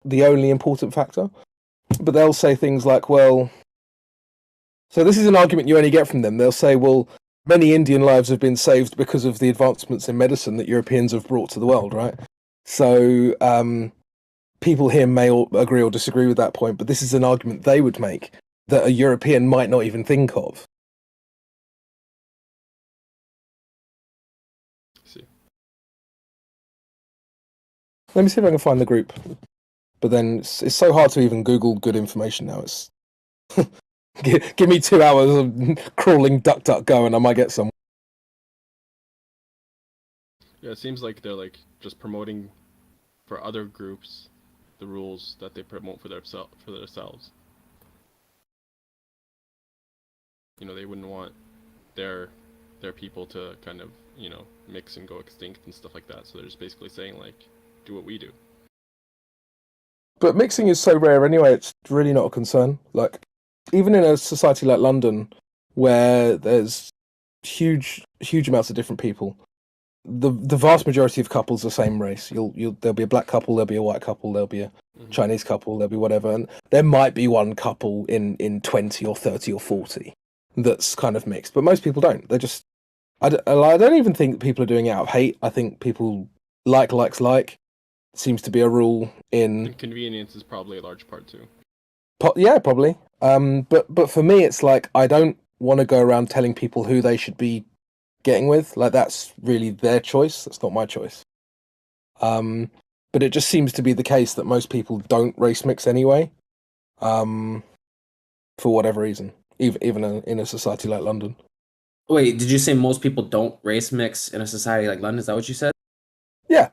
the only important factor. But they'll say things like, well, so this is an argument you only get from them. They'll say, well, many Indian lives have been saved because of the advancements in medicine that Europeans have brought to the world, right? So people here may agree or disagree with that point, but this is an argument they would make that a European might not even think of. See. Let me see if I can find the group. But then it's so hard to even Google good information now. It's give me 2 hours of crawling DuckDuckGo and I might get some. Yeah, it seems like they're like just promoting for other groups the rules that they promote for themselves. You know, they wouldn't want their people to kind of, you know, mix and go extinct and stuff like that. So they're just basically saying like, do what we do. But mixing is so rare anyway, it's really not a concern. Like, even in a society like London, where there's huge amounts of different people, the vast majority of couples are the same race. There'll be a black couple, there'll be a white couple, there'll be a Chinese couple, there'll be whatever, and there might be one couple in 20 or 30 or 40 that's kind of mixed, but most people don't. They're just, I don't even think people are doing it out of hate. I think people likes like. Seems to be a rule in. And convenience is probably a large part too. Yeah, probably. But for me, it's like I don't want to go around telling people who they should be getting with. Like that's really their choice. That's not my choice. But it just seems to be the case that most people don't race mix anyway. For whatever reason, even in a society like London. Wait, did you say most people don't race mix in a society like London? Is that what you said? Yeah.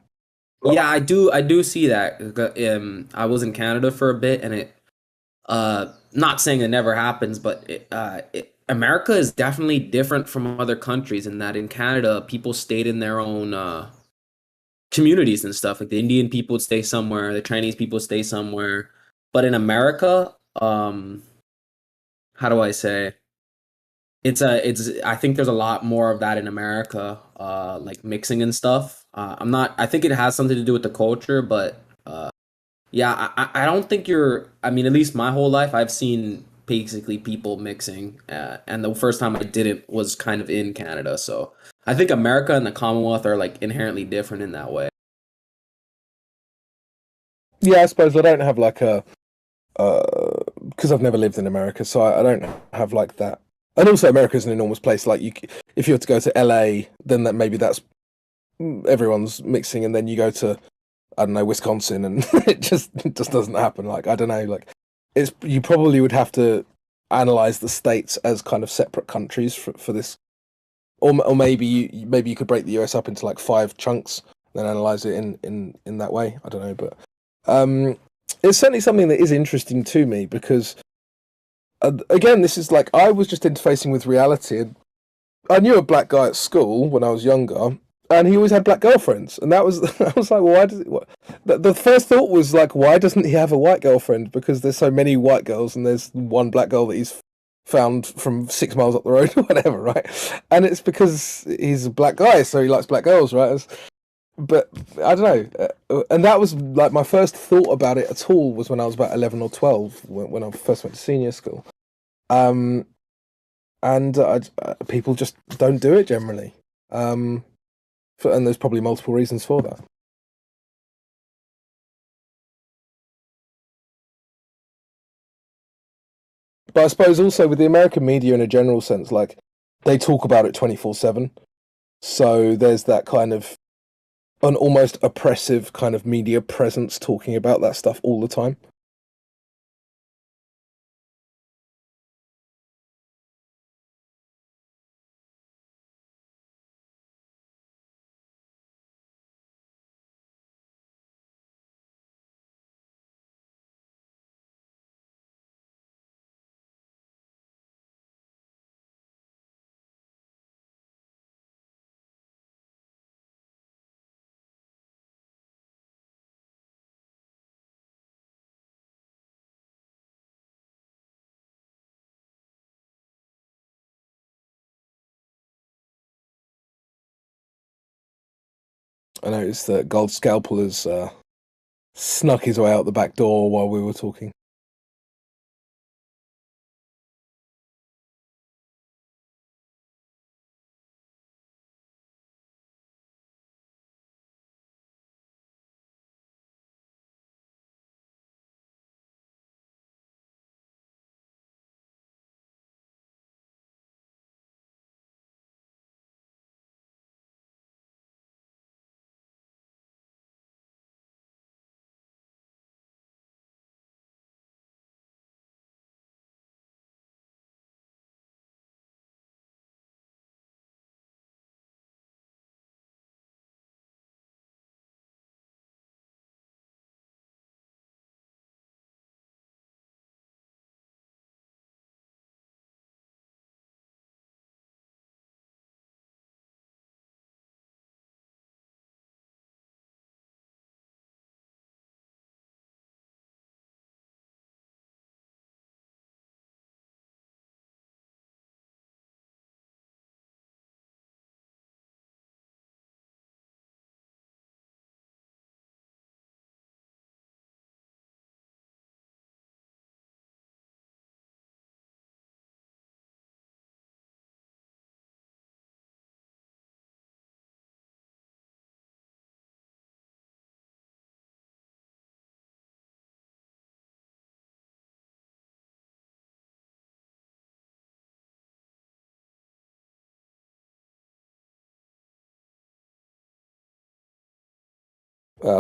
Yeah, I do see that. I was in Canada for a bit, and it, not saying it never happens, but America is definitely different from other countries in that in Canada, people stayed in their own communities and stuff. Like the Indian people would stay somewhere, the Chinese people would stay somewhere. But in America, how do I say? I think there's a lot more of that in America, like mixing and stuff. I think it has something to do with the culture, but yeah, I don't think I mean, at least my whole life, I've seen basically people mixing, and the first time I did it was kind of in Canada. So I think America and the Commonwealth are like inherently different in that way. Yeah, I suppose I don't have like a, because I've never lived in America, so I don't have like that. And also, America is an enormous place. Like if you were to go to LA, then that's everyone's mixing, and then you go to, I don't know, Wisconsin, and it just doesn't happen. Like I don't know, like you probably would have to analyze the states as kind of separate countries for this, or maybe you could break the US up into like 5 chunks, then analyze it in that way. I don't know, but it's certainly something that is interesting to me because. Again, this is like I was just interfacing with reality. I knew a black guy at school when I was younger, and he always had black girlfriends. And I was like, well, why does it? The first thought was like, why doesn't he have a white girlfriend? Because there's so many white girls, and there's one black girl that he's found from 6 miles up the road or whatever, right? And it's because he's a black guy, so he likes black girls, right? But I don't know, and that was like my first thought about it at all was when I was about 11 or 12 when I first went to senior school, and people just don't do it generally, and there's probably multiple reasons for that. But I suppose also with the American media in a general sense, like they talk about it 24/7, so there's that kind of an almost oppressive kind of media presence talking about that stuff all the time. I noticed that Gold Scalpel has snuck his way out the back door while we were talking.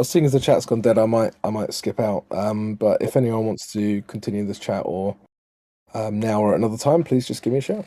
Seeing as the chat's gone dead, I might skip out. But if anyone wants to continue this chat or now or at another time, please just give me a shout.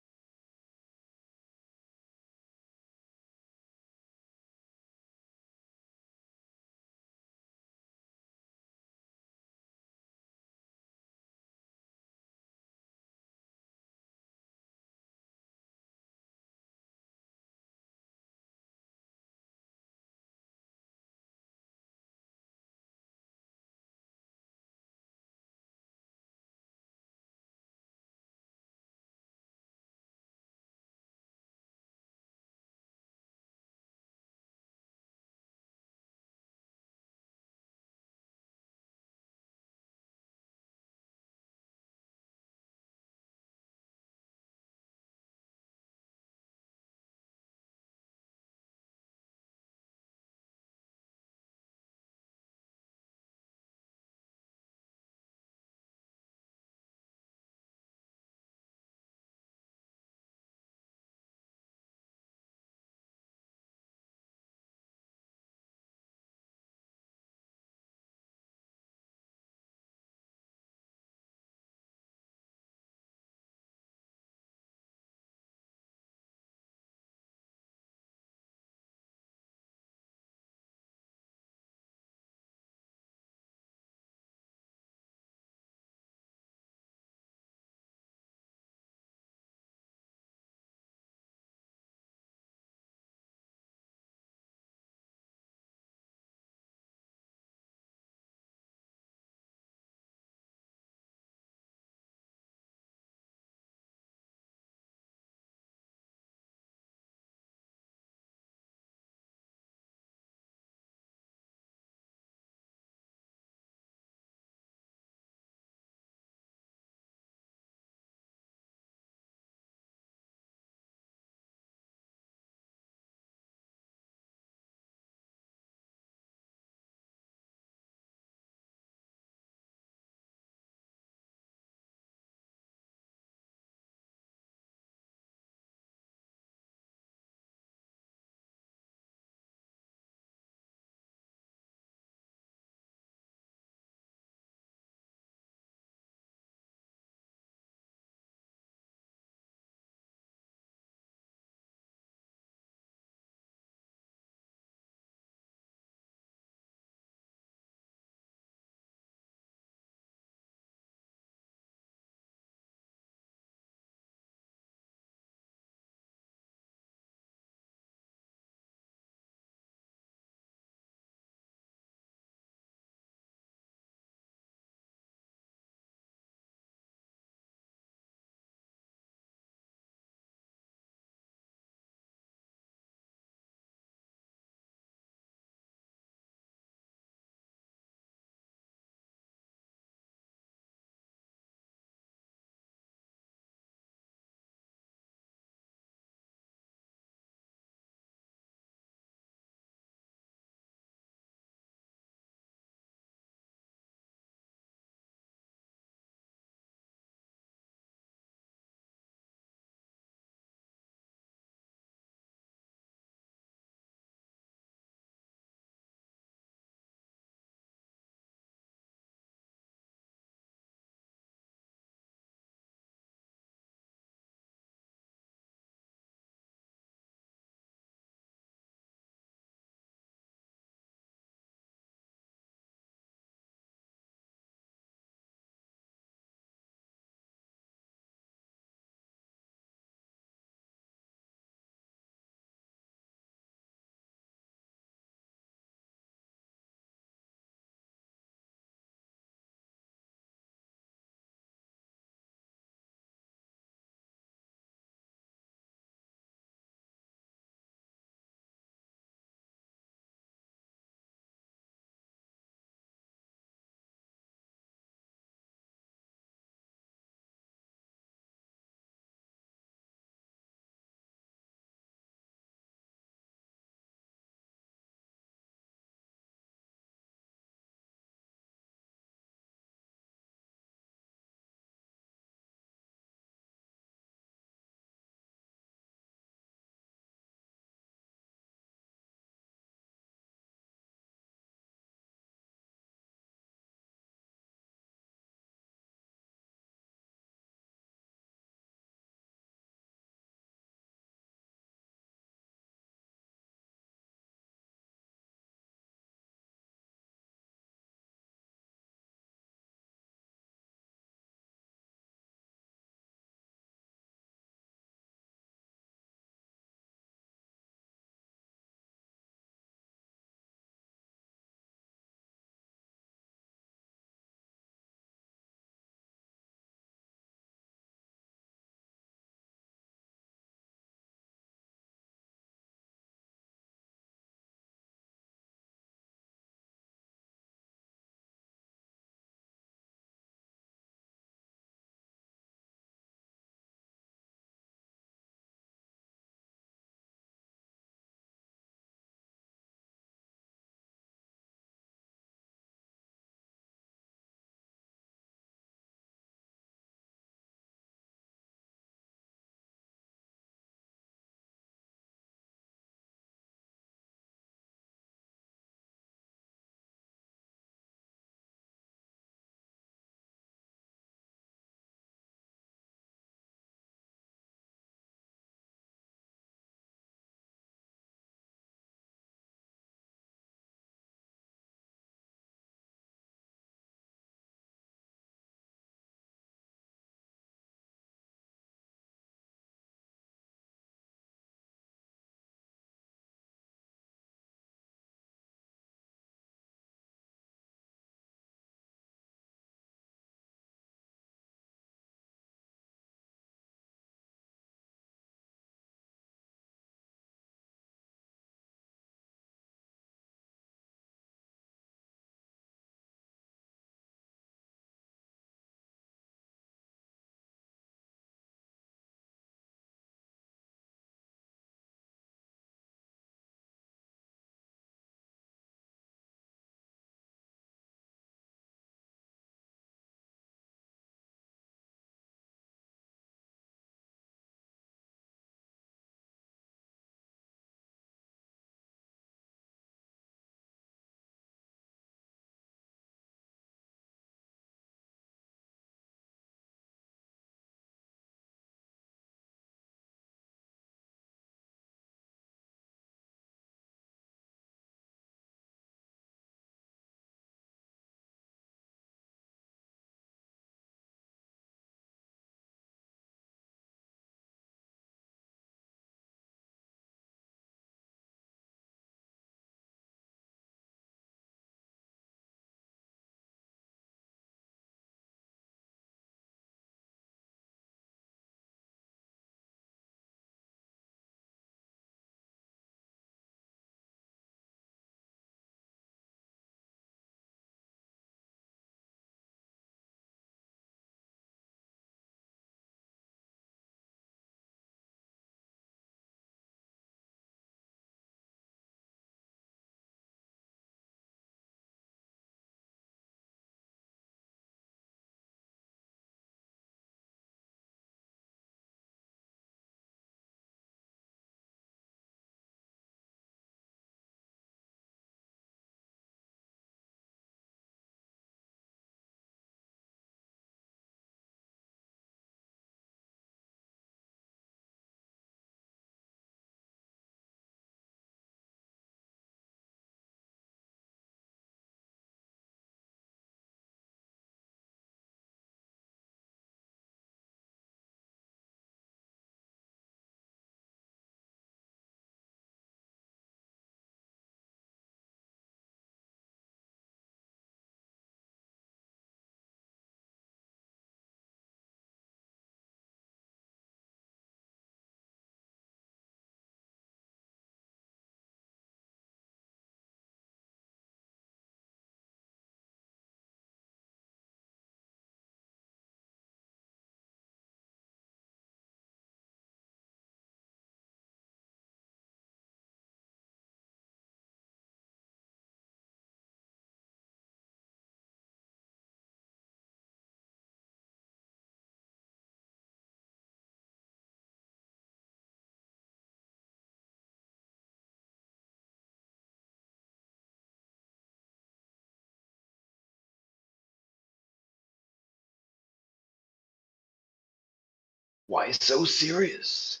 Why so serious?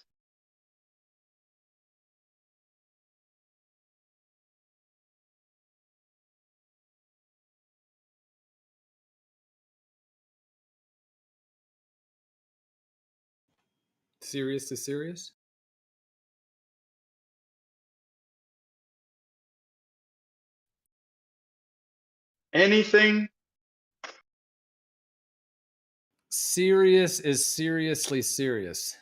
Serious to serious? Anything? Serious is seriously serious.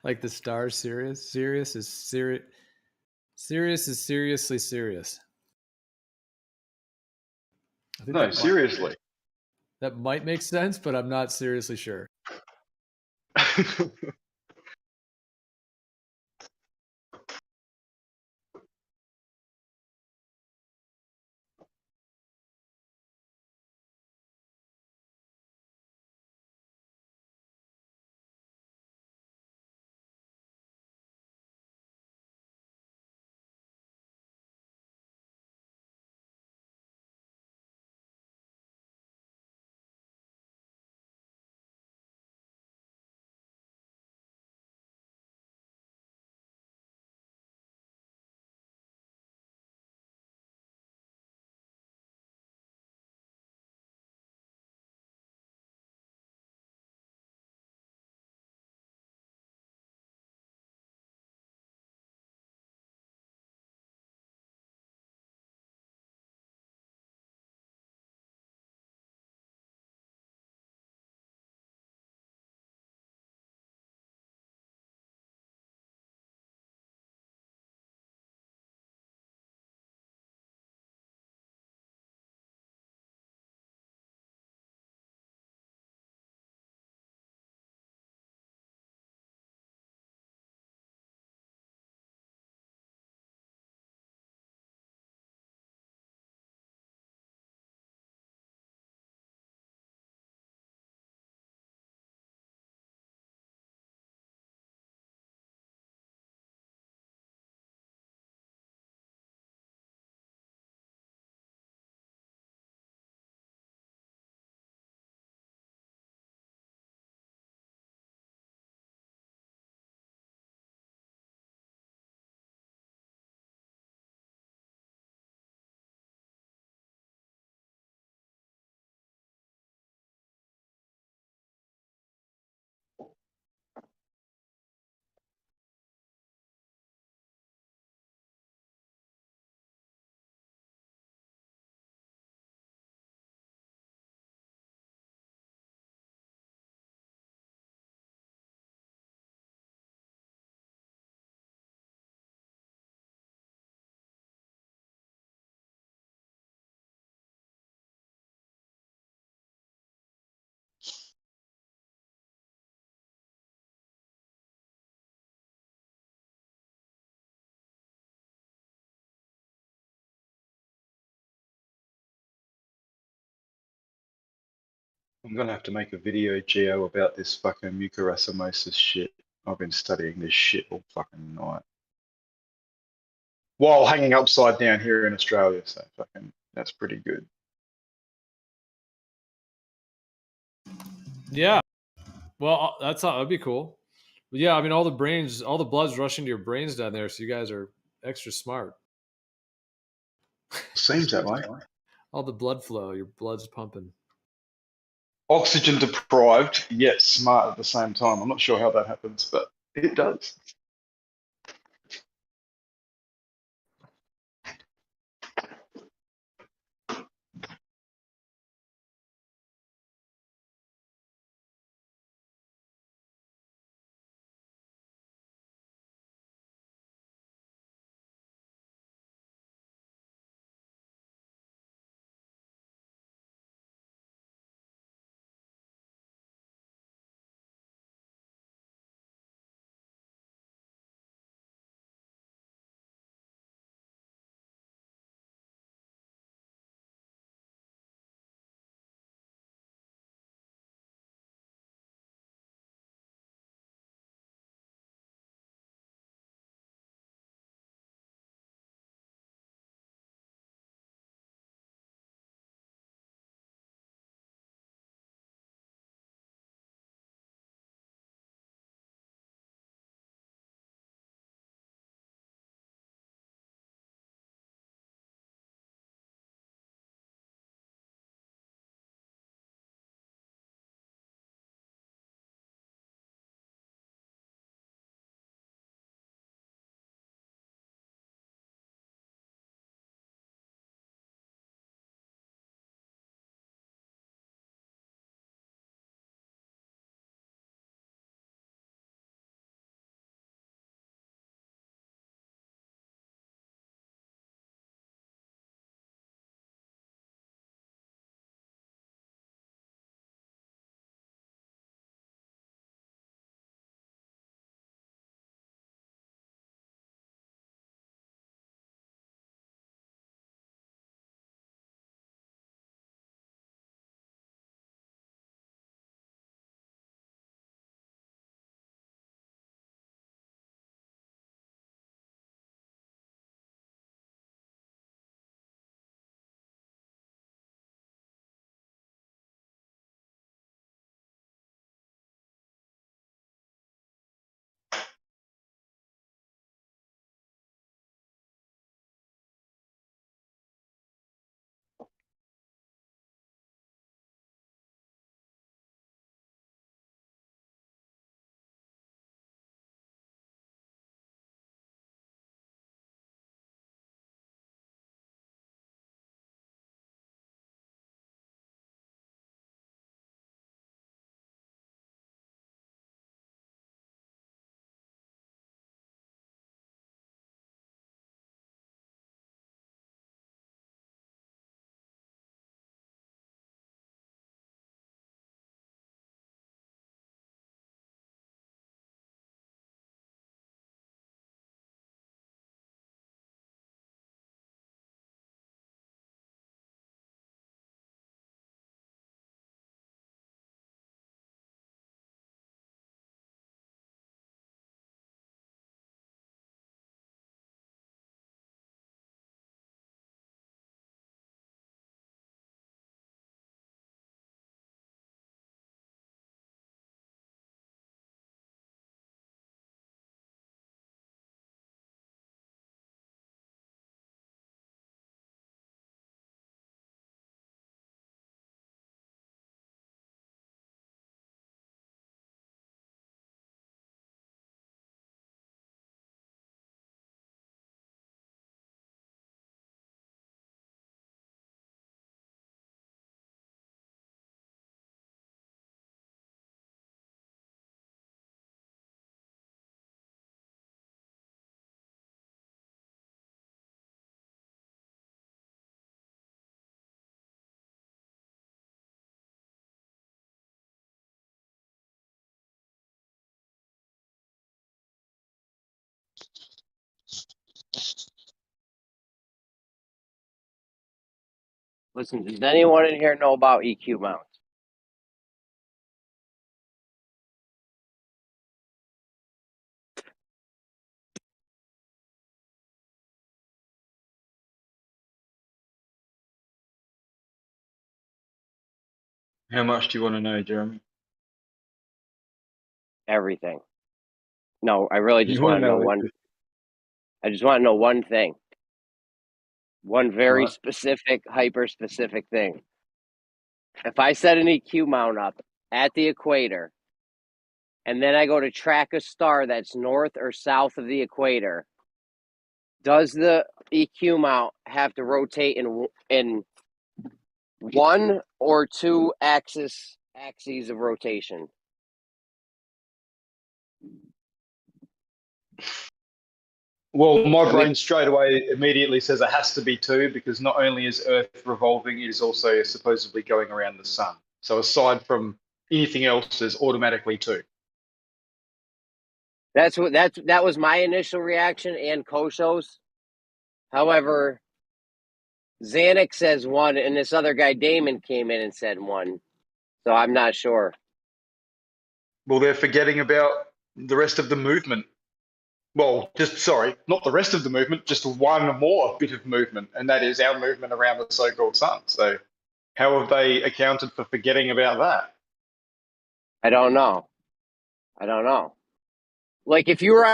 Like the star Sirius. Serious is serious. Serious is seriously serious. I think No, seriously. that might make sense, but I'm not seriously sure. I'm gonna have to make a video, Geo, about this fucking mucormycosis shit. I've been studying this shit all fucking night. While hanging upside down here in Australia, so fucking that's pretty good. Yeah. Well, that'd be cool. But yeah, I mean, all the blood's rushing to your brains down there, so you guys are extra smart. Seems that way. All the blood flow, your blood's pumping. Oxygen deprived, yet smart at the same time. I'm not sure how that happens, but it does. Listen, does anyone in here know about EQ mounts? How much do you want to know, Jeremy? Everything. No, I really just You want want to to know know one. it? I just want to know one thing. One very Right. specific, hyper specific thing. If I set an EQ mount up at the equator, and then I go to track a star that's north or south of the equator, does the EQ mount have to rotate in one or two axes of rotation? Well, my I mean, brain straight away immediately says it has to be two because not only is Earth revolving, it is also supposedly going around the sun. So aside from anything else, there's automatically two. that was my initial reaction and Kosho's. However, Xanax says one, and this other guy Damon came in and said one. So I'm not sure. Well, they're forgetting about the rest of the movement. Well, sorry, not the rest of the movement, just one more bit of movement, and that is our movement around the so-called sun. So how have they accounted for forgetting about that? I don't know. Like if you were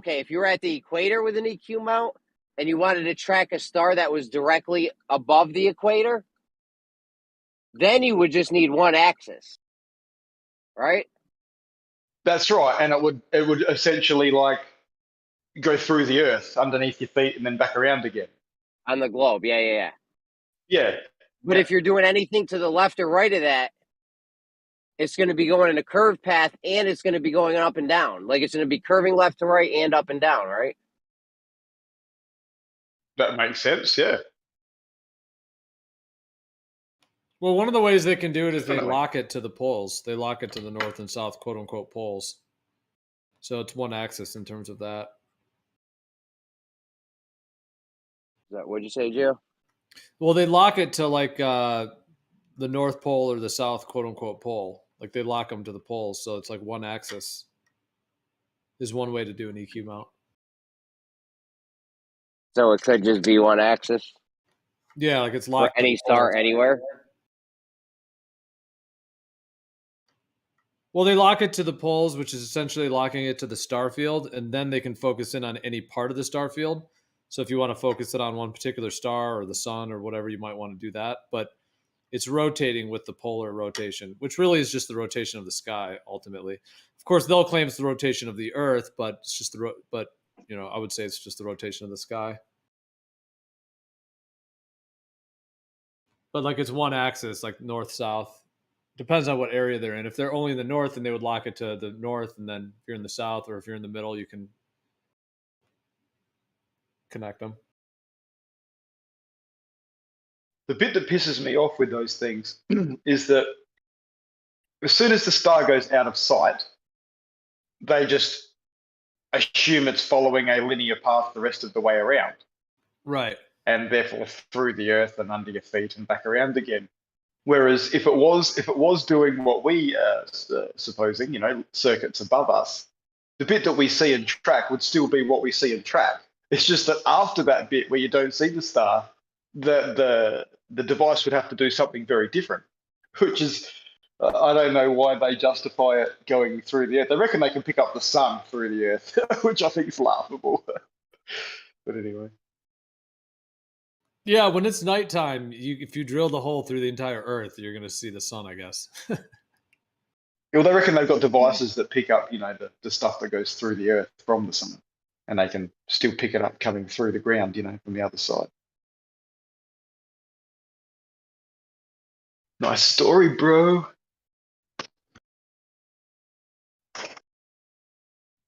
if you were at the equator with an EQ mount and you wanted to track a star that was directly above the equator, then you would just need one axis, right? That's right, and it would essentially like go through the Earth underneath your feet and then back around again. On the globe, yeah. Yeah. But Yeah. if you're doing anything to the left or right of that, it's going to be going in a curved path and it's going to be going up and down. Like it's going to be curving left to right and up and down, right? That makes sense, yeah. Well, one of the ways they can do it is they Definitely. lock it to the poles. They lock it to the north and south, quote unquote, poles. So it's one axis in terms of that. What'd you say, Joe? Well, they lock it to like the North Pole or the South, quote unquote, pole. Like they lock them to the poles, so it's like one axis. Is one way to do an EQ mount. So it could just be one axis Yeah, like it's for locked to any the pole. star anywhere. Well, they lock it to the poles, which is essentially locking it to the star field, and then they can focus in on any part of the star field. So if you want to focus it on one particular star or the sun or whatever, you might want to do that. But it's rotating with the polar rotation, which really is just the rotation of the sky ultimately. Of course, they'll claim it's the rotation of the Earth, but it's just but I would say it's just the rotation of the sky. But like it's one axis, like north south. Depends on what area they're in. If they're only in the north, then they would lock it to the north, and then if you're in the south or if you're in the middle, you can connect them. The bit that pisses me off with those things is that as soon as the star goes out of sight, they just assume it's following a linear path the rest of the way around. Right. And therefore through the Earth and under your feet and back around again. Whereas if it was doing what we are supposing, circuits above us, the bit that we see and track would still be what we see and track. It's just that after that bit where you don't see the star, the device would have to do something very different, which is, I don't know why they justify it going through the Earth. They reckon they can pick up the sun through the Earth, which I think is laughable. But anyway. Yeah, when it's nighttime, if you drill the hole through the entire Earth, you're going to see the sun, I guess. Well, they reckon they've got devices that pick up, the stuff that goes through the Earth from the sun, and they can still pick it up coming through the ground, from the other side. Nice story, bro.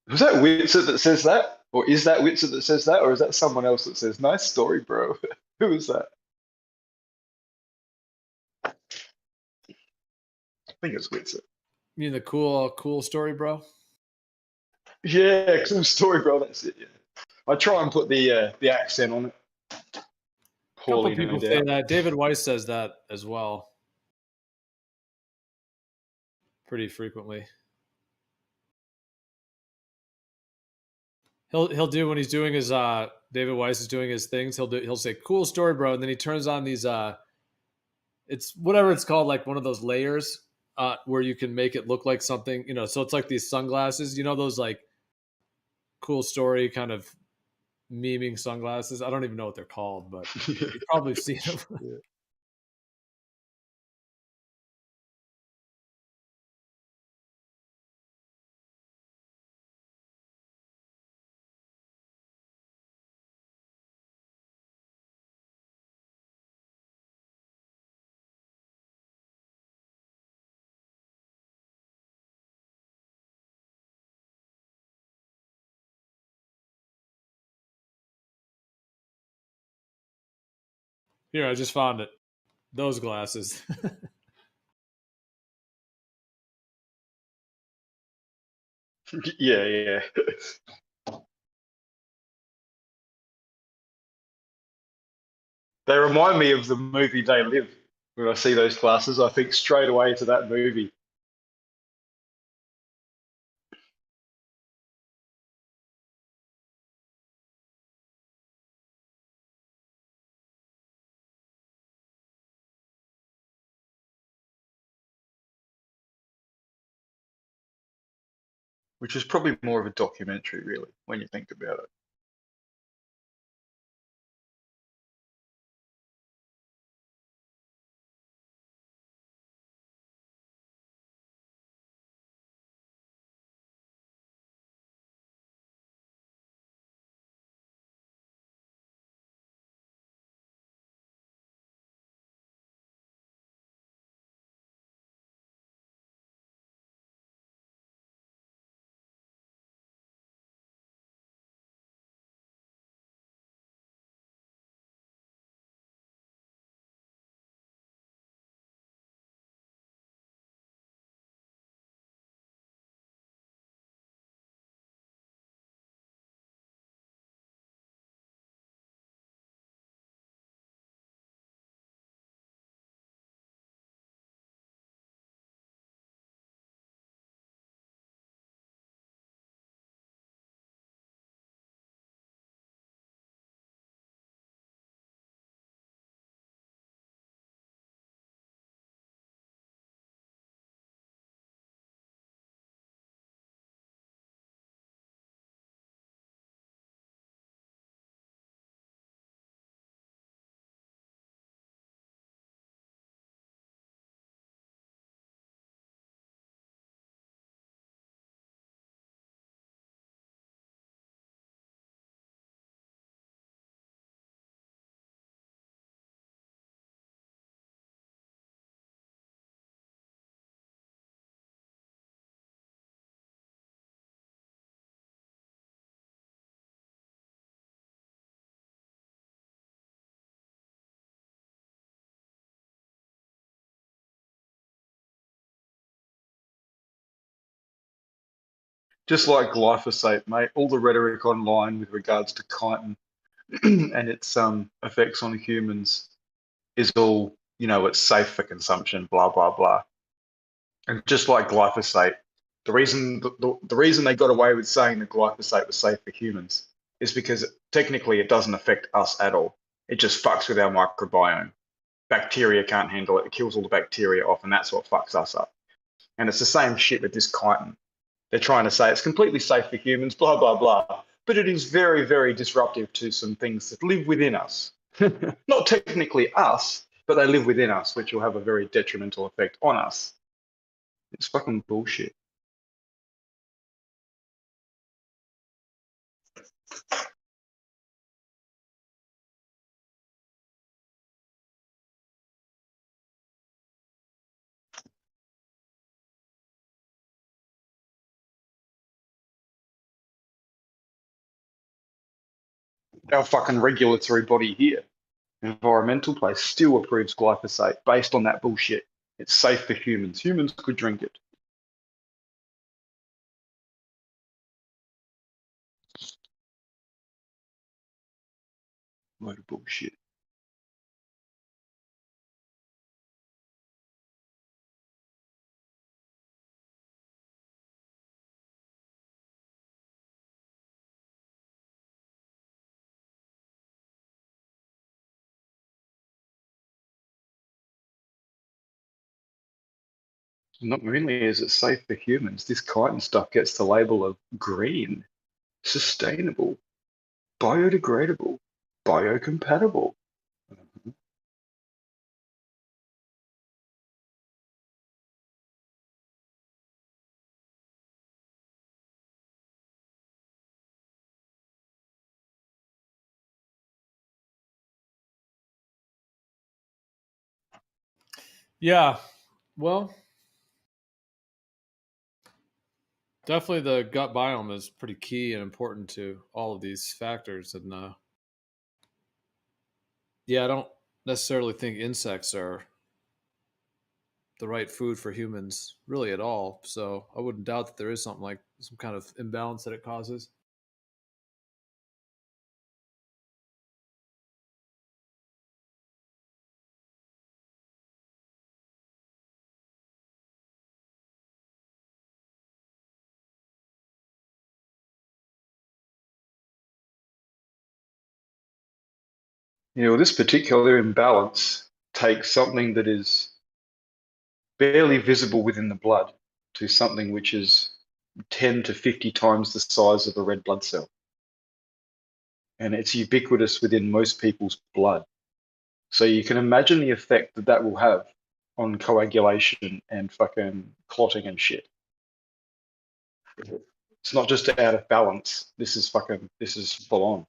Was that Witzer that says that? Or is that Witzer that says that? Or is that someone else that says, nice story, bro? Who is that? I think it's Witzer. You mean the cool story, bro? Yeah, cool story, bro. That's it, yeah. I try and put the accent on it. couple poorly people named say out. that. David Weiss says that as well, pretty frequently. He'll do when he's doing his David Weiss is doing his things. He'll say cool story, bro, and then he turns on these it's whatever it's called, like one of those layers where you can make it look like something, you know. So it's like these sunglasses, you know, those like cool story kind of memeing sunglasses. I don't even know what they're called, but you've probably seen them. Yeah. Here, I just found it. Those glasses. Yeah, yeah. They remind me of the movie They Live. When I see those glasses, I think straight away to that movie. Which is probably more of a documentary, really, when you think about it. Just like glyphosate, mate, all the rhetoric online with regards to chitin and its effects on humans is all, you know, it's safe for consumption, blah, blah, blah. And just like glyphosate, the reason they got away with saying that glyphosate was safe for humans is because technically it doesn't affect us at all. It just fucks with our microbiome. Bacteria can't handle it. It kills all the bacteria off, and that's what fucks us up. And it's the same shit with this chitin. They're trying to say it's completely safe for humans, blah, blah, blah. But it is very, very disruptive to some things that live within us. Not technically us, but they live within us, which will have a very detrimental effect on us. It's fucking bullshit. Our fucking regulatory body here, environmental place, still approves glyphosate based on that bullshit. It's safe for humans. Humans could drink it. Load of bullshit. Not only is it safe for humans, this chitin stuff gets the label of green, sustainable, biodegradable, biocompatible. Yeah. Well, definitely the gut biome is pretty key and important to all of these factors. And yeah, I don't necessarily think insects are the right food for humans really at all. So I wouldn't doubt that there is something like some kind of imbalance that it causes. This particular imbalance takes something that is barely visible within the blood to something which is 10 to 50 times the size of a red blood cell. And it's ubiquitous within most people's blood. So you can imagine the effect that that will have on coagulation and fucking clotting and shit. It's not just out of balance. This is full on.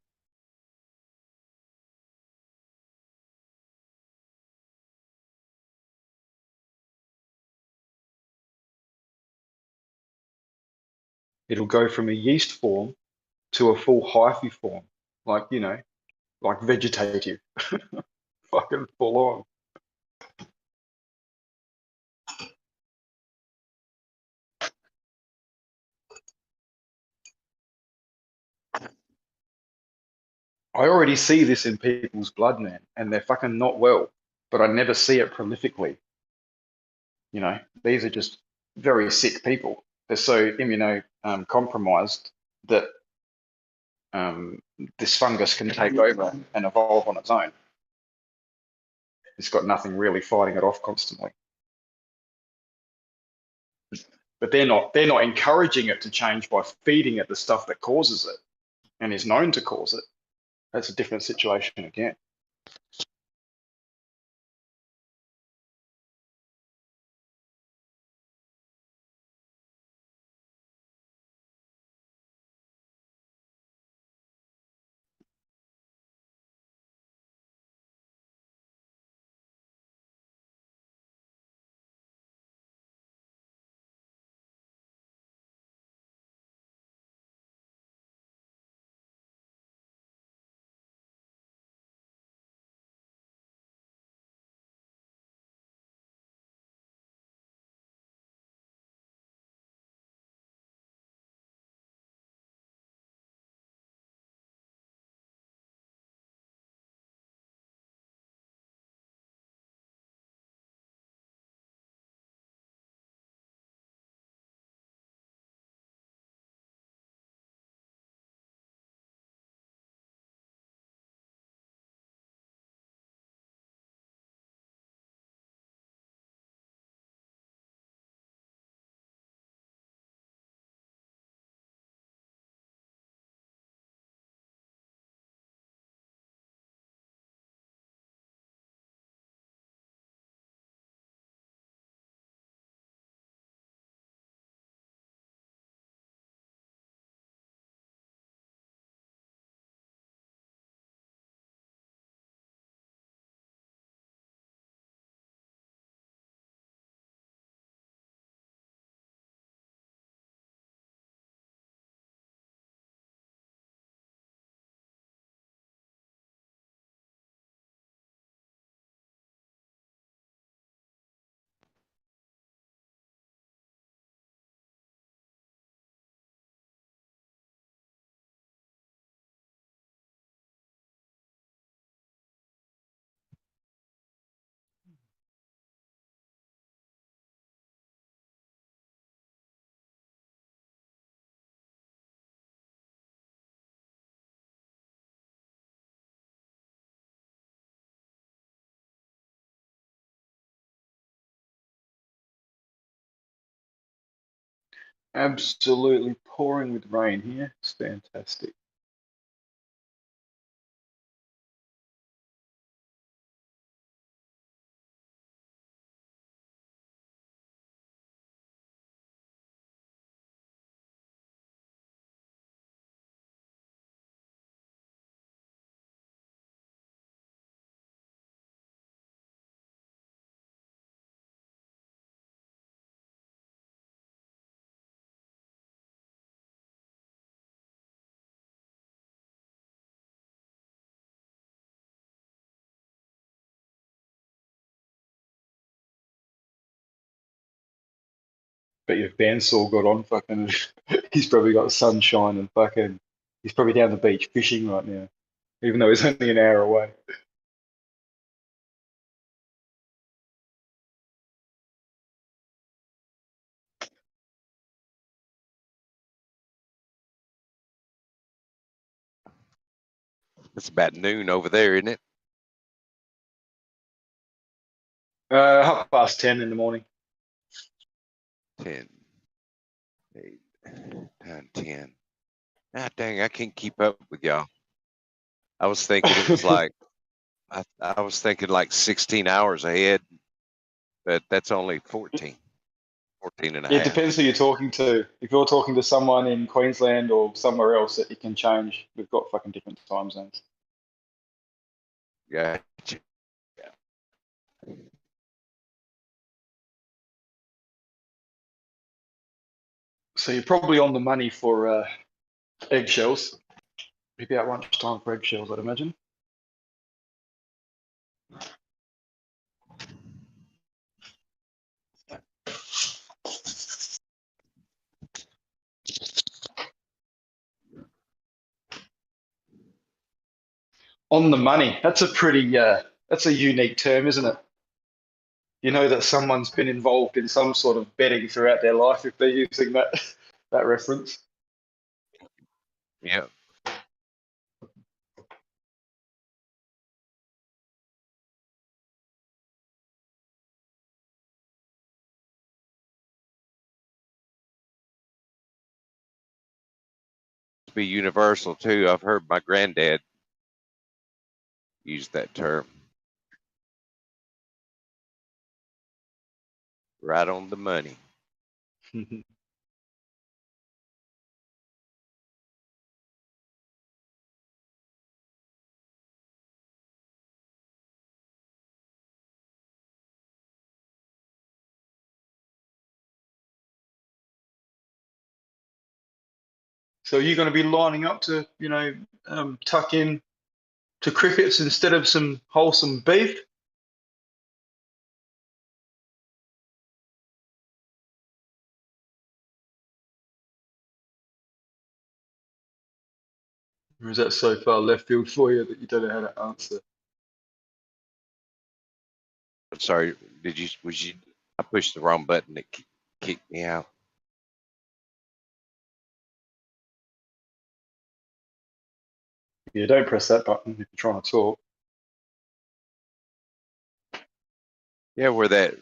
It'll go from a yeast form to a full hyphae form, like, like vegetative. Fucking full on. I already see this in people's blood, man, and they're fucking not well, but I never see it prolifically. These are just very sick people. They're so compromised that this fungus can take over and evolve on its own. It's got nothing really fighting it off constantly. But they're not encouraging it to change by feeding it the stuff that causes it and is known to cause it. That's a different situation again. Absolutely pouring with rain here. It's fantastic. But your bandsaw got on fucking. He's probably got sunshine and fucking. He's probably down the beach fishing right now, even though he's only an hour away. It's about noon over there, isn't it? 10:30 in the morning. 10, 8, 9, 10. Ah, dang, I can't keep up with y'all. I was thinking it was like, I was thinking like 16 hours ahead, but that's only 14 and a It half. depends who you're talking to. If you're talking to someone in Queensland or somewhere else, it can change. We've got fucking different time zones. Gotcha. So you're probably on the money for eggshells. Maybe at lunchtime for eggshells, I'd imagine. On the money. That's a pretty that's a unique term, isn't it? You know that someone's been involved in some sort of betting throughout their life if they're using that that reference. Yeah. Be universal too. I've heard my granddad use that term. Right on the money. So are you going to be lining up to, tuck in to crickets instead of some wholesome beef? Or is that so far left field for you that you don't know how to answer? Sorry, I pushed the wrong button. It kicked me out. Yeah, don't press that button if you're trying to talk. Yeah, where that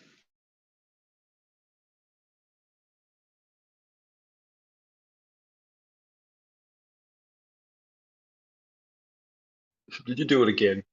Did you do it again?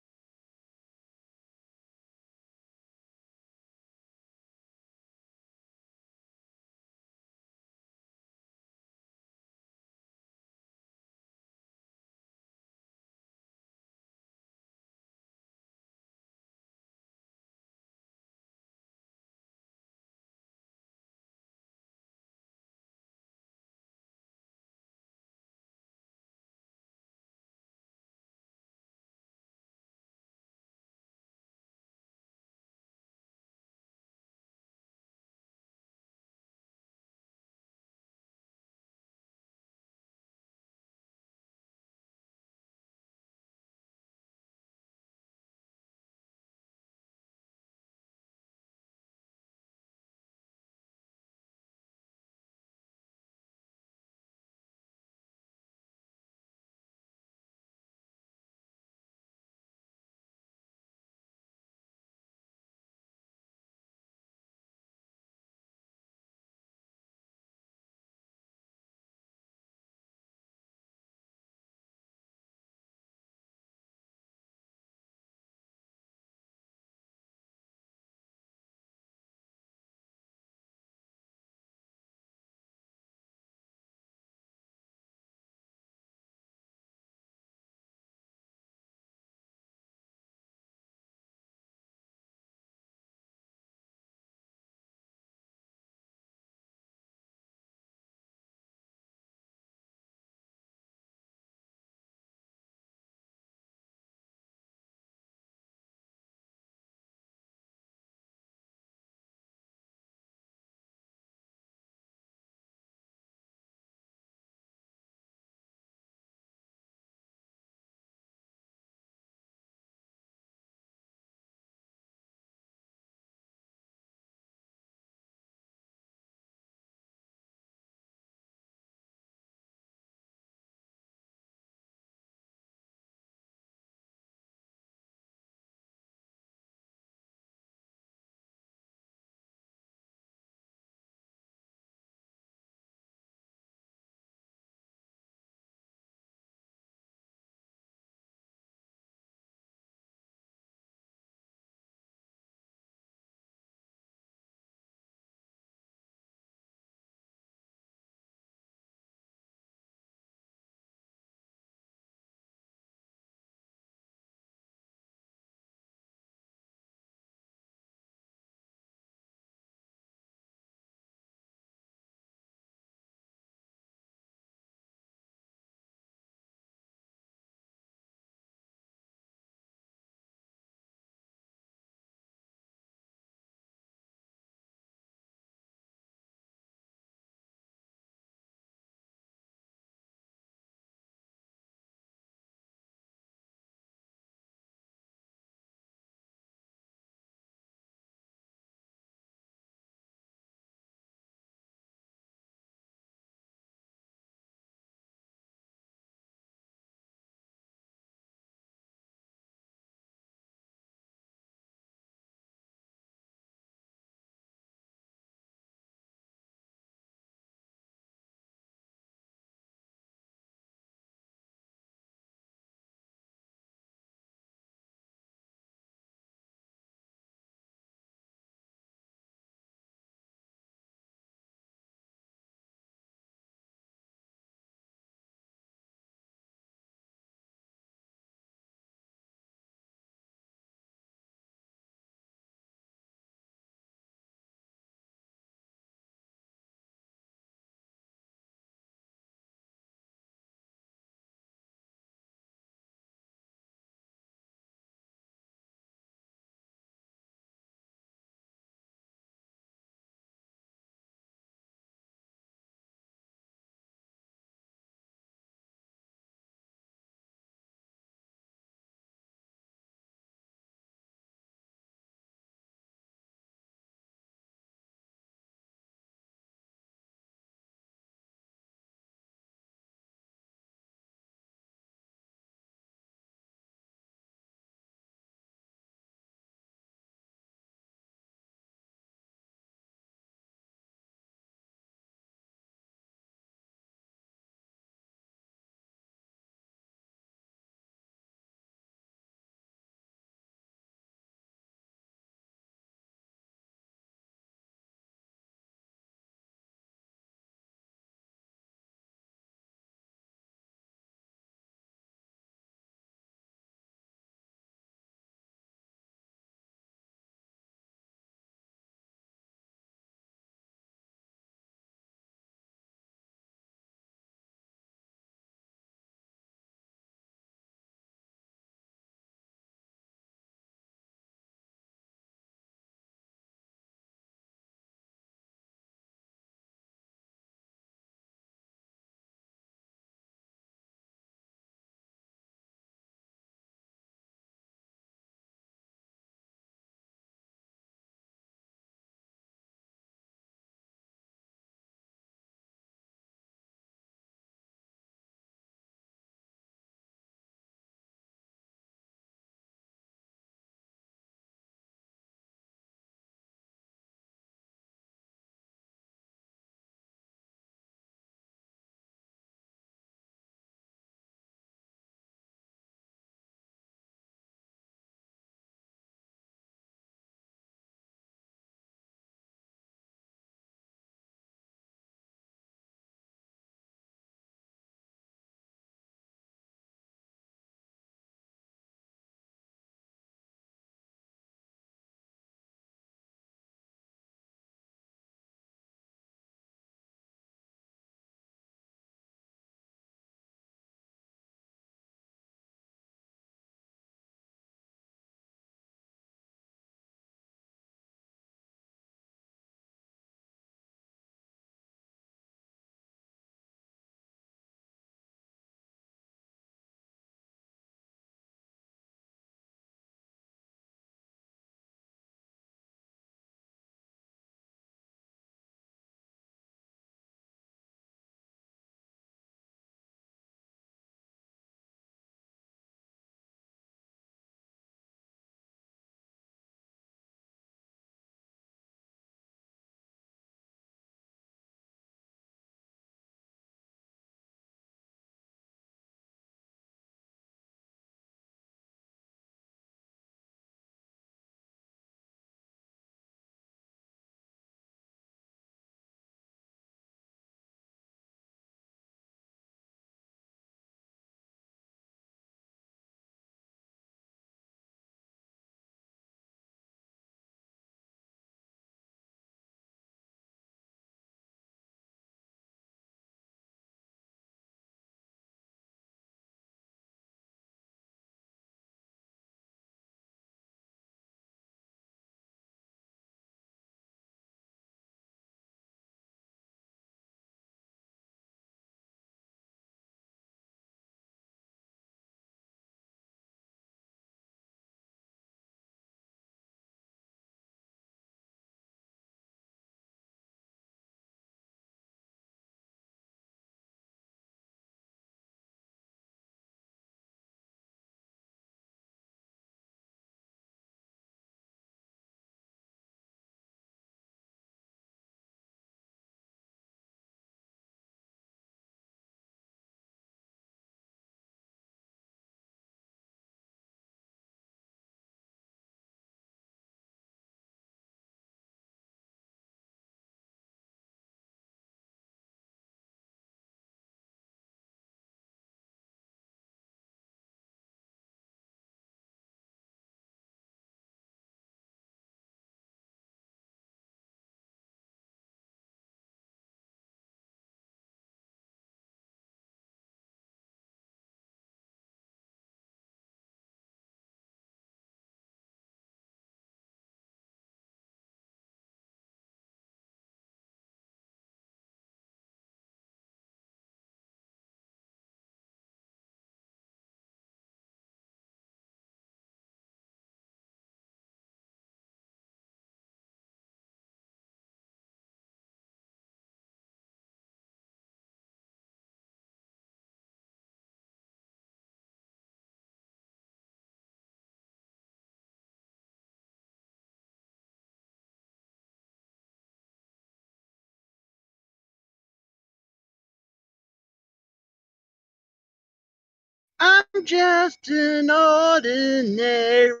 I'm just an ordinary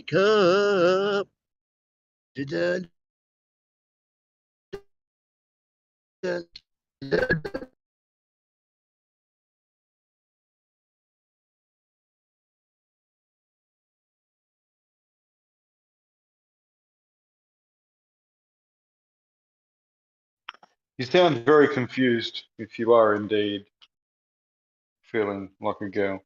cup. Dun, dun, dun, dun. You sound very confused if you are indeed feeling like a girl.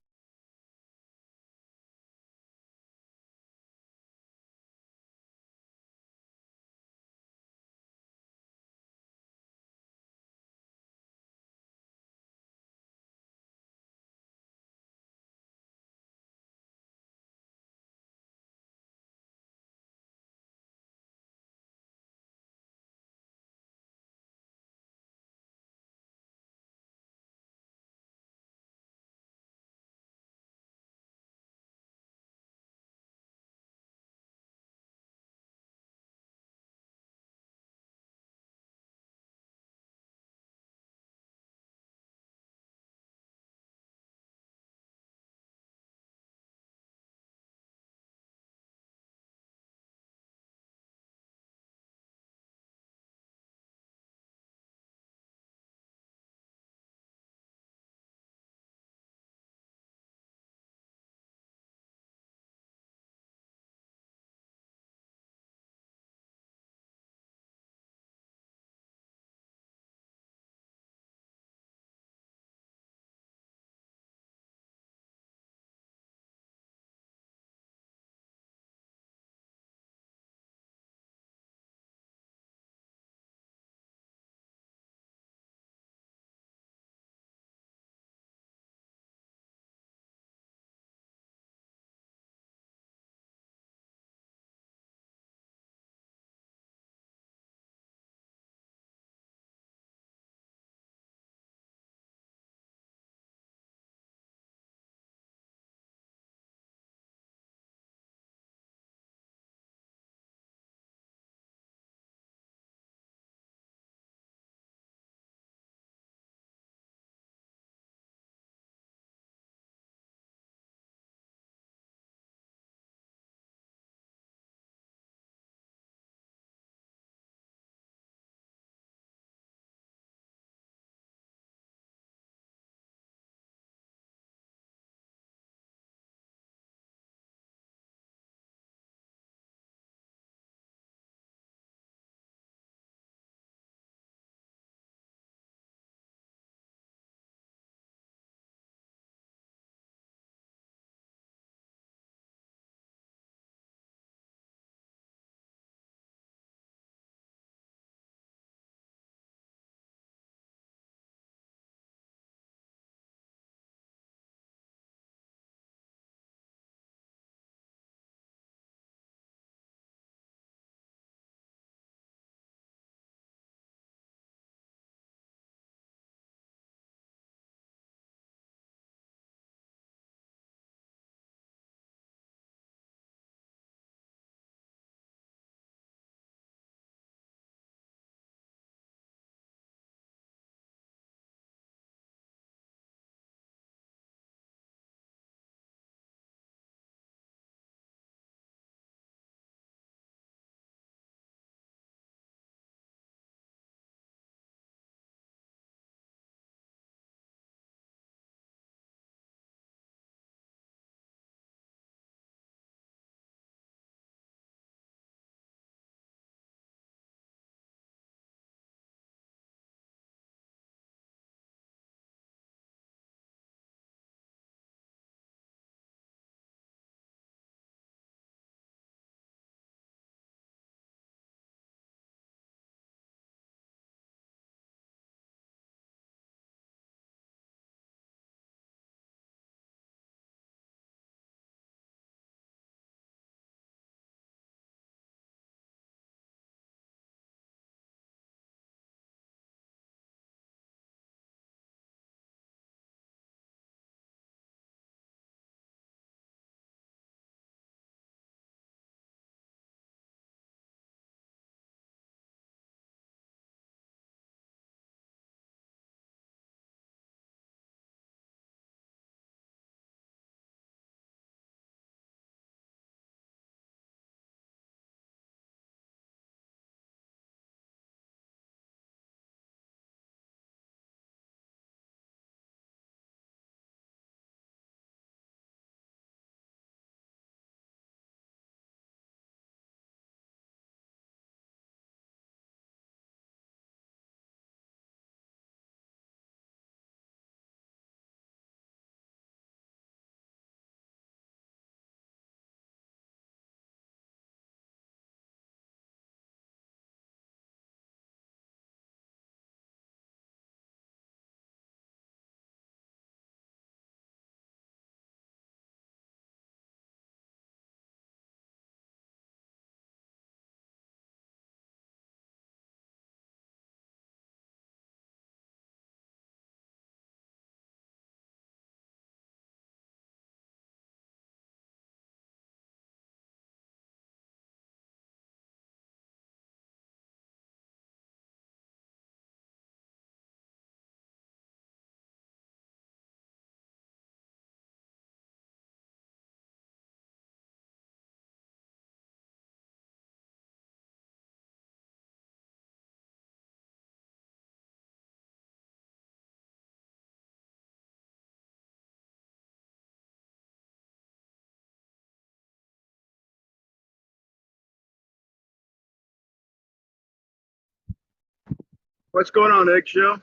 What's going on, Eggshell?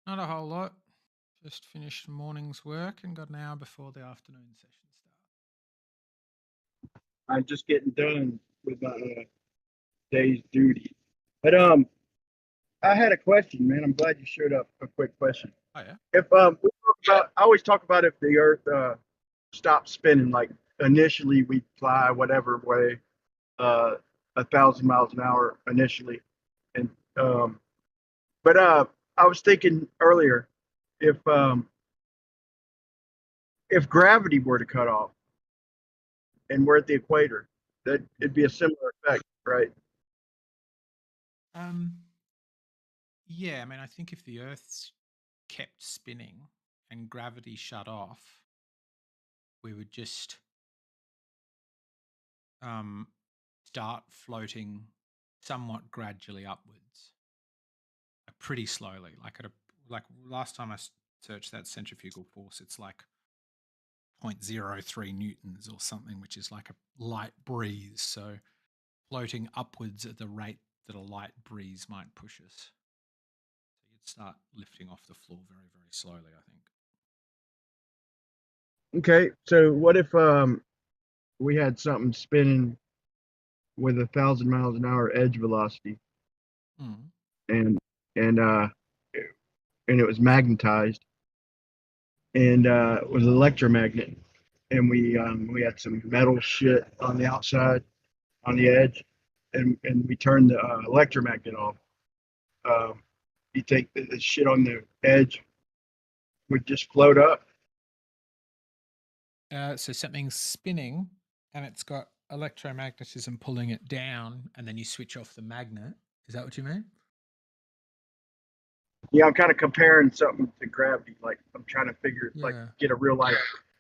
Not a whole lot. Just finished morning's work and got an hour before the afternoon session starts. I'm just getting done with my day's duty. But I had a question, man. I'm glad you showed up. A quick question. Oh yeah. If we talk about, I always talk about if the Earth stopped spinning, like initially we'd fly whatever way, 1,000 miles an hour initially, and but I was thinking earlier if gravity were to cut off and we're at the equator, that it'd be a similar effect, right? Yeah, I mean, I think if the Earth's kept spinning and gravity shut off, we would just start floating somewhat gradually upwards, pretty slowly. Like last time I searched that centrifugal force, it's like 0.03 newtons or something, which is like a light breeze. So floating upwards at the rate that a light breeze might push us. So you'd start lifting off the floor very, very slowly, I think. Okay, so what if we had something spinning with 1,000 miles an hour edge velocity, and it was magnetized, and it was an electromagnet, and we had some metal shit on the outside, on the edge, and we turned the electromagnet off. You think the shit on the edge would just float up? So something's spinning and it's got electromagnetism pulling it down, and then you switch off the magnet. Is that what you mean? Yeah, I'm kind of comparing something to gravity. Like I'm trying to figure, like, get a real life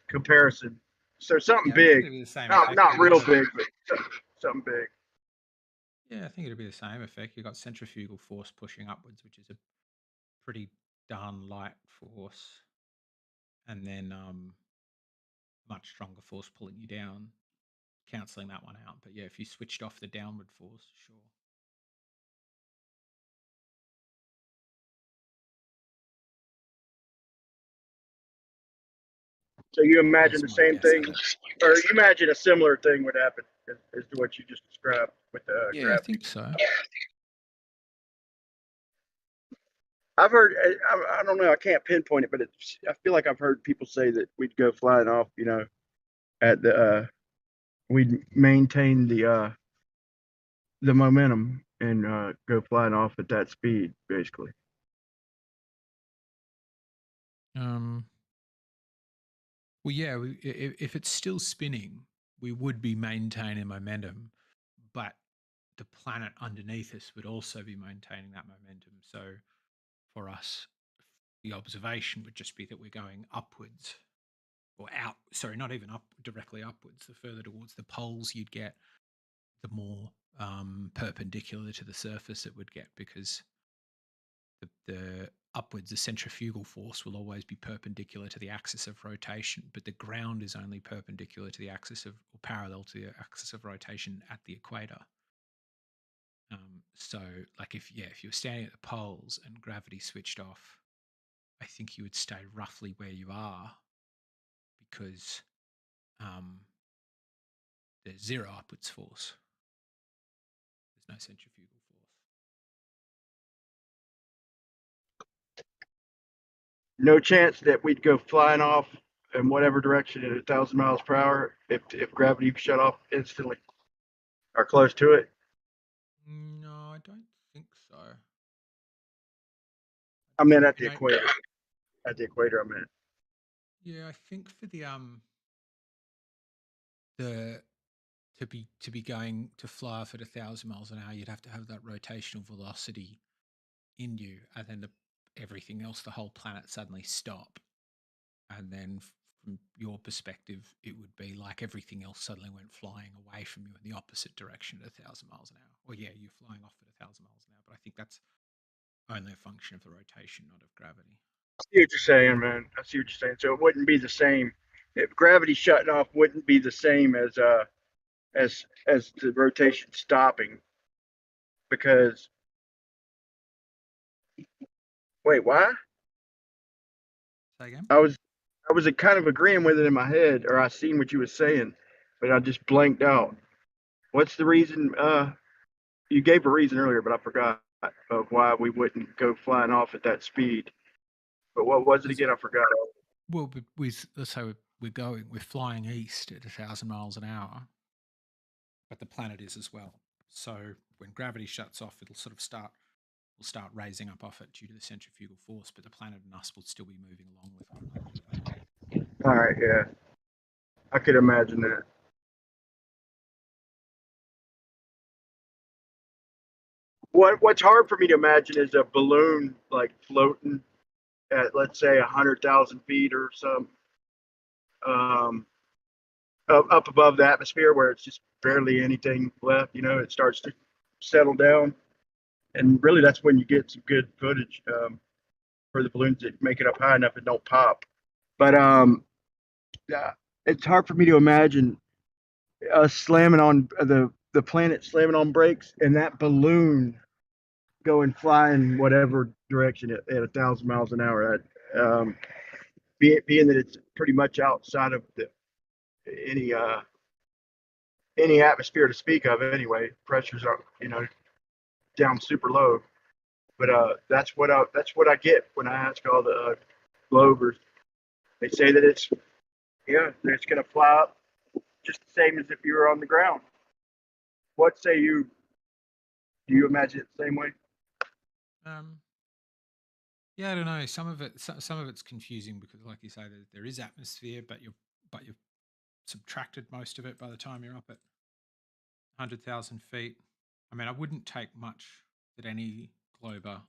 comparison. So something big, not real big, but something big. Yeah, I think it'd be the same effect. You've got centrifugal force pushing upwards, which is a pretty darn light force, and then much stronger force pulling you down, cancelling that one out. But yeah, if you switched off the downward force, sure. So you imagine the same thing, or you imagine a similar thing would happen as to what you just described with the yeah, gravity. I think so. I've heard, I don't know, I can't pinpoint it, but I feel like I've heard people say that we'd go flying off, you know, at the, we'd maintain the momentum and go flying off at that speed, basically. Well, yeah, if it's still spinning, we would be maintaining momentum, but the planet underneath us would also be maintaining that momentum. So for us, the observation would just be that we're going upwards or out. Sorry, not even up directly upwards. The further towards the poles you'd get, the more perpendicular to the surface it would get, because the upwards, the centrifugal force will always be perpendicular to the axis of rotation, but the ground is only perpendicular to the axis of, or parallel to the axis of rotation at the equator. So like if you're standing at the poles and gravity switched off, I think you would stay roughly where you are, because there's zero upwards force. There's no centrifugal force. No chance that we'd go flying off in whatever direction at 1,000 miles per hour if gravity shut off instantly or close to it? No, I don't think so. I meant at the equator. At the equator, I meant. Yeah, I think for the to be going to fly off at 1,000 miles an hour, you'd have to have that rotational velocity in you, and then everything else, the whole planet, suddenly stop. And then from your perspective, it would be like everything else suddenly went flying away from you in the opposite direction at 1,000 miles an hour. Or yeah, you're flying off at 1,000 miles an hour, but I think that's only a function of the rotation, not of gravity. I see what you're saying, man. I see what you're saying. So it wouldn't be the same. If gravity shutting off wouldn't be the same as the rotation stopping, because Wait, why? Say again. I was kind of agreeing with it in my head, or I seen what you was saying, but I just blanked out. What's the reason? You gave a reason earlier, but I forgot of why we wouldn't go flying off at that speed. But what was it again? I forgot. Well, let's say we're flying east at 1,000 miles an hour, but the planet is as well. So when gravity shuts off, we'll start raising up off it due to the centrifugal force, but the planet and us will still be moving along with one another. All right, yeah, I could imagine that. What's hard for me to imagine is a balloon like floating at, let's say, 100,000 feet or some, up above the atmosphere where it's just barely anything left. You know, it starts to settle down, and really that's when you get some good footage for the balloons that make it up high enough and don't pop. But it's hard for me to imagine us slamming on the planet slamming on brakes and that balloon going flying whatever direction at 1,000 miles an hour. Being that it's pretty much outside of any atmosphere to speak of anyway. Pressures are down super low. But that's what I get when I ask all the Glovers. They say that it's gonna fly up just the same as if you were on the ground. What say you? Do you imagine it the same way? Yeah, I don't know. Some of it's confusing because, like you say, there is atmosphere, but you've subtracted most of it by the time you're up at 100,000 feet. I mean, I wouldn't take much that any Glober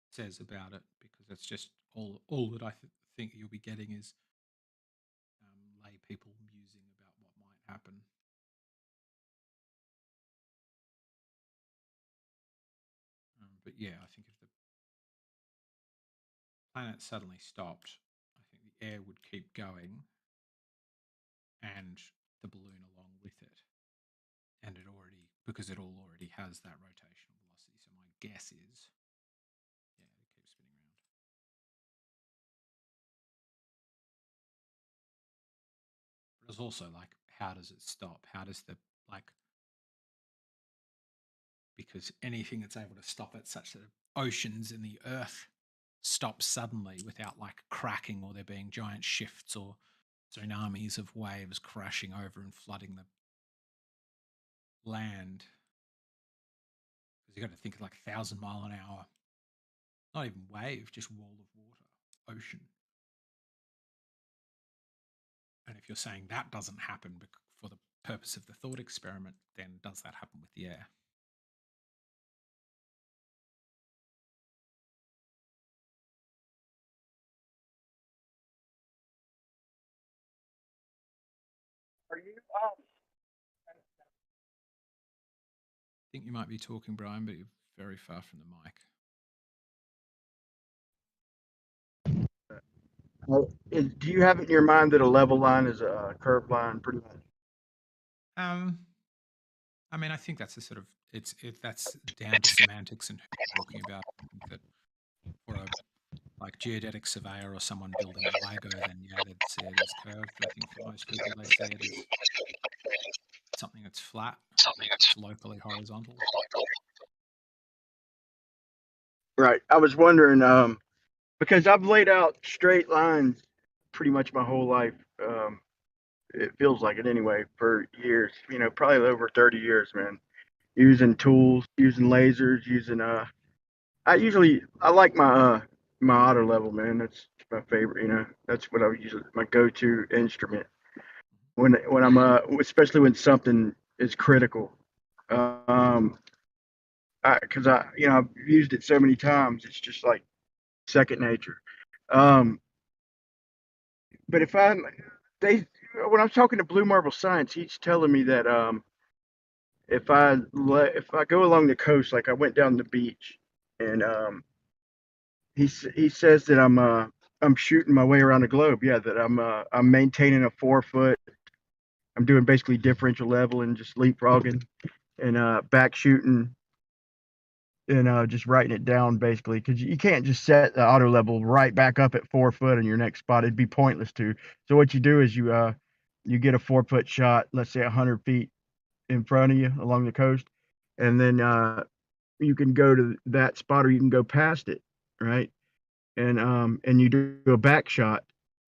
says about it because it's just all that I think you'll be getting is lay people musing about what might happen. But yeah, I think if the planet suddenly stopped, I think the air would keep going and the balloon along with it. And because it already has that rotational velocity. So my guess is, yeah, it keeps spinning around. But it's also like, how does it stop? How does because anything that's able to stop it, such that oceans and the earth stop suddenly without like cracking or there being giant shifts or tsunamis of waves crashing over and flooding the land. Because you got to think of like 1,000 mile an hour, not even wave, just wall of water, ocean. And if you're saying that doesn't happen for the purpose of the thought experiment, then does that happen with the air? Are you? I think you might be talking, Brian, but you're very far from the mic. Do you have it in your mind that a level line is a curved line, pretty much? I mean, I think that's that's down to semantics and who you're talking about. I think that for a like geodetic surveyor or someone building a Lego, then yeah, they'd see it as curved. But I think for most people, they see it as something that's flat, something that's locally horizontal. Right. I was wondering, because I've laid out straight lines pretty much my whole life. It feels like it anyway, for years, probably over 30 years, man. Using tools, using lasers, using I like my my auto level, man. That's my favorite, that's what I would use my go-to instrument when I'm especially when something is critical. Because I've used it so many times, it's just like second nature. But when I was talking to Blue Marble Science, he's telling me that if I go along the coast, like I went down the beach, and he says that I'm shooting my way around the globe. Yeah, that I'm maintaining a 4 foot. I'm doing basically differential level and just leapfrogging and back shooting and just writing it down basically, because you can't just set the auto level right back up at 4 foot in your next spot. It'd be pointless to. So what you do is you get a 4 foot shot, let's say 100 feet in front of you along the coast, and then you can go to that spot or you can go past it, right? And you do a back shot,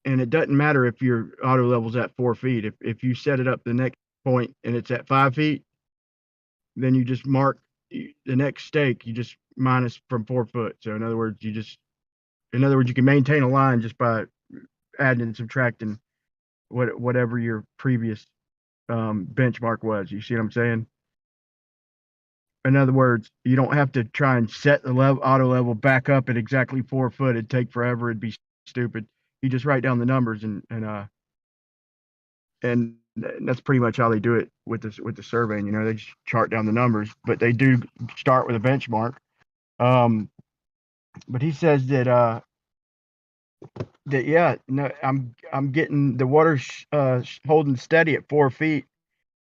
and it doesn't matter if your auto level's at 4 feet. If you set it up the next point and it's at 5 feet, then you just mark the next stake. You just minus from 4 foot. So in other words, you can maintain a line just by adding and subtracting whatever your previous benchmark was. You see what I'm saying? In other words, you don't have to try and set the auto level back up at exactly 4 foot. It'd take forever. It'd be stupid. You just write down the numbers and that's pretty much how they do it with the surveying. You know, they just chart down the numbers, but they do start with a benchmark. But he says that yeah, no, I'm getting the water holding steady at 4 feet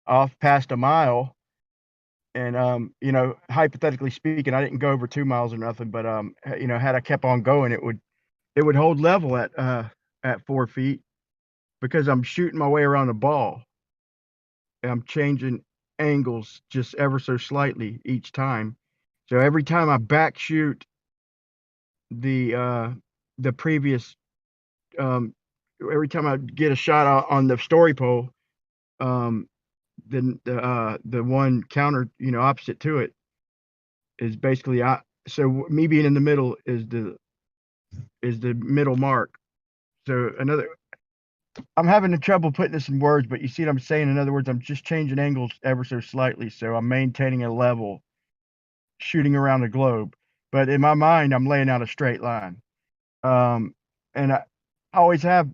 off past a mile. And you know, hypothetically speaking, I didn't go over 2 miles or nothing, but you know, had I kept on going, it would hold level at 4 feet, because I'm shooting my way around the ball. And I'm changing angles just ever so slightly each time. So every time I back shoot the previous every time I get a shot on the story pole, then the one counter, you know, opposite to it is basically so me being in the middle is the middle mark. So I'm having trouble putting this in words, but you see what I'm saying? In other words, I'm just changing angles ever so slightly, so I'm maintaining a level shooting around the globe. But in my mind, I'm laying out a straight line. And I always have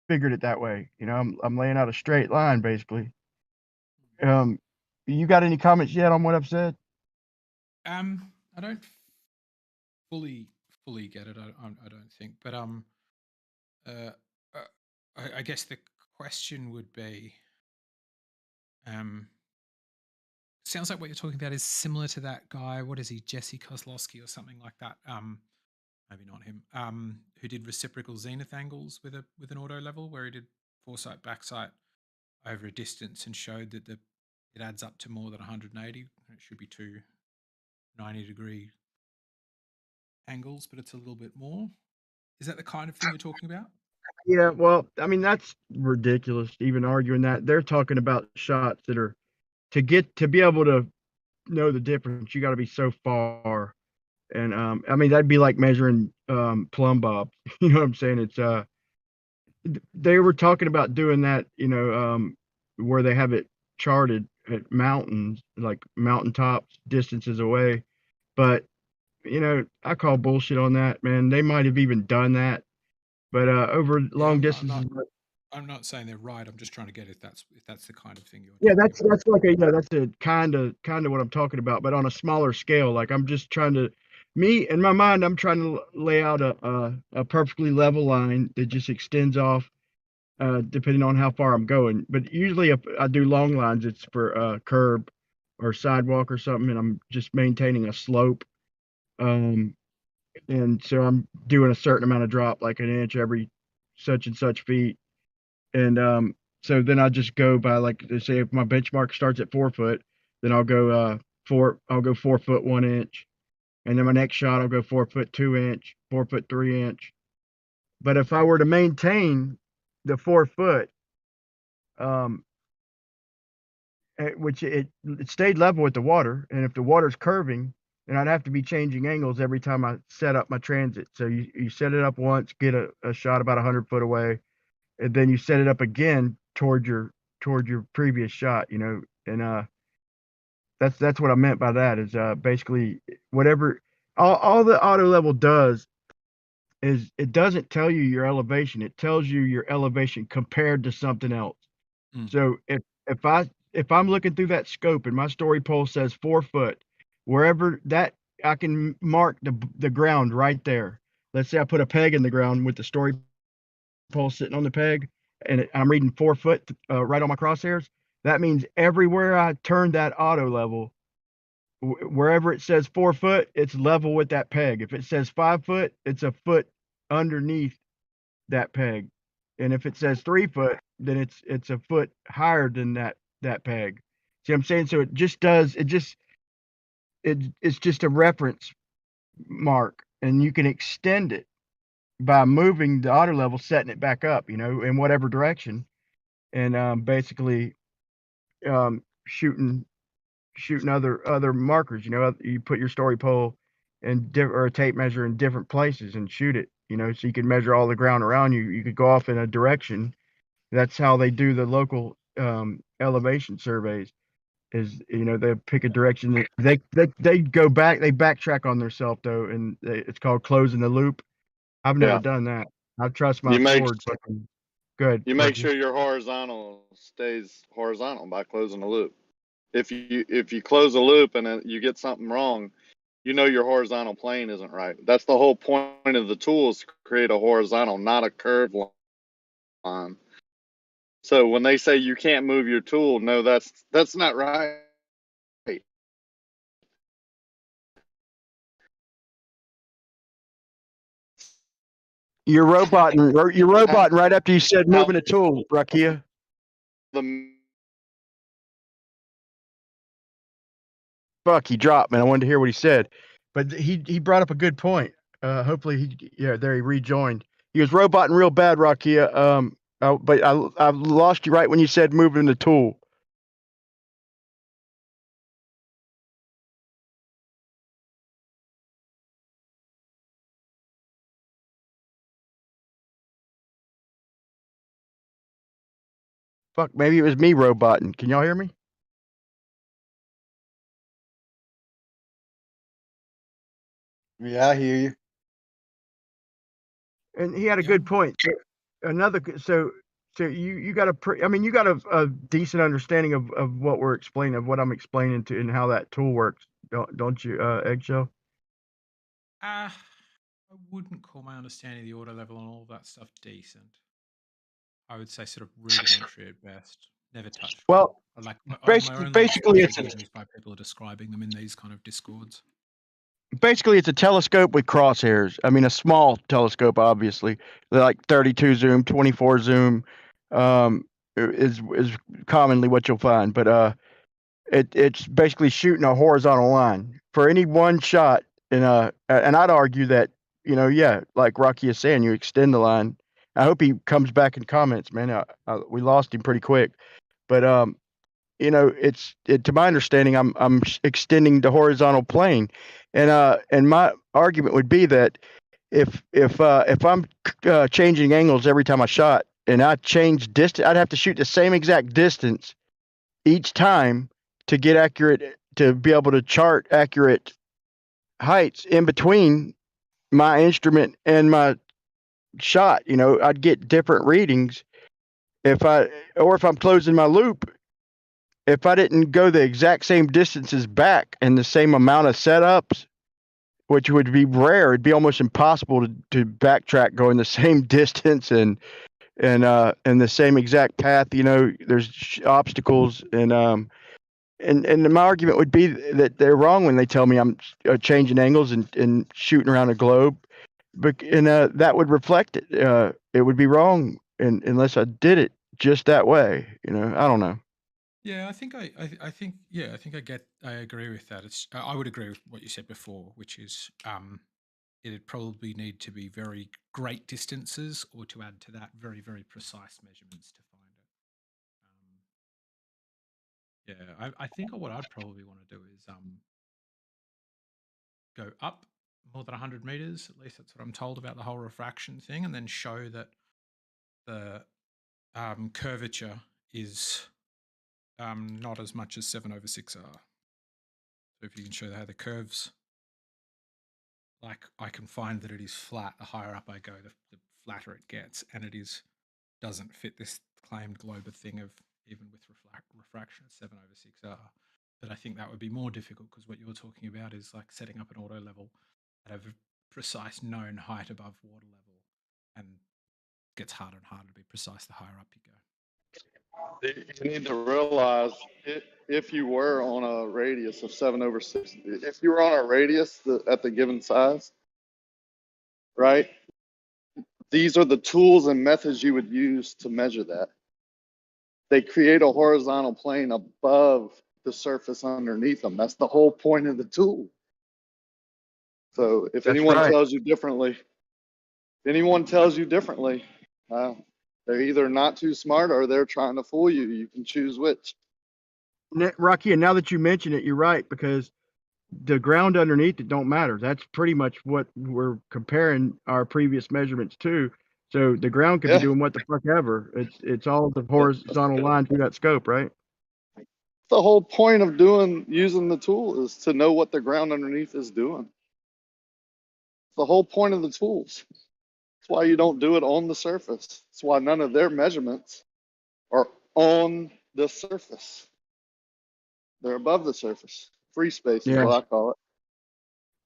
figured it that way. You know, I'm laying out a straight line basically. You got any comments yet on what I've said? I don't fully get it. I don't think, but I guess the question would be, sounds like what you're talking about is similar to that guy. What is he, Jesse Kozlowski or something like that? Maybe not him. Who did reciprocal zenith angles with an auto level, where he did foresight backsight over a distance and showed that it adds up to more than 180. It should be 2 90-degree angles, but it's a little bit more. Is that the kind of thing you're talking about? Yeah, well, I mean, that's ridiculous even arguing that. They're talking about shots that are to be able to know the difference, you got to be so far. And I mean, that'd be like measuring plumb bob. You know what I'm saying? It's they were talking about doing that, you know, where they have it charted at mountains, like mountaintops distances away. But you know, I call bullshit on that, man. They might have even done that, but over long distances. I'm not saying they're right. I'm just trying to get if that's the kind of thing you're. Yeah, that's like that's a kind of what I'm talking about, but on a smaller scale. Like I'm just trying to, me in my mind, I'm trying to lay out a perfectly level line that just extends off, depending on how far I'm going. But usually, if I do long lines, it's for curb or sidewalk or something, and I'm just maintaining a slope. And so I'm doing a certain amount of drop, like an inch every such and such feet. And so then I just go by, like they say, if my benchmark starts at 4 foot, then I'll go 4 foot 1 inch. And then my next shot I'll go 4 foot 2 inch, 4 foot 3 inch. But if I were to maintain the 4 foot, which it stayed level with the water, and if the water's curving, then I'd have to be changing angles every time I set up my transit. So you set it up once, get a shot about 100 foot away, and then you set it up again toward your previous shot, you know. And that's what I meant by that, is basically whatever all the auto level does is it doesn't tell you your elevation, it tells you your elevation compared to something else. So if I'm looking through that scope and my story pole says 4 foot, wherever that, I can mark the ground right there. Let's say I put a peg in the ground with the story pole sitting on the peg, and I'm reading 4 foot right on my crosshairs. That means everywhere I turn that auto level, wherever it says 4 foot, it's level with that peg. If it says 5 foot, it's a foot underneath that peg. And if it says 3 foot, then it's a foot higher than that peg. See what I'm saying? So it's just a reference mark, and you can extend it by moving the auto level, setting it back up, in whatever direction, and basically shooting other markers. You put your story pole or a tape measure in different places and shoot it. So you can measure all the ground around you. You could go off in a direction. That's how they do the local elevation surveys. Is they pick a direction. They go back. They backtrack on themselves though, and it's called closing the loop. I've never Yeah. done that. I trust my You make Ford. Fucking good. you make Ricky. sure your horizontal stays horizontal by closing the loop. If you close a loop and you get something wrong, your horizontal plane isn't right. That's the whole point of the tool, is to create a horizontal, not a curved line. So when they say you can't move your tool, no, that's not right. You're roboting right after you said moving a tool, Rakia. Fuck, he dropped, man. I wanted to hear what he said, but he brought up a good point. Hopefully there he rejoined. He was roboting real bad, Rakia. But I lost you right when you said moving the tool. Fuck, maybe it was me roboting. Can y'all hear me? Yeah, I hear you. And he had a good point. So you got you got a decent understanding of what we're explaining, of what I'm explaining to, and how that tool works, don't you, Eggshell? I wouldn't call my understanding of the auto level and all of that stuff decent. I would say sort of rudimentary at best. Never touched. Well, my basically it's is by people describing them in these kind of discords. Basically, it's a telescope with crosshairs. I mean, a small telescope, obviously, like 32 zoom, 24 zoom, is commonly what you'll find. But it's basically shooting a horizontal line for any one shot. And I'd argue that like Rocky is saying, you extend the line. I hope he comes back in comments, man. We lost him pretty quick, but to my understanding, I'm extending the horizontal plane, and my argument would be that if I'm changing angles every time I shot, and I change distance, I'd have to shoot the same exact distance each time to get accurate, to be able to chart accurate heights in between my instrument and my shot. I'd get different readings if I'm closing my loop. If I didn't go the exact same distances back and the same amount of setups, which would be rare, it'd be almost impossible to backtrack going the same distance and the same exact path. There's obstacles, and my argument would be that they're wrong when they tell me I'm changing angles and shooting around a globe, and that would reflect it. It would be wrong unless I did it just that way. I don't know. Yeah, I think I agree with that. I would agree with what you said before, which is it'd probably need to be very great distances, or to add to that, very, very precise measurements to find it. Yeah, I think what I'd probably want to do is go up more than 100 meters. At least that's what I'm told about the whole refraction thing, and then show that the curvature is not as much as 7/6R. So if you can show how the curves, like I can find that it is flat, the higher up I go, the flatter it gets, and it doesn't fit this claimed global thing of, even with refraction, 7/6R. But I think that would be more difficult, because what you're talking about is like setting up an auto level at a precise known height above water level, and it gets harder and harder to be precise the higher up you go. You need to realize if you were on a radius of 7/6, if you were on a radius at the given size, right? These are the tools and methods you would use to measure that. They create a horizontal plane above the surface underneath them. That's the whole point of the tool. So if That's anyone right. tells you differently, they're either not too smart or they're trying to fool you. You can choose which. Rocky, and now that you mention it, you're right, because the ground underneath it don't matter. That's pretty much what we're comparing our previous measurements to. So the ground could be Yeah. doing what the fuck ever. It's all the horizontal line through that scope, right? The whole point of using the tool is to know what the ground underneath is doing. The whole point of the tools. That's why you don't do it on the surface. That's why none of their measurements are on the surface. They're above the surface. Free space is Yeah. what I call it.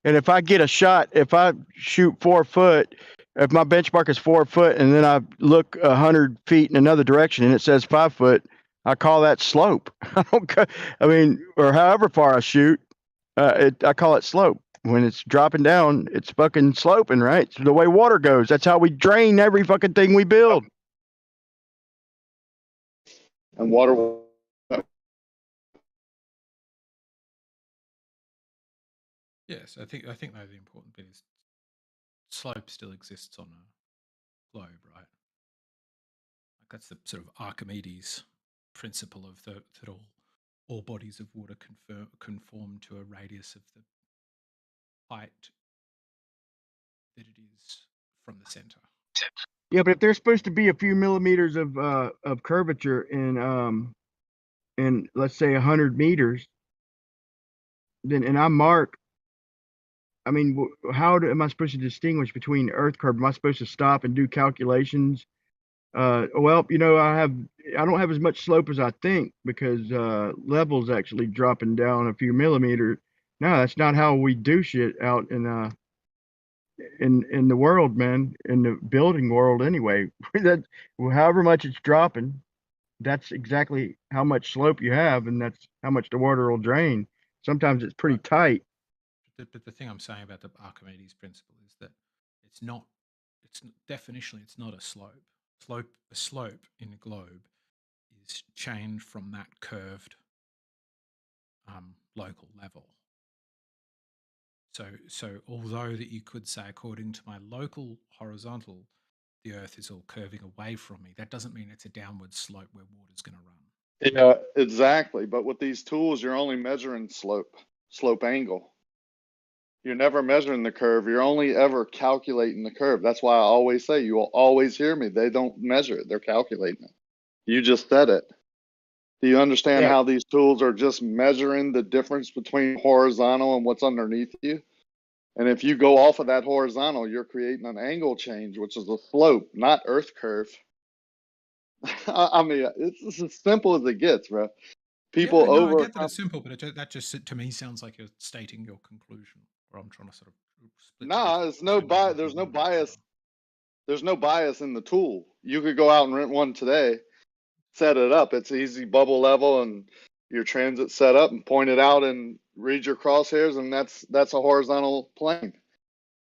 And if I get a shot, if I shoot 4 foot, if my benchmark is 4 foot, and then I look 100 feet in another direction and it says 5 foot, I call that slope. Or however far I shoot, I call it slope. When it's dropping down, it's fucking sloping, right? It's the way water goes. That's how we drain every fucking thing we build. And water. Yes, I think though the important bit is slope still exists on a globe, right? Like that's the sort of Archimedes principle of that all bodies of water conform to a radius of the height that it is from the center. Yeah, but if there's supposed to be a few millimeters of curvature in let's say 100 meters, then and I mark. I mean, am I supposed to distinguish between earth curve? Am I supposed to stop and do calculations? Well, I don't have as much slope as I think because level's actually dropping down a few millimeters. No, that's not how we do shit out in the world, man. In the building world, anyway. That however much it's dropping, that's exactly how much slope you have, and that's how much the water will drain. Sometimes it's pretty tight. But the thing I'm saying about the Archimedes principle is that it's definitionally it's not a slope. A slope in a globe is chained from that curved local level. So although that you could say, according to my local horizontal, the Earth is all curving away from me, that doesn't mean it's a downward slope where water's going to run. Yeah, exactly. But with these tools, you're only measuring slope angle. You're never measuring the curve. You're only ever calculating the curve. That's why I always say, you will always hear me. They don't measure it. They're calculating it. You just said it. Do you understand how these tools are just measuring the difference between horizontal and what's underneath you? And if you go off of that horizontal, you're creating an angle change, which is a slope, not earth curve. I mean, it's as simple as it gets, bro. People I get that it's simple, but that just to me sounds like you're stating your conclusion, or I'm trying to sort of split. Nah, there's no bias. There's no bias. There's no bias in the tool. You could go out and rent one today, set it up. It's easy bubble level and your transit set up and point it out and read your crosshairs, and that's a horizontal plane.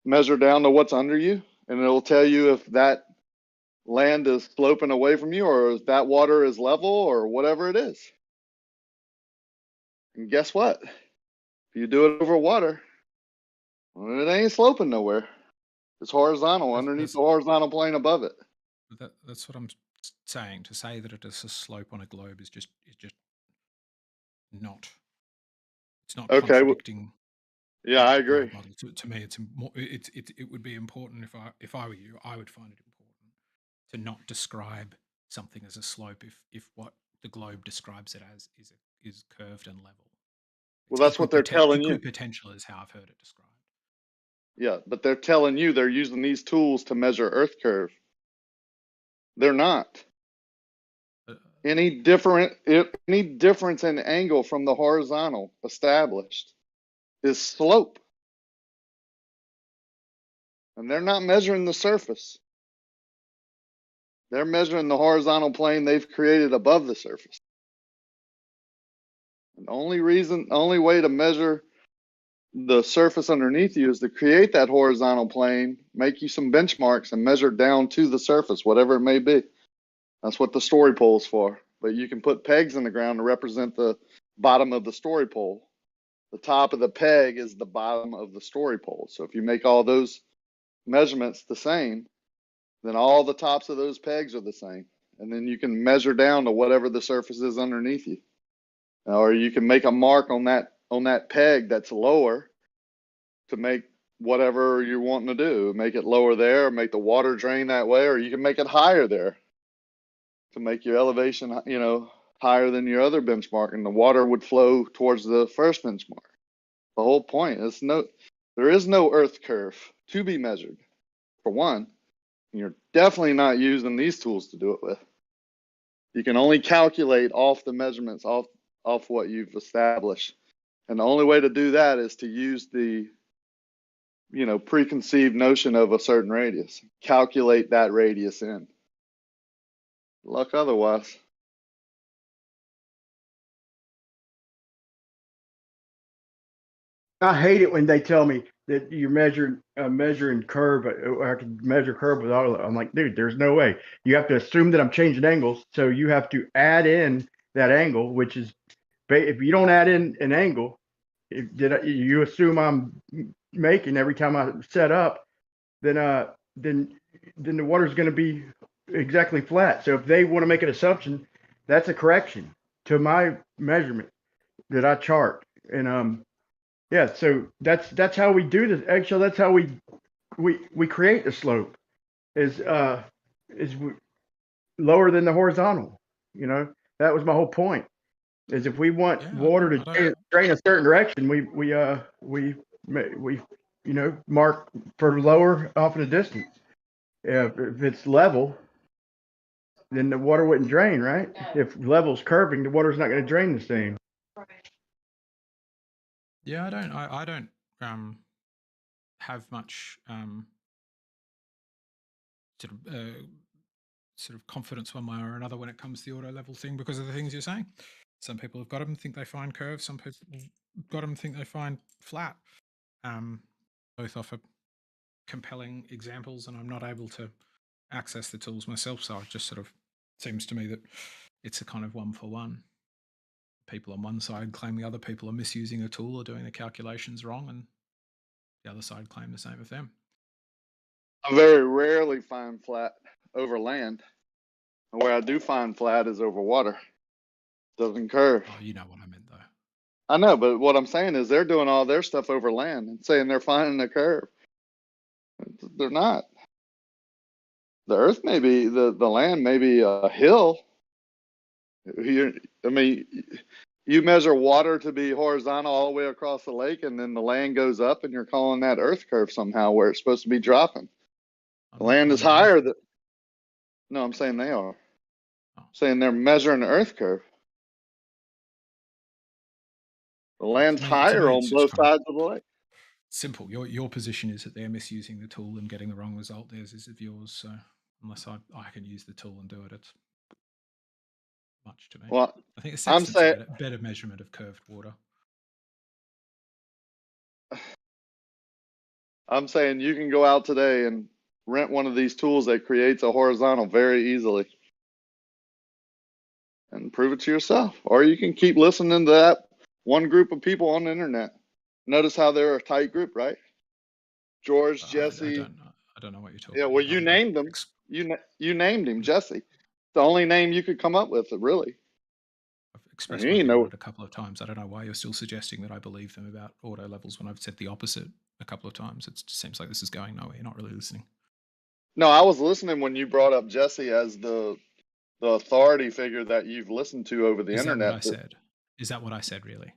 Measure down to what's under you, and it'll tell you if that land is sloping away from you or if that water is level or whatever it is. And guess what? If you do it over water, well, it ain't sloping nowhere. It's horizontal underneath the horizontal plane above it. That's what I'm saying. To say that it is a slope on a globe is just not. It's not okay. Contradicting. Yeah, I agree. To me, it would be important if I were you. I would find it important to not describe something as a slope if what the globe describes it as is curved and level. Well, that's what they're telling you. Potential is how I've heard it described. Yeah, but they're telling you they're using these tools to measure earth curve. They're not. Any difference in angle from the horizontal established is slope. And they're not measuring the surface. They're measuring the horizontal plane they've created above the surface. And the only way to measure the surface underneath you is to create that horizontal plane, make you some benchmarks, and measure down to the surface, whatever it may be. That's what the story pole is for. But you can put pegs in the ground to represent the bottom of the story pole. The top of the peg is the bottom of the story pole. So if you make all those measurements the same, then all the tops of those pegs are the same. And then you can measure down to whatever the surface is underneath you. Or you can make a mark on that peg that's lower to make whatever you're wanting to do. Make it lower there, make the water drain that way, or you can make it higher there to make your elevation, higher than your other benchmark, and the water would flow towards the first benchmark. The whole point is there is no earth curve to be measured, for one. And you're definitely not using these tools to do it with. You can only calculate off the measurements, off what you've established. And the only way to do that is to use the, preconceived notion of a certain radius. Calculate that radius in. Luck otherwise. I hate it when they tell me that you're measuring curve. Or I can measure curve with all of it. I'm like, dude, there's no way. You have to assume that I'm changing angles. So you have to add in that angle, which is, if you don't add in an angle, you assume I'm making every time I set up, then the water's going to be exactly flat. So if they want to make an assumption, that's a correction to my measurement that I chart. And yeah, so that's how we do this. Actually, that's how we create the slope is lower than the horizontal. That was my whole point. Is if we want water to drain a certain direction, we mark for lower off in the distance. If it's level, then the water wouldn't drain, right? If level's curving, the water's not going to drain the same. Yeah, I don't have much sort of confidence one way or another when it comes to the auto level thing because of the things you're saying. Some people have got them, think they find curves. Some people have got them, think they find flat. Both offer compelling examples, and I'm not able to access the tools myself, so it just sort of seems to me that it's a kind of one for one. People on one side claim the other people are misusing a tool or doing the calculations wrong, and the other side claim the same of them. I very rarely find flat over land. And where I do find flat is over water. Doesn't curve. Oh, you know what I meant, though. I know, but what I'm saying is they're doing all their stuff over land and saying they're finding a curve. They're not. The earth may be, the land may be a hill. You measure water to be horizontal all the way across the lake, and then the land goes up, and you're calling that earth curve somehow where it's supposed to be dropping. The land is higher. No, I'm saying they are. I'm saying they're measuring the earth curve. The land's higher on both sides of the lake. Simple. Your position is that they're misusing the tool and getting the wrong result. Theirs is of yours. So unless I can use the tool and do it, it's much to me. Well, I think the sextant's a better measurement of curved water. I'm saying you can go out today and rent one of these tools that creates a horizontal very easily and prove it to yourself. Or you can keep listening to that one group of people on the internet. Notice how they're a tight group, right? George, Jesse. I don't know what you're talking about. Yeah, well, you named them. You named him, Jesse. The only name you could come up with, really. I've expressed my view on it a couple of times. I don't know why you're still suggesting that I believe them about auto levels when I've said the opposite a couple of times. It just seems like this is going nowhere. You're not really listening. No, I was listening when you brought up Jesse as the authority figure that you've listened to over the internet. Is that what I said? Is that what I said, really?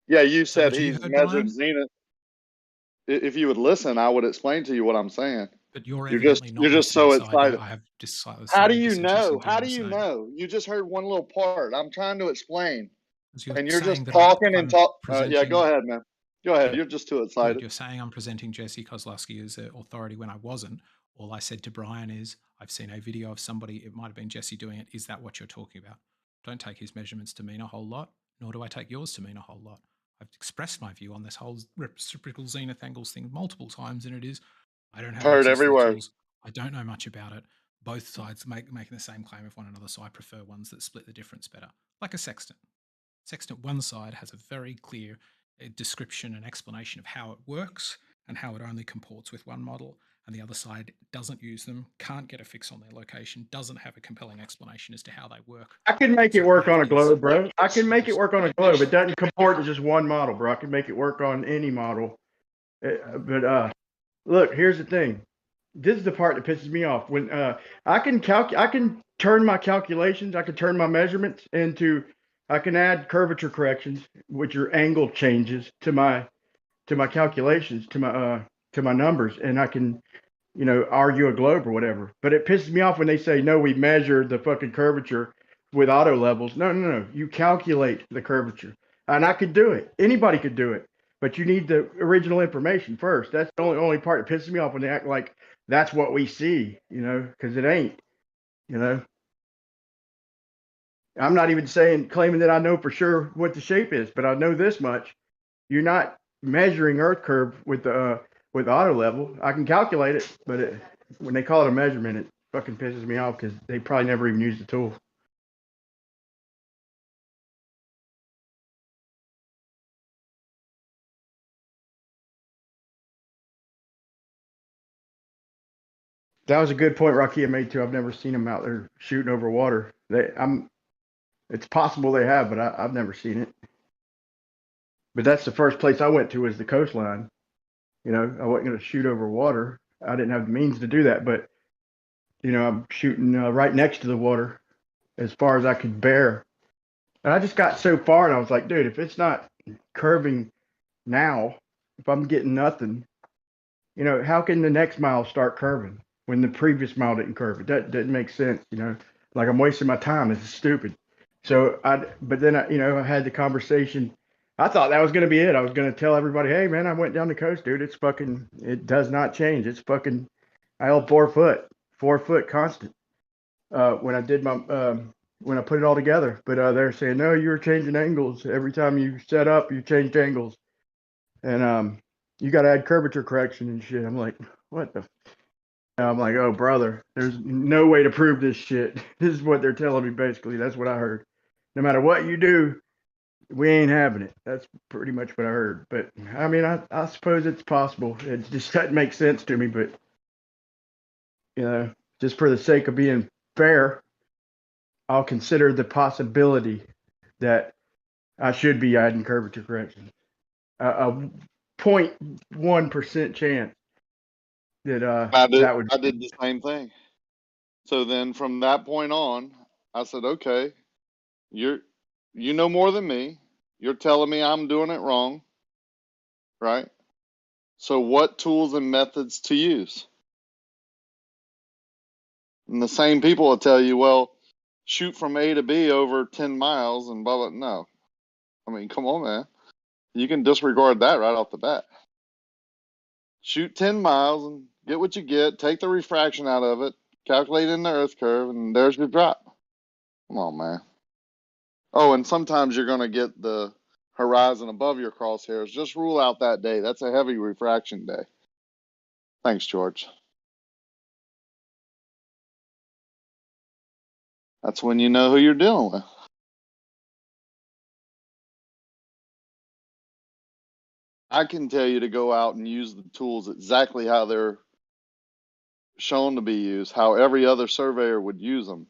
Yeah, you said he's measured zenith. If you would listen, I would explain to you what I'm saying. But you're just so excited. I have just How do you know? How do you know? You just heard one little part. I'm trying to explain, and you're just talking and talk. Yeah, go ahead, man. Go ahead. You're just too excited. You're saying I'm presenting Jesse Kozlowski as an authority when I wasn't, All I said to Brian is, I've seen a video of somebody, it might have been Jesse doing it. Is that what you're talking about? Don't take his measurements to mean a whole lot, nor do I take yours to mean a whole lot. I've expressed my view on this whole reciprocal zenith angles thing multiple times, and it is, I don't have Heard access to the everywhere. tools. I don't know much about it. Both sides making the same claim of one another, so I prefer ones that split the difference better, like a sextant. Sextant one side has a very clear description and explanation of how it works and how it only comports with one model, and the other side doesn't use them, can't get a fix on their location, doesn't have a compelling explanation as to how they work. I can make it So work that on a is globe, bro. I can make it just- work on a globe. It doesn't comport to just one model, bro. I can make it work on any model. But look, here's the thing. This is the part that pisses me off. When I can turn my calculations, I can turn my measurements into, I can add curvature corrections, which are angle changes to my calculations, to my numbers, and I can, you know, argue a globe or whatever. But it pisses me off when they say, no, we measured the fucking curvature with auto levels. No. You calculate the curvature. And I could do it. Anybody could do it. But you need the original information first. That's the only part that pisses me off when they act like that's what we see, you know, because it ain't, you know. I'm not even claiming that I know for sure what the shape is, but I know this much. You're not measuring Earth curve with auto level. I can calculate it, but when they call it a measurement, it fucking pisses me off because they probably never even used the tool. That was a good point Rakia made too. I've never seen them out there shooting over water. It's possible they have, but I've never seen it. But that's the first place I went to was the coastline. You know, I wasn't going to shoot over water. I didn't have the means to do that, but you know, I'm shooting right next to the water as far as I could bear. And I just got so far and I was like, dude, if it's not curving now, if I'm getting nothing, you know, how can the next mile start curving when the previous mile didn't curve? It doesn't make sense, you know, like I'm wasting my time. This is stupid. So but then I, you know, I had the conversation. I thought that was going to be it. I was going to tell everybody, hey man, I went down the coast, dude. It does not change. It's fucking, I held 4 foot constant when I did my, when I put it all together. But they're saying, no, you were changing angles. Every time you set up, you changed angles. And you got to add curvature correction and shit. I'm like, what the? I'm like, oh, brother, there's no way to prove this shit. This is what they're telling me, basically. That's what I heard. No matter what you do, we ain't having it. That's pretty much what I heard. But, I mean, I suppose it's possible. It just doesn't make sense to me. But, you know, just for the sake of being fair, I'll consider the possibility that I should be adding curvature correction. A 0.1% chance that I did the same thing. So then from that point on, I said, okay, you know more than me. You're telling me I'm doing it wrong, right? So what tools and methods to use? And the same people will tell you, well, shoot from A to B over 10 miles and blah, blah. No. I mean, come on, man. You can disregard that right off the bat. Shoot 10 miles and get what you get, take the refraction out of it, calculate in the Earth curve, and there's your drop. Come on, man. Oh, and sometimes you're going to get the horizon above your crosshairs. Just rule out that day. That's a heavy refraction day. Thanks, George. That's when you know who you're dealing with. I can tell you to go out and use the tools exactly how they're shown to be used, how every other surveyor would use them.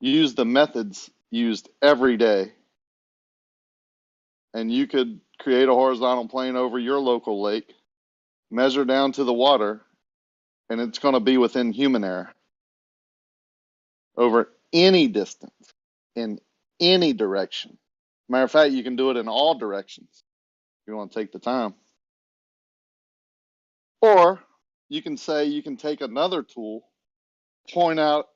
Use the methods used every day. And you could create a horizontal plane over your local lake, measure down to the water, and it's going to be within human error. Over any distance, in any direction. Matter of fact, you can do it in all directions if you want to take the time. Or you can say you can take another tool, point up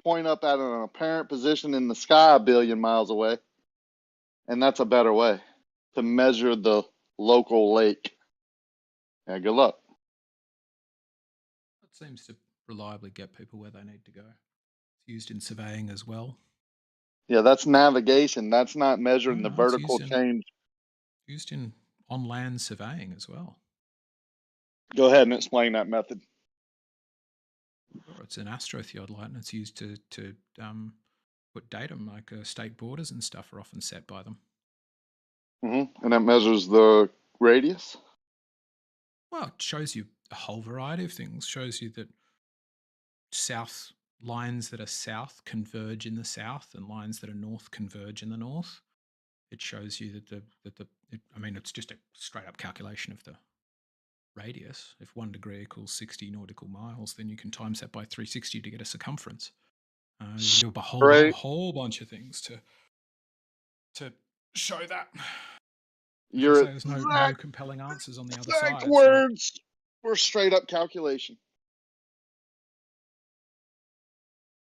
at an apparent position in the sky 1 billion miles away, and that's a better way to measure the local lake. Yeah, good luck. seems to reliably get people where they need to go. It's used in surveying as well. Yeah, that's navigation. That's not measuring the No, it's vertical change. Used in on land surveying as well. Go ahead and explain that method. Sure, it's an astrotheodolite, and it's used to put datum, like state borders and stuff are often set by them. And that measures the radius? Well, it shows you a whole variety of things. Shows you that south lines that are south converge in the south, and lines that are north converge in the north. It shows you that I mean, it's just a straight up calculation of the radius. If 1 degree equals 60 nautical miles, then you can times that by 360 to get a circumference. You can do a whole bunch of things to show that. There's no compelling answers on the other side. Exact words were straight up calculation.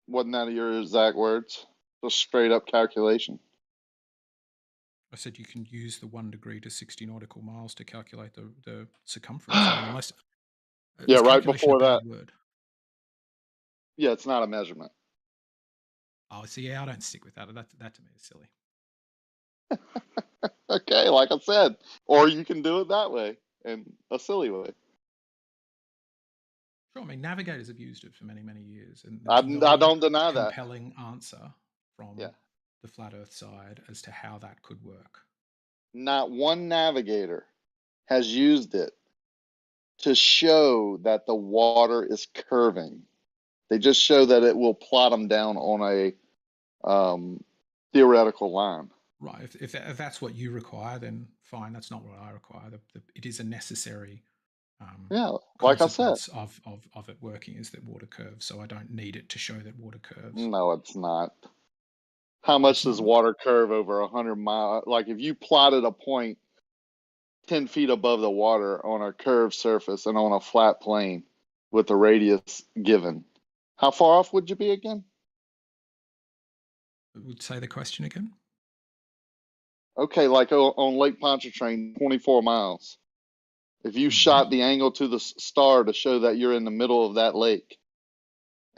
Wasn't that your exact words? Just straight up calculation. I said you can use the 1 degree to 60 nautical miles to calculate the circumference. I mean, unless, yeah, is right calculation a before bad that. Word? Yeah, it's not a measurement. Oh, see, yeah, I don't stick with that. That to me is silly. Okay, like I said, or you can do it that way, in a silly way. Sure, I mean, navigators have used it for many, many years, and I there's don't deny that. compelling answer from the flat Earth side as to how that could work. Not one navigator has used it to show that the water is curving. They just show that it will plot them down on a theoretical line. Right. If that's what you require, then fine. That's not what I require. It is a necessary like I said, of it working is that water curves. So I don't need it to show that water curves. No, it's not. How much does water curve over 100 miles? Like if you plotted a point 10 feet above the water on a curved surface and on a flat plane with the radius given, how far off would you be again? Would say the question again? Okay, like on Lake Pontchartrain, 24 miles. If you shot the angle to the star to show that you're in the middle of that lake,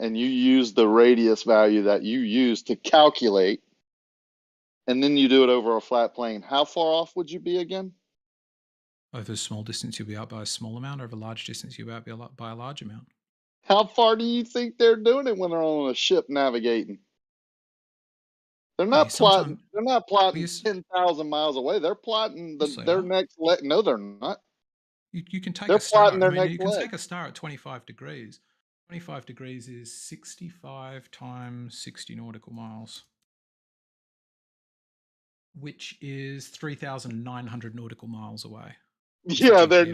and you use the radius value that you use to calculate, and then you do it over a flat plane, how far off would you be again? Over a small distance, you'll be out by a small amount. Over a large distance, you'll be out by a large amount. How far do you think they're doing it when they're on a ship navigating? They're not plotting. They're not plotting 10,000 miles away. They're plotting their next leg. No, they're not. You can take they're a star. plotting their next You can leg. take a star at 25 degrees. 25 degrees is 65 times 60 nautical miles, which is 3,900 nautical miles away. Yeah, they're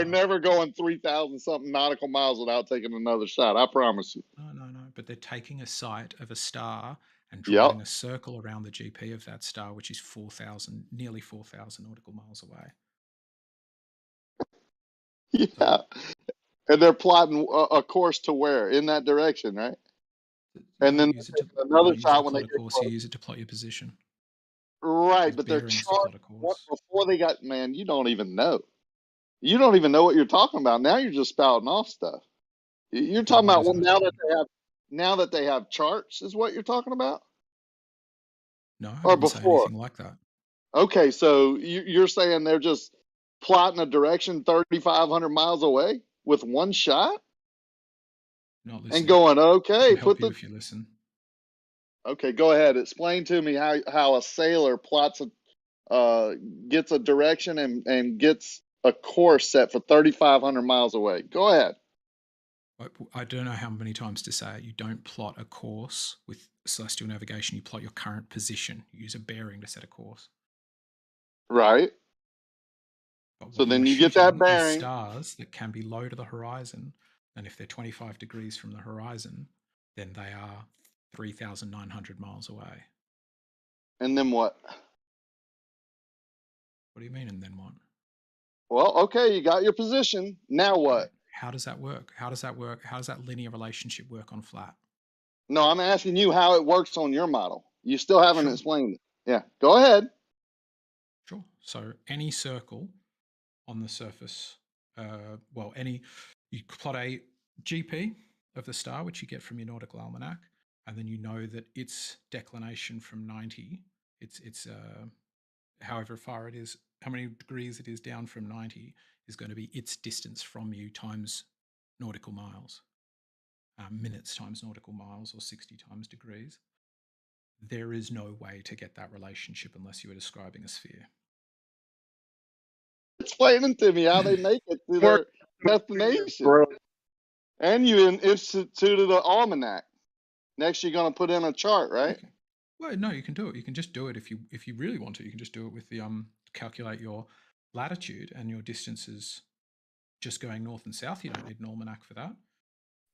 never going 3,000 something nautical miles without taking another shot. I promise you. No. But they're taking a sight of a star and drawing a circle around the GP of that star, which is nearly 4,000 nautical miles away. Yeah, and they're plotting a course to where in that direction, right? And then another shot when they get close. You use it to plot your position. Right, but they're charting before they got. Man, you don't even know. You don't even know what you're talking about. Now you're just spouting off stuff. You're talking about now that they have charts is what you're talking about? No, I didn't say anything like that. Okay, so you're saying they're just plotting a direction 3,500 miles away with one shot? Not listening. And going, okay, if you listen. Okay, go ahead. Explain to me how a sailor plots gets a direction and gets a course set for 3,500 miles away. Go ahead. I don't know how many times to say it. You don't plot a course with celestial navigation. You plot your current position. You use a bearing to set a course. Right. So then you get that bearing. Stars that can be low to the horizon, and if they're 25 degrees from the horizon, then they are 3,900 miles away. And then what? What do you mean, and then what? Well, okay, you got your position. Now what? How does that work? How does that linear relationship work on flat? No, I'm asking you how it works on your model. You still haven't explained it. Yeah, go ahead. Sure. So any circle on the surface, you plot GP of the star, which you get from your nautical almanac, and then you know that its declination from 90, it's however far it is, how many degrees it is down from 90 is going to be its distance from you times nautical miles, minutes times nautical miles, or 60 times degrees. There is no way to get that relationship unless you are describing a sphere. Explaining to me how they make it to their destination. Bro, And you instituted an almanac. Next, you're going to put in a chart, right? Okay. Well, no, you can do it. You can just do it if you really want to. You can just do it with the calculate your latitude and your distances just going north and south. You don't need an almanac for that.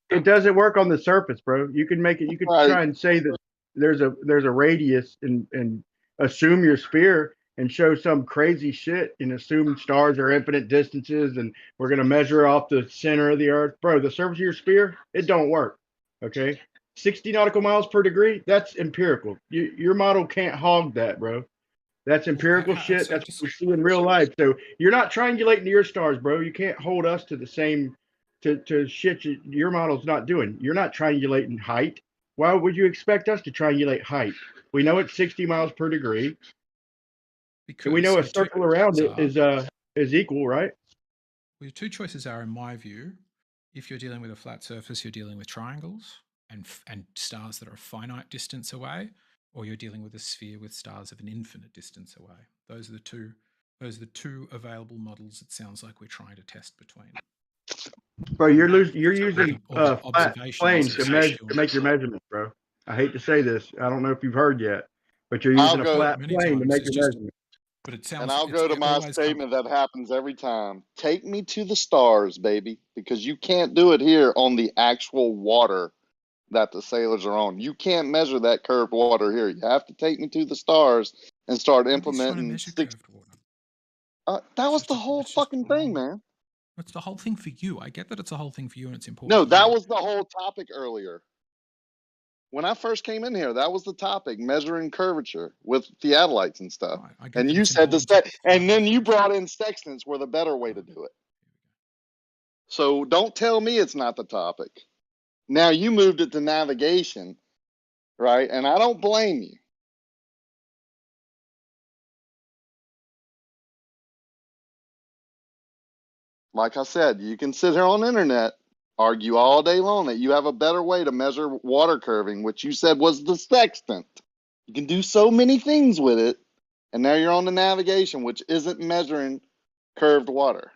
it doesn't work on the surface, bro. You can make it. You could Right. try and say that there's a radius and assume your sphere and show some crazy shit and assume stars are infinite distances and we're gonna measure off the center of the earth, bro. The surface of your sphere, it don't work. Okay, 60 nautical miles per degree. That's empirical. Your model can't hog that, bro. That's empirical shit. so That's just- what we see in real life. So you're not triangulating to your stars, bro. You can't hold us to the same to shit your model's not doing. You're not triangulating height. Why would you expect us to triangulate height? We know it's 60 miles per degree. And we know a your two circle around choices it is equal, right? Your two choices are, in my view, if you're dealing with a flat surface, you're dealing with triangles and stars that are a finite distance away, or you're dealing with a sphere with stars of an infinite distance away. Those are the two available models it sounds like we're trying to test between. Bro, you're using Or the flat observations planes of to measure celestial- to make your measurements, bro. I hate to say this. I don't know if you've heard yet, but you're I'll using a go flat many plane to times. make It's your just- measurements. But it sounds. And I'll it's go to my always statement that happens every time. Take me to the stars, baby, because you can't do it here on the actual water that the sailors are on. You can't measure that curved water here. You have to take me to the stars and start Nobody's trying to implementing measure 60. curved water. That was It's the just a- whole it's just fucking thing, wrong. man. It's the whole thing for you. I get that it's a whole thing for you and it's important. No, for that you. was the whole topic earlier. When I first came in here, that was the topic, measuring curvature with theodolites and stuff. Right, I get And that you it's said important to and then you clarify. brought in sextants were the better way to do it. So don't tell me it's not the topic. Now you moved it to navigation, right? And I don't blame you. Like I said, you can sit here on the internet, argue all day long that you have a better way to measure water curving, which you said was the sextant. You can do so many things with it, and now you're on the navigation, which isn't measuring curved water.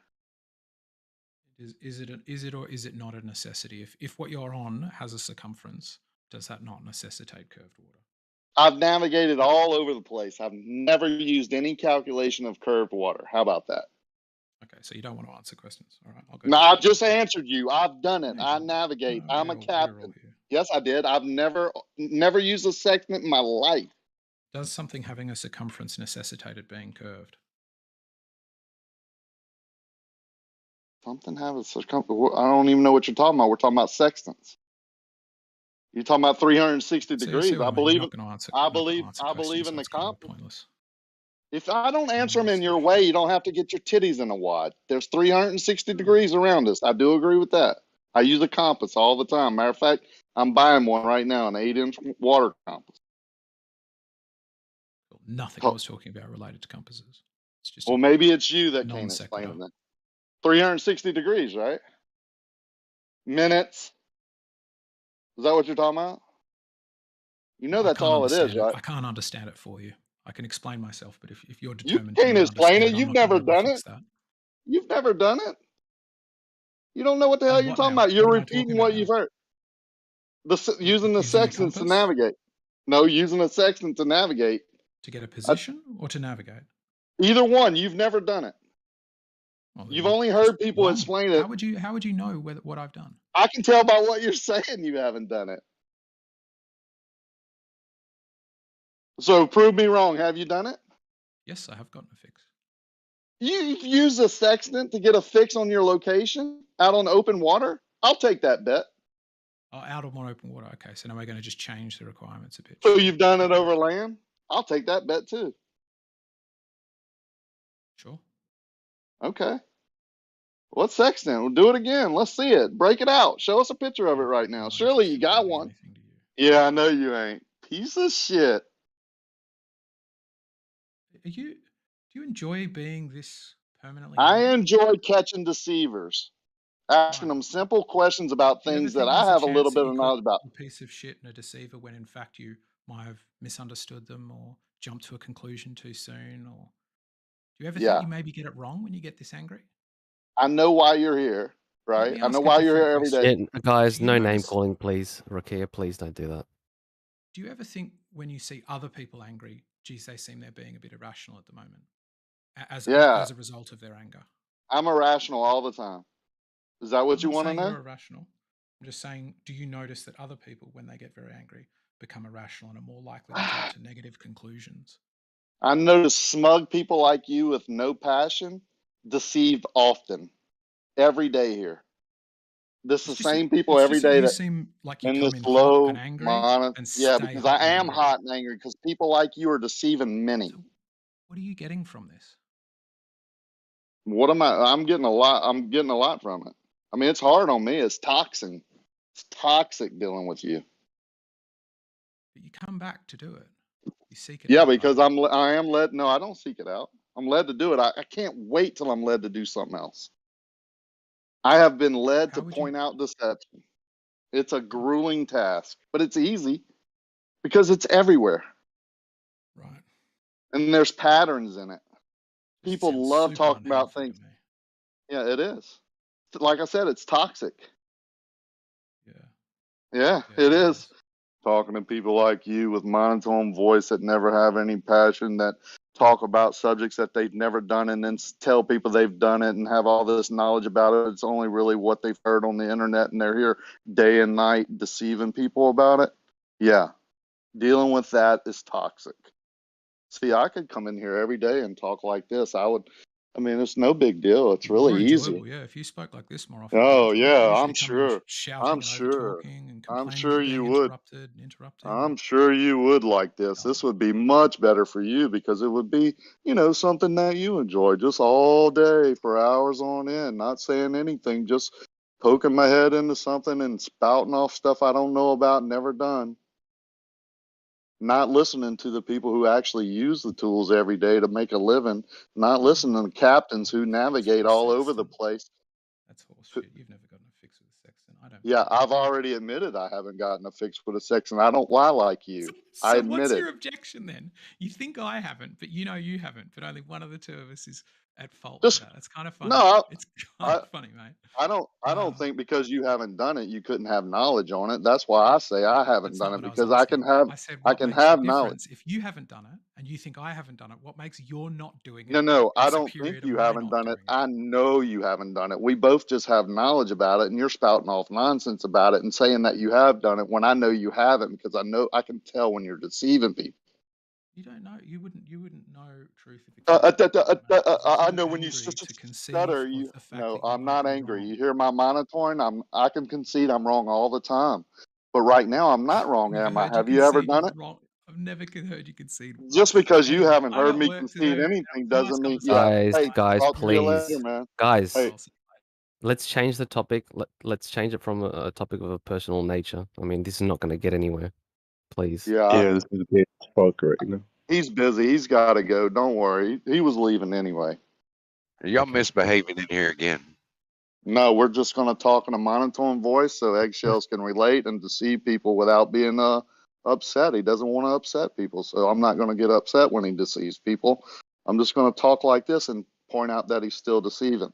Is it or is it not a necessity? If what you're on has a circumference, does that not necessitate curved water? I've navigated all over the place. I've never used any calculation of curved water. How about that? Okay, so you don't want to answer questions. All right, I'll go. No, I just answered you. I've done it. No, you I didn't. navigate. No, I'm a we're all captain. here. Yes, I did. I've never used a sextant in my life. Does something having a circumference necessitate it being curved? Something have a circumference. I don't even know what you're talking about. We're talking about sextants. You're talking about 360 degrees. I believe it. I believe in the compass. Pointless. If I don't answer them in your way, you don't have to get your titties in a wad. There's 360 degrees around us. I do agree with that. I use a compass all the time. Matter of fact, I'm buying one right now, an 8-inch water compass. Nothing I was talking about related to compasses. It's just well, maybe it's you that can't non-sequitur. explain it then. 360 degrees, right? Minutes. Is that what you're talking about? You know that's all it is, right? I can't understand it for you. I can explain myself, but if you're You determined can't to explain it. understand, You've I'm not never gonna be able to done fix it. that. You've never done it. You don't know what the hell you're talking about. You're repeating what you've heard. Using the sextants to navigate. No, using a sextant to navigate. To get a position or to navigate? Either one. You've never done it. Well, You've only heard people explain it. How would you know what I've done? I can tell by what you're saying you haven't done it. So prove me wrong. Have you done it? Yes, I have gotten a fix. You've used a sextant to get a fix on your location out on open water? I'll take that bet. Oh, out of more open water. Okay, so now we're going to just change the requirements a bit. So you've done it over land? I'll take that bet too. Sure. Okay. What sexting? We'll do it again. Let's see it. Break it out. Show us a picture of it I'm right now. not Surely you interested in got doing one. anything to you. Yeah, I know you ain't. Piece of shit. Do you enjoy being this permanently I angry? enjoy catching deceivers, asking Right. them simple questions about Do you ever things that think I there's a have a little chance that bit you of call knowledge about. a piece of shit and a deceiver when in fact you might have misunderstood them or jumped to a conclusion too soon? Or do you ever think Yeah, you maybe get it wrong when you get this angry? I know why you're here, Let right? me I know ask a why you're different here every day. question. Yeah, guys, Do you no name notice? calling, please. Rakia, please don't do that. Do you ever think when you see other people angry, geez, they seem they're being a bit irrational at the moment, Yeah, as a result of their anger? I'm irrational all the time. Is that what I'm you not want to saying know? you're irrational. I'm just saying, do you notice that other people, when they get very angry, become irrational and are more likely to jump to negative conclusions? I notice smug people like you with no passion deceive often, every day here. This is the same people It's every just that day you that seem like you in this come in hot and low angry mon. and Yeah, stay because hot I and am angry. hot and angry because people like you are deceiving many. So what are you getting from this? What am I? I'm getting a lot. I'm getting a lot from it. I mean, it's hard on me. It's toxic. It's toxic dealing with you. But you come back to do it. You seek it Yeah, out. because Rather. I am led. No, I don't seek it out. I'm led to do it. I can't wait till I'm led to do something else. I have been led to How would you? point out deception. It's a grueling task, but it's easy because it's everywhere Right. and there's patterns in it. This People sounds love super talking about unhealthy to things. me. Yeah, it is. Like I said, it's toxic. Yeah. Yeah, Yeah, it is. Talking to people like you with monotone voice that never have any passion, that talk about subjects that they've never done and then tell people they've done it and have all this knowledge about it. It's only really what they've heard on the internet and they're here day and night deceiving people about it. Yeah, dealing with that is toxic. See, I could come in here every day and talk like this. I mean, it's no big deal. It's It'd be more really enjoyable, easy. yeah. If you spoke like this more often, it'd be Oh, enjoyable. You yeah, usually I'm come in sure. shouting and over talking and I'm complaining sure at you being would. interrupted and interrupting. I'm sure you would like this. This would be much better for you because it would be, something that you enjoy just all day for hours on end, not saying anything, just poking my head into something and spouting off stuff I don't know about, never done. Not listening to the people who actually use the tools every day to make a living, not listening to the captains who navigate all over the place. That's horseshit. You've never gotten a fix with a sexton. I don't. Yeah, I've already admitted I haven't gotten a fix with a sex, and I don't lie like you. I So admit what's it. your objection then? You think I haven't, but you know you haven't, but only one of the two of us is at fault Just for that. That's kind of funny. no, It's kind of funny, mate. I don't think because you haven't done it, you couldn't have knowledge on it. That's why I say I haven't That's done not it what I was because I asking. can have I said, I what can makes the have knowledge. difference if you haven't done it and you think I haven't done it? What makes your not doing it No, I don't superior think to you my haven't not done doing it. it? I know you haven't done it. We both just have knowledge about it, and you're spouting off nonsense about it and saying that you have done it when I know you haven't because I know I can tell when you're deceiving people. You don't know. You wouldn't know truth if it's I too know when you angry to conceive stutter. of the fact No, that you I'm might not be angry. wrong. You hear my monitoring? I can concede I'm wrong all the time, but right now I'm not wrong, Never am I? heard you Have you ever concede done it? wrong. I've never heard you concede Just once. because you Anyway, haven't I heard got me work to concede do. anything Nice doesn't mean, conversation. hey, Guys, talk to you later, please. man. Guys, Hey, let's change the topic. Let's change it from a topic of a personal nature. I mean, this is not going to get anywhere. Please. yeah, this is big fuck right now. he's busy. He's got to go. Don't worry. He was leaving anyway. Y'all Okay. misbehaving in here again. No, we're just going to talk in a monotone voice so Eggshells can relate and deceive people without being upset. He doesn't want to upset people, so I'm not going to get upset when he deceives people. I'm just going to talk like this and point out that he's still deceiving.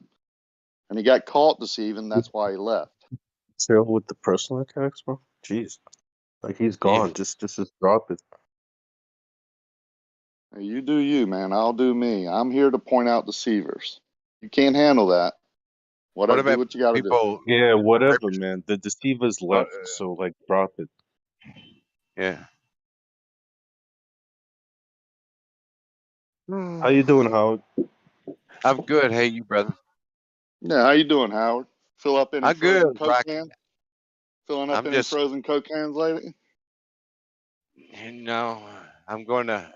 And he got caught deceiving. That's why he left. Chill with the personal attacks, bro. Jeez, like he's gone. Yeah. Just drop it. You do you, man. I'll do me. I'm here to point out deceivers. You can't handle that. What Whatever, do about what you got to do. people? Yeah, whatever, man. The deceivers left, so like drop it. Yeah. How you doing, Howard? I'm good. Hey, you brother. Yeah, how you doing, Howard? Fill up any I'm good, frozen Coke Rocky. cans? Filling up I'm any just, frozen Coke cans lately? I'm going to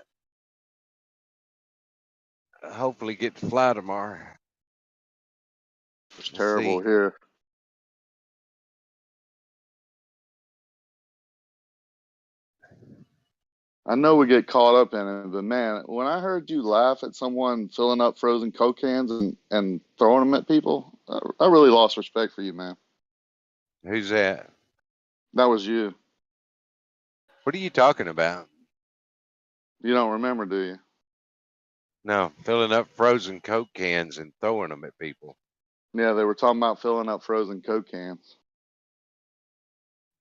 hopefully get to fly tomorrow. It's Let's terrible see. here. I know we get caught up in it, but man, when I heard you laugh at someone filling up frozen Coke cans and throwing them at people, I really lost respect for you, man. Who's that? That was you. What are you talking about? You don't remember, do you? No, filling up frozen Coke cans and throwing them at people. Yeah, they were talking about filling up frozen Coke cans.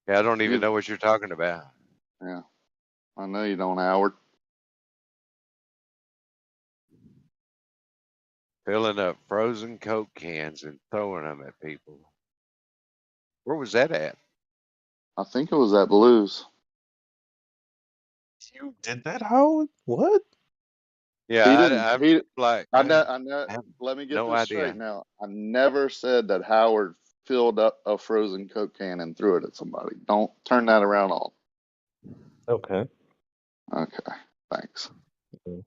Yeah, I don't even You, know what you're talking about. yeah, I know you don't, Howard. Filling up frozen Coke cans and throwing them at people. Where was that at? I think it was at Blues. You did that, Howard? What? Yeah, He didn't. I'm He. like, I know. I I know. have Let me get no this straight idea. now. I never said that Howard filled up a frozen Coke can and threw it at somebody. Don't turn that around on. Okay. Okay. Thanks. Okay.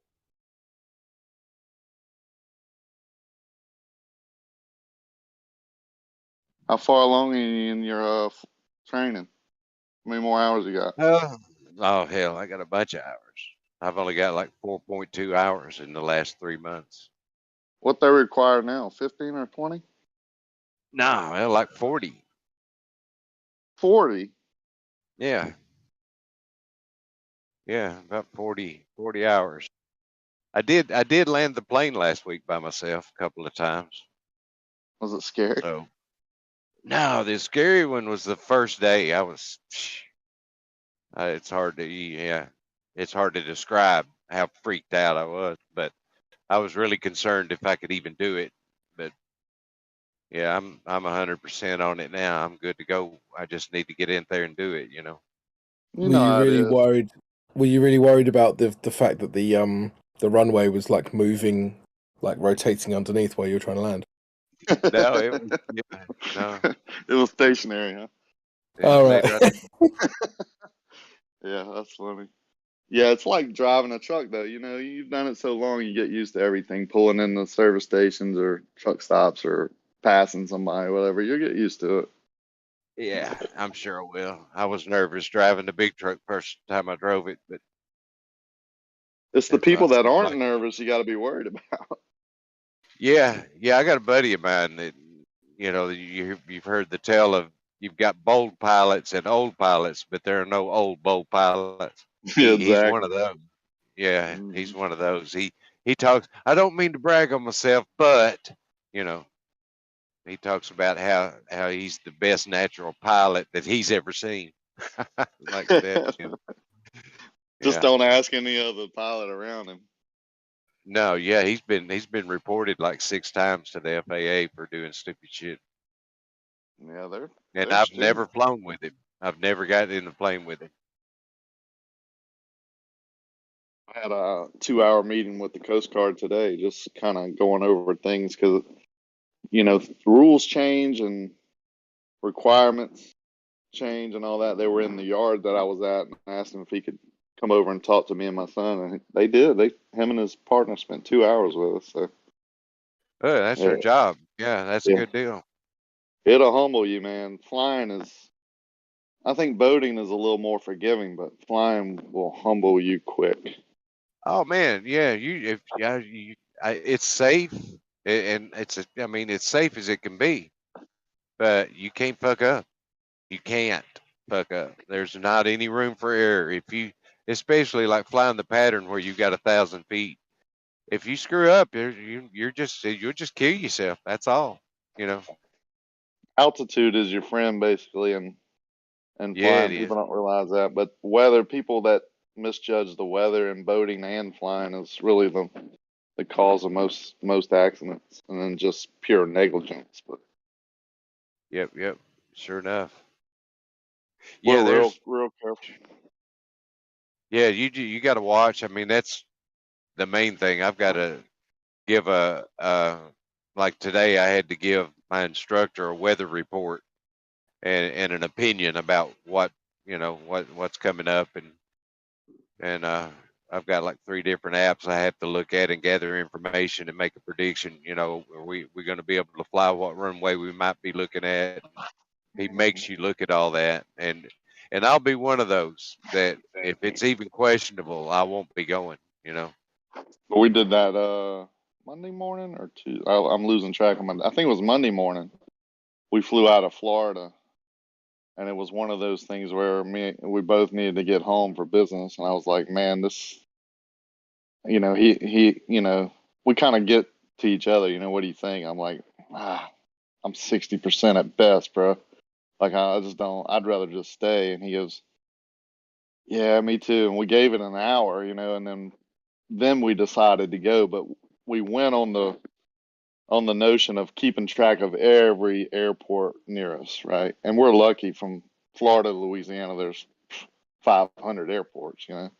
How far along are you in your training? How many more hours you got? Oh hell, I got a bunch of hours. I've only got like 4.2 hours in the last 3 months. What they require now? 15 or 20? No, well, like 40. 40. Yeah. Yeah, about 40 hours. I did land the plane last week by myself a couple of times. Was it scary? So no, the scary one was the first day. I was it's hard to describe how freaked out I was, but I was really concerned if I could even do it. But yeah, I'm 100% on it now. I'm good to go. I just need to get in there and do it, you know. You Were know you how it really is. worried? Were you really worried about the fact that the runway was like moving, like rotating underneath while you were trying to land? No, it was no, It was stationary, huh? it All stayed right. right there. Yeah, that's funny. Yeah, it's like driving a truck, though. You know, you've done it so long, you get used to everything. Pulling in the service stations or truck stops or passing somebody, whatever. You'll get used to it. Yeah, I'm sure I will. I was nervous driving the big truck first time I drove it, but It's the it's people not that something aren't like nervous you got to be worried about. yeah, I got a buddy of mine that you've heard the tale of you've got bold pilots and old pilots, but there are no old bold pilots. Yeah, He's one of exactly. those. Yeah, Hmm. he's one of those. He talks. I don't mean to brag on myself, but you know, he talks about how he's the best natural pilot that he's ever seen. Like that. Just Yeah. don't ask any other pilot around him. No, yeah, he's been reported like 6 times to the FAA for doing stupid shit. Yeah, And they're I've stupid. never flown with him. I've never got in the plane with him. I had a 2-hour meeting with the Coast Guard today, just kind of going over things because, rules change and requirements change and all that. They were in the yard that I was at and I asked him if he could come over and talk to me and my son, and they did. Him and his partner spent 2 hours with us. So Oh, that's yeah, their job. Yeah, that's a yeah, good deal. it'll humble you, man. Flying is, I think boating is a little more forgiving, but flying will humble you quick. Oh man, yeah, it's safe and I mean it's safe as it can be, but you can't fuck up. You can't fuck up. There's not any room for error. Especially like flying the pattern where you got 1,000 feet. If you screw up, you'll just kill yourself. That's all. You know. Altitude is your friend, basically, and Yeah, it flying. is. People don't realize that, but weather, people that misjudge the weather in boating and flying is really the cause of most accidents, and then just pure negligence. But Yep. Sure enough. Yeah, we're there's real careful. yeah, you got to watch. I mean, that's the main thing. I've got to give like today I had to give my instructor a weather report and an opinion about what's coming up and I've got like 3 different apps I have to look at and gather information and make a prediction. You know, are we're going to be able to fly what runway we might be looking at. He makes you look at all that, and I'll be one of those that if it's even questionable, I won't be going. You know. But we did that Monday morning or Tuesday. I'm losing track of I think it was Monday morning. We flew out of Florida, and it was one of those things where we both needed to get home for business, and I was like, man, this, you know, he, you know, we kind of get to each other. You know, what do you think? I'm like, I'm 60% at best, bro. Like I just don't. I'd rather just stay. And he goes, yeah, me too. And we gave it an hour, you know, and then we decided to go, but we went on the notion of keeping track of every airport near us, right? And we're lucky from Florida to Louisiana, there's 500 airports, you know.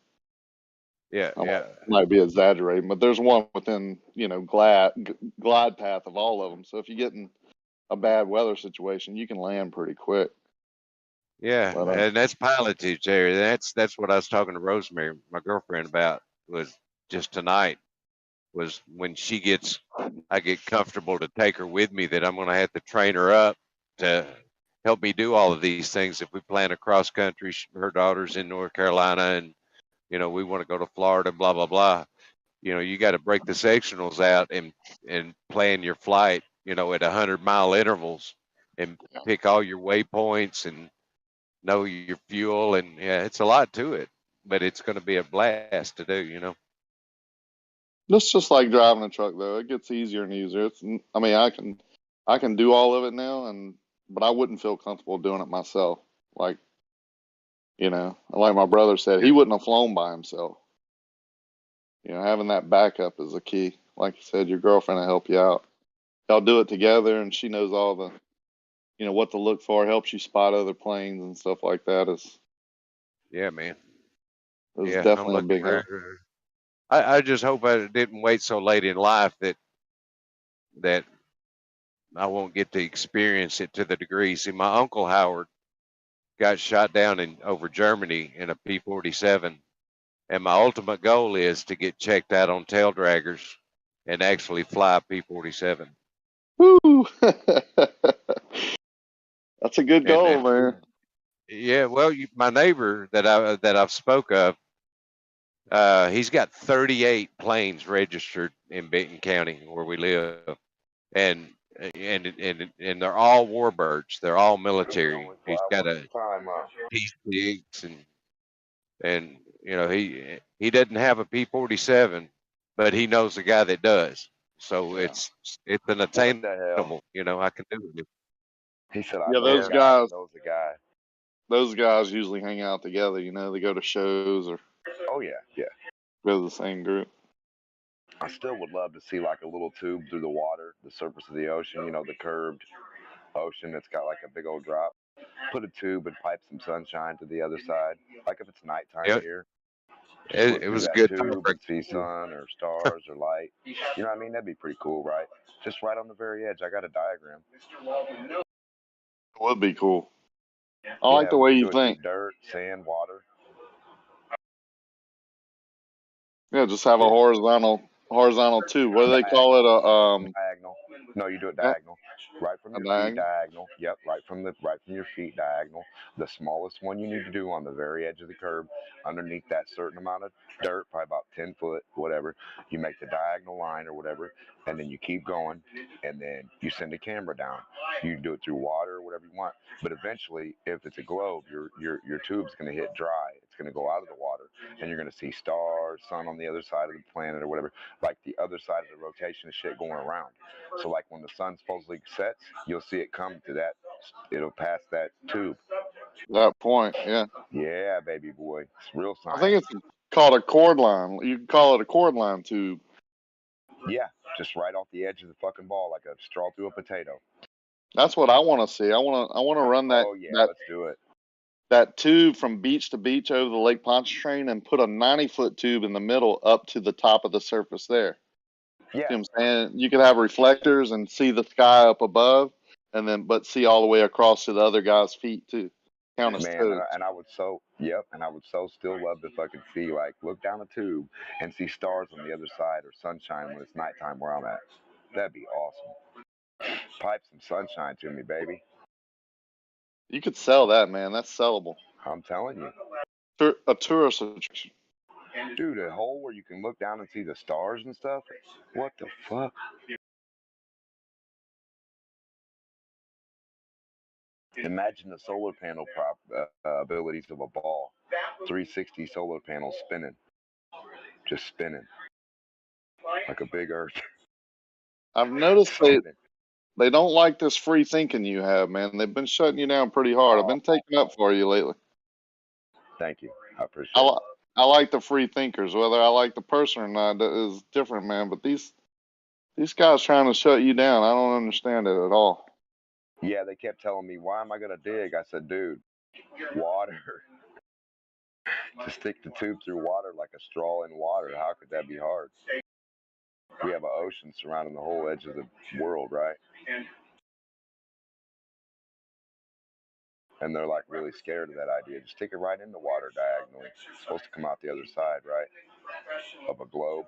Yeah, yeah. Might be exaggerating, but there's one within, you know, glide path of all of them. So if you get in a bad weather situation, you can land pretty quick. Yeah, But, and that's pilotage there. That's what I was talking to Rosemary, my girlfriend, about, was just tonight, was when I get comfortable to take her with me, that I'm going to have to train her up to help me do all of these things. If we plan across country, her daughter's in North Carolina, and, you know, we want to go to Florida, blah, blah, blah. You know, you got to break the sectionals out and plan your flight, you know, at 100-mile intervals, and pick all your waypoints and know your fuel. And yeah, it's a lot to it, but it's going to be a blast to do, you know. it's just like driving a truck, though. It gets easier and easier. I mean, I can do all of it now, but I wouldn't feel comfortable doing it myself. Like, you know, like my brother said, he wouldn't have flown by himself. You know, having that backup is a key. Like you said, your girlfriend will help you out. Y'all do it together, and she knows all the, you know, what to look for, helps you spot other planes and stuff like that. Yeah, man. Is Yeah, I'm definitely a looking big for help. I just hope I didn't wait so late in life that I won't get to experience it to the degree. See, my uncle Howard got shot down over Germany in a P-47, and my ultimate goal is to get checked out on tail draggers and actually fly a P-47. Woo! That's a good And goal, man. yeah, well, my neighbor that I've spoke of, he's got 38 planes registered in Benton County where we live, and they're all warbirds. They're all military. He's got a P6, and you know, he doesn't have a P-47, but he knows the guy that does. So it's an attainable. You know, I can do it. He said, Yeah, those guys. Those guys usually hang out together. You know, they go to shows or. Oh yeah, yeah. Go to the same group. I still would love to see like a little tube through the water, the surface of the ocean. You know, the curved ocean that's got like a big old drop. Put a tube and pipe some sunshine to the other side. Like if it's nighttime here, just look It through was that good. tube and see sun or stars or light. You know what I mean? That'd be pretty cool, right? Just right on the very edge. I got a diagram. It would be cool. I like the way you think. Dirt, sand, water. Yeah, just have a horizontal tube. What do they call it? Diagonal. No, you do it diagonal. Right from your feet, diagonal. Yep, right from your feet, diagonal. The smallest one you need to do on the very edge of the curb, underneath that certain amount of dirt, probably about 10 foot, whatever. You make the diagonal line or whatever, and then you keep going, and then you send a camera down. You do it through water or whatever you want. But eventually, if it's a globe, your tube's going to hit dry. It's going to go out of the water, and you're going to see stars, sun on the other side of the planet or whatever, like the other side of the rotation of shit going around. So like when the sun supposedly sets, you'll see it come to that, it'll pass that tube. That point, yeah. Yeah, baby boy. It's real science. I think it's called a cord line. You can call it a cord line tube. Yeah, just right off the edge of the fucking ball, like a straw through a potato. That's what I want to see. I want to run that. Oh yeah, let's do it. That tube from beach to beach over the Lake Pontchartrain and put a 90-foot tube in the middle up to the top of the surface there. Yeah. You know what I'm saying? You could have reflectors and see the sky up above, and then but see all the way across to the other guy's feet too. Count as Man, two. and I would so, yep, and I would so still love to fucking see, like, look down a tube and see stars on the other side or sunshine when it's nighttime where I'm at. That'd be awesome. Pipe some sunshine to me, baby. You could sell that, man. That's sellable. I'm telling you. A tourist attraction. Dude, a hole where you can look down and see the stars and stuff? What the fuck? Imagine the solar panel abilities of a ball. 360 solar panels spinning. Just spinning. Like a big earth. I've noticed they don't like this free thinking you have, man. They've been shutting you down pretty hard. I've been taking up for you lately. Thank you. I appreciate it. I like the free thinkers. Whether I like the person or not is different, man. But these guys trying to shut you down, I don't understand it at all. Yeah, they kept telling me, why am I going to dig? I said, dude, water. To stick the tube through water like a straw in water, how could that be hard? We have an ocean surrounding the whole edge of the world, right? And they're like really scared of that idea. Just stick it right in the water diagonally. It's supposed to come out the other side, right? Of a globe.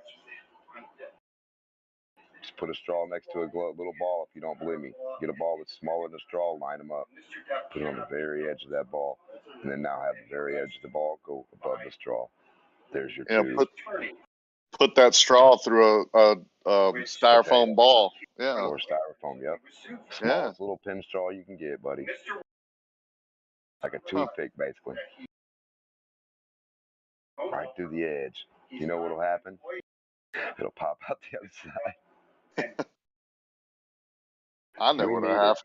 Just put a straw next to a little ball if you don't believe me. Get a ball that's smaller than a straw, line them up. Put it on the very edge of that ball. And then now have the very edge of the ball go above the straw. There's your tube. Put that straw through a styrofoam ball. Yeah. Or styrofoam, yep. Smallest little pin straw you can get, buddy. Like a toothpick, basically. Right through the edge. You know what'll happen? It'll pop out the other side. I know what'll happen.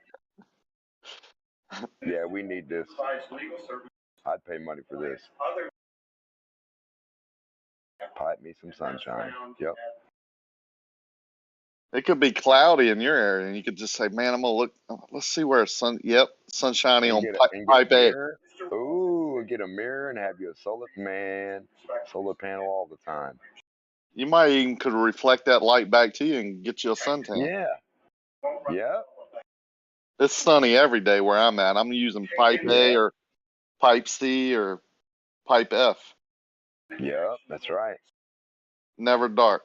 Yeah, we need this. I'd pay money for this. Pipe me some sunshine. Yep. It could be cloudy in your area, and you could just say, "Man, I'm gonna look. Let's see where sunshiny on pipe A." Ooh, get a mirror and have you a solar panel all the time. You might even could reflect that light back to you and get you a suntan. Yeah. Yep. It's sunny every day where I'm at. I'm using pipe A or pipe C or pipe F. Yep, that's right. Never dark.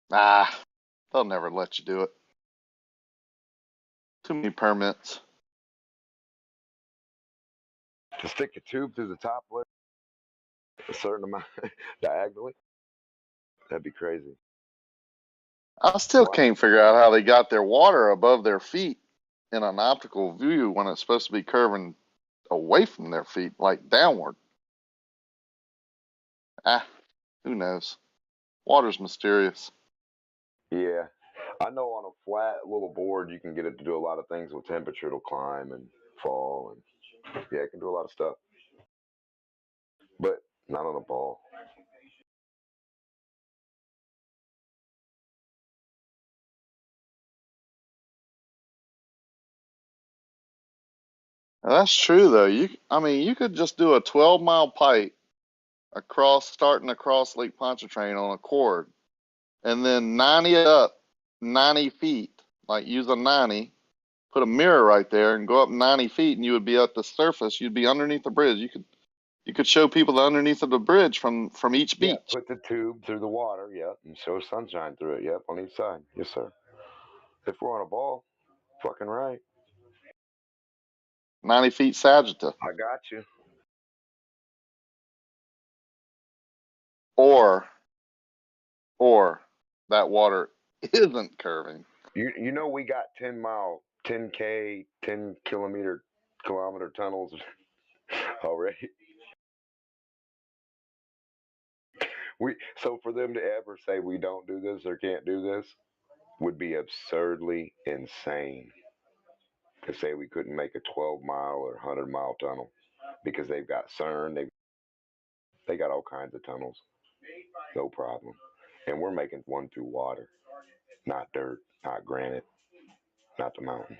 They'll never let you do it. Too many permits. To stick a tube through the top layer, a certain amount diagonally, that'd be crazy. I still can't figure out how they got their water above their feet in an optical view when it's supposed to be curving away from their feet, like downward. Who knows? Water's mysterious. Yeah. I know on a flat little board you can get it to do a lot of things with temperature. It'll climb and fall, and yeah, it can do a lot of stuff. But not on a ball. That's true though. You could just do a 12-mile pipe starting across Lake Pontchartrain on a cord, and then 90 it up 90 feet. Like use a 90, put a mirror right there, and go up 90 feet, and you would be at the surface. You'd be underneath the bridge. You could show people the underneath of the bridge from each beach. Yeah, put the tube through the water, and show sunshine through it, on each side. Yes, sir. If we're on a ball, fucking right. 90 feet sagittal. I got you. Or that water isn't curving. You know we got 10K, 10 kilometer tunnels already. So for them to ever say we don't do this or can't do this would be absurdly insane. To say we couldn't make a 12-mile or 100-mile tunnel because they've got CERN, they got all kinds of tunnels, no problem. And we're making one through water, not dirt, not granite, not the mountain.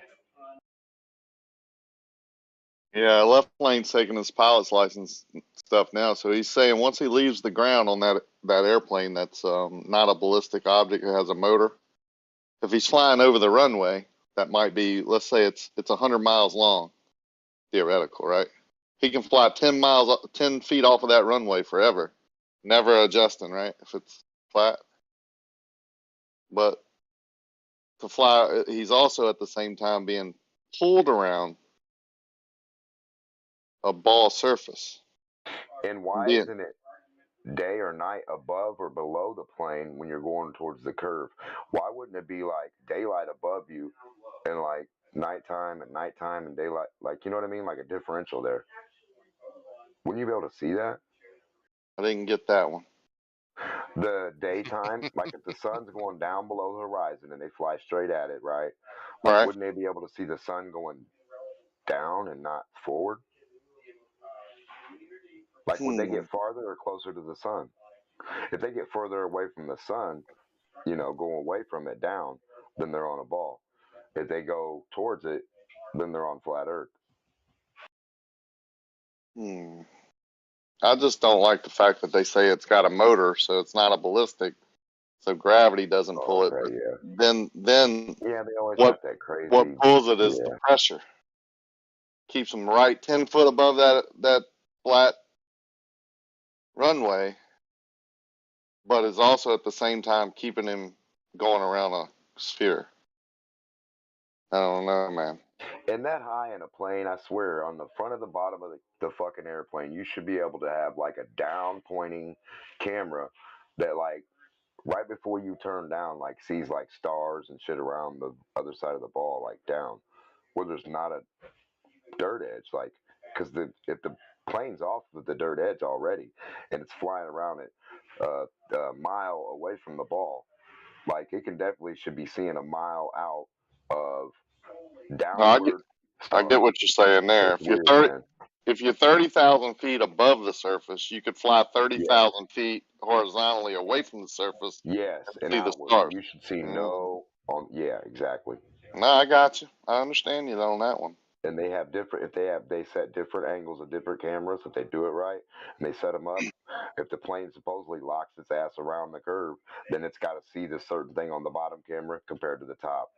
Yeah, Left Lane's taking his pilot's license stuff now, so he's saying once he leaves the ground on that airplane that's not a ballistic object, it has a motor. If he's flying over the runway, that might be, let's say it's 100 miles long. theoretical, right? He can fly 10 feet off of that runway forever, never adjusting, right? If it's flat. But to fly, he's also at the same time being pulled around a ball surface. And why Yeah. isn't it day or night above or below the plane when you're going towards the curve? Why wouldn't it be like daylight above you and like nighttime at nighttime and daylight? Like, you know what I mean? Like a differential there. Wouldn't you be able to see that? I didn't get that one. The daytime, like if the sun's going down below the horizon and they fly straight at it, right? Like, Right. wouldn't they be able to see the sun going down and not forward? Like, would they get farther or closer to the sun? If they get further away from the sun, you know, going away from it down, then they're on a ball. If they go towards it, then they're on flat Earth. I just don't like the fact that they say it's got a motor, so it's not a ballistic, so gravity doesn't pull it. But then yeah, they always what got that crazy. What pulls it is the pressure. Keeps them right 10 foot above that flat runway, but is also at the same time keeping him going around a sphere. I don't know, man. And that high in a plane, I swear, on the front of the bottom of the fucking airplane, you should be able to have like a down pointing camera that like right before you turn down, like sees like stars and shit around the other side of the ball, like down, where there's not a dirt edge, like, because if the plane's off of the dirt edge already and it's flying around it a mile away from the ball, like it can definitely should be seeing a mile out of downward. I get what you're saying there. It's weird, If you're 30,000 feet above the surface, you could fly 30,000 feet horizontally away from the surface. Yes, and see the outward. stars. You should see no on. Yeah, exactly. No, I got you. I understand you on that one. And they have different. If they set different angles of different cameras. If they do it right, and they set them up. If the plane supposedly locks its ass around the curve, then it's got to see this certain thing on the bottom camera compared to the top,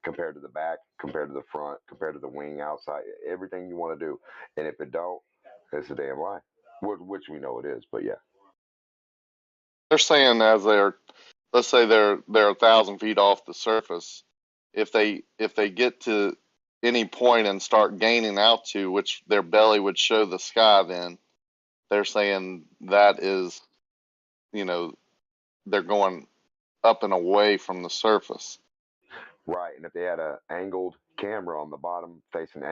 compared to the back, compared to the front, compared to the wing outside. Everything you want to do, and if it don't, it's a damn lie. Which we know it is, but yeah. They're saying let's say they're 1,000 feet off the surface. If they get to any point and start gaining altitude, which their belly would show the sky, then they're saying that is, they're going up and away from the surface. Right, and if they had a angled camera on the bottom facing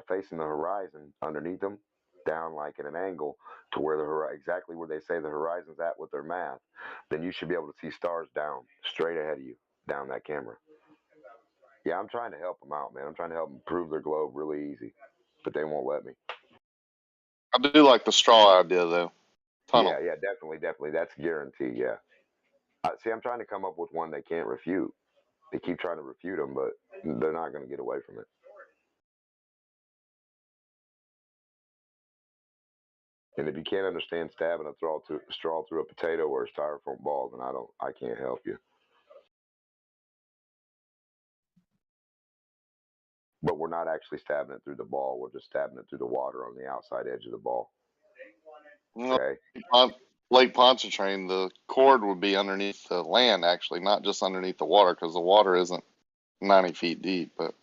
facing the horizon underneath them, down like at an angle to where exactly where they say the horizon's at with their math, then you should be able to see stars down straight ahead of you down that camera. Yeah, I'm trying to help them out, man. I'm trying to help them prove their globe really easy, but they won't let me. I do like the straw idea though. Tunnel. Yeah, definitely. That's guaranteed. Yeah. See, I'm trying to come up with one they can't refute. They keep trying to refute them, but they're not going to get away from it. And if you can't understand stabbing a straw through a potato or a styrofoam ball, then I can't help you. But we're not actually stabbing it through the ball. We're just stabbing it through the water on the outside edge of the ball. Okay. Lake Pontchartrain, the cord would be underneath the land, actually, not just underneath the water, because the water isn't 90 feet deep. But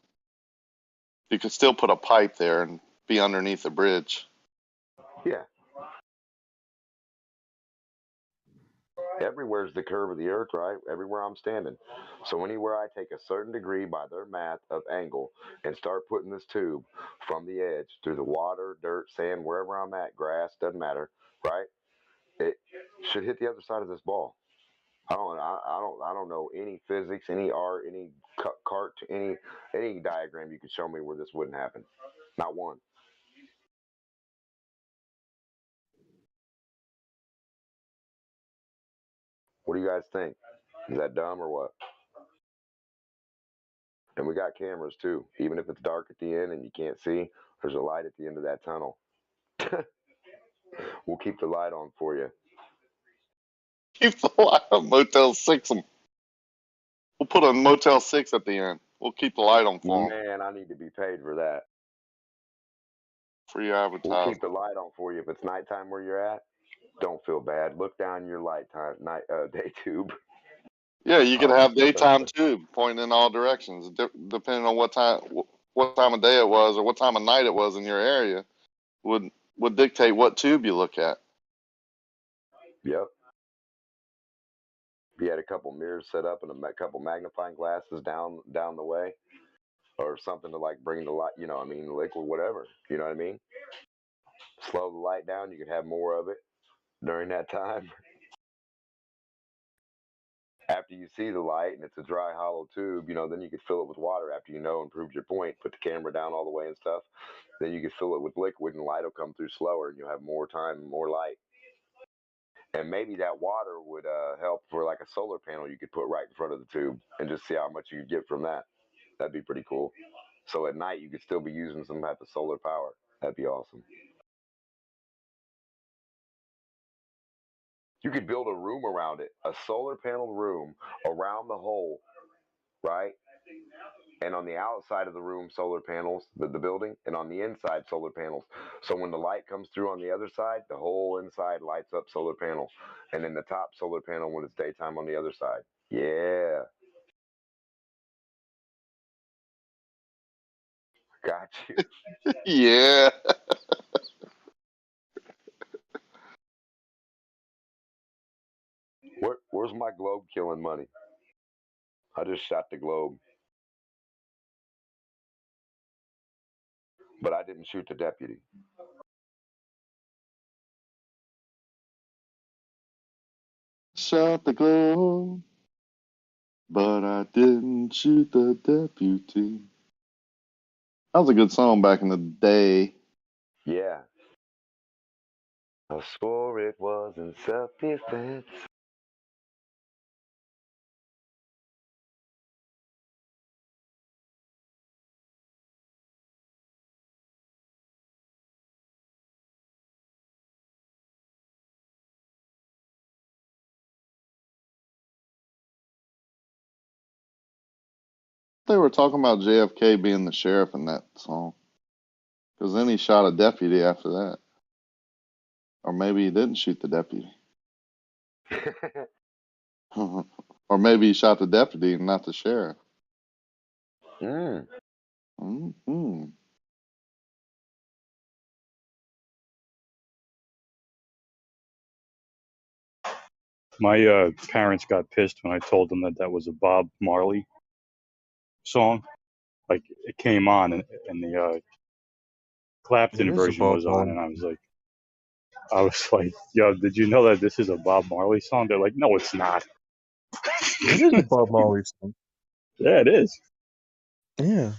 you could still put a pipe there and be underneath the bridge. Yeah. Everywhere's the curve of the earth, right? Everywhere I'm standing. So anywhere I take a certain degree by their math of angle and start putting this tube from the edge through the water, dirt, sand, wherever I'm at, grass, doesn't matter, right? It should hit the other side of this ball. I don't know any physics, any art, any cart, any diagram you could show me where this wouldn't happen. Not one. What do you guys think? Is that dumb or what? And we got cameras too. Even if it's dark at the end and you can't see, there's a light at the end of that tunnel. We'll keep the light on for you. Keep the light on Motel 6. We'll put a Motel 6 at the end. We'll keep the light on for them. Man, I need to be paid for that. Free We'll advertising. keep the light on for you. If it's nighttime where you're at, don't feel bad. Look down your day tube. Yeah, you could I'll have keep it daytime posted. too, pointing in all directions, depending on what time of day it was or what time of night it was in your area. Would dictate what tube you look at. Yep. If you had a couple mirrors set up and a couple magnifying glasses down the way, or something to like bring the light, you know what I mean, liquid, whatever, you know what I mean? Slow the light down, you could have more of it during that time. After you see the light and it's a dry, hollow tube, you know, then you could fill it with water after you know and proved your point, put the camera down all the way and stuff. Then you could fill it with liquid and light will come through slower and you'll have more time and more light. And maybe that water would help for like a solar panel you could put right in front of the tube and just see how much you could get from that. That'd be pretty cool. So at night you could still be using some type of solar power. That'd be awesome. You could build a room around it, a solar panel room around the hole, right? And on the outside of the room, solar panels, the building, and on the inside, solar panels. So when the light comes through on the other side, the whole inside lights up solar panel. And then the top solar panel when it's daytime on the other side. Yeah. Got you. Yeah. Where's my globe killing money? I just shot the globe. But I didn't shoot the deputy. Shot the globe, but I didn't shoot the deputy. That was a good song back in the day. Yeah. I swore it was in self-defense. They were talking about JFK being the sheriff in that song. Because then he shot a deputy after that. Or maybe he didn't shoot the deputy. Or maybe he shot the deputy and not the sheriff. Mm-hmm. My parents got pissed when I told them that was a Bob Marley song. Like it came on and the It Clapton is a version Bob was on, Marley. and I was like, yo, did you know that this is a Bob Marley song? They're like, no, it's not. It is a Bob Marley song. Yeah, it is. Yeah.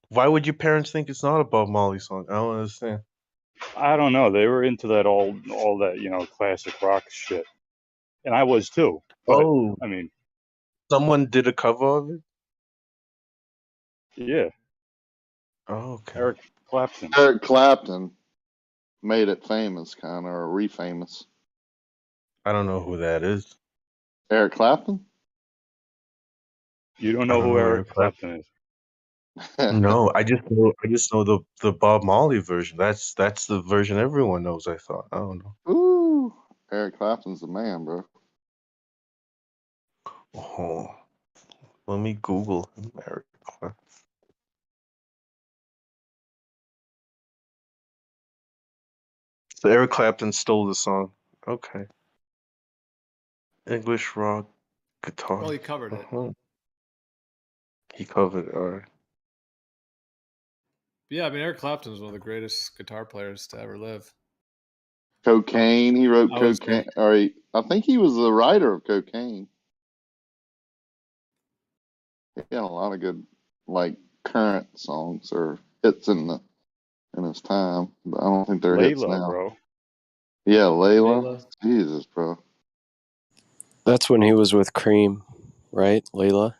Why would your parents think it's not a Bob Marley song? I don't understand. I don't know. They were into that all that classic rock shit, and I was too. But Oh, I mean, someone did a cover of it? yeah, Oh, okay. Eric Clapton. Eric Clapton made it famous, kind of, or re-famous. I don't know who that is. Eric Clapton? You don't I know don't who know Eric Eric Clapton. Clapton is? No, I just know the Bob Marley version. That's the version everyone knows, I thought. I don't know. Ooh, Eric Clapton's the man, bro. Oh, let me Google him, Eric Clapton. So Eric Clapton stole the song. Okay. English rock guitar. Well, he covered it. He covered it, alright. But yeah, I mean, Eric Clapton is one of the greatest guitar players to ever live. Cocaine. He wrote I was Cocaine. I think he was the writer of Cocaine. He had a lot of good, like, current songs or hits in his time, but I don't think they're hits Layla, now. bro. Yeah, Layla. Layla. Jesus, bro. That's when he was with Cream, right, Layla?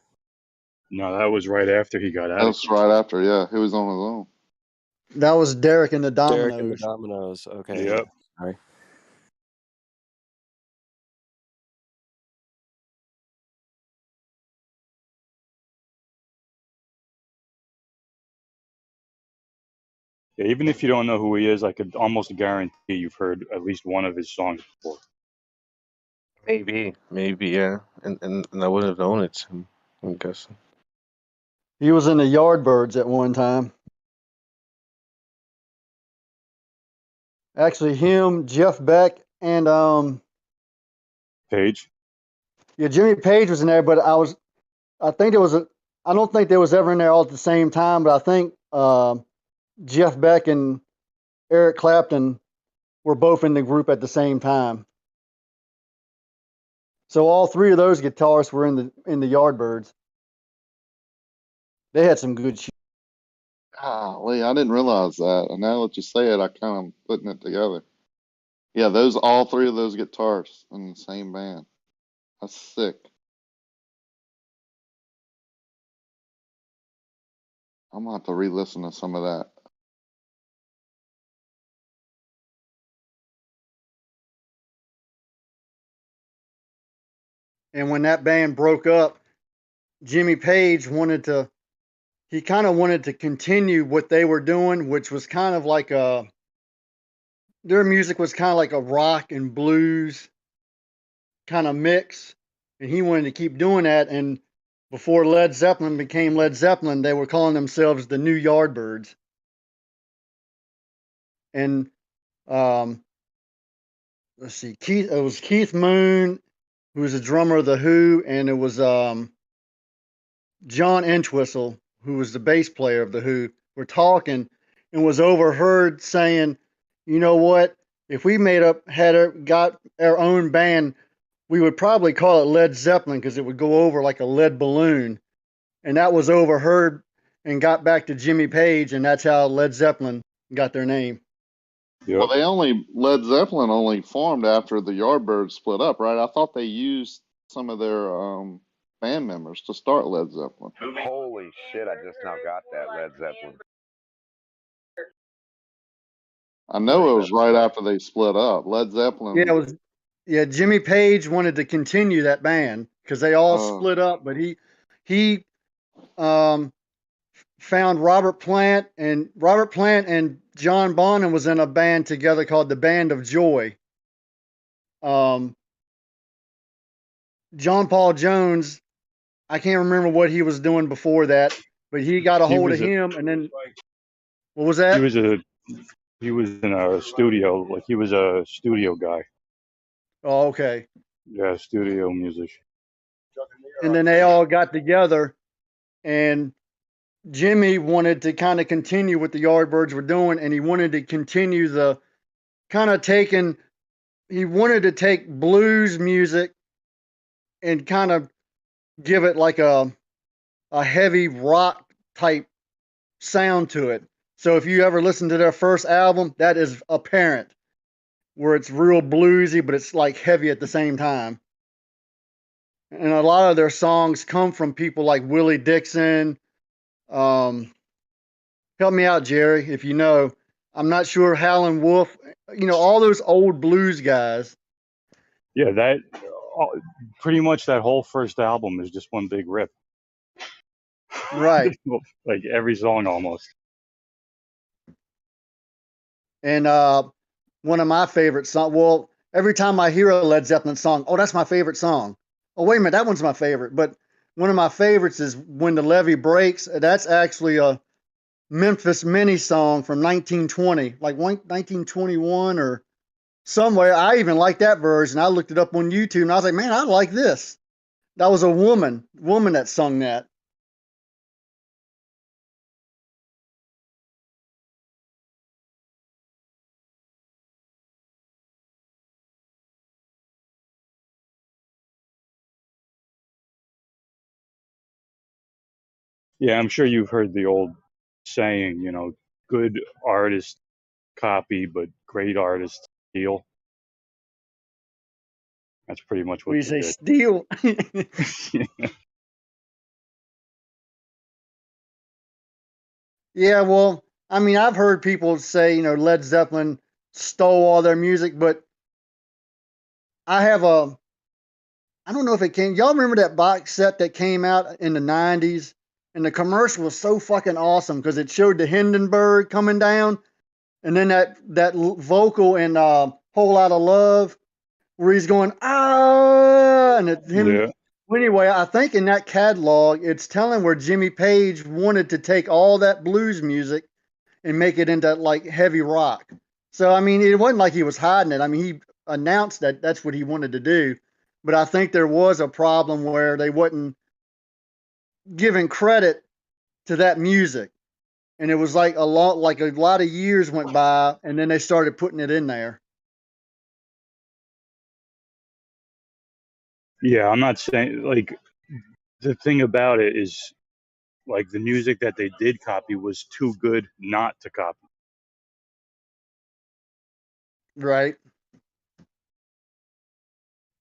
No, that was right after he got out of That's right after. Yeah, he was on his own. That was Derek and the Derek and the Dominoes. Dominoes. Okay. Yep. Yeah. Sorry. Yeah, even if you don't know who he is, I could almost guarantee you've heard at least one of his songs before. Maybe, yeah. And I wouldn't have known it's him, I'm guessing. He was in the Yardbirds at one time. Actually, him, Jeff Beck, and Page. yeah, Jimmy Page was in there, but I think there was I don't think they was ever in there all at the same time, but I think Jeff Beck and Eric Clapton were both in the group at the same time. So all three of those guitarists were in the Yardbirds. They had some good shit. Golly, I didn't realize that. And now that you say it, I kind of putting it together. Yeah, all three of those guitars in the same band. That's sick. I'm gonna have to re-listen to some of that. And when that band broke up, Jimmy Page he kind of wanted to continue what they were doing, which was kind of like their music was kind of like a rock and blues kind of mix. And he wanted to keep doing that. And before Led Zeppelin became Led Zeppelin, they were calling themselves the New Yardbirds. And let's see, it was Keith Moon, who was the drummer of The Who, and it was John Entwistle, who was the bass player of The Who, were talking and was overheard saying, you know what, if we got our own band, we would probably call it Led Zeppelin because it would go over like a lead balloon. And that was overheard and got back to Jimmy Page, and that's how Led Zeppelin got their name. Yep. Well, Led Zeppelin only formed after the Yardbirds split up, right? I thought they used some of their band members to start Led Zeppelin. Holy shit, I just now got that Led Zeppelin. I know it was right after they split up. Led Zeppelin. Yeah, it was. Yeah, Jimmy Page wanted to continue that band because they all split up, but he found Robert Plant and John Bonham was in a band together called the Band of Joy. John Paul Jones, I can't remember what he was doing before that, but he got a hold of him, and then what was that? He was in a studio, like he was a studio guy. Oh, okay. Yeah, studio musician. And then they all got together, and Jimmy wanted to kind of continue what the Yardbirds were doing, and he wanted to continue he wanted to take blues music and kind of give it like a heavy rock type sound to it. So if you ever listen to their first album, that is apparent, where it's real bluesy, but it's like heavy at the same time. And a lot of their songs come from people like Willie Dixon. Help me out, Jerry, if you know. I'm not sure. Howlin' Wolf, all those old blues guys. Yeah, that pretty much that whole first album is just one big rip. Right. Like every song almost. And one of my favorite songs, well, every time I hear a Led Zeppelin song, oh, that's my favorite song. Oh, wait a minute, that one's my favorite. But one of my favorites is When the Levee Breaks. That's actually a Memphis Mini song from 1920, like 1921 or somewhere. I even like that version. I looked it up on YouTube and I was like, man, I like this. That was a woman that sung that. Yeah, I'm sure you've heard the old saying, good artist copy, but great artist steal. That's pretty much what you say, steal. Yeah, well, I mean, I've heard people say, Led Zeppelin stole all their music, but I don't know if it came, y'all remember that box set that came out in the 90s and the commercial was so fucking awesome because it showed the Hindenburg coming down, and then that vocal in Whole Lotta Love where he's going and it's him. Yeah. Well, anyway, I think in that catalog, it's telling where Jimmy Page wanted to take all that blues music and make it into like heavy rock. So, I mean, it wasn't like he was hiding it. I mean, he announced that that's what he wanted to do. But I think there was a problem where they wasn't giving credit to that music. And it was like a lot of years went by, and then they started putting it in there. Yeah, I'm not saying, like, the thing about it is, like, the music that they did copy was too good not to copy. Right.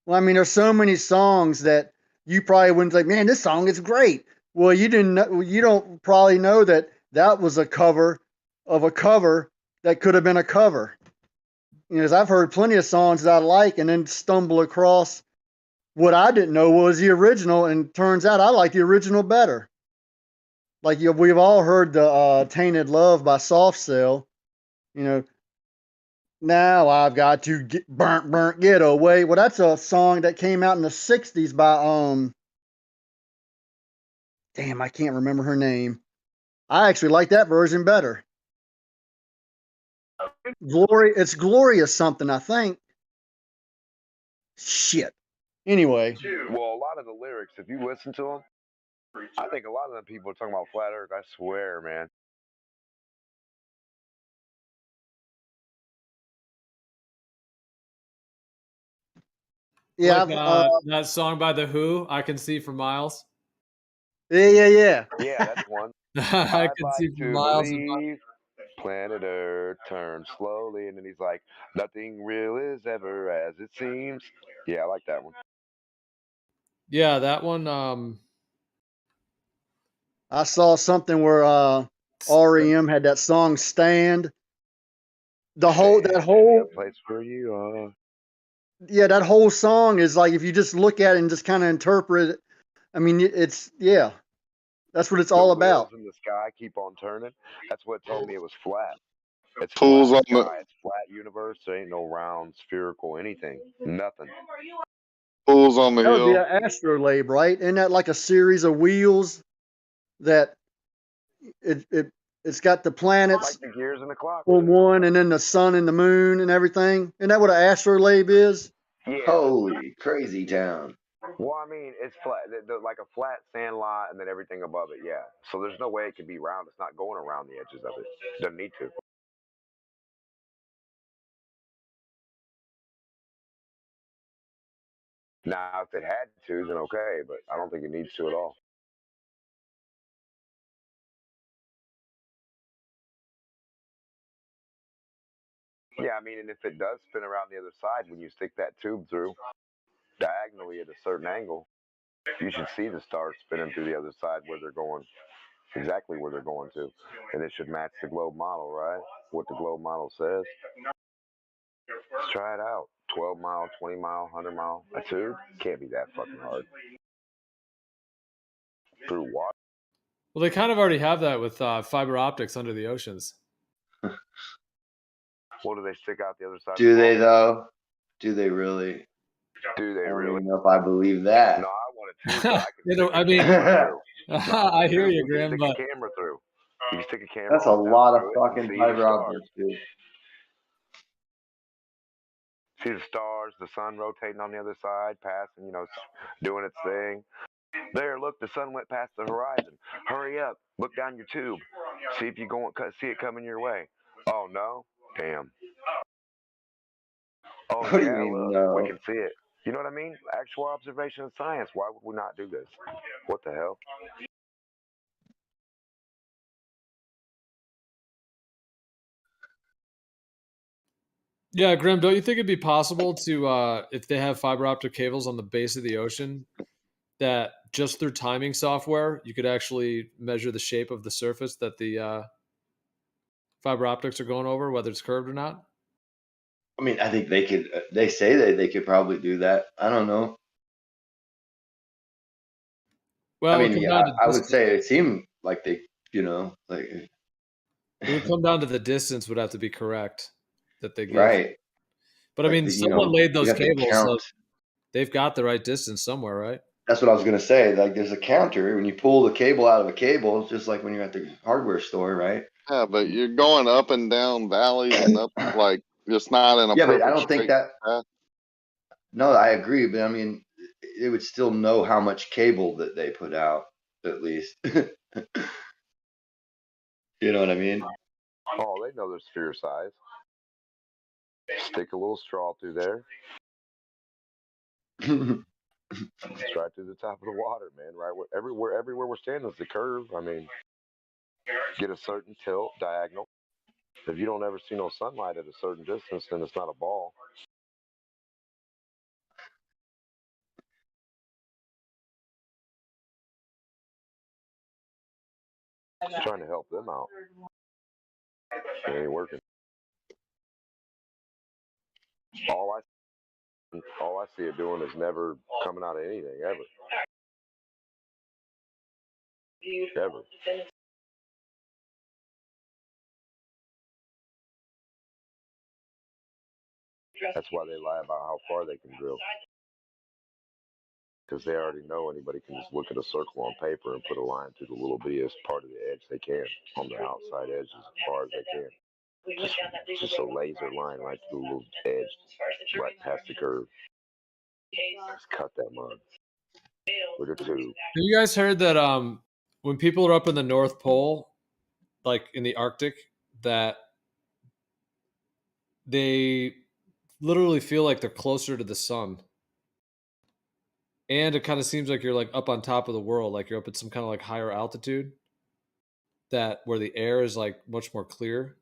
Well, I mean, there's so many songs that you probably wouldn't think, man, this song is great. Well, you don't probably know that that was a cover of a cover that could have been a cover. You know, 'cause I've heard plenty of songs that I like and then stumble across what I didn't know was the original, and turns out I like the original better. Like we've all heard the Tainted Love by Soft Cell. You know, now I've got to get burnt, get away. Well, that's a song that came out in the 60s by damn, I can't remember her name. I actually like that version better. It's Gloria something, I think. Shit. Anyway. Well, a lot of the lyrics, if you listen to them, I think a lot of them people are talking about flat Earth. I swear, man. Yeah, like, that song by The Who, I Can See for Miles. Yeah, that's one. I can see for miles. Believe planet Earth turns slowly, and then he's like, nothing real is ever as it seems. Yeah, I like that one. Yeah, that one. I saw something where REM had that song "Stand." That whole place where you are. Yeah, that whole song is like, if you just look at it and just kind of interpret it, I mean, that's what it's all about. The wheels in the sky keep on turning. That's what told me it was flat. It's Fools flat on the- sky. It's flat universe. There ain't no round, spherical, anything. Nothing. Fools on the That would be hill. an astrolabe, right? Isn't that like a series of wheels that it's got the planets Like the gears in the clock. on one, and then the sun and the moon and everything? Isn't that what an astrolabe is? Yeah. Holy crazy town. Well, I mean, it's flat, like a flat sand lot, and then everything above it. Yeah. So there's no way it could be round. It's not going around the edges of it. Doesn't need to. Now, if it had to, then okay, but I don't think it needs to at all. Yeah, I mean, and if it does spin around the other side, when you stick that tube through diagonally at a certain angle, you should see the stars spinning through the other side where they're going, exactly where they're going to. And it should match the globe model, right? What the globe model says. Let's try it out. 12 mile, 20 mile, 100 mile. A tube? Can't be that fucking hard. Through water? Well, they kind of already have that with fiber optics under the oceans. What, do they stick out the other side? Do they though? Do they really? Do they I don't really? even know if I believe that. No, I want to too. I mean, I hear you, Grim, but stick a camera through. You can stick a camera. That's a lot of through it and fucking see fiber the stars. optics, dude. See the stars, the sun rotating on the other side, passing, doing its thing. There, look, the sun went past the horizon. Hurry up, look down your tube. See if you see it coming your way. Oh no, damn. Oh What do you yeah, mean, look, no? we can see it. You know what I mean? Actual observation of science. Why would we not do this? What the hell? yeah, Grim, don't you think it'd be possible to, if they have fiber optic cables on the base of the ocean, that just through timing software, you could actually measure the shape of the surface that the fiber optics are going over, whether it's curved or not? I mean, I think they could. They say that they could probably do that. I don't know. Well, I it would mean, come yeah, down to I would distance. say it seemed like they, like It would come down to the distance would have to be correct that they give. right. But I Like mean, someone laid you those have to cables, so count. they've got the right distance somewhere, right? That's what I was gonna say. Like, there's a counter when you pull the cable out of a cable. It's just like when you're at the hardware store, right? Yeah, but you're going up and down valleys and up like just not in a Yeah, but I perfect don't think straight that. path. No, I agree, but I mean, it would still know how much cable that they put out, at least. You know what I mean? Oh, they know their sphere size. Stick a little straw through there. It's right through the top of the water, man. Right everywhere we're standing is the curve. I mean, get a certain tilt, diagonal. If you don't ever see no sunlight at a certain distance, then it's not a ball. Just trying to help them out. It ain't working. All I see it doing is never coming out of anything ever. Ever. That's why they lie about how far they can drill. Because they already know anybody can just look at a circle on paper and put a line through the little bittiest part of the edge they can, on the outside edge as far as they can. Just a laser line right through the little edge, right past the curve. Just cut that mud with a tube. Have you guys heard that when people are up in the North Pole, like in the Arctic, that they literally feel like they're closer to the sun? And it kind of seems like you're like up on top of the world, like you're up at some kind of like higher altitude, that where the air is like much more clear,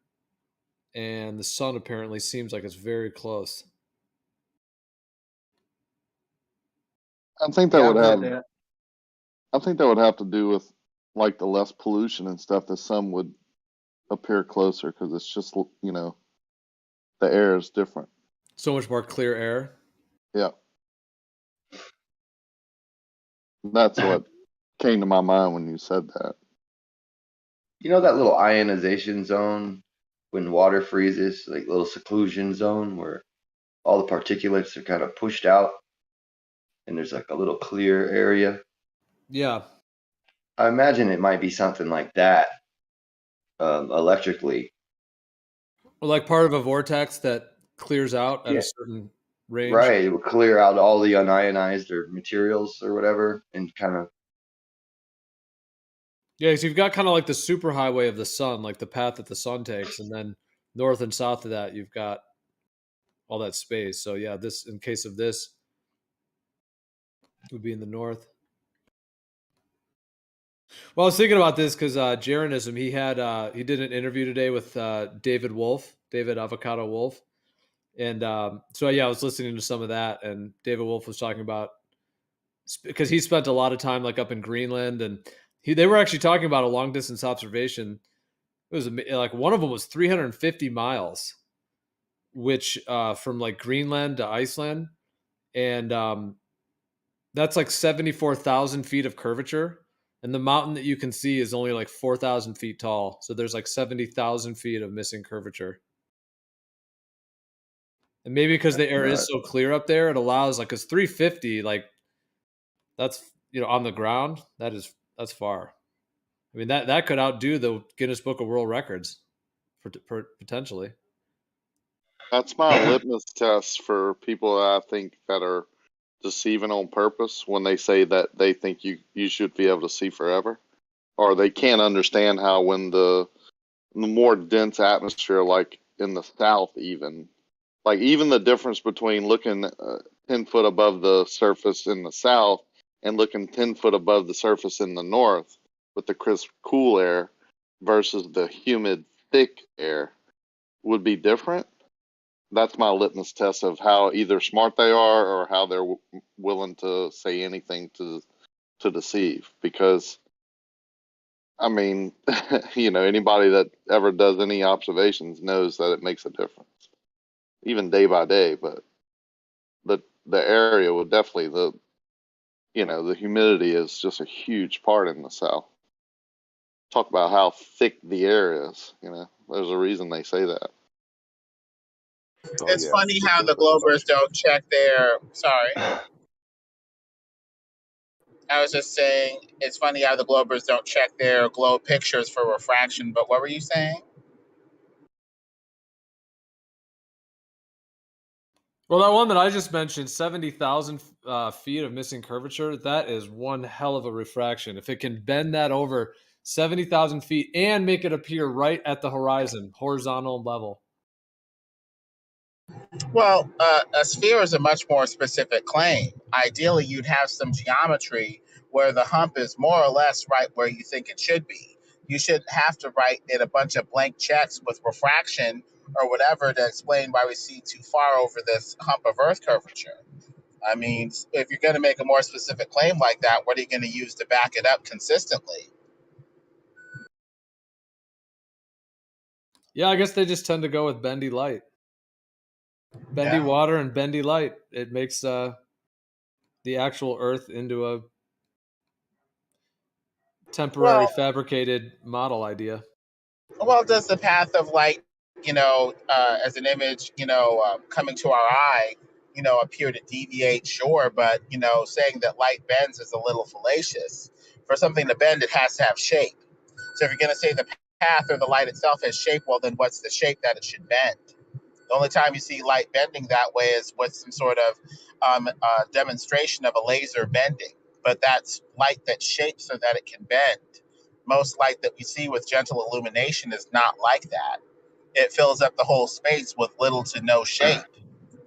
and the sun apparently seems like it's very close. I think that Yeah, would I've have heard that. I think that would have to do with like the less pollution and stuff. The sun would appear closer because it's just the air is different. So much more clear air. Yeah, that's what came to my mind when you said that. You know that little ionization zone when water freezes, like little seclusion zone where all the particulates are kind of pushed out and there's like a little clear area. Yeah. I imagine it might be something like that, electrically. Or like part of a vortex that clears out at Yeah. a certain range. Right, it would clear out all the unionized or materials or whatever, and kind of. Yeah, so you've got kind of like the superhighway of the sun, like the path that the sun takes, and then north and south of that, you've got all that space. So yeah, this in case of this would be in the north. Well, I was thinking about this because Jeranism, he did an interview today with David Avocado Wolf, and so yeah, I was listening to some of that, and David Wolf was talking about because he spent a lot of time like up in Greenland, and they were actually talking about a long distance observation. It was like one of them was 350 miles, which from like Greenland to Iceland, and that's like 74,000 feet of curvature. And the mountain that you can see is only like 4,000 feet tall. So there's like 70,000 feet of missing curvature. And maybe because the air is so clear up there, it allows like, cause 350, like that's, on the ground, that's far. I mean, that could outdo the Guinness Book of World Records for potentially. That's my litmus test for people that I think that are deceiving on purpose when they say that they think you should be able to see forever, or they can't understand how when the more dense atmosphere, like in the south, even the difference between looking 10 foot above the surface in the south and looking 10 foot above the surface in the north with the crisp cool air versus the humid thick air would be different. That's my litmus test of how either smart they are or how they're willing to say anything to deceive. Because, I mean, anybody that ever does any observations knows that it makes a difference, even day by day. But the area would definitely you know, the humidity is just a huge part in the South. Talk about how thick the air is. You know, there's a reason they say that. Oh It's yeah, funny for how the sure. Globers don't check their. Sorry, I was just saying it's funny how the Globers don't check their globe pictures for refraction. But what were you saying? Well, that one that I just mentioned, 70,000 feet of missing curvature, that is one hell of a refraction. If it can bend that over 70,000 feet and make it appear right at the horizon, horizontal level. Well, a sphere is a much more specific claim. Ideally, you'd have some geometry where the hump is more or less right where you think it should be. You shouldn't have to write in a bunch of blank checks with refraction or whatever to explain why we see too far over this hump of Earth curvature. I mean, if you're going to make a more specific claim like that, what are you going to use to back it up consistently? Yeah, I guess they just tend to go with bendy light. Bendy water and bendy light. It makes the actual Earth into a temporary fabricated model idea. Well, does the path of light, as an image, coming to our eye, appear to deviate? Sure, but saying that light bends is a little fallacious. For something to bend, it has to have shape. So if you're going to say the path or the light itself has shape, well, then what's the shape that it should bend? The only time you see light bending that way is with some sort of demonstration of a laser bending, but that's light that's shaped so that it can bend. Most light that we see with gentle illumination is not like that. It fills up the whole space with little to no shape.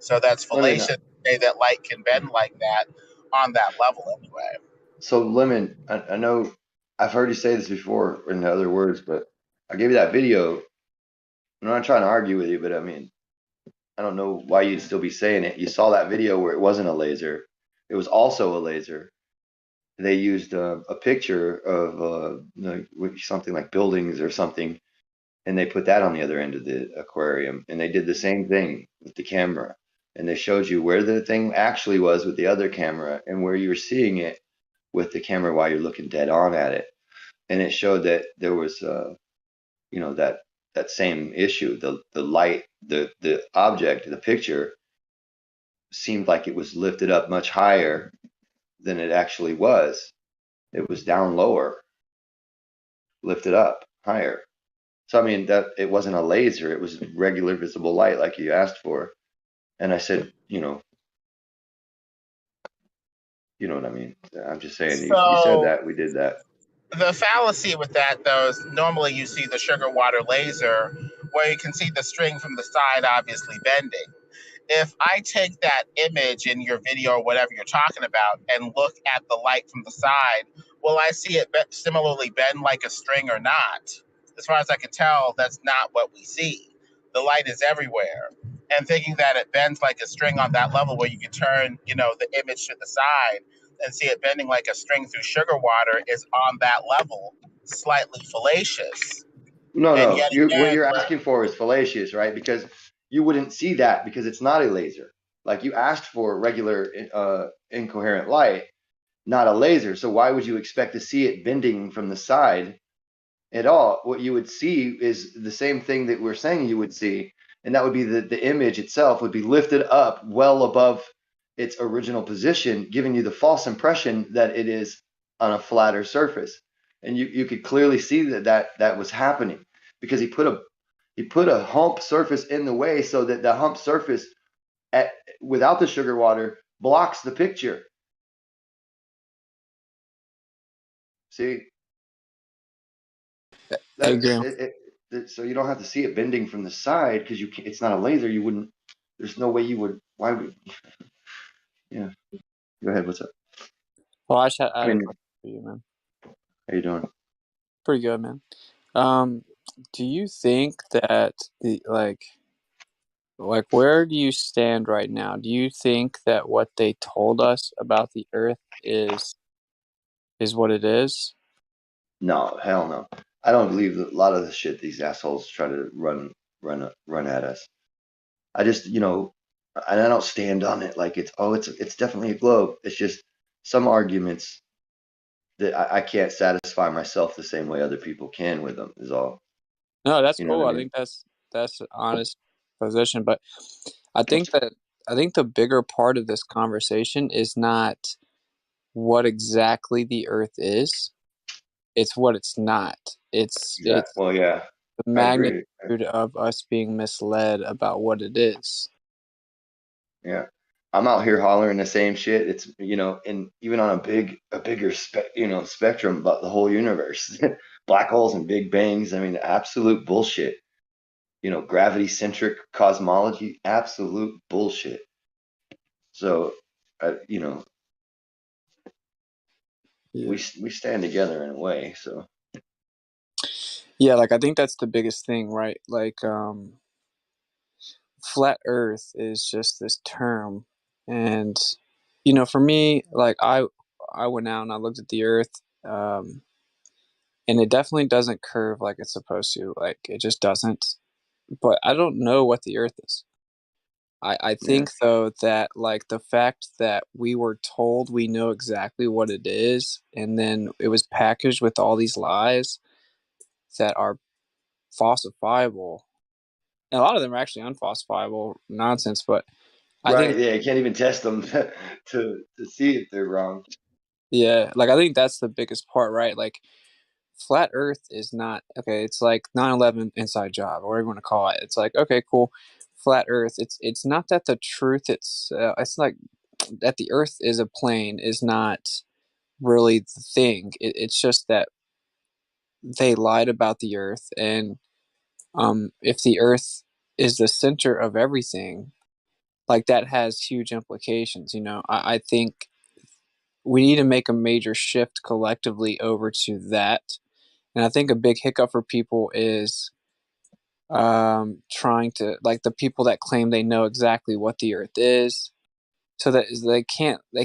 So that's fallacious to say that light can bend like that on that level anyway. So Lemon, I know I've heard you say this before in other words, but I gave you that video. I'm not trying to argue with you, but I mean, I don't know why you'd still be saying it. You saw that video where it wasn't a laser. It was also a laser. They used a picture of something like buildings or something, and they put that on the other end of the aquarium. And they did the same thing with the camera. And they showed you where the thing actually was with the other camera and where you were seeing it with the camera while you're looking dead on at it. And it showed that there was, that same issue. The light, the object, the picture seemed like it was lifted up much higher than it actually was. It was down lower, lifted up higher. So I mean that it wasn't a laser; it was regular visible light, like you asked for. And I said, you know what I mean. I'm just saying, you said that, we did that. The fallacy with that, though, is normally you see the sugar water laser where you can see the string from the side obviously bending. If I take that image in your video or whatever you're talking about and look at the light from the side, will I see it similarly bend like a string or not? As far as I can tell, that's not what we see. The light is everywhere. And thinking that it bends like a string on that level where you can turn, the image to the side and see it bending like a string through sugar water is on that level slightly fallacious. No, And yet what again, you're asking for is fallacious, right? Because you wouldn't see that because it's not a laser. Like you asked for regular incoherent light, not a laser. So why would you expect to see it bending from the side at all? What you would see is the same thing that we're saying you would see, and that would be the image itself would be lifted up well above its original position, giving you the false impression that it is on a flatter surface. And you could clearly see that was happening because he put a hump surface in the way so that the hump surface without the sugar water blocks the picture. See? I agree. So you don't have to see it bending from the side because it's not a laser. You wouldn't. There's no way you would. Why would? Yeah. Go ahead. What's up? Well, I had a question for you, man. How you doing? Pretty good, man. Do you think that where do you stand right now? Do you think that what they told us about the Earth is what it is? No, hell no. I don't believe a lot of the shit these assholes try to run at us. I just, and I don't stand on it like it's definitely a globe. It's just some arguments that I can't satisfy myself the same way other people can with them. Is all. No, that's You know cool. what I I mean? think that's an honest position, but I think the bigger part of this conversation is not what exactly the Earth is. It's what it's not. It's Well, yeah, the I agree. magnitude of us being misled about what it is. Yeah. I'm out here hollering the same shit. It's, and even on a bigger spectrum about the whole universe, black holes and big bangs. I mean, absolute bullshit. Gravity centric cosmology, absolute bullshit. So, we stand together in a way. So, Yeah, like I think that's the biggest thing, right? Like flat Earth is just this term, and for me, like I went out and I looked at the Earth, and it definitely doesn't curve like it's supposed to. Like it just doesn't. But I don't know what the Earth is. I think though that like the fact that we were told we know exactly what it is, and then it was packaged with all these lies that are falsifiable, and a lot of them are actually unfalsifiable nonsense. But I right. think, Yeah. You can't even test them to see if they're wrong. yeah, like I think that's the biggest part, right? Like flat Earth is not okay. It's like 9/11 inside job, or whatever you want to call it. It's like, okay, cool, flat Earth. It's not that the truth. It's like that the Earth is a plane is not really the thing. It's just that they lied about the Earth, and if the Earth is the center of everything, like that has huge implications. I think we need to make a major shift collectively over to that. And I think a big hiccup for people is trying to, like, the people that claim they know exactly what the Earth is, so that they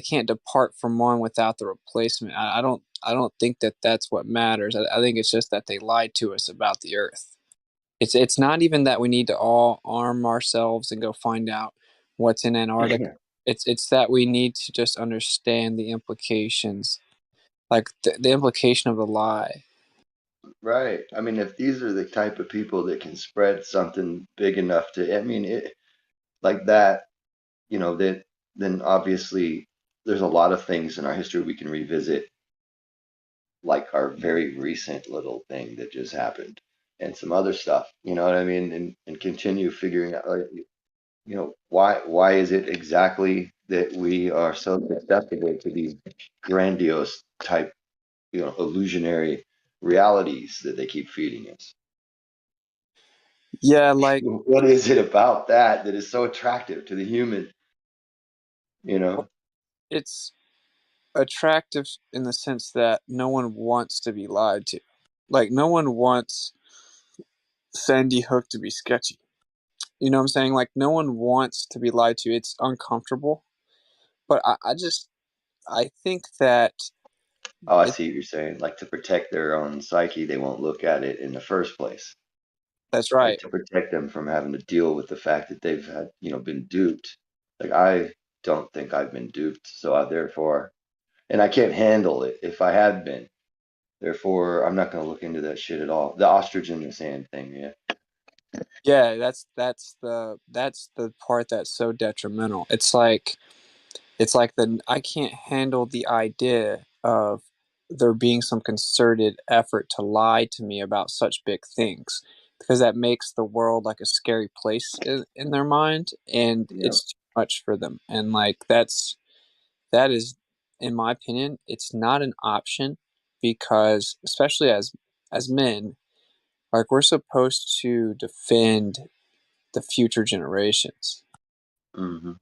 can't depart from one without the replacement. I don't think that that's what matters. I think it's just that they lied to us about the Earth. It's not even that we need to all arm ourselves and go find out what's in Antarctica. It's that we need to just understand the implications, like the implication of the lie. Right. I mean, if these are the type of people that can spread something big enough like that, then obviously there's a lot of things in our history we can revisit, like our very recent little thing that just happened and some other stuff, you know what I mean? And continue figuring out, like, why is it exactly that we are so susceptible to these grandiose type, illusionary realities that they keep feeding us? Yeah, like What is it about that is so attractive to the human? it's attractive in the sense that no one wants to be lied to. Like no one wants Sandy Hook to be sketchy. You know what I'm saying? Like no one wants to be lied to. It's uncomfortable. But I think that Oh, I see what you're saying. Like, to protect their own psyche, they won't look at it in the first place. that's Like, right. to protect them from having to deal with the fact that they've had, been duped. Like, I don't think I've been duped, so therefore, and I can't handle it if I had been. Therefore, I'm not going to look into that shit at all. The ostrich in the sand thing, yeah. Yeah, that's the part that's so detrimental. It's like I can't handle the idea of there being some concerted effort to lie to me about such big things, because that makes the world like a scary place in their mind, and Yep. it's too much for them. And like that is, in my opinion, it's not an option, because especially as men, like we're supposed to defend the future generations. Mm-hmm.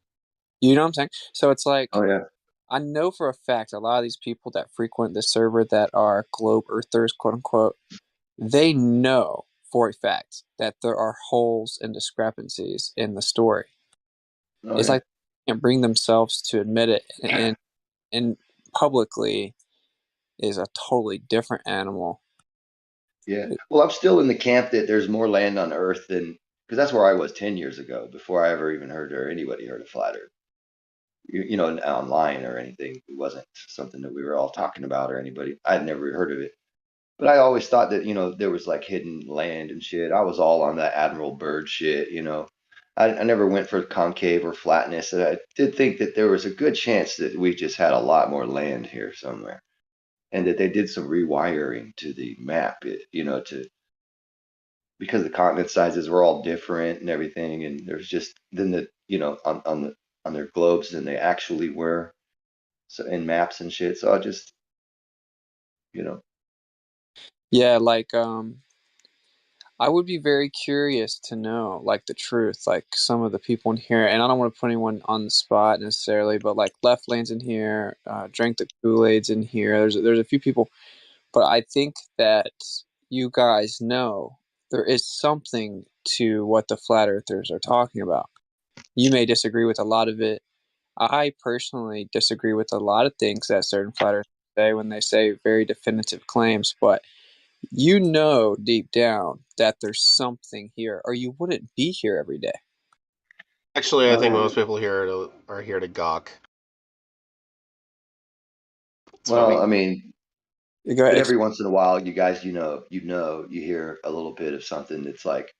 You know what I'm saying? So it's like, Oh, yeah. I know for a fact a lot of these people that frequent the server that are globe earthers, quote unquote, they know for a fact that there are holes and discrepancies in the story. Oh, It's yeah. like they can't bring themselves to admit it, and publicly is a totally different animal. Yeah. Well, I'm still in the camp that there's more land on Earth than, because that's where I was 10 years ago, before I ever even heard or anybody heard of flat Earth. you know, online or anything. It wasn't something that we were all talking about or anybody. I'd never heard of it. But I always thought that, you know, there was like hidden land and shit. I was all on that Admiral Byrd shit, you know. I never went for concave or flatness. And I did think that there was a good chance that we just had a lot more land here somewhere. And that they did some rewiring to the map, you know, because the continent sizes were all different and everything. And there's just, then the, you know, on their globes than they actually were. So in maps and shit. So I just, you know. Yeah, like I would be very curious to know, like, the truth, like some of the people in here, and I don't want to put anyone on the spot necessarily, but like Left Lane's in here, Drank the Kool-Aid's in here. There's a few people, but I think that you guys know there is something to what the flat earthers are talking about. You may disagree with a lot of it. I personally disagree with a lot of things that certain flat earthers say when they say very definitive claims, but you know deep down that there's something here, or you wouldn't be here every day. Actually, I think most people here are here to gawk. It's Well, funny. I mean, Go ahead. but every once in a while, you guys, you hear a little bit of something that's like,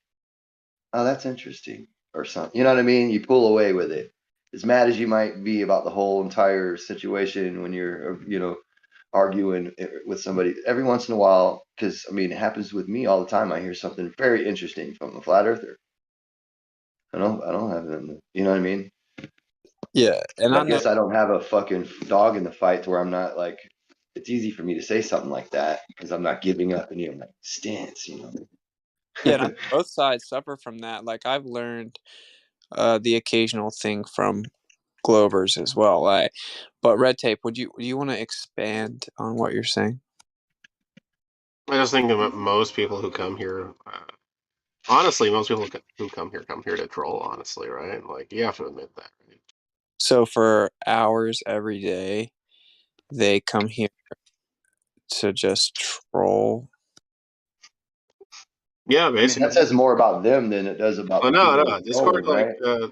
oh, that's interesting, or something. You know what I mean? You pull away with it. As mad as you might be about the whole entire situation when you're, you know, arguing with somebody, every once in a while, because I mean, it happens with me all the time. I hear something very interesting from a flat earther. I don't have them. You know what I mean? Yeah, and I guess I don't have a fucking dog in the fight to where I'm not like. It's easy for me to say something like that because I'm not giving up any of my stance. You know. Yeah, and I think both sides suffer from that. Like I've learned the occasional thing from Glovers as well. But Red Tape, would you want to expand on what you're saying? I just think that most people who come here, honestly, most people who come here to troll. Honestly, right? Like you have to admit that. Right? So for hours every day, they come here to just troll. Yeah, basically. I mean, that says more about them than it does about the people No. who Discord, troll, right?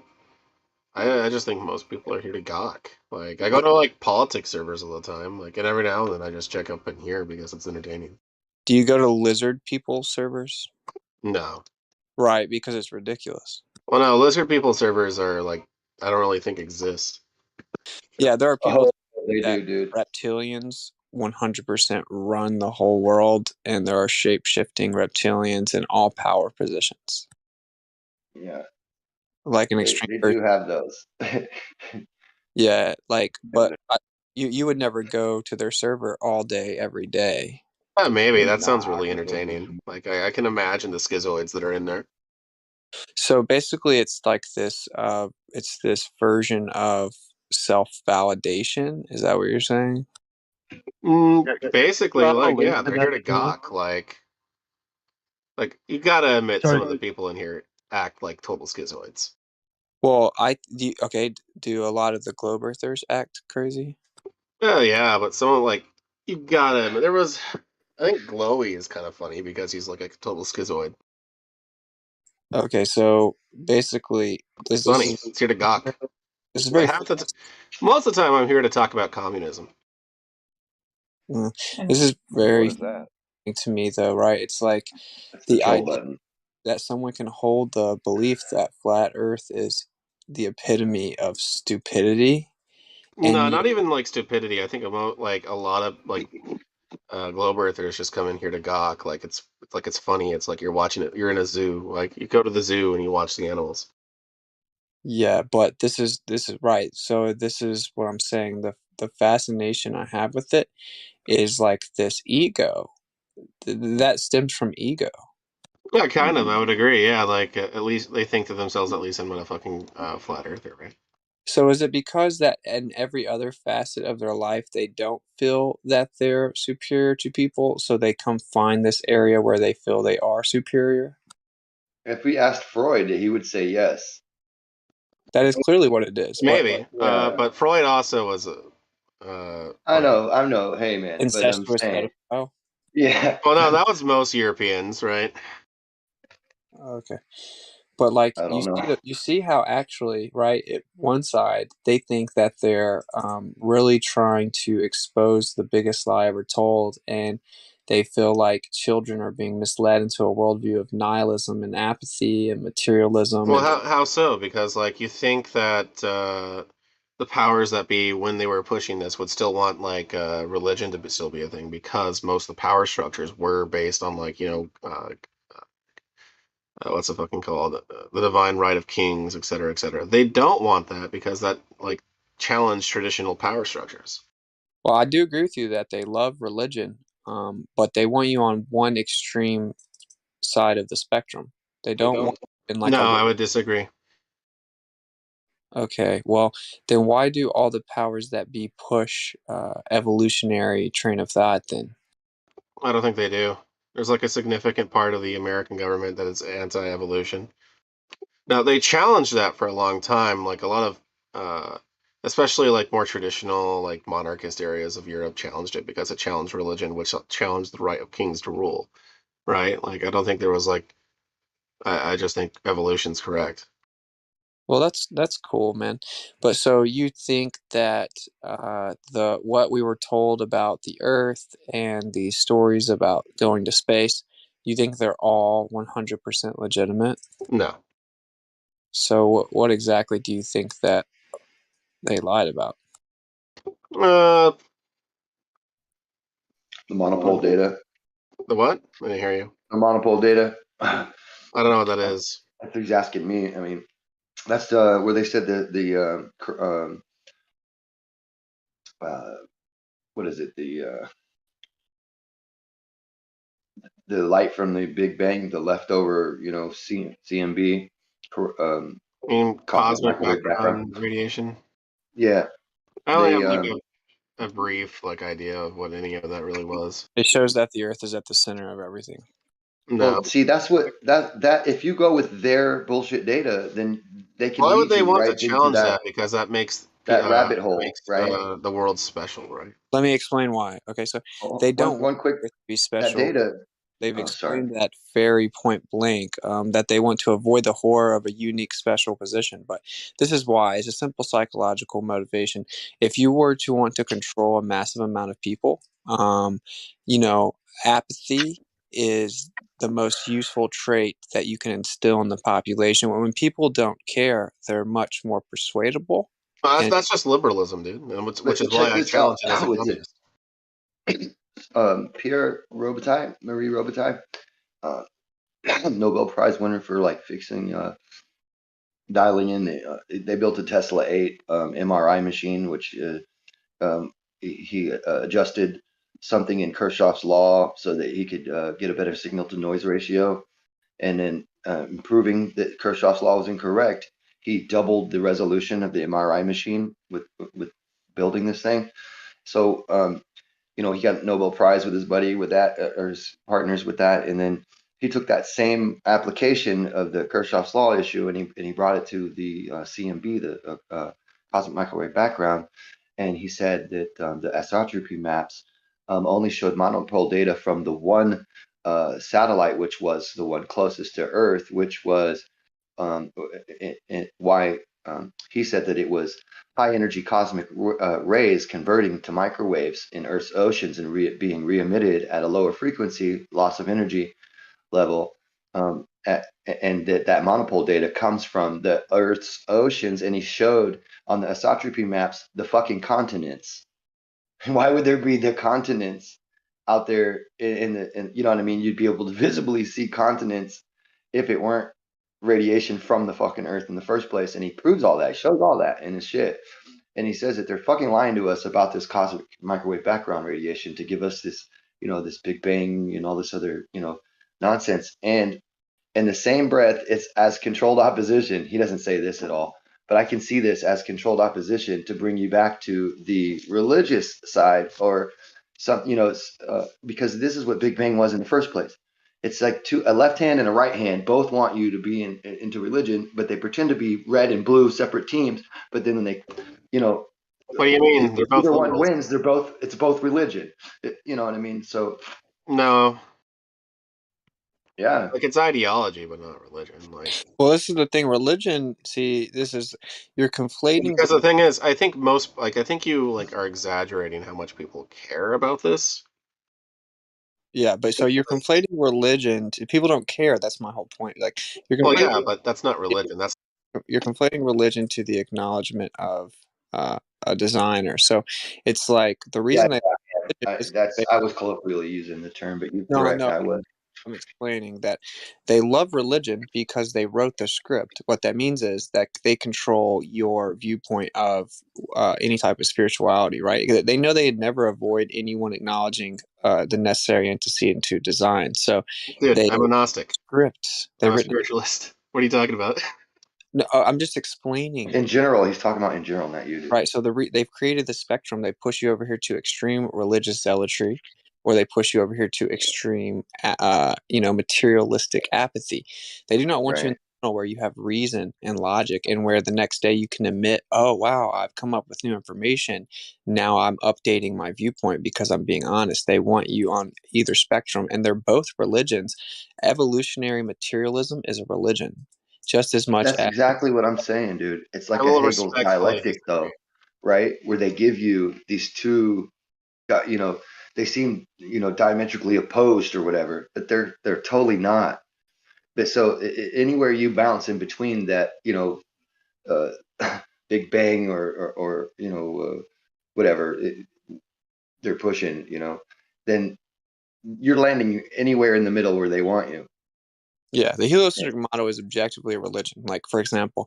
I just think most people are here to gawk. Like I go to like politics servers all the time. Like, and every now and then I just check up in here because it's entertaining. Do you go to lizard people servers? No. Right, because it's ridiculous. Well, no, lizard people servers are like I don't really think exist. Yeah, there are people they that do, dude. reptilians 100% run the whole world, and there are shape-shifting reptilians in all power positions. Yeah. Like an extreme. They do have those. Yeah, like, but you would never go to their server all day, every day. Maybe that sounds really entertaining. Like I can imagine the schizoids that are in there. So basically, it's like this. It's this version of self-validation. Is that what you're saying? Basically, like yeah, they're here to gawk. Like you gotta admit, some of the people in here act like total schizoids. Well, do a lot of the globe earthers act crazy? Oh yeah, but someone like you gotta admit, I think Glowy is kind of funny because he's like a total schizoid. Okay, so basically, this Funny. is It's here to gawk. This is very. Most of the time, I'm here to talk about communism. This is very What is that? to me, though, right? It's like the idea that someone can hold the belief that flat Earth is the epitome of stupidity. No, not even like stupidity. I think about like a lot of like globe earthers just come in here to gawk. Like it's funny. It's like you're watching it. You're in a zoo. Like you go to the zoo and you watch the animals. Yeah, but this is right. So this is what I'm saying. The fascination I have with it is like this ego that stems from ego. Yeah, kind of. I would agree. Yeah, like at least they think to themselves, at least I'm not a fucking flat earther, right? So is it because that in every other facet of their life they don't feel that they're superior to people, so they come find this area where they feel they are superior? If we asked Freud, he would say yes. That is clearly what it is. Maybe, but Freud also was a. I know. Hey, man, incestuous but I'm saying, pedophile. Yeah. Well, no, that was most Europeans, right? Okay, But like I don't know. you see how actually, right, at one side they think that they're really trying to expose the biggest lie ever told, and they feel like children are being misled into a worldview of nihilism and apathy and materialism. Well, And how so? Because like you think that the powers that be, when they were pushing this, would still want like religion to still be a thing, because most of the power structures were based on like what's it fucking called, the divine right of kings, et cetera, et cetera. They don't want that because that like challenge traditional power structures. well, I do agree with you that they love religion, but they want you on one extreme side of the spectrum. They don't want you in like No, a I would disagree. okay. Well, then why do all the powers that be push evolutionary train of thought then? I don't think they do. There's like a significant part of the American government that is anti-evolution. Now they challenged that for a long time. Like a lot of, especially like more traditional, like monarchist areas of Europe challenged it because it challenged religion, which challenged the right of kings to rule. Right? Like I don't think there was like. I just think evolution's correct. Well, that's cool, man. But so you think that the what we were told about the Earth and the stories about going to space, you think they're all 100% legitimate? No. So what exactly do you think that they lied about? Uh, The monopole data. The what? I didn't hear you. The monopole data. I don't know what that is. If he's asking me, I mean, that's where they said what is it, the light from the Big Bang, the leftover, CMB, Cosmic microwave background radiation. Yeah, I only they have like a brief like idea of what any of that really was. It shows that the Earth is at the center of everything. No. Well, see, that's what that if you go with their bullshit data, then they can Why would lead they you want to right into challenge that that? Because that makes rabbit hole, right? the world special, right? Let me explain why. Okay, so Oh, they don't want one quick it to be that special. data. They've Oh, sorry. explained that very point blank, that they want to avoid the horror of a unique special position. But this is why. It's a simple psychological motivation. If you were to want to control a massive amount of people, apathy is the most useful trait that you can instill in the population. When people don't care, they're much more persuadable. That's just liberalism, dude. Which is why check I this challenge out. it as a Was it Pierre Robitaille, Marie Robitaille, Nobel Prize winner for like fixing, dialing in they built a Tesla 8 MRI machine, which he adjusted something in Kirchhoff's law so that he could get a better signal to noise ratio, and then proving that Kirchhoff's law was incorrect, he doubled the resolution of the MRI machine with building this thing. So he got a Nobel Prize with his buddy with that, or his partners with that, and then he took that same application of the Kirchhoff's law issue and he brought it to the CMB, the cosmic microwave background, and he said that the anisotropy maps only showed monopole data from the one satellite, which was the one closest to Earth, which was why he said that it was high energy cosmic rays converting to microwaves in Earth's oceans and being re-emitted at a lower frequency, loss of energy level, and that monopole data comes from the Earth's oceans. And he showed on the anisotropy maps the fucking continents. Why would there be the continents out there in you know what I mean? You'd be able to visibly see continents if it weren't radiation from the fucking Earth in the first place. And he proves all that, shows all that in his shit. And he says that they're fucking lying to us about this cosmic microwave background radiation to give us this, this Big Bang and all this other, nonsense. And in the same breath, it's as controlled opposition. He doesn't say this at all, but I can see this as controlled opposition to bring you back to the religious side, or some, because this is what Big Bang was in the first place. It's like a left hand and a right hand both want you to be into religion, but they pretend to be red and blue separate teams. But then when they, what do you mean? They're both either one liberals. wins. It's both religion. You know what I mean? So no. Yeah. Like it's ideology, but not religion. Like, Well, this is the thing. Religion. See, this is you're conflating. because the thing is, I think you like are exaggerating how much people care about this. Yeah, but so you're conflating religion. People don't care. That's my whole point. Like you're Well, conflating. yeah, but that's not religion. That's You're conflating religion to the acknowledgement of a designer. So it's like the Yeah, reason they is they I was colloquially using the term, but you're no, correct. no. I was. I'm explaining that they love religion because they wrote the script. What that means is that they control your viewpoint of any type of spirituality, right? They know they'd never avoid anyone acknowledging the necessary antecedent to design. So dude. they I'm a Gnostic. script. I'm They've a written. spiritualist. What are you talking about? No, I'm just explaining. In general, he's talking about in general, not you, dude. Right. So they've created the spectrum. They push you over here to extreme religious zealotry, or they push you over here to extreme, materialistic apathy. They do not want you in Right. the middle where you have reason and logic, and where the next day you can admit, "Oh wow, I've come up with new information. Now I'm updating my viewpoint because I'm being honest." They want you on either spectrum, and they're both religions. Evolutionary materialism is a religion, just as much That's as exactly what I'm saying, dude. It's I like a will Hegel's respectfully dialectic, though, right? Where they give you these two, they seem, diametrically opposed or whatever, but they're totally not. But so anywhere you bounce in between that, uh, Big Bang or whatever they're pushing, then you're landing anywhere in the middle where they want you. yeah, the heliocentric model is objectively a religion. Like, for example,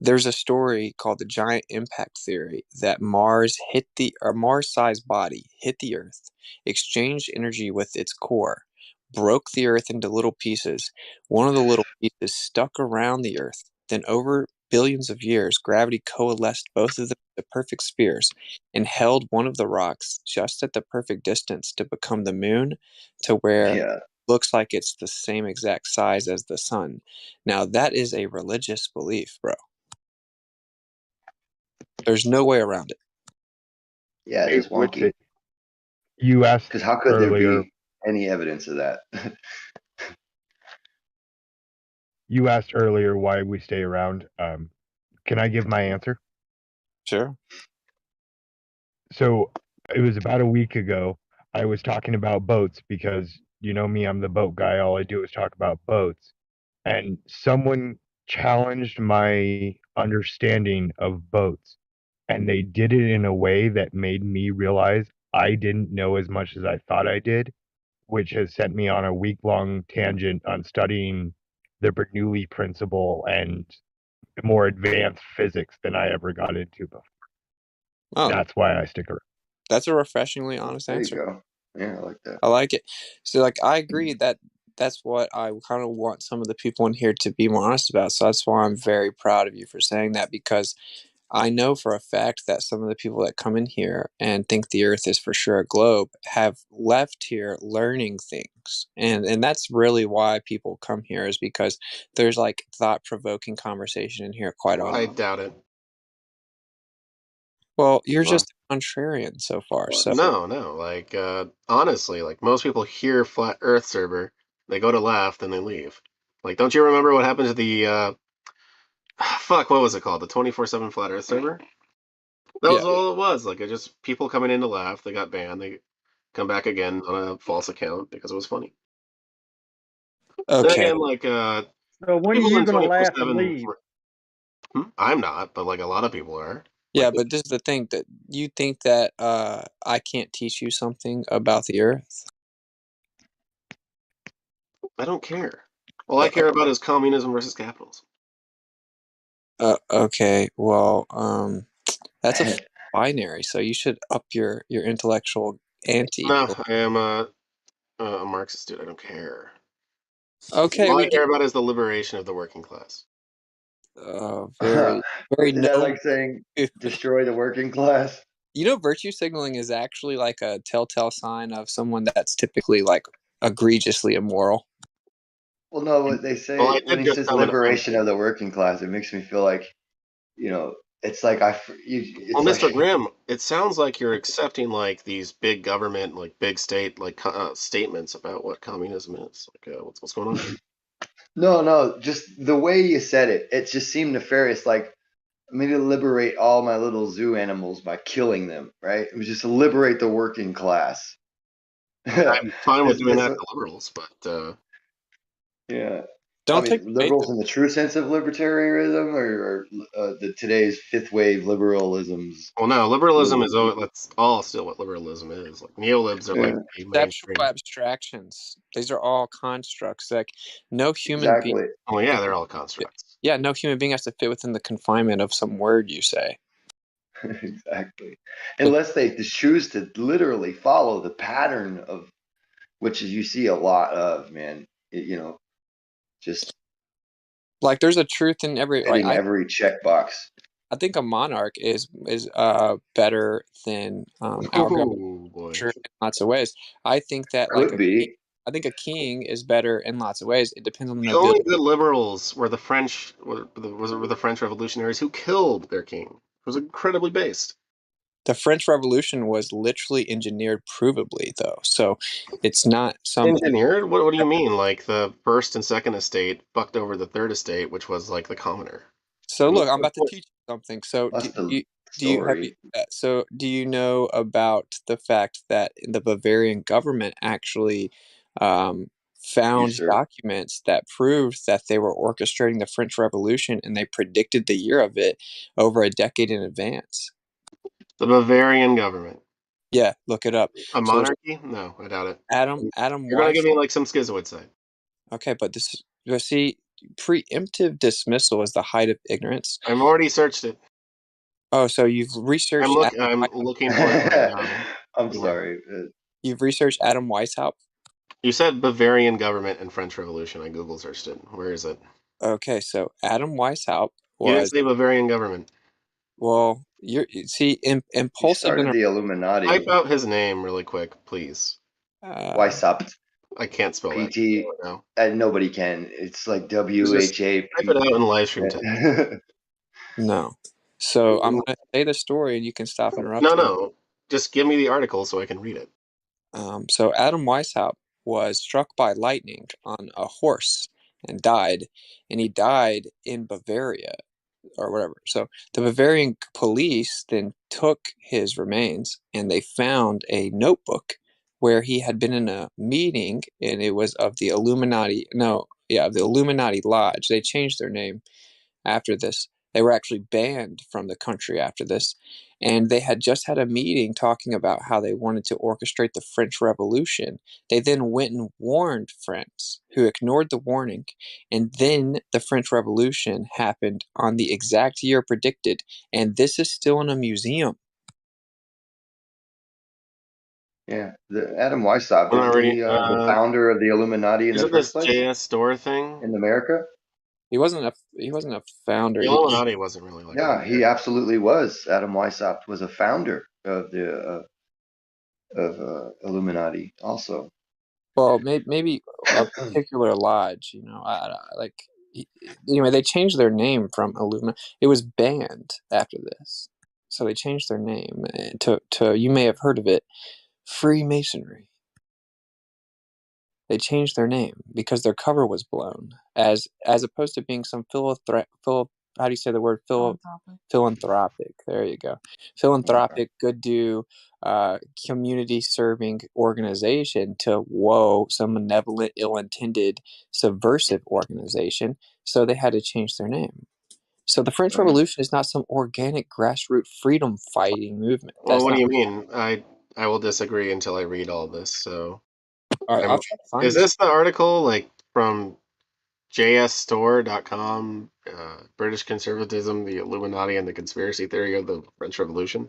there's a story called the giant impact theory that Mars-sized body hit the Earth, exchanged energy with its core, broke the Earth into little pieces. One of the little pieces stuck around the Earth. Then, over billions of years, gravity coalesced both of them into perfect spheres and held one of the rocks just at the perfect distance to become the moon, to where Yeah. looks like it's the same exact size as the sun. Now, that is a religious belief, bro. There's no way around it. Yeah, it Hey, is with wonky. it, you asked Because how could there earlier. be any evidence of that? You asked earlier why we stay around. Can I give my answer? Sure. So it was about a week ago. I was talking about boats because you know me, I'm the boat guy. All I do is talk about boats. And someone challenged my understanding of boats. And they did it in a way that made me realize I didn't know as much as I thought I did, which has sent me on a week-long tangent on studying the Bernoulli principle and more advanced physics than I ever got into before. Oh, That's why I stick around. that's a refreshingly honest There you answer. go. Yeah, I like that. I like it. So, like, I agree that that's what I kind of want some of the people in here to be more honest about. So that's why I'm very proud of you for saying that, because I know for a fact that some of the people that come in here and think the Earth is for sure a globe have left here learning things, and that's really why people come here, is because there's like thought-provoking conversation in here quite often. I doubt it. Well, you're Well, just a contrarian so far. So no. Like, honestly, like most people hear flat Earth server, they go to laugh, then they leave. Like, don't you remember what happened to the fuck? What was it called? The 24/7 flat Earth server. That was yeah, all it was. Like, it just people coming in to laugh. They got banned. They come back again on a false account because it was funny. Then okay. again, like So when are people you in gonna laugh and 24/7. leave? I'm not, but like a lot of people are. Yeah, Like, but this is the thing, that you think that I can't teach you something about the Earth. I don't care. All I care about is communism versus capitalism. Okay, well, that's a binary, so you should up your intellectual ante. No, I am a Marxist dude. I don't care. Okay, All we I get care about is the liberation of the working class. very very Is that no. like saying destroy the working class? You know, virtue signaling is actually like a telltale sign of someone that's typically like egregiously immoral. Well, no, what they Well, say I when did he just says come and offend liberation of the working class, it makes me feel like, it's like it's Well, like Mr. Grimm, it sounds like you're accepting like these big government, like big state, like statements about what communism is. Like, what's going on here? no, just the way you said it, it just seemed nefarious. Like, I'm going to liberate all my little zoo animals by killing them, right? It was just to liberate the working class. I'm fine with doing It's- that to liberals, but yeah. Don't I take mean, the bait. liberals in the true sense of libertarianism, or the today's fifth wave liberalisms. well, no, liberalism is that's all still what liberalism is. Like neolibs are like the Conceptual mainstream. abstractions. These are all constructs. Like no human being. Exactly. Oh yeah, they're all constructs. Yeah, no human being has to fit within the confinement of some word you say. Exactly. Unless they choose to literally follow the pattern of, which you see a lot of, man. You know, just Like there's a truth in every. Like hitting every checkbox. I think a monarch is better than our government in lots of ways. I think that like Could be. I think a king is better in lots of ways. It depends on The the only good liberals were the French. Were the French revolutionaries who killed their king. It was incredibly based. The French Revolution was literally engineered provably, though. So it's not something Engineered? What do you mean? Like the first and second estate fucked over the third estate, which was like the commoner. So look, I'm about to teach you something. So That's the do you have story. so do you know about the fact that the Bavarian government actually found sir. documents that proved that they were orchestrating the French Revolution and they predicted the year of it over a decade in advance? The Bavarian government. Yeah, look it up. A monarchy? No, I doubt it. Adam You're gonna give me Weishaupt. like some schizoid side. Okay, but this see, preemptive dismissal is the height of ignorance. I've already searched it. Oh, so you've researched I'm looking for it right now. I'm sorry. You've researched Adam Weishaupt? You said Bavarian government and French Revolution. I Google searched it. Where is it? Okay, so Adam Weishaupt You didn't was say Bavarian government. well. See, He impulsive started and the Illuminati. Type out his name really quick, please. Weishaupt. I can't spell that PT. now. Nobody can. It's like Just WHA. type it out in Livestream text. no. So I'm going to say the story, and you can stop interrupting. No. Just give me the article so I can read it. So Adam Weishaupt was struck by lightning on a horse and died, and he died in Bavaria or whatever. So the Bavarian police then took his remains and they found a notebook where he had been in a meeting, and it was of the Illuminati. No, yeah, the Illuminati Lodge. They changed their name after this. They were actually banned from the country after this. And they had just had a meeting talking about how they wanted to orchestrate the French Revolution. They then went and warned France, who ignored the warning. And then the French Revolution happened on the exact year predicted. And this is still in a museum. Yeah, the Adam Weishaupt I'm not isn't reading. he the founder of the Illuminati in the Isn't first this place JS Store thing? in America? He wasn't a founder. The Illuminati wasn't really like Yeah, that. he absolutely was. Adam Weishaupt was a founder of the Illuminati also. Well, maybe a particular lodge, anyway, they changed their name from Illumina. It was banned after this, so they changed their name to you may have heard of it, Freemasonry. They changed their name because their cover was blown, as opposed to being some how do you say the word philanthropic? There you go, philanthropic, good do, community serving organization to some malevolent, ill-intended, subversive organization. So they had to change their name. So the French Revolution is not some organic grassroots freedom fighting movement. Well, what do you mean? I will disagree until I read all this. So, all right, I'll try to find is this the article like from jsstore.com? British conservatism, the Illuminati, and the conspiracy theory of the French Revolution.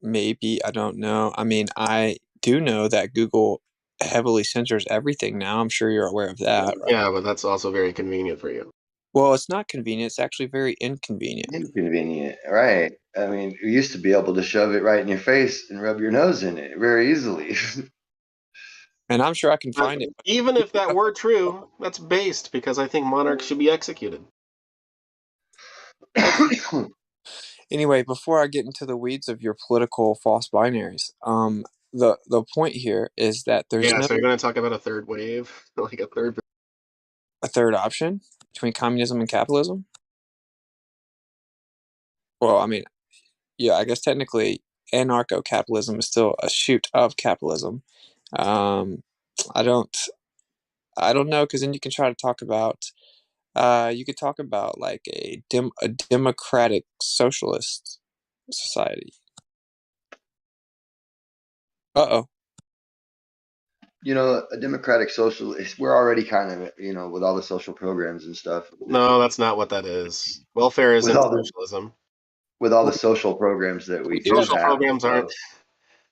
Maybe, I don't know. I mean, I do know that Google heavily censors everything now. I'm sure you're aware of that, right? Yeah, but that's also very convenient for you. Well, it's not convenient. It's actually very inconvenient. Inconvenient, right? I mean, you used to be able to shove it right in your face and rub your nose in it very easily. And I'm sure I can find it. Even if that were true, that's based because I think monarchs should be executed. Anyway, before I get into the weeds of your political false binaries, the point here is that there's Yeah, no so you're going to talk about a third wave, like a third option between communism and capitalism. Well, I mean, yeah, I guess technically anarcho-capitalism is still a shoot of capitalism. I don't know, because then you can try to talk about you could talk about like a democratic socialist society. Uh-oh. You know, a democratic socialist, we're already kind of, you know, with all the social programs and stuff. No, that's not what that is. Welfare With isn't all the socialism. with all the social programs that we do Social have, programs aren't.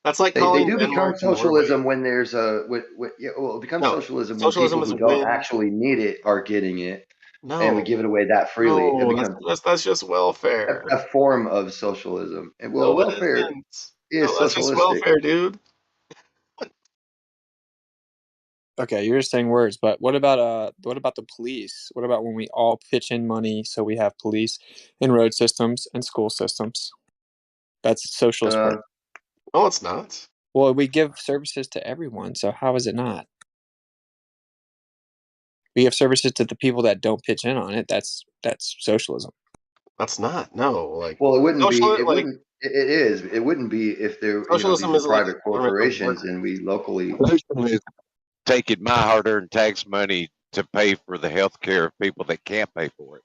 That's like they calling do become Denmark and Norway. socialism when there's yeah, well, it becomes No, socialism when socialism people is who don't when. actually need it are getting it, and we No, give it away that freely. It no, becomes that's just welfare. a form of socialism. And well, No, it welfare isn't. is No, that's just socialistic. welfare, dude. Okay, you're just saying words, but what about the police? What about when we all pitch in money so we have police and road systems and school systems? That's a socialist program. No, it's not. Well, we give services to everyone, so how is it not? We give services to the people that don't pitch in on it. That's socialism. That's not. No, like. Well, it wouldn't be. Socialism, It like, wouldn't. It is. It wouldn't be if there. You know, socialism these are is like private a government of corporations, work. and we locally. Taking my hard-earned tax money to pay for the health care of people that can't pay for it.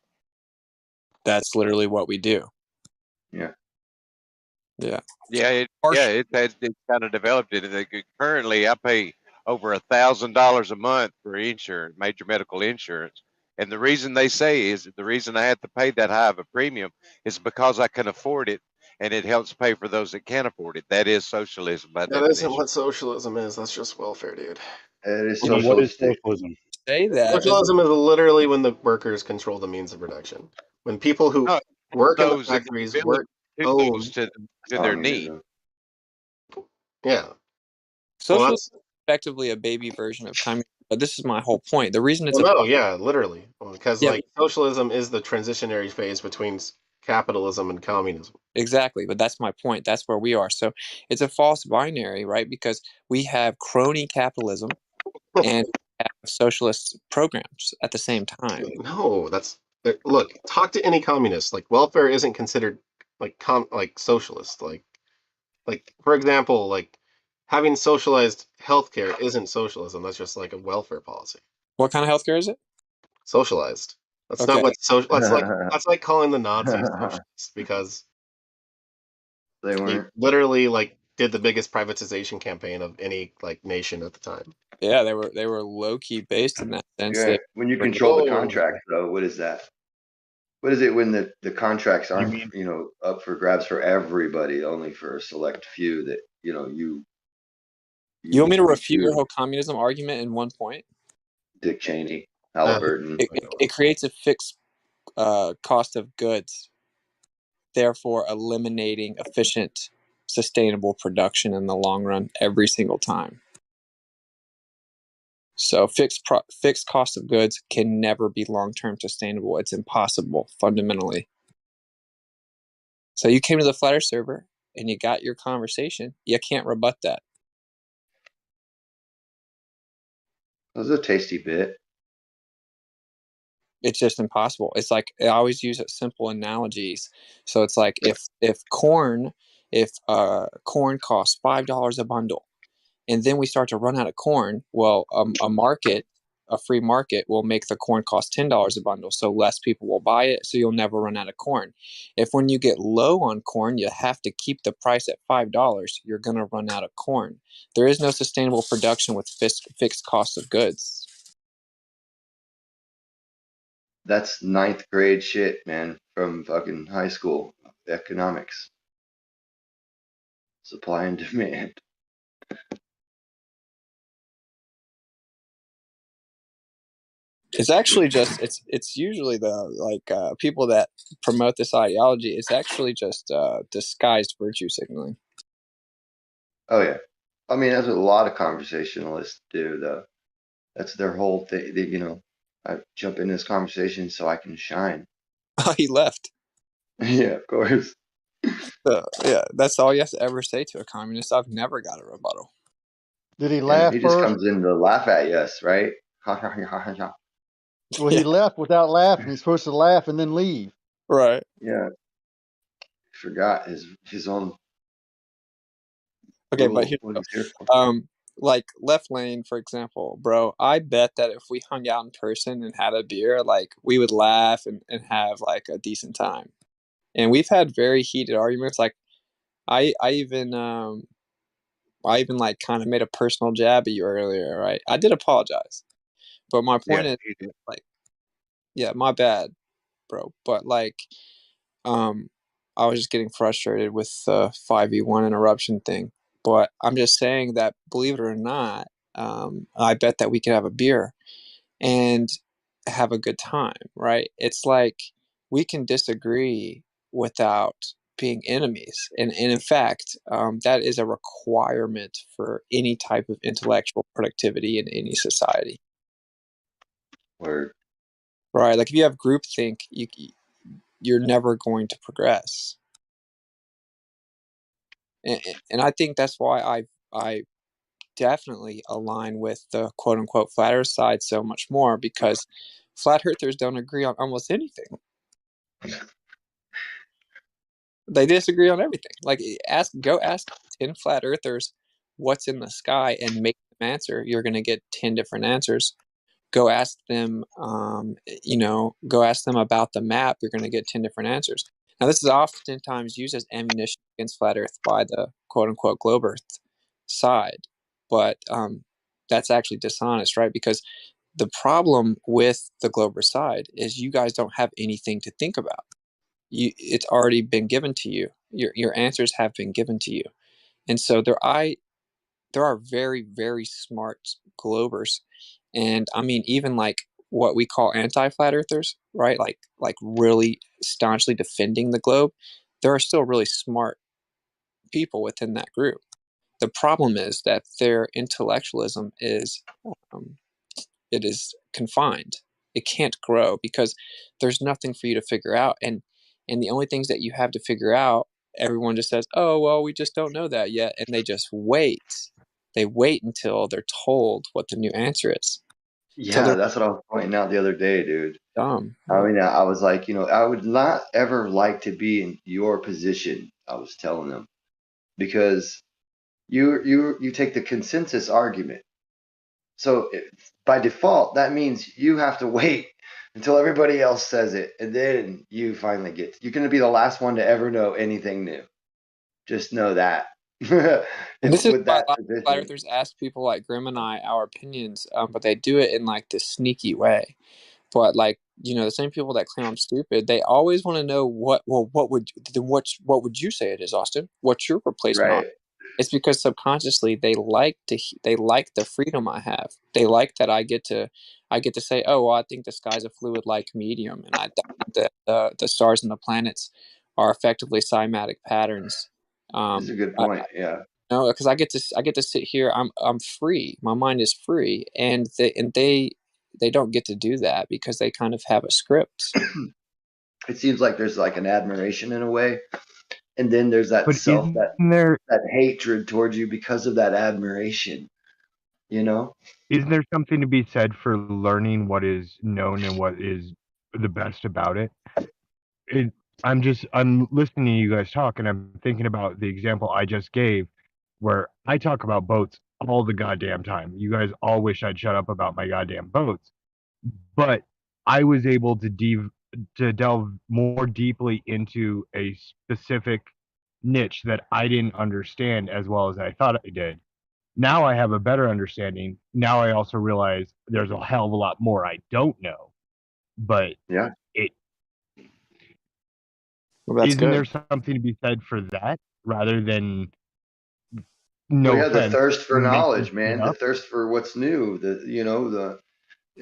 That's literally what we do. Yeah. Yeah, it's kind of developed it. Currently, I pay over $1,000 a month for insurance, major medical insurance. And the reason they say is the reason I have to pay that high of a premium is because I can afford it, and it helps pay for those that can't afford it. That is socialism by That definition. isn't what socialism is. That's just welfare, dude. It is Then what is socialistic. socialism? Say that. Socialism is literally when the workers control the means of production. When people who work in the Those that factories ability work to own. those to their need. Yeah. Socialism Well, is effectively a baby version of communism. But this is my whole point. The reason it's well, no, yeah, literally, because Yeah, like socialism is the transitionary phase between capitalism and communism. exactly, but that's my point. That's where we are. So it's a false binary, right? Because we have crony capitalism and have socialist programs at the same time. No, look. Talk to any communist. Like welfare isn't considered like socialist. Like for example, like having socialized healthcare isn't socialism. That's just like a welfare policy. What kind of healthcare is it? Socialized. That's Okay. not what that's like calling the Nazis socialists because They weren't. literally like did the biggest privatization campaign of any like nation at the time. Yeah, they were low key based in that sense. Yeah. When you control the contract, though, what is that? What is it when the contracts aren't up for grabs for everybody, only for a select few that you want me to refute your whole communism argument in one point? Dick Cheney, Halliburton. It creates a fixed cost of goods, therefore eliminating efficient, sustainable production in the long run every single time. So fixed cost of goods can never be long-term sustainable. It's impossible fundamentally. So you came to the Flat Earth server and you got your conversation. You can't rebut that. That was a tasty bit. It's just impossible. It's like I always use simple analogies. So it's like if corn costs $5 a bundle, and then we start to run out of corn, well, a free market will make the corn cost $10 a bundle, so less people will buy it, so you'll never run out of corn. If when you get low on corn, you have to keep the price at $5, you're going to run out of corn. There is no sustainable production with fixed cost of goods. That's 9th grade shit, man, from fucking high school economics. Supply and demand. It's actually just it's usually the people that promote this ideology. It's actually just disguised virtue signaling. Oh yeah, I mean that's what a lot of conversationalists do, though. That's their whole thing. I jump in this conversation so I can shine. Oh, he left. Yeah, of course. Yeah, that's all you have to ever say to a communist. I've never got a rebuttal. Did he And laugh he just first? comes in to laugh at us, right? Well, he left without laughing. He's supposed to laugh and then leave. Right. Yeah. Forgot his own Okay, but little here what we he's here for. go. Like Left Lane, for example, bro, I bet that if we hung out in person and had a beer, like we would laugh and have like a decent time. And we've had very heated arguments. Like I even like kind of made a personal jab at you earlier, right? I did apologize. But my point Yeah, is he did. like, yeah, my bad, bro. But like I was just getting frustrated with the 5v1 interruption thing. But I'm just saying that, believe it or not, I bet that we could have a beer and have a good time, right? It's like we can disagree without being enemies. And in fact, that is a requirement for any type of intellectual productivity in any society. Word. Right? Like if you have groupthink, you're never going to progress. And I think that's why I definitely align with the quote unquote flat earth side so much more, because flat earthers don't agree on almost anything. They disagree on everything. Like go ask 10 flat earthers what's in the sky and make them answer. You're going to get 10 different answers. Go ask them go ask them about the map. You're going to get 10 different answers. Now, this is oftentimes used as ammunition against flat earth by the quote unquote globe earth side. But that's actually dishonest, right? Because the problem with the globe earth side is you guys don't have anything to think about. It's already been given to you. Your answers have been given to you. And so there are very, very smart globers. And I mean, even like what we call anti-flat earthers, right? Like really staunchly defending the globe. There are still really smart people within that group. The problem is that their intellectualism is it is confined. It can't grow because there's nothing for you to figure out. And the only things that you have to figure out, everyone just says, "Oh, well, we just don't know that yet." And they just wait. They wait until they're told what the new answer is. Till Yeah, they're that's what I was pointing out the other day, dude. dumb. I mean, I was like, I would not ever like to be in your position. I was telling them because you take the consensus argument. So by default, that means you have to wait until everybody else says it, and then you finally get. You're going to be the last one to ever know anything new. Just know that. And this is With why a that lot of flat position, earthers ask people like Grim and I our opinions, but they do it in like this sneaky way. But like the same people that claim I'm stupid, they always want to know what would you say it is, Austin? What's your replacement on? right? It's because subconsciously they like the freedom I have. They like that I get to say, oh, well, I think the sky's a fluid like medium, and I think that the stars and the planets are effectively cymatic patterns. This is a good point. Yeah. No, because I get to sit here. I'm free. My mind is free, and they don't get to do that because they kind of have a script. It seems like there's like an admiration in a way, and then there's that But self isn't there that hatred towards you because of that admiration. isn't there something to be said for learning what is known and what is the best about it? I'm listening to you guys talk and I'm thinking about the example I just gave where I talk about boats all the goddamn time. You guys all wish I'd shut up about my goddamn boats. But I was able to delve more deeply into a specific niche that I didn't understand as well as I thought I did. Now I have a better understanding. Now I also realize there's a hell of a lot more I don't know. But yeah, Well, that's isn't good. there something to be said for that rather than We no have the offense thirst for making knowledge, shit man. The up? thust for what's new.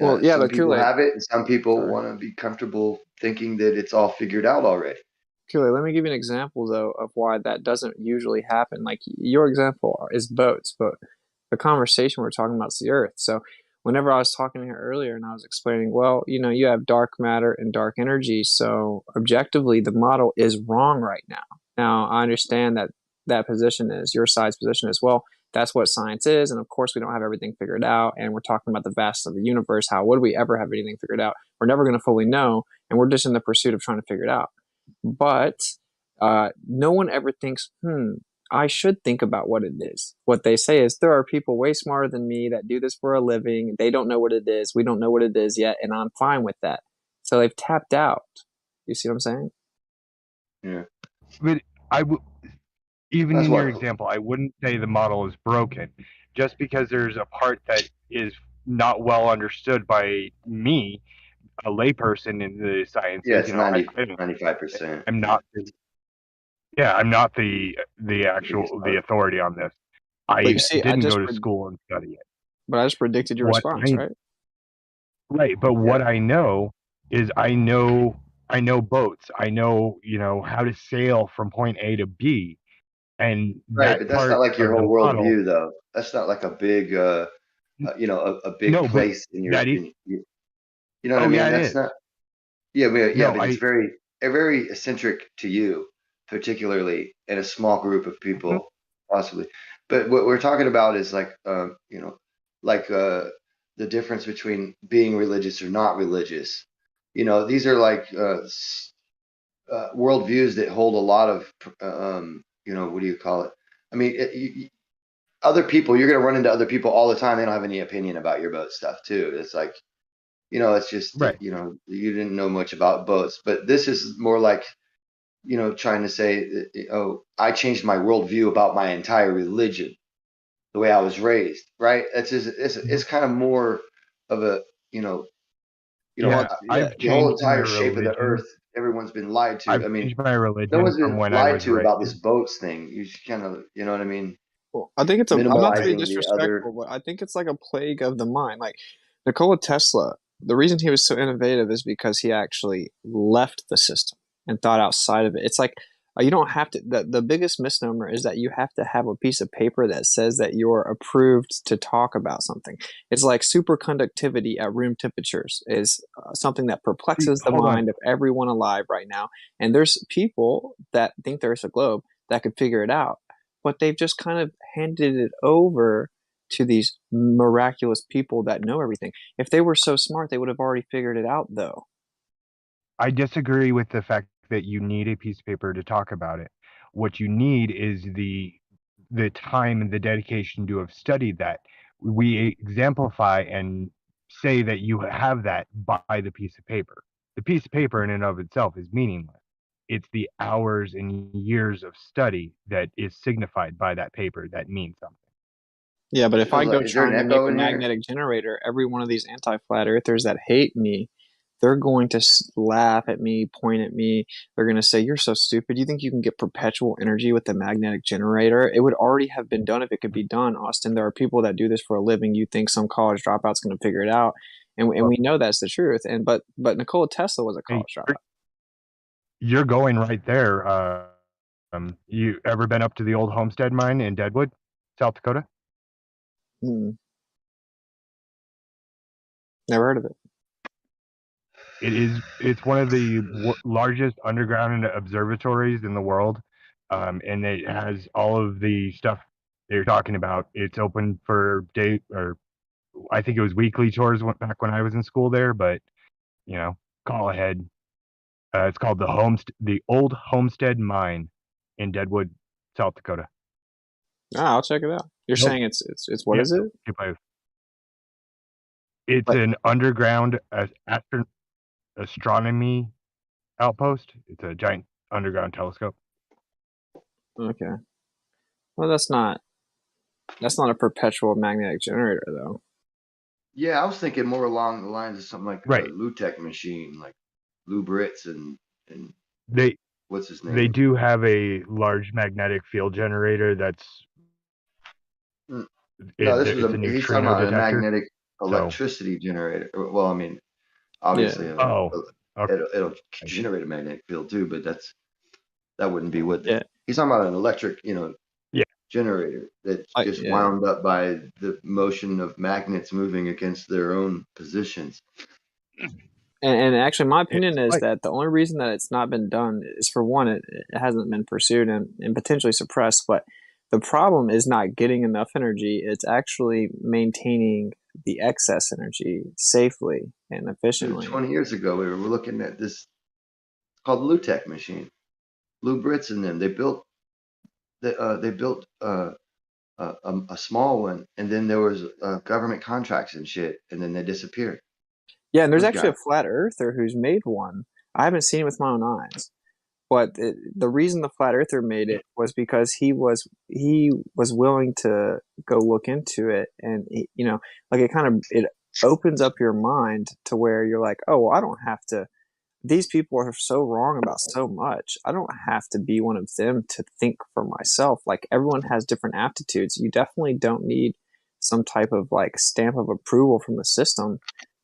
Well, yeah, Some but people Kool-Aid. have it, and some people Sorry. want to be comfortable thinking that it's all figured out already. Kool-Aid, let me give you an example though of why that doesn't usually happen. Like your example is boats, but the conversation we're talking about is the Earth. So whenever I was talking to her earlier and I was explaining, well, you have dark matter and dark energy, so objectively the model is wrong right now. Now, I understand that that position is your side's position as well. That's what science is. And of course, we don't have everything figured out. And we're talking about the vastness of the universe. How would we ever have anything figured out? We're never going to fully know. And we're just in the pursuit of trying to figure it out. But no one ever thinks, I should think about what it is. What they say is, there are people way smarter than me that do this for a living. They don't know what it is. We don't know what it is yet. And I'm fine with that. So they've tapped out. You see what I'm saying? Yeah. But even That's in your what. example, I wouldn't say the model is broken. Just because there's a part that is not well understood by me, a layperson in the sciences, Yeah, it's 95%. I'm not. I'm not the actual the authority on this. But I you see, didn't go to school and study it. But I just predicted your What response, right? Right, but what I know is I know boats. I know, how to sail from point A to B, and Right, that but that's part not like your of the whole model. worldview, though. That's not like a big, a big No, but place in your. that is. You know what I Oh mean? yeah, it That's is. not. Yeah, No, but it's very eccentric to you, particularly in a small group of people, possibly. But what we're talking about is like, like the difference between being religious or not religious. These are like worldviews that hold a lot of, what do you call it? I mean, other people, you're going to run into other people all the time. They don't have any opinion about your boat stuff too. It's like, it's just, right. you didn't know much about boats, but this is more like, trying to say, I changed my worldview about my entire religion, the way I was raised, right? It's kind of more of a, I've the whole changed my entire shape of the religion. earth, everyone's been lied to. I've I mean, changed my no religion one's from been when I lied was to about this raised. boats thing. You just kind of, you know what I mean? Well, I think I'm not to be Minimalizing the other. disrespectful, but I think it's like a plague of the mind. Like Nikola Tesla, the reason he was so innovative is because he actually left the system and thought outside of it. It's like you don't have to. The biggest misnomer is that you have to have a piece of paper that says that you're approved to talk about something. It's like superconductivity at room temperatures is something that perplexes the Hold on. mind of everyone alive right now. And there's people that think there's a globe that could figure it out, but they've just kind of handed it over to these miraculous people that know everything. If they were so smart, they would have already figured it out, though. I disagree with the fact that you need a piece of paper to talk about it. What you need is the time and the dedication to have studied that. We exemplify and say that you have that by the piece of paper. The piece of paper in and of itself is meaningless. It's the hours and years of study that is signified by that paper that means something. Yeah, but if I go Is there an trying to make echo a in here? magnetic generator, every one of these anti-flat earthers that hate me, they're going to laugh at me, point at me. They're going to say, "You're so stupid. You think you can get perpetual energy with a magnetic generator?" It would already have been done if it could be done, Austin. There are people that do this for a living. You think some college dropout's going to figure it out, and we know that's the truth. And but Nikola Tesla was a college dropout. You're going right there. You ever been up to the old Homestead mine in Deadwood, South Dakota? Never heard of it. It's one of the largest underground observatories in the world, and it has all of the stuff that you're talking about. It's open for I think it was weekly tours back when I was in school there, but call ahead. It's called the Old Homestead Mine in Deadwood, South Dakota. I'll check it out. You're saying it's what is it? It's an underground astronomy outpost. It's a giant underground telescope. Okay. Well, that's not a perpetual magnetic generator, though. Yeah, I was thinking more along the lines of something like Right. a Lutech machine, like Lou Britz and They what's his name? They do have a large magnetic field generator that's No, it's he's a talking neutrino about a detector. magnetic electricity generator. Well, I mean, obviously, okay. it'll generate a magnetic field too, but that wouldn't be what he's talking about. An electric, generator that's just wound up by the motion of magnets moving against their own positions. And actually, my opinion It's is like that the only reason that it's not been done is, for one, it hasn't been pursued and potentially suppressed. But the problem is not getting enough energy. It's actually maintaining the excess energy safely and Dude, efficiently. 20 years ago, we were looking at this called Lutech machine. Lou Brits and them. They built a small one, and then there was government contracts and shit, and then they disappeared. Yeah, and there's Those actually a guys. flat earther who's made one. I haven't seen it with my own eyes, but the reason the flat earther made it was because he was willing to go look into it, and you know, like it opens up your mind to where you're like, oh, well, I don't have to. These people are so wrong about so much. I don't have to be one of them to think for myself. Like, everyone has different aptitudes. You definitely don't need some type of like stamp of approval from the system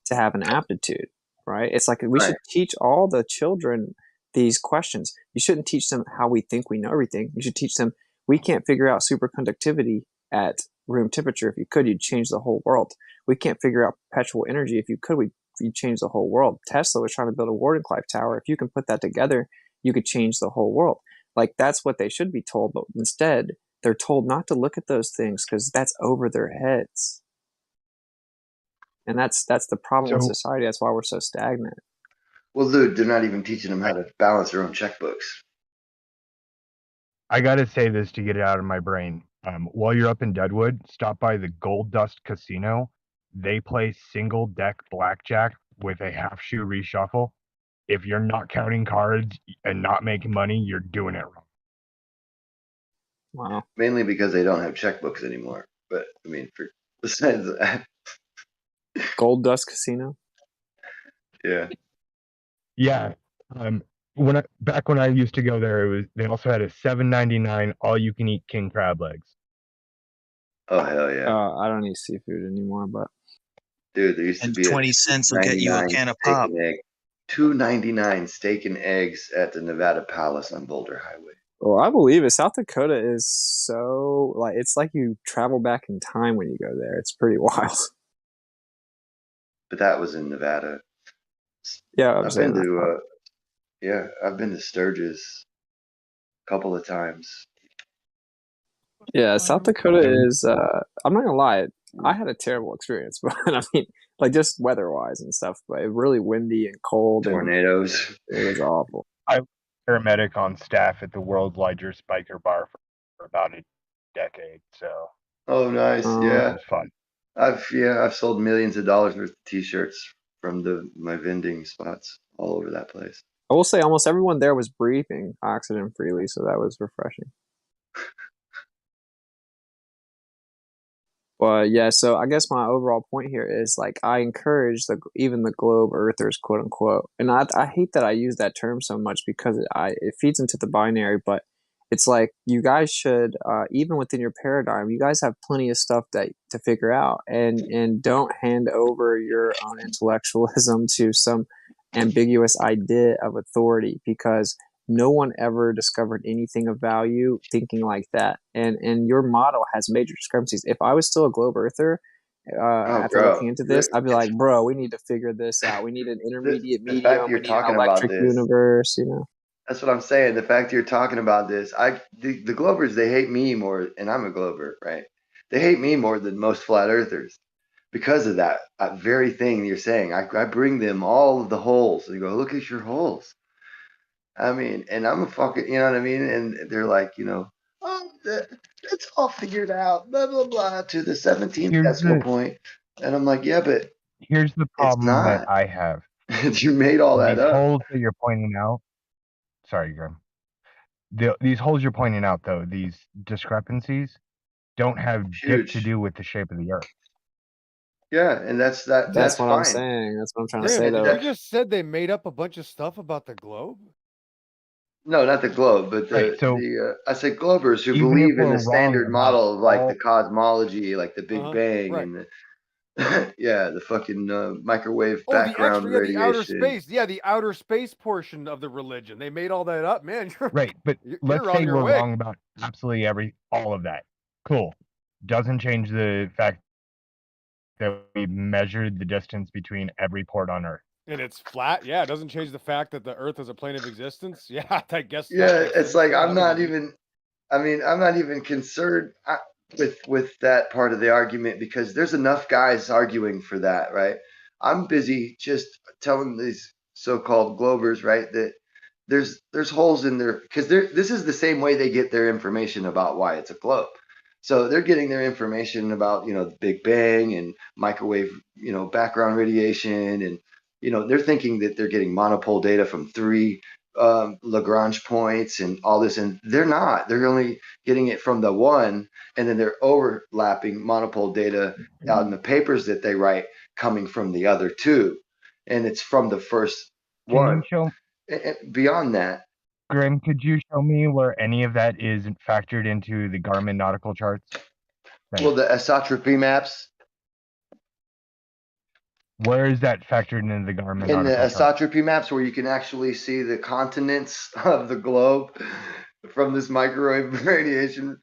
to have an aptitude, right? It's like we should teach all the children these questions. You shouldn't teach them how we think we know everything. You should teach them we can't figure out superconductivity at room temperature. If you could, you'd change the whole world. We can't figure out perpetual energy. If you could, you'd change the whole world. Tesla was trying to build a Wardenclyffe tower. If you can put that together, you could change the whole world. Like, that's what they should be told, but instead they're told not to look at those things because that's over their heads. And that's the problem with society. That's why we're so stagnant. Well, dude, they're not even teaching them how to balance their own checkbooks. I gotta say this to get it out of my brain. While you're up in Deadwood, stop by the Gold Dust Casino. They play single deck blackjack with a half shoe reshuffle. If you're not counting cards and not making money, you're doing it wrong. Wow. Mainly because they don't have checkbooks anymore. But I mean, besides that, Gold Dust Casino. Yeah. Yeah. Back when I used to go there, they also had a $7.99 all you can eat king crab legs. Oh hell yeah. I don't eat seafood anymore, but dude, there used to be 20 cents will get you a can of pop. $2.99 steak and eggs at the Nevada Palace on Boulder Highway. Well, I believe it. South Dakota is so like, it's like you travel back in time when you go there. It's pretty wild. But that was in Nevada. Yeah, I've been to I've been to Sturgis a couple of times. Yeah, South Dakota is. I'm not gonna lie, I had a terrible experience, but I mean, like, just weather-wise and stuff. But it really windy and cold. Tornadoes. And it was awful. I was a paramedic on staff at the world's largest biker bar for about a decade. So. Oh, nice. Yeah. It was fun. I've sold millions of dollars worth of T-shirts from my vending spots all over that place. I will say almost everyone there was breathing oxygen freely, so that was refreshing. But yeah, so I guess my overall point here is, like, I encourage even the globe earthers, quote unquote, and I hate that I use that term so much because it feeds into the binary, but it's like, you guys should, even within your paradigm, you guys have plenty of stuff to figure out, and don't hand over your own intellectualism to some ambiguous idea of authority, because no one ever discovered anything of value thinking like that. And your model has major discrepancies. If I was still a globe earther, after looking into this, I'd be like, bro, we need to figure this out. We need an intermediate the fact medium. you're We need an talking about electric this, universe, you know? That's what I'm saying. The fact you're talking about this, the Globers, they hate me more, and I'm a Glober, right? They hate me more than most flat earthers because of that very thing you're saying. I bring them all of the holes. And you go, look at your holes. I mean, and I'm a fucking, you know what I mean? And they're like, oh, that's all figured out, blah, blah, blah, to the 17th decimal point. And I'm like, yeah, but here's the problem that I have. You made all that these up. holes that you're pointing out. Sorry, Grim. These holes you're pointing out, though, these discrepancies don't have dick to do with the shape of the Earth. Yeah, and that's what fine. I'm saying. That's what I'm trying to say, Damn, though. you just said they made up a bunch of stuff about the globe? No, not the globe, but I said Globers who believe in the standard model of like the cosmology, like the Big Bang and the the fucking microwave background radiation. The outer space. Yeah, the outer space portion of the religion. They made all that up, man. Right, but let's say we're wrong about absolutely all of that. Cool. Doesn't change the fact that we measured the distance between every port on Earth. And it's flat. Yeah, it doesn't change the fact that the Earth is a plane of existence. Yeah, I guess. That Yeah, makes it's sense. like Yeah, I'm that not makes sense. even. I mean, I'm not even concerned with that part of the argument because there's enough guys arguing for that, right? I'm busy just telling these so-called globers, right, that there's holes in their because this is the same way they get their information about why it's a globe. So they're getting their information about the Big Bang and microwave background radiation, and they're thinking that they're getting monopole data from 3 Lagrange points and all this, and they're not. They're only getting it from the one, and then they're overlapping monopole data out in the papers that they write coming from the other 2, and it's from the first Can you one. show And beyond that, Grim, could you show me where any of that is factored into the Garmin nautical charts? well, the esotropy maps Where is that factored into the Garmin in the nautical charts? esotropy maps where you can actually see the continents of the globe from this microwave radiation.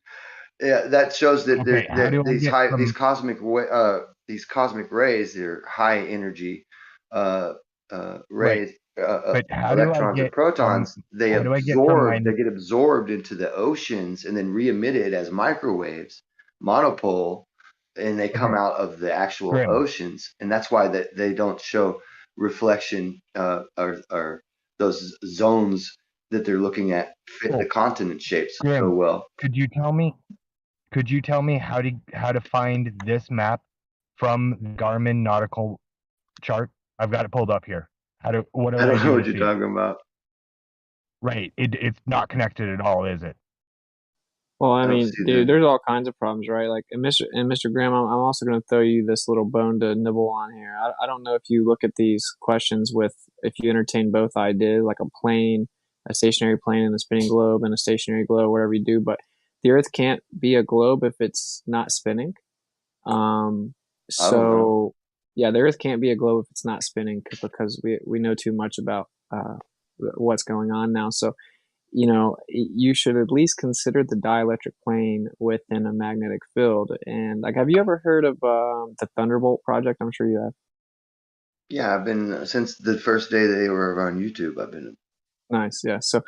Yeah, that shows that Okay, how do I these get high from these cosmic rays, they're high energy right? rays, But how do I electrons and get from protons. They how do I get from my get absorbed into the oceans and then re-emitted as microwaves, monopole, and they come okay, out of the actual Grim? oceans, and that's why they don't show reflection or those zones that they're looking at fit the Cool. continent shapes so Grim, well. could you tell me how to find this map from the Garmin nautical chart? I've got it pulled up here. What do I I don't know do what to you're see? talking about. Right, it's not connected at all, is it? Well, I I don't mean, see dude, the. there's all kinds of problems, right? Like, and Mr. Graham, I'm also going to throw you this little bone to nibble on here. I don't know if you look at these questions with, if you entertain both ideas, like a plane, a stationary plane, and a spinning globe, and a stationary globe, whatever you do. But the Earth can't be a globe if it's not spinning. I don't know. So yeah, the Earth can't be a globe if it's not spinning because we know too much about what's going on now. So you should at least consider the dielectric plane within a magnetic field. And like, have you ever heard of the Thunderbolt project? I'm sure you have. Yeah, I've been since the first day they were on YouTube. I've been. Nice, yeah. So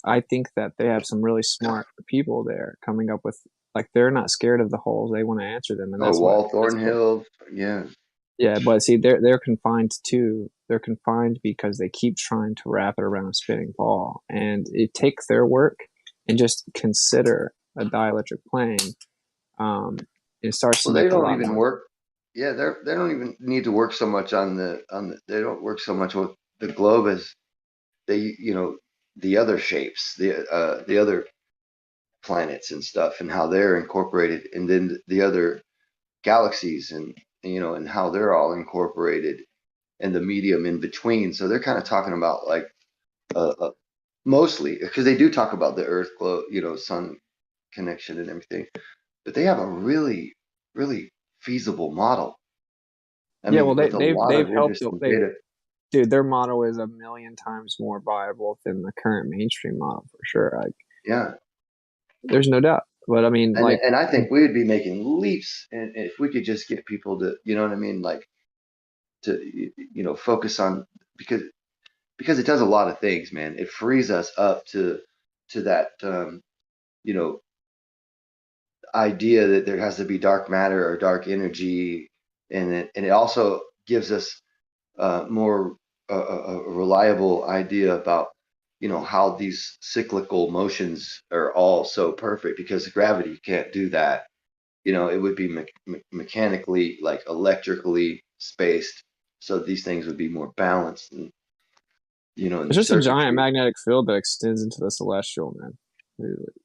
I think that they have some really smart people there coming up with, like, they're not scared of the holes. They want to answer them, and Oh, that's Wall what. Thornhill. Yeah. Yeah, but see, they're confined too. They're confined because they keep trying to wrap it around a spinning ball, and it takes their work and just consider a dielectric plane. It starts to Well, they make a don't lot even more. work. Yeah, they don't even need to work so much on the They don't work so much with the globe as they the other shapes, the other planets and stuff, and how they're incorporated, and then the other galaxies, and and how they're all incorporated, and the medium in between. So they're kind of talking about like mostly because they do talk about the Earth globe, sun connection and everything, but they have a really, really feasible model. I Yeah, mean, well, with a lot they've of helped. interesting data. Dude, their model is a million times more viable than the current mainstream model for sure. Like, Yeah, there's no doubt. But I mean, like, and I think we would be making leaps, and if we could just get people to, you know what I mean, like to focus on because it does a lot of things, man. It frees us up to that you know idea that there has to be dark matter or dark energy, and it also gives us more a reliable idea about how these cyclical motions are all so perfect because gravity can't do that. It would be mechanically, like electrically spaced, so these things would be more balanced, and in it's the just a giant circuitry. magnetic field that extends into the celestial, man.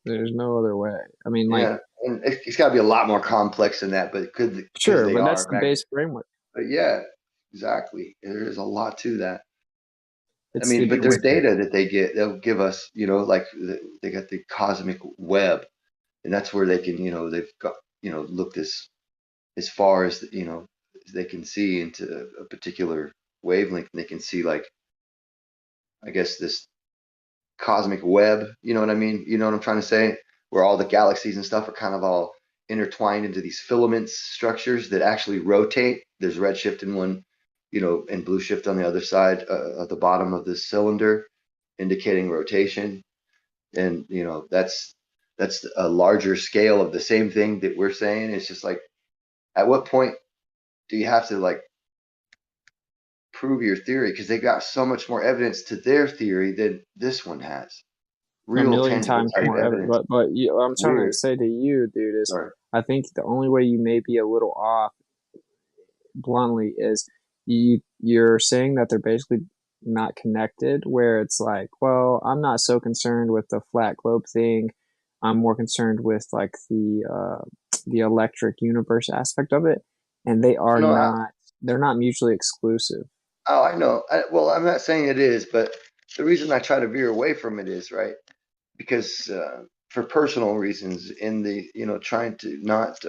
There's no other way. I mean, like, Yeah, and it's got to be a lot more complex than that, but it could because sure, they but that's are the base framework. But yeah, exactly. There is a lot to that. I It's mean, but their it's data that they'll give us, like they got the cosmic web, and that's where they can, they've got, looked as far as they can see into a particular wavelength, and they can see, like, I guess, this cosmic web. You know what I mean? You know what I'm trying to say? Where all the galaxies and stuff are kind of all intertwined into these filaments structures that actually rotate. There's redshift in one and blue shift on the other side at the bottom of this cylinder, indicating rotation. And that's a larger scale of the same thing that we're saying. It's just like, at what point do you have to like prove your theory? Because they got so much more evidence to their theory than this one has. A Real million tangible times type more evidence. evidence. But what I'm trying to Weird. say to you, dude, is Sorry. I think the only way you may be a little off, bluntly, is you're saying that they're basically not connected, where it's like, well, I'm not so concerned with the flat globe thing. I'm more concerned with like the electric universe aspect of it, and they are No, they're not mutually exclusive. Oh, I know. Well, I'm not saying it is, but the reason I try to veer away from it is, right, because for personal reasons, in the trying to not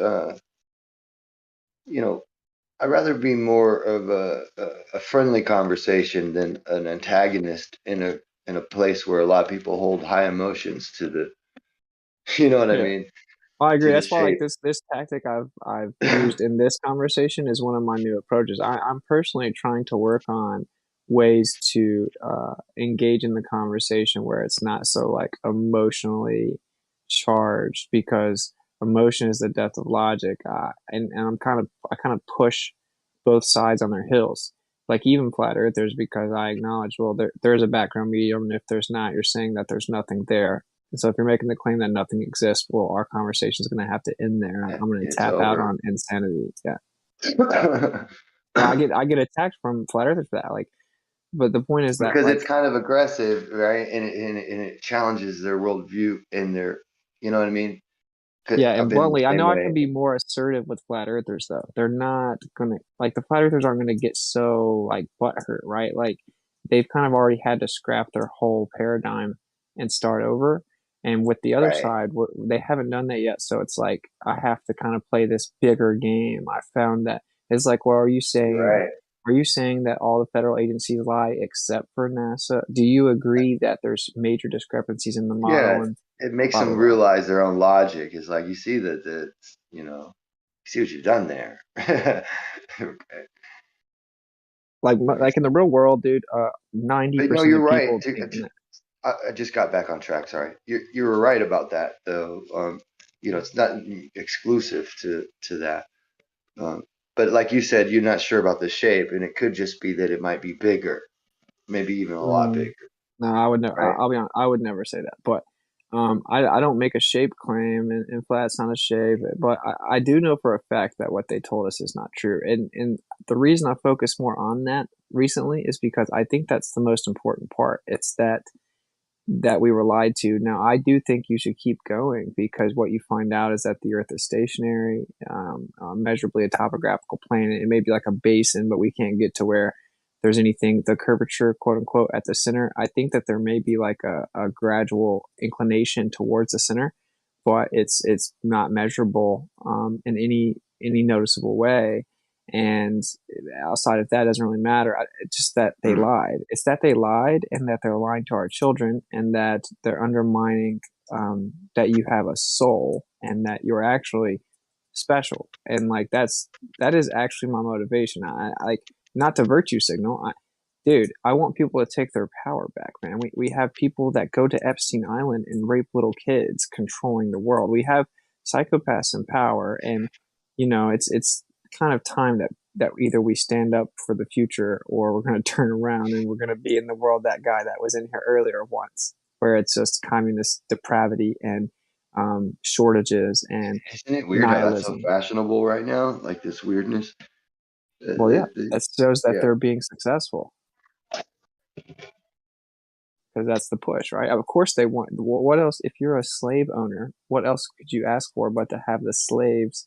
I'd rather be more of a friendly conversation than an antagonist in a place where a lot of people hold high emotions to the you know what I Yeah. mean, I agree. to the That's why, like, shape. this tactic I've used in this conversation is one of my new approaches. I'm personally trying to work on ways to engage in the conversation where it's not so like emotionally charged, because emotion is the death of logic. And I kind of push both sides on their heels. Like even flat earthers, because I acknowledge, well, there's a background medium, and if there's not, you're saying that there's nothing there. And so if you're making the claim that nothing exists, well, our conversation is going to have to end there. I'm going to It's tap out over. on insanity. Yeah. I get attacked from flat earthers for that. Like, but the point is that, Because like, it's kind of aggressive, right? And it challenges their worldview and their, you know what I mean? 'Cause yeah, I've and been the bluntly, I same know I can way. be more assertive with flat earthers though. They're not gonna, like, the flat earthers aren't gonna get so like butthurt, right? Like they've kind of already had to scrap their whole paradigm and start over. And with the other Right. side, they haven't done that yet. So it's like I have to kind of play this bigger game. I found that it's like, well, Right. are you saying that all the federal agencies lie except for NASA? Do you agree that there's major discrepancies in the model Yeah, and it makes blah blah them blah? realize their own logic. It's like you see you see what you've done there. Like in the real world, dude, 90% But no, of you're right. people think that. I just got back on track. Sorry, you were right about that, though. It's not exclusive to that. Um, but like you said, you're not sure about the shape, and it could just be that it might be bigger, maybe even a lot bigger, No, I would never. right? I'll be honest, I would never say that. But I don't make a shape claim, and flat's not a shape. But I do know for a fact that what they told us is not true. And the reason I focus more on that recently is because I think that's the most important part. It's that we were lied to. Now, I do think you should keep going, because what you find out is that the Earth is stationary, measurably a topographical plane. It may be like a basin, but we can't get to where there's anything, the curvature, quote unquote, at the center. I think that there may be like a gradual inclination towards the center, but it's not measurable in any noticeable way. And outside of that, it doesn't really matter. It's just that they lied. It's that they lied, and that they're lying to our children, and that they're undermining that you have a soul, and that you're actually special. And like that is actually my motivation. I like, not to virtue signal. Dude, I want people to take their power back, man. We have people that go to Epstein Island and rape little kids, controlling the world. We have psychopaths in power, and it's kind of time that either we stand up for the future, or we're going to turn around and we're going to be in the world that guy that was in here earlier once, where it's just communist depravity and shortages and Isn't it weird how that's so nihilism. fashionable right now? Like this weirdness. Well, yeah, that shows that Yeah. they're being successful, because that's the push, right? Of course they want. What else? If you're a slave owner, what else could you ask for but to have the slaves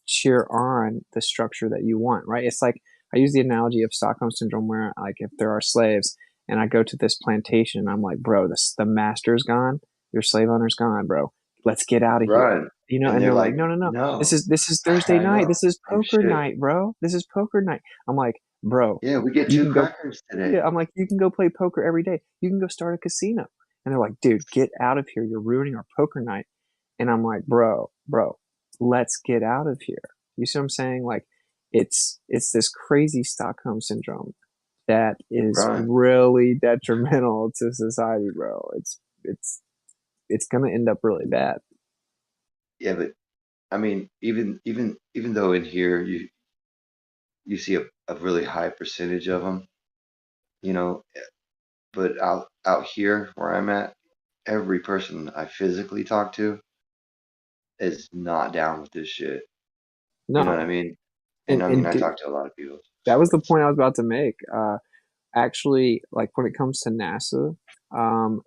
cheer on the structure that you want, right? It's like, I use the analogy of Stockholm syndrome, where like if there are slaves and I go to this plantation, I'm like, bro, the master's gone, your slave owner's gone, bro. Let's get out of here. Right. And And they're they're like, like, no, no, no. no. This is Thursday I night. know. This is Same poker shit. night, bro. This is poker night. I'm like, bro, Yeah, we get you 2 can go. crackers today. Yeah, I'm like, you can go play poker every day. You can go start a casino. And they're like, dude, get out of here. You're ruining our poker night. And I'm like, bro, let's get out of here. You see what I'm saying? Like, it's this crazy Stockholm syndrome that is Right. really detrimental to society, bro. It's gonna end up really bad. Yeah, but I mean, even though in here you see a really high percentage of them, you know, but out here where I'm at, every person I physically talk to is not down with this shit. You know what I No, mean? And I mean, I talk to a lot of people. that was the point I was about to make. Actually, like when it comes to NASA,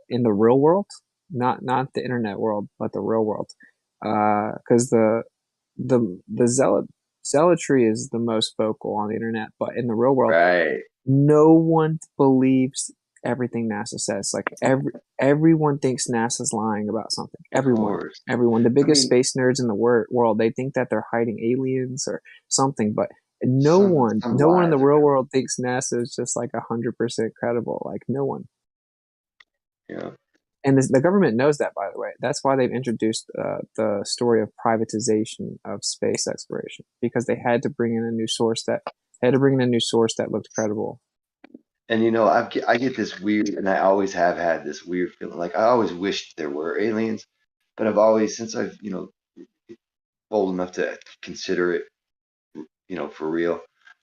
in the real world, not the internet world, but the real world, because the zealotry is the most vocal on the internet, but in the real world, Right. no one believes everything NASA says. Like everyone thinks NASA's lying about something. Everyone, the biggest space nerds in the world, they think that they're hiding aliens or something, but no one in the real world thinks NASA is just like 100% credible. Like no one. Yeah. And the government knows that, by the way. That's why they've introduced the story of privatization of space exploration, because they had to bring in a new source that looked credible. And you know, I get this weird, and I always have had this weird feeling. Like I always wished there were aliens, but I've always, since I've old enough to consider it, for real,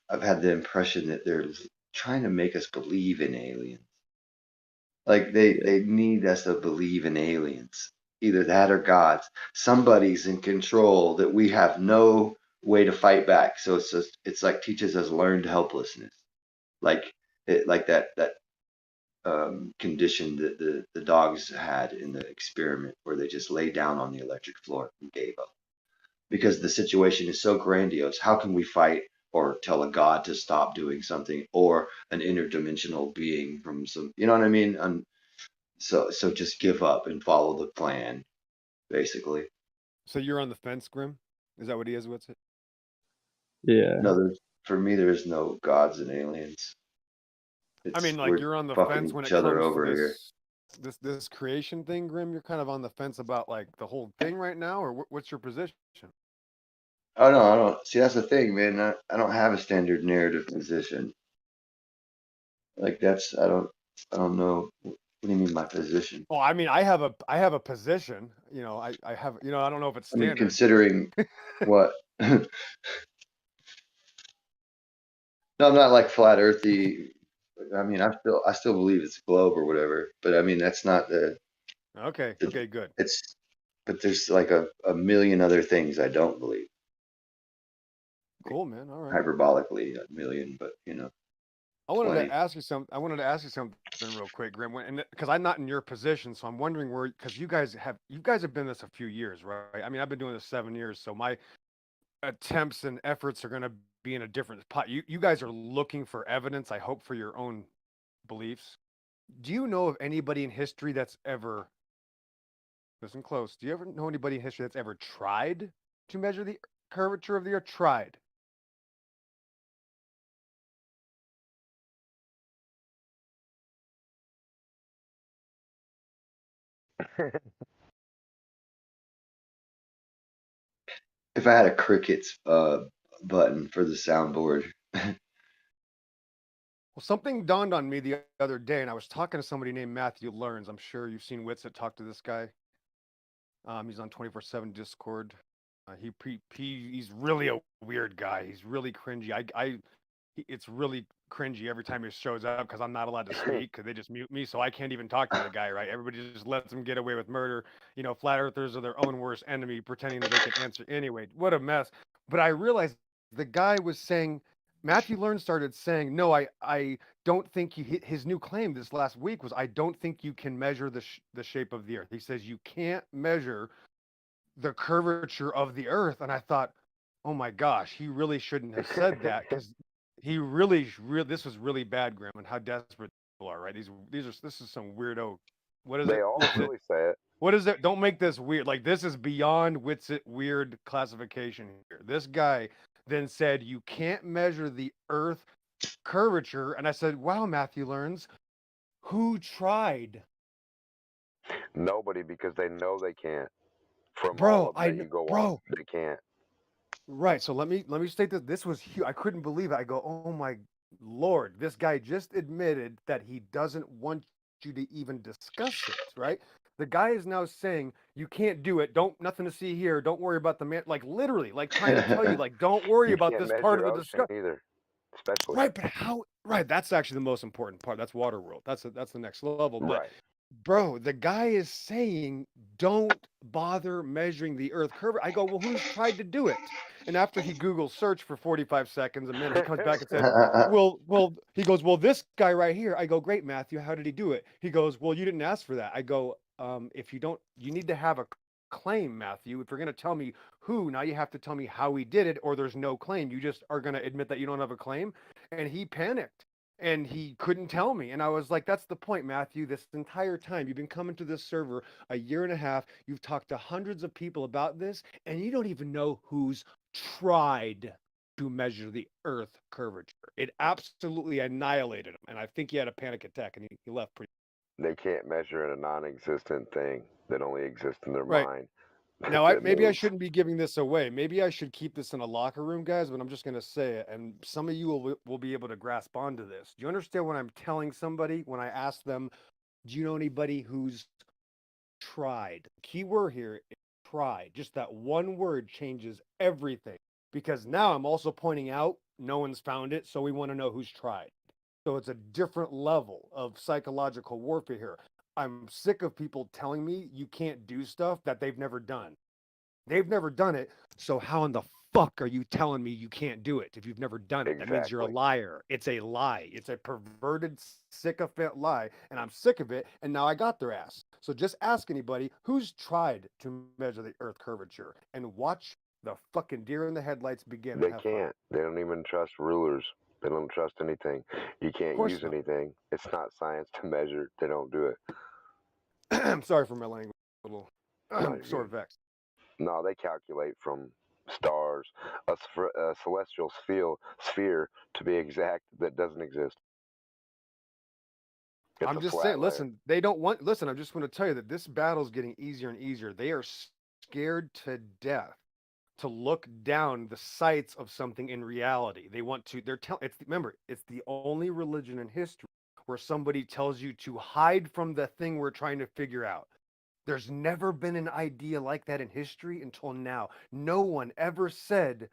I've had the impression that they're trying to make us believe in aliens. Like they need us to believe in aliens, either that or gods. Somebody's in control that we have no way to fight back. So it's like teaches us learned helplessness, like that condition that the dogs had in the experiment, where they just lay down on the electric floor and gave up because the situation is so grandiose. How can we fight or tell a god to stop doing something, or an interdimensional being from some, you know what I mean? So just give up and follow the plan, basically. So you're on the fence, Grim? Is that what he is? What's it? Yeah. No, for me, there's no gods and aliens. I mean, like We're you're on the fucking fence when each it other comes to over here. this creation thing, Grim. You're kind of on the fence about like the whole thing right now, or what's your position? Oh no, I don't. See, that's the thing, man. I don't have a standard narrative position. Like I don't know. What do you mean my position? Well, I mean, I have a position. I have. I don't know if it's I mean, standard. considering what? No, I'm not like flat earthy. I mean, I still believe it's a globe or whatever. But I mean, that's not the. Okay. Okay. Good. But there's like a million other things I don't believe. Cool, man. All right. Hyperbolically, a million, but I wanted 20. to ask you something real quick, Grim, because I'm not in your position, so I'm wondering because you guys have been this a few years, right? I mean, I've been doing this 7 years, so my attempts and efforts are going to be in a different pot. You guys are looking for evidence, I hope, for your own beliefs. Do you know of anybody in history that's ever, listen close, do you ever know anybody in history that's ever tried to measure the curvature of the earth? Tried. If I had a crickets button for the soundboard. Well, something dawned on me the other day, and I was talking to somebody named Matthew Learns. I'm sure you've seen Wits that talk to this guy. He's on 24/7 Discord. He's really a weird guy. He's really cringy. It's really cringy every time he shows up because I'm not allowed to speak because they just mute me, so I can't even talk to the guy. Right? Everybody just lets him get away with murder. Flat earthers are their own worst enemy, pretending that they can answer anyway. What a mess! But I realized the guy was saying. Matthew Learn started saying, no, I don't think his new claim this last week was, I don't think you can measure the shape of the earth. He says you can't measure the curvature of the earth. And I thought, oh my gosh, he really shouldn't have said that because he really, this was really bad, Grim, and how desperate people are, right? This is some weirdo. What is it? They all really say it. What is it? Don't make this weird. Like, this is beyond Witsit weird classification here. This guy then said, you can't measure the earth curvature. And I said, wow, Matthew Learns, who tried? Nobody, because they know they can't. From Bro, all of them that you go on, they can't. Right. So let me state that this was huge. I couldn't believe it. I go, oh my Lord, this guy just admitted that he doesn't want you to even discuss it, right? The guy is now saying you can't do it. Don't nothing to see here. Don't worry about the man. Like literally, like trying to tell you, like, don't worry You about can't this part of measure the ocean discussion. either, especially. Right, but how? Right, that's actually the most important part. That's water world. That's the next level. But Right. bro, the guy is saying don't bother measuring the Earth curve. I go, well, who's tried to do it? And after he Google search for 45 seconds, a minute, he comes back and said, he goes, well, this guy right here. I go, great, Matthew. How did he do it? He goes, well, you didn't ask for that. I go, if you don't, you need to have a claim, Matthew. If you're going to tell me who, now you have to tell me how he did it, or there's no claim. You just are going to admit that you don't have a claim. And he panicked and he couldn't tell me. And I was like, that's the point, Matthew. This entire time you've been coming to this server a year and a half. You've talked to hundreds of people about this, and you don't even know who's tried to measure the Earth curvature. It absolutely annihilated him. And I think he had a panic attack and he left pretty. They can't measure a non-existent thing that only exists in their Right. mind. Now, That maybe I moves. shouldn't be giving this away. Maybe I should keep this in a locker room, guys, but I'm just going to say it. And some of you will be able to grasp onto this. Do you understand what I'm telling somebody when I ask them, do you know anybody who's tried? Key word here is tried. Just that one word changes everything. Because now I'm also pointing out no one's found it, so we want to know who's tried. So it's a different level of psychological warfare here. I'm sick of people telling me you can't do stuff that they've never done. They've never done it. So how in the fuck are you telling me you can't do it if you've never done it? That means you're a liar. It's a lie. It's a perverted, sycophant lie. And I'm sick of it. And now I got their ass. So just ask anybody who's tried to measure the Earth curvature and watch the fucking deer in the headlights begin. They can't. They don't even trust rulers. They don't trust anything. You can't use anything. It's not science to measure. They don't do it. I'm sorry for my language. A little No, sort of vexed. No, they calculate from stars, a celestial sphere to be exact, that doesn't exist. It's I'm a just flat saying, layer. listen, they don't want, listen, I'm just going to tell you that this battle's getting easier and easier. They are scared to death to look down the sights of something in reality. They want to, remember, it's the only religion in history where somebody tells you to hide from the thing we're trying to figure out. There's never been an idea like that in history until now. No one ever said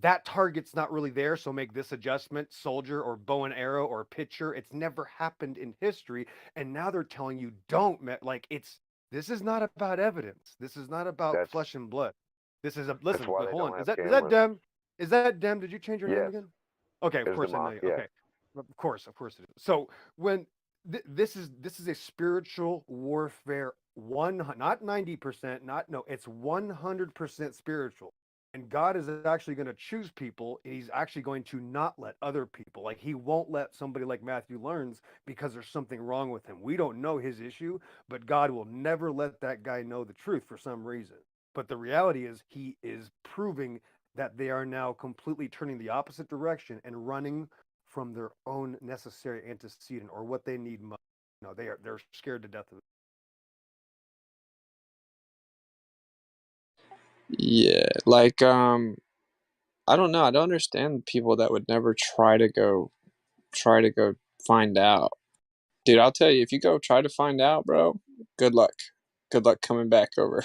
that target's not really there, so make this adjustment, soldier or bow and arrow or pitcher. It's never happened in history. And now they're telling you don't, this is not about evidence. This is not about flesh and blood. This is listen, why but they hold don't on. have Is that cameras. Dem? Is that Dem? Did you change your name Yes. again? Okay, of It's course I know Demont, you. yes. Okay. Of course it is. So when this is a spiritual warfare, not 90%, it's 100% spiritual. And God is actually going to choose people. And he's actually going to not let other people, like he won't let somebody like Matthew Learns because there's something wrong with him. We don't know his issue, but God will never let that guy know the truth for some reason. But the reality is he is proving that they are now completely turning the opposite direction and running from their own necessary antecedent or what they need most. No, they're scared to death of it. Yeah, like I don't know. I don't understand people that would never try to go find out. Dude, I'll tell you, if you go try to find out, bro, good luck. Good luck coming back over.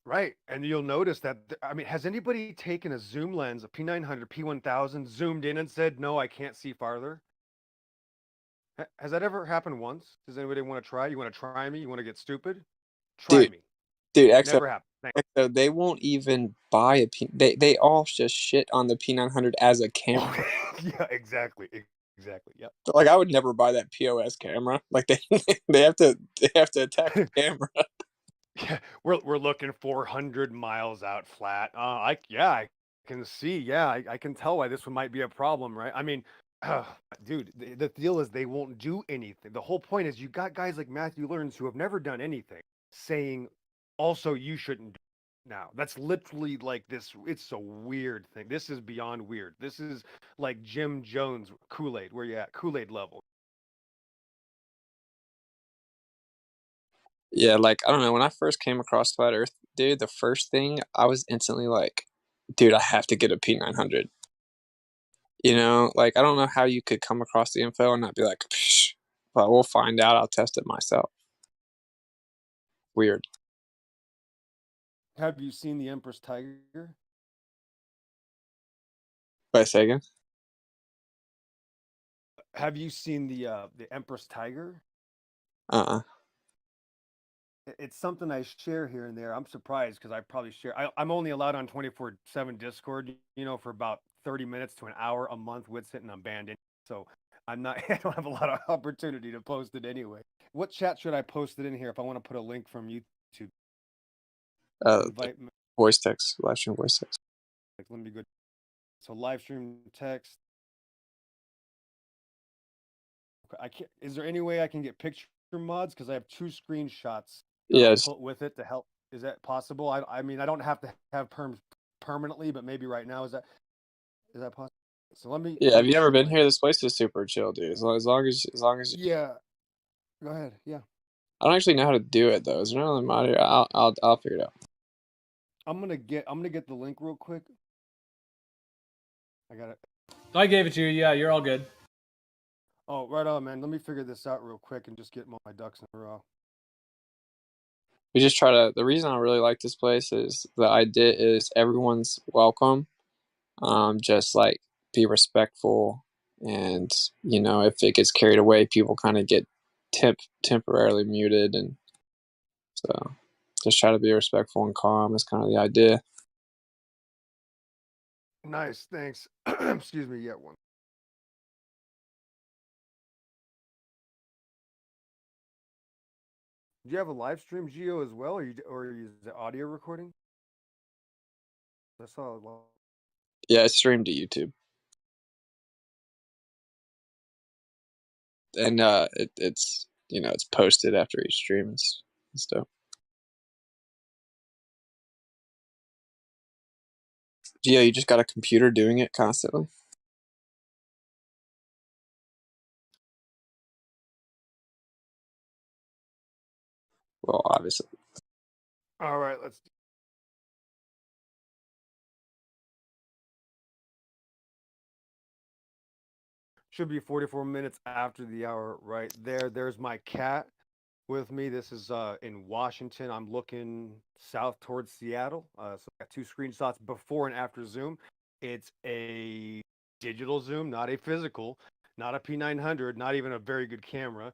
Right. And you'll notice that, has anybody taken a zoom lens, a P900, P1000, zoomed in and said, no, I can't see farther? Has that ever happened once? Does anybody want to try? You want to try me? You want to get stupid? Try me. Dude, Never happened. XO, they won't even buy a P. They all just shit on the P900 as a camera. Yeah, exactly. Exactly. Yep. Like I would never buy that POS camera. Like they have to attack the camera. Yeah, we're looking 400 miles out flat. I can see. Yeah, I can tell why this one might be a problem, right? I mean, dude, the deal is they won't do anything. The whole point is you got guys like Matthew Learns who have never done anything saying, also you shouldn't do it now. That's literally like this. It's a weird thing. This is beyond weird. This is like Jim Jones Kool-Aid. Where you at? Kool-Aid level. Yeah, like I don't know. When I first came across flat Earth, dude, the first thing I was instantly like, dude, I have to get a P900. You know, like I don't know how you could come across the info and not be like, psh, but we'll find out. I'll test it myself. Weird. Have you seen the Empress Tiger? Wait, say again? Have you seen the Empress Tiger? It's something I share here and there. I'm surprised because I probably share. I'm only allowed on 24/7 Discord, you know, for about 30 minutes to an hour a month with it, and I'm banned in. So I'm not. I don't have a lot of opportunity to post it anyway. What chat should I post it in here if I want to put a link from YouTube? Invite me. Voice text, Livestream voice text. Let me go. So Livestream text. I can't. Is there any way I can get picture mods? Because I have 2 screenshots. Yes. Put with it to help. Is that possible? I mean, I don't have to have perms permanently, but maybe right now is that possible? So let me. Yeah. Have you ever been here? This place is super chill, dude. As long as. Yeah. Go ahead. Yeah. I don't actually know how to do it though. Is there another mod here? I'll figure it out. I'm gonna get the link real quick. I got it. I gave it to you. Yeah, you're all good. Oh, right on, man. Let me figure this out real quick and just get my ducks in a row. We just try to. The reason I really like this place is the idea is everyone's welcome. Just like be respectful, and you know if it gets carried away, people kind of get temporarily muted, and so just try to be respectful and calm is kind of the idea. Nice, thanks. Excuse me, yet one. Do you have a live stream, Geo, as well, or is it audio recording? I saw. Yeah, it's streamed to YouTube, and it's you know it's posted after each stream and stuff. Geo, you just got a computer doing it constantly? Well, obviously. All right, let's. Should be 44 minutes after the hour right there. There's my cat with me. This is in Washington. I'm looking south towards Seattle. So I got 2 screenshots before and after zoom. It's a digital zoom, not a physical, not a P900, not even a very good camera,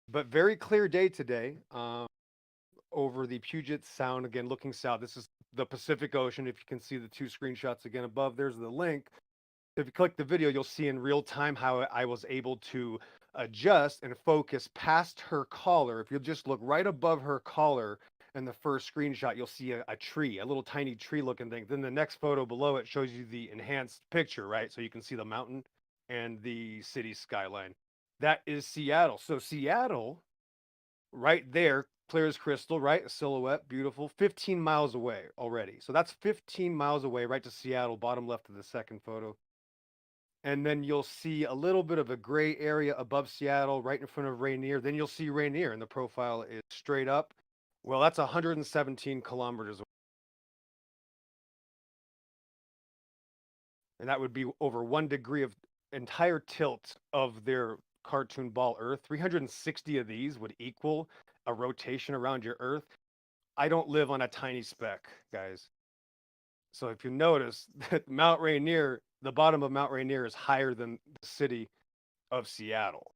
but very clear day today. Over the Puget Sound, again, looking south. This is the Pacific Ocean. If you can see the 2 screenshots again above, there's the link. If you click the video, you'll see in real time how I was able to adjust and focus past her collar. If you just look right above her collar in the first screenshot, you'll see a tree, a little tiny tree looking thing. Then the next photo below it shows you the enhanced picture, right? So you can see the mountain and the city skyline. That is Seattle. So Seattle, right there, clear as crystal, right? A silhouette, beautiful. 15 miles away already. So that's 15 miles away, right to Seattle, bottom left of the second photo. And then you'll see a little bit of a gray area above Seattle, right in front of Rainier. Then you'll see Rainier, and the profile is straight up. Well, that's 117 kilometers away. And that would be over 1 degree of entire tilt of their cartoon ball Earth. 360 of these would equal a rotation around your Earth. I don't live on a tiny speck, guys. So if you notice that Mount Rainier, the bottom of Mount Rainier is higher than the city of Seattle.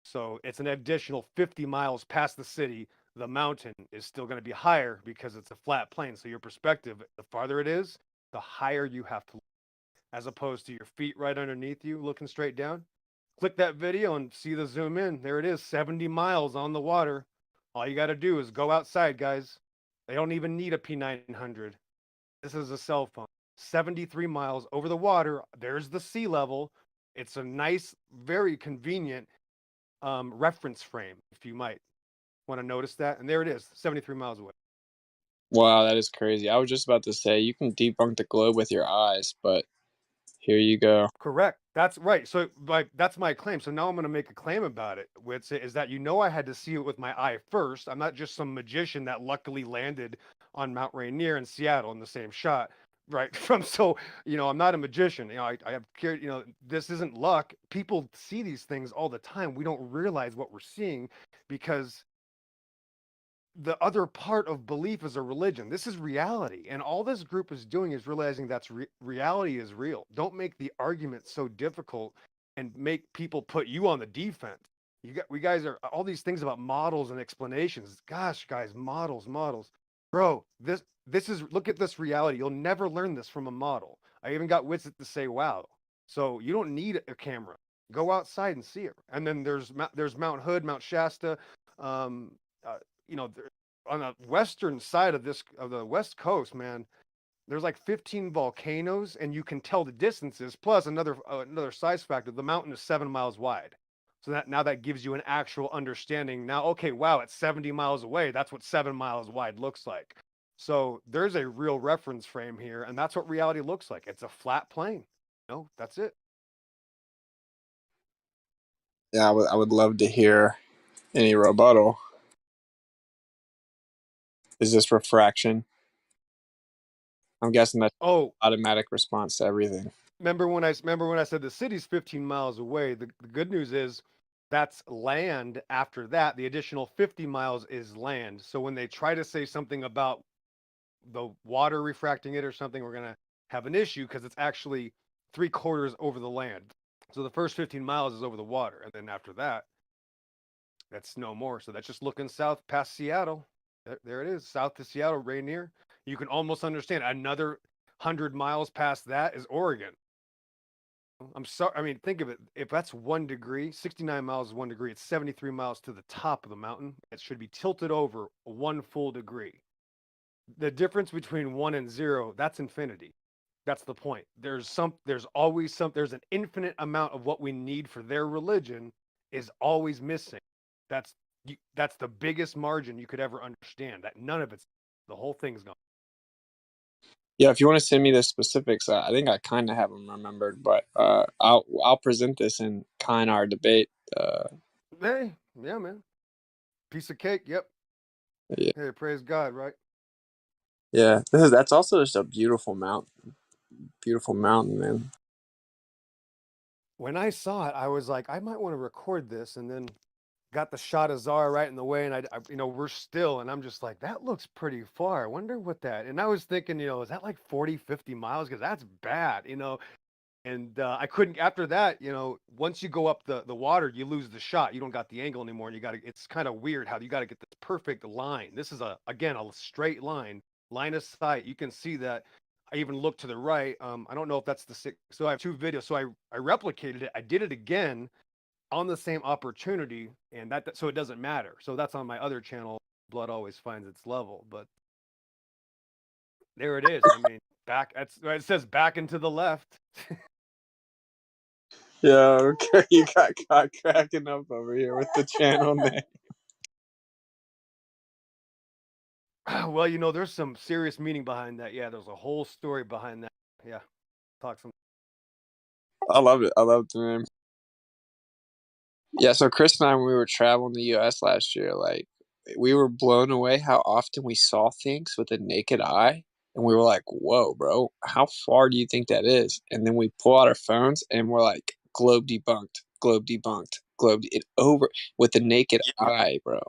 So it's an additional 50 miles past the city. The mountain is still going to be higher because it's a flat plane. So your perspective, the farther it is, the higher you have to look, as opposed to your feet right underneath you looking straight down. Click that video and see the zoom in. There it is, 70 miles on the water. All you got to do is go outside, guys. They don't even need a P900. This is a cell phone. 73 miles over the water. There's the sea level. It's a nice, very convenient reference frame, if you might want to notice that. And there it is, 73 miles away. Wow, that is crazy. I was just about to say you can debunk the globe with your eyes, but here you go. Correct. That's right. So that's my claim. So now I'm going to make a claim about it, which is that I had to see it with my eye first. I'm not just some magician that luckily landed on Mount Rainier in Seattle in the same shot, right? From so, I'm not a magician. I have cared. This isn't luck. People see these things all the time. We don't realize what we're seeing because the other part of belief is a religion. This is reality, and all this group is doing is realizing that's reality is real. Don't make the argument so difficult and make people put you on the defense. We guys are all these things about models and explanations. Gosh, guys, models, bro. This is look at this reality. You'll never learn this from a model. I even got wits to say, wow. So you don't need a camera. Go outside and see it. And then there's Mount Hood, Mount Shasta. On the western side of the West Coast, man, there's like 15 volcanoes, and you can tell the distances. Plus, another size factor: the mountain is 7 miles wide. So that gives you an actual understanding. Now, okay, wow, it's 70 miles away. That's what 7 miles wide looks like. So there's a real reference frame here, and that's what reality looks like. It's a flat plane. That's it. Yeah, I would love to hear any rebuttal. Is this refraction? I'm guessing that's automatic response to everything. Remember when I said the city's 15 miles away? The good news is that's land. After that, the additional 50 miles is land. So when they try to say something about the water refracting it or something, we're gonna have an issue because it's actually 3/4 over the land. So the first 15 miles is over the water, and then after that, that's no more. So that's just looking south past Seattle. There it is, south to Seattle, Rainier. You can almost understand. Another 100 miles past that is Oregon. I'm sorry. I mean, think of it. If that's 1 degree, 69 miles is 1 degree. It's 73 miles to the top of the mountain. It should be tilted over 1 full degree. The difference between 1 and 0, that's infinity. That's the point. There's always there's an infinite amount of what we need for their religion is always missing. That's the biggest margin you could ever understand. That none of it's, the whole thing's gone. Yeah, if you want to send me the specifics, I think I kind of have them remembered, but I'll present this in kind of our debate. Hey, yeah, man. Piece of cake. Yep. Yeah. Hey, praise God, right? Yeah, that's also just a beautiful mountain. Beautiful mountain, man. When I saw it, I was like, I might want to record this, and then got the shot of Zara right in the way, and I we're still, and I'm just like, that looks pretty far. I wonder what that. And I was thinking, is that like 40, 50 miles? Because that's bad, And I couldn't. After that, once you go up the water, you lose the shot. You don't got the angle anymore, and you got to. It's kind of weird how you got to get this perfect line. This is a straight line of sight. You can see that. I even looked to the right. I don't know if that's the six. So I have 2 videos. So I replicated it. I did it again on the same opportunity, and so it doesn't matter. So that's on my other channel. Blood always finds its level, but there it is. I mean, it says back and to the left. Yeah, okay. You got caught cracking up over here with the channel name. Well, there's some serious meaning behind that. Yeah, there's a whole story behind that. Yeah, talk some. I love it. I love the name. Yeah, so Chris and I, when we were traveling the U.S. last year, like, we were blown away how often we saw things with the naked eye. And we were like, whoa, bro, how far do you think that is? And then we pull out our phones and we're like, globe debunked, it over with the naked eye, bro.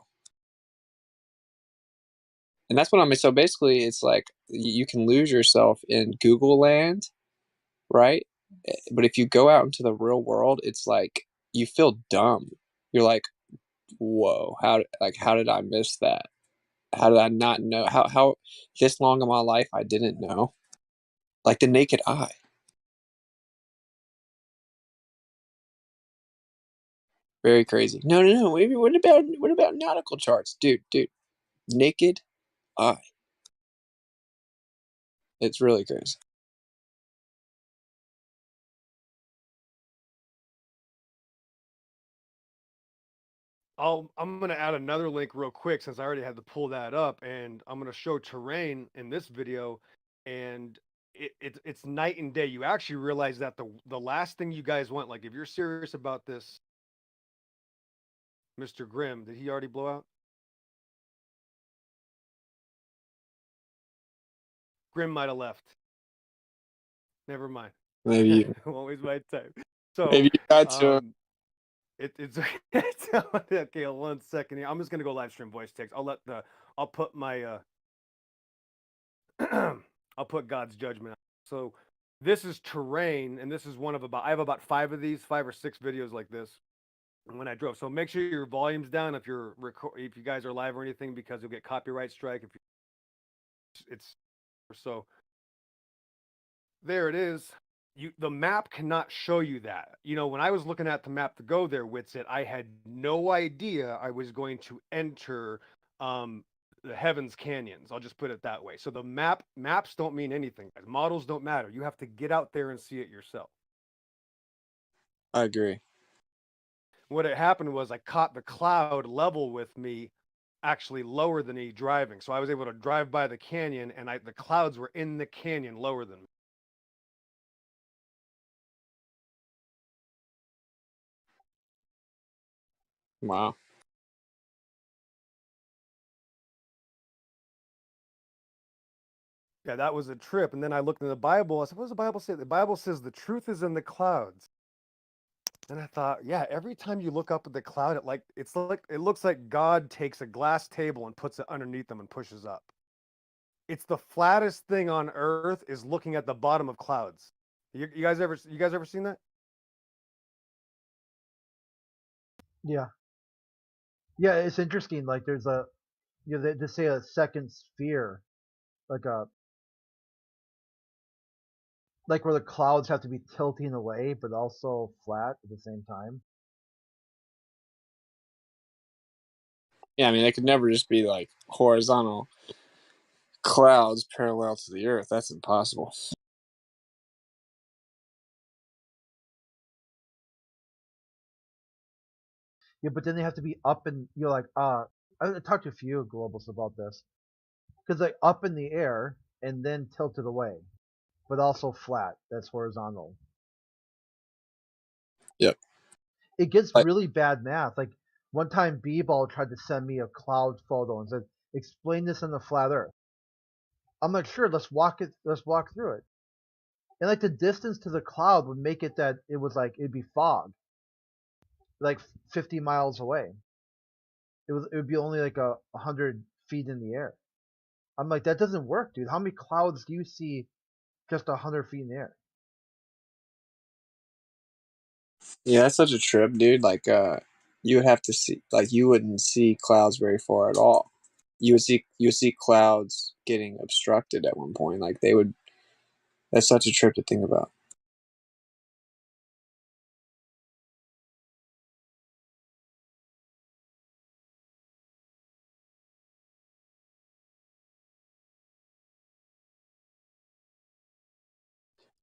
And that's what I mean. So basically, it's like you can lose yourself in Google land, right? But if you go out into the real world, it's like you feel dumb. You're like, whoa, how did I miss that? How did I not know? How this long in my life I didn't know? Like the naked eye. Very crazy. No. What about nautical charts, dude? Naked eye. It's really crazy. I'm gonna add another link real quick since I already had to pull that up, and I'm gonna show terrain in this video, and it's night and day. You actually realize that the last thing you guys want, like if you're serious about this, Mr. Grimm, did he already blow out? Grim might have left. Never mind. Maybe you, Always my time. So maybe you got to. it's okay. 1 second here. I'm just gonna go live stream voice text. I'll put my I'll put God's judgment. So this is terrain, and this is one of I have about 5 of these, 5 or 6 videos like this when I drove. So make sure your volume's down if if you guys are live or anything, because you'll get copyright strike if it's so. There it is. The map cannot show you that. When I was looking at the map to go there, Witsit, I had no idea I was going to enter the Heavens Canyons. I'll just put it that way. So the maps don't mean anything. Models don't matter. You have to get out there and see it yourself. I agree. What had happened was I caught the cloud level with me, actually lower than me driving. So I was able to drive by the canyon, and the clouds were in the canyon lower than me. Wow. Yeah, that was a trip. And then I looked in the Bible. I said, what does the Bible say? The Bible says the truth is in the clouds. And I thought, yeah, every time you look up at the cloud, it looks like God takes a glass table and puts it underneath them and pushes up. It's the flattest thing on earth is looking at the bottom of clouds. You guys ever seen that? Yeah. Yeah, it's interesting. Like there's they say a second sphere, like where the clouds have to be tilting away, but also flat at the same time. Yeah, I mean, it could never just be like horizontal clouds parallel to the earth. That's impossible. Yeah, but then they have to be up and I talked to a few globals about this, because like up in the air and then tilted away, but also flat. That's horizontal. Yep. It gets really bad math. Like one time, B-Ball tried to send me a cloud photo and said, "Explain this in the flat Earth." I'm like, "Sure, let's walk through it." And like the distance to the cloud would make it that it was like it'd be fog, like 50 miles away. It would be only like 100 feet in the air. I'm like, that doesn't work, dude. How many clouds do you see just 100 feet in the air? Yeah, that's such a trip, dude. Like, you would have to see, like, you wouldn't see clouds very far at all. You would see clouds getting obstructed at one point. Like they would. That's such a trip to think about.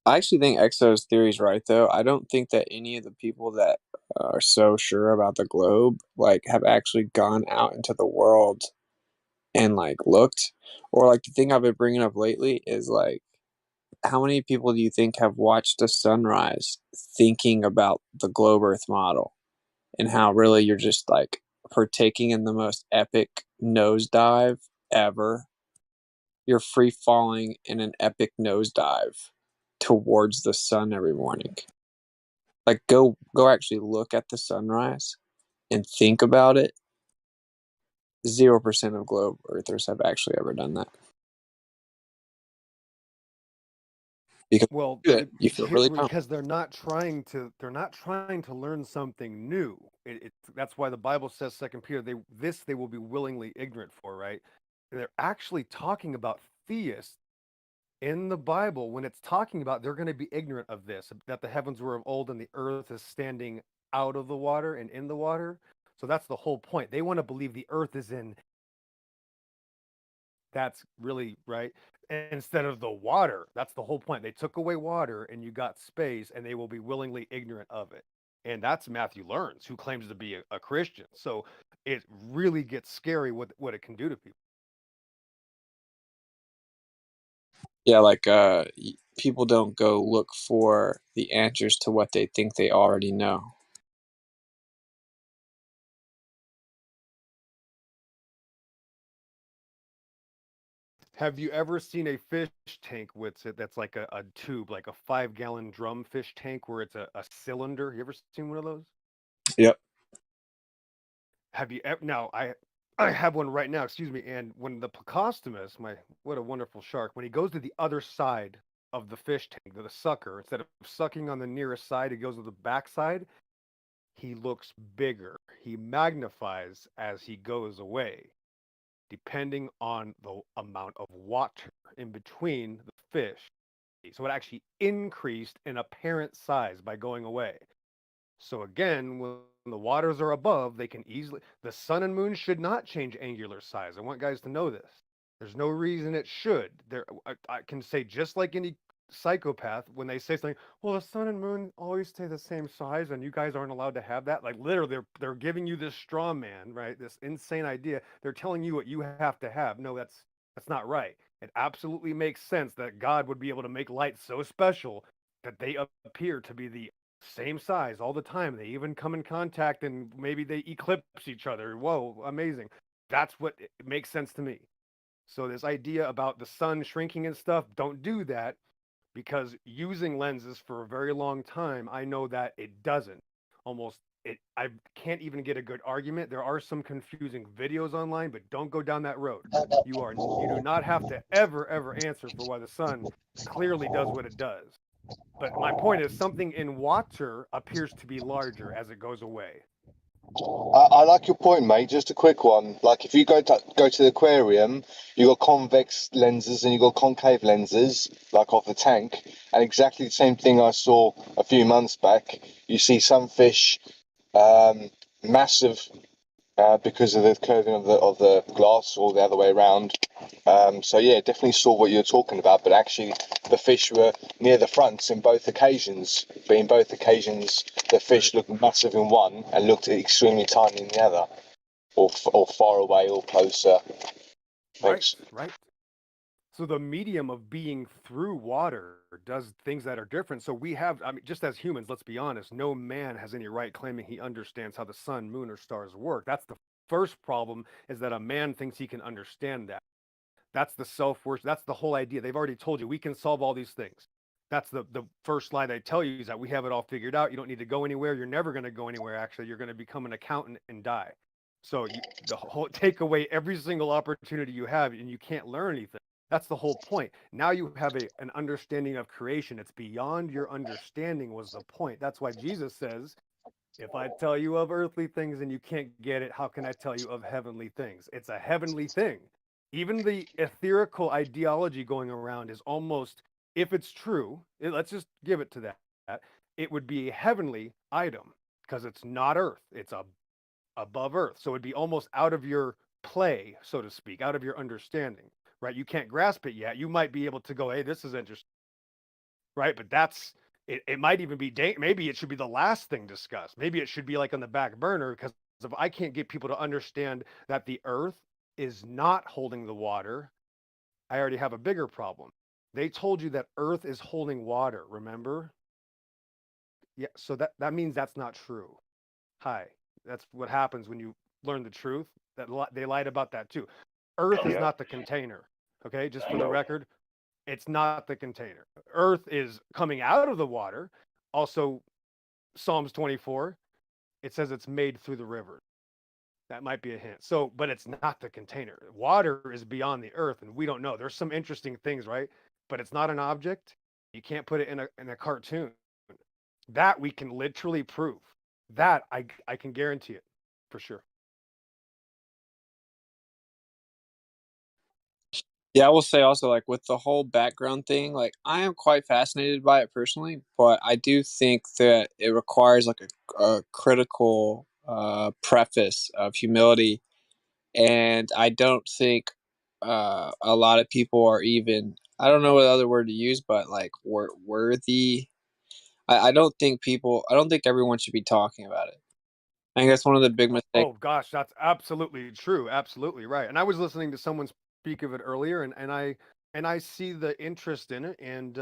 I actually think Exo's theory is right, though. I don't think that any of the people that are so sure about the globe have actually gone out into the world and looked. Or the thing I've been bringing up lately is how many people do you think have watched a sunrise thinking about the globe Earth model and how really you're just partaking in the most epic nosedive ever? You're free falling in an epic nosedive towards the sun every morning. Go actually look at the sunrise and think about it. 0% of globe earthers have actually ever done that. Because you feel really dumb. Because they're not trying to learn something new. That's why the Bible says, 2 Peter, they will be willingly ignorant for, right? And they're actually talking about theists in the Bible. When it's talking about, they're going to be ignorant of this, that the heavens were of old and the earth is standing out of the water and in the water. So that's the whole point. They want to believe the earth is in. That's really right. Instead of the water, that's the whole point. They took away water and you got space, and they will be willingly ignorant of it. And that's Matthew Learns, who claims to be a Christian. So it really gets scary what it can do to people. Yeah, people don't go look for the answers to what they think they already know. Have you ever seen a fish tank with it that's like a tube, like a 5-gallon drum fish tank where it's a cylinder? You ever seen one of those? Yep. Have you ever? Now I have one right now. Excuse me. And when the Plecostomus, what a wonderful shark, when he goes to the other side of the fish tank, the sucker, instead of sucking on the nearest side, he goes to the back side. He looks bigger. He magnifies as he goes away, depending on the amount of water in between the fish. So it actually increased in apparent size by going away. So again, when the waters are above, they can easily, the sun and moon should not change angular size. I want guys to know this. There's no reason it should. I can say, just like any psychopath, when they say something, well, the sun and moon always stay the same size and you guys aren't allowed to have that. Like literally they're giving you this straw man, right? This insane idea. They're telling you what you have to have. No, that's not right. It absolutely makes sense that God would be able to make light so special that they appear to be the same size all the time. They even come in contact and maybe they eclipse each other. Whoa, amazing. That's what it makes sense to me. So this idea about the sun shrinking and stuff, don't do that, because using lenses for a very long time, I know that it doesn't. I can't even get a good argument. There are some confusing videos online, but don't go down that road. You do not have to ever answer for why the sun clearly does what it does. But my point is, something in water appears to be larger as it goes away. I like your point, mate. Just a quick one. Like, if you go to the aquarium, you got convex lenses and you got concave lenses, like off the tank, and exactly the same thing I saw a few months back. You see some fish massive because of the curving of the glass, or the other way around. So yeah, definitely saw what you're talking about. But actually, the fish were near the fronts in both occasions. But in both occasions, the fish looked massive in one and looked extremely tiny in the other, or far away or closer. Thanks. Right. So the medium of being through water does things that are different. So we have, I mean, just as humans, let's be honest, no man has any right claiming he understands how the sun, moon, or stars work. That's the first problem, is that a man thinks he can understand that. That's the self-worship. That's the whole idea. They've already told you we can solve all these things. That's the first lie they tell you, is that we have it all figured out. You don't need to go anywhere. You're never going to go anywhere. Actually, you're going to become an accountant and die. So the whole take away every single opportunity you have, and you can't learn anything. That's the whole point. Now you have an understanding of creation. It's beyond your understanding was the point. That's why Jesus says, if I tell you of earthly things and you can't get it, how can I tell you of heavenly things? It's a heavenly thing. Even the etherical ideology going around is almost, if it's true, let's just give it to that, it would be a heavenly item, because it's not earth. It's above earth. So it'd be almost out of your play, so to speak, out of your understanding. Right? You can't grasp it yet. You might be able to go, hey, this is interesting. Right? But that's, it might even be, maybe it should be the last thing discussed. Maybe it should be like on the back burner, because if I can't get people to understand that the earth is not holding the water, I already have a bigger problem. They told you that earth is holding water, remember? Yeah, so that means that's not true. Hi. That's what happens when you learn the truth. That they lied about that too. Earth is not the container. Okay, just for the record, it's not the container. Earth is coming out of the water. Also, Psalms 24, it says it's made through the river. That might be a hint. So, but it's not the container. Water is beyond the earth, and we don't know. There's some interesting things, right? But it's not an object. You can't put it in a cartoon. That we can literally prove. That I can guarantee it for sure. Yeah, I will say also, like, with the whole background thing, like, I am quite fascinated by it personally, but I do think that it requires like a critical preface of humility, and I don't think a lot of people are even, I don't know what other word to use, but like worthy. I don't think everyone should be talking about it. I think that's one of the big mistakes. Oh gosh, that's absolutely true. Absolutely right. And I was listening to someone speak of it earlier, and I see the interest in it. And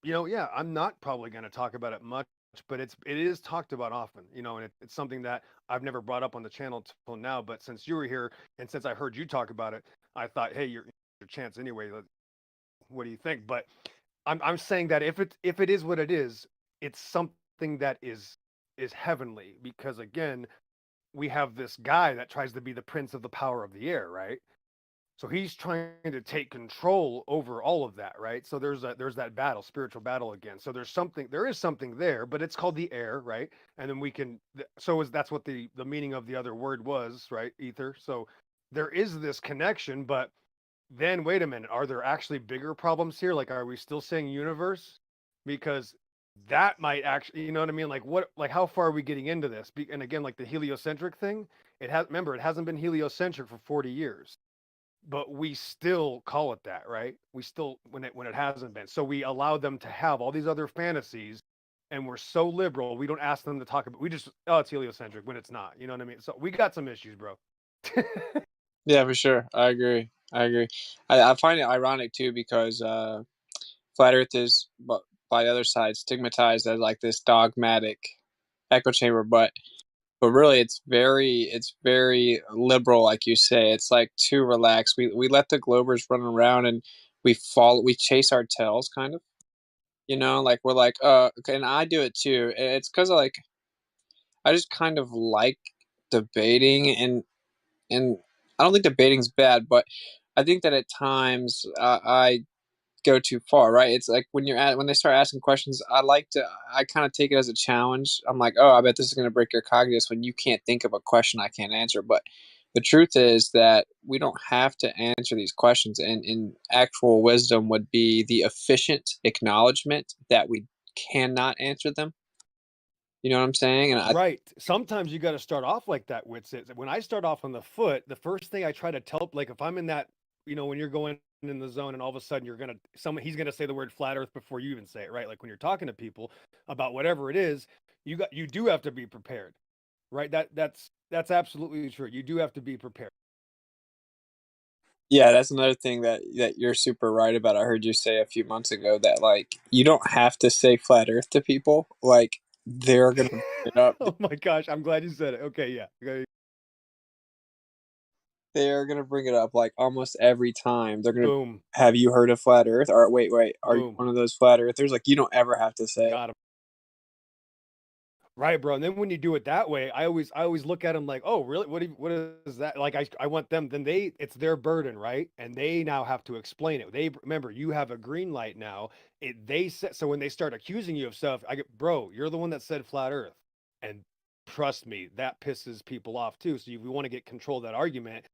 yeah, I'm not probably going to talk about it much, but it is talked about often. And it's something that I've never brought up on the channel till now. But since you were here, and since I heard you talk about it, I thought, hey, you're chance anyway. What do you think? But I'm saying that if it is what it is, it's something that is heavenly, because again, we have this guy that tries to be the prince of the power of the air, right? So he's trying to take control over all of that, right? So there's that battle, spiritual battle again. So there is something there, but it's called the air, right? And then we can, that's what the meaning of the other word was, right? Ether. So there is this connection, but then wait a minute, are there actually bigger problems here? Like, are we still saying universe? Because that might actually, you know what I mean? Like how far are we getting into this? And again, like the heliocentric thing, it hasn't been heliocentric for 40 years. But we still call it that, right? We still, when it hasn't been. So we allow them to have all these other fantasies, and we're so liberal, we don't ask them to talk about, we just, oh, it's heliocentric when it's not. You know what I mean? So we got some issues, bro. Yeah, for sure. I agree. I find it ironic too, because flat Earth is, by the other side, stigmatized as like this dogmatic echo chamber, but really it's very liberal, like you say. It's like too relaxed. We let the Globers run around, and we chase our tails, kind of. You know, like we're like, okay, and I do it too. And it's because like I just kind of like debating, and I don't think debating's bad, but I think that at times I go too far, right? It's like when they start asking questions, I kind of take it as a challenge. I'm like, oh, I bet this is going to break your cognitus when you can't think of a question I can't answer. But the truth is that we don't have to answer these questions, and in actual wisdom would be the efficient acknowledgement that we cannot answer them. You know what I'm saying? And Right. Sometimes you got to start off like that, Witsit. When I start off on the foot, the first thing I try to tell, like if I'm in that, when you're going in the zone and all of a sudden he's gonna say the word flat Earth before you even say it, right? Like when you're talking to people about whatever it is, you do have to be prepared, right? That's absolutely true. You do have to be prepared. yeah, that's another thing that you're super right about. I heard you say a few months ago that like you don't have to say flat Earth to people. Like they're gonna bring it up. Oh my gosh, I'm glad you said it. Okay, yeah. They're gonna bring it up like almost every time. They're gonna, Boom. have you heard of flat Earth? Or wait, are you Boom. one of those flat Earthers? Like you don't ever have to say. Got him. Right, bro. And then when you do it that way, I always look at them like, oh, really? What is that? Like, I want them. Then it's their burden, right? And they now have to explain it. They remember you have a green light now. So when they start accusing you of stuff, bro, you're the one that said flat Earth, and trust me, that pisses people off too. So if we want to get control of that argument,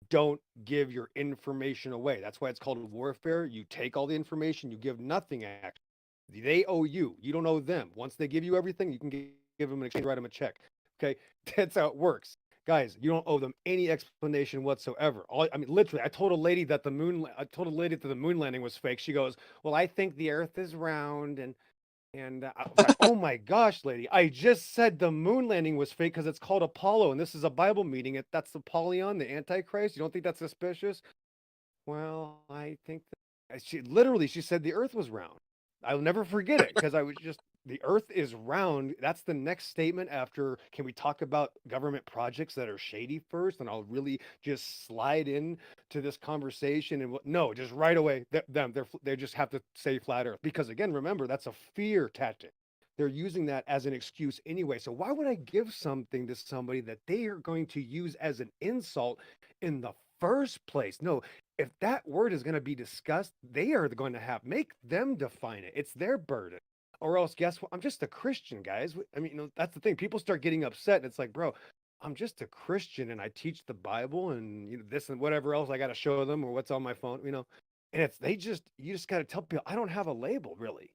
don't give your information away. That's why it's called warfare. You take all the information, you give nothing. Actually, they owe you. You don't owe them. Once they give you everything, you can give them an exchange, write them a check. Okay, that's how it works, guys. You don't owe them any explanation whatsoever. Literally, I told a lady that the moon landing was fake. She goes, "Well, I think the Earth is round," and oh my gosh, lady, I just said the moon landing was fake because it's called Apollo, and this is a Bible meeting. That's Apollyon, the Antichrist. You don't think that's suspicious? Well, I think that she said the Earth was round. I'll never forget it because the Earth is round. That's the next statement after. Can we talk about government projects that are shady first? And I'll really just slide in to this conversation. And no, just right away, they just have to say flat Earth because again, remember that's a fear tactic. They're using that as an excuse anyway. So why would I give something to somebody that they are going to use as an insult in the first place? No, if that word is going to be discussed, they are going to make them define it. It's their burden. Or else, guess what? I'm just a Christian, guys. I mean, that's the thing. People start getting upset, and it's like, bro, I'm just a Christian, and I teach the Bible, and this and whatever else I got to show them, or what's on my phone, And you just got to tell people I don't have a label, really.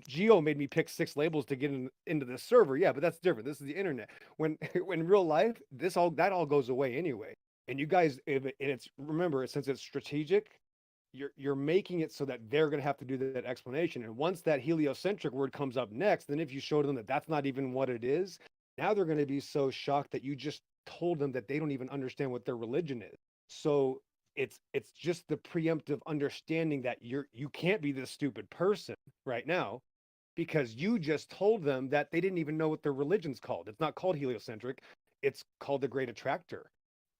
Geo made me pick 6 labels to get into this server. Yeah, but that's different. This is the internet. When in real life, that all goes away anyway. And you guys, remember, since it's strategic, you're making it so that they're going to have to do that explanation. And once that heliocentric word comes up next, then if you show them that that's not even what it is, now they're going to be so shocked that you just told them that they don't even understand what their religion is. So it's just the preemptive understanding that you can't be this stupid person right now because you just told them that they didn't even know what their religion's called. It's not called heliocentric. It's called the Great Attractor.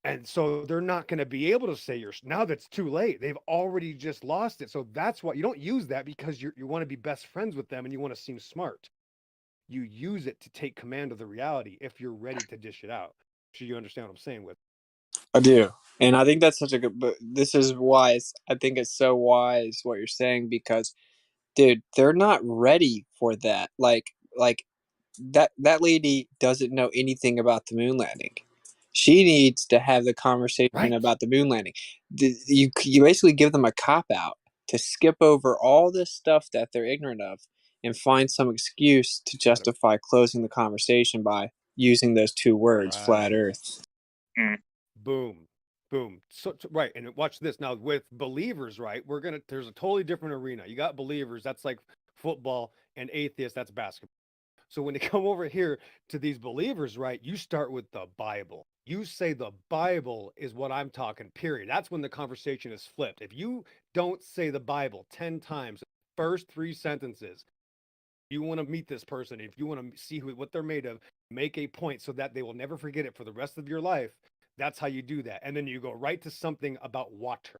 And so they're not going to be able to say you're now. That's too late. They've already just lost it. So that's why you don't use that, because you want to be best friends with them and you want to seem smart. You use it to take command of the reality if you're ready to dish it out. So you understand what I'm saying with? I do. And I think that's such a good, but this is wise. I think it's so wise what you're saying, because dude, they're not ready for that. Like that lady doesn't know anything about the moon landing. She needs to have the conversation about the moon landing. You basically give them a cop out to skip over all this stuff that they're ignorant of and find some excuse to justify closing the conversation by using those two words, flat earth. Boom. Boom. So right. And watch this now with believers, right? There's a totally different arena. You got believers, that's like football, and atheists, that's basketball. So when they come over here to these believers, right, you start with the Bible. You say the Bible is what I'm talking, period. That's when the conversation is flipped. If you don't say the Bible 10 times, first 3 sentences, you want to meet this person, if you want to see what they're made of, make a point so that they will never forget it for the rest of your life. That's how you do that. And then you go right to something about water.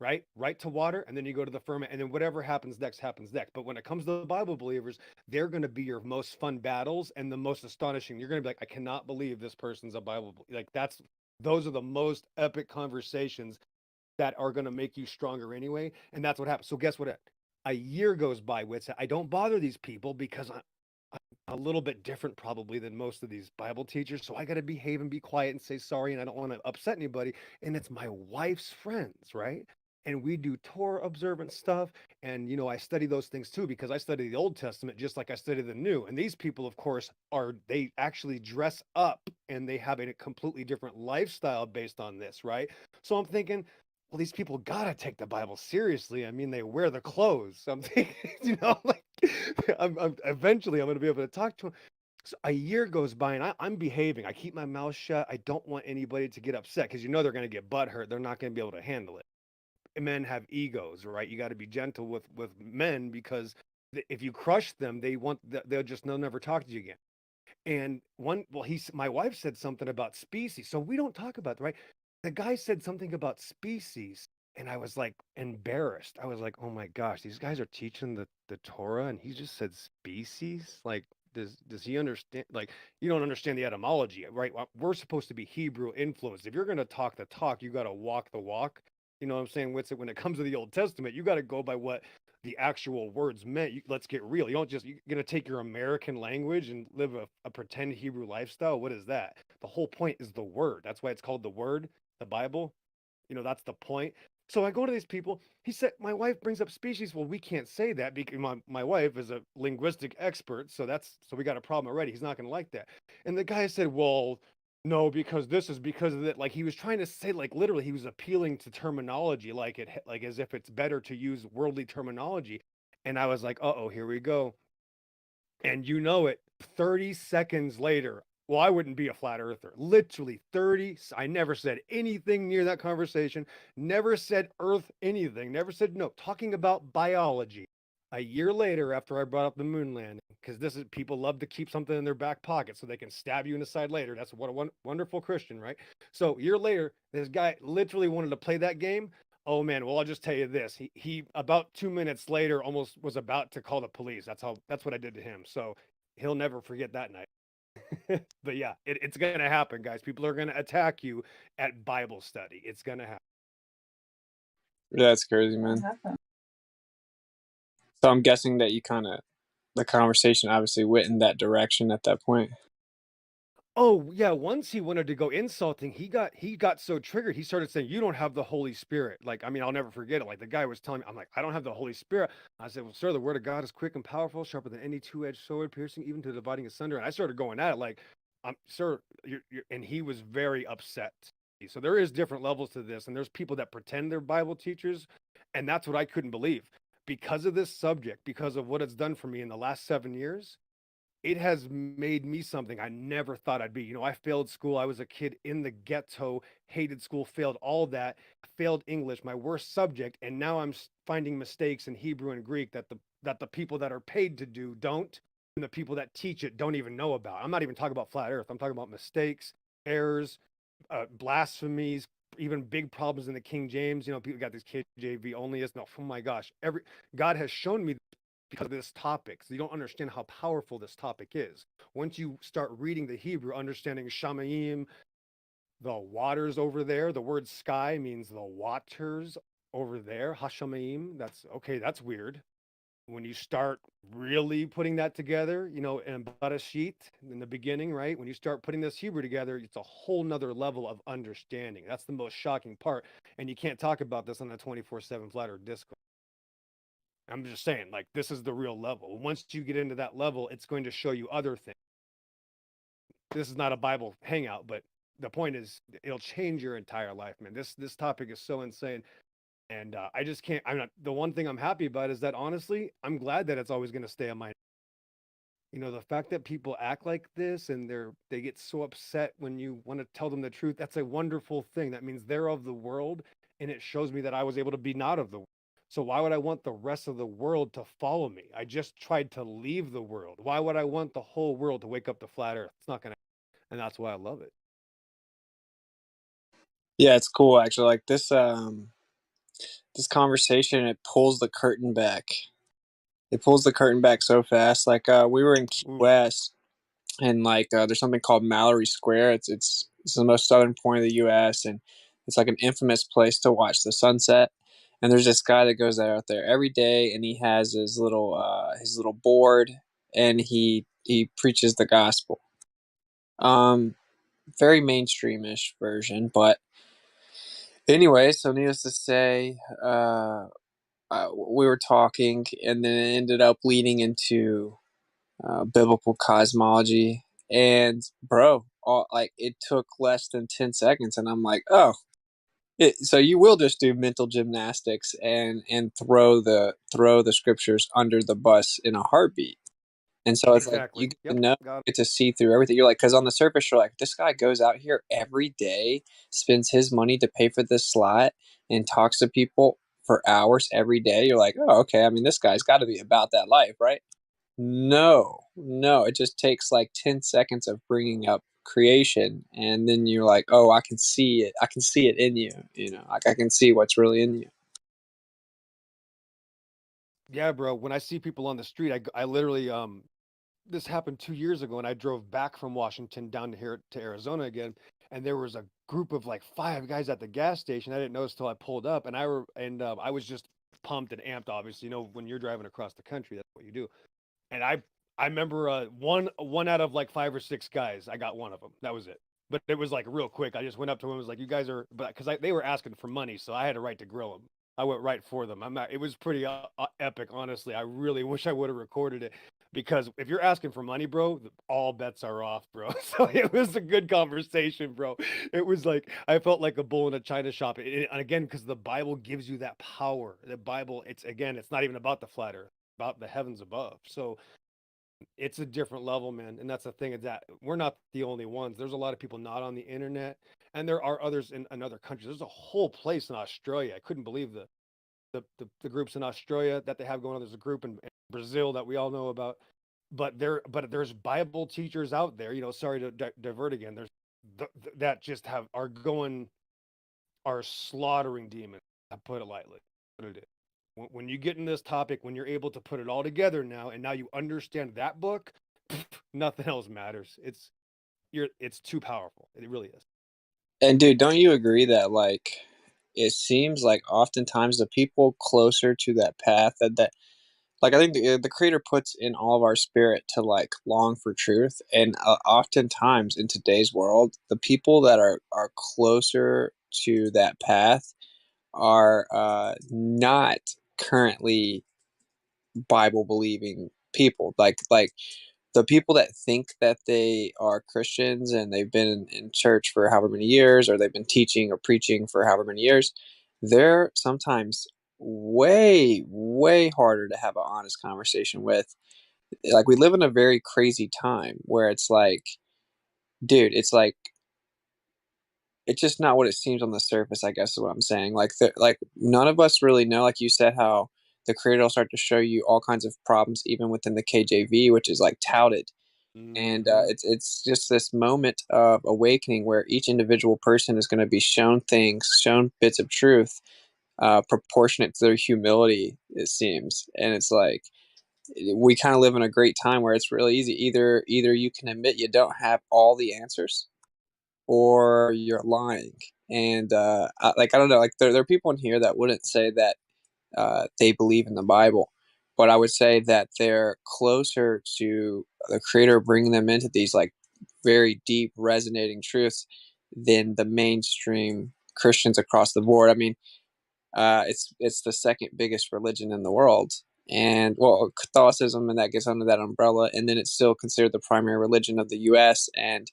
Right to water, and then you go to the firmament, and then whatever happens next happens next. But when it comes to the Bible believers, they're going to be your most fun battles and the most astonishing. You're going to be like, I cannot believe this person's a Bible. Like those are the most epic conversations that are going to make you stronger anyway. And that's what happens. So guess what? A year goes by, Witz. I don't bother these people because I'm a little bit different probably than most of these Bible teachers. So I got to behave and be quiet and say sorry, and I don't want to upset anybody. And it's my wife's friends, right? And we do Torah observant stuff. And, I study those things too, because I study the Old Testament just like I study the New. And these people, of course, they actually dress up and they have a completely different lifestyle based on this, right? So I'm thinking, well, these people got to take the Bible seriously. I mean, they wear the clothes. So I'm thinking, like, eventually I'm going to be able to talk to them. So a year goes by and I'm behaving. I keep my mouth shut. I don't want anybody to get upset because they're going to get butthurt. They're not going to be able to handle it. Men have egos, right? You got to be gentle with men, because if you crush them, they'll never talk to you again. And my wife said something about species, so we don't talk about that, right? The guy said something about species, and I was like embarrassed. I was like, oh my gosh, these guys are teaching the Torah, and he just said species. Like, does he understand? Like, you don't understand the etymology, right? We're supposed to be Hebrew influenced. If you're going to talk the talk, you got to walk the walk. You know what I'm saying? When it comes to the Old Testament, you got to go by what the actual words meant. Let's get real. You're going to take your American language and live a pretend Hebrew lifestyle. What is that? The whole point is the word. That's why it's called the word, the Bible. That's the point. So I go to these people. He said, my wife brings up species. Well, we can't say that because my wife is a linguistic expert. So we got a problem already. He's not going to like that. And the guy said, well, no, because this is because of that. Like, he was trying to say, like, literally, he was appealing to terminology, like as if it's better to use worldly terminology. And I was like, uh-oh, here we go. And 30 seconds later, well, I wouldn't be a flat earther. Literally 30. I never said anything near that conversation. Never said earth anything. Never said no. Talking about biology. A year later, after I brought up the moon landing, because people love to keep something in their back pocket so they can stab you in the side later. That's what a wonderful Christian, right? So a year later, this guy literally wanted to play that game. Oh man, well, I'll just tell you this. He about 2 minutes later almost was about to call the police. That's what I did to him. So he'll never forget that night. But yeah, it's going to happen, guys. People are going to attack you at Bible study. It's going to happen. Yeah, it's crazy, man. So I'm guessing that the conversation obviously went in that direction at that point. Oh yeah, once he wanted to go insulting, he got so triggered. He started saying, "You don't have the Holy Spirit." Like, I mean, I'll never forget it. Like, the guy was telling me, I'm like, "I don't have the Holy Spirit." I said, "Well, sir, the Word of God is quick and powerful, sharper than any two-edged sword, piercing even to dividing asunder." And I started going at it, like, "Sir," and he was very upset. So there is different levels to this, and there's people that pretend they're Bible teachers, and that's what I couldn't believe because of this subject, because of what it's done for me in the last 7 years. It has made me something I never thought I'd be. I failed school. I was a kid in the ghetto, hated school, failed all that, failed English, my worst subject. And now I'm finding mistakes in Hebrew and Greek that the people that are paid to do don't, and the people that teach it don't even know about. I'm not even talking about flat earth. I'm talking about mistakes, errors, blasphemies, even big problems in the King James. You know, people got these KJV onlyists. No, oh my gosh, God has shown me because of this topic. So you don't understand how powerful this topic is. Once you start reading the Hebrew, understanding Shamayim, the waters over there, the word sky means the waters over there. Hashamayim, that's weird. When you start really putting that together, you know, in Barashit, in the beginning, right? When you start putting this Hebrew together, it's a whole nother level of understanding. That's the most shocking part. And you can't talk about this on the 24/7 Flat Earth Discord. I'm just saying, like, this is the real level. Once you get into that level, it's going to show you other things. This is not a Bible hangout, but the point is, it'll change your entire life, man. This topic is so insane. And I just can't, the one thing I'm happy about is that, honestly, I'm glad that it's always going to stay on my, you know, the fact that people act like this and they get so upset when you want to tell them the truth. That's a wonderful thing. That means they're of the world, and it shows me that I was able to be not of the world. So why would I want the rest of the world to follow me? I just tried to leave the world. Why would I want the whole world to wake up to flat Earth? It's not going to, and that's why I love it. Yeah, it's cool actually. Like this conversation, it pulls the curtain back. It pulls the curtain back so fast. Like we were in Key West, and like there's something called Mallory Square. It's the most southern point of the U.S. and it's like an infamous place to watch the sunset. And there's this guy that goes out there every day, and he has his little board, and he preaches the gospel. Very mainstreamish version, but anyway. So needless to say, we were talking, and then it ended up leading into biblical cosmology. And bro, like it took less than 10 seconds, and I'm like, oh. So you will just do mental gymnastics and throw the scriptures under the bus in a heartbeat. And so it's Exactly. like you get to see through everything. You're like, because on the surface you're like, this guy goes out here every day, spends his money to pay for this slot, and talks to people for hours every day. You're like, oh, okay. I mean, this guy's got to be about that life, right? No, it just takes like 10 seconds of bringing up creation, and then you're like, oh, I can see it. I can see it in you. You know, like I can see what's really in you. Yeah, bro. When I see people on the street, I literally this happened 2 years ago, and I drove back from Washington down to here to Arizona again, and there was a group of like 5 guys at the gas station. I didn't notice till I pulled up, and I was just pumped and amped. Obviously, you know, when you're driving across the country, that's what you do. And I remember one out of like 5 or 6 guys, I got one of them. That was it. But it was like real quick. I just went up to him and was like, "You guys are," but because they were asking for money, so I had a right to grill them. I went right for them. It was pretty epic, honestly. I really wish I would have recorded it, because if you're asking for money, bro, all bets are off, bro. So it was a good conversation, bro. It was like I felt like a bull in a china shop. And again, because the Bible gives you that power. The Bible, it's not even about the flat Earth, about the heavens above. So it's a different level, man. And that's the thing, is that we're not the only ones. There's a lot of people not on the internet, and there are others in other countries. There's a whole place in Australia. I couldn't believe the groups in Australia that they have going on. There's a group in Brazil that we all know about, but there's Bible teachers out there, you know, sorry to divert again. There's that just are slaughtering demons, I put it lightly. What it is. When you get in this topic, when you're able to put it all together now, and now you understand that book, nothing else matters. It's too powerful. It really is. And dude, don't you agree that like it seems like oftentimes the people closer to that path that like I think the creator puts in all of our spirit to like long for truth, and oftentimes in today's world, the people that are closer to that path are not currently Bible believing people. Like the people that think that they are Christians and they've been in church for however many years, or they've been teaching or preaching for however many years, they're sometimes way, way harder to have an honest conversation with. Like we live in a very crazy time where it's like, dude, it's like, it's just not what it seems on the surface, I guess is what I'm saying. Like, like none of us really know, like you said, how the creator will start to show you all kinds of problems, even within the KJV, which is like touted. And Mm-hmm. it's just this moment of awakening where each individual person is going to be shown things, shown bits of truth, proportionate to their humility, it seems. And it's like we kind of live in a great time where it's really easy. Either you can admit you don't have all the answers, or you're lying. And I don't know, like there are people in here that wouldn't say that they believe in the Bible, but I would say that they're closer to the Creator bringing them into these like very deep, resonating truths than the mainstream Christians across the board. I mean, it's the second biggest religion in the world, and well, Catholicism, and that gets under that umbrella, and then it's still considered the primary religion of the U.S. and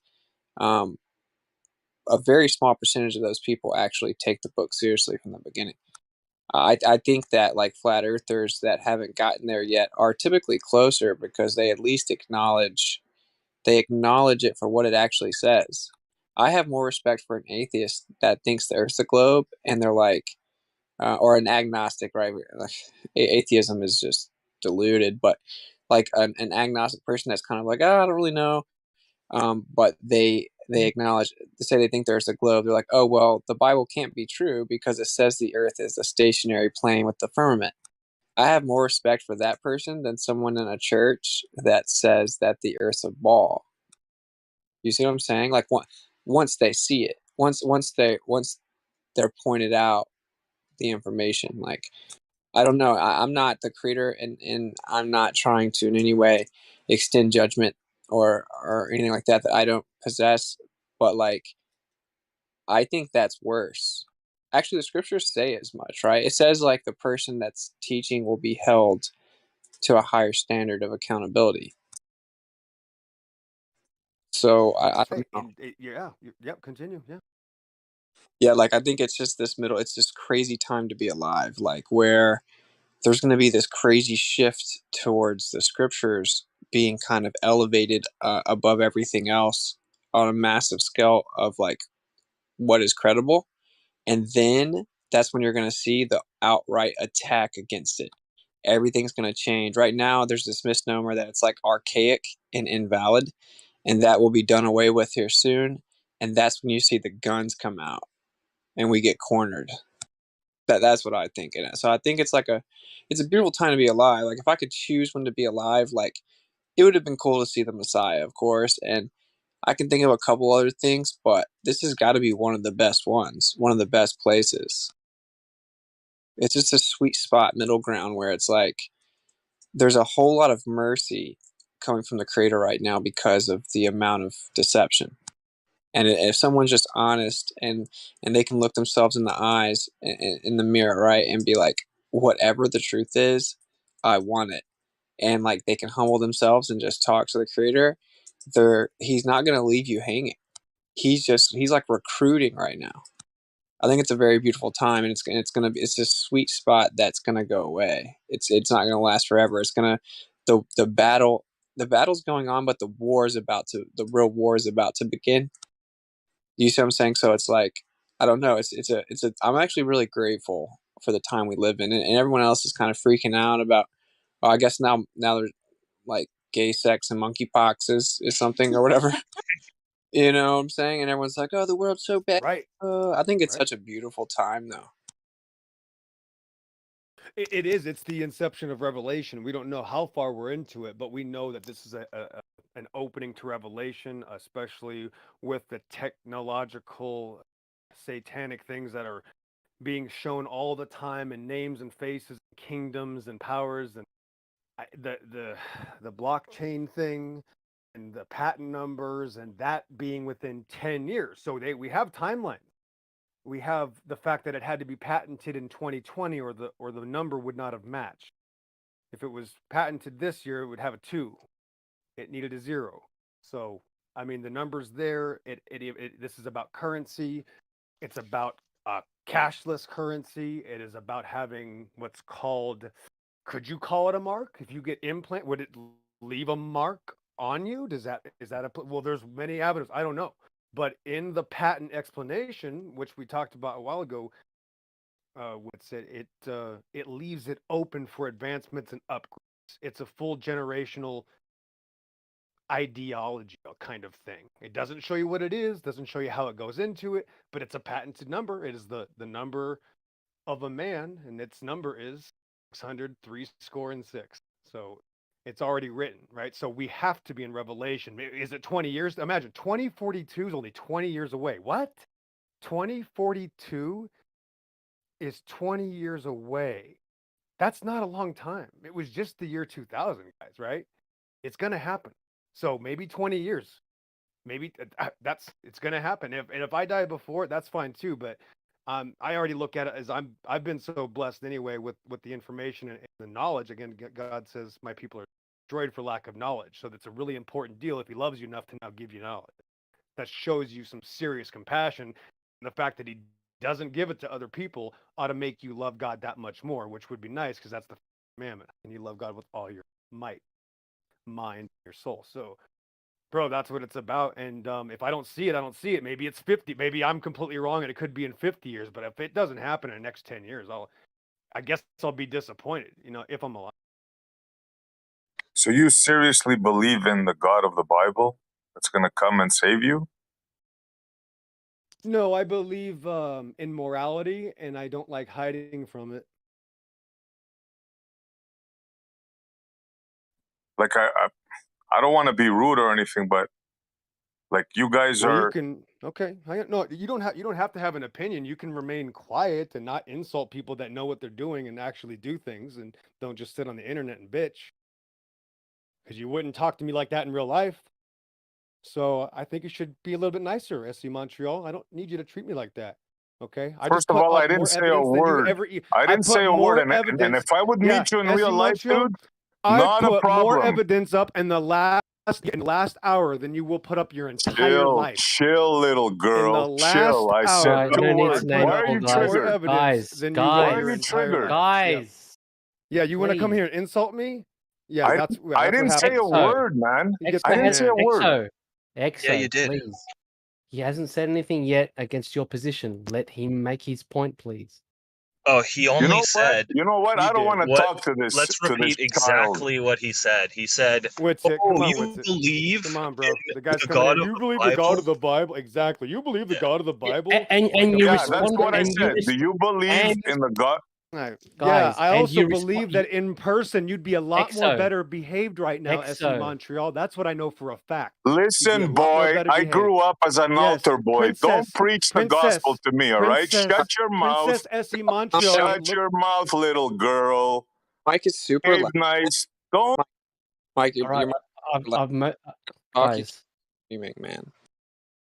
um, a very small percentage of those people actually take the book seriously from the beginning. I think that like flat earthers that haven't gotten there yet are typically closer because they at least acknowledge it for what it actually says. I have more respect for an atheist that thinks the Earth's a globe and they're like, or an agnostic, right? Like, atheism is just diluted, but like an agnostic person that's kind of like, oh, I don't really know, but they acknowledge, they say they think there's a globe. They're like, oh well, the Bible can't be true because it says the Earth is a stationary plane with the firmament. I have more respect for that person than someone in a church that says that the Earth's a ball. You see what I'm saying? Like once they see it, once they're pointed out the information. Like I don't know. I'm not the Creator, and I'm not trying to in any way extend judgment or anything like that I don't possess. But like, I think that's worse. Actually, the scriptures say as much, right? It says like the person that's teaching will be held to a higher standard of accountability. So I That's don't right. know. And yeah, yep. Continue. Yeah. Yeah, like I think it's just this middle. It's this crazy time to be alive, like where there's going to be this crazy shift towards the scriptures being kind of elevated above everything else on a massive scale of like what is credible. And then that's when you're going to see the outright attack against it. Everything's going to change. Right now, there's this misnomer that it's like archaic and invalid, and that will be done away with here soon. And that's when you see the guns come out and we get cornered. That's what I think in it. So I think it's it's a beautiful time to be alive. Like if I could choose when to be alive, like it would have been cool to see the Messiah, of course, and I can think of a couple other things, but this has got to be one of the best ones, one of the best places. It's just a sweet spot, middle ground, where it's like there's a whole lot of mercy coming from the Creator right now because of the amount of deception. And if someone's just honest and they can look themselves in the eyes in the mirror, right, and be like, whatever the truth is, I want it. And like they can humble themselves and just talk to the Creator, he's not going to leave you hanging. He's like recruiting right now. I think it's a very beautiful time, and it's this sweet spot that's gonna go away. It's not gonna last forever. It's gonna the battle's going on, but the real war is about to begin. You see what I'm saying? So it's like, I don't know. I'm actually really grateful for the time we live in, and everyone else is kind of freaking out about. Oh, I guess now there's like gay sex and monkeypox is something or whatever. You know what I'm saying? And everyone's like, "Oh, the world's so bad." Right. I think it's Right. such a beautiful time, though. It is. It's the inception of Revelation. We don't know how far we're into it, but we know that this is an opening to Revelation, especially with the technological, satanic things that are being shown all the time, and names and faces, and kingdoms and powers, and the blockchain thing, and the patent numbers, and that being within 10 years. So we have timelines. We have the fact that it had to be patented in 2020, or the number would not have matched. If it was patented this year, it would have a 2. It needed a 0. So I mean, the numbers there. This is about currency. It's about cashless currency. It is about having what's called. Could you call it a mark? If you get implant, would it leave a mark on you? Is that well? There's many avenues. I don't know. But in the patent explanation, which we talked about a while ago, it leaves it open for advancements and upgrades. It's a full generational ideology kind of thing. It doesn't show you what it is, doesn't show you how it goes into it, but it's a patented number. It is the number of a man, and its number is 603 score and 6. So it's already written, right? So we have to be in Revelation. Is it 20 years? Imagine 2042 is only 20 years away. What? 2042 is 20 years away. That's not a long time. It was just the year 2000, guys, right? It's going to happen. So maybe 20 years. Maybe it's going to happen. If I die before, that's fine too, but I already look at it as I've been so blessed anyway with the information and the knowledge. Again, God says my people are destroyed for lack of knowledge. So that's a really important deal if he loves you enough to now give you knowledge. That shows you some serious compassion. And the fact that he doesn't give it to other people ought to make you love God that much more, which would be nice because that's the commandment. And you love God with all your might, mind, your soul. So, bro, that's what it's about. And if I don't see it, I don't see it. Maybe it's 50. Maybe I'm completely wrong and it could be in 50 years. But if it doesn't happen in the next 10 years, I guess I'll be disappointed, if I'm alive. So you seriously believe in the God of the Bible that's going to come and save you? No, I believe in morality, and I don't like hiding from it. Like I don't want to be rude or anything, but like you guys are. Okay. No, you don't have to have an opinion. You can remain quiet and not insult people that know what they're doing and actually do things, and don't just sit on the internet and bitch. Because you wouldn't talk to me like that in real life. So I think you should be a little bit nicer, SC Montreal. I don't need you to treat me like that. Okay. First of all, I didn't say a word. I didn't say a word. And if I would meet you in real life, dude, not a problem. I put more evidence up in the last hour than you will put up your entire life. Chill, little girl. Chill. I said two words. Why are you triggered? Guys. Yeah, you want to come here and insult me? Yeah, I didn't say a word, man. I didn't say a word. Exo, yeah, you did. Please. He hasn't said anything yet against your position. Let him make his point, please. Oh, he only said. You know what? I don't want to talk to this. Let's repeat exactly what he said. He said, you believe Come on, bro. The guy's the coming God in. of You the believe Bible? the God of the Bible? Exactly. You believe the God of the Bible? And you that's what I said. Do you believe in the God? Yeah, I also believe that in person you'd be a lot more better behaved right now, SC Montreal. That's what I know for a fact. Listen, boy, I grew up as an altar boy. Don't preach the gospel to me, all right? Shut your mouth. Princess SC Montreal. Shut your mouth, little girl. Mike is super loud. Nice. Don't. Mike, Right. Guys, you make man.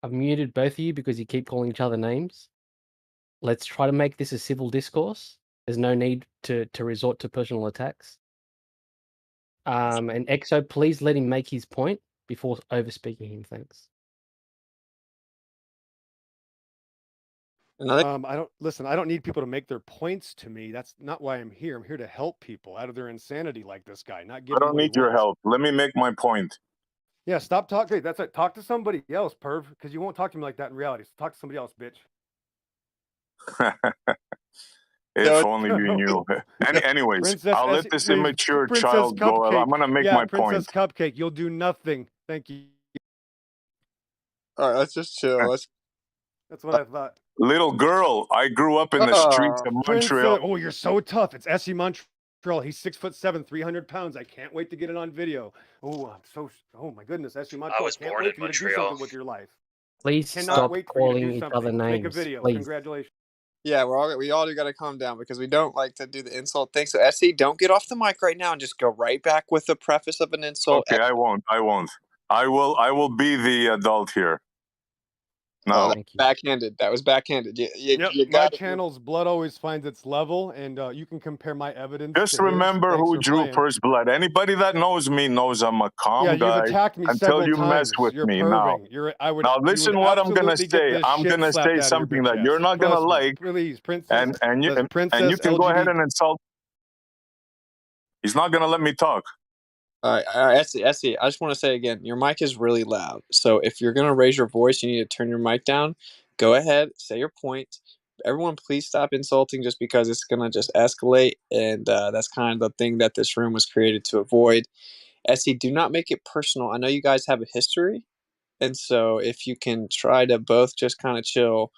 I've muted both of you because you keep calling each other names. Let's try to make this a civil discourse. There's no need to resort to personal attacks. And Exo, please let him make his point before overspeaking him. Thanks. I don't need people to make their points to me. That's not why I'm here. I'm here to help people out of their insanity like this guy. Not give I don't need your help. Let me make my point. Yeah, stop talking. That's it. Talk to somebody else, perv, because you won't talk to me like that in reality. So talk to somebody else, bitch. If only you knew. Anyways, I'll let this immature child go. I'm going to make my Princess point. Cupcake, you'll do nothing. Thank you. All right, let's just chill. That's what I thought. Little girl, I grew up in the streets of Montreal. Oh, you're so tough. It's SC Montreal. He's 6'7", 300 pounds. I can't wait to get it on video. Oh, my goodness, SC Montreal. I was born in for you to do Montreal. something with your life. Please stop calling each other names. Make a video. Please. Congratulations. Yeah, we all got to calm down because we don't like to do the insult thing. So, SC, don't get off the mic right now and just go right back with the preface of an insult. Okay, I won't. I will be the adult here. No, backhanded. That was backhanded. You my channel's blood always finds its level, and you can compare my evidence. Just remember who drew first blood. Anybody that knows me knows I'm a calm guy. You've attacked me until you times. mess with me now. Now listen, what I'm gonna say. I'm gonna say something that you're not gonna like. Please, Princess. And you can go ahead and insult. He's not gonna let me talk. All right, SC, I just want to say again, your mic is really loud. So if you're going to raise your voice, you need to turn your mic down. Go ahead, say your point. Everyone, please stop insulting just because it's going to just escalate. And that's kind of the thing that this room was created to avoid. Essie, do not make it personal. I know you guys have a history, and so if you can try to both just kind of chill.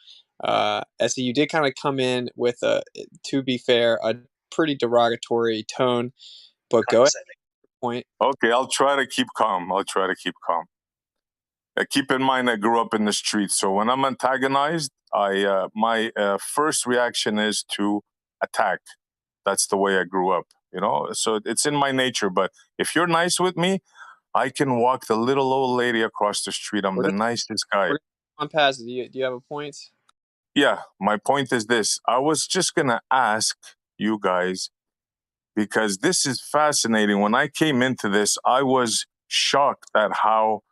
Essie, you did kind of come in with to be fair, a pretty derogatory tone, but go ahead. Point. Okay, I'll try to keep calm. Keep in mind, I grew up in the streets, so when I'm antagonized, my first reaction is to attack. That's the way I grew up, So it's in my nature. But if you're nice with me, I can walk the little old lady across the street. I'm the nicest guy. On past. Do you have a point? Yeah, my point is this. I was just gonna ask you guys, because this is fascinating. When I came into this, I was shocked at how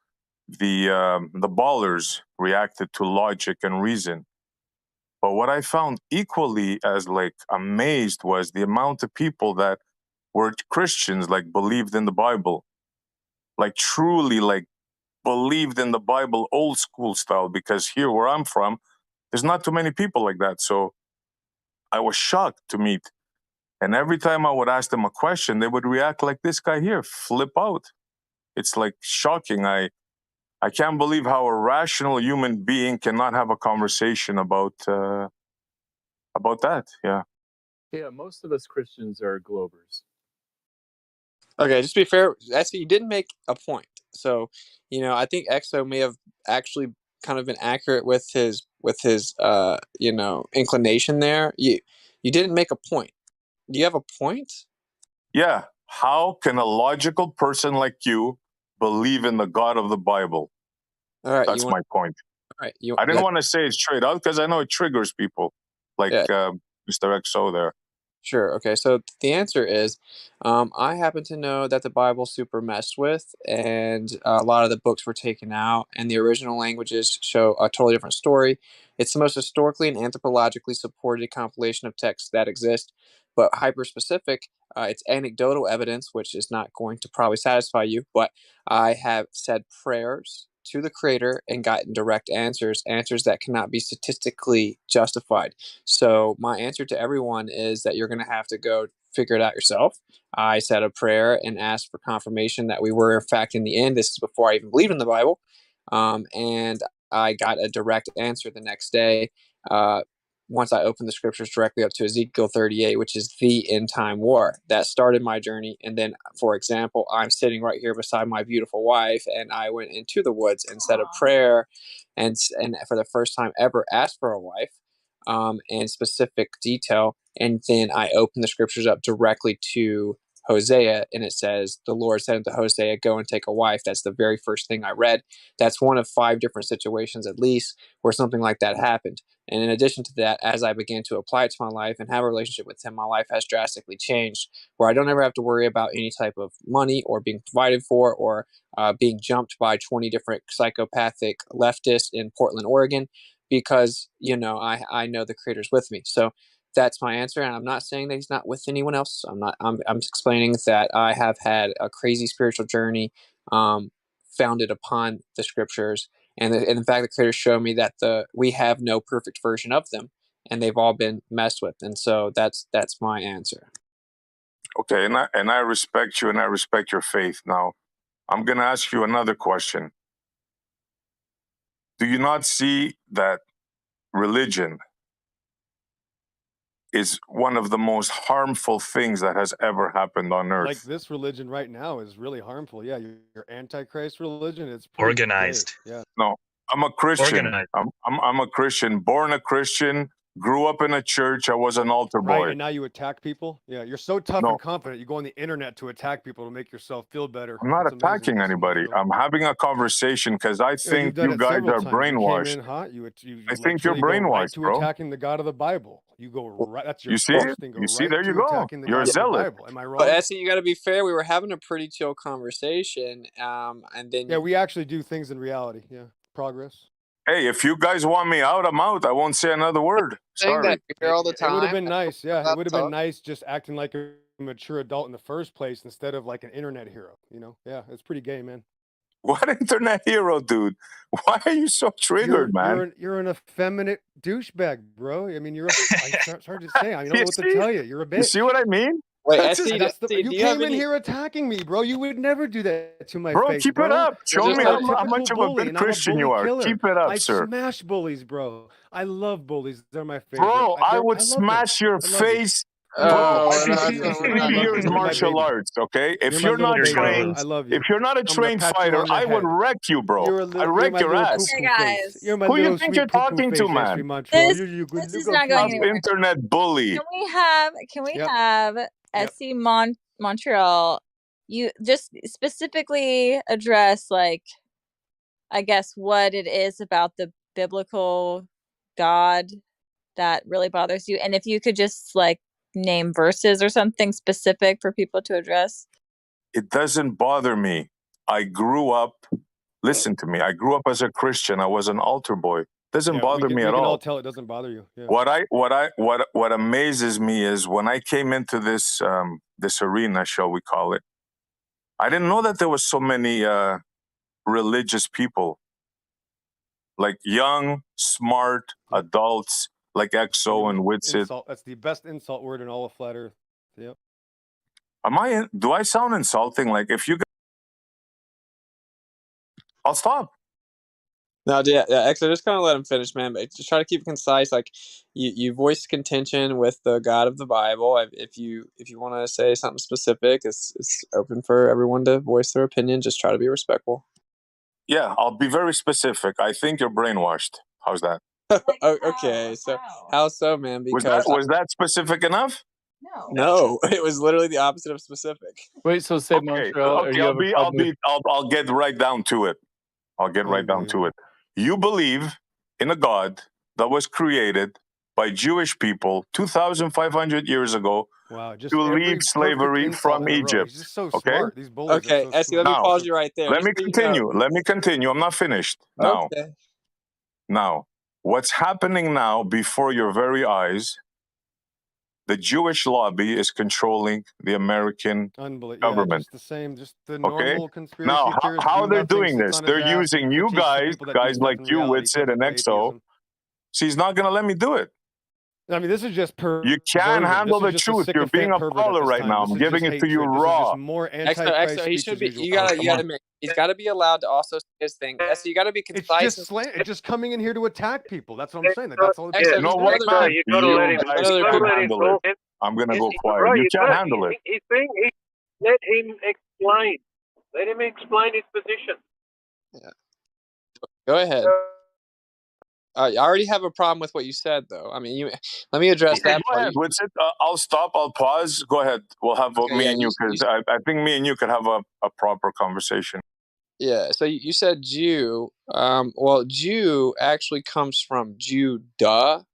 the ballers reacted to logic and reason. But what I found equally as amazed was the amount of people that were Christians, believed in the Bible, truly believed in the Bible, old school style. Because here where I'm from, there's not too many people like that. So I was shocked to meet. And every time I would ask them a question, they would react like this guy here, flip out. It's shocking. I can't believe how a rational human being cannot have a conversation about that. Yeah. Yeah, most of us Christians are Globers. Okay, just to be fair, actually, you didn't make a point. So, I think Exo may have actually kind of been accurate with his inclination there. You didn't make a point. Do you have a point? Yeah. How can a logical person like you believe in the God of the Bible? All right, that's my point. All right, I didn't want to say it straight out because I know it triggers people, Mr. XO there. Sure. Okay. So the answer is, I happen to know that the Bible's super messed with, and a lot of the books were taken out, and the original languages show a totally different story. It's the most historically and anthropologically supported compilation of texts that exist, but hyper-specific. It's anecdotal evidence, which is not going to probably satisfy you, but I have said prayers to the Creator and gotten direct answers that cannot be statistically justified. So my answer to everyone is that you're going to have to go figure it out yourself. I said a prayer and asked for confirmation that we were, in fact, in the end. This is before I even believed in the Bible. And I got a direct answer the next day. Once I opened the scriptures directly up to Ezekiel 38, which is the end time war. That started my journey. And then, for example, I'm sitting right here beside my beautiful wife, and I went into the woods and said a prayer and for the first time ever asked for a wife in specific detail. And then I opened the scriptures up directly to Hosea, and it says, the Lord said unto Hosea, go and take a wife. That's the very first thing I read. That's one of 5 different situations, at least, where something like that happened. And in addition to that, as I began to apply it to my life and have a relationship with him, my life has drastically changed, where I don't ever have to worry about any type of money or being provided for or being jumped by 20 different psychopathic leftists in Portland, Oregon, because, I know the Creator's with me. So that's my answer. And I'm not saying that he's not with anyone else. I'm explaining that I have had a crazy spiritual journey founded upon the scriptures. And in fact, the Creator showed me that we have no perfect version of them, and they've all been messed with. And so that's my answer. Okay, and I respect you, and I respect your faith. Now, I'm going to ask you another question. Do you not see that religion is one of the most harmful things that has ever happened on earth? Like this religion right now is really harmful. Yeah, your Antichrist religion, it's organized. Yeah. No, I'm a Christian. Organized. I'm a Christian, born a Christian, grew up in a church. I was an altar boy. Right, and now you attack people? Yeah, you're so tough and confident. You go on the internet to attack people to make yourself feel better. I'm not attacking anybody. I'm having a conversation because I think you guys are brainwashed. You came in hot. I think you're brainwashed, right to bro. attacking the God of the Bible. You go right. That's your you see first it? thing. You see, there you go. You're a God zealot. of the Bible. Am I wrong? But Essie, you got to be fair. We were having a pretty chill conversation, and then we actually do things in reality. Yeah, progress. Hey, if you guys want me out, I'm out. I won't say another word. Sorry. That here all the time. It would have been nice. Yeah, it would have been nice just acting like a mature adult in the first place instead of like an internet hero. Yeah, it's pretty gay, man. What internet hero, dude? Why are you so triggered, man? You're an effeminate douchebag, bro. I mean, it's hard to say. I don't know what to tell you. You're a bitch. You see what I mean? Wait, That's SC, just- SC, You do you have came in any? here attacking me, bro. You would never do that to my Bro, face, keep bro. it up. Show just me You're like- a how typical much of a bully, good and I'm a Christian you bully are. killer. Keep it up, I sir. smash bullies, bro. I love bullies. They're my favorite. Bro, I would love them. smash your I love you. face. I love Bro, you. I I can love teach you. you I 3 love you. years You're my martial baby. arts, okay? If You're you're my little not baby, bro. trained, I love you. if you're not a I'm gonna trained pat you fighter, on the I would head. wreck you, bro. You're I wreck my your little ass. poo-poo Hey, face. guys. You're my Who you little think sweet you're poo-poo talking to, face, man? Ashley Montreal. This You this is go not going Top crazy. anywhere. internet bully. Can we Yep. have Yep. SC Montreal? You just specifically address, like, I guess, what it is about the biblical God that really bothers you, and if you could just like name verses or something specific for people to address. It doesn't bother me. I grew up, listen to me, I grew up as a Christian. I was an altar boy. Doesn't Yeah, bother me we at can all all. tell it doesn't bother you. Yeah. What amazes me is when I came into this this arena, shall we call it, I didn't know that there was so many religious people, like young, smart adults like EXO and Witsit. Insult. That's the best insult word in all of flat Earth. Yep. Do I sound insulting? Like if you, I'll stop. No, yeah, Exo, just kind of let him finish, man. But just try to keep it concise. Like you voiced contention with the God of the Bible. If you want to say something specific, it's open for everyone to voice their opinion. Just try to be respectful. Yeah, I'll be very specific. I think you're brainwashed. How's that? Okay, so how so, man? Because was that specific enough? no, it was literally the opposite of specific. Wait, so say Montreal, or Okay, you have a problem with... I'll get right down to it. I'll get right down to it. You believe in a God that was created by Jewish people 2,500 years ago to leave slavery from Egypt. He's just so okay? smart. These bullies Okay, are so Essie, let me smart. pause you right there. Let just me so you continue. know. Let me continue. I'm not finished. Now, Okay. now, what's happening now before your very eyes, the Jewish lobby is controlling the American government. Yeah, just the same, just the normal conspiracy now, theorist. how do they're nothing, doing sits this? on his They're ass, using you critiques the guys, people that do guys stuff like in you, reality, Witsit and typical EXO. atheism. She's not going to let me do it. I mean, this is just You can't handle the truth. You're being a parlor right now. I'm giving it to you raw. More Exo, he should be. You gotta make. He's got to be allowed to also say his thing. So you got to be concise. It's just coming in here to attack people. That's what I'm saying. That's all. Exo, No, what man? You gotta let him. guys You gotta can't let him handle talk. it. I'm going to go Bro, quiet. You can't handle it. He's saying, let him explain. Let him explain his position. Yeah. Go ahead. I already have a problem with what you said, though. I mean, let me address that. Go ahead. Witsit, I'll stop. I'll pause. Go ahead. We'll have me and you, because I think me and you could have a proper conversation. Yeah, so you said Jew. Well, Jew actually comes from Judah.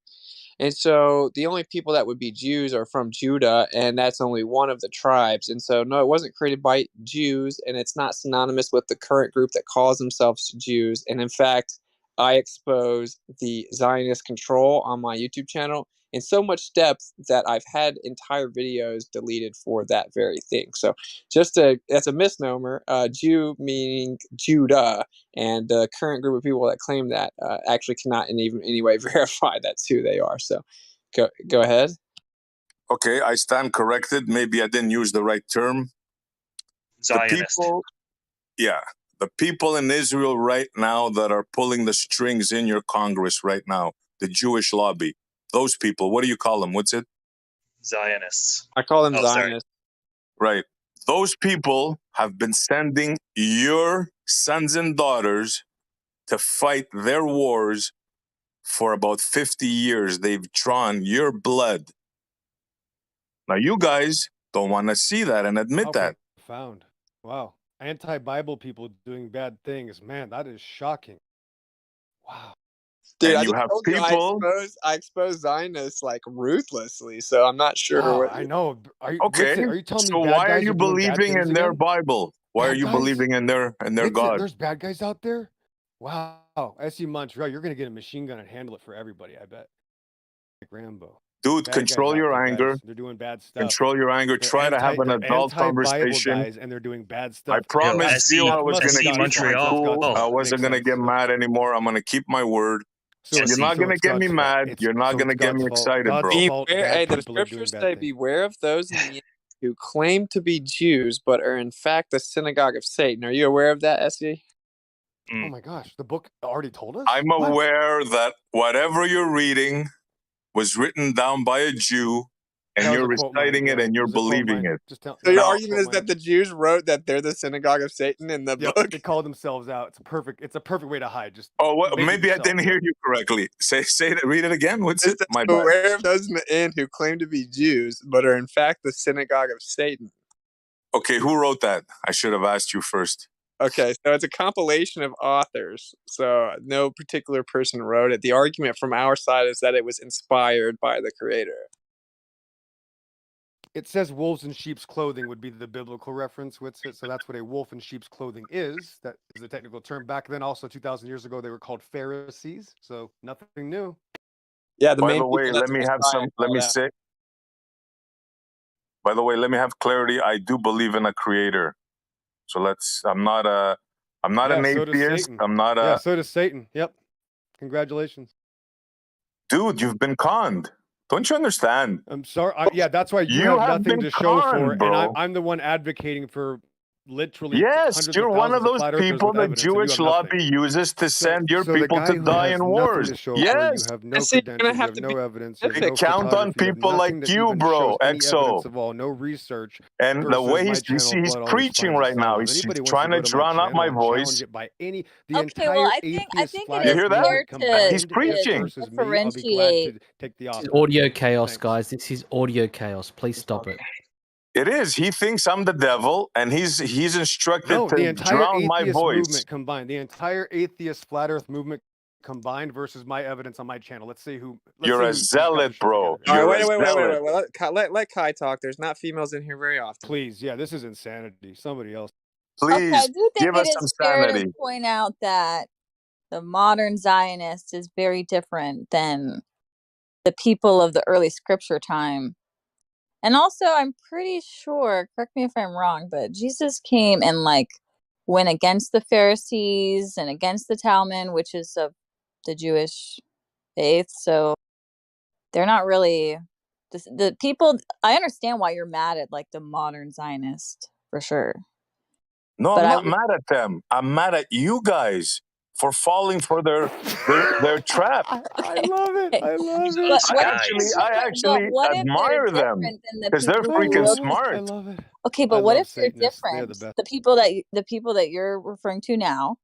And so the only people that would be Jews are from Judah, and that's only one of the tribes. And so, no, it wasn't created by Jews, and it's not synonymous with the current group that calls themselves Jews. And in fact, I expose the Zionist control on my YouTube channel in so much depth that I've had entire videos deleted for that very thing. So that's a misnomer. Jew meaning Judah, and the current group of people that claim that actually cannot in even any way verify that's who they are. So go ahead. Okay, I stand corrected. Maybe I didn't use the right term. Zionist. The people in Israel right now that are pulling the strings in your Congress right now, the Jewish lobby, those people, what do you call them? What's it? Zionists. I call them Zionists. Zionists. Right. Those people have been sending your sons and daughters to fight their wars for about 50 years. They've drawn your blood. Now, you guys don't want to see that and admit that. Profound. Wow. Anti-Bible people doing bad things. Man, that is shocking. Wow. Dude, And you have people. I expose Zionists like ruthlessly, so I'm not sure. Wow, I know. Okay. Are you telling So me bad why are guys you are doing bad believing things in their again? Bible? Why are Bad you guys? believing in their God? There's bad guys out there? Wow. SC Montreal, you're going to get a machine gun and handle it for everybody, I bet. Like Rambo. Dude, Bad control guys out your there, anger. guys. They're doing bad stuff. Control your anger. They're Try to have an they're adult anti-Bible conversation. guys, and they're doing bad stuff. I promised you I was going to keep Montreal. my cool. I wasn't going to get mad anymore. I'm going to keep my word. You're not going to get me mad. You're not going to get me excited, bro. Beware, hey, the scriptures say, beware of those in the who claim to be Jews but are in fact the synagogue of Satan. Are you aware of that, SE? Oh my gosh, the book already told us? I'm aware that whatever you're reading was written down by a Jew, and That was you're a quote mine, reciting it yeah. and It you're was a quote believing mine. it. Just tell, So your yeah, argument is that the Jews wrote that they're the synagogue of Satan in the Yep, book? they called themselves out. It's a perfect way to hide. Just Oh, well, make it maybe I yourself, didn't yeah. hear you correctly. Say it. Read it again. What's Is it? that My bad. aware of those in the end who claim to be Jews but are in fact the synagogue of Satan? Okay, who wrote that? I should have asked you first. Okay, so it's a compilation of authors. So no particular person wrote it. The argument from our side is that it was inspired by the creator. It says wolves in sheep's clothing would be the biblical reference with it. So that's what a wolf in sheep's clothing is. That is a technical term. Back then, also 2,000 years ago, they were called Pharisees. So nothing new. Yeah, By the way, let me say. By the way, let me have clarity. I do believe in a creator. So I'm not Yeah, an so does atheist. Satan. I'm not Yeah, a so does Satan. Yep. Congratulations. dude. You've been conned. Don't you understand? I'm sorry. Yeah, that's why you have have nothing been to show for, conned, and bro. I'm the one advocating for literally Yes, hundreds you're of one of thousands of those flat earthers people with the evidence, and you Jewish have nothing. lobby uses to send your So the people guy to who die has in nothing wars. to show for, Yes. you have no SE, you're credentials, gonna you have have to no be evidence, you have They no count on photography, you have people like nothing that you, even bro. shows any EXO. evidence of all, no research. And the Versus way my you channel, see, he's Blood Always preaching Finds right now. Asylum. He's Anybody wants trying to to go to my drown out channel my and voice. challenge it by the Okay, well, entire I atheist think flat it You is earth hear that? fair movement combined He's preaching. versus me, I'll be glad differentiate. to take the This is Oscar. audio chaos, Thanks. guys. This is audio chaos. Please stop it. It is. He thinks I'm the devil, and he's instructed No, the to entire drown my atheist voice. movement combined, the entire atheist flat earth movement combined versus my evidence on my channel. Let's see who You're a got the zealot, shit bro. together. All right, You're a zealot. Let Kai talk. There's not females in here very often. Please, yeah, this is insanity. Somebody else. Okay, I Please do think give it us some is fair to sanity. point out that the modern Zionist is very different than the people of the early scripture time. And also, I'm pretty sure, correct me if I'm wrong, but Jesus came and went against the Pharisees and against the Talmud, which is of the Jewish faith. So they're not really the people. I understand why you're mad at the modern Zionist for sure. No, But I'm I not would mad at them. I'm mad at you guys for falling for their trap. I love it. I love it. But what I actually what if they're admire them different than the because they're people who freaking wrote? smart. I love it. Okay, I but what love if they're Satanists. They're the different? best. The people that you're referring to now,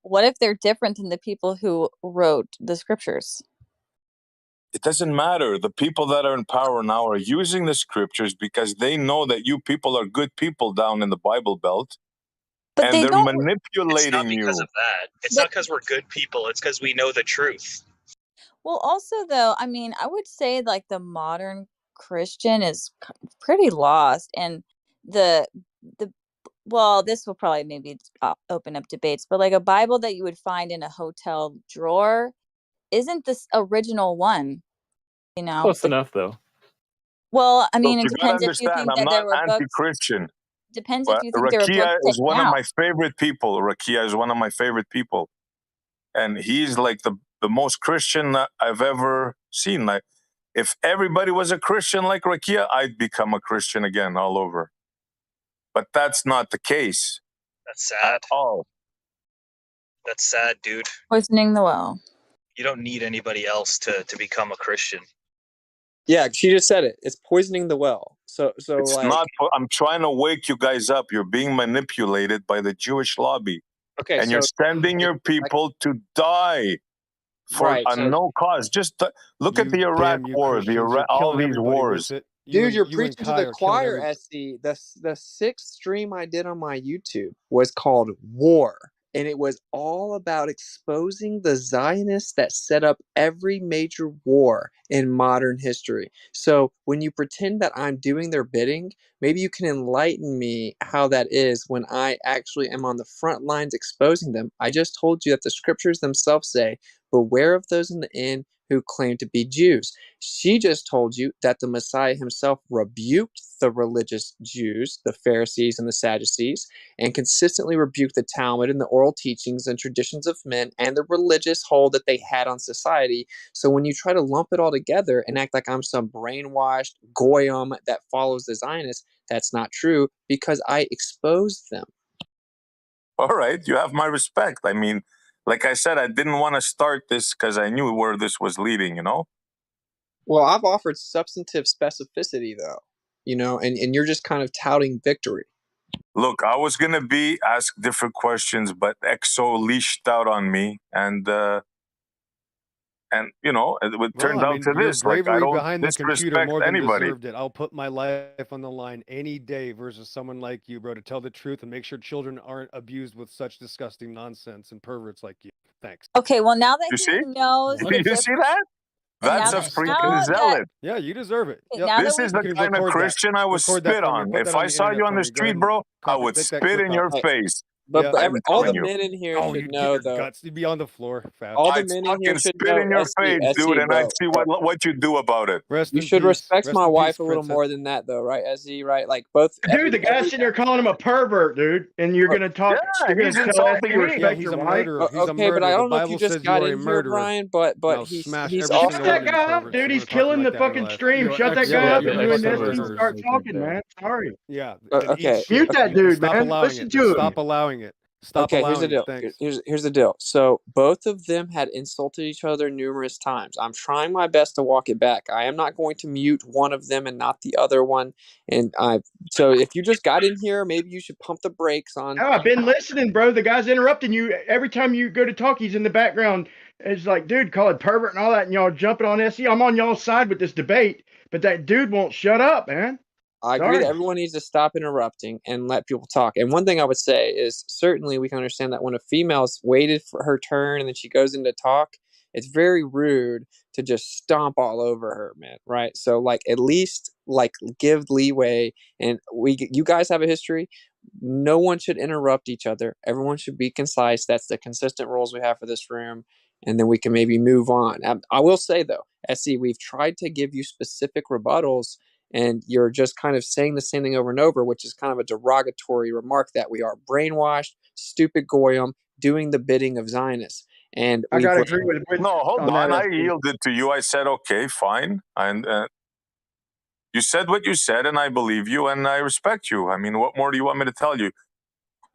what if they're different than the people who wrote the scriptures? It doesn't matter. The people that are in power now are using the scriptures because they know that you people are good people down in the Bible Belt. But and they they're don't. It's not manipulating because you. of that. It's not because we're good people. It's because we know the truth. Well, also though, I mean, I would say the modern Christian is pretty lost, and the well, this will probably maybe open up debates, but a Bible that you would find in a hotel drawer isn't this original one, you know? Close enough, though. Well, I mean, Look, it you gotta depends if you understand, think I'm that there not were books. anti-Christian. Depends if But you think there were books Rakia is taken one of out. my favorite people. Rakia is one of my favorite people. And he's like the most Christian that I've ever seen. Like, if everybody was a Christian like Rakia, I'd become a Christian again all over. But that's not the case. That's sad. At all. That's sad, dude. Poisoning the well. You don't need anybody else to become a Christian. Yeah, she just said it. It's poisoning the well. So It's not. I'm trying to wake you guys up. You're being manipulated by the Jewish lobby. Okay, and you're sending your people to die for no cause. Just look at the Iraq war, all these wars. Dude, you're preaching to the choir, SC. The sixth stream I did on my YouTube was called War. And it was all about exposing the Zionists that set up every major war in modern history. So when you pretend that I'm doing their bidding, maybe you can enlighten me how that is when I actually am on the front lines exposing them. I just told you that the scriptures themselves say, beware of those in the end who claim to be Jews. She just told you that the Messiah himself rebuked the religious Jews, the Pharisees and the Sadducees, and consistently rebuked the Talmud and the oral teachings and traditions of men and the religious hold that they had on society. So when you try to lump it all together and act like I'm some brainwashed goyim that follows the Zionists, that's not true because I exposed them. All right, you have my respect. I mean, like I said, I didn't want to start this because I knew where this was leading, you know? Well, I've offered substantive specificity, though, and you're just kind of touting victory. Look, I was going to ask different questions, but Exo leashed out on me, and it turned out to your this. Like, I bravery don't behind the computer disrespect more than anybody. deserved it. I'll put my life on the line any day versus someone like you, bro, to tell the truth and make sure children aren't abused with such disgusting nonsense and perverts like you. Thanks. Okay, well now that You he see? knows the You see that? and That's now a that freaking zealot. Yeah, you deserve it. Okay, Yep. now that This we is the can kind of record that. Christian I would Record that spit for me. on. Put If that I on the saw internet you on for the me. Go street, ahead and bro, I copy, would make that spit clip in out. your Hey, face. but I'm all telling the you. men in here Oh, should you'd get know, your though. guts. You'd be on the floor, fat. All the I'd men in here fucking should spit know, in your SC, face, dude, and I'd bro. see what you do about it. Rest You in should peace. respect Rest my in wife peace, a little princess. more than that, though, right, SC? Right, like both. Dude, the guy's sitting there calling him a pervert, dude, and you're gonna talk. Yeah, You're gonna he's tell us insulting to me. Yeah, respect he's your a wife. murderer. He's a Okay, but murderer. I The don't know if you Bible just says you got are a in here, murderer. Brian, but Now he's smash he's every Shut single also. that one of you guy up, perverts. dude. We're He's not talking killing like the that in real fucking life. stream. You're Shut that guy up. you're And you and excellent Nessie murderers. start talking, man. Sorry. Yeah, and Okay, eat shit. Mute that And dude, stop man. allowing Listen it. to Just him. stop allowing it. Stop Okay, here's the allowing deal. it. Thanks. Here's the deal. So both of them had insulted each other numerous times. I'm trying my best to walk it back. I am not going to mute one of them and not the other one. And so if you just got in here, maybe you should pump the brakes on. Oh, I've been listening, bro. The guy's interrupting you every time you go to talk. He's in the background. It's like, dude, call it pervert and all that, and y'all jumping on SE. I'm on y'all's side with this debate, but that dude won't shut up, man. I agree that everyone needs to stop interrupting and let people talk. And one thing I would say is certainly we can understand that when a female's waited for her turn and then she goes in to talk, it's very rude to just stomp all over her, man. Right? So like at least like give leeway. And you guys have a history. No one should interrupt each other. Everyone should be concise. That's the consistent rules we have for this room. And then we can maybe move on. I will say though, SC, we've tried to give you specific rebuttals and you're just kind of saying the same thing over and over, which is kind of a derogatory remark that we are brainwashed, stupid goyim, doing the bidding of Zionists. And I gotta agree with No, hold on that. on. I yielded to you. I said, okay, fine. And you said what you said, and I believe you, and I respect you. I mean, what more do you want me to tell you?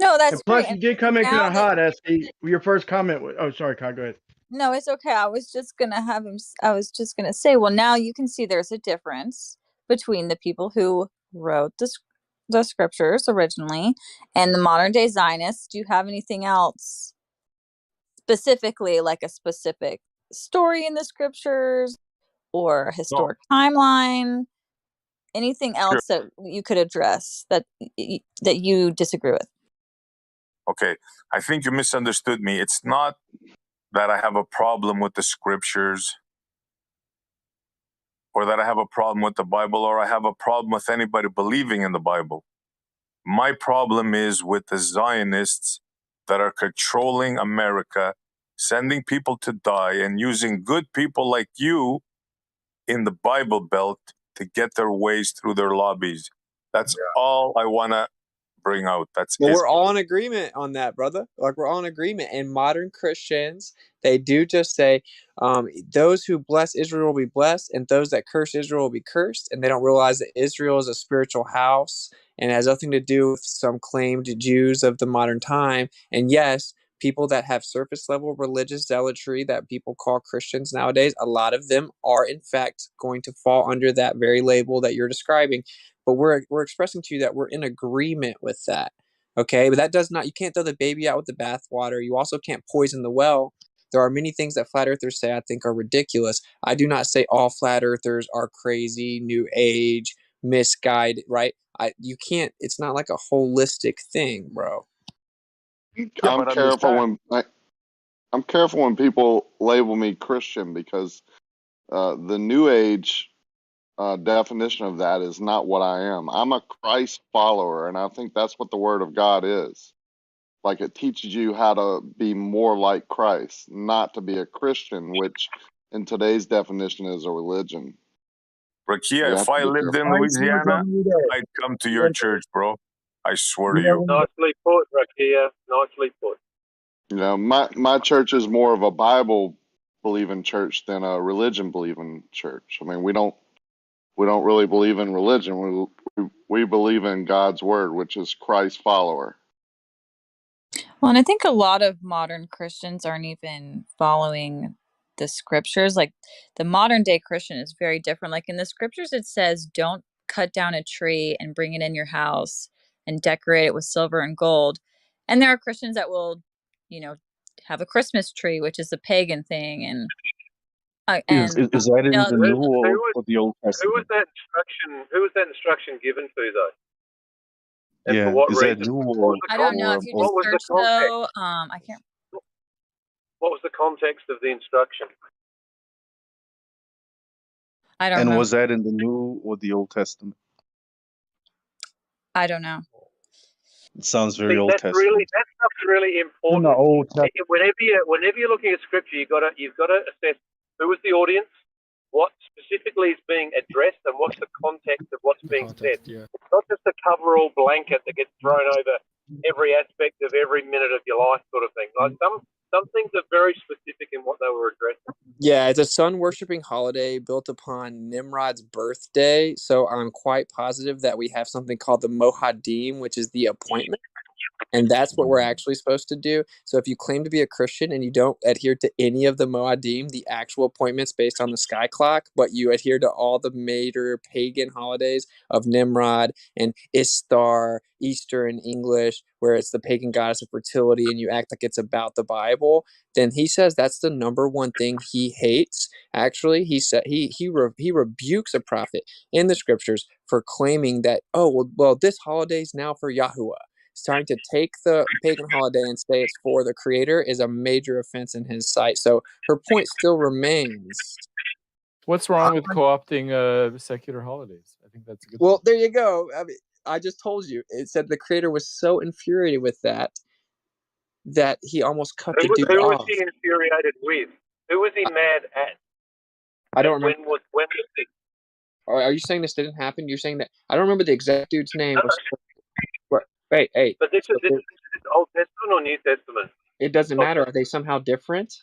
No, that's And plus, great. you did come in Now kind of that- hot, SE. Your first comment was, oh, sorry, Kai, go ahead. No, it's okay. I was just gonna say, well, now you can see there's a difference between the people who wrote the scriptures originally and the modern day Zionists. Do you have anything else specifically, like a specific story in the scriptures or a historic timeline? Anything else that you could address that you disagree with? Okay, I think you misunderstood me. It's not that I have a problem with the scriptures or that I have a problem with the Bible or I have a problem with anybody believing in the Bible. My problem is with the Zionists that are controlling America, sending people to die and using good people like you in the Bible Belt to get their ways through their lobbies. That's all I want to bring out. Well, we're all in agreement on that, brother. Like we're all in agreement. And modern Christians, they do just say, those who bless Israel will be blessed, and those that curse Israel will be cursed. And they don't realize that Israel is a spiritual house and has nothing to do with some claimed Jews of the modern time. And yes, people that have surface level religious zealotry that people call Christians nowadays, a lot of them are in fact going to fall under that very label that you're describing. But we're expressing to you that we're in agreement with that. Okay, but that does not, you can't throw the baby out with the bathwater. You also can't poison the well. There are many things that flat earthers say I think are ridiculous. I do not say all flat earthers are crazy, new age, misguided, right? You can't, it's not like a holistic thing, bro. I'm careful when people label me Christian because the New Age definition of that is not what I am. I'm a Christ follower, and I think that's what the Word of God is. Like it teaches you how to be more like Christ, not to be a Christian, which in today's definition is a religion. Rakia, if I lived in Louisiana, I'd come to your church, bro. I swear to you. Nicely put, Rakia. Nicely put. You know, my church is more of a Bible believing church than a religion believing church. I mean, we don't We don't really believe in religion. We believe in God's word, which is Christ's follower. Well, and I think a lot of modern Christians aren't even following the scriptures. Like the modern day Christian is very different. Like in the scriptures, it says, don't cut down a tree and bring it in your house and decorate it with silver and gold. And there are Christians that will, have a Christmas tree, which is a pagan thing. And Is that in they'll- the New or the Old Who Testament? was that instruction? Who was that instruction given to though? And Yeah, for what is that reason? New I don't know. If you just What was the search context? though, I can't. What was the context of the instruction? I don't And remember. was that in the New or the Old Testament? I don't know. It sounds very Old That Testament. stuff's really important. In the Old Testament. Whenever you're looking at scripture, you've got to assess who is the audience, what specifically is being addressed, and what's the context of what's being said. It's not just a coverall blanket that gets thrown over every aspect of every minute of your life, sort of thing. Like some things are very specific in what they were addressing. Yeah, it's a sun worshipping holiday built upon Nimrod's birthday. So I'm quite positive that we have something called the Mohadim, which is the appointment. And that's what we're actually supposed to do. So if you claim to be a Christian and you don't adhere to any of the Moadim, the actual appointments based on the sky clock, but you adhere to all the major pagan holidays of Nimrod and Istar, Easter in English, where it's the pagan goddess of fertility, and you act like it's about the Bible, then he says that's the number one thing he hates. Actually, he said he rebukes a prophet in the scriptures for claiming that, well, this holiday is now for Yahuwah. Trying to take the pagan holiday and say it's for the creator is a major offense in his sight. So her point still remains. What's wrong with co-opting secular holidays? I think that's a good. Well, there you go. I mean, I just told you. It said the creator was so infuriated with that he almost cut the dude Who off. was he infuriated with? Who was he mad at? I don't remember. When was it? Are you saying this didn't happen? You're saying that I don't remember the exact dude's name. Hey. But this is Old Testament or New Testament? It doesn't matter. Are they somehow different?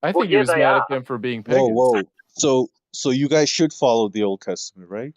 I think he was mad at them for being pagans. Whoa. So you guys should follow the Old Testament, right?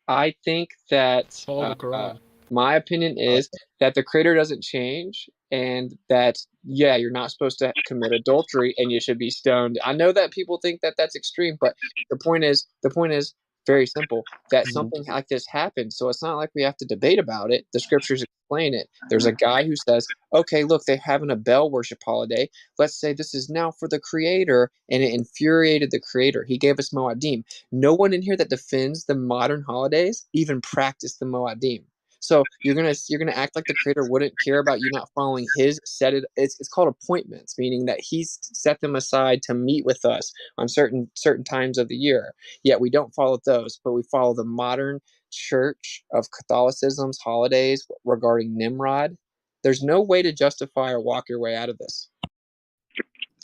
I think that Follow the Quran. my opinion is that the creator doesn't change, and that you're not supposed to commit adultery and you should be stoned. I know that people think that that's extreme, but the point is very simple, that something like this happened. So it's not like we have to debate about it. The scriptures explain it. There's a guy who says, okay, look, they're having a bell worship holiday. Let's say this is now for the creator, and it infuriated the creator. He gave us Moadim. No one in here that defends the modern holidays even practiced the Moadim. So you're gonna act like the creator wouldn't care about you not following his it's called appointments, meaning that he's set them aside to meet with us on certain times of the year. Yet we don't follow those, but we follow the modern church of Catholicism's holidays regarding Nimrod. There's no way to justify or walk your way out of this.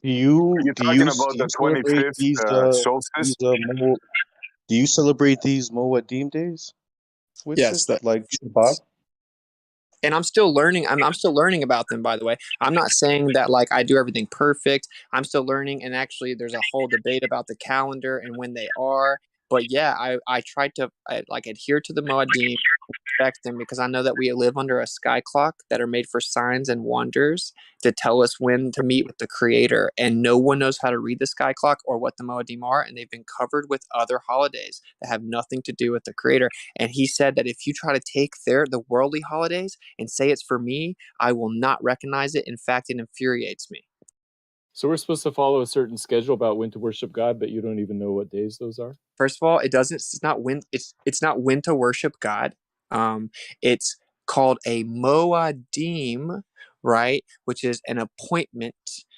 Do you the celebrate 25th solstice? Do you celebrate these Moadim days? Yes, like Shabbat. And I'm still learning. I'm still learning about them, by the way. I'm not saying that like I do everything perfect. I'm still learning, and actually, there's a whole debate about the calendar and when they are. But yeah, I try to adhere to the Moadim, respect them, because I know that we live under a sky clock that are made for signs and wonders to tell us when to meet with the creator. And no one knows how to read the sky clock or what the Moadim are, and they've been covered with other holidays that have nothing to do with the creator. And he said that if you try to take the worldly holidays and say it's for me, I will not recognize it. In fact, it infuriates me. So we're supposed to follow a certain schedule about when to worship God, but you don't even know what days those are? First of all, it's not when to worship God. It's called a Moadim, right? Which is an appointment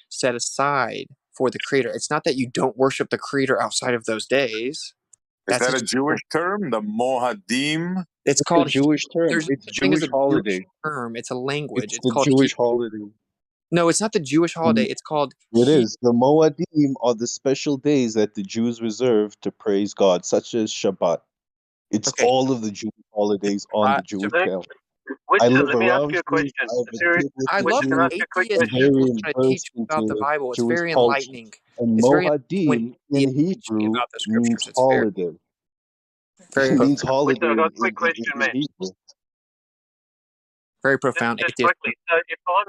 set aside for the creator. It's not that you don't worship the creator outside of those days. Is that a Jewish term? The Mohadim? It's called a Jewish term. There's It's such thing as Jewish a holiday. Jewish term. It's a language. It's It's the called Jewish Hebrew. holiday. No, it's not the Jewish holiday. It's called It is. The Moadim are the special days that the Jews reserve to praise God, such as Shabbat. It's all of the Jewish holidays on the Jewish calendar. I Winston, live let me ask around you a Jews. question. I have A a serious, kid with I a love Winston, can that I Jew. ask you a quick atheist I'm question? people very trying to teach immersed you about the into Bible. It's Jewish very culture. enlightening. And It's very enlightening when Mohadim the in atheist teach you Hebrew about the means scriptures. It's very, holiday. very It means profound. Winston, holiday I've got a quick question, in man. Hebrew. Very profound Just atheist. quickly, so if I'm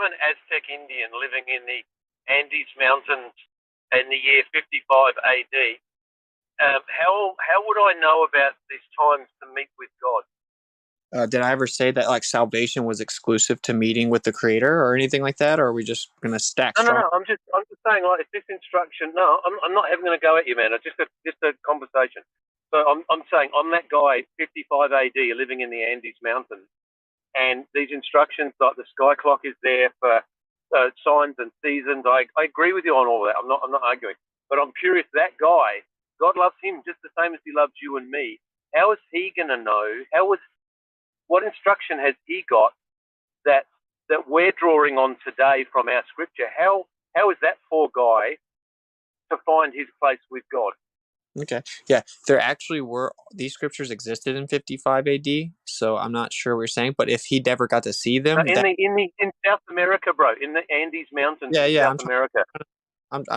an Aztec Indian living in the Andes Mountains in the year 55 AD, how would I know about these times to meet with God? Did I ever say that like salvation was exclusive to meeting with the Creator or anything like that? Or are we just gonna stack No. strong? I'm just saying, like, if this instruction. No, I'm not even going to go at you, man. It's just a conversation. So I'm saying I'm that guy, 55 AD, living in the Andes Mountains, and these instructions, like the sky clock is there for signs and seasons. I agree with you on all that. I'm not arguing, but I'm curious. That guy, God loves him just the same as He loves you and me. How is he going to know? What instruction has he got that we're drawing on today from our scripture? How is that poor guy to find his place with God? Okay. Yeah, there actually were these scriptures existed in 55 AD, so I'm not sure what you're saying, but if he never got to see them, that In South America, bro, in the Andes Mountains yeah, in yeah, South America.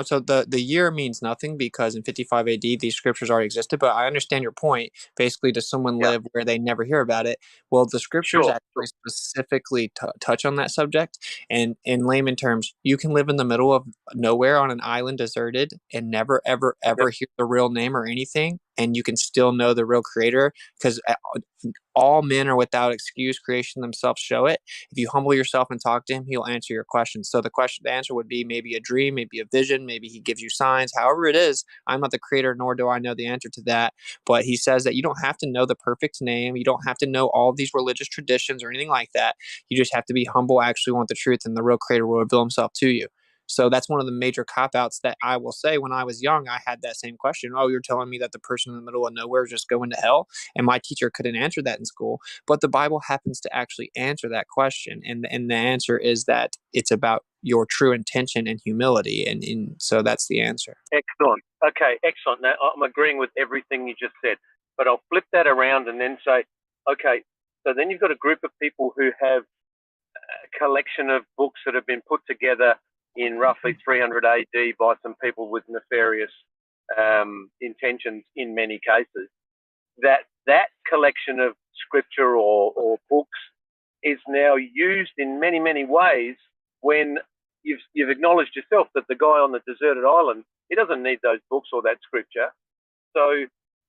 so the year means nothing because in 55 AD these scriptures already existed. But I understand your point. Basically, does someone live where they never hear about it? Well, the scriptures actually specifically touch on that subject. And in layman terms, you can live in the middle of nowhere on an island, deserted, and never ever hear the real name or anything, and you can still know the real Creator because all men are without excuse. Creation themselves show it. If you humble yourself and talk to him, he'll answer your questions. So the answer would be maybe a dream, maybe a vision, maybe he gives you signs. However it is, I'm not the Creator, nor do I know the answer to that. But he says that you don't have to know the perfect name. You don't have to know all these religious traditions or anything like that. You just have to be humble, actually want the truth, and the real Creator will reveal himself to you. So that's one of the major cop-outs that I will say. When I was young, I had that same question. Oh, you're telling me that the person in the middle of nowhere is just going to hell? And my teacher couldn't answer that in school. But the Bible happens to actually answer that question. And the answer is that it's about your true intention and humility. And so that's the answer. Excellent. Okay, excellent. Now, I'm agreeing with everything you just said, but I'll flip that around and then say, okay, so then you've got a group of people who have a collection of books that have been put together in roughly 300 AD by some people with nefarious intentions in many cases. That collection of scripture or books is now used in many, many ways when you've acknowledged yourself that the guy on the deserted island, he doesn't need those books or that scripture. So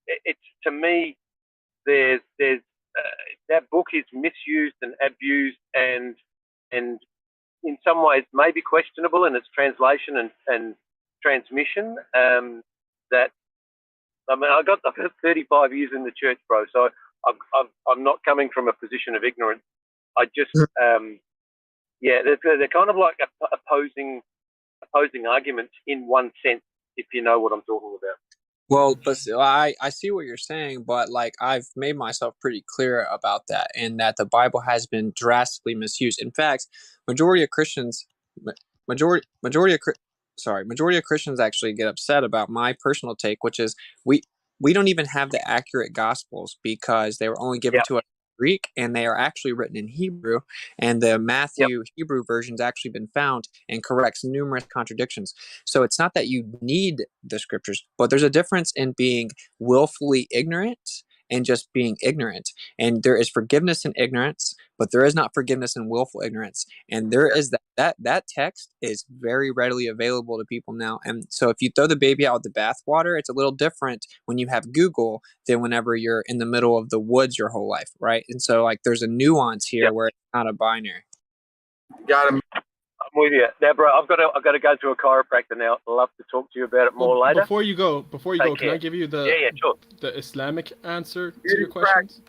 it's, to me, there's that book is misused and abused and in some ways maybe questionable in its translation and transmission. That I mean, I've got 35 years in the church, bro. So I'm not coming from a position of ignorance. I just they're kind of like opposing arguments in one sense, if you know what I'm talking about. Well, but I see what you're saying, but like I've made myself pretty clear about that, and that the Bible has been drastically misused. In fact, majority of Christians actually get upset about my personal take, which is we don't even have the accurate Gospels because they were only given to us in Greek, and they are actually written in Hebrew, and the Matthew Hebrew version's actually been found and corrects numerous contradictions. So it's not that you need the scriptures, but there's a difference in being willfully ignorant and just being ignorant. And there is forgiveness in ignorance, but there is not forgiveness in willful ignorance. And there is that text is very readily available to people now. And so if you throw the baby out with the bathwater, it's a little different when you have Google than whenever you're in the middle of the woods your whole life, right? And so like there's a nuance here where it's not a binary. Got him. I'm with you. Now, bro, I've got to go to a chiropractor now. I'd love to talk to you about it more later. Before you go, can I give you the the Islamic answer to your questions?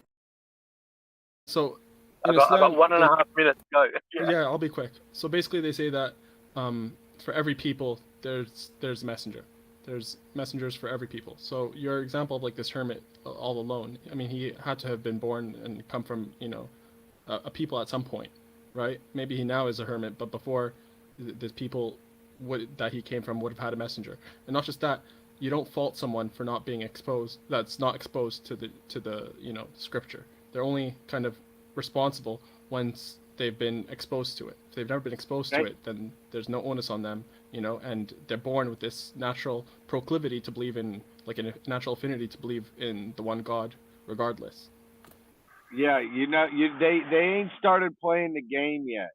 So I've got 1.5 minutes to go. Yeah, I'll be quick. So basically, they say that for every people, there's a messenger. There's messengers for every people. So your example of like this hermit all alone. I mean, he had to have been born and come from a people at some point, right? Maybe he now is a hermit, but before the people that he came from would have had a messenger. And not just that, you don't fault someone for not being exposed. That's not exposed to the scripture. They're only kind of responsible once they've been exposed to it. If they've never been exposed to it, then there's no onus on them, you know, and they're born with this natural proclivity to believe in, like a natural affinity to believe in the one God, regardless. Yeah, you know, they ain't started playing the game yet.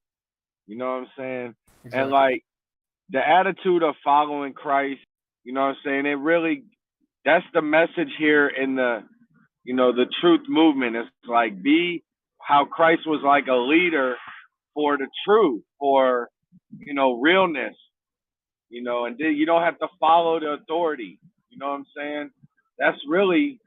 You know what I'm saying? Exactly. And like the attitude of following Christ, you know what I'm saying? It really, that's the message here in the, you know, the truth movement. It's like be how Christ was like a leader for the truth, for, you know, realness, you know, and then you don't have to follow the authority. You know what I'm saying? That's really.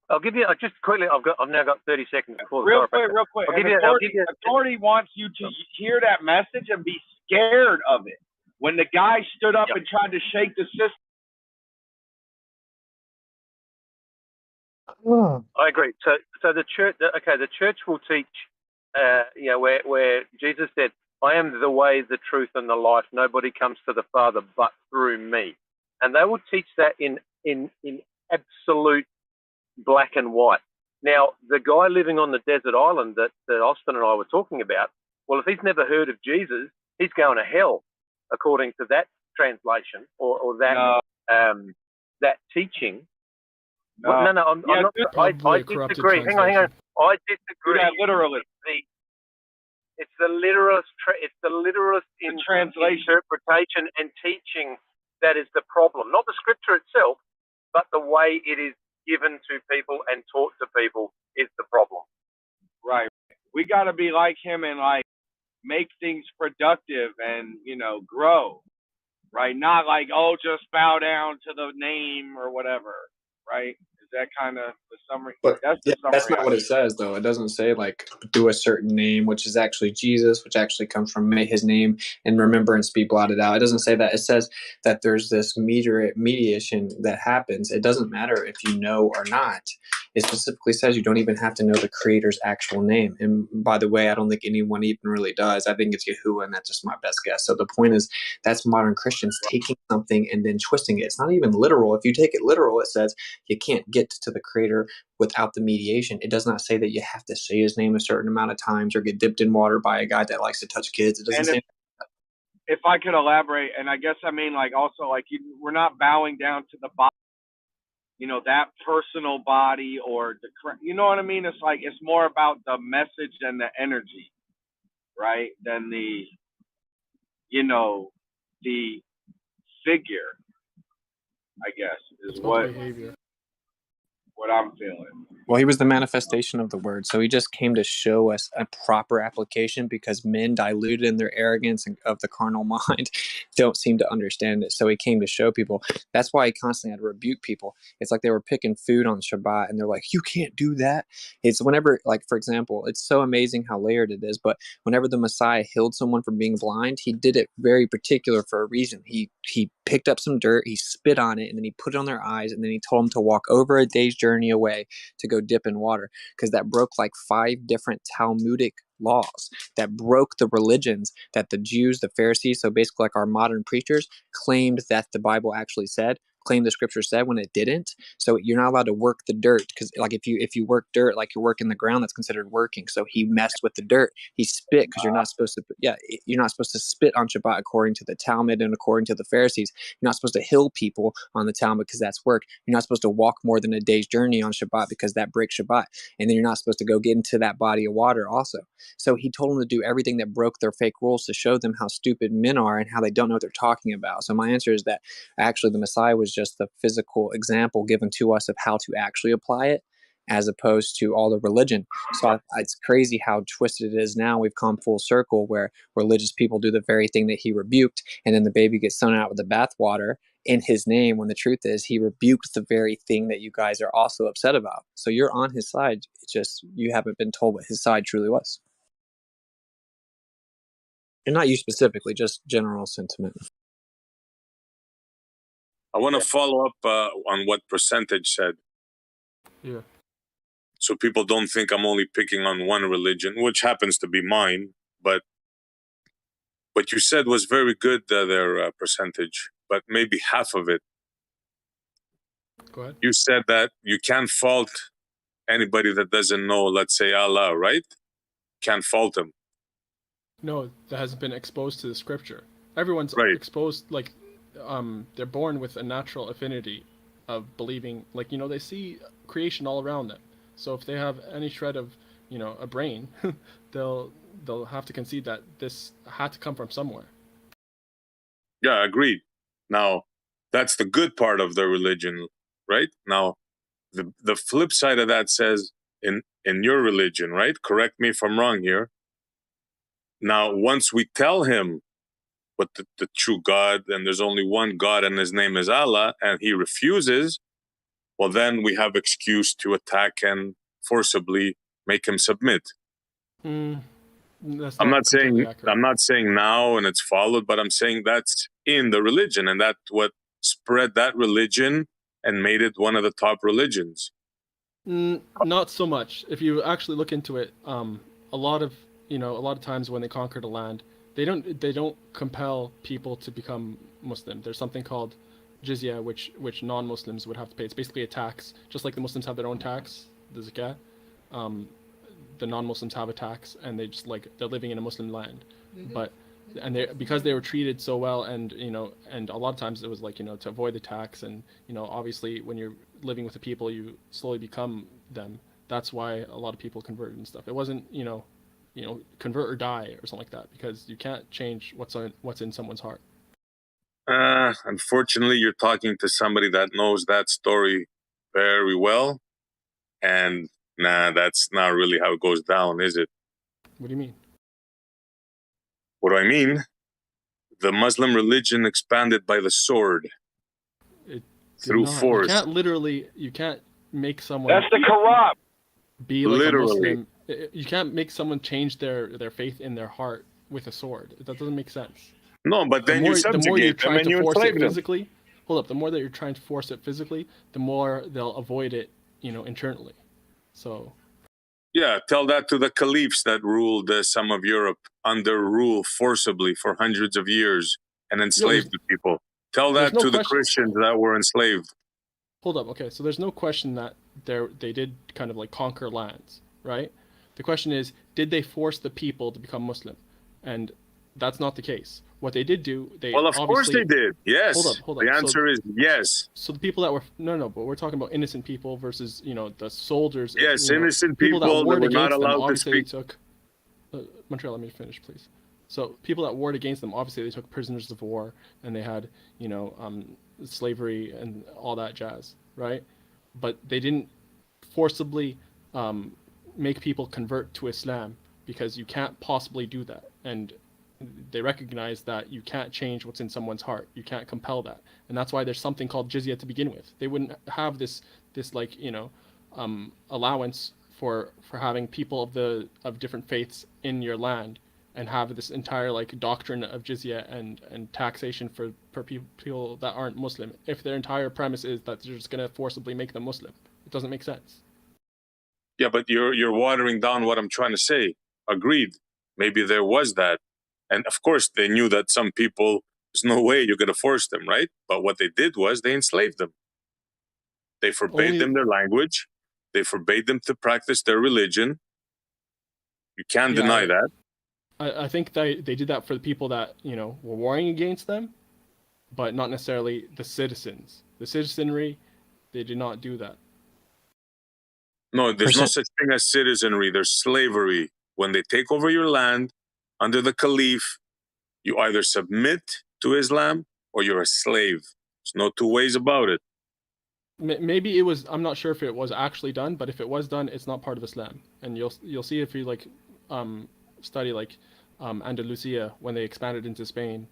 I'll give you just quickly. I've now got 30 seconds before the Real quick. Authority wants you to hear that message and be scared of it. When the guy stood up and tried to shake the system. I agree. So the church, the church will teach, you know, where Jesus said, "I am the way, the truth, and the life. Nobody comes to the Father but through me," and they will teach that in absolute black and white. Now, the guy living on the desert island that Austin and I were talking about, well, if he's never heard of Jesus, he's going to hell, according to that translation or that that teaching. No, well, no, I'm not. I disagree. Hang on. I disagree. Yeah, literally. It's the literalist. It's the literalist in translation, interpretation, and teaching that is the problem. Not the scripture itself, but the way it is given to people and taught to people is the problem. Right. We got to be like him and like make things productive and, you know, grow. Right. Not like, oh, just bow down to the name or whatever. Right. Is that kind of the summary? But that's the summary. that's not what it says, though. It doesn't say like do a certain name, which is actually Jesus, which actually comes from may his name and remembrance be blotted out. It doesn't say that. It says that there's this mediation that happens. It doesn't matter if you know or not. It specifically says you don't even have to know the creator's actual name. And by the way, I don't think anyone even really does. I think it's Yahuwah, and that's just my best guess. So the point is, that's modern Christians taking something and then twisting it. It's not even literal. If you take it literal, it says you can't get to the creator without the mediation. It does not say that you have to say his name a certain amount of times or get dipped in water by a guy that likes to touch kids. It doesn't say that. If I could elaborate, and I guess I mean like also like we're not bowing down to the body, you know, that personal body or the, you know what I mean? It's like it's more about the message and the energy, right? Than the, you know, the figure, I guess, is what I'm feeling. Well, he was the manifestation of the word. So he just came to show us a proper application because men diluted in their arrogance and of the carnal mind don't seem to understand it. So he came to show people. That's why he constantly had to rebuke people. It's like they were picking food on Shabbat and they're like, you can't do that. It's whenever, like, for example, it's so amazing how layered it is. But whenever the Messiah healed someone from being blind, he did it very particular for a reason. He picked up some dirt, he spit on it, and then he put it on their eyes, and then he told them to walk over a day's journey away to go dip in water, because that broke like 5 different Talmudic laws that broke the religions that the Jews, the Pharisees, so basically like our modern preachers, claimed that the Bible actually said, claimed the scripture said when it didn't. So you're not allowed to work the dirt, because like if you work dirt like you're working the ground, that's considered working. So he messed with the dirt. He spit, because you're not supposed to spit on Shabbat according to the Talmud and according to the Pharisees. You're not supposed to heal people on the Talmud because that's work. You're not supposed to walk more than a day's journey on Shabbat because that breaks Shabbat. And then you're not supposed to go get into that body of water also. So he told them to do everything that broke their fake rules to show them how stupid men are and how they don't know what they're talking about. So my answer is that actually the Messiah was just the physical example given to us of how to actually apply it, as opposed to all the religion. So it's crazy how twisted it is now. We've come full circle where religious people do the very thing that he rebuked, and then the baby gets thrown out with the bathwater in his name, when the truth is he rebuked the very thing that you guys are also upset about. So you're on his side. It's just you haven't been told what his side truly was. And not you specifically, just general sentiment. I want to follow up on what Percentage said. Yeah. So people don't think I'm only picking on one religion, which happens to be mine. But what you said was very good there, Percentage, but maybe half of it. Go ahead. You said that you can't fault anybody that doesn't know, let's say Allah, right, can't fault him. No, that hasn't been exposed to the scripture. Everyone's Right. exposed, like, they're born with a natural affinity of believing, like, you know, they see creation all around them. So if they have any shred of, you know, a brain, they'll have to concede that this had to come from somewhere. Yeah, agreed. Now, that's the good part of the religion, right? Now, the flip side of that says in your religion, right? Correct me if I'm wrong here. Now, once we tell him what the true God, and there's only one God and his name is Allah, and he refuses, well, then we have excuse to attack and forcibly make him submit. That's I'm not completely saying accurate. I'm not saying now and it's followed, but I'm saying that's in the religion, and that's what spread that religion and made it one of the top religions. Not so much. If you actually look into it, a lot of times when they conquered a land, they don't compel people to become Muslim. There's something called jizya, which non-Muslims would have to pay. It's basically a tax, just like the Muslims have their own tax, the zakat. The non-Muslims have a tax, and they just, like, they're living in a Muslim land, but because they were treated so well, and and a lot of times it was like, to avoid the tax, and obviously when you're living with the people, you slowly become them. That's why a lot of people converted and stuff. It wasn't convert or die or something like that, because you can't change what's in someone's heart. Unfortunately, you're talking to somebody that knows that story very well, and nah, that's not really how it goes down, is it? What do you mean? What do I mean? The Muslim religion expanded by the sword. Through force. You can't make someone. That's the corrupt. Be like Literally. a Muslim. You can't make someone change their faith in their heart with a sword. That doesn't make sense. No, but then you the more subjugate you're them trying and to you force it enslave them. physically, hold up. The more that you're trying to force it physically, the more they'll avoid it, internally. So. Yeah, tell that to the caliphs that ruled some of Europe under rule forcibly for hundreds of years and enslaved the people. Tell that no to the question. Christians that were enslaved. Hold up. Okay, so there's no question that they did kind of like conquer lands, right? The question is, did they force the people to become Muslim? And that's not the case. What they did do, Well, of course they did. Yes. Hold up. The answer is yes. So the people that were but we're talking about innocent people versus the soldiers. Yes, innocent people that people that warred were not against them. allowed to Obviously, they speak. took. Montreal, let me finish, please. So people that warred against them, obviously, they took prisoners of war, and they had slavery and all that jazz, right? But they didn't forcibly make people convert to Islam, because you can't possibly do that. And they recognize that you can't change what's in someone's heart. You can't compel that. And that's why there's something called jizya to begin with. They wouldn't have this like, allowance for having people of different faiths in your land, and have this entire like doctrine of jizya and taxation for people that aren't Muslim, if their entire premise is that you're just going to forcibly make them Muslim. It doesn't make sense. Yeah, but you're watering down what I'm trying to say. Agreed. Maybe there was that. And of course, they knew that some people, there's no way you're going to force them, right? But what they did was they enslaved them. They forbade them their language. They forbade them to practice their religion. You can't deny that. I think they did that for the people that, were warring against them, but not necessarily the citizens. The citizenry, they did not do that. No, there's no such thing as citizenry. There's slavery. When they take over your land under the caliph, you either submit to Islam or you're a slave. There's no two ways about it. Maybe it was. I'm not sure if it was actually done, but if it was done, it's not part of Islam. And you'll see if you like study like Andalusia when they expanded into Spain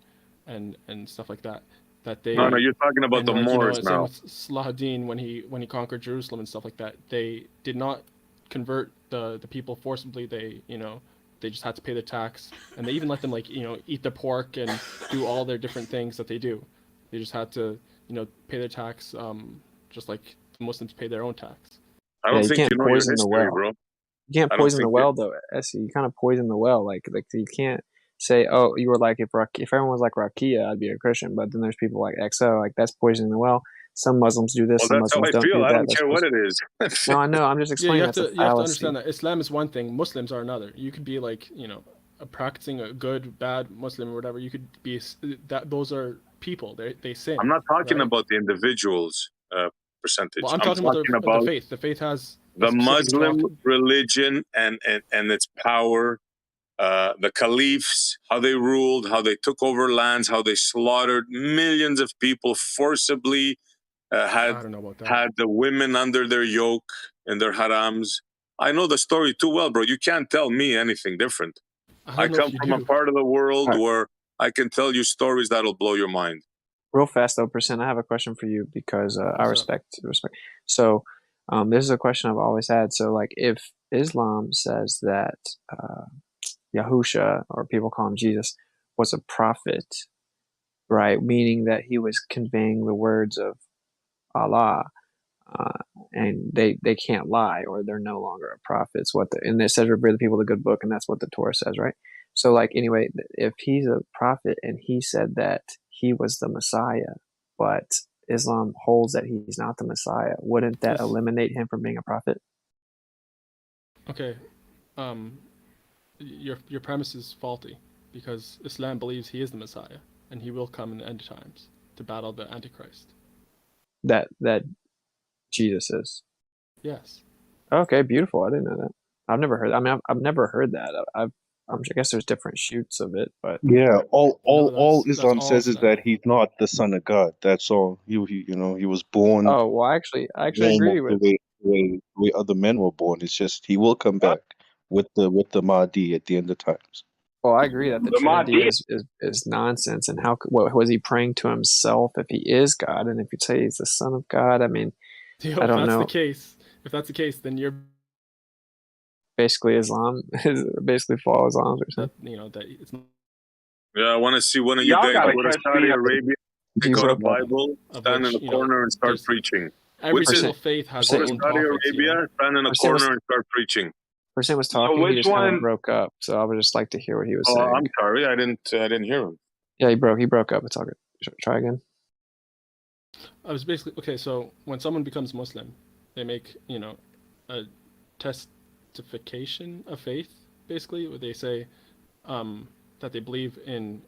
and stuff like that. That they. No, you're talking about the Moors now. Same with Salahuddin when he conquered Jerusalem and stuff like that. They did not convert the people forcibly. They they just had to pay the tax, and they even let them like eat the pork and do all their different things that they do. They just had to pay their tax, just like the Muslims pay their own tax. I don't think you know your history, the well. bro. You can't poison the well, though. Essie, you kind of poison the well. Like you can't say, oh, you were like if everyone was like Rakia, I'd be a Christian. But then there's people like XO, like that's poisoning the well. Some Muslims do this, Well, some that's how Muslims I don't feel. do I that. don't That's care what just, it is. no, I know. I'm just Yeah, explaining that's a you have to fallacy. understand that Islam is one thing, Muslims are another. You could be like, practicing a good, bad Muslim or whatever. You could be that. Those are people. They sin. I'm not talking right? about the individuals percentage. Well, I'm I'm talking about talking the about faith. The faith has a the specific Muslim doctrine. religion and its power, the caliphs, how they ruled, how they took over lands, how they slaughtered millions of people forcibly, I don't know about that. had the women under their yoke and their harams. I know the story too well, bro. You can't tell me anything different. I don't know come if you from a do. part of the world All right. where I can tell you stories that'll blow your mind. Real fast though, Percent, I have a question for you because I What's up? respect. So, this is a question I've always had. So, like, if Islam says that Yahusha, or people call him Jesus, was a prophet, right? Meaning that he was conveying the words of Allah, and they can't lie, or they're no longer a prophet. It's what and it says reveal the people the good book, and that's what the Torah says, right? So, like, anyway, if he's a prophet and he said that he was the Messiah, but Islam holds that he's not the Messiah, wouldn't that Yes. eliminate him from being a prophet? Okay, your premise is faulty because Islam believes he is the Messiah and he will come in the end times to battle the Antichrist. That Jesus is. Yes. Okay, beautiful. I didn't know that. I've never heard. I mean, I've never heard that. I guess there's different shoots of it, but Yeah, all that's Islam all says is Islam. that he's not the son of God. That's all. He was born oh well, I actually normal agree with. the way other men were born. It's just he will come back with the Mahdi at the end of times. Well, I agree that the The Trinity Mahdi. is nonsense. And what was he praying to himself if he is God? And if you say he's the Son of God, I mean, Yo, I if don't that's know. the case, then you're Basically, Islam is basically follow Islam or something. that it's not. Yeah, I want to see one of you Y'all guys gotta go to catch Saudi me up. Arabia, Do you pick out a broke up? Bible, stand in the corner and start preaching. Every Which is single faith has go their to own Saudi prophets. Arabia, stand in a Percent was corner and start preaching. Percent was So talking. He which just kind of one? broke up. So I would just like to hear what he was Oh, saying. I'm sorry, I didn't hear him. Yeah, he broke up. It's all good. Try again. I was basically okay. So when someone becomes Muslim, they make a testification of faith, basically, where they say that they believe in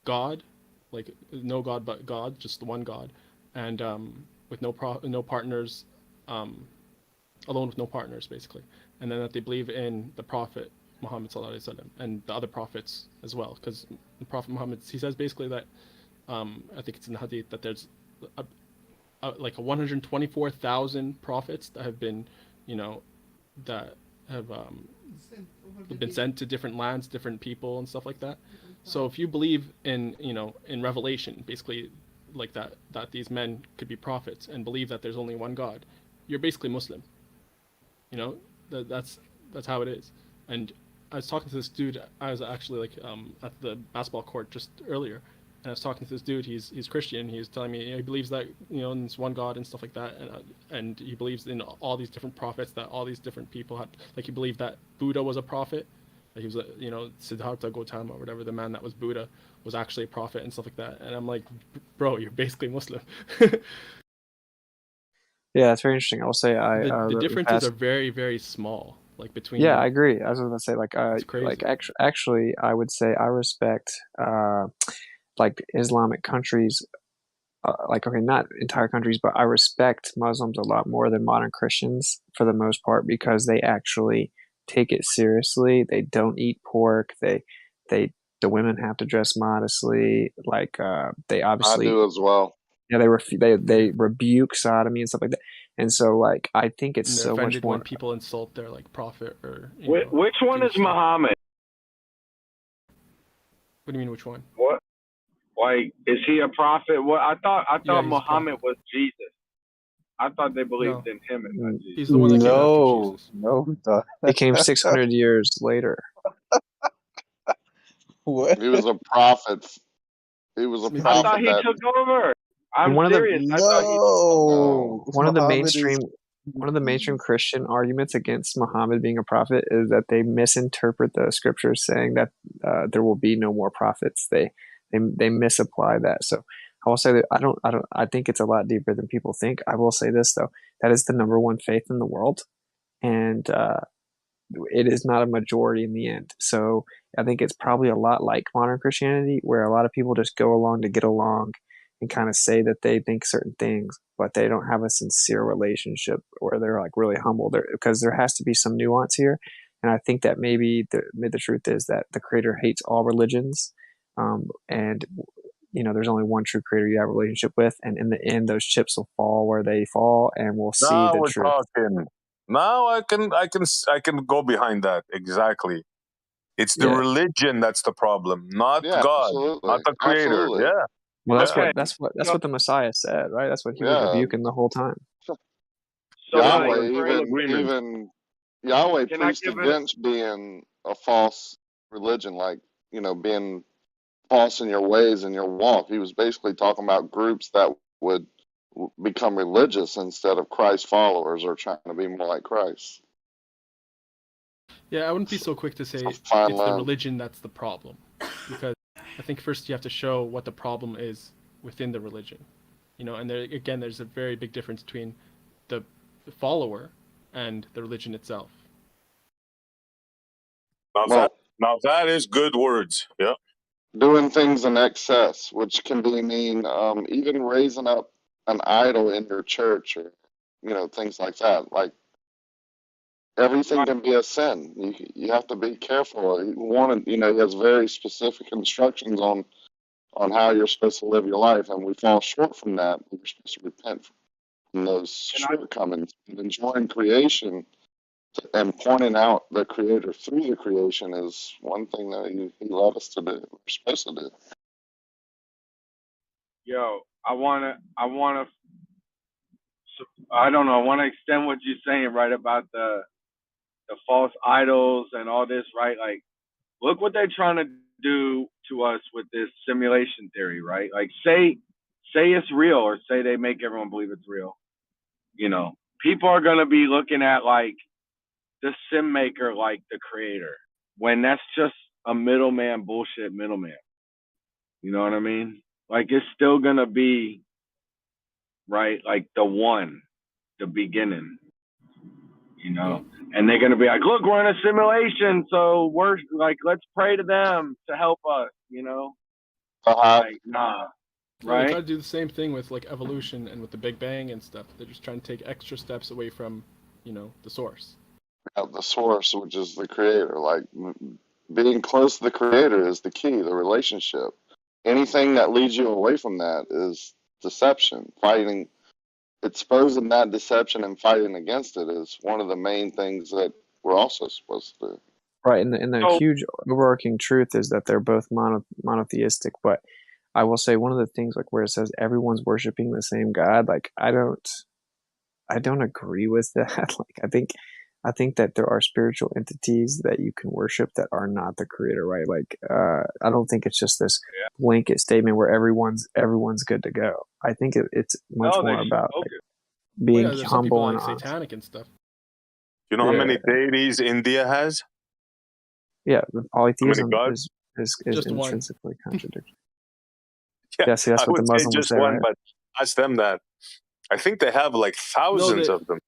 God, like no God but God, just the one God, and with no partners, alone with no partners, basically, and then that they believe in the Prophet Muhammad sallallahu alaihi wasallam and the other prophets as well, because the Prophet Muhammad, he says basically that I think it's in the Hadith that there's like 124,000 prophets that have been, that have been sent to different lands, different people, and stuff like that. So if you believe in in Revelation, basically like that these men could be prophets and believe that there's only one God, you're basically Muslim. That's how it is. And I was talking to this dude. I was actually like at the basketball court just earlier, and I was talking to this dude. He's Christian. He was telling me he believes that in this one God and stuff like that, and he believes in all these different prophets that all these different people had. Like he believed that Buddha was a prophet. That he was Siddhartha Gautama or whatever, the man that was Buddha, was actually a prophet and stuff like that. And I'm like, bro, you're basically Muslim. Yeah, that's very interesting. I'll say the differences are very, very small. Like between. Yeah, I agree. I was going to say it's crazy. Actually, I would say I respect like Islamic countries. Like, okay, not entire countries, but I respect Muslims a lot more than modern Christians for the most part, because they actually take it seriously. They don't eat pork. The women have to dress modestly. Like, they obviously. I do as well. Yeah, they rebuke sodomy and stuff like that. And so, like, I think it's so much more. When people insult their like prophet or. Which one is Muhammad? What do you mean, which one? What? Like, is he a prophet? What I thought Yeah, Muhammad was Jesus. I thought they believed in him and not Jesus. He's the one that came after Jesus. No, He came 600 years later. What? He was a prophet. He was a prophet. I thought he took over. I'm serious. I thought he took one of the mainstream Christian arguments against Muhammad being a prophet is that they misinterpret the scriptures saying that there will be no more prophets. They misapply that. So I will say that I think it's a lot deeper than people think. I will say this though, that is the number one faith in the world, and it is not a majority in the end. So I think it's probably a lot like modern Christianity, where a lot of people just go along to get along and kind of say that they think certain things, but they don't have a sincere relationship, or they're like really humble. Because there has to be some nuance here. And I think that maybe the truth is that the Creator hates all religions, and there's only one true Creator you have a relationship with, and in the end, those chips will fall where they fall, and we'll see Now the we're truth. talking. Now I can go behind that exactly. It's the Yeah. religion that's the problem, not Yeah, God, absolutely. not the Creator. Absolutely. Yeah. Well, Yeah. that's what the Messiah said, right? That's what he was Yeah. rebuking the whole time. So Yeah, Yahweh we're in full even agreement. even Yahweh can I preached give it? against being a false religion, like being false in your ways and your walk. He was basically talking about groups that would become religious instead of Christ followers, or trying to be more like Christ. Yeah, I wouldn't be so quick to say A it's fine the line. religion that's the problem, because I think first you have to show what the problem is within the religion, and there's a very big difference between the follower and the religion itself. Now that is good words. Yeah. Doing things in excess, which can mean even raising up an idol in your church, or things like that. Like, everything can be a sin. You have to be careful. He has very specific instructions on how you're supposed to live your life, and we fall short from that. We're supposed to repent from those shortcomings. And enjoying creation and pointing out the Creator through the creation is one thing that he led us to do. We're supposed to do. Yo, I don't know. I want to extend what you're saying, right, about the false idols and all this, right? Like, look what they're trying to do to us with this simulation theory, right? Like, say it's real, or say they make everyone believe it's real. People are gonna be looking at like the sim maker like the Creator, when that's just a bullshit middleman. You know what I mean? Like, it's still gonna be, right, like the one, the beginning. And they're gonna be like, look, we're in a simulation, so we're like, let's pray to them to help us. Like, nah, Well, they try right? to do the same thing with like evolution and with the Big Bang and stuff. They're just trying to take extra steps away from, the source. The source, which is the Creator. Like, being close to the Creator is the key, the relationship. Anything that leads you away from that is deception. Exposing that deception and fighting against it is one of the main things that we're also supposed to do. Right, and the huge overarching truth is that they're both monotheistic. But I will say one of the things, like where it says everyone's worshiping the same God, like I don't agree with that. Like I think that there are spiritual entities that you can worship that are not the Creator, right? Like I don't think it's just this blanket statement where everyone's good to go. I think it's much more about like, being there's some people humble and like honest. satanic and stuff. You know how many deities India has? Yeah, the polytheism gods? is Just one. intrinsically contradictory. Yeah, See, that's I what the would say Muslim would just say, one, right? but ask them that. I think they have like thousands of them.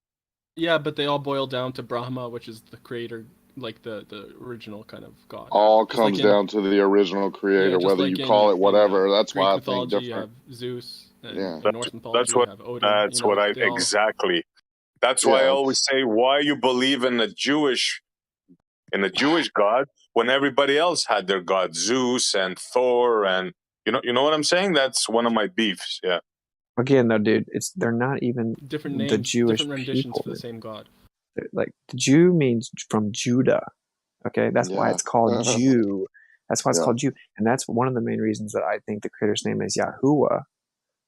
Yeah, but they all boil down to Brahma, which is the Creator, like the original kind of God. All Just comes like in- down to the original Creator, just whether like you in- call it whatever. That's Greek why I mythology, think you different. have Zeus, and Yeah. in Norse mythology, you have Odin. That's what I they all- exactly. That's why I always say, why you believe in a Jewish God when everybody else had their god, Zeus and Thor, and you know what I'm saying? That's one of my beefs. Yeah. Again, though, dude, they're not even different the names, Jewish different renditions people. for the same God. Like the Jew means from Judah. Okay, that's why it's called Jew. That's why it's called Jew, and that's one of the main reasons that I think the Creator's name is Yahuwah,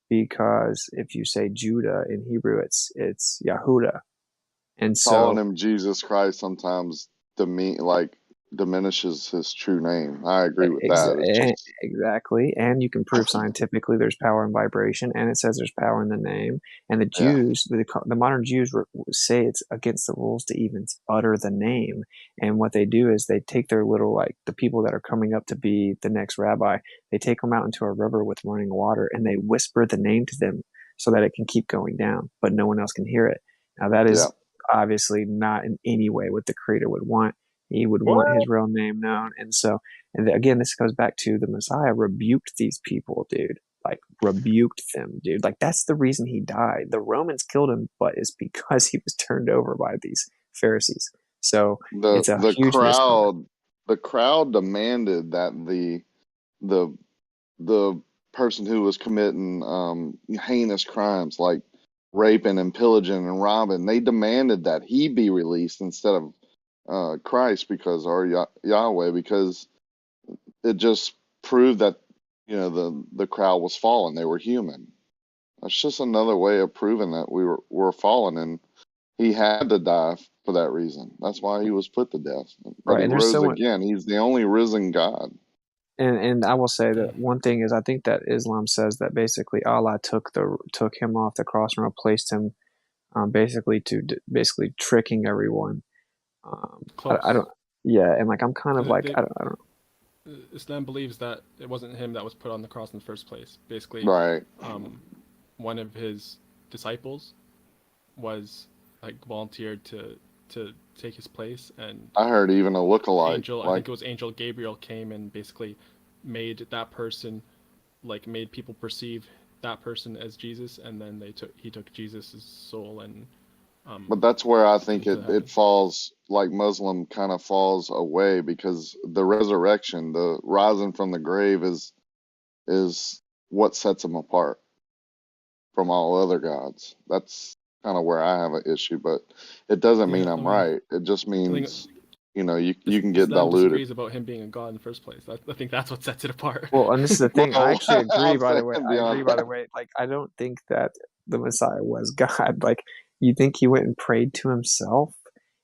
because if you say Judah in Hebrew, it's Yahudah, and so Calling him Jesus Christ sometimes like diminishes his true name. I agree with that. It's just Exactly, and you can prove scientifically there's power in vibration, and it says there's power in the name. And the Jews, the modern Jews, say it's against the rules to even utter the name. And what they do is they take their little, like, the people that are coming up to be the next rabbi, they take them out into a river with running water, and they whisper the name to them so that it can keep going down, but no one else can hear it. Now that is obviously not in any way what the Creator would want. He would want his real name known, and so. And again, this goes back to the Messiah rebuked these people, dude. Like, rebuked them, dude. Like, that's the reason he died. The Romans killed him, but it's because he was turned over by these Pharisees. So it's a huge misnomer. The crowd demanded that the person who was committing heinous crimes like raping and pillaging and robbing, they demanded that he be released instead of Christ, because Yahweh, because it just proved that, you know, the crowd was fallen. They were human. That's just another way of proving that we're fallen, and he had to die for that reason. That's why he was put to death. But Right, he and there's rose again. He's the only risen God. And I will say that one thing is, I think that Islam says that basically Allah took him off the cross and replaced him, basically basically tricking everyone. I don't. Yeah, and like I'm kind of like I don't. Islam believes that it wasn't him that was put on the cross in the first place. Basically, right. One of his disciples was like volunteered to take his place, and I heard even a lookalike. I think it was Angel Gabriel came and basically made that person, like, made people perceive that person as Jesus, and then he took Jesus' soul and. But that's where I think it falls, like Muslim kind of falls away, because the resurrection, the rising from the grave is what sets them apart from all other gods. That's kind of where I have an issue, but it doesn't mean I'm right. It just means, you know, you can get Islam diluted. disagrees about him being a god in the first place. I think that's what sets it apart. Well, and this is the thing. I actually agree, by the way. Like, I don't think that the Messiah was God. Like, you think he went and prayed to himself?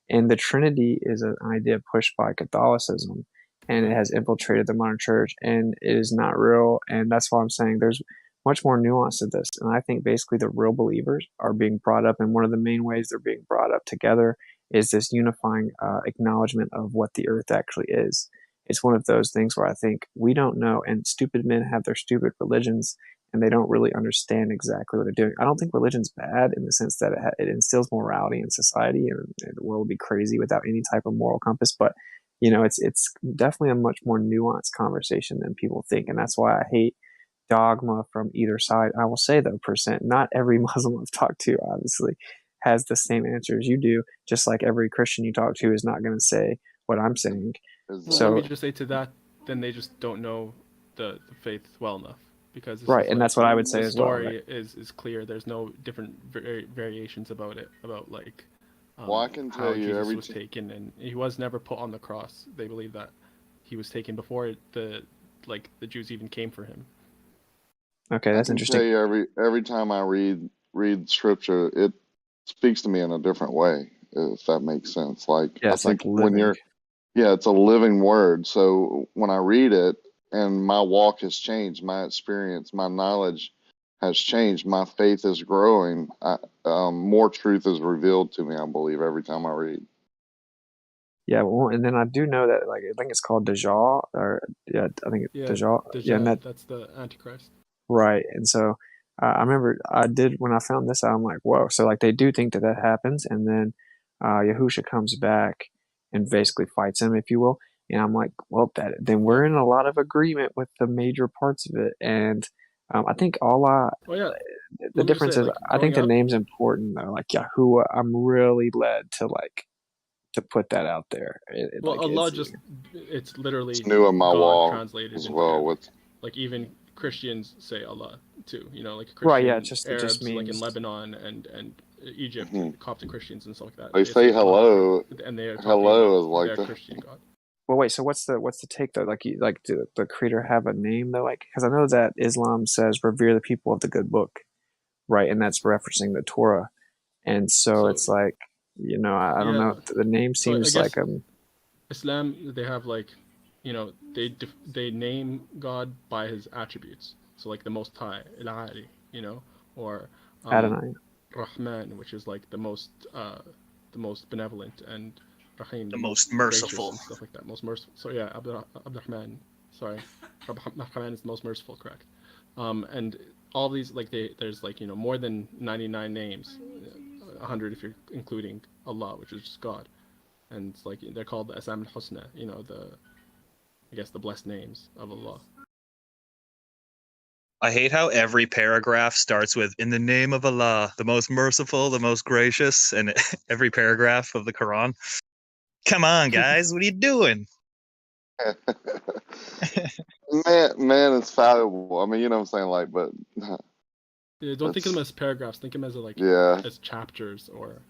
And the Trinity is an idea pushed by Catholicism, and it has infiltrated the modern church, and it is not real. And that's why I'm saying there's much more nuance to this. And I think basically the real believers are being brought up, and one of the main ways they're being brought up together is this unifying acknowledgement of what the earth actually is. It's one of those things where I think we don't know, and stupid men have their stupid religions, and they don't really understand exactly what they're doing. I don't think religion's bad in the sense that it instills morality in society, and the world would be crazy without any type of moral compass. But, you know, it's definitely a much more nuanced conversation than people think, and that's why I hate dogma from either side. I will say, though, not every Muslim I've talked to, obviously, has the same answer as you do, just like every Christian you talk to is not going to say what I'm saying. Well, let me just say to that, then they just don't know the faith well enough, because right, and that's what I would say as well. The story is clear. There's no different variations about it, about like well, I can tell how you Jesus was taken, and he was never put on the cross. They believe that he was taken before the Jews even came for him. Okay, that's interesting. I can tell you every time I read scripture, it speaks to me in a different way, if that makes sense. Like, yeah, I think when it's a living word. So when I read it and my walk has changed, my experience, my knowledge has changed, my faith is growing, more truth is revealed to me, I believe, every time I read. Yeah, well, and then I do know that, like, I think it's called Dajjal, or I think it's Dajjal. Yeah, and that's the Antichrist. Right, and so I remember when I found this out, I'm like, whoa. So like they do think that happens, and then Yahusha comes back and basically fights him, if you will. And I'm like, well, then we're in a lot of agreement with the major parts of it. And I think the difference is, I think the name's important though. Like Yahuwah, I'm really led to put that out there. Allah it's literally it's new in my God wall translated as into well. Arabic. Like even Christians say Allah too. You know, like Christian right? Yeah, Arabs, it just means like in Lebanon and Egypt, Coptic Christians and stuff like that. They say hello, and they're hello is like their Christian God. Well, wait. So what's the take though? Like do the Creator have a name though? Like, because I know that Islam says revere the people of the good book, right? And that's referencing the Torah. And so it's like, you know, I don't know. The name seems like Islam, they have like, you know, they name God by his attributes. So like the Most High, Al-Ali, you know, or Adonai. Rahman, which is like the most benevolent, and Rahim, The the most gracious merciful. and stuff like that, most merciful. So yeah, Abdurrahman, sorry, Rahman is the most merciful, correct? And all these, like there's like, you know, more than 99 names, 100 if you're including Allah, which is just God, and it's like they're called the Asam al-Husna, you know, I guess the blessed names of Allah. I hate how every paragraph starts with "in the name of Allah, the most merciful, the most gracious," and every paragraph of the Quran. Come on, guys, what are you doing? man, it's valuable. I mean, you know what I'm saying, like, but Yeah, don't think of them as paragraphs. Think of them as like yeah, as chapters, or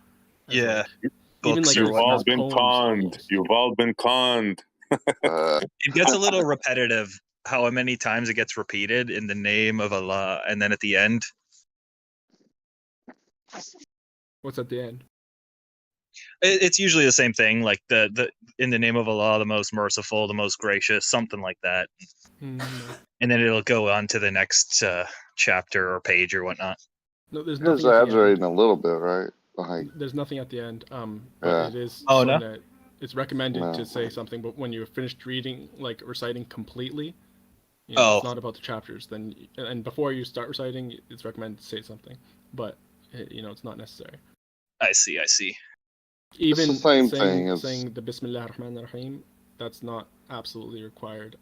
as yeah, like, even like You've all as been poems conned. almost. You've all been conned. It gets a little repetitive how many times it gets repeated in the name of Allah, and then at the end, What's at the end? it's usually the same thing, like the in the name of Allah, the most merciful, the most gracious, something like that. Mm-hmm. And then it'll go on to the next chapter or page or whatnot. No, there's you're nothing at the end. exaggerating a little bit, right? Like, There's nothing at the end. But yeah. it is Oh, no? that it's recommended No. to say something, but when you're finished reading, like reciting completely, you know, Oh. it's not about the chapters. Then, and before you start reciting, it's recommended to say something, but you know, it's not necessary. I see. Even it's the same saying, thing as saying the Bismillah ar-Rahman ar-Rahim, that's not absolutely required.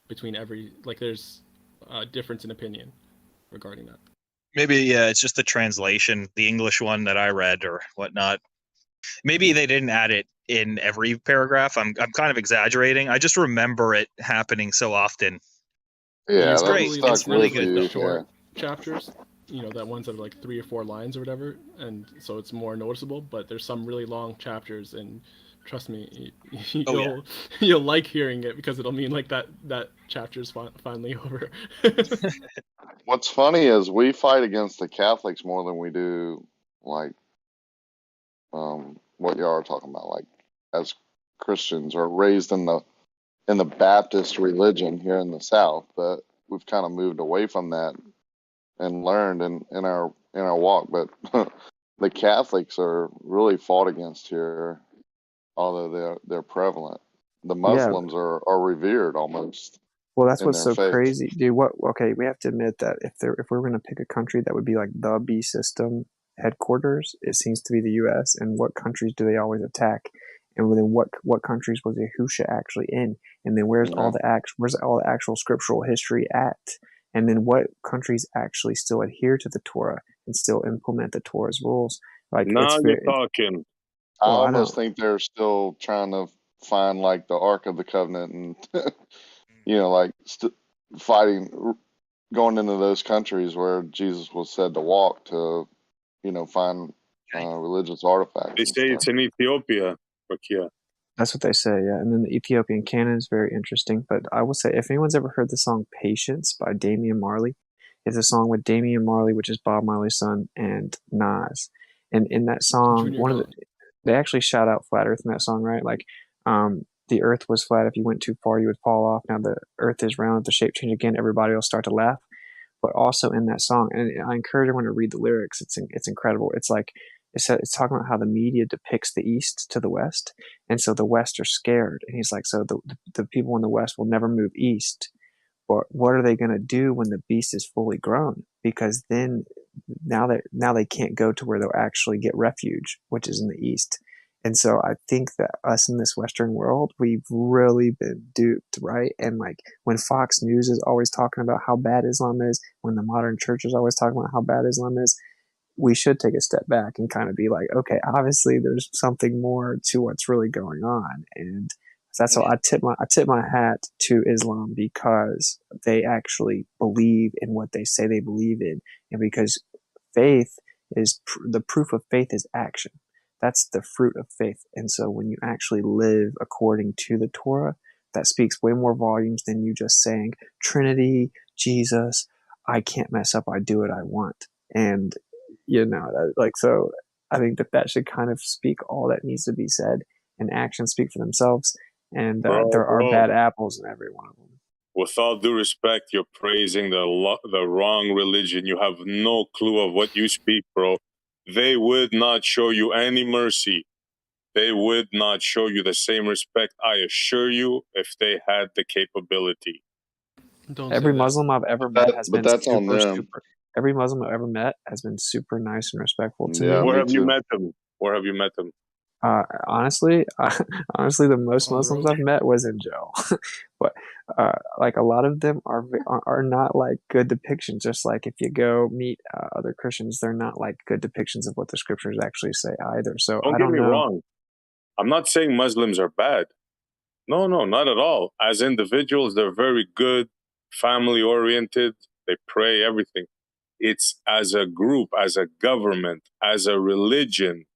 Between every, like, there's a difference in opinion regarding that. Maybe, yeah, it's just the translation, the English one that I read or whatnot. Maybe they didn't add it in every paragraph. I'm kind of exaggerating. I just remember it happening so often. yeah, It's that great. stuck It's really with good, you. though. Short chapters, you know, that ones that are like 3 or 4 lines or whatever, and so it's more noticeable. But there's some really long chapters, and trust me, you'll like hearing it, because it'll mean like that chapter's finally over. What's funny is we fight against the Catholics more than we do like what y'all are talking about, like as Christians or raised in the Baptist religion here in the South, but we've kind of moved away from that and learned in our walk. But the Catholics are really fought against here, although they're prevalent. The Muslims are revered almost. Well, that's in what's their so faith. crazy, dude. Okay, we have to admit that if we're going to pick a country that would be like the B system headquarters, it seems to be the U.S. And what countries do they always attack? And then what countries was Yahusha actually in? And then where's all the actual scriptural history at? And then what countries actually still adhere to the Torah and still implement the Torah's rules? Like, Now it's you're talking. I Well, I almost know. think they're still trying to find like the Ark of the Covenant and you know, like fighting, going into those countries where Jesus was said to walk to, you know, find religious artifacts. They and say it's stuff. in Ethiopia, Rakia. That's what they say, yeah. And then the Ethiopian canon is very interesting. But I will say, if anyone's ever heard the song Patience by Damian Marley, it's a song with Damian Marley, which is Bob Marley's son, and Nas. And in that song, Junior they actually shout out flat Earth in that song, right? Like, the Earth was flat. If you went too far, you would fall off. Now the Earth is round. If the shape change again, everybody will start to laugh. But also in that song, and I encourage everyone to read the lyrics. It's incredible. It's like it's talking about how the media depicts the East to the West, and so the West are scared. And he's like, so the people in the West will never move east. But what are they going to do when the beast is fully grown? Because then now they can't go to where they'll actually get refuge, which is in the East. And so I think that us in this Western world, we've really been duped, right? And like when Fox News is always talking about how bad Islam is, when the modern church is always talking about how bad Islam is, we should take a step back and kind of be like, okay, obviously there's something more to what's really going on. And that's why I tip my hat to Islam, because they actually believe in what they say they believe in. And because faith is the proof of faith is action. That's the fruit of faith. And so when you actually live according to the Torah, that speaks way more volumes than you just saying Trinity, Jesus, I can't mess up, I do what I want. And you know, like, so I think that should kind of speak all that needs to be said. and actions speak for themselves. And Bro, there are bro. bad apples in every one of them. With all due respect, you're praising the wrong religion. You have no clue of what you speak, bro. They would not show you any mercy. They would not show you the same respect, I assure you, if they had the capability. Don't Every Muslim I've ever met has been that's on super, them. super. Every Muslim I've ever met has been super nice and respectful to Yeah, me. Where me have you too. met them? Where have you met them? Honestly, honestly, the most On the Muslims road? I've met was in jail, but like a lot of them are not like good depictions. Just like if you go meet other Christians, they're not like good depictions of what the scriptures actually say either. So Don't I get don't me know. wrong. I'm not saying Muslims are bad. No, not at all. As individuals, they're very good, family oriented. They pray, everything. It's as a group, as a government, as a religion,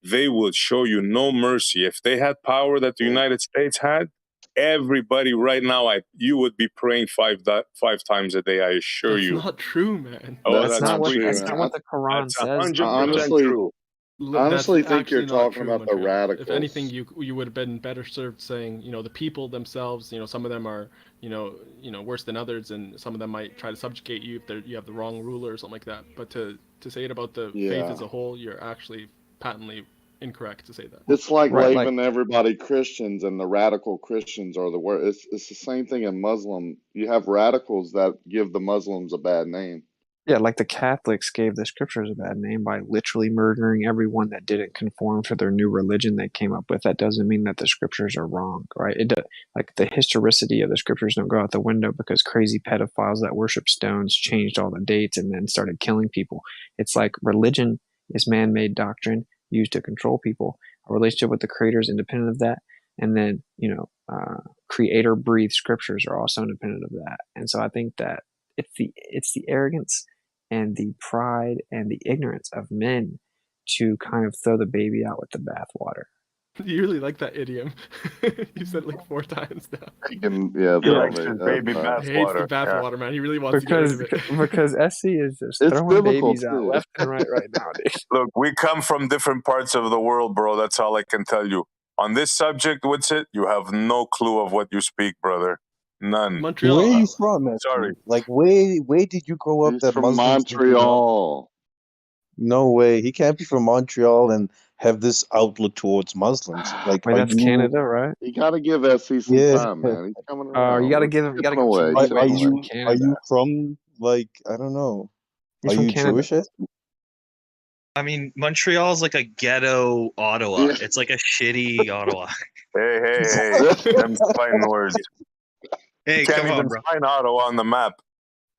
they would show you no mercy. If they had power that the United States had, everybody right now, you would be praying five times a day, I assure That's you. not true, man. Oh, That's not what true. the Quran That's says. 100% true. I honestly That's think you're actually not talking true, about the Montreal. radicals. If anything, you would have been better served saying, you know, the people themselves, you know, some of them are, you know, worse than others, and some of them might try to subjugate you if you have the wrong ruler or something like that. But to say it about the faith Yeah. as a whole, you're actually patently incorrect to say that. It's like Right, labeling everybody Christians, and the radical Christians are the worst. It's the same thing in Muslim. You have radicals that give the Muslims a bad name. Yeah, like the Catholics gave the scriptures a bad name by literally murdering everyone that didn't conform to their new religion they came up with. That doesn't mean that the scriptures are wrong, right? Like the historicity of the scriptures don't go out the window because crazy pedophiles that worship stones changed all the dates and then started killing people. It's like religion is man-made doctrine used to control people. A relationship with the creator is independent of that. And then, creator-breathed scriptures are also independent of that. And so I think that it's the arrogance and the pride and the ignorance of men to kind of throw the baby out with the bathwater. You really like that idiom. You said it like 4 times now. He likes his baby He hates the bathwater. bathwater, man. He really wants to get rid of it. Because SC is just It's throwing biblical, babies out too. left and right now, dude. Look, we come from different parts of the world, bro. That's all I can tell you. On this subject, Witsit, you have no clue of what you speak, brother. None. Where are you from, Matthew? Sorry. Like, where did you grow up He's that from Muslims didn't know? Montreal. No way. He can't be from Montreal and have this outlook towards Muslims. Like, Wait, are that's you? Canada, right? You got to give SC some Yeah. time, man. He's coming around. You gotta We're give him chipping away, some chipping leeway. He's away. from Are Canada. you from, like, I don't know? He's Are from you Canada. Jewish? I mean, Montreal's like a ghetto Ottawa. Yeah. It's like a shitty Ottawa. Hey. Them fine words. Hey, You can't come on, even bro. find Ottawa on the map.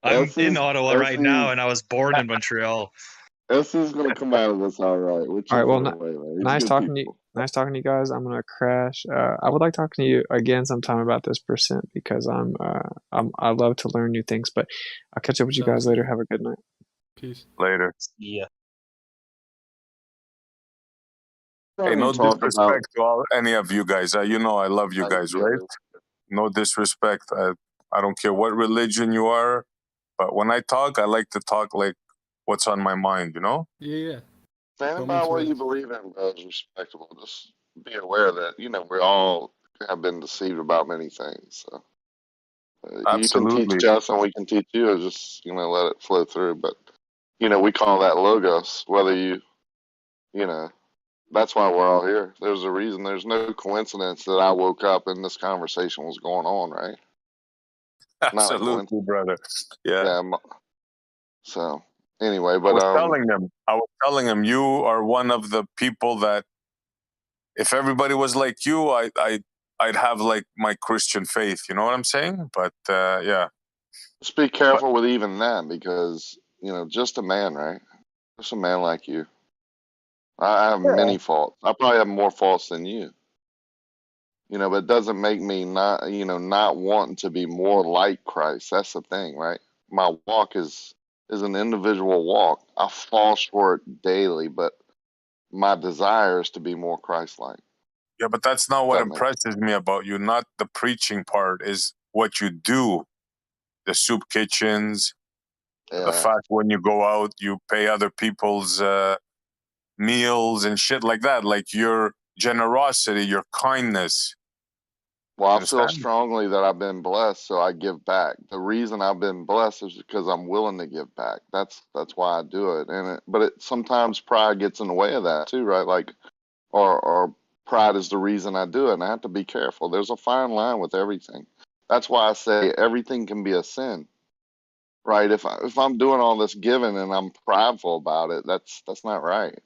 I'm SC's in Ottawa right now, and I was born in Montreal. SC's going to come out of this all right. We're All right, well, chipping away, man. He's nice good talking to you. people. Nice talking to you guys. I'm gonna crash. I would like talking to you again sometime about this percent because I love to learn new things. But I'll catch up with you guys later. Have a good night. Peace. Later. Yeah. Hey, no Talk about- disrespect to any of you guys. You know I love you guys, right? No disrespect. I don't care what religion you are, but when I talk, I like to talk like what's on my mind, you know? Yeah. Standing by what you believe in, bro, is respectable. Just be aware that, we all have been deceived about many things. So you can Absolutely. teach us and we can teach you. Just, let it flow through. But, we call that logos, whether that's why we're all here. There's a reason. There's no coincidence that I woke up and this conversation was going on, right? Absolutely, brother. Yeah. So anyway, I but was telling him, you are one of the people that, if everybody was like you, I'd have like my Christian faith. You know what I'm saying? But yeah. Just be careful with even that because just a man, right? Just a man like you. I have many faults. I probably have more faults than you. But it doesn't make me not wanting to be more like Christ. That's the thing, right? My walk is an individual walk. I fall short daily, but my desire is to be more Christ-like. Yeah, but that's not what impresses me about you. Not the preaching part, is what you do. The soup kitchens, the fact when you go out, you pay other people's meals and shit like that. Like you're generosity, your kindness. Well, I feel Understand? strongly that I've been blessed, so I give back. The reason I've been blessed is because I'm willing to give back. That's why I do it. But sometimes pride gets in the way of that too, right? Like, or pride is the reason I do it, and I have to be careful. There's a fine line with everything. That's why I say everything can be a sin, right? If I'm doing all this giving and I'm prideful about it, that's not right.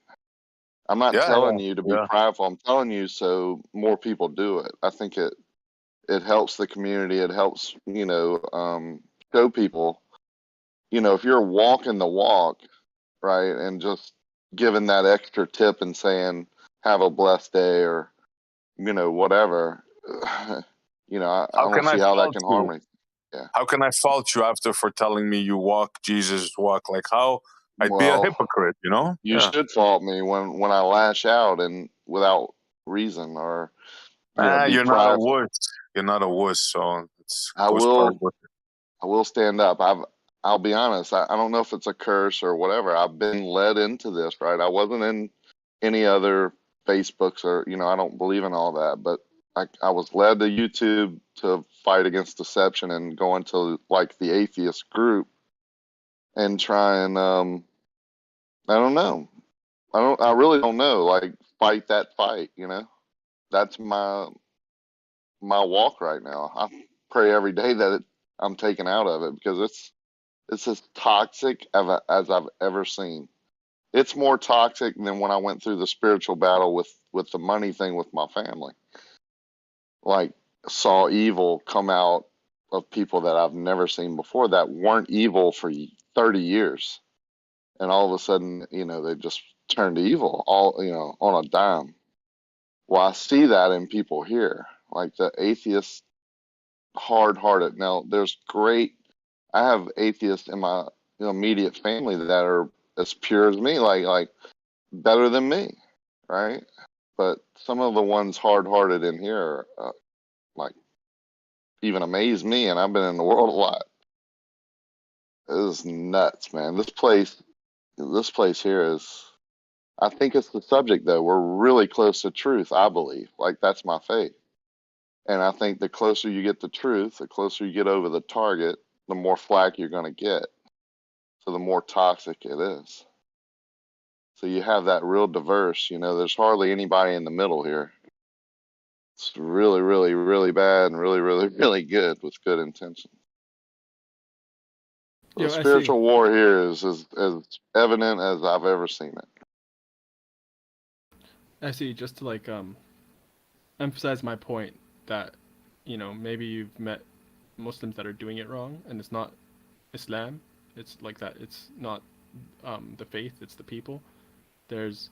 I'm not telling you to be prideful. I'm telling you so more people do it. I think it helps the community. It helps, show people, if you're walking the walk, right, and just giving that extra tip and saying, have a blessed day, or, whatever, I How don't can I see how that fault can harm you? me. Yeah. How can I fault you after for telling me you walk Jesus' walk? Like how? I'd be a Well, hypocrite, you know? you should fault me when I lash out and without reason, or, be You're not a prideful. wuss. You're not a wuss, so it's I goes part will with it. I will stand up. I'll be honest. I don't know if it's a curse or whatever. I've been led into this, right? I wasn't in any other Facebooks, or, I don't believe in all that, but I was led to YouTube to fight against deception and go into like the atheist group and try and, I don't know. I really don't know. Like, fight that fight, That's my walk right now. I pray every day that I'm taken out of it, because it's as toxic as I've ever seen. It's more toxic than when I went through the spiritual battle with the money thing with my family. Like, saw evil come out of people that I've never seen before, that weren't evil for 30 years. And all of a sudden, they just turned evil all, on a dime. Well, I see that in people here, like the atheists, hard-hearted. Now, I have atheists in my immediate family that are as pure as me, like better than me, right? But some of the ones hard-hearted in here, like, even amaze me, and I've been in the world a lot. It is nuts, man. This place here is. I think it's the subject, though. We're really close to truth, I believe. Like, that's my faith. And I think the closer you get to truth, the closer you get over the target, the more flack you're going to get. So the more toxic it is. So you have that real diverse, there's hardly anybody in the middle here. It's really, really, really bad and really, really, really good with good intentions. The spiritual war here is as evident as I've ever seen it. I see. Just to emphasize my point that, maybe you've met Muslims that are doing it wrong, and it's not Islam. It's like that. It's not the faith. It's the people. There's,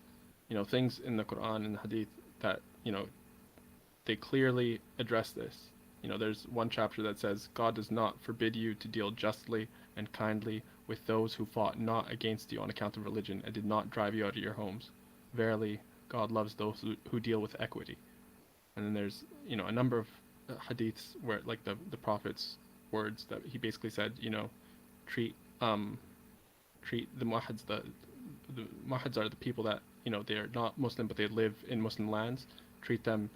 things in the Quran and the Hadith that, they clearly address this. There's one chapter that says, God does not forbid you to deal justly and kindly with those who fought not against you on account of religion and did not drive you out of your homes. Verily, God loves those who deal with equity. And then there's, a number of hadiths where, like, the Prophet's words that he basically said, treat the muwahhids, the muwahhids are the people that, they are not Muslim, but they live in Muslim lands. Treat them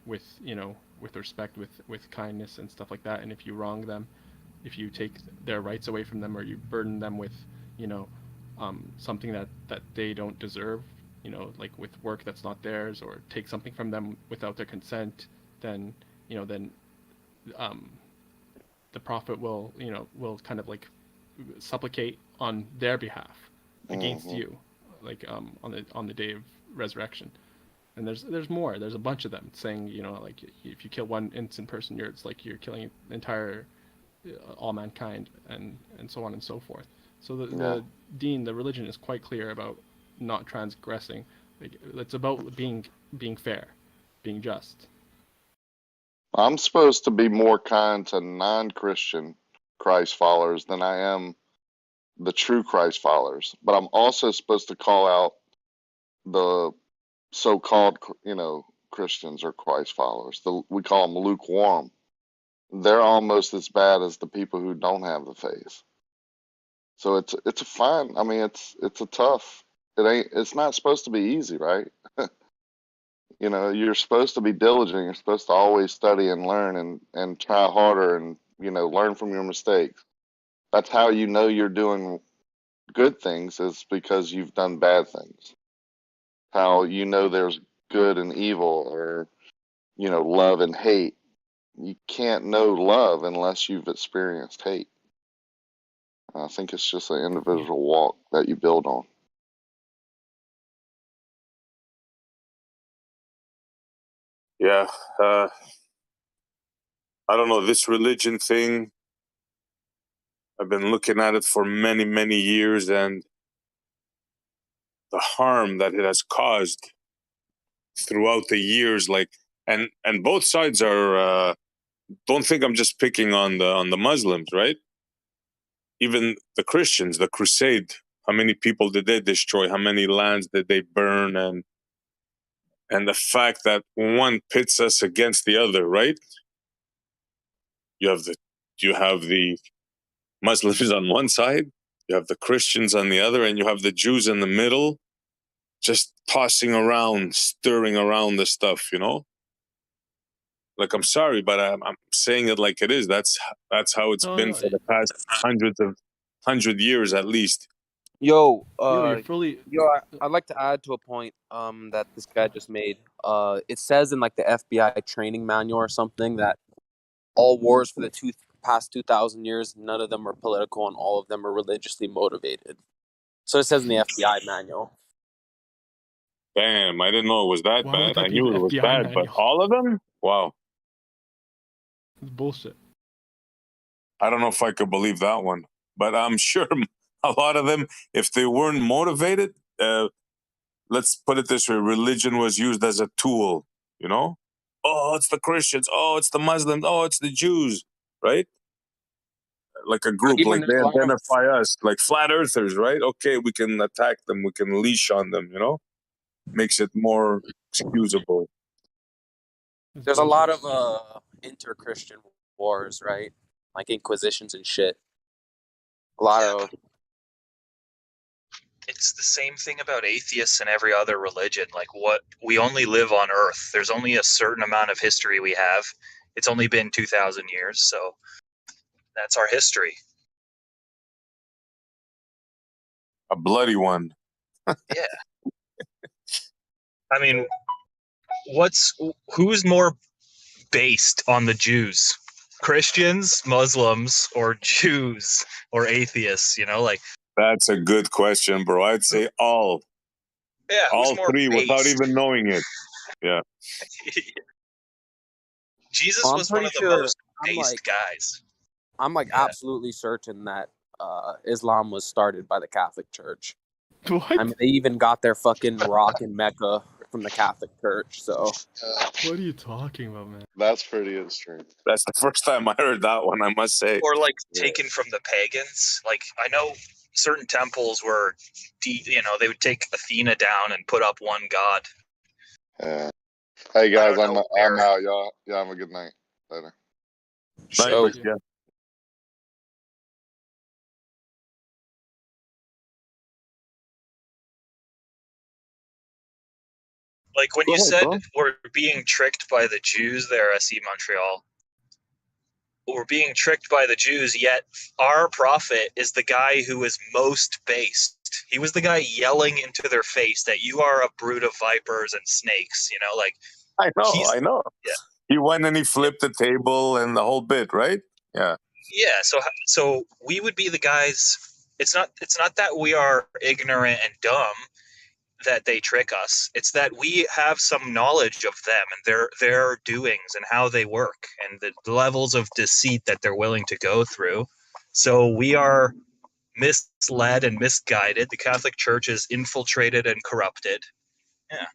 with respect, with kindness and stuff like that. And if you wrong them, if you take their rights away from them, or you burden them with, something that they don't deserve, like with work that's not theirs, or take something from them without their consent, then, the Prophet will kind of like supplicate on their behalf against you, like on the day of resurrection. And there's more. There's a bunch of them saying, like, if you kill one innocent person, it's like you're killing the entire all mankind, and so on and so forth. So the deen, the religion, is quite clear about not transgressing. It's about being fair, being just. I'm supposed to be more kind to non-Christian Christ followers than I am the true Christ followers. But I'm also supposed to call out the so-called, Christians or Christ followers. We call them lukewarm. They're almost as bad as the people who don't have the faith. So it's a fine. I mean, it's a tough. It's not supposed to be easy, right? You know, you're supposed to be diligent. You're supposed to always study and learn and try harder and, you know, learn from your mistakes. That's how you know you're doing good things, is because you've done bad things. How you know there's good and evil, or, you know, love and hate. You can't know love unless you've experienced hate. I think it's just an individual walk that you build on. Yeah, I don't know, this religion thing, I've been looking at it for many, many years, and the harm that it has caused throughout the years, like, and both sides are, don't think I'm just picking on the Muslims, right? Even the Christians, the crusade, how many people did they destroy? How many lands did they burn? And the fact that one pits us against the other, right? You have the Muslims on one side, you have the Christians on the other, and you have the Jews in the middle, just tossing around, stirring around the stuff, you know? Like, I'm sorry, but I'm saying it like it is. That's how it's been for the past 100 years at least. Yo, you're fully. I'd like to add to a point that this guy just made. It says in like the FBI training manual or something that all wars for the past 2,000 years, none of them are political and all of them are religiously motivated. So it says in the FBI manual. Damn, I didn't know it was that Why bad. would that I be in knew the it was FBI bad, but manual? all of them? Wow. It's bullshit. I don't know if I could believe that one, but I'm sure a lot of them, if they weren't motivated, let's put it this way, religion was used as a tool, you know? Oh, it's the Christians. Oh, it's the Muslims. Oh, it's the Jews, right? Like a group, Even like there's they a lot of identify us, like flat earthers, right? Okay, we can attack them. We can leash on them, you know? Makes it more excusable. there's a lot of inter-Christian wars, right? Like inquisitions and shit. A lot of It's the same thing about atheists and every other religion. Like, what, we only live on Earth. There's only a certain amount of history we have. It's only been 2,000 years, so that's our history. A bloody one. Yeah. I mean, who's more based on the Jews? Christians, Muslims, or Jews, or atheists? You know, like, That's a good question, bro. I'd say all. yeah, who's All more three without based? even knowing it. Yeah. Jesus I'm was one pretty of the sure most based guys. I'm like absolutely certain that Islam was started by the Catholic Church. What? I mean, they even got their fucking rock in Mecca from the Catholic Church. So What are you talking about, man? That's pretty extreme. That's the first time I heard that one, I must say. Or like taken from the pagans. Like, I know certain temples were, you know, they would take Athena down and put up one god. Yeah. Hey guys, I'm out, y'all. Yeah, have a good night. Later. So yeah. Like, when you said we're being tricked by the Jews there, SC Montreal, we're being tricked by the Jews, yet our prophet is the guy who is most based. He was the guy yelling into their face that you are a brood of vipers and snakes, you know, like, I know. Yeah. He went and he flipped the table and the whole bit, right? Yeah. Yeah, so we would be the guys. It's not that we are ignorant and dumb that they trick us. It's that we have some knowledge of them and their doings and how they work and the levels of deceit that they're willing to go through. So we are misled and misguided. The Catholic Church is infiltrated and corrupted. Yeah.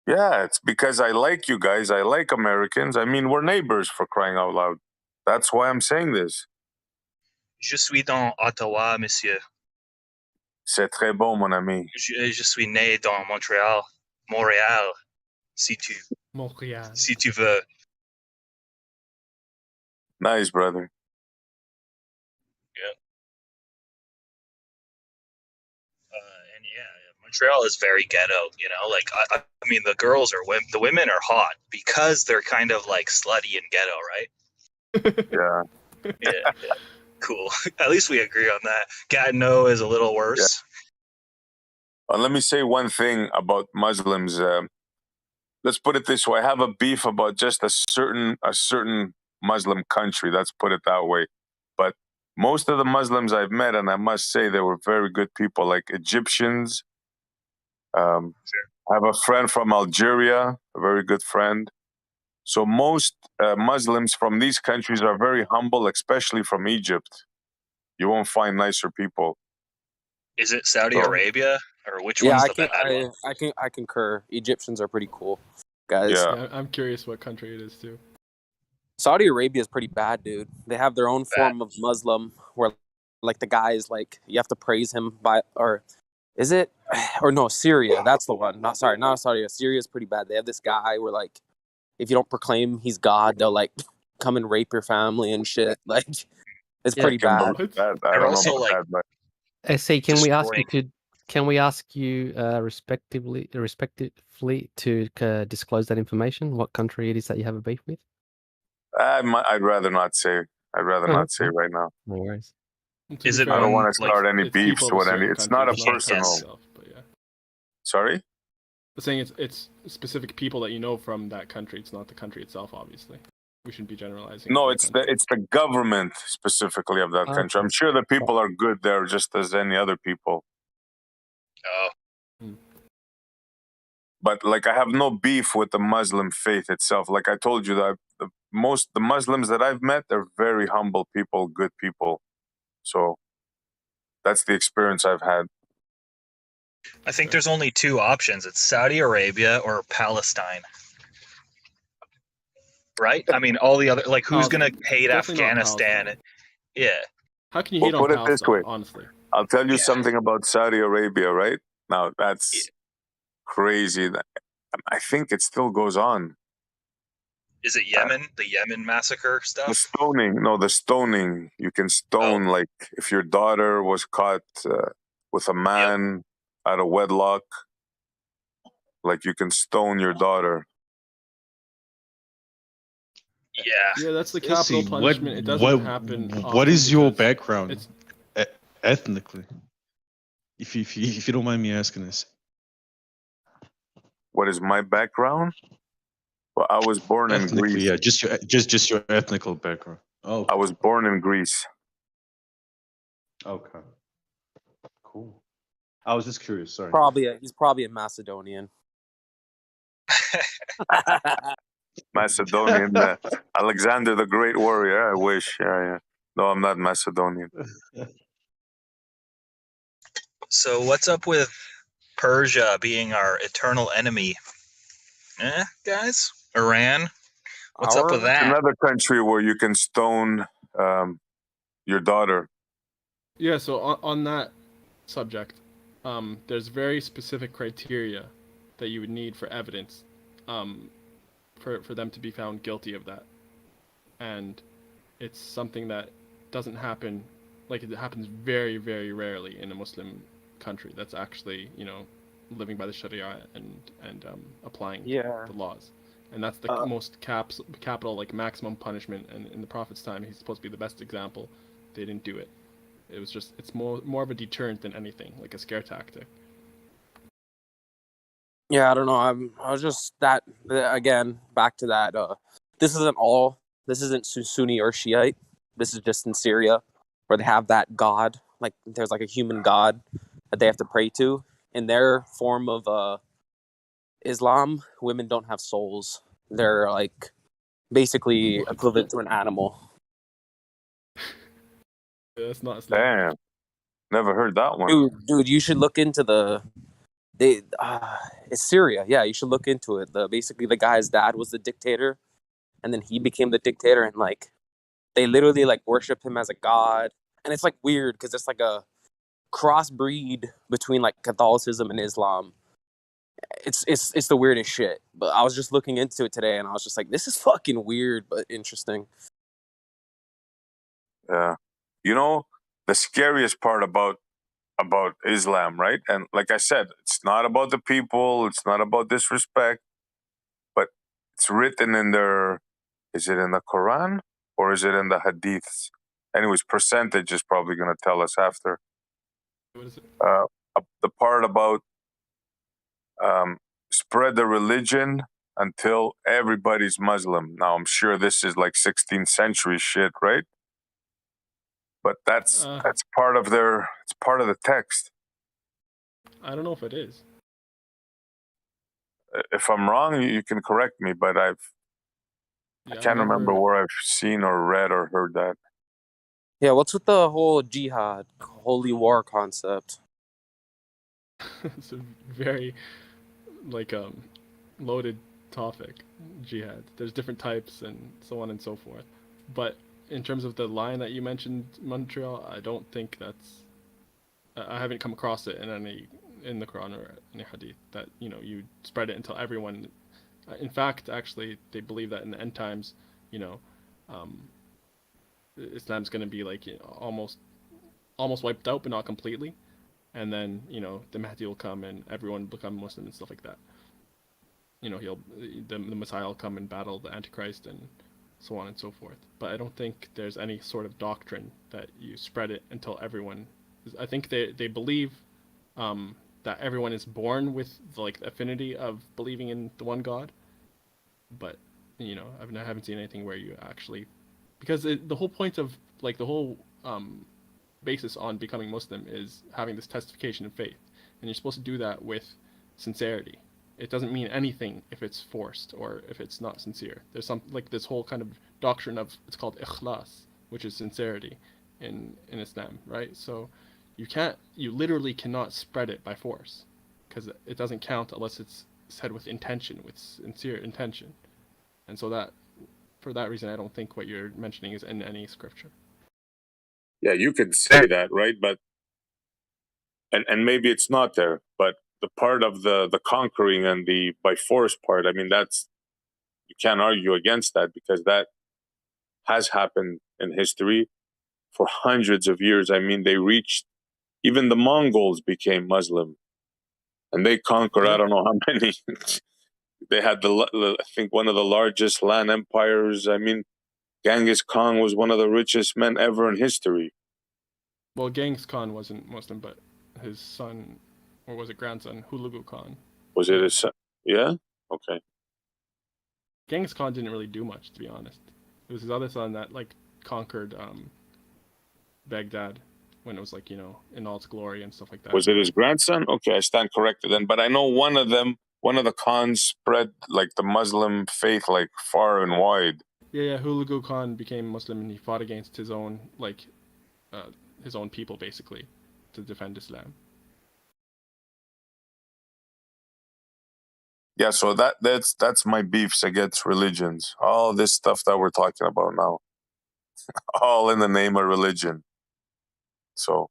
Yeah, it's because I like you guys. I like Americans. I mean, we're neighbors, for crying out loud. That's why I'm saying this. Je suis dans Ottawa, monsieur. C'est très bon, mon ami. Je suis né dans Montréal, si tu veux. Nice, brother. Yeah. And yeah, Montreal is very ghetto, you know. Like I mean, the girls are the women are hot because they're kind of like slutty and ghetto, right? Yeah. Yeah. Cool. At least we agree on that. Gatineau is a little worse. Let me say one thing about Muslims. Let's put it this way: I have a beef about just a certain Muslim country. Let's put it that way. But most of the Muslims I've met, and I must say they were very good people, like Egyptians. I have a friend from Algeria, a very good friend. So most Muslims from these countries are very humble, especially from Egypt. You won't find nicer people. Is it Saudi So- Arabia or which Yeah, one's I the can bad one? I concur. Egyptians are pretty cool guys. Yeah. I'm curious what country it is too. Saudi Arabia is pretty bad, dude. They have their own form of Muslim where like the guy is like you have to praise him by or is it or no, Syria, that's the one. Not Saudi Arabia. Syria is pretty bad. They have this guy where like if you don't proclaim he's God, they'll like come and rape your family and shit. Like it's Yeah. pretty bad. I They're don't also know about like that, but SC, can we ask you destroying. respectively to disclose that information? What country it is that you have a beef with? I'd rather not say. I'd rather Oh, not that's say fine. right now. No worries. And to Is be it fair, I don't one want to like start any it's beefs people of a with any. certain It's not a country, can't personal. guess. itself, but yeah. Sorry. I'm saying it's specific people that you know from that country. It's not the country itself, obviously. We shouldn't be generalizing. No, the it's country. the government specifically of that country. I'm sure the people are good there, just as any other people. Oh, But like, I have no beef with the Muslim faith itself. Like I told you, that the Muslims that I've met, they're very humble people, good people. So that's the experience I've had. I think there's only two options. It's Saudi Arabia or Palestine. Right? I mean, all the other like who's gonna hate Definitely not Afghanistan? Palestine. Yeah. How can you Well, hate on put it this Palestine, way. honestly? I'll tell you something about Saudi Arabia, right? Now, that's crazy. I think it still goes on. Is it Yemen? The Yemen massacre The stuff? stoning, no, the stoning. You can stone, like, if your daughter was caught with a man out of wedlock, like, you can stone your daughter. Yeah, that's the Let's capital see, punishment. It doesn't happen. What often is your because background It's ethnically? If you don't mind me asking this. What is my background? Well, I was born in Ethnically, Greece. yeah, just your ethnical background. Oh, I was born in Greece. okay, cool. I was just curious. Sorry. He's probably a Macedonian. Macedonian. Alexander the Great Warrior. I wish. Yeah. No, I'm not Macedonian. So what's up with Persia being our eternal enemy? Guys? Iran? What's up with that? Another country where you can stone your daughter. Yeah, so on that subject, there's very specific criteria that you would need for evidence, for them to be found guilty of that, and it's something that doesn't happen, like it happens very, very rarely in a Muslim country that's actually living by the Sharia and applying the laws. And that's the most capital, like maximum punishment. And in the Prophet's time, he's supposed to be the best example. They didn't do it. It was just, it's more of a deterrent than anything, like a scare tactic. Yeah, I don't know. I was just that again. Back to that. This isn't Sunni or Shiite. This is just in Syria, where they have that god. Like there's like a human god that they have to pray to. In their form of Islam, women don't have souls. They're like basically equivalent to an animal. Yeah, that's not Islam. Damn. Never heard that one. Dude, you should look into it's Syria. Yeah, you should look into it. Basically the guy's dad was the dictator, and then he became the dictator, and like they literally like worship him as a god, and it's like weird because it's like a crossbreed between like Catholicism and Islam. It's the weirdest shit. But I was just looking into it today, and I was just like, this is fucking weird, but interesting. Yeah. You know, the scariest part about about Islam, right? And like I said, it's not about the people, it's not about disrespect, but it's written in their, is it in the Quran or is it in the Hadiths? Anyways, percentage is probably going to tell us after. What is it? The part about spread the religion until everybody's Muslim. Now, I'm sure this is like 16th century shit, right? But that's part of their, it's part of the text. I don't know if it is. If I'm wrong, you can correct me, but I can't remember where I've seen or read or heard that. Yeah, what's with the whole jihad, holy war concept? It's a very loaded topic, jihad. There's different types and so on and so forth. But in terms of the line that you mentioned, Montreal, I don't think that's. I haven't come across it in the Quran or any hadith that you spread it until everyone. In fact, actually, they believe that in the end times, Islam's going to be almost wiped out, but not completely. And then the Mahdi will come and everyone will become Muslim and stuff like that. The Messiah will come and battle the Antichrist and so on and so forth. But I don't think there's any sort of doctrine that you spread it until everyone. I think they believe that everyone is born with the affinity of believing in the one God. But I haven't seen anything where you actually, because the whole point of the whole basis on becoming Muslim is having this testification of faith, and you're supposed to do that with sincerity. It doesn't mean anything if it's forced or if it's not sincere. There's some this whole kind of doctrine of, it's called ikhlas, which is sincerity in Islam, right? So you literally cannot spread it by force, because it doesn't count unless it's said with intention, with sincere intention. And so that, for that reason, I don't think what you're mentioning is in any scripture. Yeah, you could say that, right? But and maybe it's not there, but the part of the conquering and the by force part, I mean, that's, you can't argue against that, because that has happened in history for hundreds of years. I mean, they reached, even the Mongols became Muslim, and they conquered, I don't know how many. They had I think one of the largest land empires. I mean, Genghis Khan was one of the richest men ever in history. Well, Genghis Khan wasn't Muslim, but his son, or was it grandson, Hulagu Khan. Was it his son? Yeah? Okay. Genghis Khan didn't really do much, to be honest. It was his other son that conquered Baghdad when it was in all its glory and stuff like that. Was it his grandson? Okay, I stand corrected then. But I know one of the Khans spread the Muslim faith far and wide. Yeah, Hulagu Khan became Muslim and he fought against his own people, basically, to defend Islam. Yeah, so that's my beefs against religions. All this stuff that we're talking about now, all in the name of religion. So,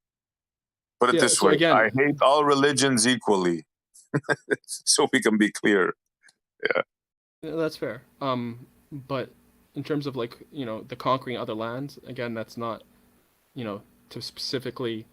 put it this way: again, I hate all religions equally, so we can be clear. Yeah, that's fair. But in terms of the conquering other lands, again, that's not to specifically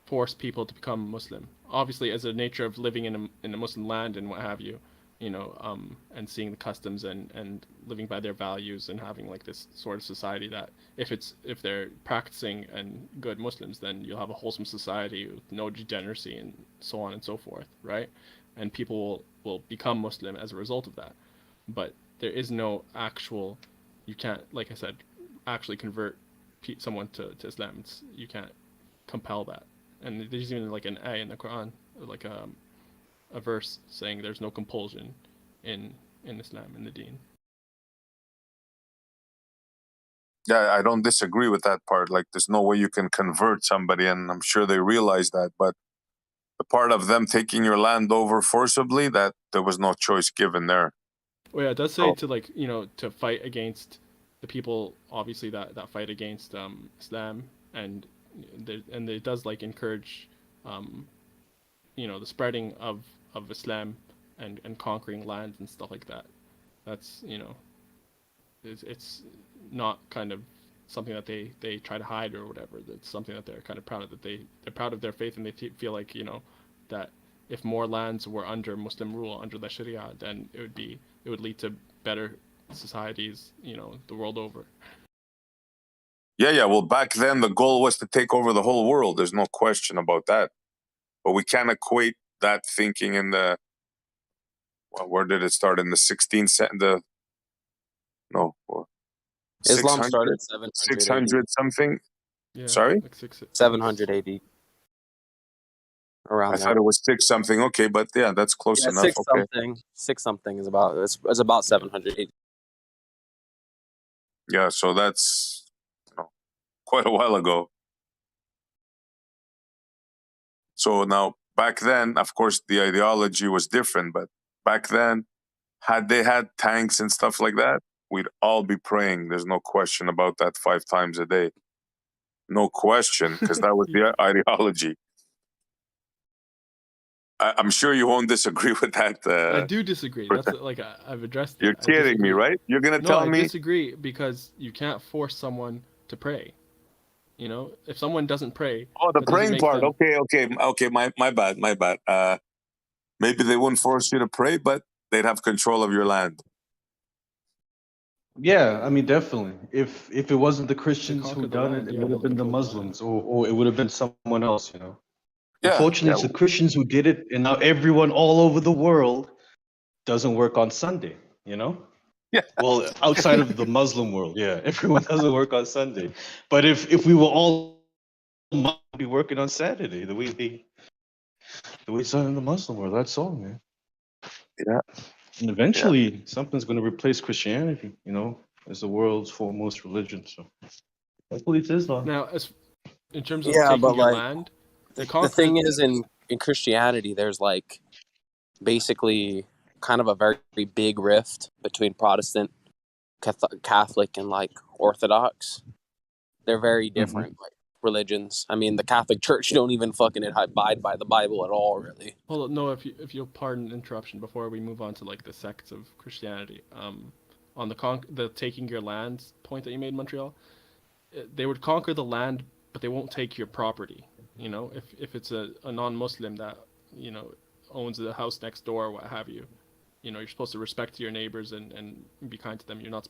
force people to become Muslim. Obviously, as a nature of living in a Muslim land and what have you, and seeing the customs and living by their values and having this sort of society that if they're practicing and good Muslims, then you'll have a wholesome society with no degeneracy and so on and so forth, right? And people will become Muslim as a result of that. But there is no actual, you can't, like I said, actually convert someone to Islam. You can't compel that. And there's even an ayah in the Quran, a verse saying there's no compulsion in Islam, in the deen. Yeah, I don't disagree with that part. There's no way you can convert somebody, and I'm sure they realize that. But the part of them taking your land over forcibly, that there was no choice given there. Well, yeah, it does say to fight against the people, obviously, that fight against Islam, and it does encourage the spreading of Islam and conquering lands and stuff like that. That's it's not kind of something that they try to hide or whatever. That's something that they're kind of proud of. That they're proud of their faith, and they feel like, you know, that if more lands were under Muslim rule, under the Sharia, then it would lead to better societies, you know, the world over. Yeah. Well, back then the goal was to take over the whole world. There's no question about that. But we can't equate that thinking in the, well, where did it start? In the 16th, Islam 600, started 700 600 something. Yeah, Sorry? like 700 AD. Around I there. thought it was 6 something. Okay, but yeah, that's close Yeah, enough. six Okay. something. 6 something is about, it's about 700 AD. Yeah, so that's quite a while ago. So now, back then, of course, the ideology was different, but back then, had they had tanks and stuff like that, we'd all be praying. There's no question about that 5 times a day. No question, because that was the ideology. I'm sure you won't disagree with that. I do disagree. That's like I've addressed it. You're I kidding me, disagree. right? You're gonna No, tell I me? disagree because you can't force someone to pray. You know, if someone doesn't pray, Oh, the that doesn't praying make part. them- Okay. My bad. Maybe they wouldn't force you to pray, but they'd have control of your land. Yeah, I mean, definitely. If it wasn't the Christians conquer who the done land, it, it yeah, would they'll have been the control the land. Muslims, or it would have been someone else, you know. Yeah, Unfortunately, it's the Christians who did it, and now everyone all over the world doesn't work on Sunday, you know? Yeah. Well, outside of the Muslim world, yeah, everyone doesn't work on Sunday. But if we were all be working on Saturday, the way it's done in the Muslim world, that's all, man. Yeah. And eventually, something's going to replace Christianity, you know, as the world's foremost religion. So, hopefully, it's Islam. Now, as in terms of Yeah, taking but your like, land, the thing is, in Christianity, there's like basically kind of a very big rift between Protestant, Catholic, and like Orthodox. They're very different like religions. I mean, the Catholic Church don't even fucking abide by the Bible at all, really. Hold on, no, if you'll pardon interruption before we move on to like the sects of Christianity. On the taking your land point that you made, Montreal, they would conquer the land, but they won't take your property. You know, if it's a non-Muslim that, you know, owns the house next door or what have you, you know, you're supposed to respect your neighbors and be kind to them. They're not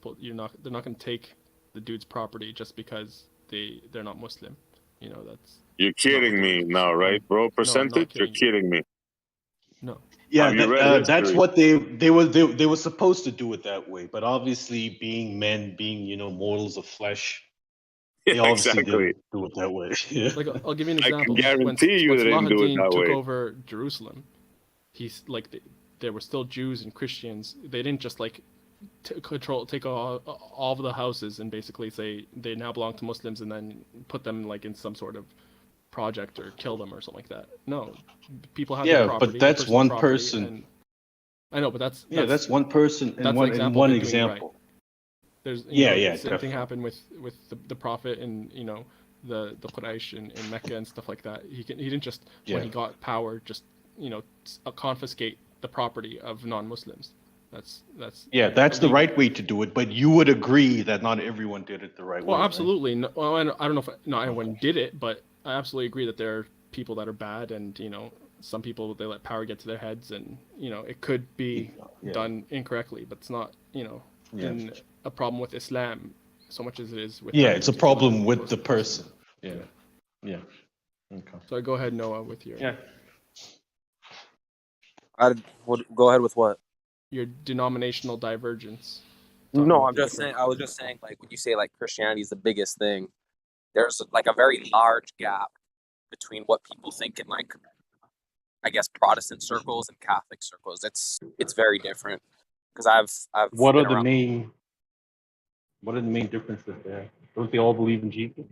going to take the dude's property just because they're not Muslim. You know, that's. You're kidding me now, right, bro? Percentage? You're kidding me. No. Yeah, Have you read that's history? what they were supposed to do it that way. But obviously, being men, being mortals of flesh, they obviously didn't do it that way. Yeah. Like, I'll give you an I can example. guarantee you when they didn't do it Salahuddin that took way. over Jerusalem, he's like there were still Jews and Christians. They didn't just like take all of the houses and basically say they now belong to Muslims and then put them like in some sort of project or kill them or something like that. No, people have their property. But that's personal one property, person. and I know, but that's one person that's and an one of it doing example. right. There's Same thing definitely. happened with the Prophet and the Quraysh in Mecca and stuff like that. He didn't just when he got power just confiscate the property of non-Muslims. That's that's the right way to do it. But you would agree that not everyone did it the right way. Well, right? absolutely. No, well, I don't know if not everyone did it, but I absolutely agree that there are people that are bad, and some people they let power get to their heads, and it could be done incorrectly, but it's not in a problem with Islam so much as it is with it's a problem with the person. Yeah. Okay. So go ahead, Noah, with your Go ahead with what? Your denominational divergence. No, I was just saying, like, when you say like Christianity is the biggest thing, there's like a very large gap between what people think in like, I guess, Protestant circles and Catholic circles. It's very different because I've What are been the around. main differences there? Don't they all believe in Jesus?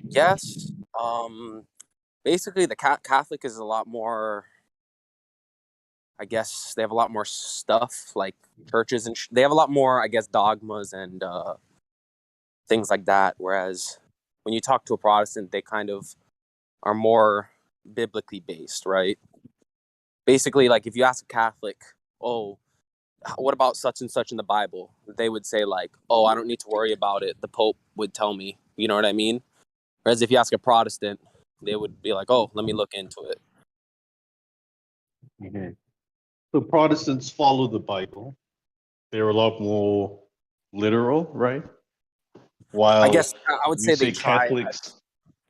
Yes. Basically, the Catholic is a lot more. I guess they have a lot more stuff like churches and they have a lot more, I guess, dogmas and things like that. Whereas when you talk to a Protestant, they kind of are more biblically based, right? Basically, like if you ask a Catholic, what about such and such in the Bible? They would say like, oh, I don't need to worry about it. The Pope would tell me. You know what I mean? Whereas if you ask a Protestant, they would be like, oh, let me look into it. Mm-hmm. So Protestants follow the Bible. They're a lot more literal, right? While I guess I would you say say they try. Catholics.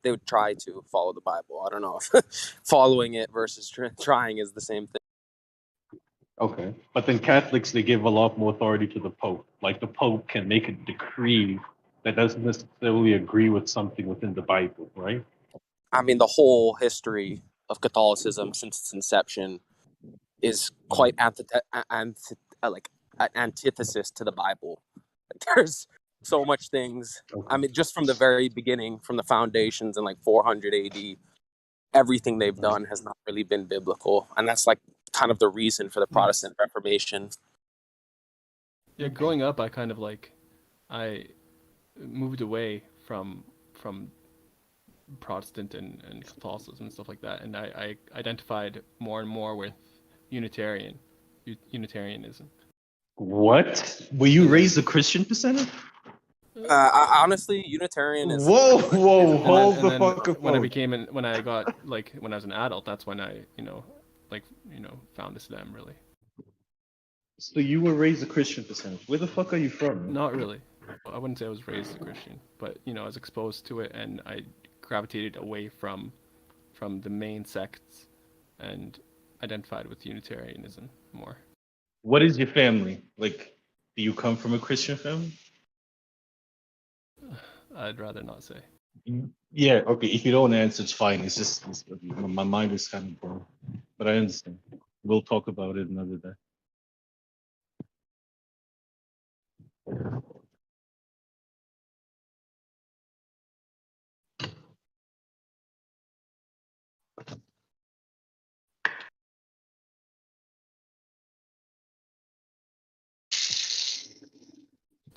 They would try to follow the Bible. I don't know if following it versus trying is the same thing. Okay. But then Catholics, they give a lot more authority to the Pope. Like the Pope can make a decree that doesn't necessarily agree with something within the Bible, right? I mean, the whole history of Catholicism since its inception is quite like an antithesis to the Bible. There's so much things. I mean, just from the very beginning, from the foundations in like 400 AD, everything they've done has not really been biblical, and that's like kind of the reason for the Protestant Reformation. Yeah, growing up, I kind of like, I moved away from Protestant and Catholicism and stuff like that, and I identified more and more with Unitarianism. What? Were you raised a Christian percentage? Honestly, Unitarian is. Whoa, hold the then fuck up. When I got like when I was an adult, that's when I found Islam really. So you were raised a Christian percentage. Where the fuck are you from? Not really. I wouldn't say I was raised a Christian, but I was exposed to it, and I gravitated away from the main sects and identified with Unitarianism more. What is your family? Like, do you come from a Christian family? I'd rather not say. Yeah, okay. If you don't answer, it's fine. It's my mind is kind of blown. But I understand. We'll talk about it another day.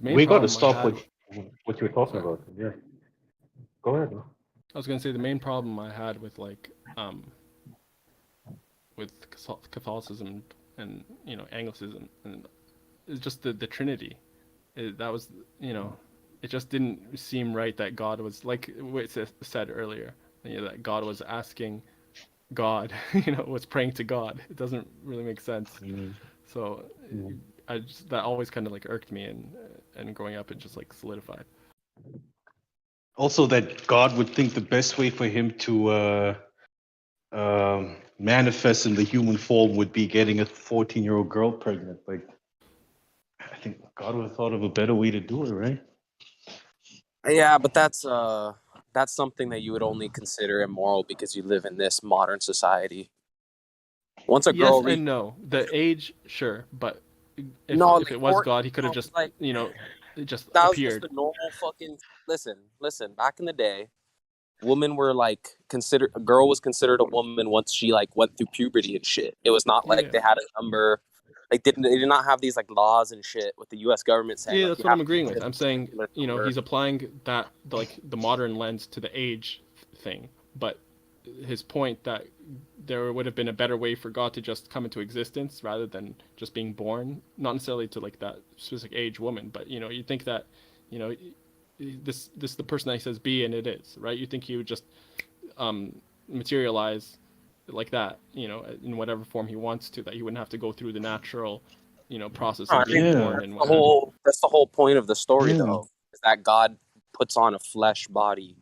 We got to stop what you're talking about. Yeah. Go ahead. Man. I was gonna say the main problem I had with Catholicism and Anglicanism and is just the Trinity. That was it just didn't seem right that God was like what it said earlier. That God was asking God, was praying to God. It doesn't really make sense. Mm-hmm. So that always kind of like irked me, and growing up it just like solidified. Also, that God would think the best way for him to manifest in the human form would be getting a 14-year-old girl pregnant. Like, I think God would have thought of a better way to do it, right? Yeah, but that's something that you would only consider immoral because you live in this modern society. Once a girl and no, the age, sure, but if it was God, he could have just just that appeared. Was just the normal fucking listen. Back in the day, women were like a girl was considered a woman once she like went through puberty and shit. It was not like they had a number. Like they did not have these like laws and shit with the U.S. government saying. Yeah, that's what I'm agreeing with. I'm saying he's applying that like the modern lens to the age thing, but his point that there would have been a better way for God to just come into existence rather than just being born, not necessarily to like that specific age woman, but you think that this the person that he says be and it is, right? You think he would just materialize like that, in whatever form he wants to, that he wouldn't have to go through the natural process of being born and whatnot. That's the whole point of the story though, is that God puts on a flesh body.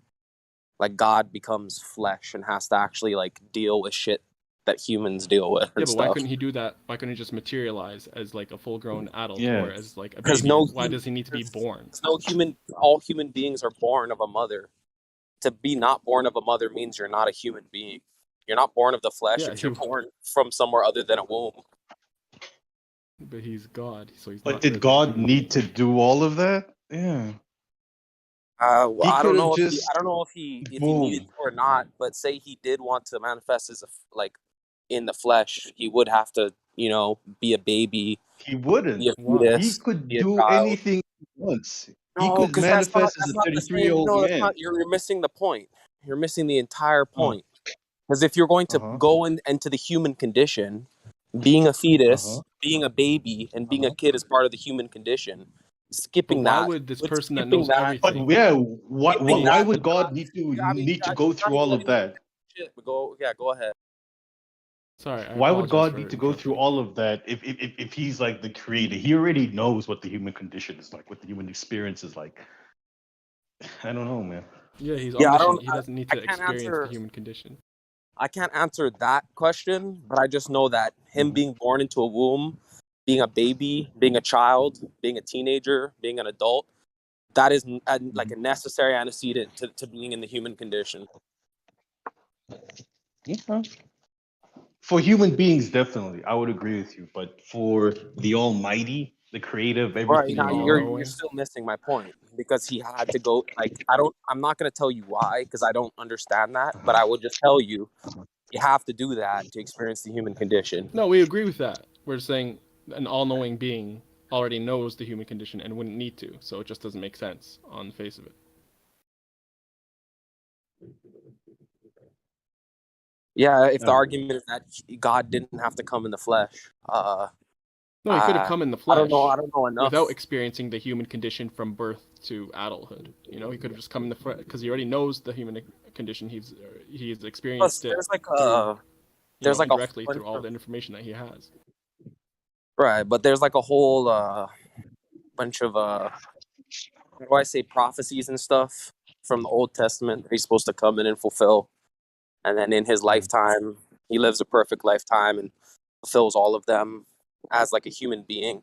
Like God becomes flesh and has to actually like deal with shit that humans deal with. Yeah, but why couldn't he do that? Why couldn't he just materialize as like a full-grown adult or as like a baby? Because why does he need to be born? All human beings are born of a mother. To be not born of a mother means you're not a human being. You're not born of the flesh if you're born from somewhere other than a womb. But he's God, so he's. But did God need to do all of that? Yeah. I don't know if he needed to or not, but say he did want to manifest as in the flesh, he would have to, be a baby. He wouldn't. Be a fetus, he could do anything he wants. He could manifest as a 33-year-old man. You're missing the point. You're missing the entire point. Because if you're going to go into the human condition, being a fetus, being a baby and being a kid is part of the human condition. But Skipping why that, would this with person that skipping knows that, But everything? yeah, why skipping why that, would God need to go you're through not all even of that? shit. But go ahead. Sorry, I Why would apologize God for need to go through interrupting. all of that if he's like the creator? He already knows what the human condition is like, what the human experience is like. I don't know, man. Yeah, he's Yeah, omniscient. He doesn't need I to can't experience the answer. human condition. I can't answer that question, but I just know that him being born into a womb, being a baby, being a child, being a teenager, being an adult, that is like a necessary antecedent to being in the human condition. Okay. For human beings, definitely, I would agree with you. But for the Almighty, the Creator of Right everything now, and you're all, still missing my point because he had to go. Like I'm not gonna tell you why because I don't understand that, but I will just tell you, you have to do that to experience the human condition. No, we agree with that. We're saying an all-knowing being already knows the human condition and wouldn't need to, so it just doesn't make sense on the face of it. Yeah, if the argument is that God didn't have to come in the flesh, No, he could have come in the I flesh. don't know enough. Without experiencing the human condition from birth to adulthood. You know, he could have just come in the flesh because he already knows the human condition. He's experienced it. There's like indirectly a through all the information that he has. Right, but there's like a whole bunch of how do I say, prophecies and stuff from the Old Testament that he's supposed to come in and fulfill, and then in his lifetime he lives a perfect lifetime and fulfills all of them as like a human being.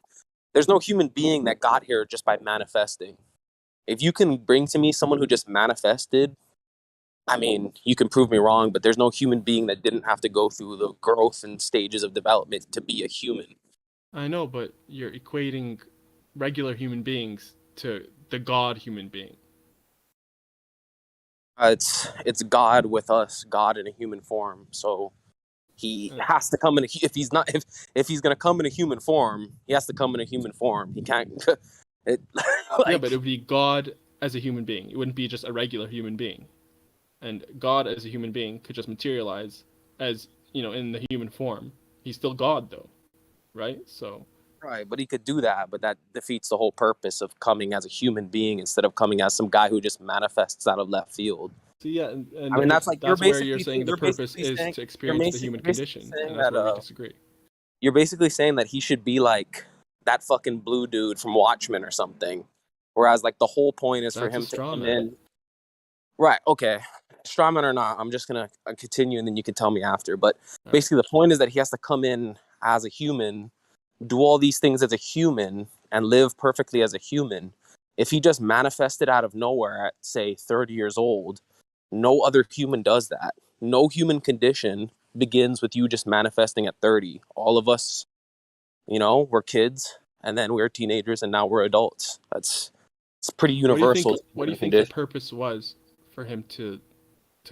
There's no human being that got here just by manifesting. If you can bring to me someone who just manifested, I mean, you can prove me wrong, but there's no human being that didn't have to go through the growth and stages of development to be a human. I know, but you're equating regular human beings to the God human being. It's God with us, God in a human form. So he has to come in if he's gonna come in a human form, he has to come in a human form. He can't. Yeah, but it would be God as a human being. It wouldn't be just a regular human being. And God as a human being could just materialize as, in the human form. He's still God though, right? So. Right, but he could do that, but that defeats the whole purpose of coming as a human being instead of coming as some guy who just manifests out of left field. So yeah, and I mean that's where you're saying the purpose is to experience the human condition, and that's where we disagree. You're basically saying that he should be like that fucking blue dude from Watchmen or something, whereas like the whole point is for him to come in. Right, okay. Strawman or not, I'm just gonna continue and then you can tell me after. But basically the point is that he has to come in as a human, do all these things as a human, and live perfectly as a human. If he just manifested out of nowhere at, say, 30 years old, no other human does that. No human condition begins with you just manifesting at 30. All of us, we're kids, and then we're teenagers, and now we're adults. It's pretty universal. What do you think the purpose was for him to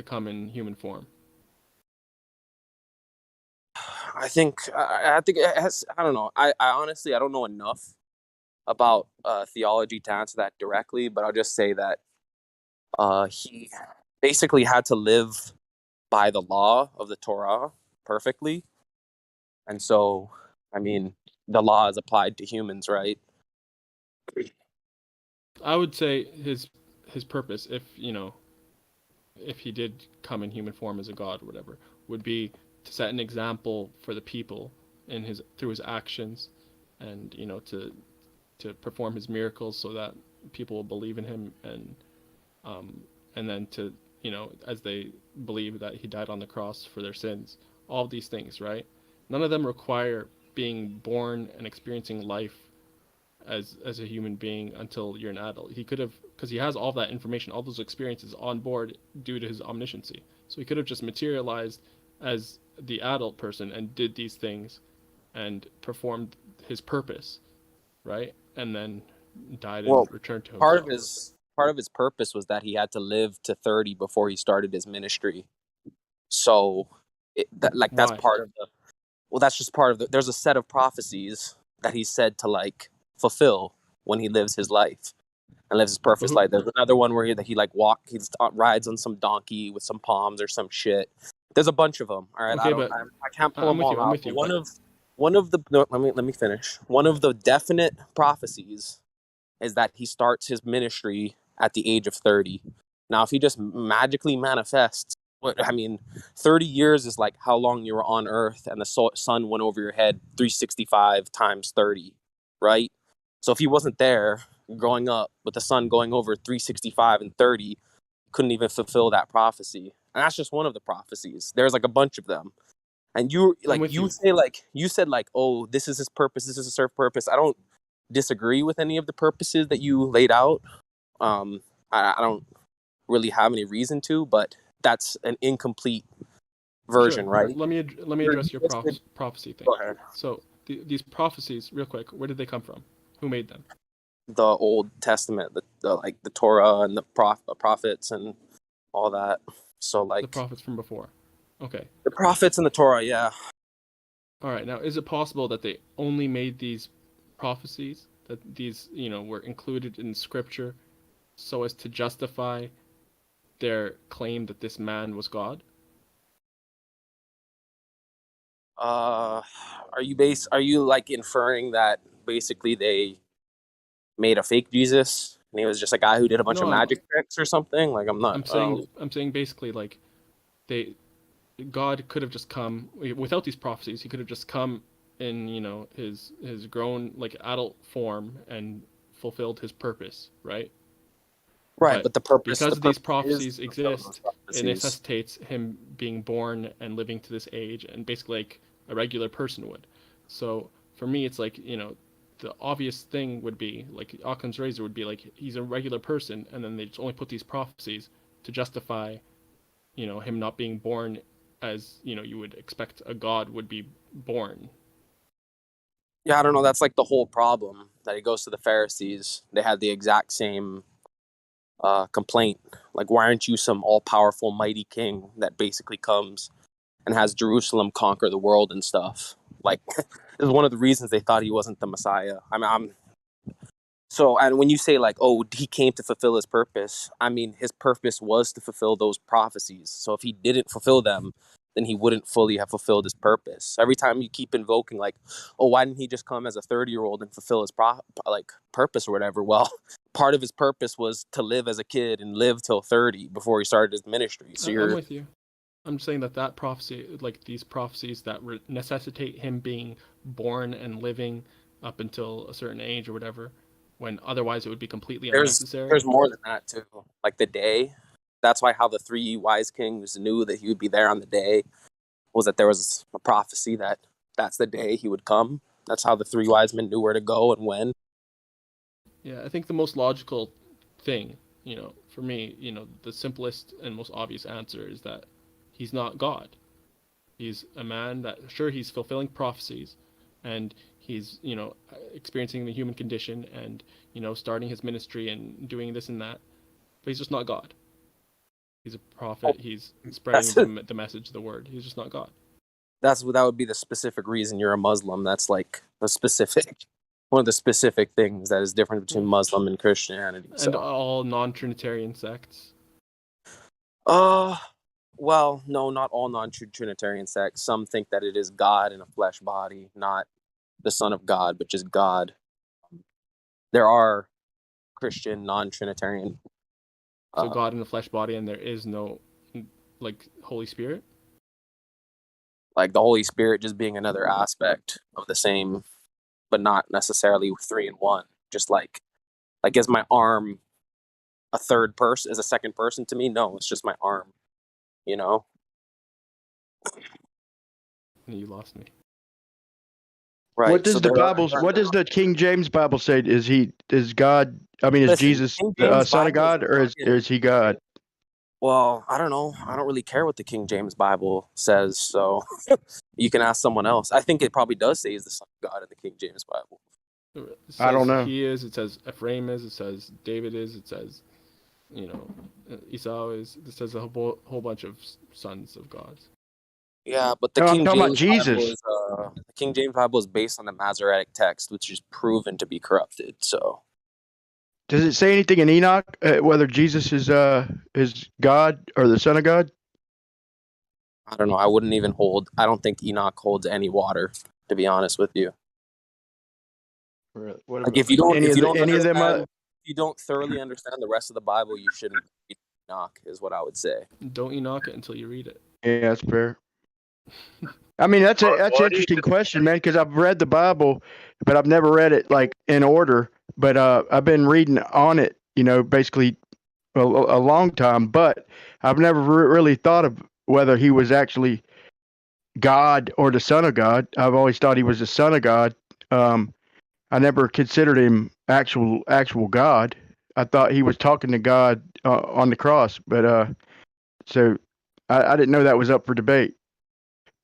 come in human form? I think it has. I don't know. I honestly don't know enough about theology to answer that directly, but I'll just say that he basically had to live by the law of the Torah perfectly, and so I mean the law is applied to humans, right? I would say his purpose, if he did come in human form as a god or whatever, would be to set an example for the people through his actions, and to perform his miracles so that people will believe in him, and then to as they believe that he died on the cross for their sins. All these things, right? None of them require being born and experiencing life as a human being until you're an adult. He could have, because he has all that information, all those experiences on board due to his omnisciency. So he could have just materialized as the adult person and did these things and performed his purpose, right? And then died and returned to himself. Part of his purpose was that he had to live to 30 before he started his ministry. So that's part of that's just part of there's a set of prophecies that he's said to fulfill when he lives his life and lives his perfect life. There's another one where he rides on some donkey with some palms or some shit. There's a bunch of them. All right, Okay, I can't pull them all out. one of the no, let me finish. One of the definite prophecies is that he starts his ministry at the age of 30. Now, if he just magically manifests, 30 years is like how long you were on Earth and the sun went over your head 365 times 30, right? So if he wasn't there growing up with the sun going over 365 and 30, couldn't even fulfill that prophecy. And that's just one of the prophecies. There's like a bunch of them. And you said oh, this is his purpose, this is his purpose. I don't disagree with any of the purposes that you laid out. I don't really have any reason to, but that's an incomplete version, Sure. right? Let me address your prophecy thing. Go ahead. So these prophecies, real quick, where did they come from? Who made them? The Old Testament, the Torah and the prophets and all that. So like the prophets from before. Okay. The prophets and the Torah, yeah. All right. Now, is it possible that they only made these prophecies, that these, were included in Scripture, so as to justify their claim that this man was God? Are you like inferring that basically they made a fake Jesus and he was just a guy who did a bunch of magic tricks or something? Like I'm saying basically like God could have just come without these prophecies. He could have just come in, his grown like adult form and fulfilled his purpose, right? Right, but the purpose because the these purpose prophecies is exist, prophecies. it necessitates him being born and living to this age, and basically like a regular person would. So for me, it's like the obvious thing would be like Occam's razor would be like he's a regular person, and then they just only put these prophecies to justify, him not being born as you would expect a god would be born. Yeah, I don't know. That's like the whole problem that he goes to the Pharisees. They had the exact same complaint. Like, why aren't you some all-powerful, mighty king that basically comes and has Jerusalem conquer the world and stuff? Like, this is one of the reasons they thought he wasn't the Messiah. And when you say like, oh, he came to fulfill his purpose, I mean, his purpose was to fulfill those prophecies. So if he didn't fulfill them, then he wouldn't fully have fulfilled his purpose. Every time you keep invoking like, oh, why didn't he just come as a 30-year-old and fulfill his purpose or whatever? Well, part of his purpose was to live as a kid and live till 30 before he started his ministry. So I'm with you. I'm saying that prophecy, like these prophecies that necessitate him being born and living up until a certain age or whatever, when otherwise it would be completely unnecessary. There's more than that too. Like the day. That's why how the 3 wise kings knew that he would be there on the day was that there was a prophecy that that's the day he would come. That's how the 3 wise men knew where to go and when. Yeah, I think the most logical thing, for me, the simplest and most obvious answer is that he's not God. He's a man that, sure, he's fulfilling prophecies and he's, experiencing the human condition and, starting his ministry and doing this and that, but he's just not God. He's a prophet. He's spreading the message, the word. He's just not God. That would be the specific reason you're a Muslim. That's like one of the specific things that is different between Muslim and Christianity. And all non-Trinitarian sects. Well, no, not all non-Trinitarian sects. Some think that it is God in a flesh body, not the Son of God, but just God. There are Christian non-Trinitarian. So God in a flesh body, and there is no, like, Holy Spirit? Like the Holy Spirit just being another aspect of the same, but not necessarily 3 in 1. Just like is my arm a third person, is a second person to me? No, it's just my arm, You lost me. Right. What does what does the King James Bible say? Is God? I mean, is Jesus the Son of God, or is he God? Well, I don't know. I don't really care what the King James Bible says, so you can ask someone else. I think it probably does say he's the Son of God in the King James Bible. I don't know. He is. It says Ephraim is. It says David is. It says, Esau is. It says a whole bunch of sons of God. Yeah, but the King James Bible is based on the Masoretic text, which is proven to be corrupted. So, does it say anything in Enoch whether Jesus is God or the Son of God? I don't know. I don't think Enoch holds any water, to be honest with you. Really? What Like about if you don't any if you don't thoroughly understand the rest of the Bible, you shouldn't read Enoch, is what I would say. Don't Enoch it until you read it. Yeah, that's fair. I mean, that's an interesting question, man. Because I've read the Bible, but I've never read it like in order. But I've been reading on it, basically a long time. But I've never really thought of whether he was actually God or the Son of God. I've always thought he was the Son of God. I never considered him actual God. I thought he was talking to God on the cross. But so I didn't know that was up for debate.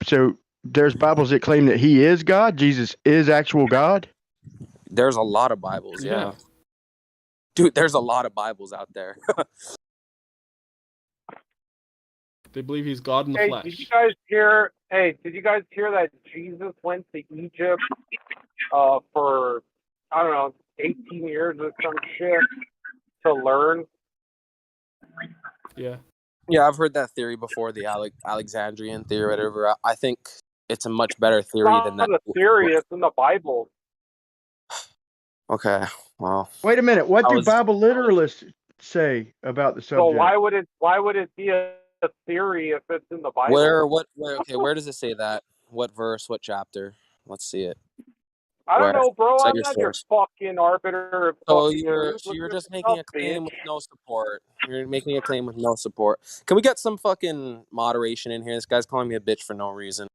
So there's Bibles that claim that he is God. Jesus is actual God. There's a lot of Bibles, yeah. Dude, there's a lot of Bibles out there. They believe he's God in the Hey, flesh. did you guys hear? Hey, did you guys hear that Jesus went to Egypt for I don't know 18 years or some shit to learn? Yeah. Yeah, I've heard that theory before, the Alexandrian theory or whatever. I think it's a much better theory than that. It's not a theory, it's in the Bible. Okay, well. Wait a minute. What do Bible literalists say about the subject? So why would it be a theory if it's in the Bible? Where does it say that? What verse, what chapter? Let's see it. I don't know, bro. Cite I'm your not your source. fucking arbiter of So fucking truth. you're Look just at making a yourself, claim bitch. with no support. You're making a claim with no support. Can we get some fucking moderation in here? This guy's calling me a bitch for no reason.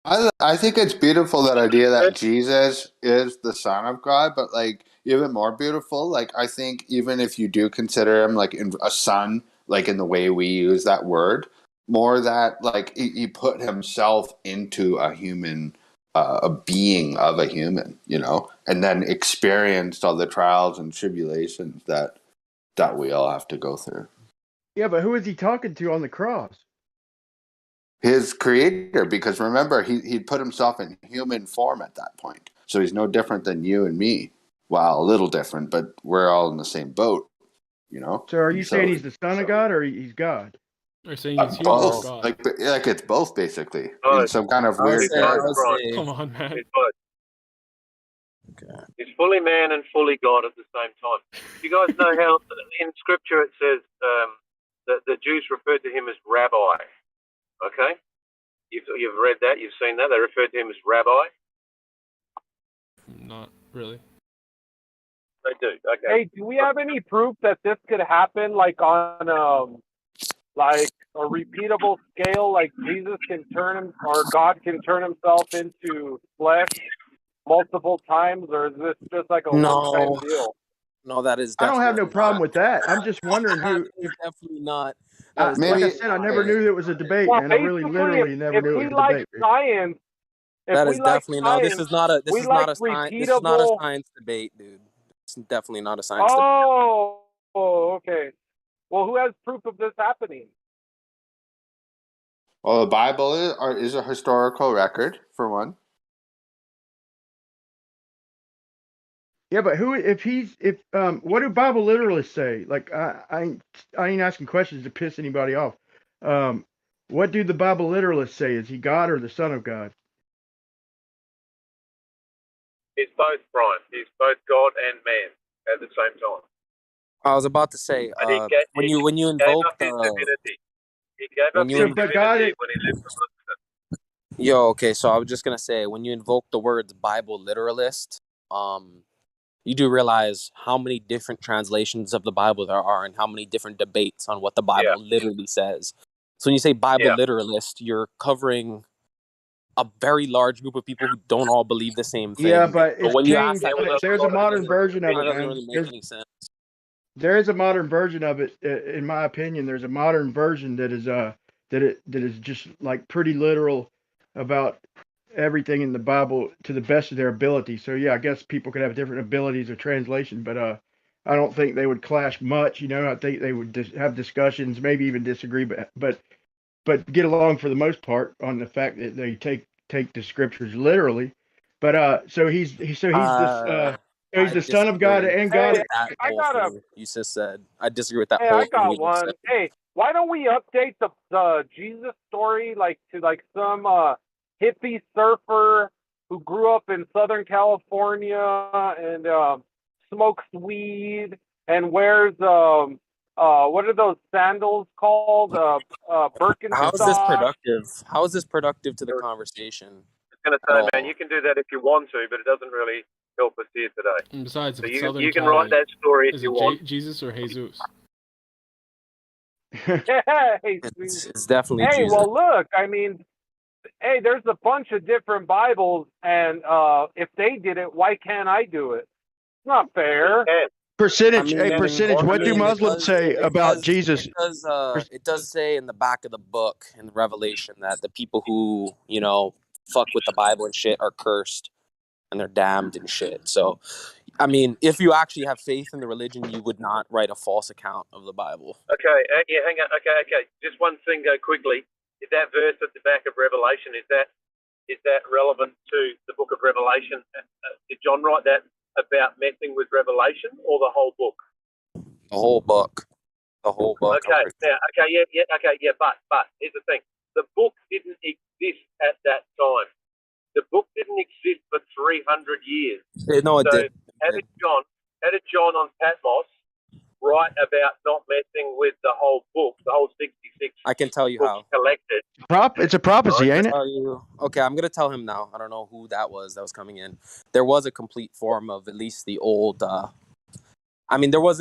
I think it's beautiful, that idea that Jesus is the Son of God, but like even more beautiful, like I think even if you do consider him like a son, like in the way we use that word, more that like he put himself into a human, a being of a human, and then experienced all the trials and tribulations that we all have to go through. Yeah, but who is he talking to on the cross? His creator, because remember, he put himself in human form at that point. So he's no different than you and me. Well, a little different, but we're all in the same boat, So are you saying he's the Son of God or he's God? They're saying he's human both. God. Like it's both, basically. In some kind of weird Come on, man. He's both. He's fully man and fully God at the same time. You guys know how in Scripture it says that the Jews referred to him as Rabbi. Okay, you've read that, you've seen that. They referred to him as Rabbi. Not really. They do. Okay. Hey, do we have any proof that this could happen, like on like a repeatable scale? Like Jesus can or God can turn himself into flesh multiple times, or is this just like a one-time deal? No, that is I don't have definitely no problem with that. I'm just wondering who. definitely not. Like I said, I never knew it was a debate, man. I really, literally never knew it was a debate. Science, that is definitely no. This is not a. This is not a science. This is not a science debate, dude. It's definitely not a science debate. Oh, okay. Well, who has proof of this happening? Well, the Bible is a historical record, for one. Yeah, but what do Bible literalists say? Like I ain't asking questions to piss anybody off. What do the Bible literalists say? Is he God or the Son of God? He's both, Brian. He's both God and man at the same time. I was about to say when you invoke the divinity. He gave up his divinity when he lived on earth. Yo, okay, so I was just gonna say when you invoke the words Bible literalist, you do realize how many different translations of the Bible there are and how many different debates on what the Bible literally says. So when you say Bible literalist, you're covering a very large group of people who don't all believe the same thing. Yeah, but it's when you changed. There's a modern version of it, doesn't man. really make any sense. There is a modern version of it, in my opinion. There's a modern version that is just like pretty literal about everything in the Bible to the best of their ability. So yeah, I guess people could have different abilities of translation, but I don't think they would clash much. I think they would have discussions, maybe even disagree, but get along for the most part on the fact that they take the scriptures literally. But so he's the Son of God and God. I got a. You just said I disagree with that Hey, whole I thing got you just one. said. Hey, why don't we update the Jesus story to some hippie surfer who grew up in Southern California and smokes weed and wears what are those sandals called? Birkenstocks. How is this productive? How is this productive to the conversation? I was going to At say, all? man, you can do that if you want to, but it doesn't really help us here today. And besides, So if it's you, Southern you can Cali, write that story if is you it want. Jesus or Jesus? Hey, It's definitely hey, Jesus. well, look, I mean, hey, there's a bunch of different Bibles, and if they did it, why can't I do it? It's not fair. Percentage, hey, percentage. What do it Muslims does- say it about does- Jesus? It does say in the back of the book in Revelation that the people who, fuck with the Bible and shit are cursed and they're damned and shit. So, I mean, if you actually have faith in the religion, you would not write a false account of the Bible. Okay, yeah, hang on. Okay. Just one thing, go quickly. Is that verse at the back of Revelation, is that relevant to the book of Revelation? Did John write that about messing with Revelation or the whole book? The whole book. The whole book. Okay, now, but here's the thing. The book didn't exist at that time. The book didn't exist for 300 years. No, it so did. How did John on Patmos write about not messing with the whole book, the whole 66 I can tell you books how. collected? It's a prophecy, ain't it? Okay, I'm gonna tell him now. I don't know who that was coming in. There was a complete form of at least the old. I mean, there's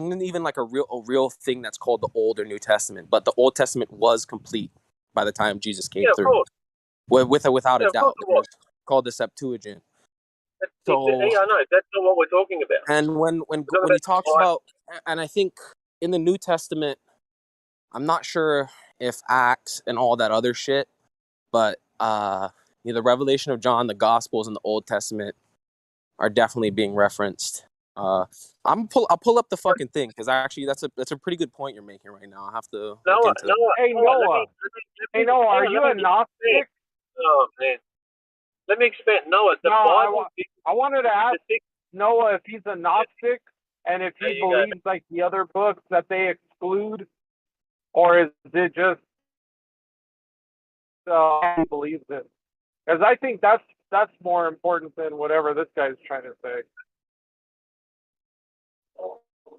not even like a real thing that's called the Old or New Testament, but the Old Testament was complete by the time Jesus came Yeah, of through. course. Without a Yeah, of course doubt, it it was called the Septuagint. So, Yeah, I know. That's not what we're talking about. and when We're talking he about talks the Bible. about, and I think in the New Testament, I'm not sure if Acts and all that other shit, but the Revelation of John, the Gospels, and the Old Testament are definitely being referenced. I'll pull up the fucking thing because actually that's a pretty good point you're making right now. I have to look into it. Hey, Noah. Hey, Noah, are you a Gnostic? Oh, man. Let me expand. Noah, the No, Bible... I wanted to ask Noah if he's a Gnostic and if There he you go. believes like the other books that they exclude, or is it just he believes it? Because I think that's more important than whatever this guy's trying to say.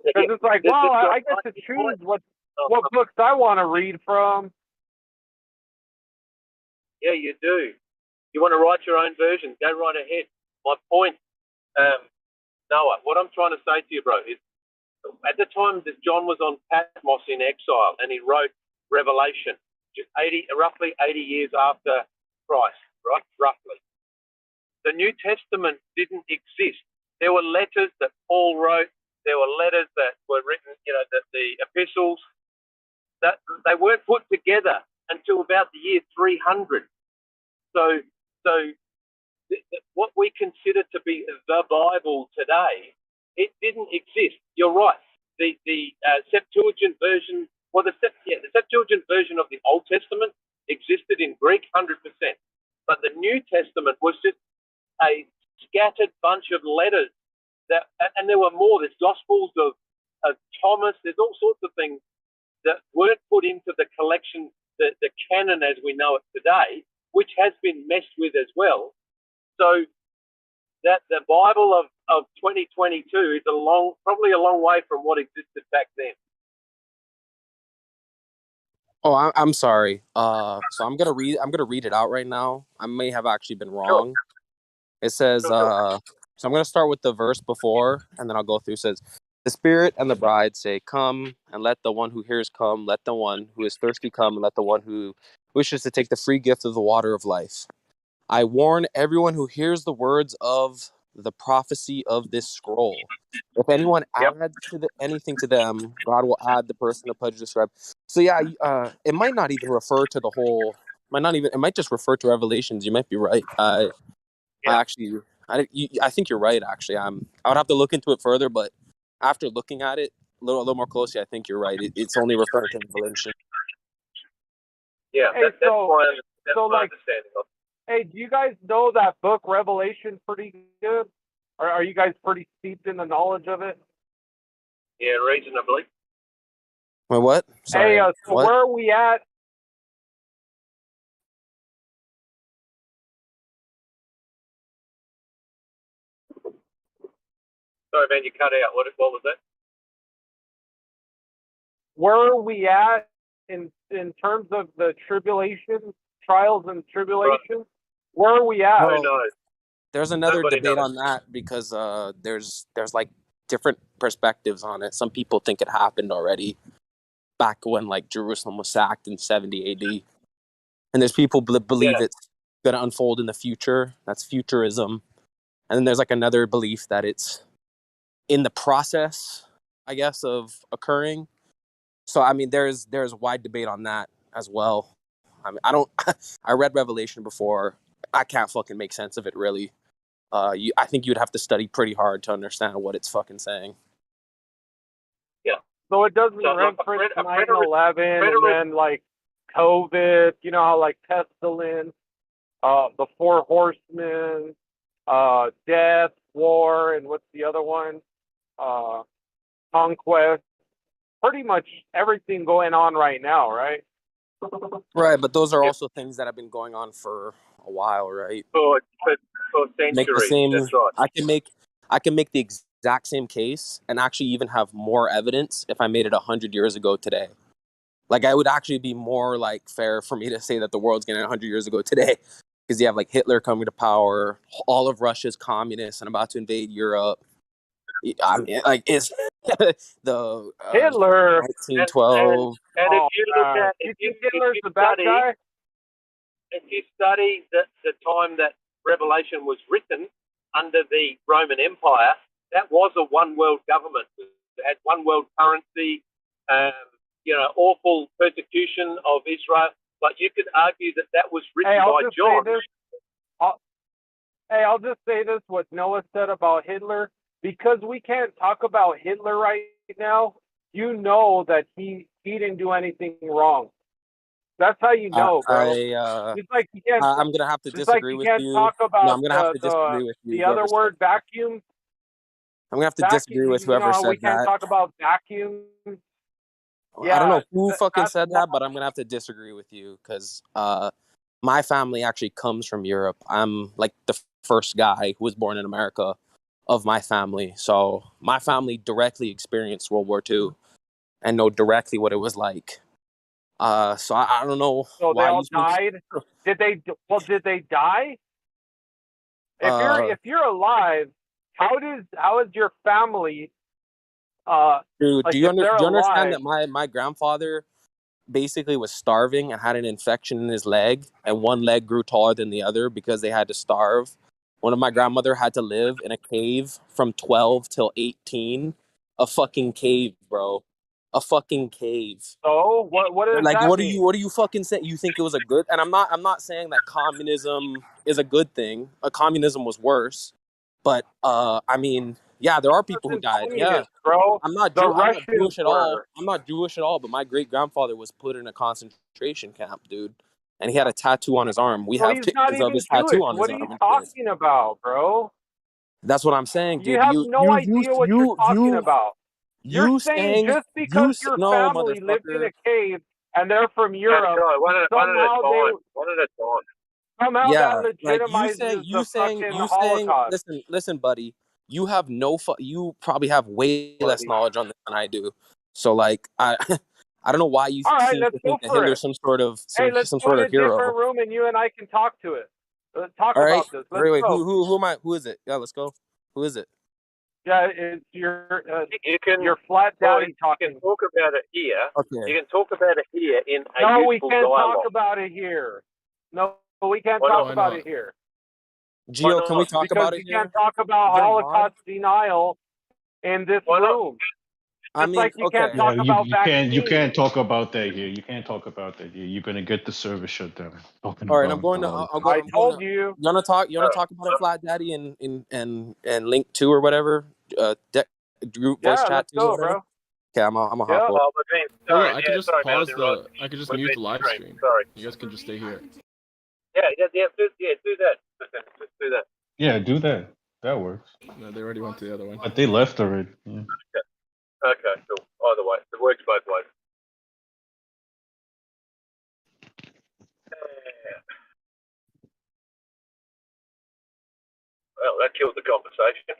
Because it's like, well, I get to choose what books I want to read from. Yeah, you do. You want to write your own version, go right ahead. My point, Noah, what I'm trying to say to you, bro, is at the time that John was on Patmos in exile and he wrote Revelation, roughly 80 years after Christ, right? Roughly. The New Testament didn't exist. There were letters that Paul wrote. There were letters that were written, the epistles, that they weren't put together until about the year 300. So what we consider to be the Bible today, it didn't exist. You're right. The Septuagint version, the Septuagint version of the Old Testament existed in Greek 100%, but the New Testament was just a scattered bunch of letters and there were more. There's Gospels of Thomas. There's all sorts of things that weren't put into the collection, the canon as we know it today, which has been messed with as well. So that the Bible of 2022 is probably a long way from what existed back then. Oh, I'm sorry. So I'm gonna read it out right now. I may have actually been wrong. It says, so I'm gonna start with the verse before, and then I'll go through. It says, "The Spirit and the bride say, 'Come,' and let the one who hears come. Let the one who is thirsty come, and let the one who wishes to take the free gift of the water of life. I warn everyone who hears the words of the prophecy of this scroll. If anyone adds anything to them, God will add the person of pledge described." So yeah, it might not even refer to the whole. It might just refer to Revelations. You might be right. I think you're right. Actually, I would have to look into it further, but after looking at it a little more closely, I think you're right. It's only referring to Revelation. Yeah, Hey, that's my understanding of it. Hey, do you guys know that book Revelation pretty good? Are you guys pretty steeped in the knowledge of it? Yeah, reasonably. Wait, what? Sorry. Hey, so what? where are we at Sorry, man, you cut out. What was that? Where are we at in terms of the tribulation, trials and tribulations? Where are we at? Well, knows? there's another Nobody debate knows. on that because there's like different perspectives on it. Some people think it happened already back when like Jerusalem was sacked in 70 AD, and there's people believe it's going to unfold in the future. That's futurism. And then there's like another belief that it's in the process, I guess, of occurring. So I mean, there's wide debate on that as well. I mean, I read Revelation before. I can't fucking make sense of it really. I think you'd have to study pretty hard to understand what it's fucking saying. Yeah. So it doesn't reference 9/11 and then like COVID. You know how like pestilence, the four horsemen, death, war, and what's the other one? Conquest. Pretty much everything going on right now, right? Right, but those are also things that have been going on for a while, right? For centuries. Make the same. That's right. I can make the exact same case and actually even have more evidence if I made it 100 years ago today. Like, I would actually be more like fair for me to say that the world's getting 100 years ago today, because you have like Hitler coming to power, all of Russia's communists and about to invade Europe. I mean, like, it's the Hitler 1912. And if you look at, if you study the time that Revelation was written under the Roman Empire, that was a one world government. It had one world currency, awful persecution of Israel. But you could argue that was written by John. I'll just say this, what Noah said about Hitler, because we can't talk about Hitler right now, you know that he didn't do anything wrong. That's how you know, bro. It's like you can't. I'm gonna have to disagree with you. Talk about no, I'm gonna have to disagree with you. The other word, vacuum. I'm gonna have to disagree with whoever said we can't that. talk about vacuum. I don't know who fucking said that, but I'm gonna have to disagree with you because my family actually comes from Europe. I'm like the first guy who was born in America of my family, so my family directly experienced World War II and know directly what it was like. So I don't know. So why they all died. Did they? Well, did they die? If you're alive, how is your family? Dude, like do you understand alive, that my grandfather basically was starving and had an infection in his leg, and one leg grew taller than the other because they had to starve. One of my grandmother had to live in a cave from 12 till 18. A fucking cave, bro. A fucking cave. So what does like that what mean? do you fucking say? You think it was a good? And I'm not saying that communism is a good thing. Communism was worse, but I mean, yeah, there are people who died. Yeah, bro. I'm not Jewish at all. I'm not Jewish at all. But my great grandfather was put in a concentration camp, dude, and he had a tattoo on his arm. We have he's not pictures of even his tattoo Jewish. on his What are arm. you talking about, bro? That's what I'm saying, dude. You have no idea what you're talking about. You're saying just because your family lived in a cave and they're from Europe, somehow that legitimizes the fucking Holocaust. Listen, buddy. You have you probably have way less knowledge on this than I do. So like I don't know why you seem to think that Hitler's some sort of let's some go sort in of a hero. different room and you and I can talk to it. Let's talk All right. about this. Let's wait, go. who am I? Who is it? Yeah, let's go. Who is it? Yeah, it's your your flat daddy talking. You can talk about it here. Okay. You can talk about it here in a No, we useful can't dialogue. talk about it here. No, we can't Why talk not? about it here. Gio, can we talk about it here? Because you can't talk Is about there a Holocaust denial in this room. I mean, like you can't talk Yeah, about you can't vaccines. talk about that here. You can't talk about that here. You're gonna get the server shut down. Talking All right, I'm about going the to. Holocaust. I told you. You wanna talk? You wanna talk about a flat daddy and link 2 or whatever? Group voice chat let's 2 or go, whatever. bro. Okay, I'm a hop over. Hold on, I could just pause the. I could just mute the live stream. Sorry. You guys can just stay here. Do that. Just do that. Yeah, do that. That works. No, they already went to the other one. But they left already. Yeah. Okay, cool. Either way, it works both ways. Well, that killed the conversation.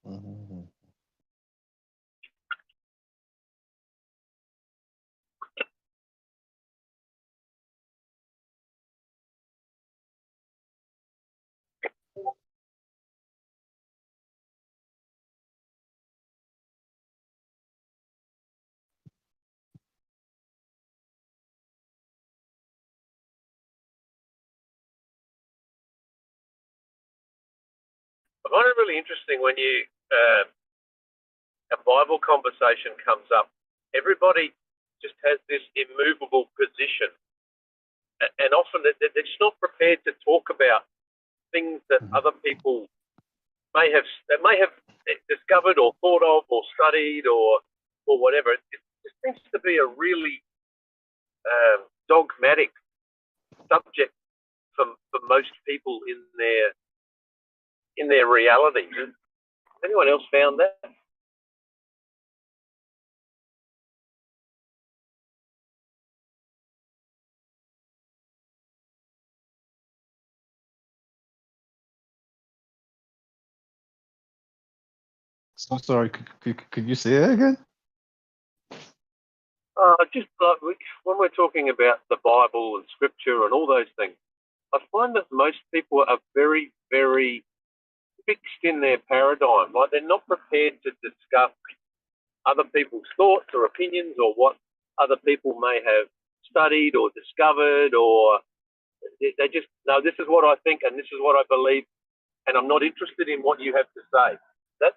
Mhm. I find it really interesting when a Bible conversation comes up. Everybody just has this immovable position, and often they're just not prepared to talk about things that other people may have discovered or thought of or studied or whatever. It just seems to be a really dogmatic subject for most people in their reality. Has anyone else found that? So sorry. Could you say that again? Just like when we're talking about the Bible and Scripture and all those things, I find that most people are very, very fixed in their paradigm. Like they're not prepared to discuss other people's thoughts or opinions or what other people may have studied or discovered, or they just, no, this is what I think and this is what I believe, and I'm not interested in what you have to say. That's,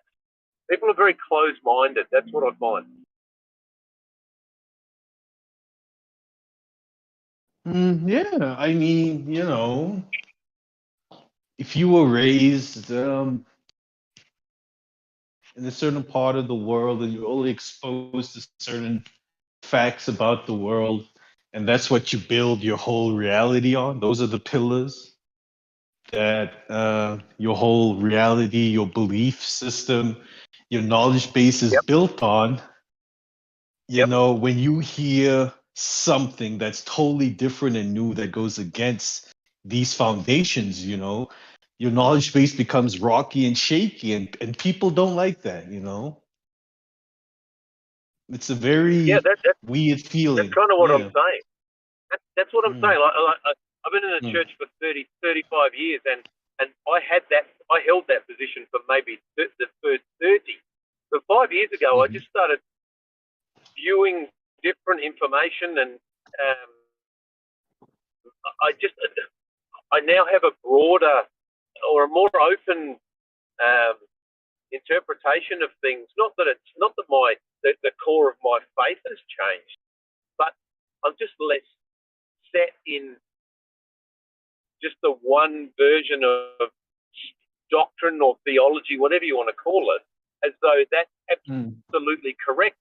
people are very closed-minded. That's what I find. Yeah, I mean, if you were raised in a certain part of the world and you're only exposed to certain facts about the world, and that's what you build your whole reality on, those are the pillars that your whole reality, your belief system, your knowledge base is built on. When you hear something that's totally different and new that goes against these foundations, your knowledge base becomes rocky and shaky, and people don't like that. It's a very weird feeling. That's kind of what I'm Yeah. saying. That's what I'm saying. I've been in the church for 35 years, and I held that position for maybe the first 30. But 5 years ago, I just started viewing different information, and I now have a broader or a more open interpretation of things. Not that the core of my faith has changed, but I'm just less set in just the one version of doctrine or theology, whatever you want to call it, as though that's absolutely correct.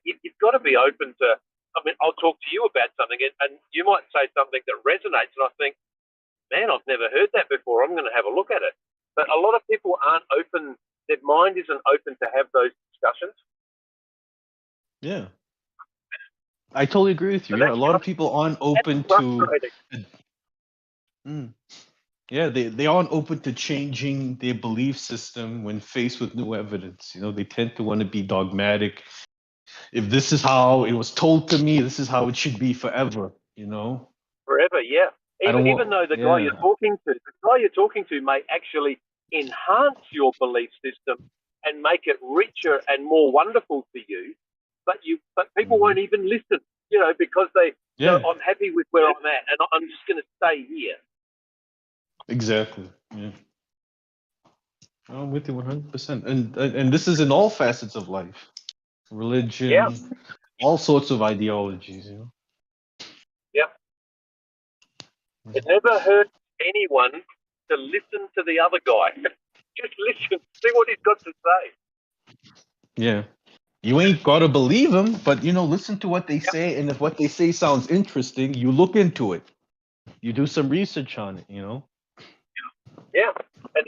You've got to be open to, I mean, I'll talk to you about something and you might say something that resonates and I think, man, I've never heard that before. I'm going to have a look at it. But a lot of people aren't open, their mind isn't open to have those discussions. Yeah. I totally agree with you. Yeah, a lot of people aren't open to. Yeah, they aren't open to changing their belief system when faced with new evidence. They tend to want to be dogmatic. If this is how it was told to me, this is how it should be forever. Forever, yeah. Even though the guy yeah. you're talking to may actually enhance your belief system and make it richer and more wonderful for you, but people won't even listen, because I'm happy with where I'm at and I'm just going to stay here. Exactly. Yeah. I'm with you 100%. And this is in all facets of life, religion, all sorts of ideologies. Yeah. It never hurts anyone to listen to the other guy. Just listen, see what he's got to say. Yeah. You ain't got to believe them, but listen to what they say, and if what they say sounds interesting, you look into it. You do some research on it. Yeah,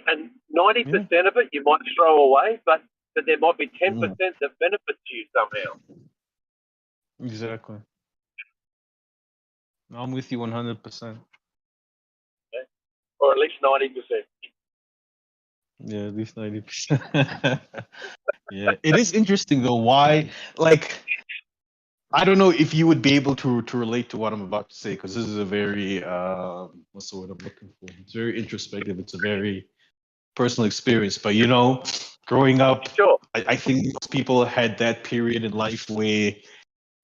and 90% of it you might throw away, but there might be 10% that benefits you somehow. Exactly. I'm with you 100%. Okay. Or at least 90%. Yeah, at least 90%. Yeah, it is interesting though. Why, like, I don't know if you would be able to relate to what I'm about to say because this is a very what's the word I'm looking for? It's very introspective. It's a very personal experience. But you know, growing up, I think most people had that period in life where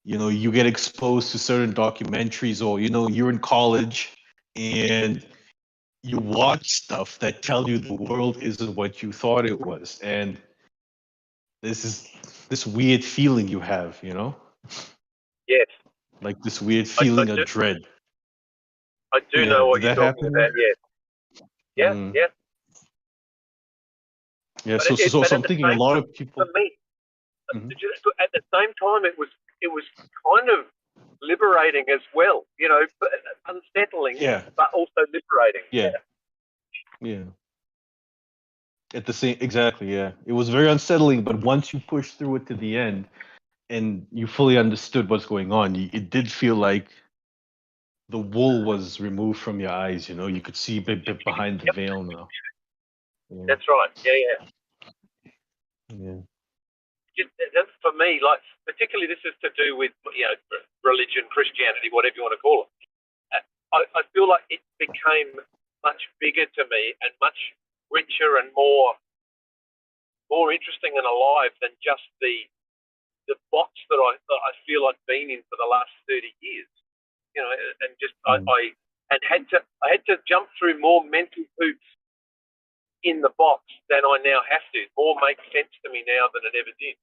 you know you get exposed to certain documentaries, or you know you're in college and you watch stuff that tell you the world isn't what you thought it was, and this is this weird feeling you have, you know, Yes, like this weird I feeling of do. dread. I do Yeah, know what did you're that talking happen? about. Yeah, yeah, Mm. yeah. Yeah, But so but at I'm the thinking a same lot time, of people. for me, Mhm. at the same time, it was kind of liberating as well. You know, but unsettling, Yeah, but also liberating. yeah, yeah. At the same, exactly, yeah. It was very unsettling, but once you push through it to the end and you fully understood what's going on, it did feel like the wool was removed from your eyes. You know, you could see a bit behind the veil now. Yeah, That's right. Yeah, yeah. yeah. That's for me, like particularly this is to do with religion, Christianity, whatever you want to call it. I feel like it became much bigger to me and much richer and more interesting and alive than just the box that I feel I've been in for the last 30 years. You know, and just I had to jump through more mental hoops in the box than I now have to. More makes sense to me now than it ever did.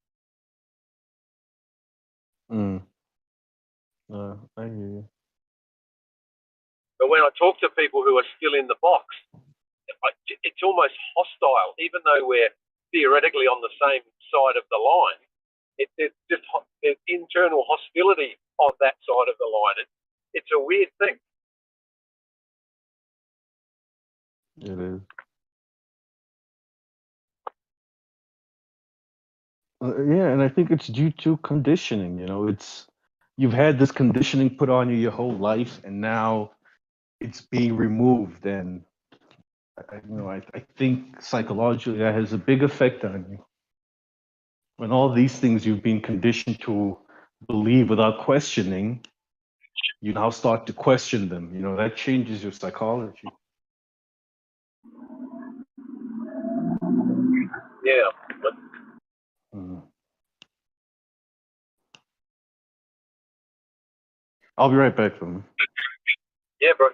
Mm. I hear you. But when I talk to people who are still in the box, it's almost hostile, even though we're theoretically on the same side of the line. There's internal hostility on that side of the line. It's a weird thing. It is. Yeah, and I think it's due to conditioning. You know, it's you've had this conditioning put on you your whole life, and now it's being removed. And I think psychologically that has a big effect on you. When all these things you've been conditioned to believe without questioning, you now start to question them. You know, that changes your psychology. Yeah. Mm. I'll be right back, from. Yeah, bro.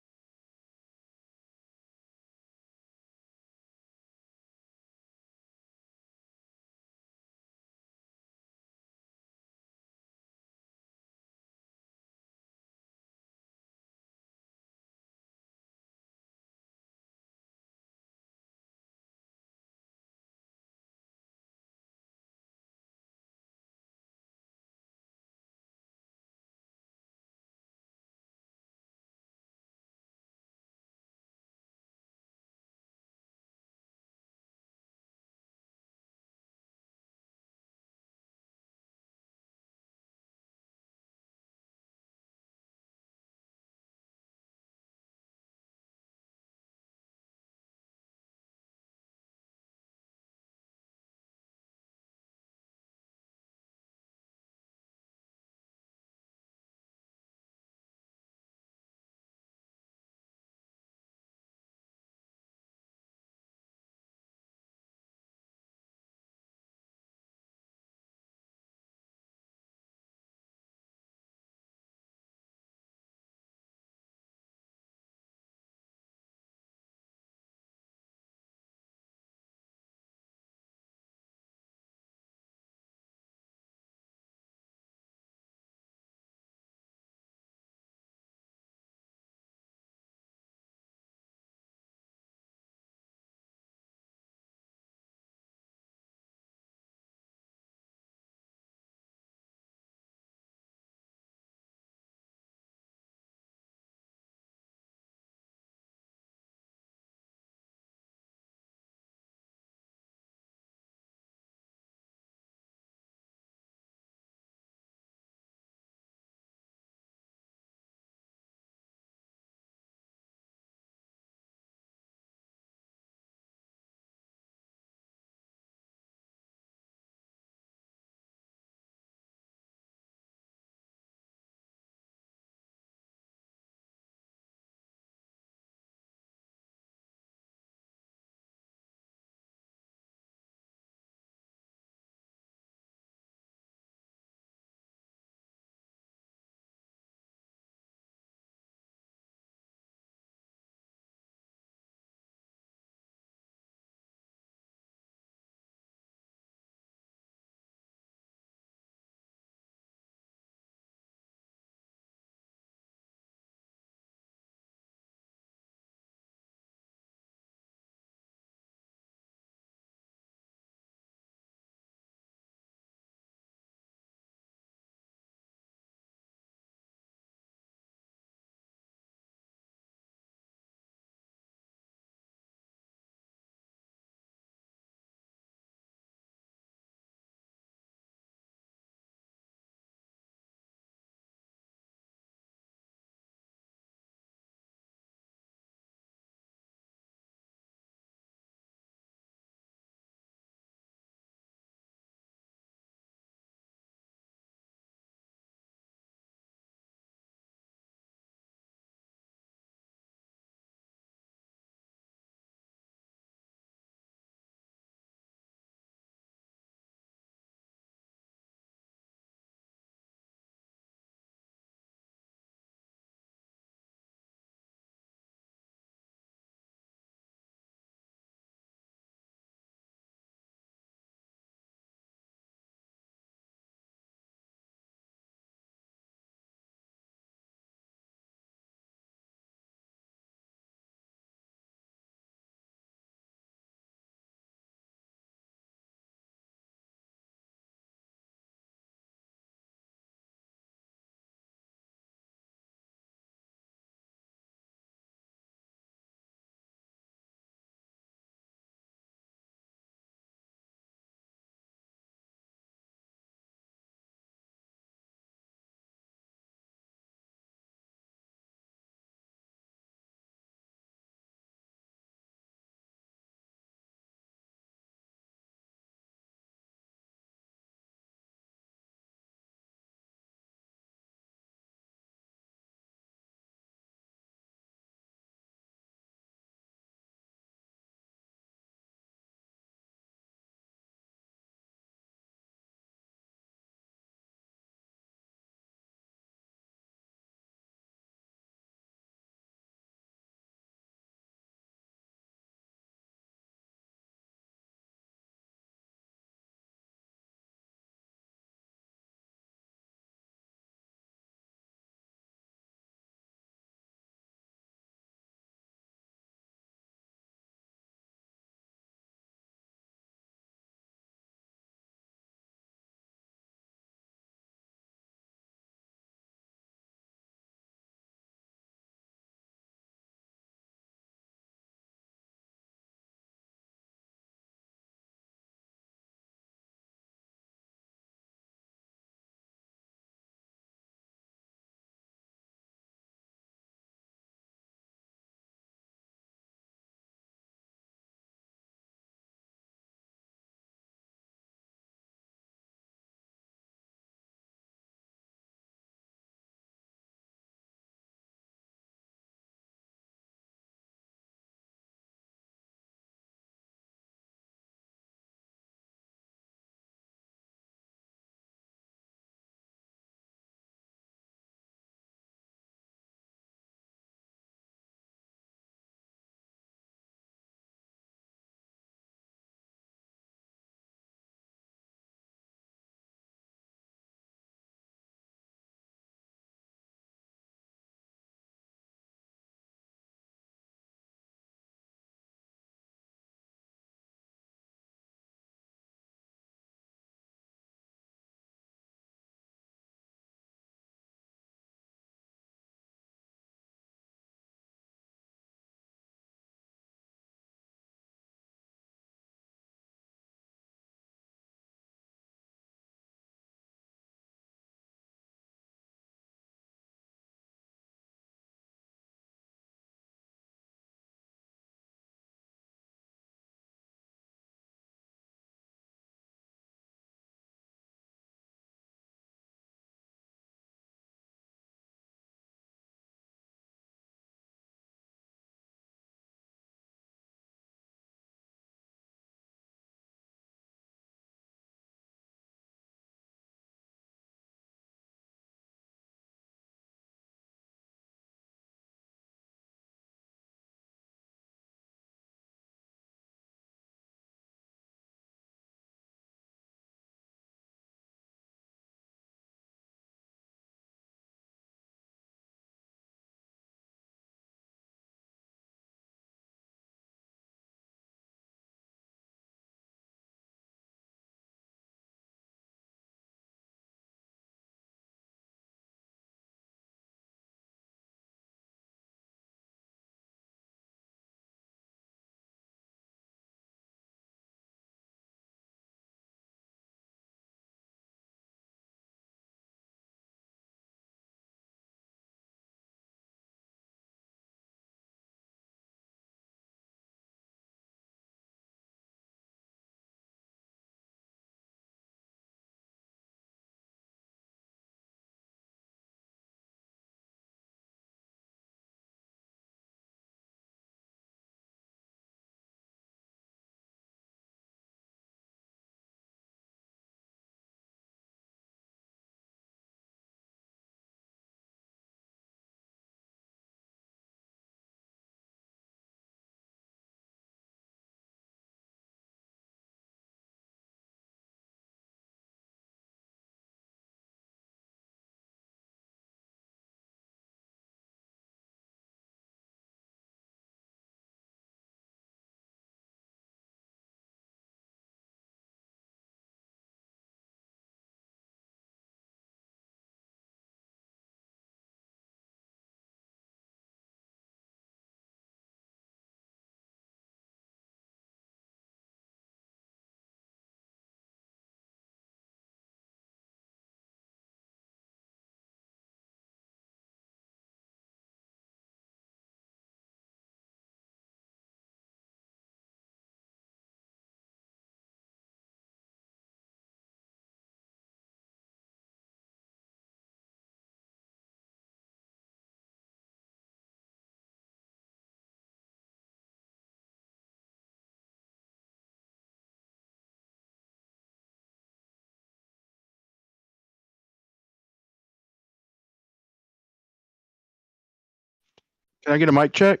Can I get a mic check?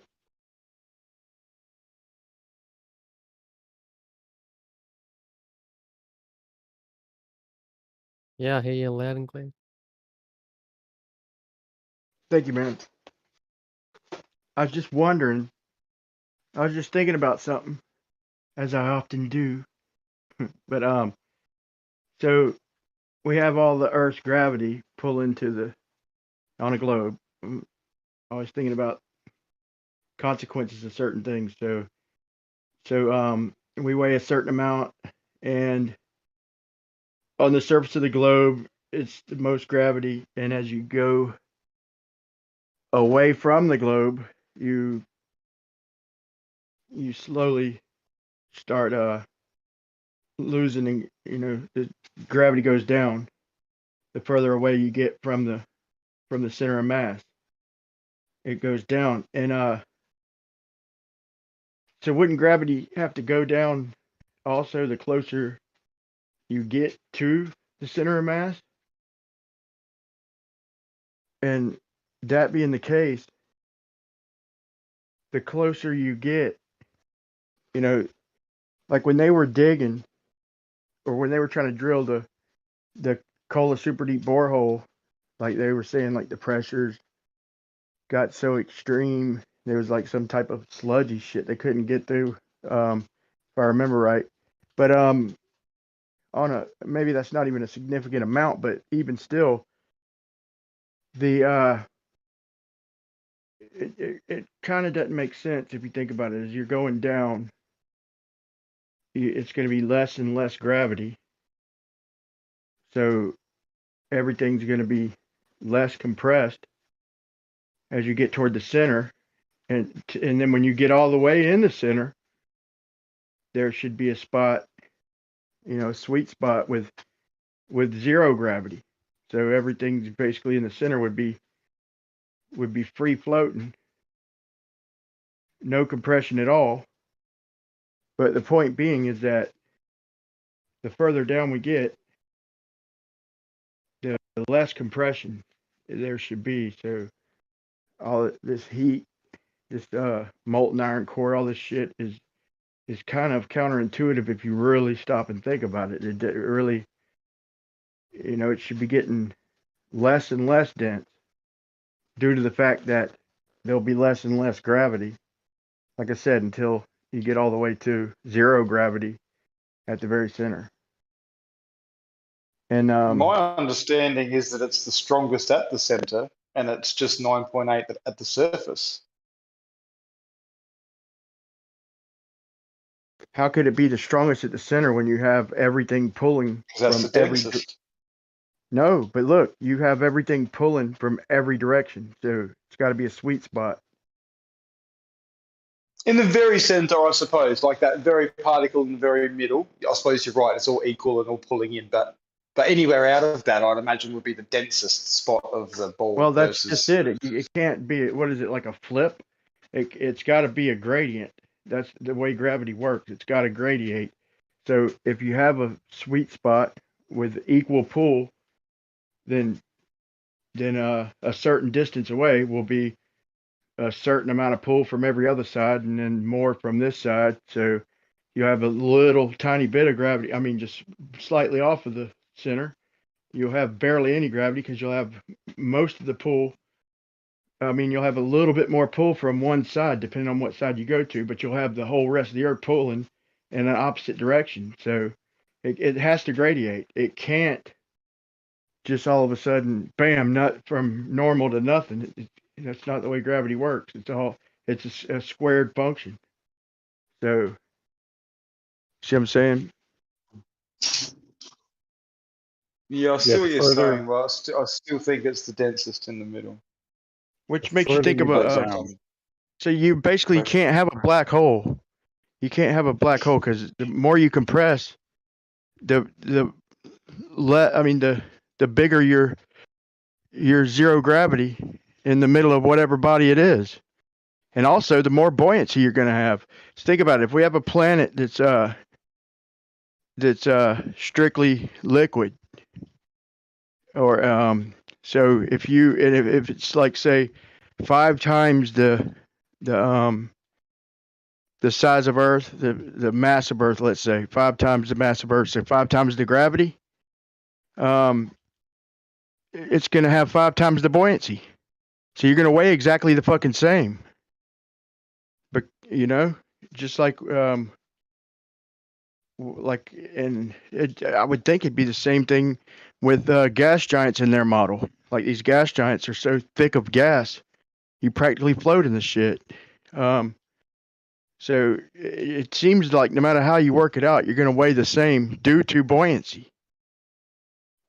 Yeah, I hear you loud and clear. Thank you, man. I was just wondering. I was just thinking about something, as I often do. But so we have all the Earth's gravity pulling on a globe. I was thinking about consequences of certain things. So we weigh a certain amount, and on the surface of the globe, it's the most gravity. And as you go away from the globe, you slowly start losing. The gravity goes down the further away you get from the center of mass. It goes down, and so wouldn't gravity have to go down also the closer you get to the center of mass? And that being the case, the closer you get, like when they were digging, or when they were trying to drill the Kola super deep borehole, like they were saying, like the pressures got so extreme, there was like some type of sludgy shit they couldn't get through, if I remember right. But maybe that's not even a significant amount, but even still, the it kind of doesn't make sense if you think about it. As you're going down, it's going to be less and less gravity, so everything's going to be less compressed as you get toward the center, and then when you get all the way in the center, there should be a spot, a sweet spot with zero gravity. So everything's basically in the center would be free floating, no compression at all. But the point being is that the further down we get, the less compression there should be. So all this heat, this molten iron core, all this shit is kind of counterintuitive if you really stop and think about it. It really, it should be getting less and less dense due to the fact that there'll be less and less gravity. Like I said, until you get all the way to zero gravity at the very center. And my understanding is that it's the strongest at the center, and it's just 9.8 at the surface. How could it be the strongest at the center when you have everything pulling Because that's the densest. No, but look, you have everything pulling from every direction, so it's got to be a sweet spot. In the very center, I suppose, like that very particle in the very middle, I suppose you're right, it's all equal and all pulling in, but anywhere out of that, I'd imagine would be the densest spot of the ball. Well, that's just it. It can't be, what is it, like a flip? It's got to be a gradient. That's the way gravity works. It's got to gradiate. So if you have a sweet spot with equal pull, then a certain distance away will be a certain amount of pull from every other side, and then more from this side. So you have a little tiny bit of gravity. I mean, just slightly off of the center. You'll have barely any gravity because you'll have most of the pull. I mean, you'll have a little bit more pull from one side, depending on what side you go to, but you'll have the whole rest of the earth pulling in an opposite direction. So it has to gradiate. It can't just all of a sudden, bam, not from normal to nothing. That's not the way gravity works. It's a squared function. So, see what I'm saying? Yeah, I see what you're saying, but I still think it's the densest in the middle. Which makes you think about, so you basically can't have a black hole. You can't have a black hole because the more you compress, the bigger your zero gravity in the middle of whatever body it is. And also the more buoyancy you're going to have. Just think about it. If we have a planet that's strictly liquid, or so if it's like, say, 5 times the size of Earth, the mass of Earth, let's say 5 times the mass of Earth, so 5 times the gravity, it's going to have 5 times the buoyancy. So you're going to weigh exactly the fucking same. But you know, just like I would think it'd be the same thing with gas giants in their model. Like these gas giants are so thick of gas, you practically float in the shit. So it seems like no matter how you work it out, you're going to weigh the same due to buoyancy,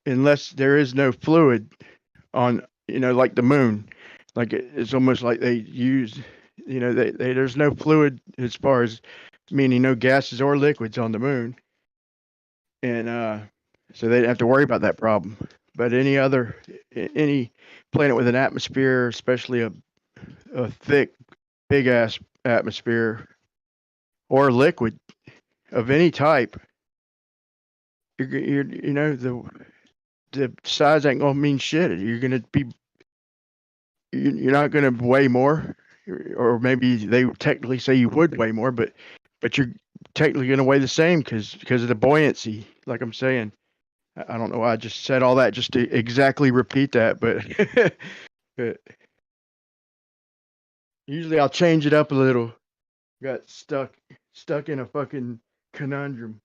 unless there is no fluid on, like the moon. Like it's almost like they use, there's no fluid as far as meaning no gases or liquids on the moon, and so they don't have to worry about that problem. But any planet with an atmosphere, especially a thick, big ass atmosphere or liquid of any type, the size ain't gonna mean shit. You're not gonna weigh more, or maybe they technically say you would weigh more, but you're technically gonna weigh the same because of the buoyancy. Like I'm saying, I don't know why I just said all that just to exactly repeat that, but but usually I'll change it up a little. Got stuck in a fucking conundrum.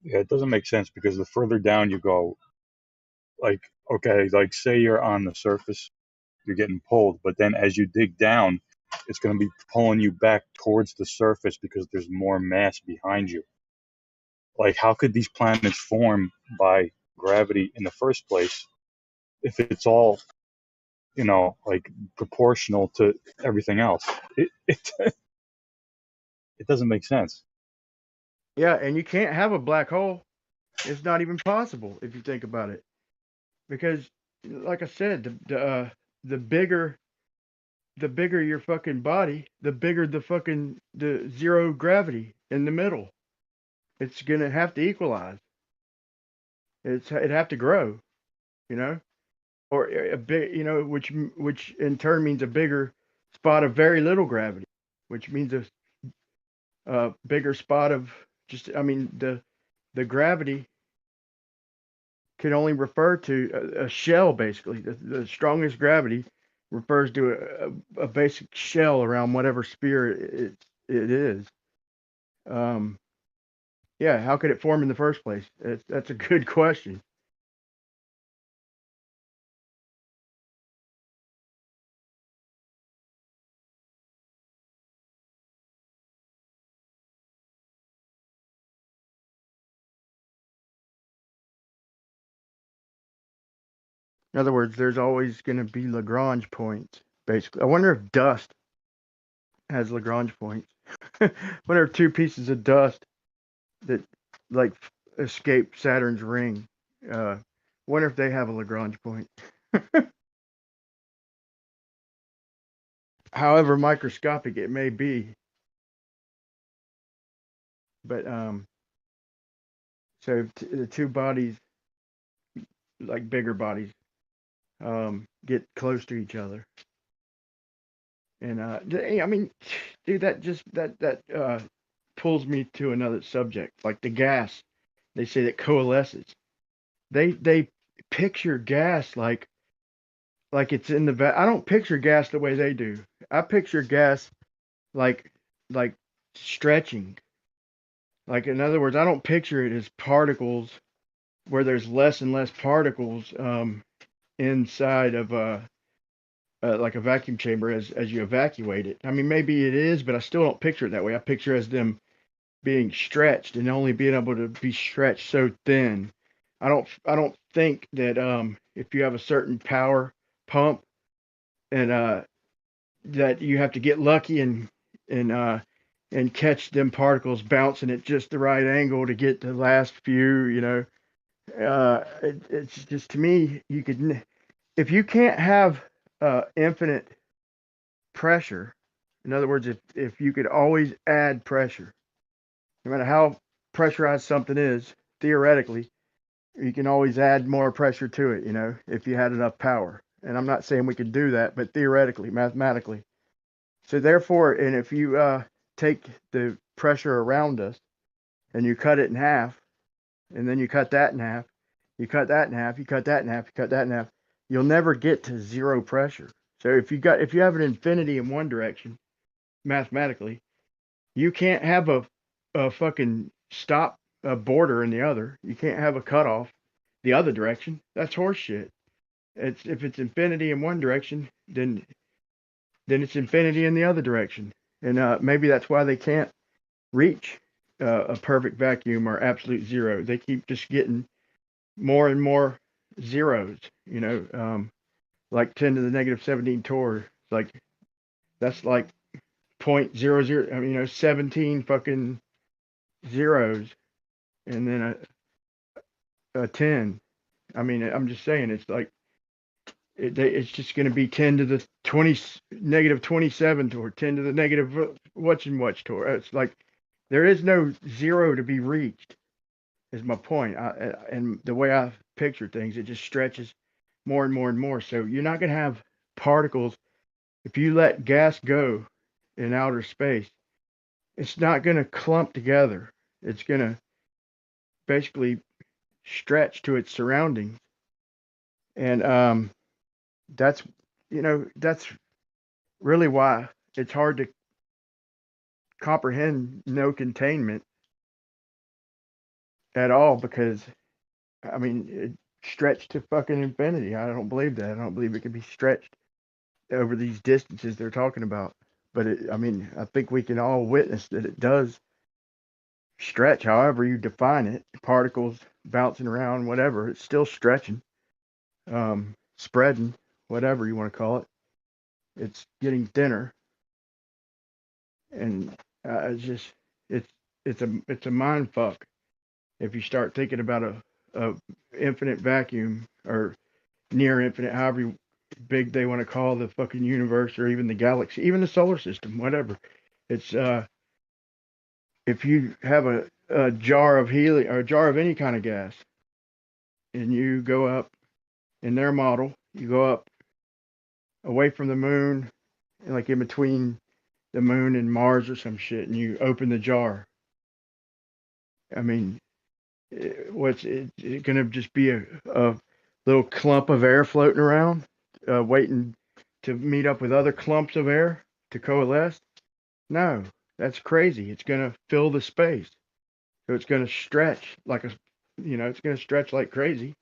Yeah, it doesn't make sense because the further down you go, like, okay, like say you're on the surface, you're getting pulled, but then as you dig down, it's going to be pulling you back towards the surface because there's more mass behind you. Like, how could these planets form by gravity in the first place if it's all, like proportional to everything else? It doesn't make sense. Yeah, and you can't have a black hole. It's not even possible if you think about it, because, like I said, the bigger your fucking body, the bigger the zero gravity in the middle. It's gonna have to equalize. It'd have to grow, or a big, which in turn means a bigger spot of very little gravity, which means a bigger spot of the gravity can only refer to a shell, basically. The strongest gravity refers to a basic shell around whatever sphere it is. Yeah, how could it form in the first place? That's a good question. In other words, there's always going to be Lagrange points, basically. I wonder if dust has Lagrange points. I wonder if 2 pieces of dust that like escape Saturn's ring, wonder if they have a Lagrange point. However microscopic it may be. But so the 2 bodies, like bigger bodies, get close to each other. And I mean, dude, that pulls me to another subject, like the gas. They say that coalesces. They picture gas like it's in the I don't picture gas the way they do. I picture gas like stretching. Like, in other words, I don't picture it as particles where there's less and less particles inside of like a vacuum chamber as you evacuate it. I mean, maybe it is, but I still don't picture it that way. I picture it as them being stretched and only being able to be stretched so thin. I don't think that if you have a certain power pump and that you have to get lucky and catch them particles bouncing at just the right angle to get the last few. It's just, to me, if you can't have infinite pressure. In other words, if you could always add pressure, no matter how pressurized something is, theoretically, you can always add more pressure to it, if you had enough power. And I'm not saying we could do that, but theoretically, mathematically. So therefore, and if you take the pressure around us and you cut it in half, and then you cut that in half, you cut that in half, you cut that in half, you cut that in half, you'll never get to zero pressure. So if you have an infinity in one direction, mathematically, you can't have a fucking stop a border in the other. You can't have a cutoff the other direction. That's horseshit. If it's infinity in one direction, then it's infinity in the other direction. And maybe that's why they can't reach a perfect vacuum or absolute zero. They keep just getting more and more zeros, like 10 to the negative 17 torr. Like, that's like 0.00, 17 fucking zeros, and then a 10. I mean, I'm just saying, it's like, it's just going to be 10 to the 20 negative 27 torr, 10 to the negative what's torr. It's like, there is no zero to be reached, is my point. And the way I picture things, it just stretches more and more and more. So you're not going to have particles. If you let gas go in outer space, it's not going to clump together. It's going to basically stretch to its surroundings. And that's really why it's hard to comprehend no containment at all, because I mean, it stretched to fucking infinity. I don't believe that. I don't believe it can be stretched over these distances they're talking about. But I think we can all witness that it does stretch, however you define it. Particles bouncing around, whatever, it's still stretching, spreading, whatever you want to call it. It's getting thinner, and it's a mind fuck if you start thinking about a infinite vacuum, or near infinite, however big they want to call the fucking universe, or even the galaxy, even the solar system, whatever. It's if you have a jar of helium, or a jar of any kind of gas, and you go up in their model, you go up away from the moon, like in between the moon and Mars or some shit, and you open the jar. I mean, what's it going to just be a little clump of air floating around, waiting to meet up with other clumps of air to coalesce? No, that's crazy. It's going to fill the space. So it's going to stretch it's going to stretch like crazy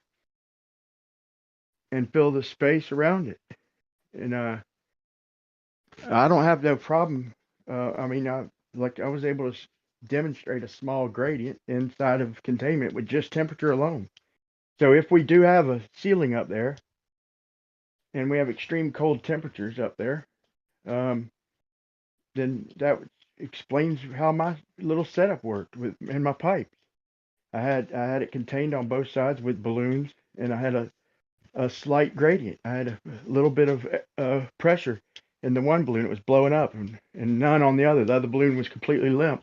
and fill the space around it. And I don't have no problem. I was able to demonstrate a small gradient inside of containment with just temperature alone. So if we do have a ceiling up there, and we have extreme cold temperatures up there, then that explains how my little setup worked in my pipes. I had it contained on both sides with balloons, and I had a slight gradient. I had a little bit of pressure in the one balloon. It was blowing up, and none on the other. The other balloon was completely limp.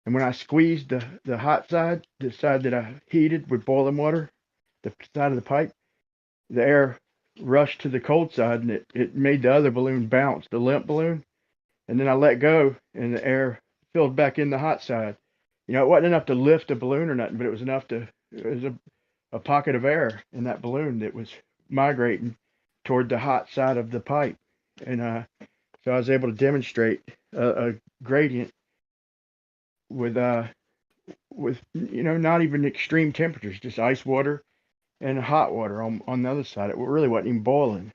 And when I squeezed the hot side, the side that I heated with boiling water, the side of the pipe, the air rushed to the cold side, and it made the other balloon bounce, the limp balloon. And then I let go, and the air filled back in the hot side. It wasn't enough to lift a balloon or nothing, but it was enough it was a pocket of air in that balloon that was migrating toward the hot side of the pipe. And so I was able to demonstrate a gradient with not even extreme temperatures, just ice water and hot water on the other side. It really wasn't even boiling.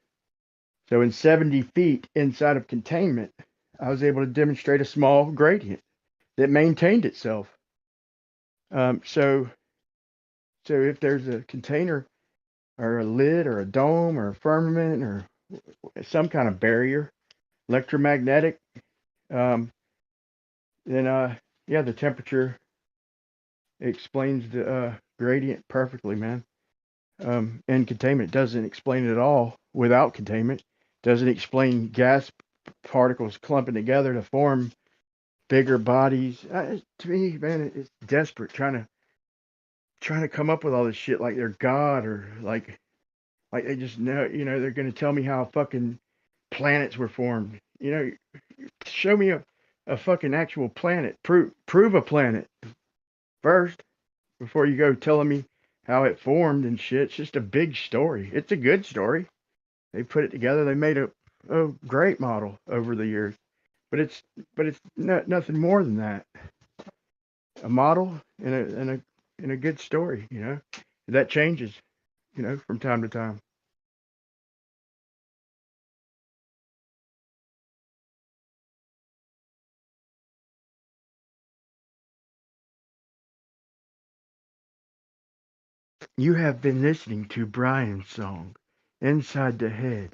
So in 70 feet inside of containment, I was able to demonstrate a small gradient that maintained itself. So if there's a container or a lid or a dome or a firmament or some kind of barrier, electromagnetic, then the temperature explains the gradient perfectly, man. And containment doesn't explain it at all. Without containment, doesn't explain gas particles clumping together to form bigger bodies. To me, man, it's desperate trying to come up with all this shit like they're God or like they just know, they're gonna tell me how fucking planets were formed. Show me a fucking actual planet. Prove a planet first before you go telling me how it formed and shit. It's just a big story. It's a good story. They put it together. They made a great model over the years, but it's nothing more than that. A model and a good story. That changes. From time to time. You have been listening to Brian's song, Inside the Head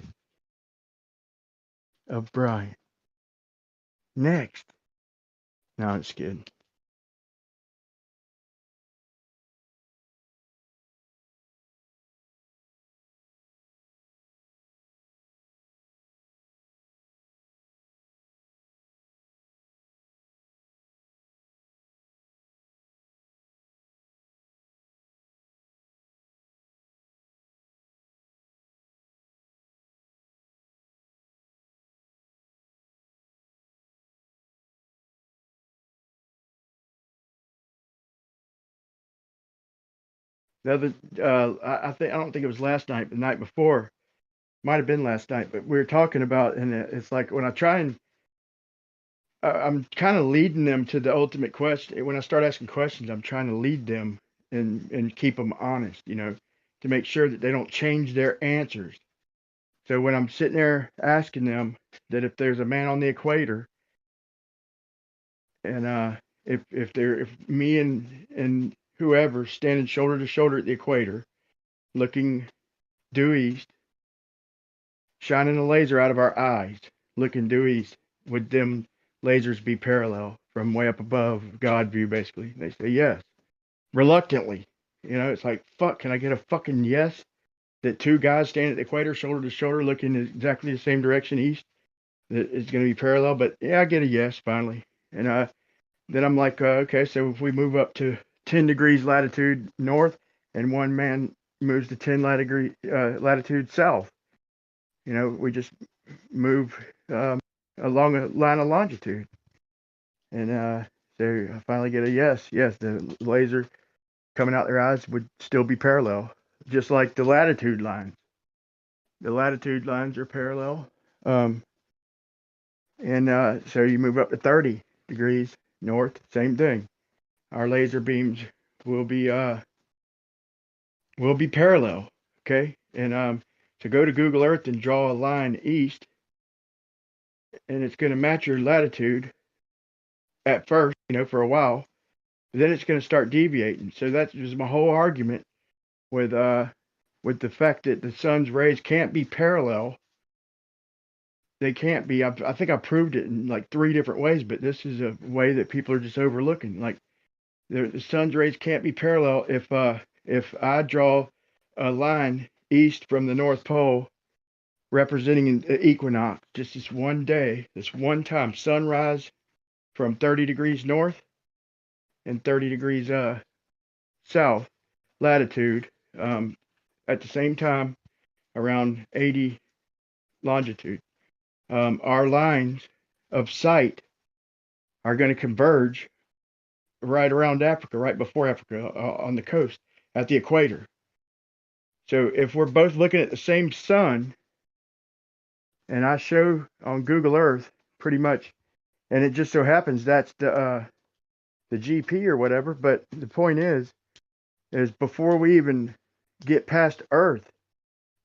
of Brian. Next. No, it's kidding. The other, I don't think it was last night, but the night before, might have been last night, but we were talking about, and it's like when I try and, I'm kind of leading them to the ultimate question. When I start asking questions, I'm trying to lead them and keep them honest, to make sure that they don't change their answers. So when I'm sitting there asking them that if there's a man on the equator, and if me and whoever standing shoulder to shoulder at the equator, looking due east, shining a laser out of our eyes, looking due east, would them lasers be parallel from way up above, God view, basically? They say yes, reluctantly. It's like, fuck, can I get a fucking yes? That two guys standing at the equator, shoulder to shoulder, looking in exactly the same direction east, that it's going to be parallel? But yeah, I get a yes finally. And then I'm like, okay, so if we move up to 10 degrees latitude north and one man moves to 10 latitude south, we just move along a line of longitude. And so I finally get a yes. Yes, the laser coming out their eyes would still be parallel, just like the latitude lines. The latitude lines are parallel. And so you move up to 30 degrees north, same thing. Our laser beams will be parallel, okay? And to go to Google Earth and draw a line east, and it's going to match your latitude at first, for a while. Then it's going to start deviating. So that was my whole argument with the fact that the sun's rays can't be parallel. They can't be. I think I proved it in like 3 different ways, but this is a way that people are just overlooking. Like the sun's rays can't be parallel if I draw a line east from the North Pole representing an equinox, just this one day, this one time, sunrise from 30 degrees north and 30 degrees south latitude, at the same time around 80 longitude. Our lines of sight are going to converge right around Africa, right before Africa, on the coast at the equator. So if we're both looking at the same sun, and I show on Google Earth pretty much, and it just so happens that's the GP or whatever, but the point is before we even get past Earth,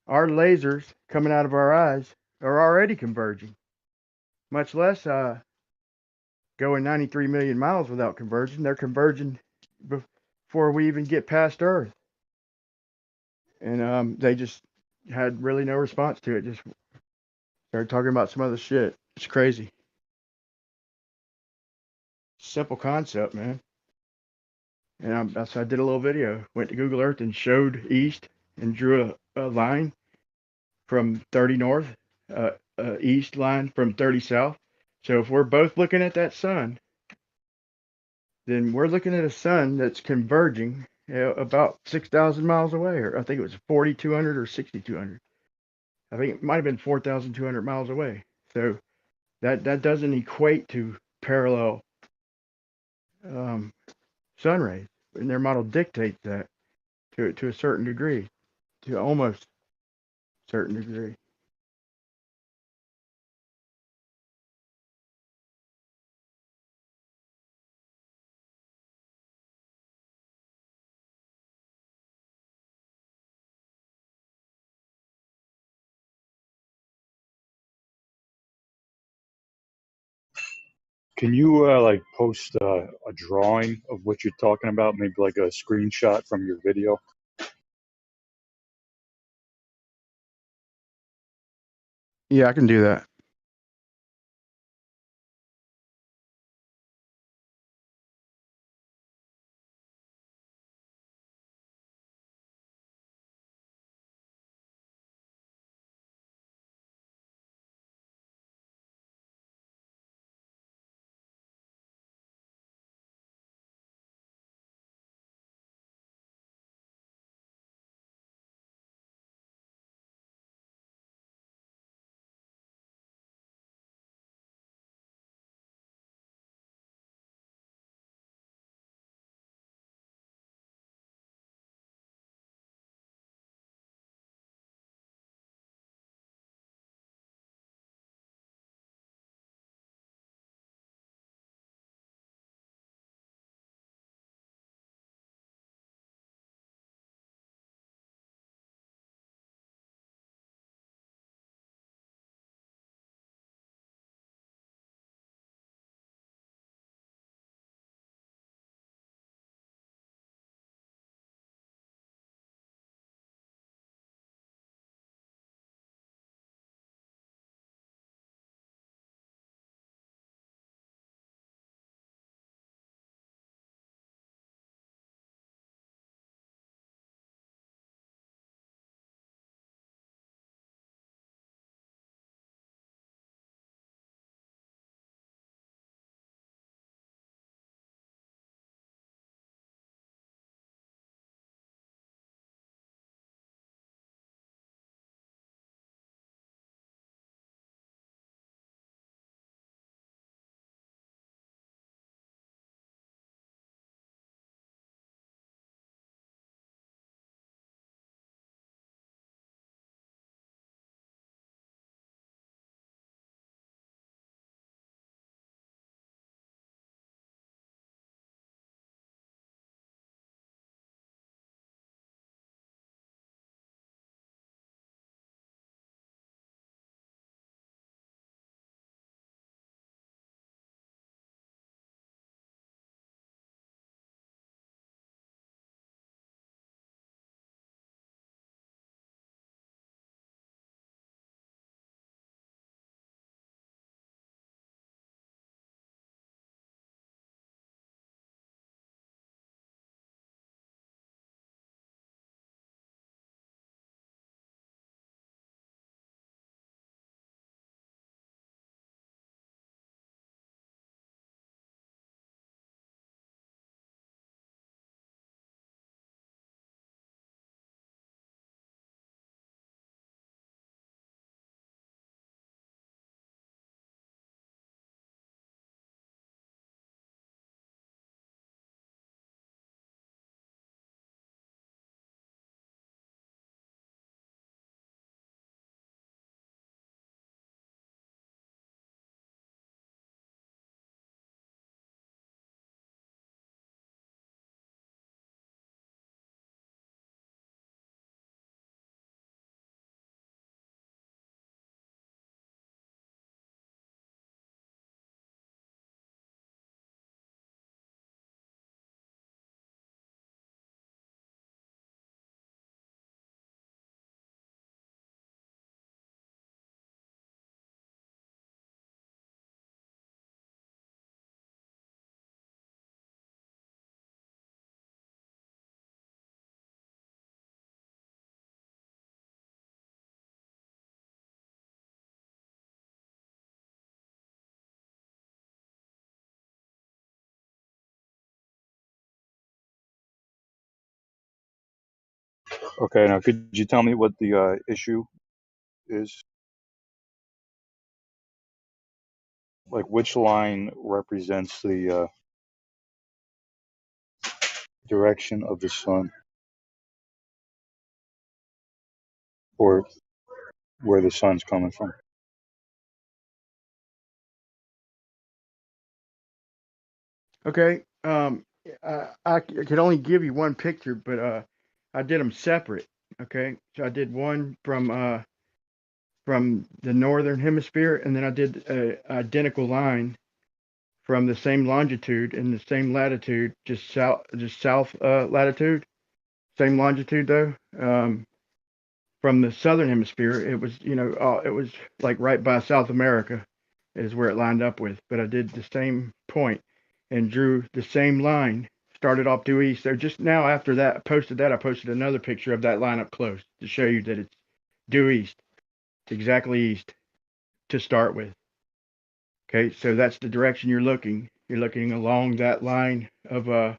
our lasers coming out of our eyes are already converging, much less going 93 million miles without converging. They're converging before we even get past Earth. And they just had really no response to it. Just started talking about some other shit. It's crazy. Simple concept, man. And so I did a little video. Went to Google Earth and showed east and drew a line from 30 north, east line from 30 south. So if we're both looking at that sun then we're looking at a sun that's converging about 6,000 miles away, or I think it was 4,200 or 6,200. I think it might have been 4,200 miles away. So that doesn't equate to parallel sun rays, and their model dictates that to a certain degree, to almost a certain degree. Can you like post a drawing of what you're talking about? Maybe like a screenshot from your video. Yeah, I can do that. Okay, now could you tell me what the issue is? Like, which line represents the direction of the sun, or where the sun's coming from? Okay. I could only give you one picture, but I did them separate. Okay. So I did one from the northern hemisphere, and then I did a identical line from the same longitude and the same latitude, just south latitude, same longitude though. From the southern hemisphere, it was it was like right by South America is where it lined up with. But I did the same point and drew the same line. Started off due east. So just now after that, I posted another picture of that line up close to show you that it's due east. It's exactly east to start with. Okay, so that's the direction you're looking. You're looking along that line of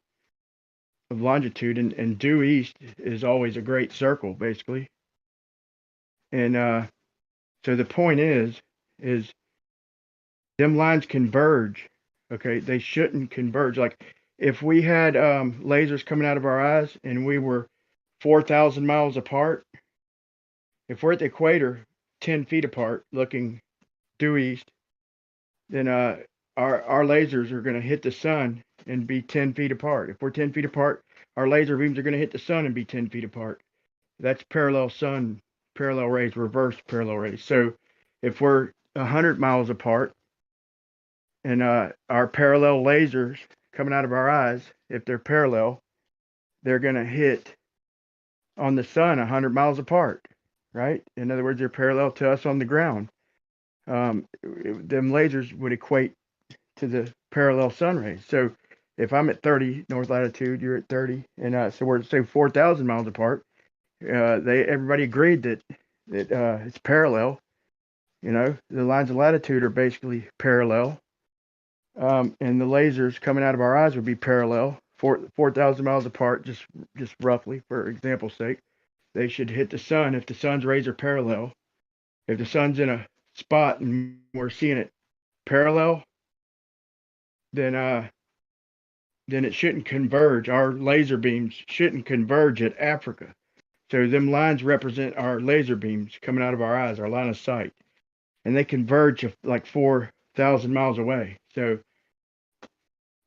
longitude, and due east is always a great circle, basically. And so the point is them lines converge. Okay, they shouldn't converge. Like if we had lasers coming out of our eyes and we were 4,000 miles apart, if we're at the equator 10 feet apart looking due east, then our lasers are going to hit the sun and be 10 feet apart. If we're 10 feet apart, our laser beams are going to hit the sun and be 10 feet apart. That's parallel rays, reverse parallel rays. So if we're 100 miles apart and our parallel lasers coming out of our eyes, if they're parallel, they're going to hit on the sun 100 miles apart, right? In other words, they're parallel to us on the ground. Them lasers would equate to the parallel sun rays. So if I'm at 30 north latitude, you're at 30, and so we're say 4,000 miles apart. Everybody agreed that it's parallel. The lines of latitude are basically parallel, and the lasers coming out of our eyes would be parallel, 4,000 miles apart, just roughly for example's sake. They should hit the sun if the sun's rays are parallel. If the sun's in a spot and we're seeing it parallel, then it shouldn't converge. Our laser beams shouldn't converge at Africa. So them lines represent our laser beams coming out of our eyes, our line of sight. And they converge like 4,000 miles away. So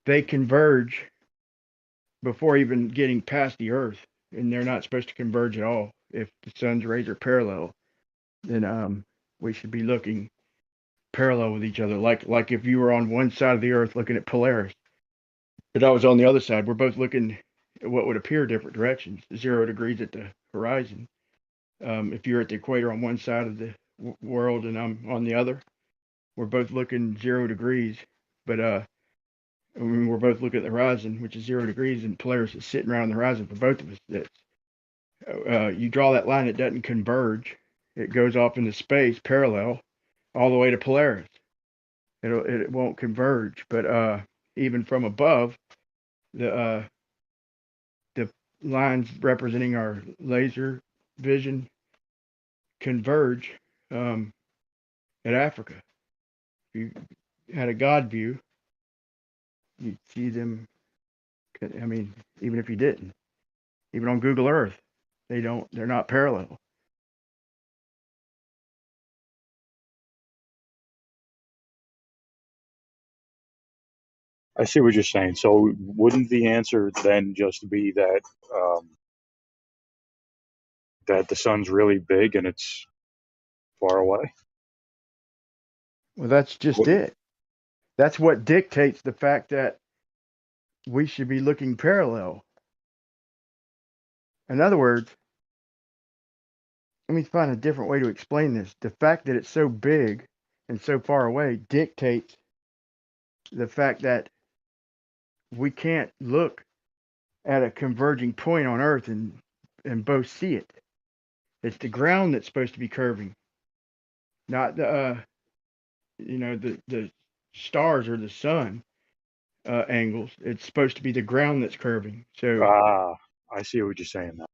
they converge before even getting past the Earth. And they're not supposed to converge at all. If the sun's rays are parallel, then we should be looking parallel with each other. Like if you were on one side of the Earth looking at Polaris, but I was on the other side, we're both looking at what would appear different directions, 0 degrees at the horizon. If you're at the equator on one side of the world and I'm on the other, we're both looking 0 degrees, but we're both looking at the horizon, which is 0 degrees, and Polaris is sitting around the horizon for both of us. You draw that line, it doesn't converge. It goes off into space parallel all the way to Polaris. It won't converge, but even from above, the lines representing our laser vision converge at Africa. If you had a God view, you'd see them. I mean, even if you didn't, even on Google Earth, they're not parallel. I see what you're saying. So wouldn't the answer then just be that that the sun's really big and it's far away? Well, that's just it. That's what dictates the fact that we should be looking parallel. In other words, let me find a different way to explain this. The fact that it's so big and so far away dictates the fact that we can't look at a converging point on Earth and both see it. It's the ground that's supposed to be curving, not the the stars or the sun angles. It's supposed to be the ground that's curving. So I see what you're saying now.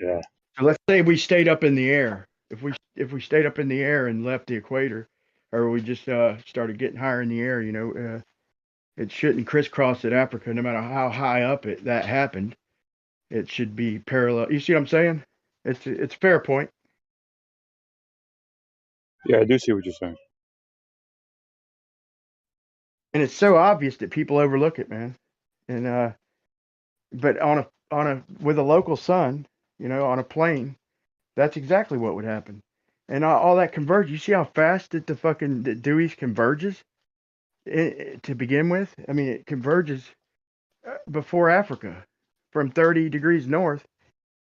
Yeah. So let's say we stayed up in the air. If we stayed up in the air and left the equator, or we just started getting higher in the air, it shouldn't crisscross at Africa, no matter how high up that happened. It should be parallel. You see what I'm saying? It's a fair point. Yeah, I do see what you're saying. And it's so obvious that people overlook it, man. And but on a with a local sun, on a plane, that's exactly what would happen. And all that converges. You see how fast that the Dewey's converges to begin with? I mean, it converges before Africa from 30 degrees north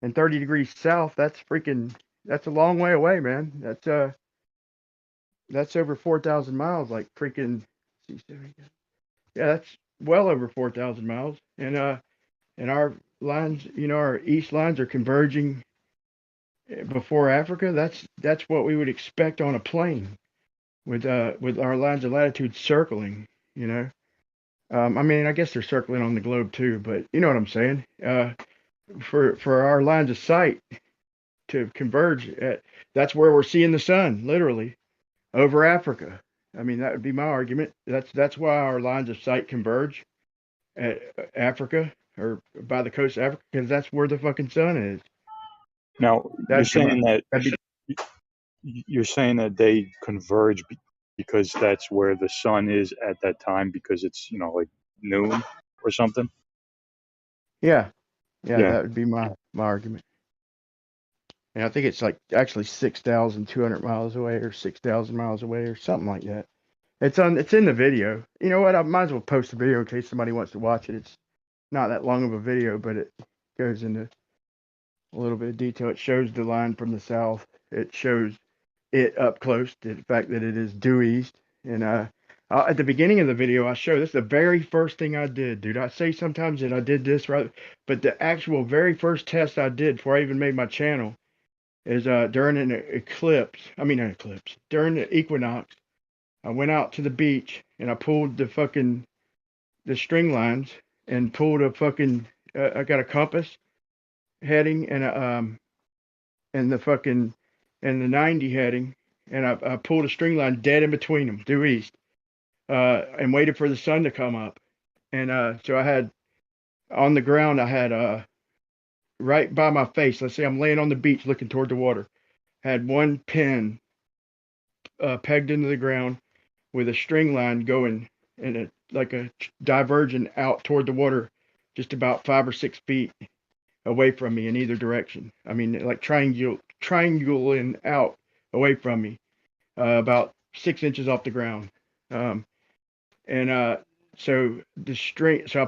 and 30 degrees south. That's a long way away, man. That's over 4,000 miles, like freaking. Yeah, that's well over 4,000 miles. And our lines, our east lines are converging before Africa. That's what we would expect on a plane with our lines of latitude circling. I mean, I guess they're circling on the globe too, but you know what I'm saying. For our lines of sight to converge that's where we're seeing the sun, literally, over Africa. I mean, that would be my argument. That's why our lines of sight converge at Africa or by the coast of Africa, because that's where the fucking sun is. Now That'd be you're saying that they converge because that's where the sun is at that time, because it's like noon or something. Yeah, that would be my argument. And I think it's like actually 6,200 miles away or 6,000 miles away or something like that. It's in the video. You know what? I might as well post the video in case somebody wants to watch it. It's not that long of a video, but it goes into a little bit of detail. It shows the line from the south. It shows it up close, the fact that it is due east. And at the beginning of the video, I show this is the very first thing I did, dude. I say sometimes that I did this right, but the actual very first test I did before I even made my channel is during an eclipse. I mean, an eclipse. During the equinox, I went out to the beach and I pulled the string lines and pulled a fucking. I got a compass heading and the 90 heading, and I pulled a string line dead in between them, due east, and waited for the sun to come up. And so I had on the ground, I had right by my face. Let's say I'm laying on the beach looking toward the water. Had one pin pegged into the ground with a string line going in like a diverging out toward the water, just about 5 or 6 feet away from me in either direction. I mean, like triangling out away from me, about 6 inches off the ground. So I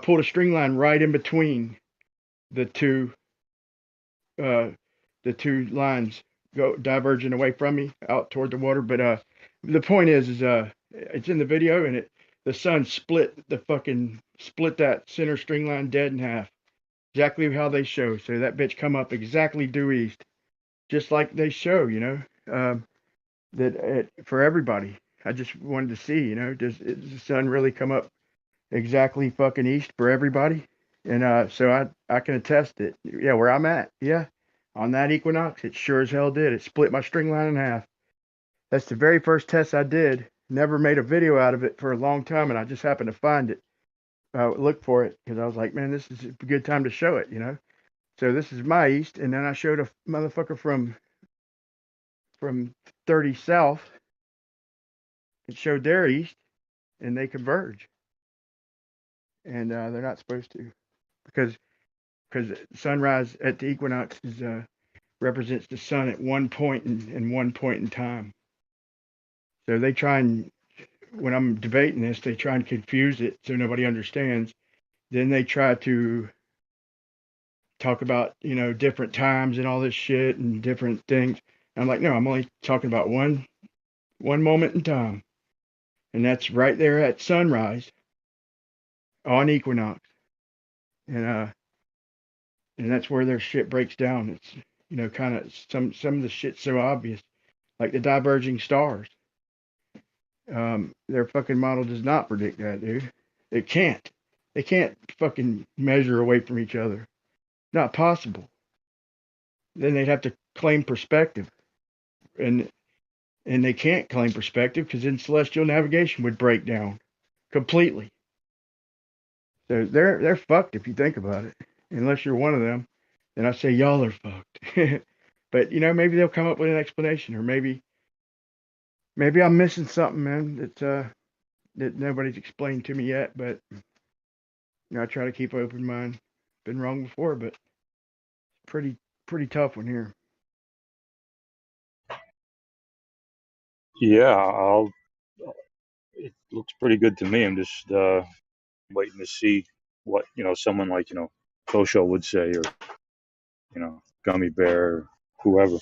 pulled a string line right in between the two lines diverging away from me out toward the water. But the point is it's in the video, and the sun split that center string line dead in half, exactly how they show. So that bitch come up exactly due east, just like they show. For everybody. I just wanted to see, does the sun really come up exactly fucking east for everybody? And so I can attest it. Yeah, where I'm at, yeah, on that equinox, it sure as hell did. It split my string line in half. That's the very first test I did. Never made a video out of it for a long time, and I just happened to find it. Look for it because I was like, man, this is a good time to show it, So this is my east, and then I showed a motherfucker from 30 south. It showed their east, and they converge. And they're not supposed to, because sunrise at the equinox represents the sun at one point in one point in time. So they try and, when I'm debating this, they try and confuse it so nobody understands. Then they try to talk about different times and all this shit and different things. And I'm like, no, I'm only talking about one moment in time, and that's right there at sunrise on equinox. And that's where their shit breaks down. It's kind of some of the shit's so obvious, like the diverging stars. Their fucking model does not predict that, dude. It can't. They can't fucking measure away from each other. Not possible. then they'd have to claim perspective, and they can't claim perspective because then celestial navigation would break down completely. So they're fucked if you think about it. Unless you're one of them, then I say y'all are fucked. But maybe they'll come up with an explanation, or maybe I'm missing something, man, that nobody's explained to me yet. But I try to keep an open mind. Been wrong before, but pretty tough one here. Yeah, it looks pretty good to me. I'm just waiting to see what someone like Kosho would say, or Gummy Bear, or whoever.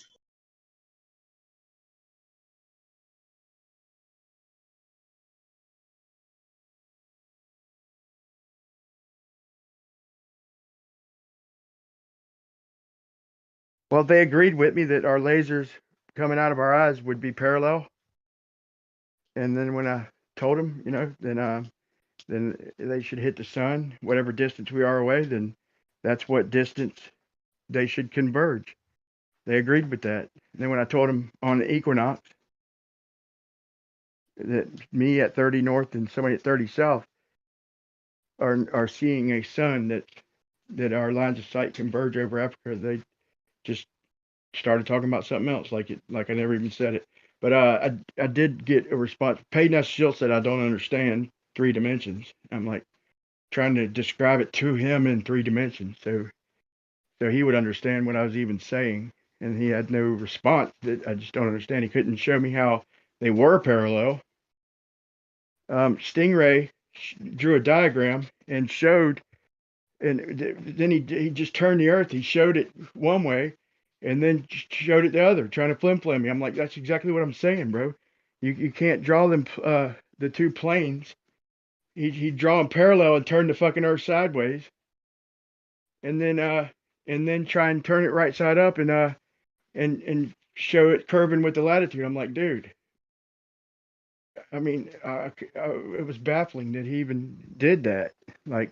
Well, they agreed with me that our lasers coming out of our eyes would be parallel. And then when I told them, then they should hit the sun, whatever distance we are away, then that's what distance they should converge. They agreed with that. And then when I told them on the equinox that me at 30 north and somebody at 30 south are seeing a sun that our lines of sight converge over Africa, they just started talking about something else, like I never even said it. But I did get a response. Peyton S. Shield said I don't understand 3 dimensions. I'm like trying to describe it to him in 3 dimensions, so he would understand what I was even saying. And he had no response. That I just don't understand. He couldn't show me how they were parallel. Stingray drew a diagram and showed, and then he just turned the Earth. He showed it one way, and then showed it the other, trying to flim me. I'm like, that's exactly what I'm saying, bro. You can't draw them the 2 planes. He'd draw them parallel and turn the fucking Earth sideways, and then try and turn it right side up and show it curving with the latitude. I'm like, dude. I mean, it was baffling that he even did that. Like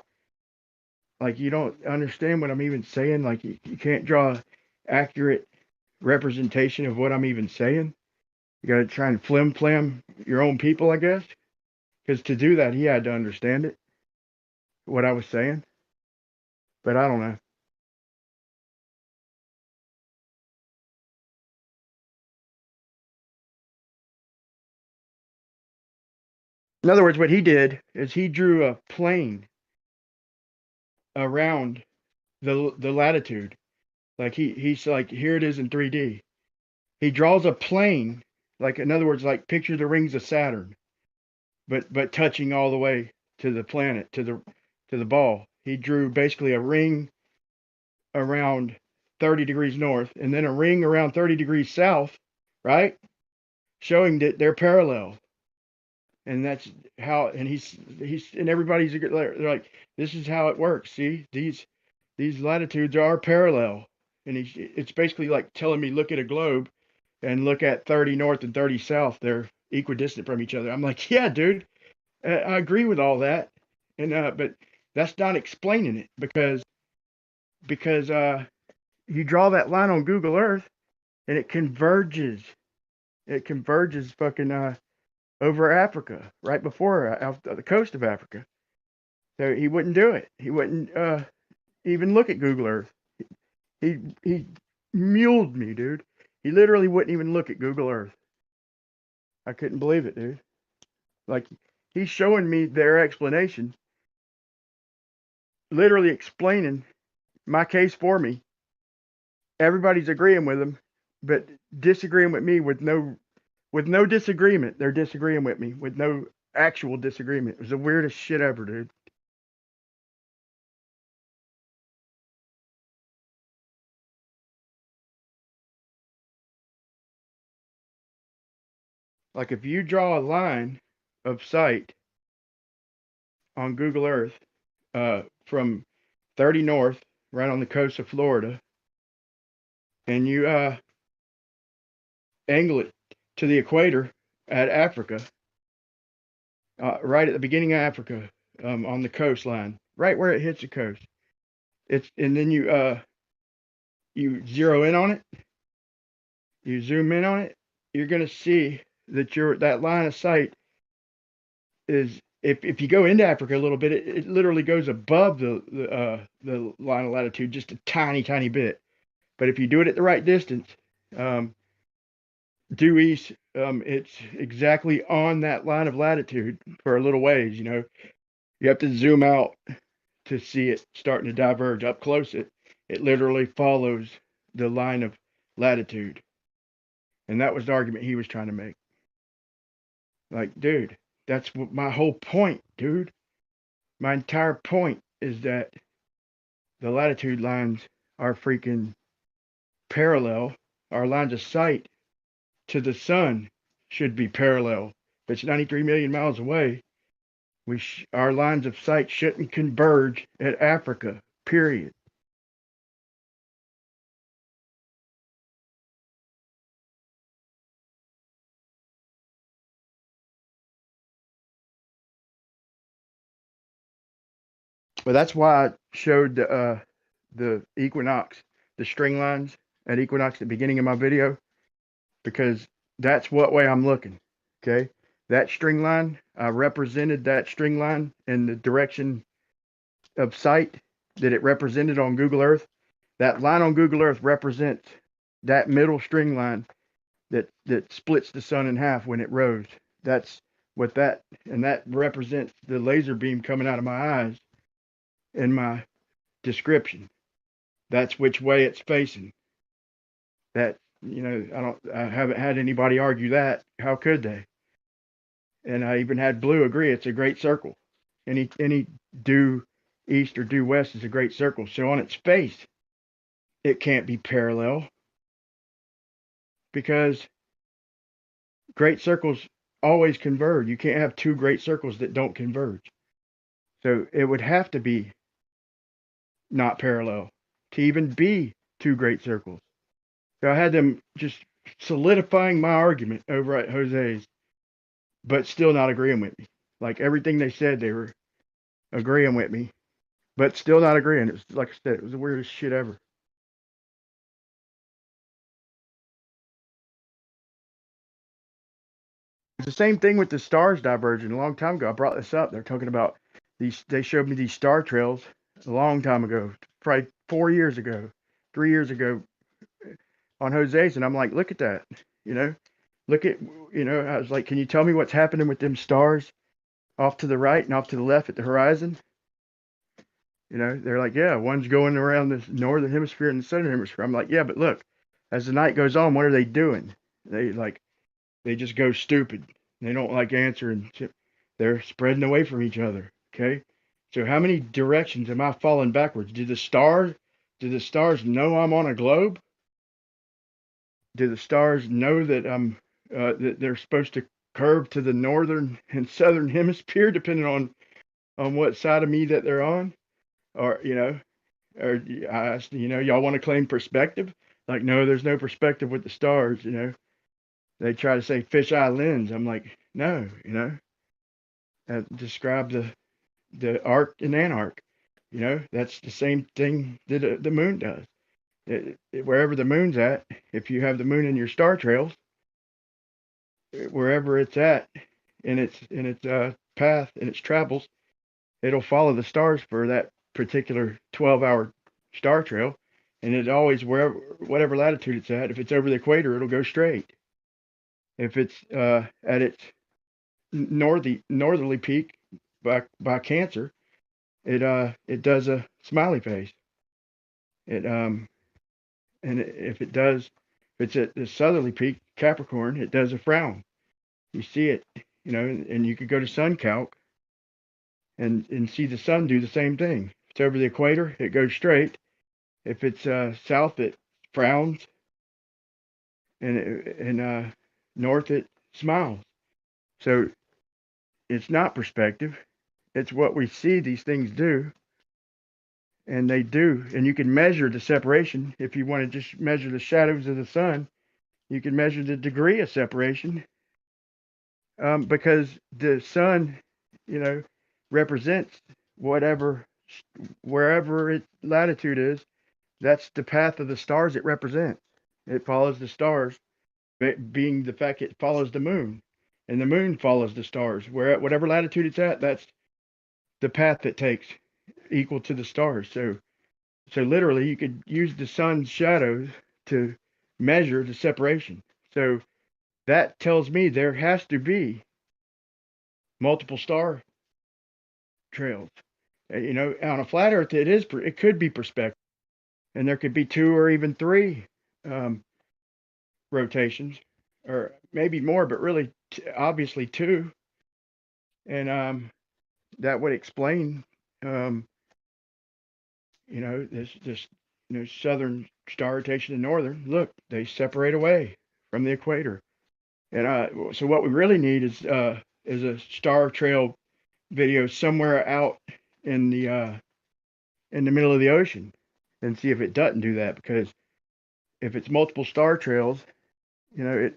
you don't understand what I'm even saying. Like you can't draw accurate representation of what I'm even saying. You got to try and flim your own people, I guess. Because to do that, he had to understand it, what I was saying. But I don't know. In other words, what he did is he drew a plane around the latitude. Like he's like, here it is in 3D. He draws a plane, like in other words, like picture the rings of Saturn, but touching all the way to the planet, to the ball. He drew basically a ring around 30 degrees north and then a ring around 30 degrees south, right? Showing that they're parallel. And that's how, and he's and everybody's they're like, this is how it works. See, these latitudes are parallel. And it's basically like telling me, look at a globe and look at 30 north and 30 south. They're equidistant from each other. I'm like, yeah, dude, I agree with all that. And but that's not explaining it because you draw that line on Google Earth and it converges. It converges fucking over Africa, right before off the coast of Africa. So he wouldn't do it. He wouldn't even look at Google Earth. He muled me, dude. He literally wouldn't even look at Google Earth. I couldn't believe it, dude. Like he's showing me their explanation, literally explaining my case for me. Everybody's agreeing with him, but disagreeing with me with no disagreement. They're disagreeing with me with no actual disagreement. It was the weirdest shit ever, dude. Like if you draw a line of sight on Google Earth from 30 north, right on the coast of Florida, and you angle it to the equator at Africa, right at the beginning of Africa, on the coastline, right where it hits the coast. And then you you zero in on it, you zoom in on it, you're going to see that that line of sight is, if you go into Africa a little bit, it literally goes above the line of latitude just a tiny bit. But if you do it at the right distance, due east, it's exactly on that line of latitude for a little ways. You know, you have to zoom out to see it starting to diverge. Up close, it literally follows the line of latitude, and that was the argument he was trying to make. Like, dude, that's what my whole point, dude. My entire point is that the latitude lines are freaking parallel. Our lines of sight to the sun should be parallel. If it's 93 million miles away, our lines of sight shouldn't converge at Africa, period. But that's why I showed the equinox, the string lines at equinox at the beginning of my video, because that's what way I'm looking. Okay, that string line, I represented that string line in the direction of sight that it represented on Google Earth. That line on Google Earth represents that middle string line that splits the sun in half when it rose. That's what that, and that represents the laser beam coming out of my eyes in my description. That's which way it's facing. That, you know, I haven't had anybody argue that. How could they? And I even had Blue agree it's a great circle. Any due east or due west is a great circle. So on its face, it can't be parallel, because great circles always converge. You can't have two great circles that don't converge. So it would have to be not parallel to even be two great circles. So I had them just solidifying my argument over at Jose's, but still not agreeing with me. Like, everything they said, they were agreeing with me, but still not agreeing. It was, like I said, it was the weirdest shit ever. It's the same thing with the stars diverging. A long time ago, I brought this up. They're talking about these. They showed me these star trails a long time ago, probably 4 years ago, 3 years ago, on Jose's, and I'm like, look at that. You know, look at, you know, I was like, can you tell me what's happening with them stars off to the right and off to the left at the horizon? You know, they're like, yeah, one's going around the northern hemisphere and the southern hemisphere. I'm like, yeah, but look, as the night goes on, what are they doing? They just go stupid. They don't like answering. They're spreading away from each other. Okay. So how many directions am I falling backwards? Do the stars know I'm on a globe? Do the stars know that that they're supposed to curve to the northern and southern hemisphere, depending on what side of me that they're on? Or, you know, or I asked, you know, y'all want to claim perspective? Like, no, there's no perspective with the stars. You know, they try to say fisheye lens. I'm like, no, you know, describe the arc and anarch. You know, that's the same thing that the moon does. Wherever the moon's at, if you have the moon in your star trails, wherever it's at in its path and its travels, it'll follow the stars for that particular 12-hour star trail, and it always, whatever latitude it's at, if it's over the equator, it'll go straight. If it's at its northerly peak by Cancer, it does a smiley face. And if it's at the southerly peak, Capricorn, it does a frown. You see it, you know, and you could go to sun calc and see the sun do the same thing. If it's over the equator, it goes straight. If it's south, it frowns, and north, it smiles. So it's not perspective. It's what we see these things do, and they do. And you can measure the separation. If you want to just measure the shadows of the sun, you can measure the degree of separation, because the sun, you know, represents wherever its latitude is, That's the path of the stars it represents. It follows the stars, being the fact it follows the moon, and the moon follows the stars. Where whatever latitude it's at, that's the path it takes, equal to the stars. So literally, you could use the sun's shadows to measure the separation. So that tells me there has to be multiple star trails. You know, on a flat Earth, it could be perspective, and there could be 2 or even 3 rotations, or maybe more, but really, obviously 2, and that would explain, you know, this you know, southern star rotation and northern. Look, they separate away from the equator, and so what we really need is a star trail video somewhere out in the middle of the ocean, and see if it doesn't do that. Because if it's multiple star trails, you know,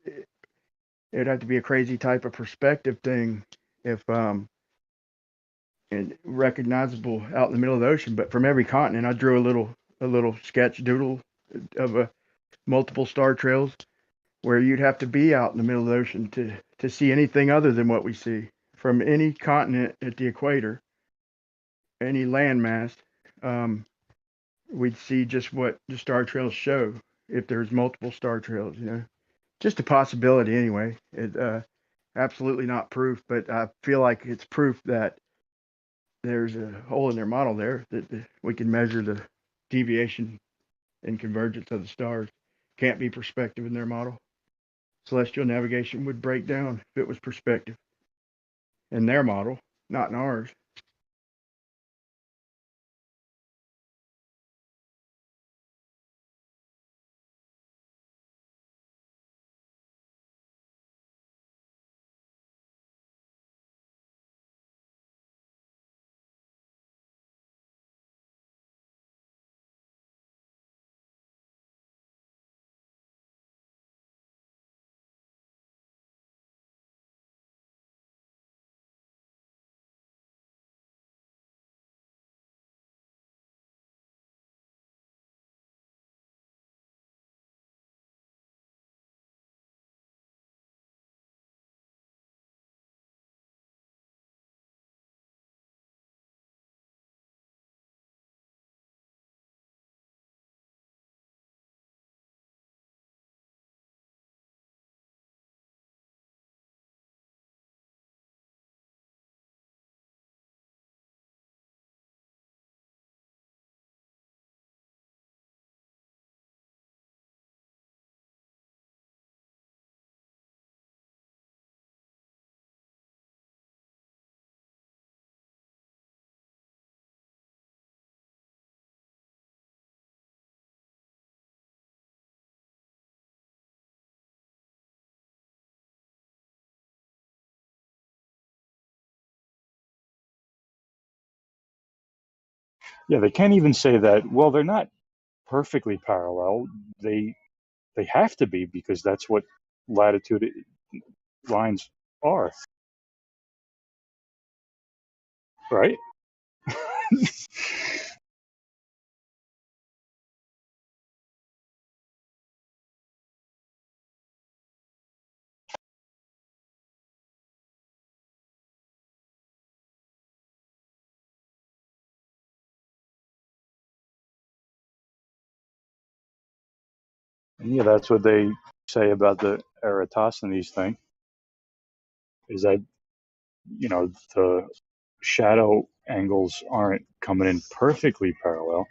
it'd have to be a crazy type of perspective thing if and recognizable out in the middle of the ocean. But from every continent, I drew a little sketch doodle of a multiple star trails where you'd have to be out in the middle of the ocean to see anything other than what we see from any continent at the equator, any landmass. We'd see just what the star trails show if there's multiple star trails. You know, just a possibility anyway. It absolutely not proof, but I feel like it's proof that there's a hole in their model there that we can measure the deviation and convergence of the stars. Can't be perspective in their model. Celestial navigation would break down if it was perspective in their model, not in ours. Yeah, they can't even say that. Well, they're not perfectly parallel. They have to be because that's what latitude lines are, right? And yeah, that's what they say about the Eratosthenes thing. Is that, you know, the shadow angles aren't coming in perfectly parallel.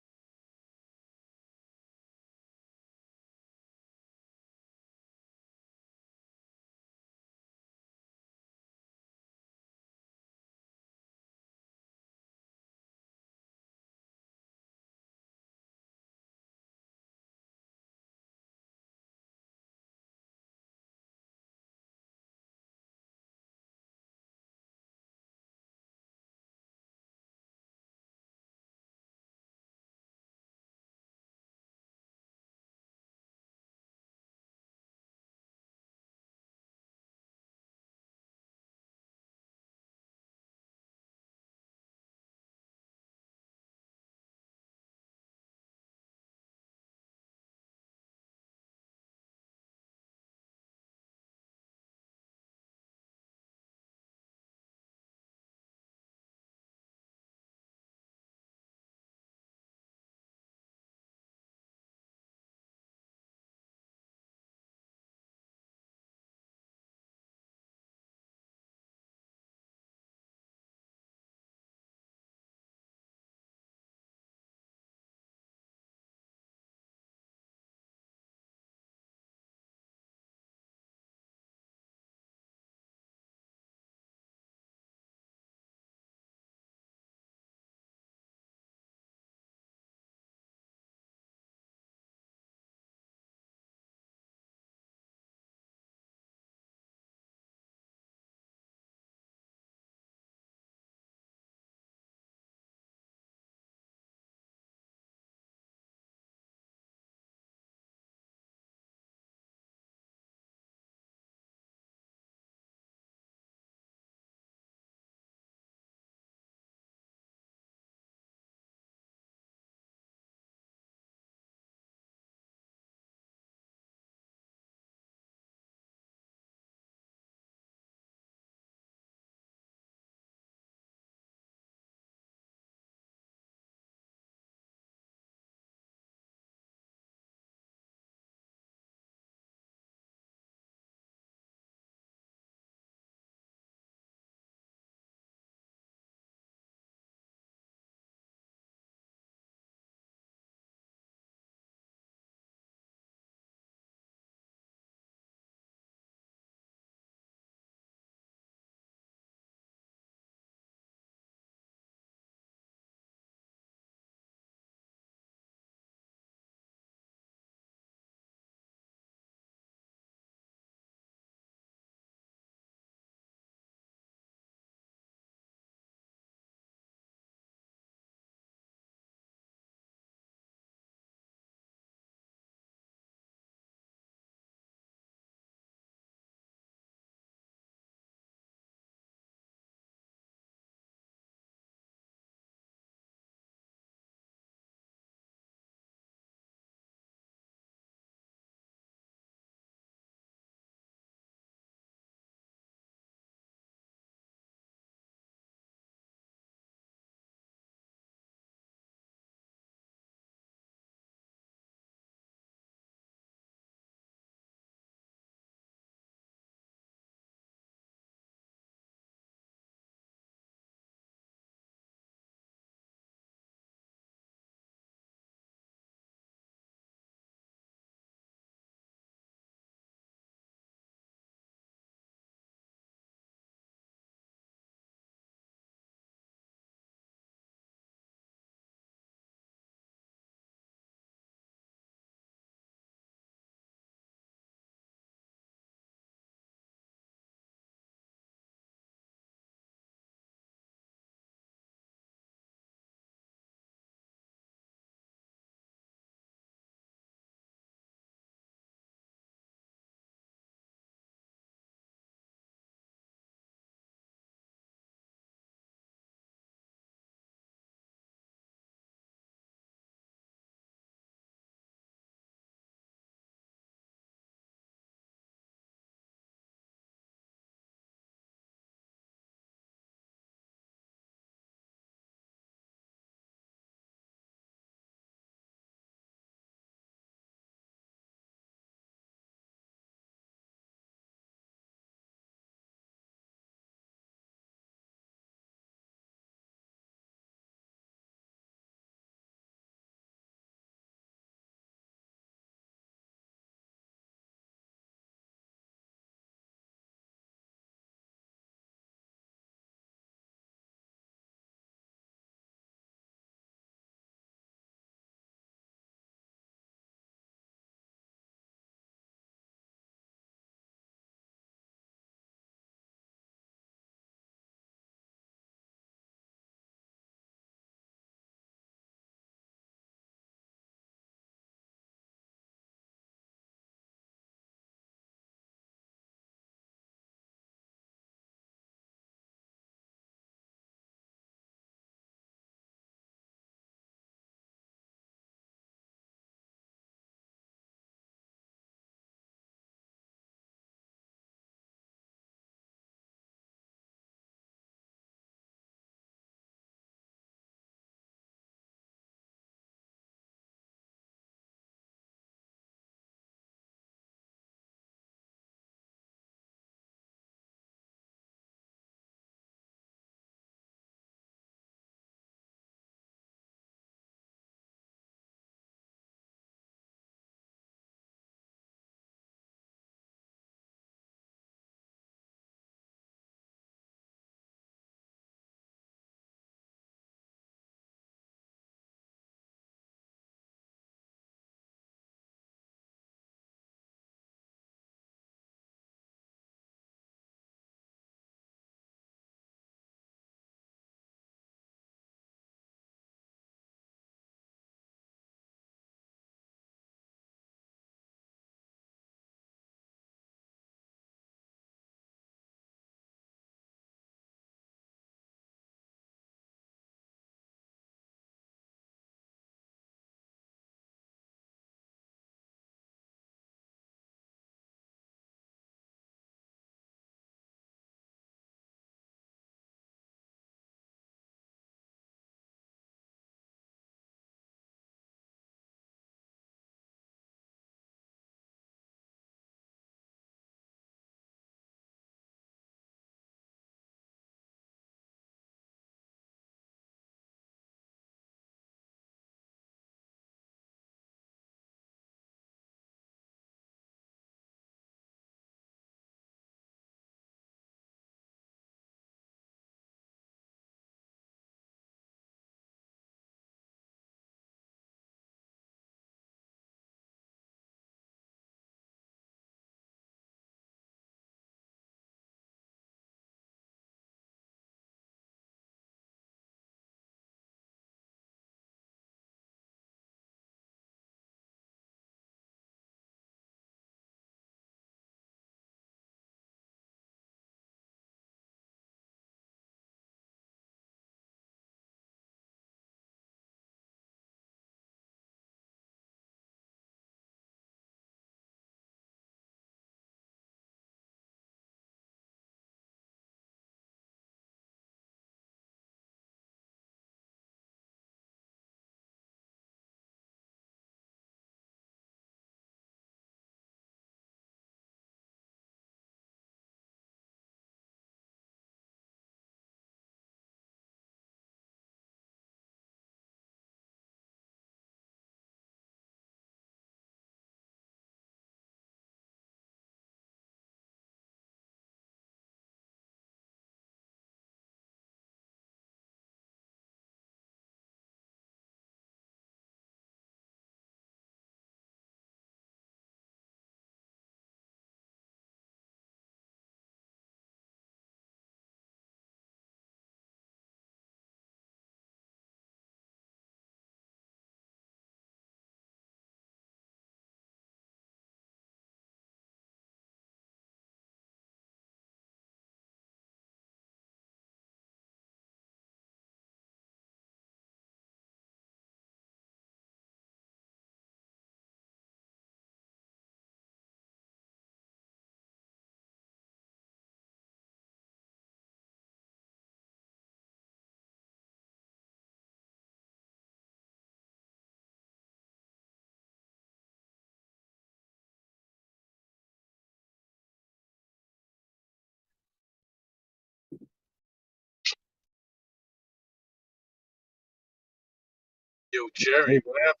Yo, Jerry, Hey, what happened?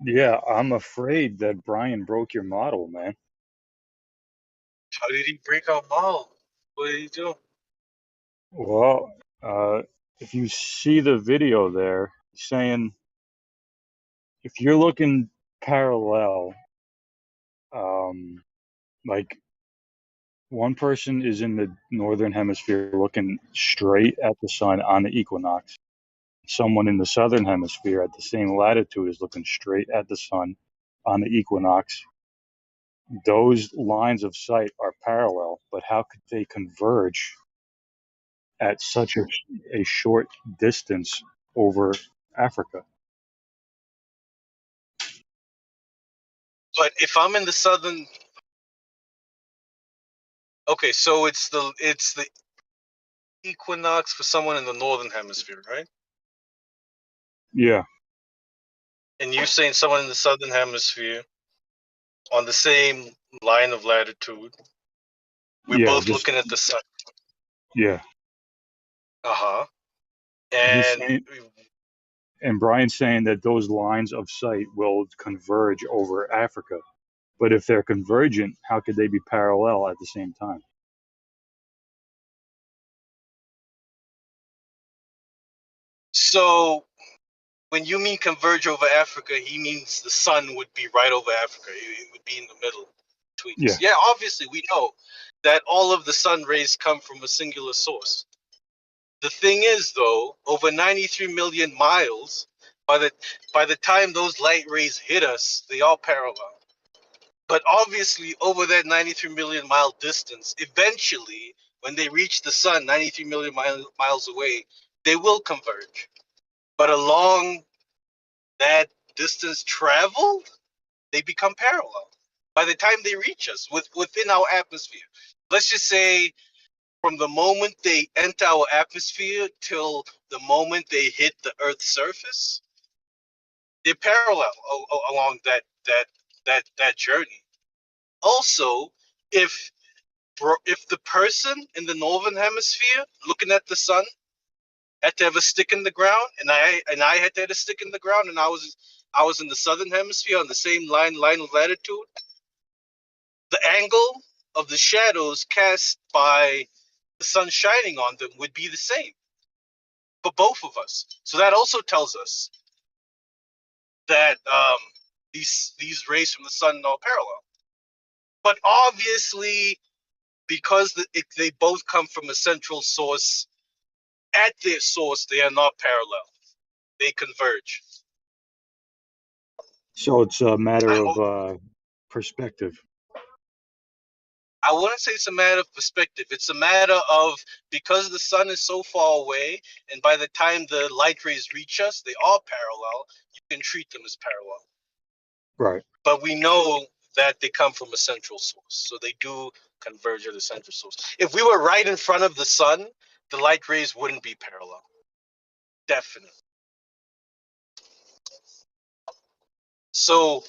yeah, I'm afraid that Brian broke your model, man. How did he break our mall? What did he do? Well, if you see the video there, saying if you're looking parallel, like one person is in the northern hemisphere looking straight at the sun on the equinox. Someone in the southern hemisphere at the same latitude is looking straight at the sun on the equinox. Those lines of sight are parallel, but how could they converge at such a short distance over Africa? But if I'm in the southern, okay, so it's the equinox for someone in the northern hemisphere, right? Yeah, And you're saying someone in the southern hemisphere on the same line of latitude. We're yeah, both just looking at the sun. yeah. Uh-huh. He's And saying, and Brian's saying that those lines of sight will converge over Africa. But if they're convergent, how could they be parallel at the same time? so when you mean converge over Africa, he means the sun would be right over Africa. It would be in the middle between Yeah, us. Yeah, obviously we know that all of the sun rays come from a singular source. The thing is, though, over 93 million miles, by the time those light rays hit us, they are parallel. But obviously, over that 93 million mile distance, eventually, when they reach the sun 93 million miles away, they will converge. But along that distance traveled, they become parallel by the time they reach us within our atmosphere. Let's just say from the moment they enter our atmosphere till the moment they hit the Earth's surface, they're parallel along that journey. Also, if the person in the northern hemisphere looking at the sun had to have a stick in the ground, and I had to have a stick in the ground, and I was in the southern hemisphere on the same line of latitude, the angle of the shadows cast by the sun shining on them would be the same for both of us. So that also tells us that these rays from the sun are parallel. But obviously, because they both come from a central source, at their source they are not parallel. They converge. so it's a matter I of perspective. wouldn't say it's a matter of perspective. It's a matter of, because the sun is so far away, and by the time the light rays reach us, they are parallel. You can treat them as parallel. Right. But we know that they come from a central source, so they do converge at a central source. If we were right in front of the sun, the light rays wouldn't be parallel. Definitely. So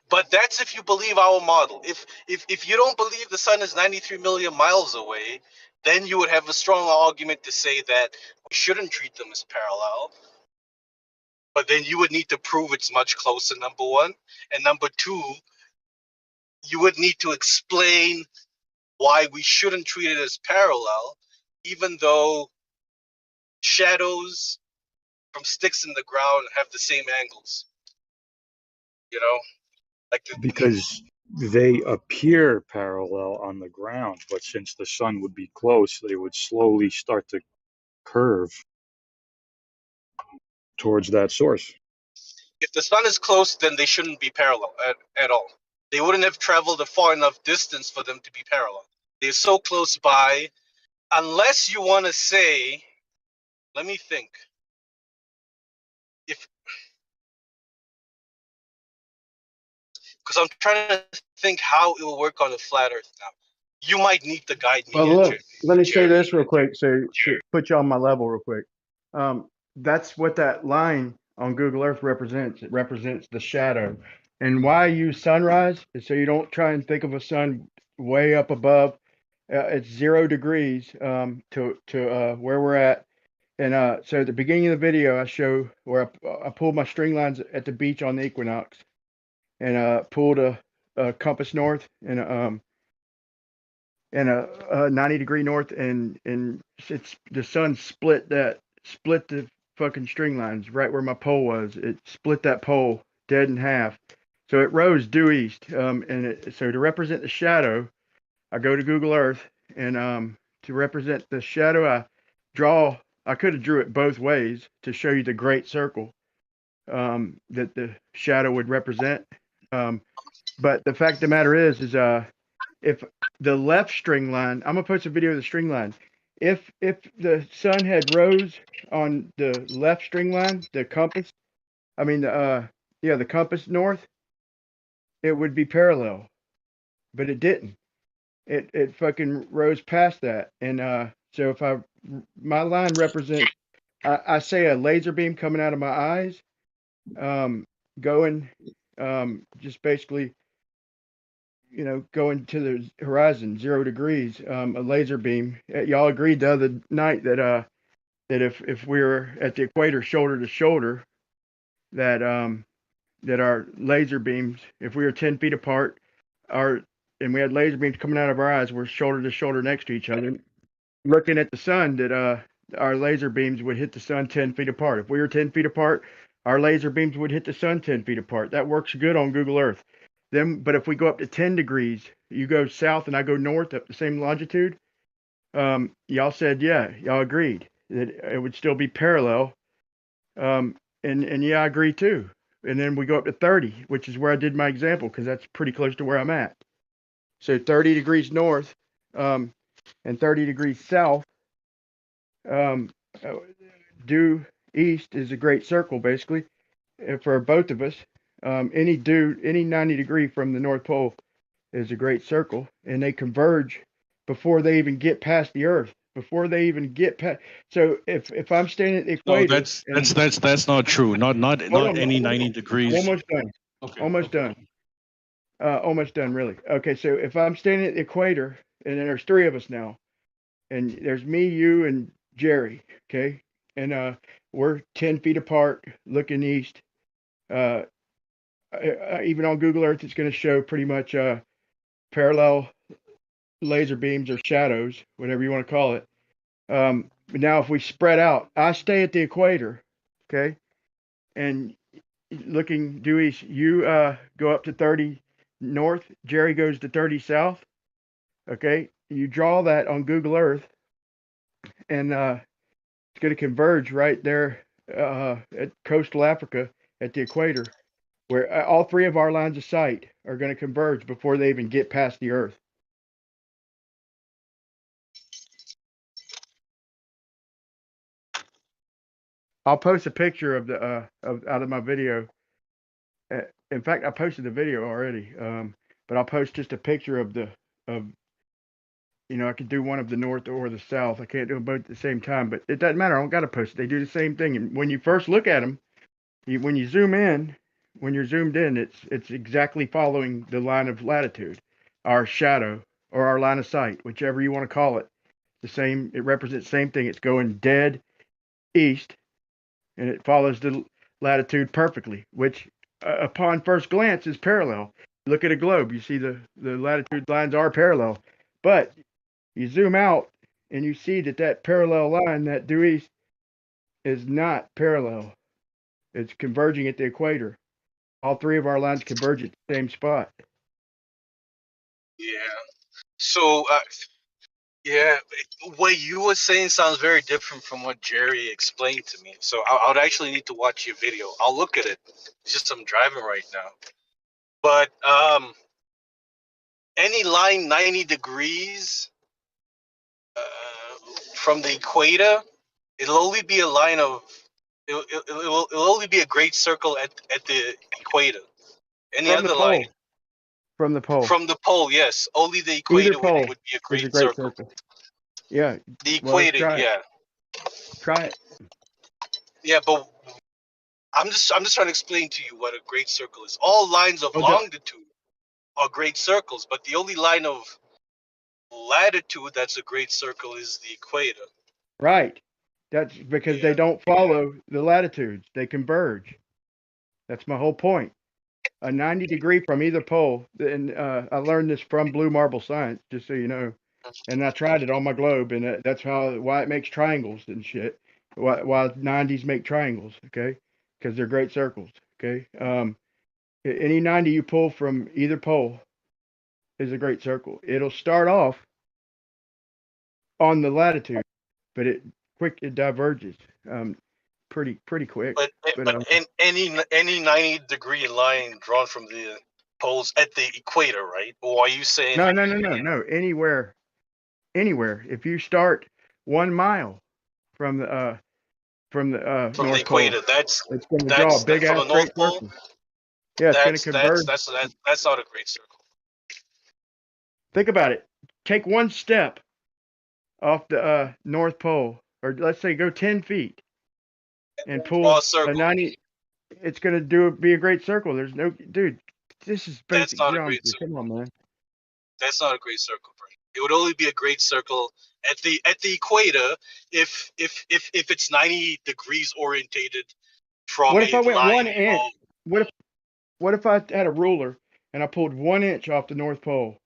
but that's if you believe our model. If you don't believe the sun is 93 million miles away, then you would have a strong argument to say that we shouldn't treat them as parallel. But then you would need to prove it's much closer, number one. And number two, you would need to explain why we shouldn't treat it as parallel, even though shadows from sticks in the ground have the same angles. You know, like Because they appear parallel on the ground, but since the sun would be close, they would slowly start to curve towards that source. if the sun is close, then they shouldn't be parallel at all. They wouldn't have traveled a far enough distance for them to be parallel. They're so close by, unless you want to say, let me think. Because I'm trying to think how it will work on a flat Earth now. You might need to guide me Well, here, look, let me say Jerry. this real quick, so to put you on my level real quick. That's what that line on Google Earth represents. It represents the shadow. And why I use sunrise is so you don't try and think of a sun way up above. It's 0 degrees to where we're at. And so at the beginning of the video, I show where I pulled my string lines at the beach on the equinox, and pulled a compass north and a 90-degree north, and it's the sun split the fucking string lines right where my pole was. It split that pole dead in half, so it rose due east. So to represent the shadow, I go to Google Earth, and to represent the shadow, I could have drew it both ways to show you the great circle that the shadow would represent. But the fact of the matter is if the left string line, I'm gonna post a video of the string line. If the sun had rose on the left string line, the compass, the compass north, it would be parallel, but it didn't. It fucking rose past that, and so if my line represents, I say a laser beam coming out of my eyes, going, just basically, going to the horizon, 0 degrees, a laser beam. Y'all agreed the other night that if we were at the equator shoulder to shoulder, that our laser beams, if we were 10 feet apart, and we had laser beams coming out of our eyes, we're shoulder to shoulder next to each other, looking at the sun, that our laser beams would hit the sun 10 feet apart. If we were 10 feet apart, our laser beams would hit the sun 10 feet apart. That works good on Google Earth. But if we go up to 10 degrees, you go south and I go north up the same longitude, y'all said, yeah, y'all agreed that it would still be parallel. And yeah, I agree too. And then we go up to 30, which is where I did my example, because that's pretty close to where I'm at. So 30 degrees north, and 30 degrees south, due east is a great circle, basically, for both of us. Any 90 degree from the North Pole is a great circle, and they converge before they even get past the Earth. Before they even get past, so if I'm standing at the No, equator, that's not true. Not any 90 degrees. Almost done. Okay. Almost done. Almost done, really. Okay, so if I'm standing at the equator, and then there's 3 of us now, and there's me, you, and Jerry, okay, and we're 10 feet apart, looking east. Even on Google Earth, it's going to show pretty much parallel laser beams or shadows, whatever you want to call it. But now, if we spread out, I stay at the equator, okay, and looking due east, you go up to 30 north, Jerry goes to 30 south, okay. You draw that on Google Earth, and it's going to converge right there at coastal Africa at the equator, where all 3 of our lines of sight are going to converge before they even get past the Earth. I'll post a picture of the out of my video. In fact, I posted the video already, but I'll post just a picture of I could do one of the north or the south. I can't do them both at the same time, but it doesn't matter. I don't got to post it. They do the same thing. And when you first look at them, when you zoom in, when you're zoomed in, it's exactly following the line of latitude, our shadow or our line of sight, whichever you want to call it. The same, it represents the same thing. It's going dead east, and it follows the latitude perfectly, which upon first glance is parallel. Look at a globe, you see the latitude lines are parallel, but you zoom out and you see that parallel line, that due east, is not parallel. It's converging at the equator. All 3 of our lines converge at the same spot. Yeah. So, yeah, what you were saying sounds very different from what Jerry explained to me. So I would actually need to watch your video. I'll look at it. It's just I'm driving right now. But any line 90 degrees from the equator, it'll only be a line of. It'll only be a great circle at the equator. Any From the other pole. line From the pole. from the pole, yes, only the Either equator pole would be a is great, a great circle. Yeah. The Well, let's equator, try it. yeah. Try it. Yeah, but I'm just trying to explain to you what a great circle is. All lines of Oh, longitude are great circles, but the only line of latitude that's a great circle is the equator. Right. That's because they don't follow the latitudes; they converge. That's my whole point. A 90 degree from either pole, and I learned this from Blue Marble Science, just so you know. And I tried it on my globe, and that's why it makes triangles and shit. Why 90s make triangles, okay? Because they're great circles, okay? Any 90 you pull from either pole is a great circle. It'll start off on the latitude, but it diverges pretty quick. But any 90-degree line drawn from the poles at the equator, right? Or are you saying No. Anywhere. If you start 1 mile from the from North the Pole, equator? it's going to draw a big From ass the North straight Pole. circle. Yeah, it's going to converge. That's not a great circle. Think about it. Take one step off the North Pole, or let's say go 10 feet, and pull a 90. It's going to be a great circle. There's no, dude. This is basic geometry. Come on, man. That's not a great circle, Brian. It would only be a great circle at the equator if it's 90 degrees orientated from What if a I went line 1 inch? What if I had a ruler and I pulled 1 inch off the North Pole?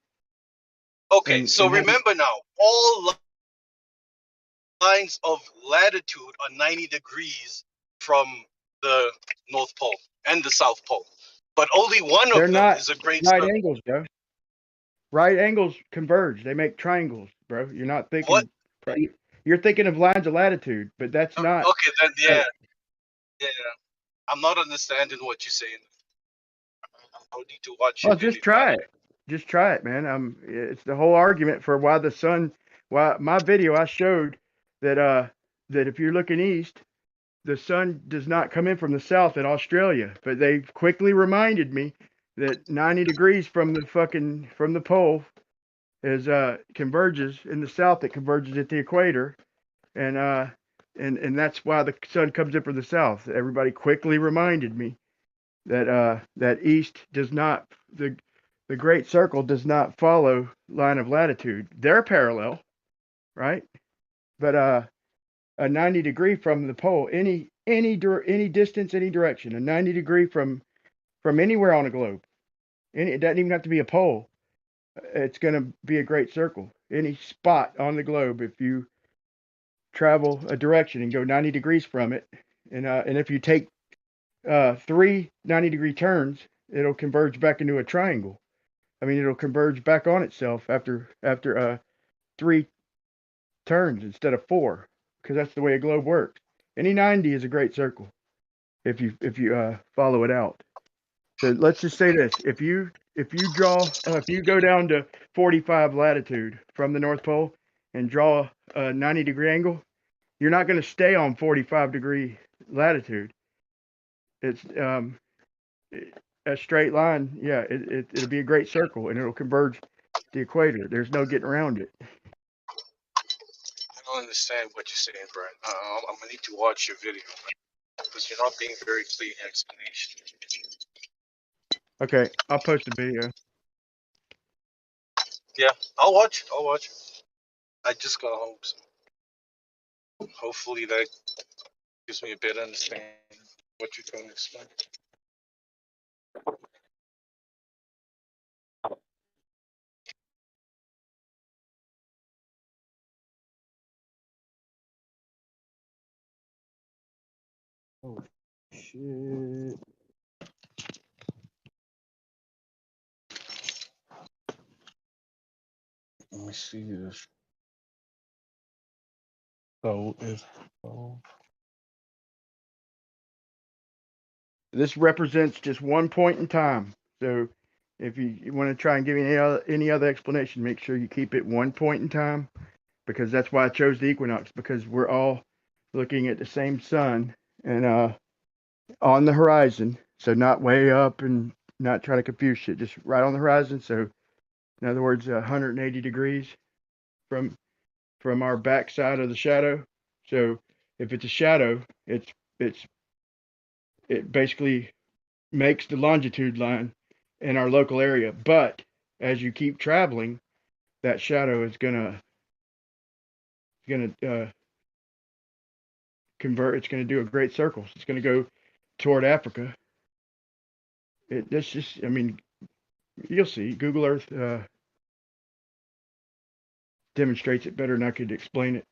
Okay, so remember now, all lines of latitude are 90 degrees from the North Pole and the South Pole, but only one They're of them not is a great right circle. angles, bro. Right angles converge. They make triangles, bro. You're not thinking. You're thinking of lines of latitude, but that's not. Okay, then yeah. I'm not understanding what you're saying. I need to watch your Well, video. just try it. Just try it, man. It's the whole argument for why my video I showed that if you're looking east, the sun does not come in from the south in Australia, but they quickly reminded me that 90 degrees from the pole is converges in the south. It converges at the equator, and that's why the sun comes in from the south. Everybody quickly reminded me that east does not the great circle does not follow line of latitude. They're parallel, right? But a 90 degree from the pole, any distance, any direction, a 90 degree from anywhere on the globe. It doesn't even have to be a pole. It's going to be a great circle. Any spot on the globe, if you travel a direction and go 90 degrees from it, and if you take 3 90-degree turns, it'll converge back into a triangle. I mean, it'll converge back on itself after 3 turns instead of 4, because that's the way a globe works. Any 90 is a great circle if you follow it out. So let's just say this: if you go down to 45 latitude from the North Pole and draw a 90-degree angle, you're not going to stay on 45-degree latitude. It's a straight line. Yeah, it'll be a great circle, and it'll converge the equator. There's no getting around it. I don't understand what you're saying, Brian. I'm gonna need to watch your video because you're not being very clear in explanation. Okay, I'll post a video. Yeah, I'll watch. I just got home, so hopefully that gives me a better understanding of what you're trying to explain. Oh shit. Let me see this. So This represents just one point in time. So if you want to try and give any other explanation, make sure you keep it one point in time, because that's why I chose the equinox, because we're all looking at the same sun and on the horizon. So not way up and not trying to confuse shit, just right on the horizon. So in other words, 180 degrees from our backside of the shadow. So if it's a shadow, it basically makes the longitude line in our local area. But as you keep traveling, that shadow is gonna convert. It's going to do a great circle. It's going to go toward Africa. That's just, I mean, you'll see. Google Earth demonstrates it better than I could explain it.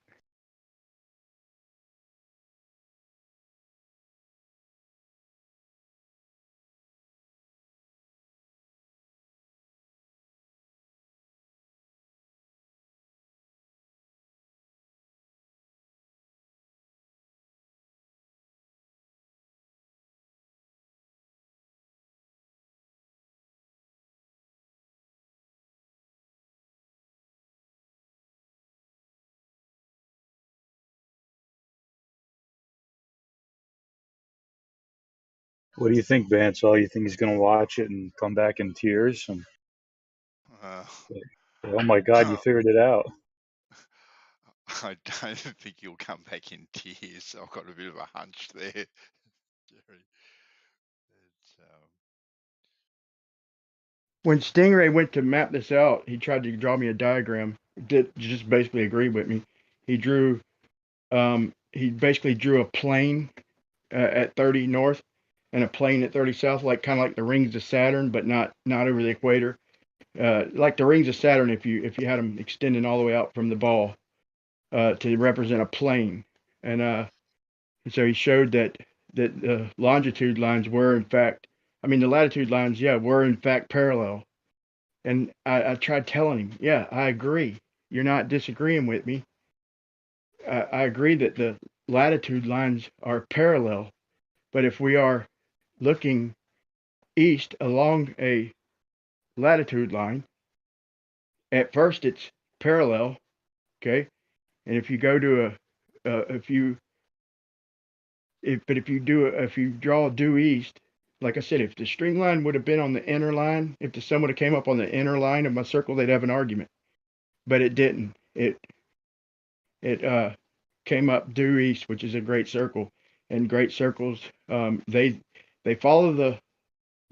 What do you think, Vance? Oh, you think he's gonna watch it and come back in tears? And Uh, oh my God, you figured it out. I don't think you'll come back in tears. I've got a bit of a hunch there, Jerry. It's, When Stingray went to map this out, he tried to draw me a diagram. Did just basically agree with me. He drew, he basically drew a plane at 30 north and a plane at 30 south, like kind of like the rings of Saturn, but not over the equator. Like the rings of Saturn, if you had them extending all the way out from the ball to represent a plane, and so he showed that the longitude lines were in fact, I mean the latitude lines, yeah, were in fact parallel. And I tried telling him, yeah, I agree. You're not disagreeing with me. I agree that the latitude lines are parallel, but if we are looking east along a latitude line, at first it's parallel, okay? And if you go to if you draw due east, like I said, if the string line would have been on the inner line, if the sun would have came up on the inner line of my circle, they'd have an argument. But it didn't. It came up due east, which is a great circle, and great circles they follow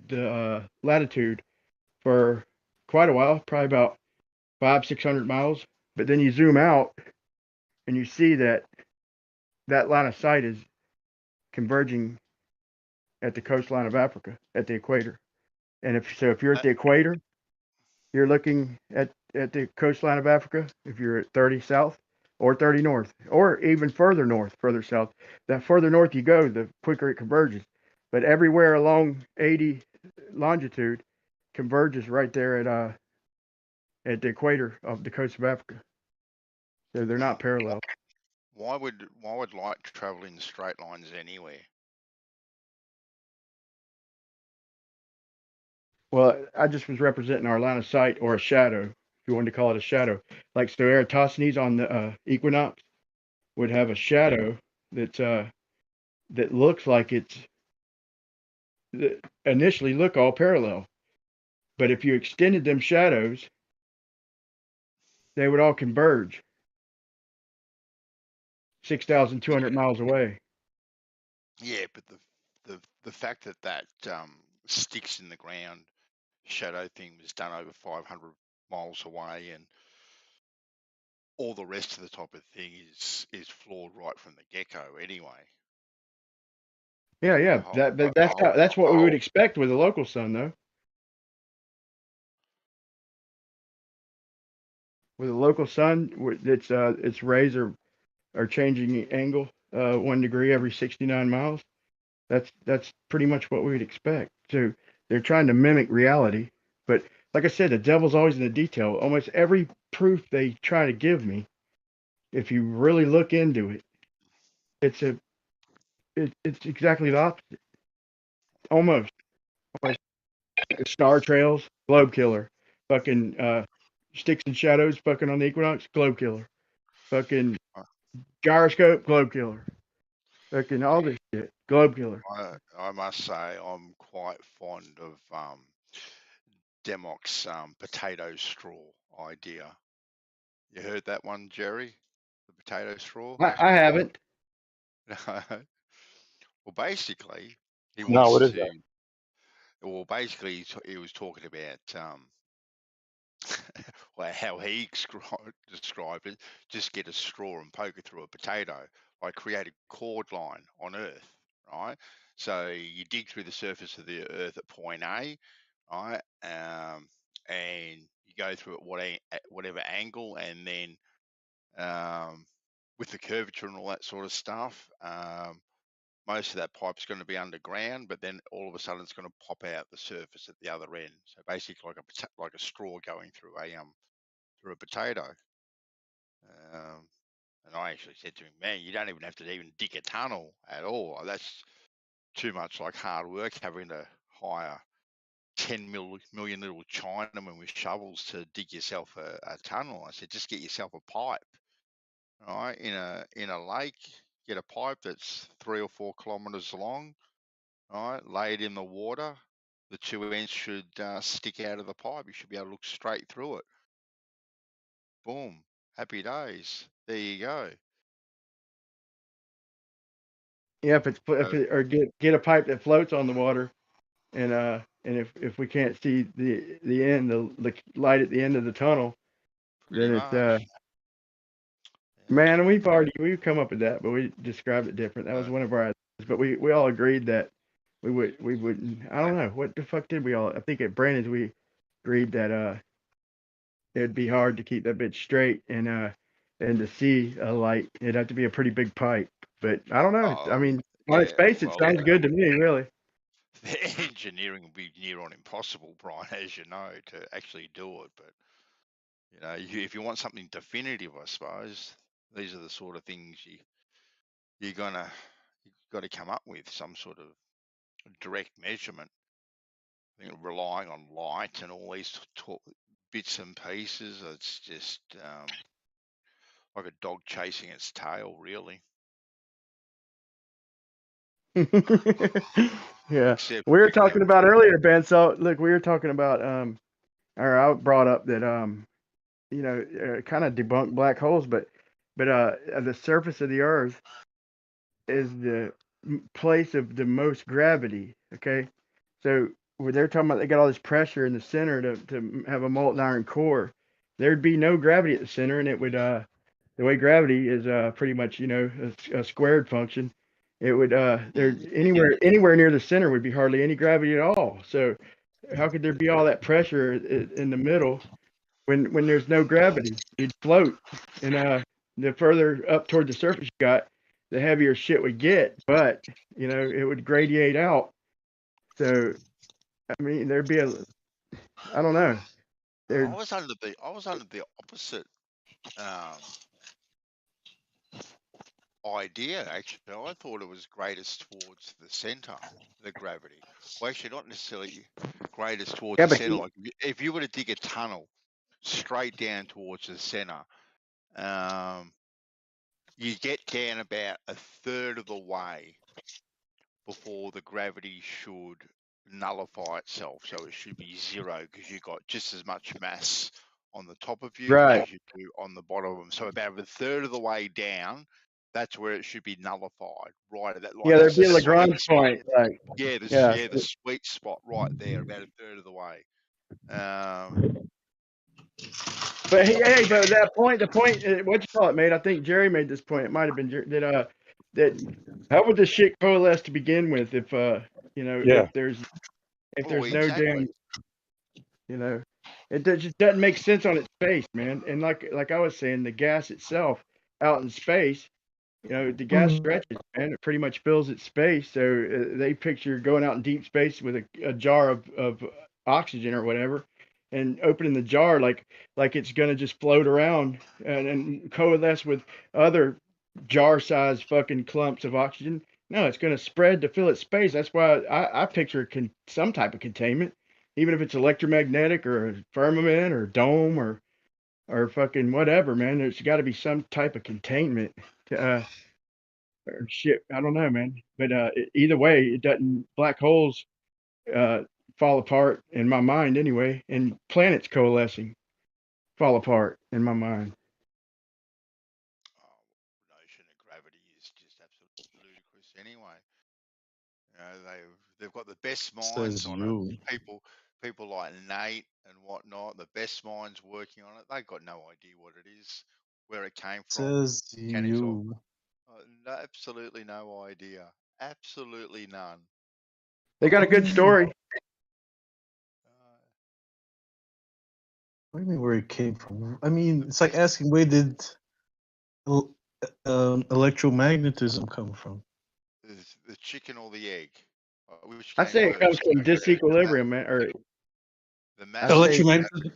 the latitude for quite a while, probably about 500-600 miles. But then you zoom out and you see that line of sight is converging at the coastline of Africa, at the equator. And if you're at the equator, you're looking at the coastline of Africa. If you're at 30 south or 30 north, or even further north, further south, that further north you go, the quicker it converges. But everywhere along 80 longitude converges right there at the equator of the coast of Africa. So they're not parallel. why would light travel in straight lines anywhere? Well, I just was representing our line of sight or a shadow, if you wanted to call it a shadow. Like so Eratosthenes on the equinox would have a shadow that's that looks like it's that initially look all parallel. But if you extended them shadows, they would all converge 6,200 miles away. Yeah, but the fact that sticks in the ground shadow thing was done over 500 miles away, and all the rest of the type of thing is flawed right from the get-go anyway. Yeah. That's what we would expect with a local sun, though. With a local sun, its rays are changing angle 1 degree every 69 miles. That's pretty much what we would expect. So they're trying to mimic reality, but like I said, the devil's always in the detail. Almost every proof they try to give me, if you really look into it, it's exactly the opposite. Almost. Star trails, globe killer. Fucking sticks and shadows, fucking on the equinox, globe killer. Fucking gyroscope, globe killer. Fucking all this shit, globe killer. I must say I'm quite fond of Democ's potato straw idea. You heard that one, Jerry? The potato straw? I haven't. Well, basically, he No, wants what is to. that? Well, basically, he was talking about well, how he described it. Just get a straw and poke it through a potato, I create a chord line on Earth, right? So you dig through the surface of the Earth at point A, right? And you go through at whatever angle, and then with the curvature and all that sort of stuff, most of that pipe's going to be underground, but then all of a sudden it's going to pop out the surface at the other end. So basically, like a straw going through a potato. And I actually said to him, "Man, you don't even have to even dig a tunnel at all. That's too much like hard work having to hire 10 million little Chinamen with shovels to dig yourself a tunnel." I said, "Just get yourself a pipe, right? In a lake, get a pipe that's 3 or 4 kilometers long, right? Lay it in the water. The 2 ends should stick out of the pipe. You should be able to look straight through it. Boom, happy days. There you go." Yeah, or get a pipe that floats on the water, and if we can't see the end, the light at the end of the tunnel, then it's man, we've come up with that, but we described it different. That was one of our ideas, but we all agreed that we wouldn't. I don't know what the fuck did we all. I think at Brandon's we agreed that it'd be hard to keep that bitch straight and to see a light. It'd have to be a pretty big pipe, but I don't know. I mean, on its face, it sounds good to me, really. The engineering will be near on impossible, Brian, as you know, to actually do it. But if you want something definitive, I suppose these are the sort of things you've got to come up with, some sort of direct measurement. I think relying on light and all these bits and pieces, it's just like a dog chasing its tail, really. Yeah, Except we were talking about earlier, Ben. So look, we were talking about or I brought up that kind of debunk black holes, but the surface of the Earth is the place of the most gravity. Okay, so where they're talking about, they got all this pressure in the center to have a molten iron core. There'd be no gravity at the center, and it would the way gravity is pretty much a squared function. It would there anywhere near the center would be hardly any gravity at all. So how could there be all that pressure in the middle when there's no gravity? You'd float, and the further up toward the surface you got, the heavier shit would get, but it would gradiate out. So I mean, there'd be I don't know. I was under the opposite idea, actually. I thought it was greatest towards the center, the gravity. Well, actually, not necessarily greatest towards the center. Like if you were to dig a tunnel straight down towards the center, you get down about a third of the way before the gravity should nullify itself. So it should be zero because you've got just as much mass on the top of you as you do on the bottom of them. So about a third of the way down, that's where it should be nullified, right at that. Like, there'd be a Lagrange point. Like, the sweet spot right there, about a third of the way. But hey, but the point, what you call it, mate? I think Jerry made this point. It might have been that how would this shit coalesce to begin with if if there's no damn, it just doesn't make sense on its face, man. And like I was saying, the gas itself out in space, the gas stretches, man. It pretty much fills its space. So they picture going out in deep space with a jar of oxygen or whatever, and opening the jar like it's gonna just float around and coalesce with other jar-sized fucking clumps of oxygen. No, it's gonna spread to fill its space. That's why I picture some type of containment, even if it's electromagnetic or a firmament or dome or fucking whatever, man. There's got to be some type of containment to or shit. I don't know, man. But either way, it doesn't. Black holes fall apart in my mind anyway, and planets coalescing fall apart in my mind. Notion of gravity is just absolutely ludicrous anyway. They've got the best minds on it. People like Nate and whatnot, the best minds working on it. They've got no idea what it is, where it came from. Says you. Absolutely no idea. Absolutely none. They got a good story. What do you mean where it came from? I mean, it's like asking where did electromagnetism come from? The chicken or the egg? Which I came say it comes first? from disequilibrium, man. Or The I mass say, or the Electromagnetism. gravity?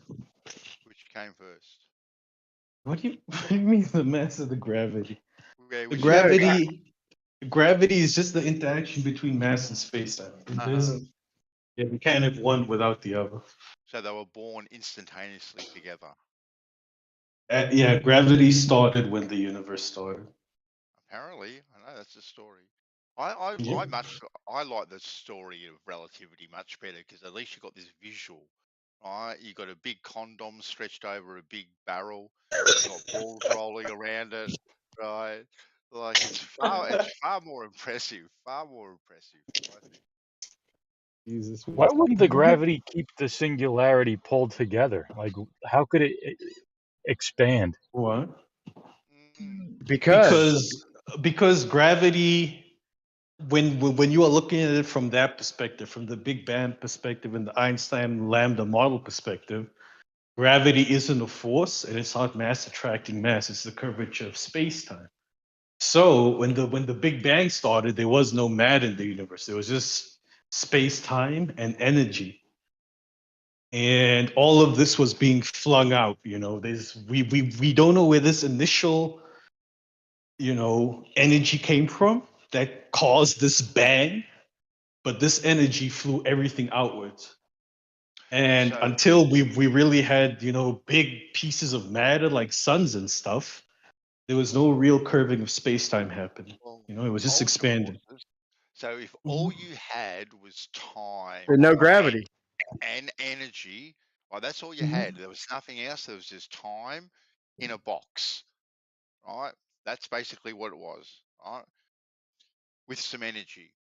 Which came first? What do you mean the mass of the gravity? Yeah, The which no, came gravity is just the interaction between mass and space-time. It Uh-huh. doesn't. Yeah, we can't have one without the other. So they were born instantaneously together. Yeah, gravity started when the universe started. Apparently, I know that's the story. I Yeah. I like the story of relativity much better because at least you got this visual, right? You got a big condom stretched over a big barrel. You got balls rolling around it, right? Like it's far more impressive. Far more impressive, I think. Jesus. Why wouldn't the gravity keep the singularity pulled together? Like, how could it expand? What? because Because gravity, when you are looking at it from that perspective, from the Big Bang perspective and the Einstein lambda model perspective, gravity isn't a force and it's not mass attracting mass. It's the curvature of space-time. So when the Big Bang started, there was no matter in the universe. There was just space-time and energy. And all of this was being flung out. We don't know where this initial energy came from that caused this bang, but this energy flew everything outwards. And So until we really had big pieces of matter like suns and stuff, there was no real curving of space-time happening. It was just ultra expanding. forces. So if all you had was time there's no gravity. and energy, well, that's all you had. There was nothing else. There was just time in a box, right? That's basically what it was, right? With some energy.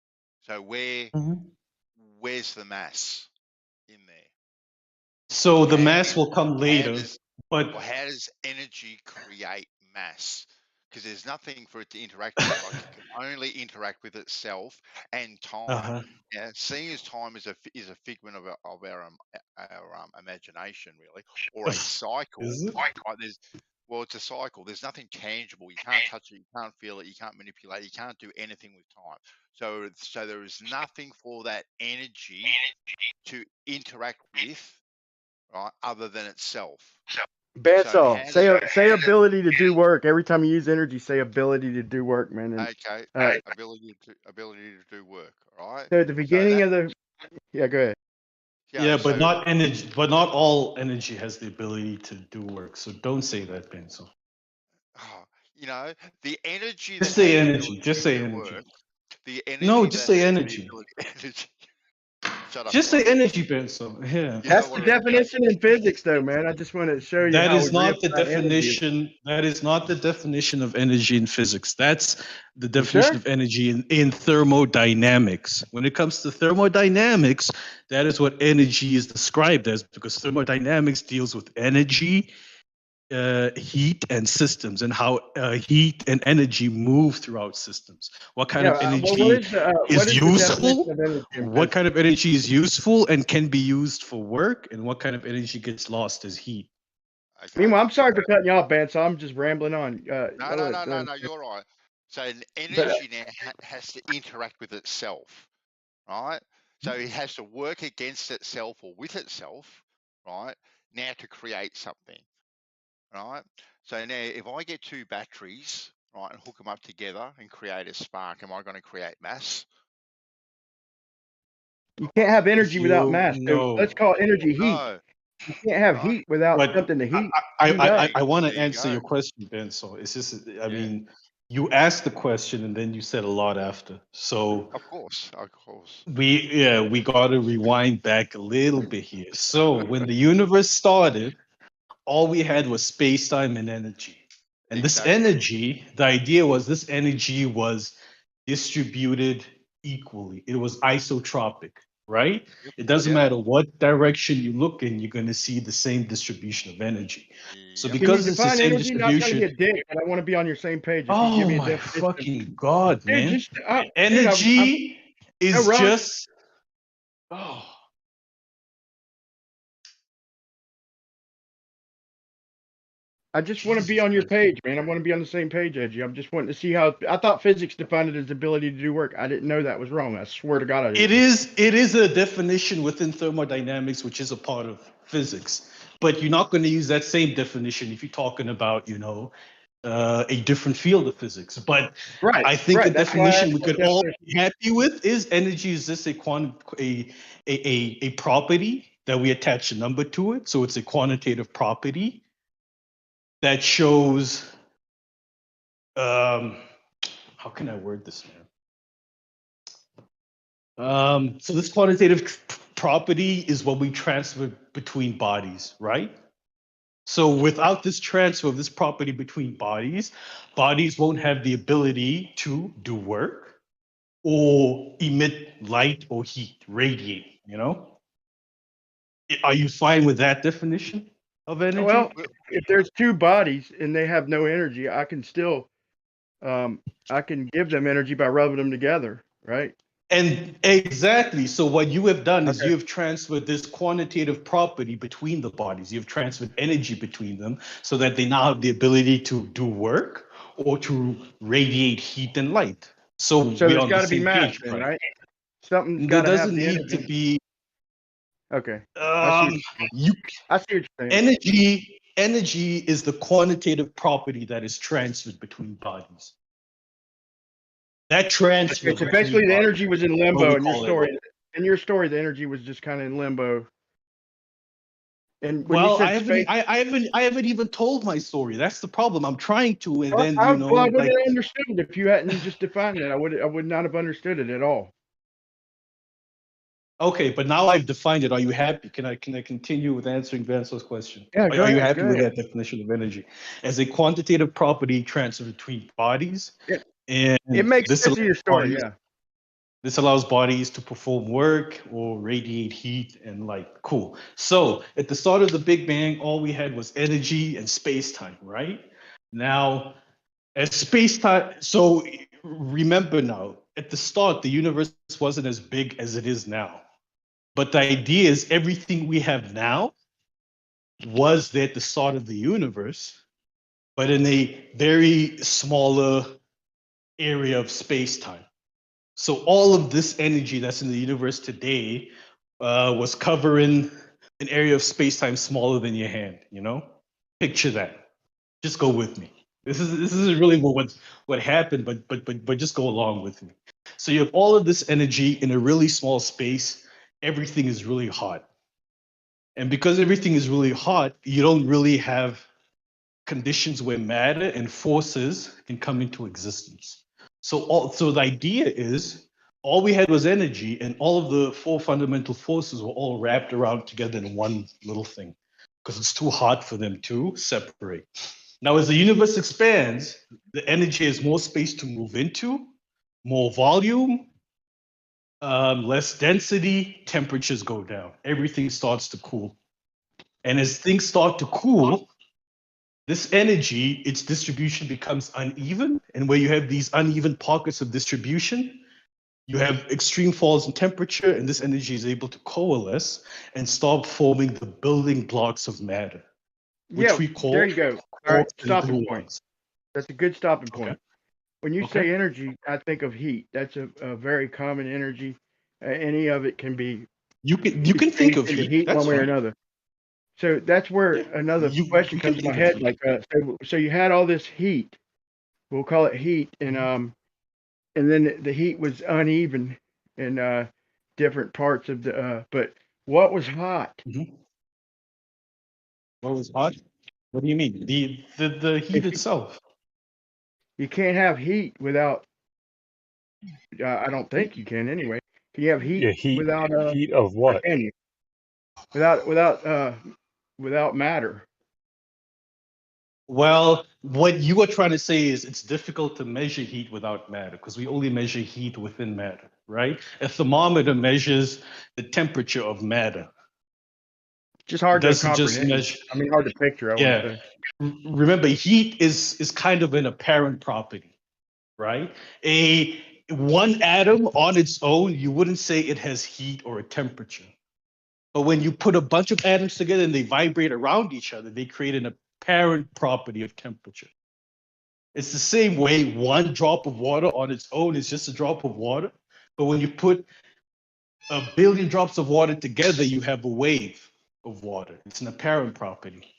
So where's the mass in there? So the How mass will come later, but how does energy create mass? Because there's nothing for it to interact with. Like it can only interact with itself and time. Uh-huh. Yeah, seeing as time is a figment of our imagination, really, or a cycle. Is it? Right, it's a cycle. There's nothing tangible. You can't touch it. You can't feel it. You can't manipulate it. You can't do anything with time. So there is nothing for that energy to interact with, right, other than itself. Bandsaw, say ability to do work. Every time you use energy, say ability to do work, man. And, Okay, ability to do work. All right. so at the beginning of the, yeah, go ahead. Yeah, but not energy. But not all energy has the ability to do work. So don't say that, Benzo. The energy Just that say has the energy. ability Just to say do energy. work, the energy No, that just say has the energy. ability. Shut up. Just say Brian. energy, Benzo. Yeah. That's the definition in physics, though, man. I just want to show you That how is not the energy is. definition. That is not the definition of energy in physics. That's the You definition sure? of energy in thermodynamics. When it comes to thermodynamics, that is what energy is described as, because thermodynamics deals with energy, heat, and systems, and how heat and energy move throughout systems. What kind of Well, energy what is the useful? definition of energy in What physics? kind of energy is useful and can be used for work, and what kind of energy gets lost as heat? Meanwhile, I'm sorry for cutting you off, Ben. So I'm just rambling on. No, you're right. So an energy now has to interact with itself, right? So it has to work against itself or with itself, right? Now to create something, right? So now if I get two batteries, right, and hook them up together and create a spark, am I going to create mass? You can't have energy without mass. So No. let's call energy heat. No. You can't have heat without But something to heat. I want to There you answer go. your question, Ben. So it's just, I mean, you asked the question and then you said a lot after. So Of course. we got to rewind back a little bit here. So when the universe started, all we had was space, time, and energy. And this energy, the idea was this energy was distributed equally. It was isotropic. right? It doesn't matter what direction you look in, you're going to see the same distribution of energy. So Can you because it's the define same energy? Not trying to distribution, be a dick, but I want to be on your same page. If you give oh me a my definition, fucking god, dude, man! just dude, Energy no, is Ron. just oh. I just want to be Jesus on your Christ. page, man. I want to be on the same page as you. I'm just wanting to see how. I thought physics defined it as ability to do work. I didn't know that was wrong. I swear to God, I didn't. It is a definition within thermodynamics, which is a part of physics. But you're not going to use that same definition if you're talking about, a different field of physics. But Right, I think right. a That's why I definition asked we what could all definition. be happy with is energy is just a property that we attach a number to it. So it's a quantitative property that shows how can I word this, man? So this quantitative property is what we transfer between bodies, right? So without this transfer of this property between bodies, bodies won't have the ability to do work or emit light or heat, radiate, Are you fine with that definition of energy? Well, if there's two bodies and they have no energy, I can still, I can give them energy by rubbing them together, right? And exactly. So what you have done is you have transferred this quantitative property between the bodies. You've transferred energy between them so that they now have the ability to do work or to radiate heat and light. So we're there's on got the to be same mass page, then, right? right? Something's There got to have doesn't the need to energy. be. Okay. I see what you're saying. I see what you're saying. Energy is the quantitative property that is transferred between bodies. That transfer. Okay, so basically, the energy was in limbo in your story. It. In your story, the energy was just kind of in limbo. And when Well, you said I haven't even told my story. That's the problem. I'm trying to, and then I would have understood it if you hadn't just defined it. I would not have understood it at all. Okay, but now I've defined it. Are you happy? Can I continue with answering Vanso's question? Yeah, Are you happy with that definition of energy as a quantitative property transferred between bodies? And it makes sense in your story. bodies, Yeah. This allows bodies to perform work or radiate heat and light. Cool. So at the start of the Big Bang, all we had was energy and space-time, right? Now, as space-time, so remember now, at the start, the universe wasn't as big as it is now. But the idea is everything we have now was there at the start of the universe, but in a very smaller area of space-time. So all of this energy that's in the universe today was covering an area of space-time smaller than your hand, Picture that. Just go with me. This is really what happened, but just go along with me. So you have all of this energy in a really small space. Everything is really hot. And because everything is really hot, you don't really have conditions where matter and forces can come into existence. So the idea is all we had was energy, and all of the four fundamental forces were all wrapped around together in one little thing because it's too hot for them to separate. Now, as the universe expands, the energy has more space to move into, more volume, less density, temperatures go down. Everything starts to cool. And as things start to cool, this energy, its distribution becomes uneven. And where you have these uneven pockets of distribution, you have extreme falls in temperature, and this energy is able to coalesce and start forming the building blocks of matter, which we call there you go. All right, stopping point. gluons. That's a good stopping point. Okay. When you say energy, I think of heat. That's a very common energy. Any of it can be. You can think of heat. That's one way or fine. another. So that's where another question comes to my head. Like, so you had all this heat. We'll call it heat, and then the heat was uneven in different parts of the. But what was hot? What was hot? What do you mean? The heat itself. You can't have heat without. I don't think you can anyway. Can you have heat, without heat of what? Can you? Without matter. Well, what you are trying to say is it's difficult to measure heat without matter because we only measure heat within matter, right? A thermometer measures the temperature of matter. Just It hard to doesn't just comprehend. measure. I mean, hard to picture, I want to Yeah. say. Remember, heat is kind of an apparent property, right? A one atom on its own, you wouldn't say it has heat or a temperature. But when you put a bunch of atoms together and they vibrate around each other, they create an apparent property of temperature. It's the same way one drop of water on its own is just a drop of water. But when you put a billion drops of water together, you have a wave of water. It's an apparent property.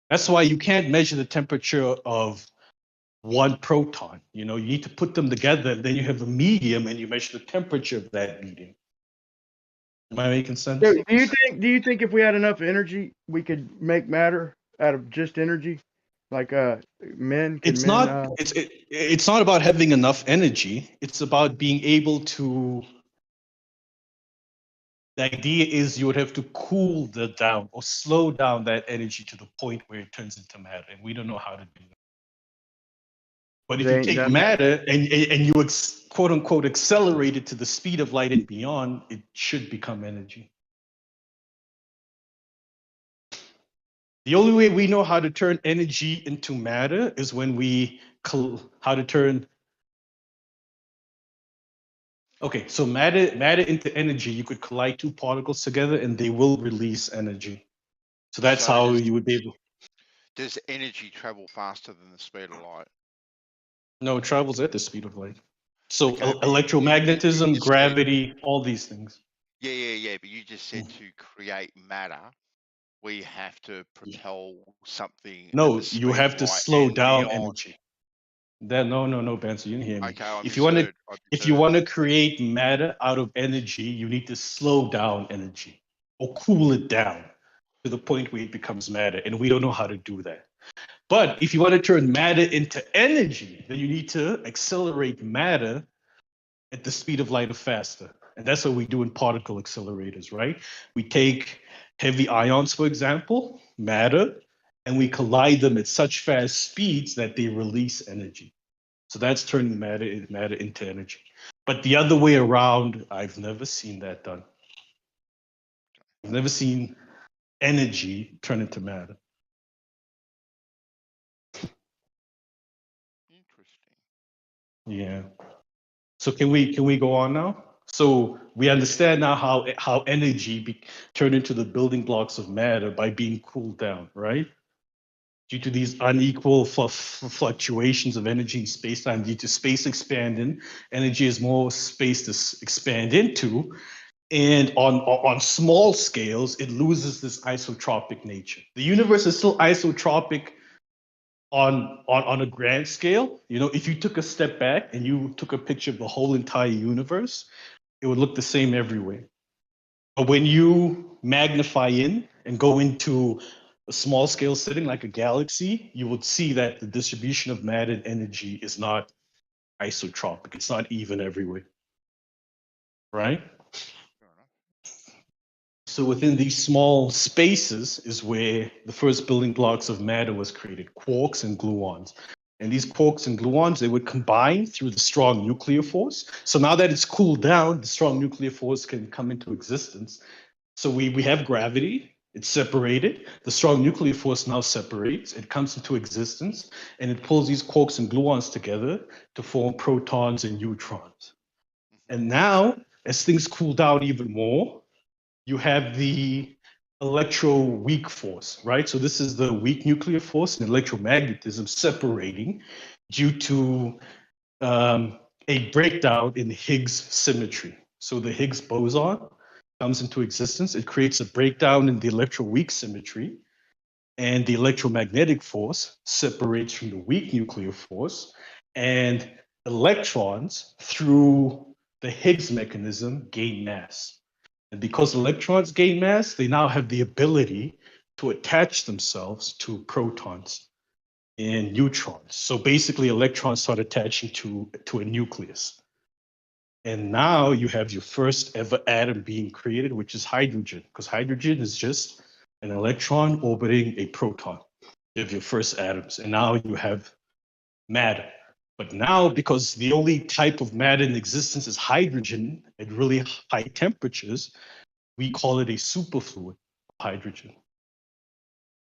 That's why you can't measure the temperature of one proton. You know, you need to put them together, and then you have a medium, and you measure the temperature of that medium. Am I making sense? So, do you think if we had enough energy, we could make matter out of just energy? Like men, can It's men? not. It's not about having enough energy. It's about being able to. The idea is you would have to cool that down or slow down that energy to the point where it turns into matter, and we don't know how to do that. But if They you ain't take done that. matter and you quote unquote accelerate it to the speed of light and beyond, it should become energy. The only way we know how to turn energy into matter is when we how to turn. Okay, so matter into energy. You could collide two particles together, and they will release energy. So that's So how you would be able. does energy travel faster than the speed of light? No, it travels at the speed of light. So Okay, but electromagnetism, just said, gravity, all these things. yeah. But you just said to create matter, we have to propel something at No, the you speed of have to light slow and down beyond. energy. No, Benson, you didn't hear me. Okay, I If you want to, misheard. if you want to create matter out of energy, you need to slow down energy or cool it down to the point where it becomes matter, and we don't know how to do that. But if you want to turn matter into energy, then you need to accelerate matter at the speed of light or faster. And that's what we do in particle accelerators, right? We take heavy ions, for example, matter, and we collide them at such fast speeds that they release energy. So that's turning matter into energy. But the other way around, I've never seen that done. I've never seen energy turn into matter. Interesting. Yeah. So can we go on now? So we understand now how energy turned into the building blocks of matter by being cooled down, right? Due to these unequal fluctuations of energy in space-time, due to space expanding, energy has more space to expand into, and on small scales, it loses this isotropic nature. The universe is still isotropic on a grand scale. You know, if you took a step back and you took a picture of the whole entire universe, it would look the same everywhere. But when you magnify in and go into a small scale setting like a galaxy, you would see that the distribution of matter and energy is not isotropic. It's not even everywhere. Right? So within these small spaces is where the first building blocks of matter was created, quarks and gluons. And these quarks and gluons, they would combine through the strong nuclear force. So now that it's cooled down, the strong nuclear force can come into existence. So we have gravity, it's separated. The strong nuclear force now separates, it comes into existence, and it pulls these quarks and gluons together to form protons and neutrons. And now, as things cool down even more, you have the electroweak force, right? So this is the weak nuclear force and electromagnetism separating due to a breakdown in Higgs symmetry. So the Higgs boson comes into existence. It creates a breakdown in the electroweak symmetry, and the electromagnetic force separates from the weak nuclear force, and electrons, through the Higgs mechanism, gain mass. And because electrons gain mass, they now have the ability to attach themselves to protons and neutrons. So basically, electrons start attaching to a nucleus. And now you have your first ever atom being created, which is hydrogen, because hydrogen is just an electron orbiting a proton. You have your first atoms, and now you have matter. But now, because the only type of matter in existence is hydrogen at really high temperatures, we call it a superfluid of hydrogen.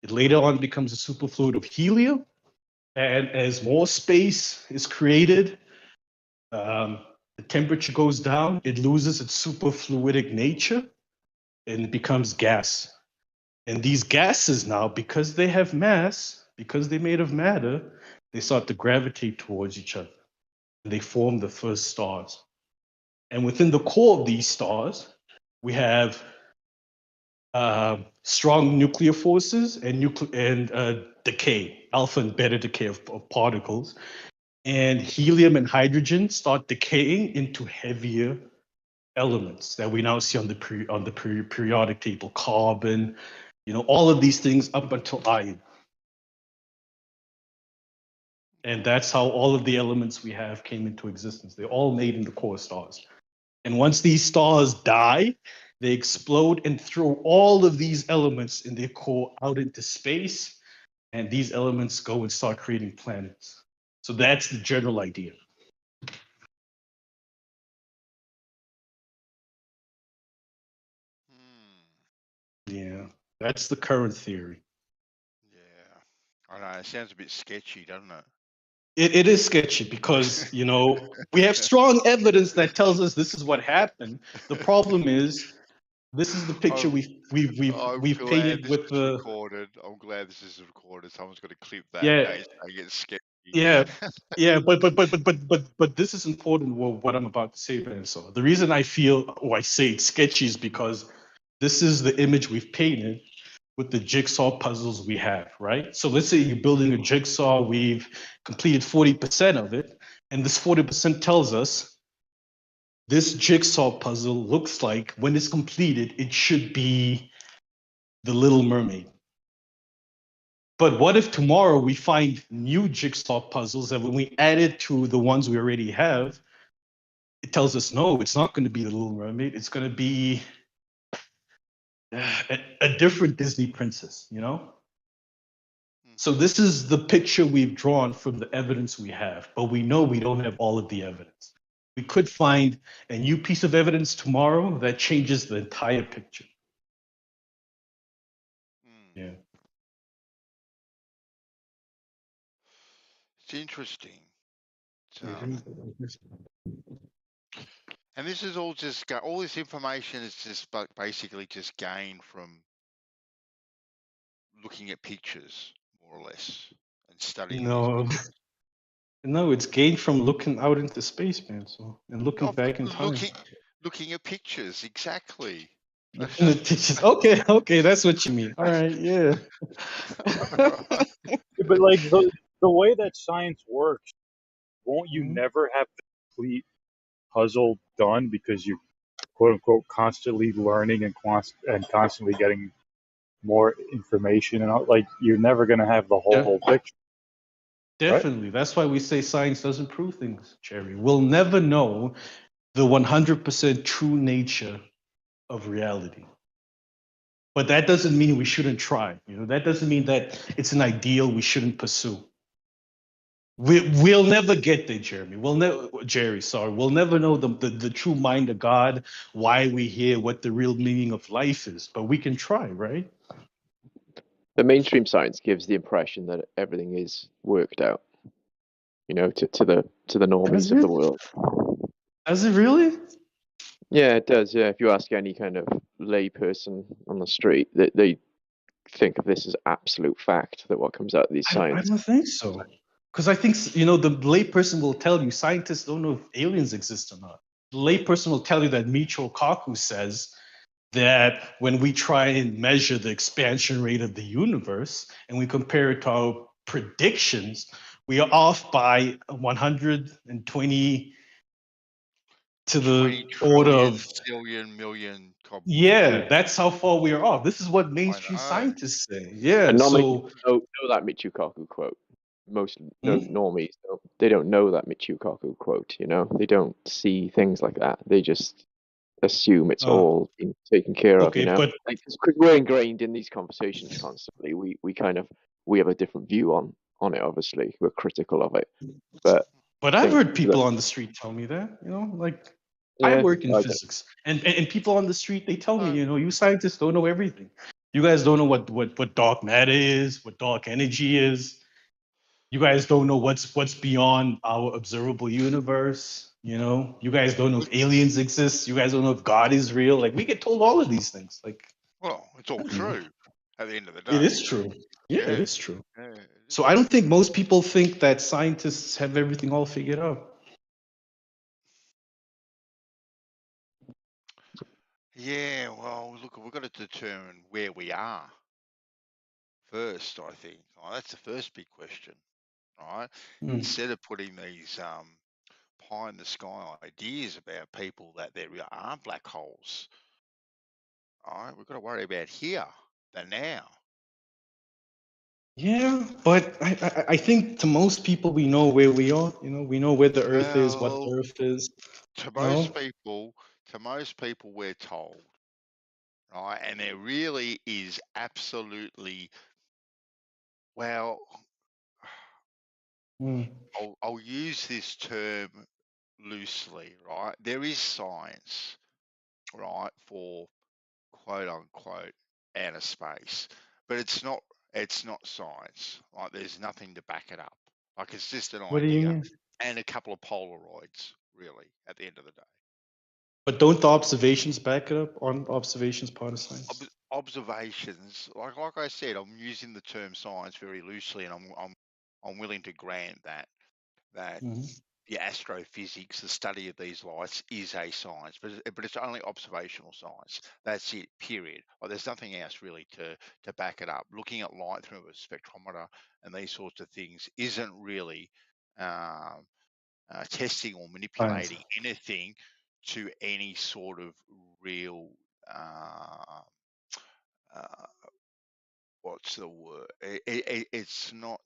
It later on becomes a superfluid of helium, and as more space is created, the temperature goes down, it loses its superfluidic nature, and it becomes gas. And these gases now, because they have mass, because they're made of matter, they start to gravitate towards each other. And they form the first stars. And within the core of these stars, we have strong nuclear forces and decay, alpha and beta decay of particles. And helium and hydrogen start decaying into heavier elements that we now see on the periodic table, carbon, all of these things up until iron. And that's how all of the elements we have came into existence. They're all made in the core stars. And once these stars die, they explode and throw all of these elements in their core out into space. And these elements go and start creating planets. So that's the general idea. Yeah, that's the current theory. I know, it sounds a bit sketchy, doesn't it? It is sketchy because, we have strong evidence that tells us this is what happened. The problem is, this is the picture we've painted with the. Recorded. I'm glad this is recorded. Someone's got to clip that. Yeah. Now saying it's sketchy. Yeah, but this is important. What I'm about to say, Ben. So the reason I say it's sketchy is because this is the image we've painted with the jigsaw puzzles we have, right? So let's say you're building a jigsaw, we've completed 40% of it, and this 40% tells us this jigsaw puzzle looks like, when it's completed, it should be The Little Mermaid. But what if tomorrow we find new jigsaw puzzles, and when we add it to the ones we already have, it tells us, no, it's not going to be The Little Mermaid, it's going to be a different Disney princess, So this is the picture we've drawn from the evidence we have, but we know we don't have all of the evidence. We could find a new piece of evidence tomorrow that changes the entire picture. Yeah. It's interesting. And this is all just all this information is just basically just gained from looking at pictures, more or less, and studying. No, it's gained from looking out into space, man. And looking back in time. Looking at pictures, exactly. Okay, that's what you mean. All right, yeah. But like the way that science works, won't you never have the complete puzzle done because you're quote unquote constantly learning and constantly getting more information, and like you're never going to have the whole picture. Definitely. Right? That's why we say science doesn't prove things, Jerry. We'll never know the 100% true nature of reality. But that doesn't mean we shouldn't try. That doesn't mean that it's an ideal we shouldn't pursue. We'll never get there, Jerry. We'll never know the true mind of God, why we're here, what the real meaning of life is. But we can try, right? The mainstream science gives the impression that everything is worked out, to the normies of the world. Does it really? Yeah, it does. Yeah, if you ask any kind of lay person on the street, they think of this as absolute fact, that what comes out of these science. I don't think so. Because I think, the lay person will tell you scientists don't know if aliens exist or not. The lay person will tell you that Michio Kaku says that when we try and measure the expansion rate of the universe and we compare it to our predictions, we are off by 120 to the order of million. Yeah, that's how far we are off. This is what mainstream scientists say. Yeah, and not so know that Michio Kaku quote. Most normies, they don't know that Michio Kaku quote. They don't see things like that. They just assume it's all being taken care of. But because we're ingrained in these conversations constantly. We kind of we have a different view on it. Obviously, we're critical of it, but But I I've think heard people on the street tell me that, like I yeah, work in I physics, and people on the street they tell me, you scientists don't know everything. You guys don't know what dark matter is, what dark energy is. You guys don't know what's beyond our observable universe. You guys don't know if aliens exist. You guys don't know if God is real. Like we get told all of these things. Like Well, it's all true at the end of the day. it is true. Yeah, it is true. Yeah. So I don't think most people think that scientists have everything all figured out. Yeah, well, look, we've got to determine where we are first, I think. That's the first big question, right? Mm. Instead of putting these pie in the sky ideas about people that there are black holes, all right, we've got to worry about here, the now. Yeah, but I think to most people we know where we are. We know where the Earth is, what the Well, Earth is. to most people, we're told, right? And there really is absolutely, well, I'll use this term loosely, right? There is science, right, for quote unquote outer space, but it's not science. Like there's nothing to back it up. Like it's just an What do you idea mean? and a couple of Polaroids, really, at the end of the day. But don't the observations back it up? Aren't observations part of science? Observations, like I said, I'm using the term science very loosely, and I'm willing to grant that the astrophysics, the study of these lights, is a science, but it's only observational science. That's it. Period. Like, there's nothing else really to back it up. Looking at light through a spectrometer and these sorts of things isn't really testing or manipulating anything to any sort of real. What's the word? It's not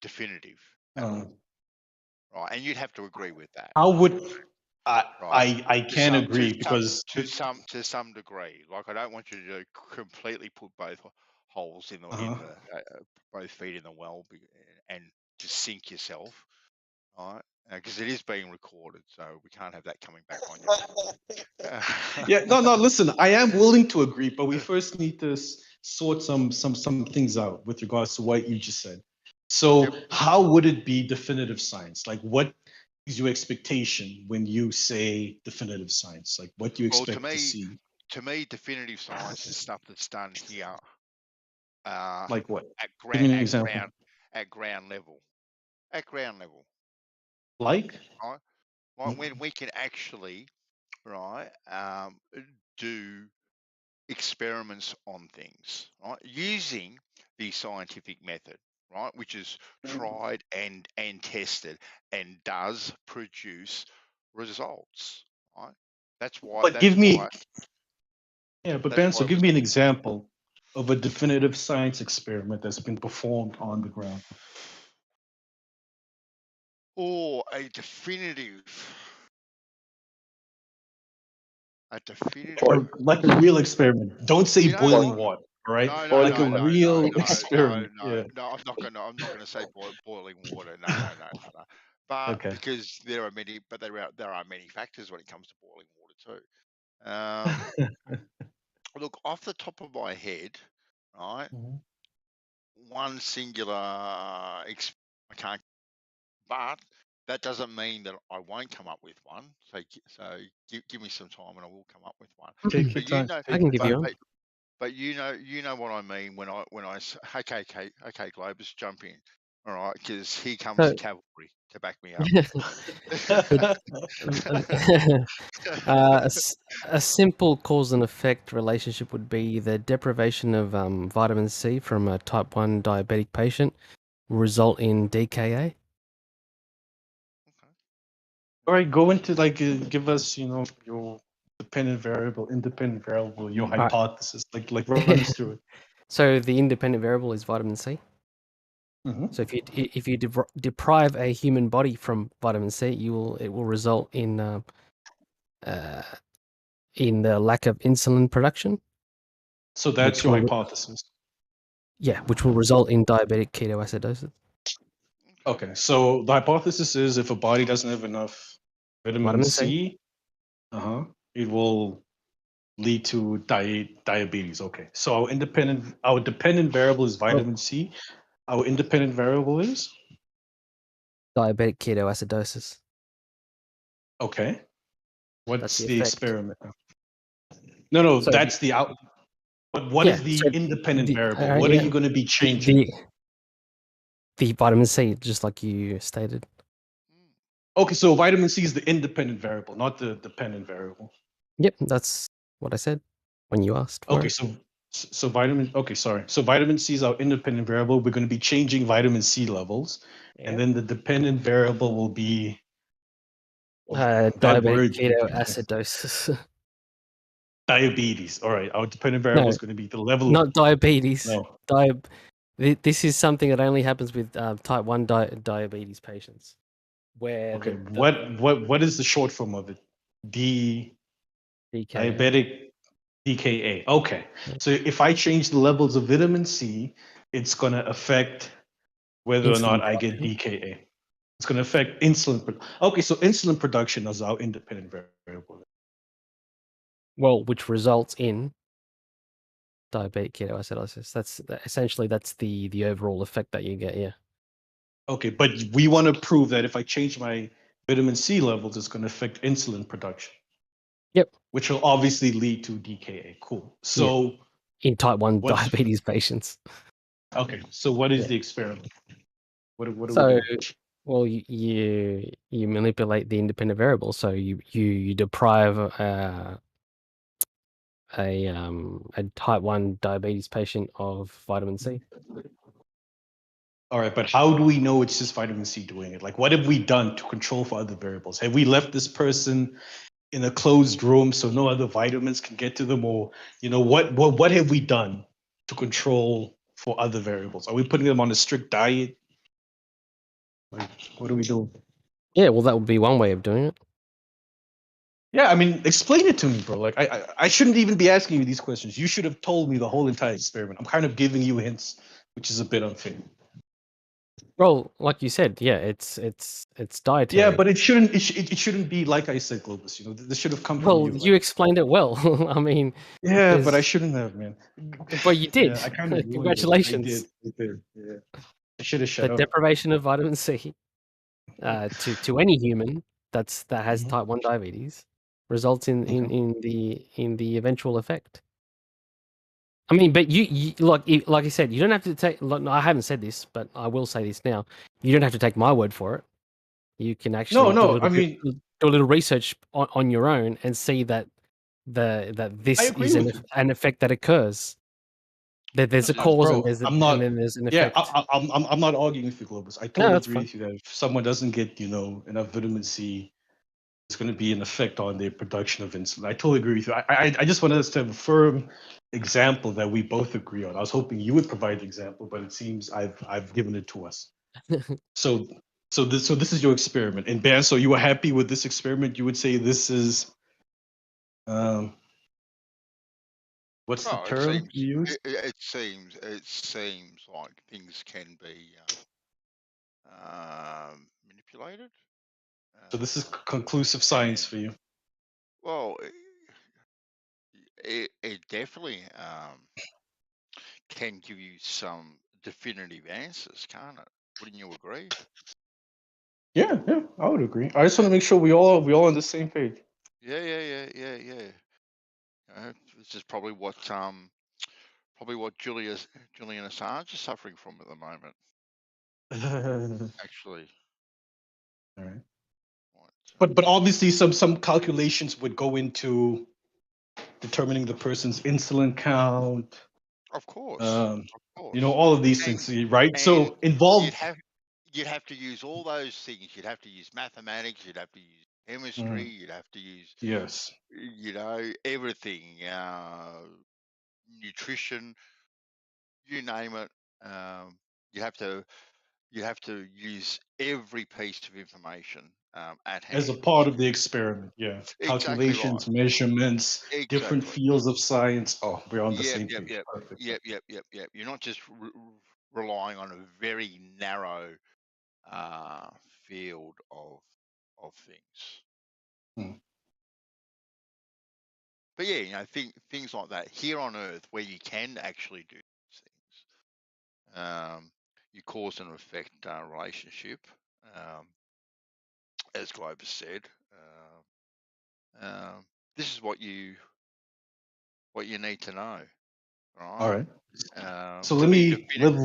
definitive at all, right? And you'd have to agree with that. How would Right. I can't agree because to some degree. Like I don't want you to completely put both holes in the both feet in the well and just sink yourself, right? Because it is being recorded, so we can't have that coming back on you. yeah, no. Listen, I am willing to agree, but we first need to sort some things out with regards to what you just said. So, how would it be definitive science? Like, what is your expectation when you say definitive science? Like, what do you expect to see? To me, definitive science is stuff that's done here. Like what? Give me an example. At ground level. At ground level. Like? Right? Right, when we can actually, right, do experiments on things, right, using the scientific method, right, which is tried and tested and does produce results, right? That's why. But give me. Yeah, but Ben, so give me an example of a definitive science experiment that's been performed on the ground. Or a definitive. Or like a real experiment. Don't say boiling water, all right? No, like a real experiment. No, I'm not gonna say boiling water. No. But because there are many factors when it comes to boiling water too. Look, off the top of my head, right? One singular I can't, but that doesn't mean that I won't come up with one. So give me some time and I will come up with one. Take your time. I can give you one. But you know what I mean when I say, okay, Globus, jump in, all right, because here comes the cavalry to back me up. A simple cause and effect relationship would be the deprivation of vitamin C from a type 1 diabetic patient will result in DKA. All right, go into give us, your dependent variable, independent variable, your hypothesis, like run us through it. So the independent variable is vitamin C. So if you deprive a human body from vitamin C, it will result in the lack of insulin production. So that's your hypothesis. Yeah, which will result in diabetic ketoacidosis. Okay, so the hypothesis is if a body doesn't have enough vitamin Vitamin C. C, it will lead to diabetes. Okay, so our dependent variable is vitamin C. Our independent variable is Diabetic ketoacidosis. okay. That's What's the the effect. experiment? No, So that's the out. But what yeah, is the so independent variable? What are yeah, you going to be changing? the vitamin C, just like you stated. Okay, so vitamin C is the independent variable, not the dependent variable. Yep, that's what I said when you asked for Okay, it. so vitamin. Okay, sorry. So vitamin C is our independent variable. We're going to be changing vitamin C levels, and then the dependent variable will be that Diabetic word. ketoacidosis. Diabetes. All right. Our dependent variable No, is going to be the level. not diabetes. No. This is something that only happens with type 1 diabetes patients. Where Okay. What is the short form of it? DKA. Diabetic DKA. Okay. So if I change the levels of vitamin C, it's going to affect whether or Insulin not I get production. DKA. It's going to affect insulin. Okay, so insulin production is our independent variable. Well, which results in diabetic ketoacidosis. That's essentially the overall effect that you get. Yeah. Okay, but we want to prove that if I change my vitamin C levels, it's going to affect insulin production. Yep. Which will obviously lead to DKA. Cool. So in type 1 diabetes patients. Okay, so what is the experiment? What are we So, doing? well, you manipulate the independent variable. So you deprive a type 1 diabetes patient of vitamin C. All right, but how do we know it's just vitamin C doing it? Like, what have we done to control for other variables? Have we left this person in a closed room so no other vitamins can get to them, or what have we done to control for other variables? Are we putting them on a strict diet? Like, what are we doing? Yeah, well, that would be one way of doing it. Yeah, I mean, explain it to me, bro. Like, I shouldn't even be asking you these questions. You should have told me the whole entire experiment. I'm kind of giving you hints, which is a bit unfair. Well, like you said, yeah, it's dietary. Yeah, but it shouldn't. It shouldn't be like I said, Globus. This should have come from Well, you. you explained it well. I mean, Yeah, but I shouldn't have, man. Well, you did. Yeah, I kind of ruined it. Congratulations. I did. Yeah, I should have The shut up. deprivation of vitamin C to any human that has type 1 diabetes results in the eventual effect. I mean, but you like I said, you don't have to take. Look, I haven't said this, but I will say this now. You don't have to take my word for it. You can actually do a little research on your own and see that this agree is with you. an effect that occurs. That there's a cause Bro, and then there's an effect. Yeah, I'm not arguing with you, Globus. I No, totally that's agree fine. with you that if someone doesn't get enough vitamin C, it's going to be an effect on their production of insulin. I totally agree with you. I just wanted us to have a firm example that we both agree on. I was hoping you would provide the example, but it seems I've given it to us. So this is your experiment. And Ben, so you were happy with this experiment? You would say this is what's the term you use? It seems like things can be manipulated. So this is conclusive science for you. Well, it definitely can give you some definitive answers, can't it? Wouldn't you agree? Yeah, I would agree. I just want to make sure we all on the same page. Yeah. This is probably what Julian Assange is suffering from at the moment. Actually. All right. But obviously some calculations would go into determining the person's insulin count. Of course. All of these things, right? So involved. You'd have to use all those things. You'd have to use mathematics. You'd have to use chemistry. You'd have to use everything. Nutrition. You name it. You have to you have to use every piece of information at As a hand. part of the experiment, yeah. Exactly right. Calculations, measurements, different Exactly. fields of science. Oh, we're on the Yep, same yep, page. yep, Perfect. yep. You're not just relying on a very narrow field of things. Hmm. But yeah, things like that here on Earth, where you can actually do these things. You cause and effect relationship, as Globus said. This is what you need to know, right? All right. So To let be me definitive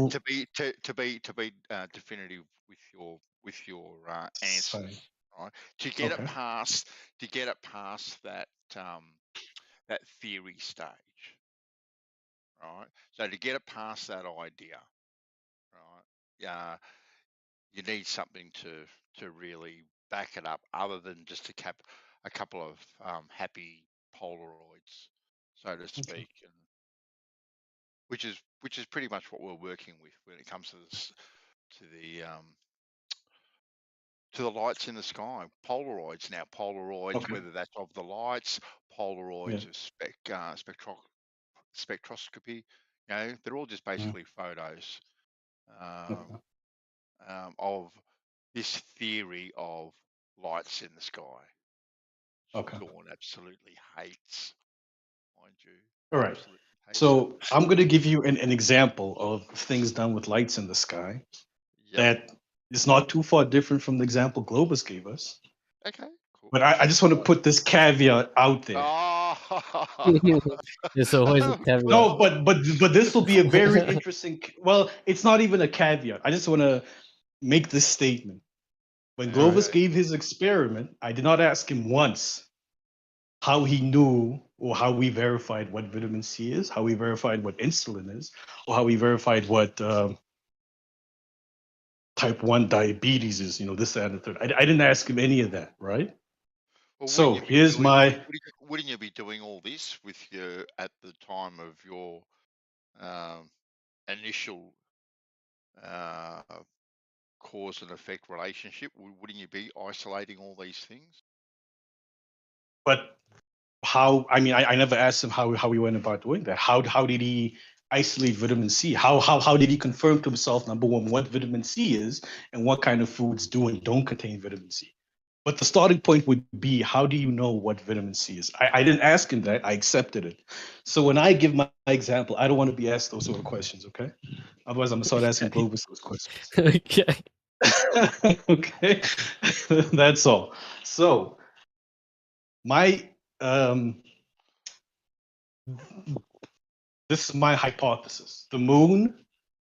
with your answers, Sorry. right? To get Okay. it past that that theory stage, right? So to get it past that idea, right? You need something to really back it up, other than just a couple of happy Polaroids, so to speak, and which is pretty much what we're working with when it comes to this, to the lights in the sky. Polaroids now, Okay. whether that's of the lights, Polaroids Yeah. of spectroscopy, they're all just basically photos of this theory of lights in the sky. Okay. Dawn absolutely hates, mind you. All right. Absolutely hates So I'm going to give you an example of things done with lights in the sky that is not too far different from the example Globus gave us. Okay, cool. But I just want to put this caveat out there. There's always a caveat. No, but this will be a very interesting. Well, it's not even a caveat. I just want to make this statement. When Globus gave his experiment, I did not ask him once how he knew or how we verified what vitamin C is, how we verified what insulin is, or how we verified what type 1 diabetes is, this, that, and the third. I didn't ask him any of that, right? Well, So here's my. Wouldn't you be doing all this with your at the time of your initial cause and effect relationship? Wouldn't you be isolating all these things? But how? I mean, I never asked him how he went about doing that. How did he isolate vitamin C? How did he confirm to himself, number one, what vitamin C is and what kind of foods do and don't contain vitamin C? But the starting point would be, how do you know what vitamin C is? I didn't ask him that. I accepted it. So when I give my example, I don't want to be asked those sort of questions, okay? Otherwise, I'm going to start asking Globus those questions. Okay. Okay. That's all. So my this is my hypothesis. The moon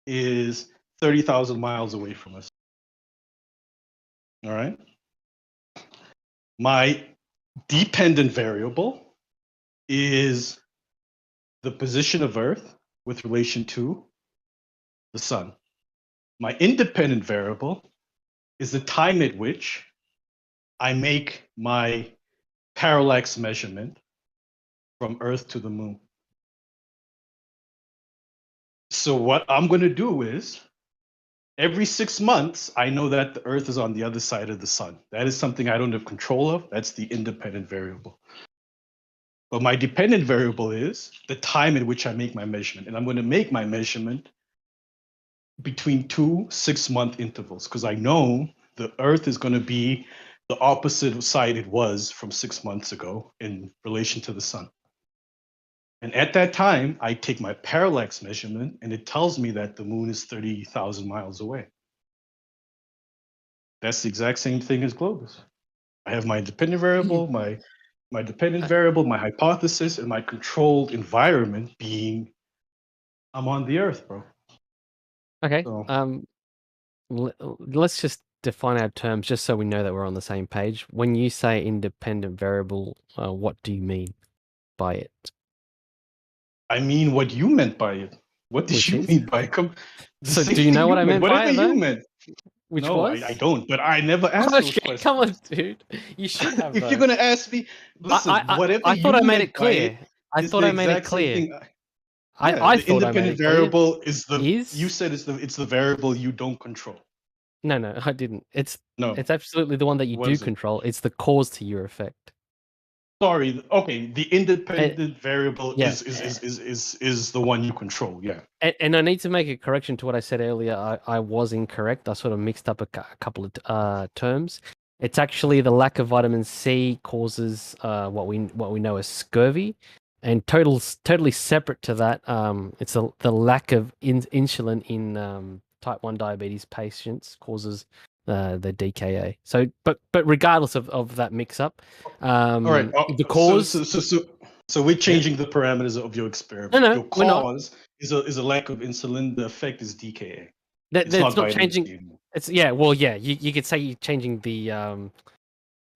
is 30,000 miles away from us. All right. My dependent variable is the position of Earth with relation to the sun. My independent variable is the time at which I make my parallax measurement from Earth to the moon. So what I'm going to do is, every 6 months, I know that the Earth is on the other side of the sun. That is something I don't have control of. That's the independent variable. But my dependent variable is the time at which I make my measurement. And I'm going to make my measurement between 2 6-month intervals, because I know the Earth is going to be the opposite side it was from 6 months ago in relation to the sun. And at that time, I take my parallax measurement, and it tells me that the moon is 30,000 miles away. That's the exact same thing as Globus. I have my dependent variable, my dependent variable, my hypothesis, and my controlled environment being I'm on the Earth, bro. Okay. So, Let's just define our terms just so we know that we're on the same page. When you say independent variable, what do you mean by it? I mean what you meant by it. What did Which you is? mean by it? So do you know what I meant by Whatever it, you though? meant. Which No, was? I don't. But I never asked those Okay, questions. come on, dude. You should have. If you're gonna ask me, listen, whatever I thought you I made meant it clear. by it I is thought the I made it exact same clear. thing. I The thought I made independent it clear. variable is the you said it's the variable you don't control. No, I didn't. It's No. absolutely the one that you What do is it? control. It's the cause to your effect. Sorry. Okay. The independent variable yeah. is the one you control. Yeah. And I need to make a correction to what I said earlier. I was incorrect. I sort of mixed up a couple of terms. It's actually the lack of vitamin C causes what we know as scurvy, and totally separate to that. It's the lack of insulin in type 1 diabetes patients causes the DKA. So, but regardless of that mix-up, All right. the cause. So we're changing the parameters of your experiment. No, Your we're not. cause is a lack of insulin. The effect is DKA. That's not vitamin changing. C anymore. It's You could say you're changing the You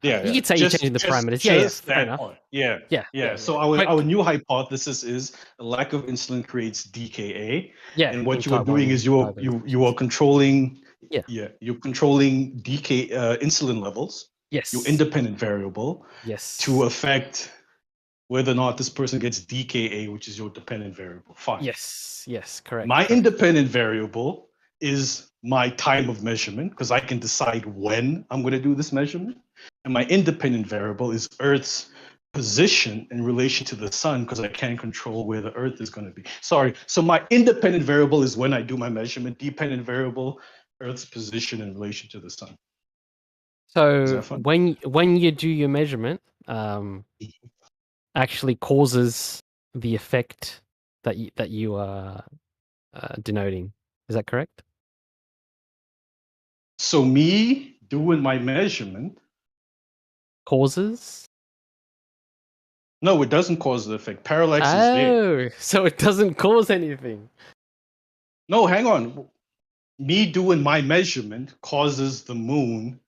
could say you're changing the parameters. Just fair that enough. part. Yeah. Yeah. So our new hypothesis is a lack of insulin creates DKA. Yeah, And what in you are type doing 1 is you are controlling. Yeah. You're controlling insulin levels. Yes. Your independent variable. Yes. To affect whether or not this person gets DKA, which is your dependent variable. Fine. Yes, correct. My independent variable is my time of measurement, because I can decide when I'm going to do this measurement. And my independent variable is Earth's position in relation to the sun, because I can't control where the Earth is going to be. Sorry. So my independent variable is when I do my measurement. Dependent variable, Earth's position in relation to the sun. So when you do your measurement, actually causes the effect that you are denoting. Is that correct? So me doing my measurement causes? No, it doesn't cause the effect. Parallax is there. Oh, so it doesn't cause anything. No, hang on. Me doing my measurement causes the moon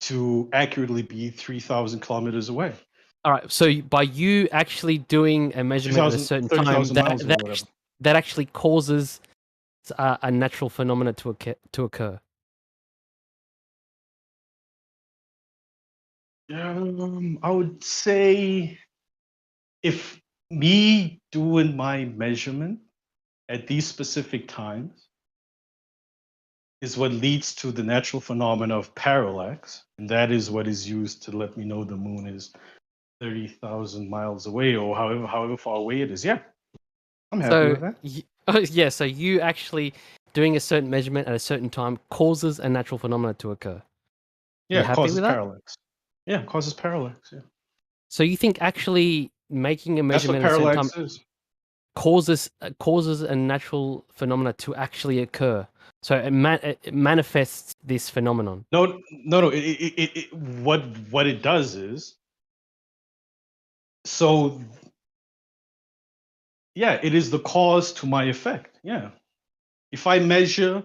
to accurately be 3,000 kilometers away. All right. So by you actually doing a measurement at a certain time, 30,000 miles or whatever. that actually causes a natural phenomena to occur. I would say if me doing my measurement at these specific times is what leads to the natural phenomena of parallax, and that is what is used to let me know the moon is 30,000 miles away, or however far away it is. Yeah, I'm happy with that. Yeah, so you actually doing a certain measurement at a certain time causes a natural phenomena to occur. Yeah, you happy causes with that? parallax. Yeah, causes parallax. Yeah. So you think actually making a measurement That's at a what certain parallax time causes a natural phenomena to actually occur? So it manifests this phenomenon. No. What it does is, so yeah, it is the cause to my effect. Yeah, if I measure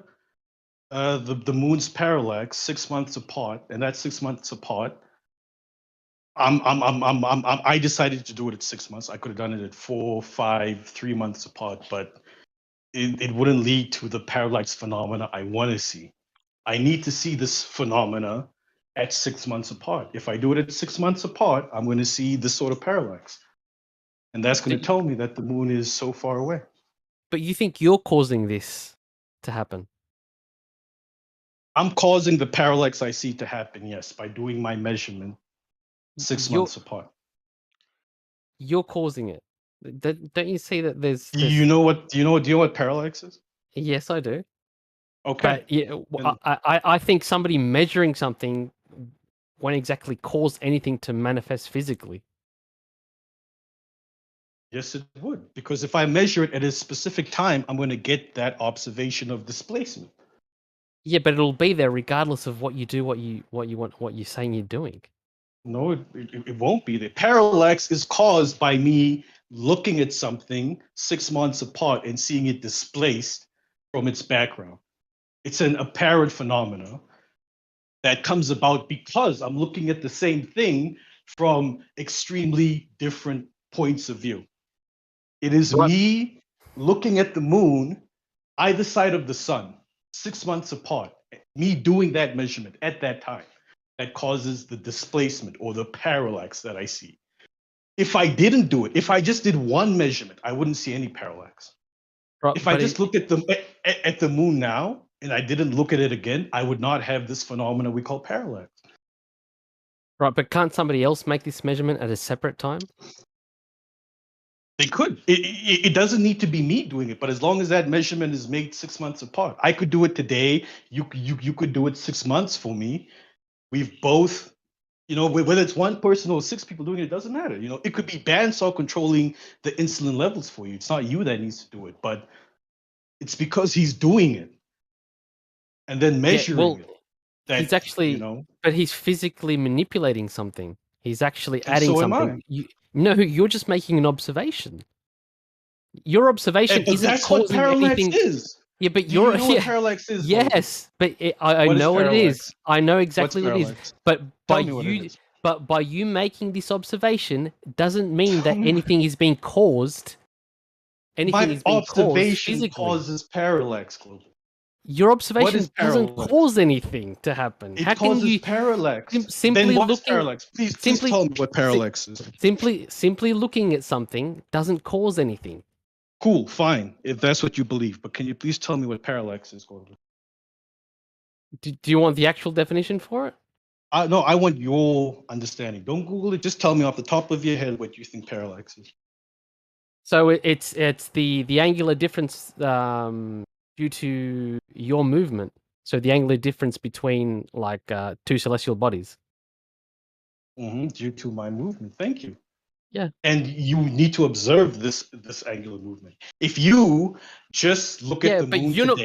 the moon's parallax 6 months apart, and that's 6 months apart, I decided to do it at 6 months. I could have done it at 4, 5, 3 months apart, but it wouldn't lead to the parallax phenomena I want to see. I need to see this phenomena at 6 months apart. If I do it at 6 months apart, I'm going to see this sort of parallax. And that's going to tell me that the moon is so far away. But you think you're causing this to happen? I'm causing the parallax I see to happen, yes, by doing my measurement 6 months apart. You're causing it. Don't you see that there's... Do you know what parallax is? Yes, I do. Okay. But yeah, I think somebody measuring something won't exactly cause anything to manifest physically. Yes, it would, because if I measure it at a specific time, I'm going to get that observation of displacement. Yeah, but it'll be there regardless of what you do, what you're saying you're doing. No, it won't be there. Parallax is caused by me looking at something 6 months apart and seeing it displaced from its background. It's an apparent phenomena that comes about because I'm looking at the same thing from extremely different points of view. It is me looking at the moon either side of the sun 6 months apart, me doing that measurement at that time, that causes the displacement or the parallax that I see. If I didn't do it, if I just did one measurement, I wouldn't see any parallax. If I just looked at the moon now and I didn't look at it again, I would not have this phenomena we call parallax. Right, but can't somebody else make this measurement at a separate time? They could. It doesn't need to be me doing it, but as long as that measurement is made 6 months apart, I could do it today. You could do it 6 months for me. We've both, whether it's one person or 6 people doing it, it doesn't matter. It could be bandsaw controlling the insulin levels for you. It's not you that needs to do it, but it's because he's doing it and then measuring it. That, He's actually, but he's physically manipulating something. He's actually And adding so am something. I. No, you're just making an observation. Your observation But isn't that's what causing parallax anything. is. Yeah, but Do you you're know what parallax is? Yes, but I What is know what it is. parallax? I know exactly what it is. parallax? But by Tell me what it you, is. but by you making this observation doesn't mean that anything is being caused. Anything My is being caused observation physically. causes parallax, Global. Your observation doesn't parallax? cause anything to happen. It How can causes you parallax. simply Then what's looking? parallax? Please tell me what parallax is. Simply looking at something doesn't cause anything. Cool, fine, if that's what you believe. But can you please tell me what parallax is, Gordon? Do you want the actual definition for it? No, I want your understanding. Don't Google it. Just tell me off the top of your head what you think parallax is. So it's the angular difference due to your movement. So the angular difference between two celestial bodies. Due to my movement. Thank you. Yeah. And you need to observe this angular movement. If you just look at the but moon you're today,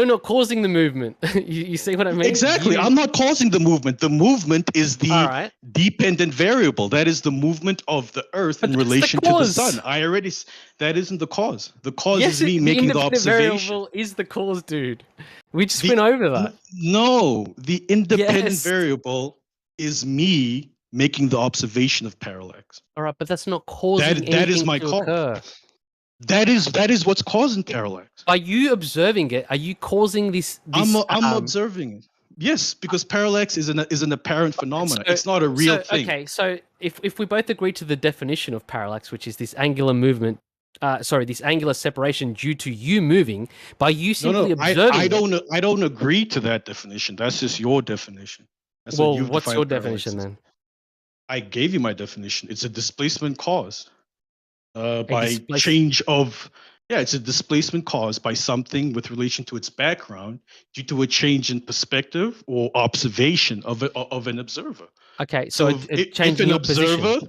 not causing the movement. you see what I mean? Exactly. I'm not causing the movement. The movement is the dependent variable. That is the movement of the Earth in relation to the sun. That isn't the cause. The cause is me making the observation. Variable is the cause, dude. We just went over that. No, the independent variable is me making the observation of parallax. All right, but that's not causing that is anything my to cause. occur. That is what's causing parallax. Are you observing it? Are you causing this? I'm observing it. Yes, because parallax is an apparent phenomenon. It's not a real thing. Okay, so if we both agree to the definition of parallax, which is this angular movement, this angular separation due to you moving, by you simply observing. I don't agree to that definition. That's just your definition. That's Well, what you've what's defined your parallax definition as. then? I gave you my definition. It's a displacement caused by change of. Yeah, it's a displacement caused by something with relation to its background due to a change in perspective or observation of an observer. Okay, so if an observer,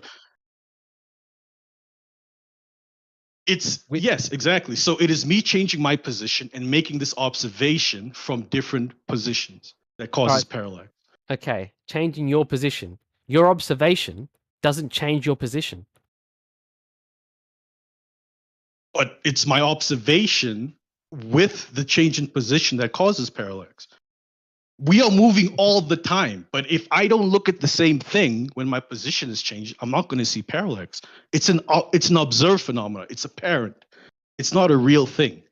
yes, exactly. So it is me changing my position and making this observation from different positions that causes parallax. Okay, changing your position. Your observation doesn't change your position. But it's my observation with the change in position that causes parallax. We are moving all the time, but if I don't look at the same thing when my position is changed, I'm not going to see parallax. It's an observed phenomenon. It's apparent. It's not a real thing.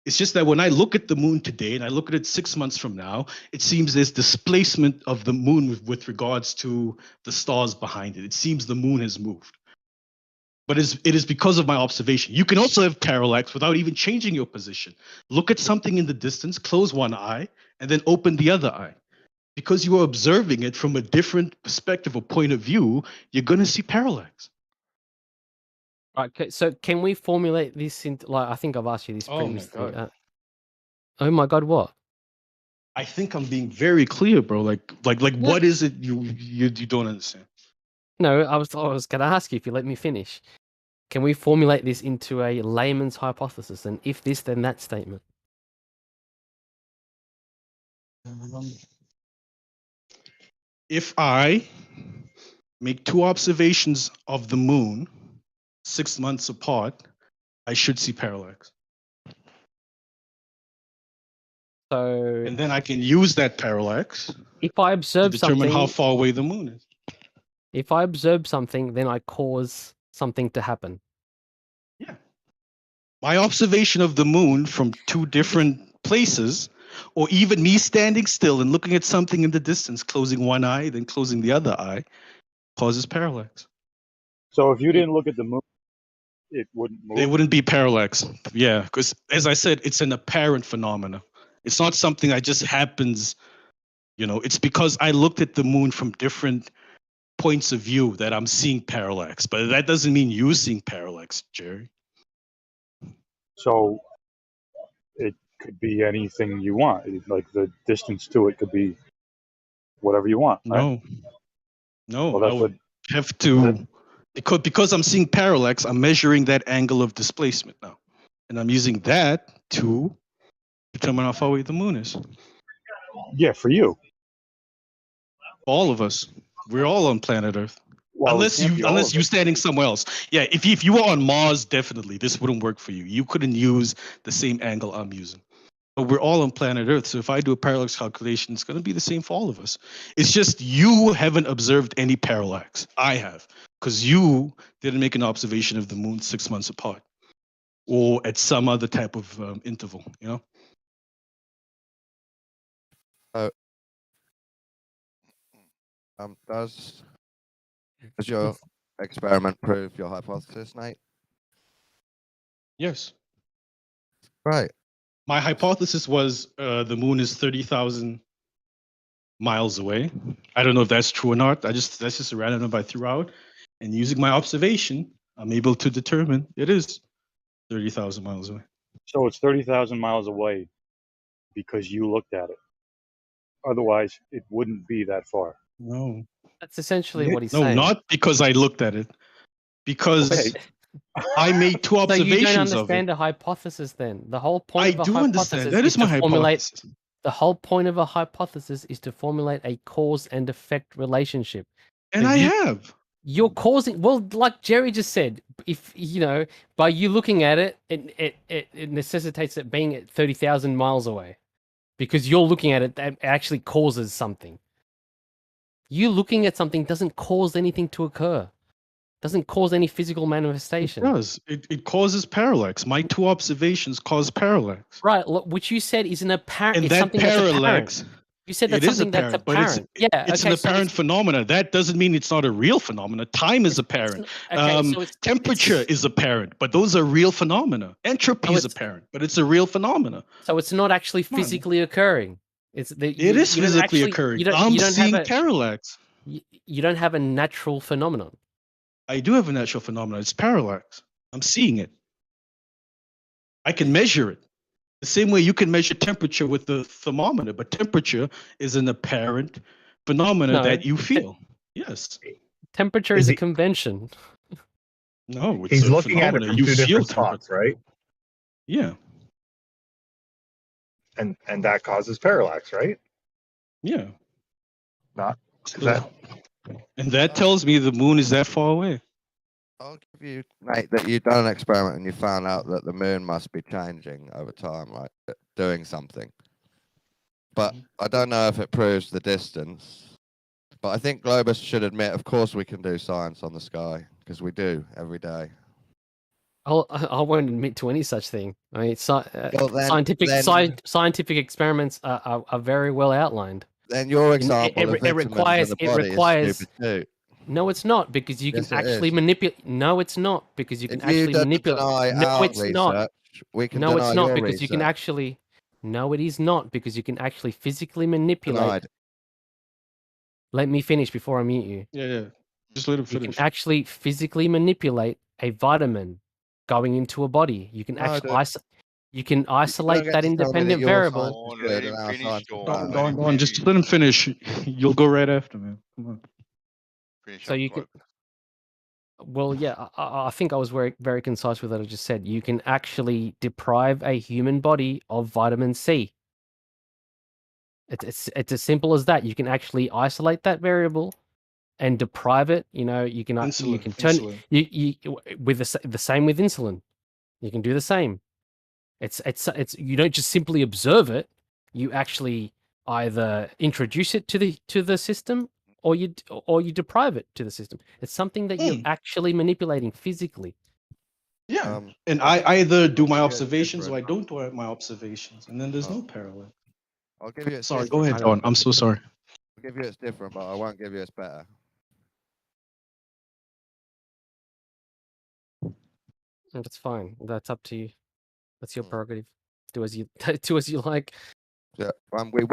It's just that when I look at the moon today and I look at it 6 months from now, it seems there's displacement of the moon with regards to the stars behind it. It seems the moon has moved. But it is because of my observation. You can also have parallax without even changing your position. Look at something in the distance, close one eye, and then open the other eye. Because you are observing it from a different perspective or point of view, you're going to see parallax. Okay, so can we formulate this into, I think I've asked you this previously. My God. Oh my God, what? I think I'm being very clear, bro. Like what is it you don't understand? No, I was going to ask you if you let me finish. Can we formulate this into a layman's hypothesis? And if this, then that statement. If I make 2 observations of the moon 6 months apart, I should see parallax. So, and then I can use that parallax if I observe to determine something, how far away the moon is. If I observe something, then I cause something to happen. Yeah. My observation of the moon from 2 different places, or even me standing still and looking at something in the distance, closing one eye, then closing the other eye, causes parallax. So if you didn't look at the moon, it wouldn't move? They wouldn't be parallax. Yeah, because as I said, it's an apparent phenomenon. It's not something that just happens. You know, it's because I looked at the moon from different points of view that I'm seeing parallax. But that doesn't mean you're seeing parallax, Jerry. So it could be anything you want. Like the distance to it could be whatever you want, right? No, Well, I that's what. would have to because I'm seeing parallax. I'm measuring that angle of displacement now, and I'm using that to determine how far away the moon is. Yeah, for you. All of us, we're all on planet Earth. Well, unless you're standing somewhere else. Yeah, if you were on Mars, definitely this wouldn't work for you. You couldn't use the same angle I'm using. But we're all on planet Earth, so if I do a parallax calculation, it's going to be the same for all of us. It's just you haven't observed any parallax. I have, because you didn't make an observation of the moon 6 months apart, or at some other type of interval. You know. Does your experiment prove your hypothesis, Nate? Yes. Right. My hypothesis was the moon is 30,000 miles away. I don't know if that's true or not. That's just a random number I threw out. And using my observation, I'm able to determine it is 30,000 miles away. So it's 30,000 miles away because you looked at it. Otherwise, it wouldn't be that far. No. That's essentially what he's saying. No, not because I looked at it. Because I made two So you observations don't of it. understand a hypothesis then. The whole point I of a do hypothesis understand. That is my to formulate hypothesis. the whole point of a hypothesis is to formulate a cause and effect relationship. And So I have. You're causing, well, like Jerry just said, if you know, by you looking at it, it necessitates it being at 30,000 miles away. Because you're looking at it, that actually causes something. You looking at something doesn't cause anything to occur. Doesn't cause any physical manifestation. It does. It causes parallax. My two observations cause parallax. Right, which you said is an apparent. And It's that something that's parallax, apparent. You said that's it is something that's apparent, but apparent. it's an apparent phenomena. That doesn't mean it's not a real phenomena. Time is apparent. Temperature is apparent, but those are real phenomena. Entropy is apparent, but it's a real phenomena. So it's not actually physically occurring. It is physically occurring. I'm seeing parallax. You don't have a natural phenomenon. I do have a natural phenomenon. It's parallax. I'm seeing it. I can measure it. The same way you can measure temperature with the thermometer, but temperature is an apparent phenomena that you feel. Yes. Temperature is a convention. No, it's He's a looking at it phenomena. from You two feel different spots, temperature. right? Yeah. And that causes parallax, right? Yeah. Not is that And that tells me the moon is that far away. I'll give you, Nate, that you've done an experiment and you found out that the moon must be changing over time, like doing something. But I don't know if it proves the distance. But I think Globus should admit, of course, we can do science on the sky because we do every day. I won't admit to any such thing. I mean, scientific experiments are very well outlined. Then your example It requires. is stupid too. No, it's not because you can Yes, it actually is. manipulate. No, it's not because you can If you actually don't manipulate. deny No, our it's not. research, we can No, it's deny not your because you can research. actually. No, it is not because you can actually physically manipulate. Denied. Let me finish before I mute you. Yeah. Just let him You finish. can actually physically manipulate a vitamin going into a body. You can No, actually dude. you can isolate get that to tell me that independent your variable. science is good and our science is bad. Go on, just let him finish. You'll go right after me. Come on. So you can. Well, yeah, I think I was very, very concise with what I just said. You can actually deprive a human body of vitamin C. It's as simple as that. You can actually isolate that variable and deprive it. You know, you can turn Insulin. you with the same with insulin. You can do the same. It's you don't just simply observe it. You actually either introduce it to the system or you deprive it to the system. It's something that you're actually manipulating physically. Yeah. And I either do my observations or I don't do my observations, and then there's no parallel. I'll give you it's Sorry, go different. ahead, Don. I'm so sorry. I'll give you it's different, but I won't give you it's better. That's fine. That's up to you. That's your prerogative. Do as you do as you like. Yeah, we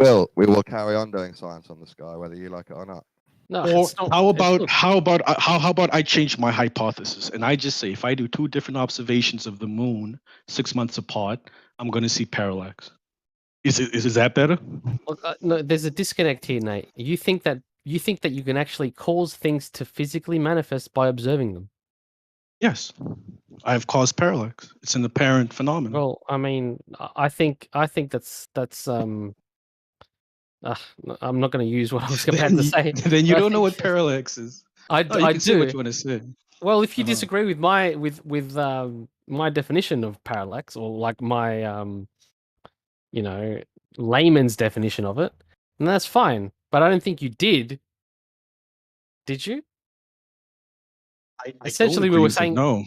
will carry on doing science on the sky, whether you like it or not. No, Or it's not. how It's, about look, how about I change my hypothesis and I just say if I do 2 different observations of the moon 6 months apart, I'm going to see parallax. Is that better? look, no, there's a disconnect here, Nate. You think that you can actually cause things to physically manifest by observing them. Yes, I've caused parallax. It's an apparent phenomenon. Well, I mean, I think that's I'm not going to use what I was about to say. Then you but I don't know think what parallax is. I Oh, you I can say what do. you want to say. Well, if you Uh-huh. disagree with my definition of parallax, or like my layman's definition of it, then that's fine. But I don't think you did. Did you? I don't Essentially, we agree were with it, saying no.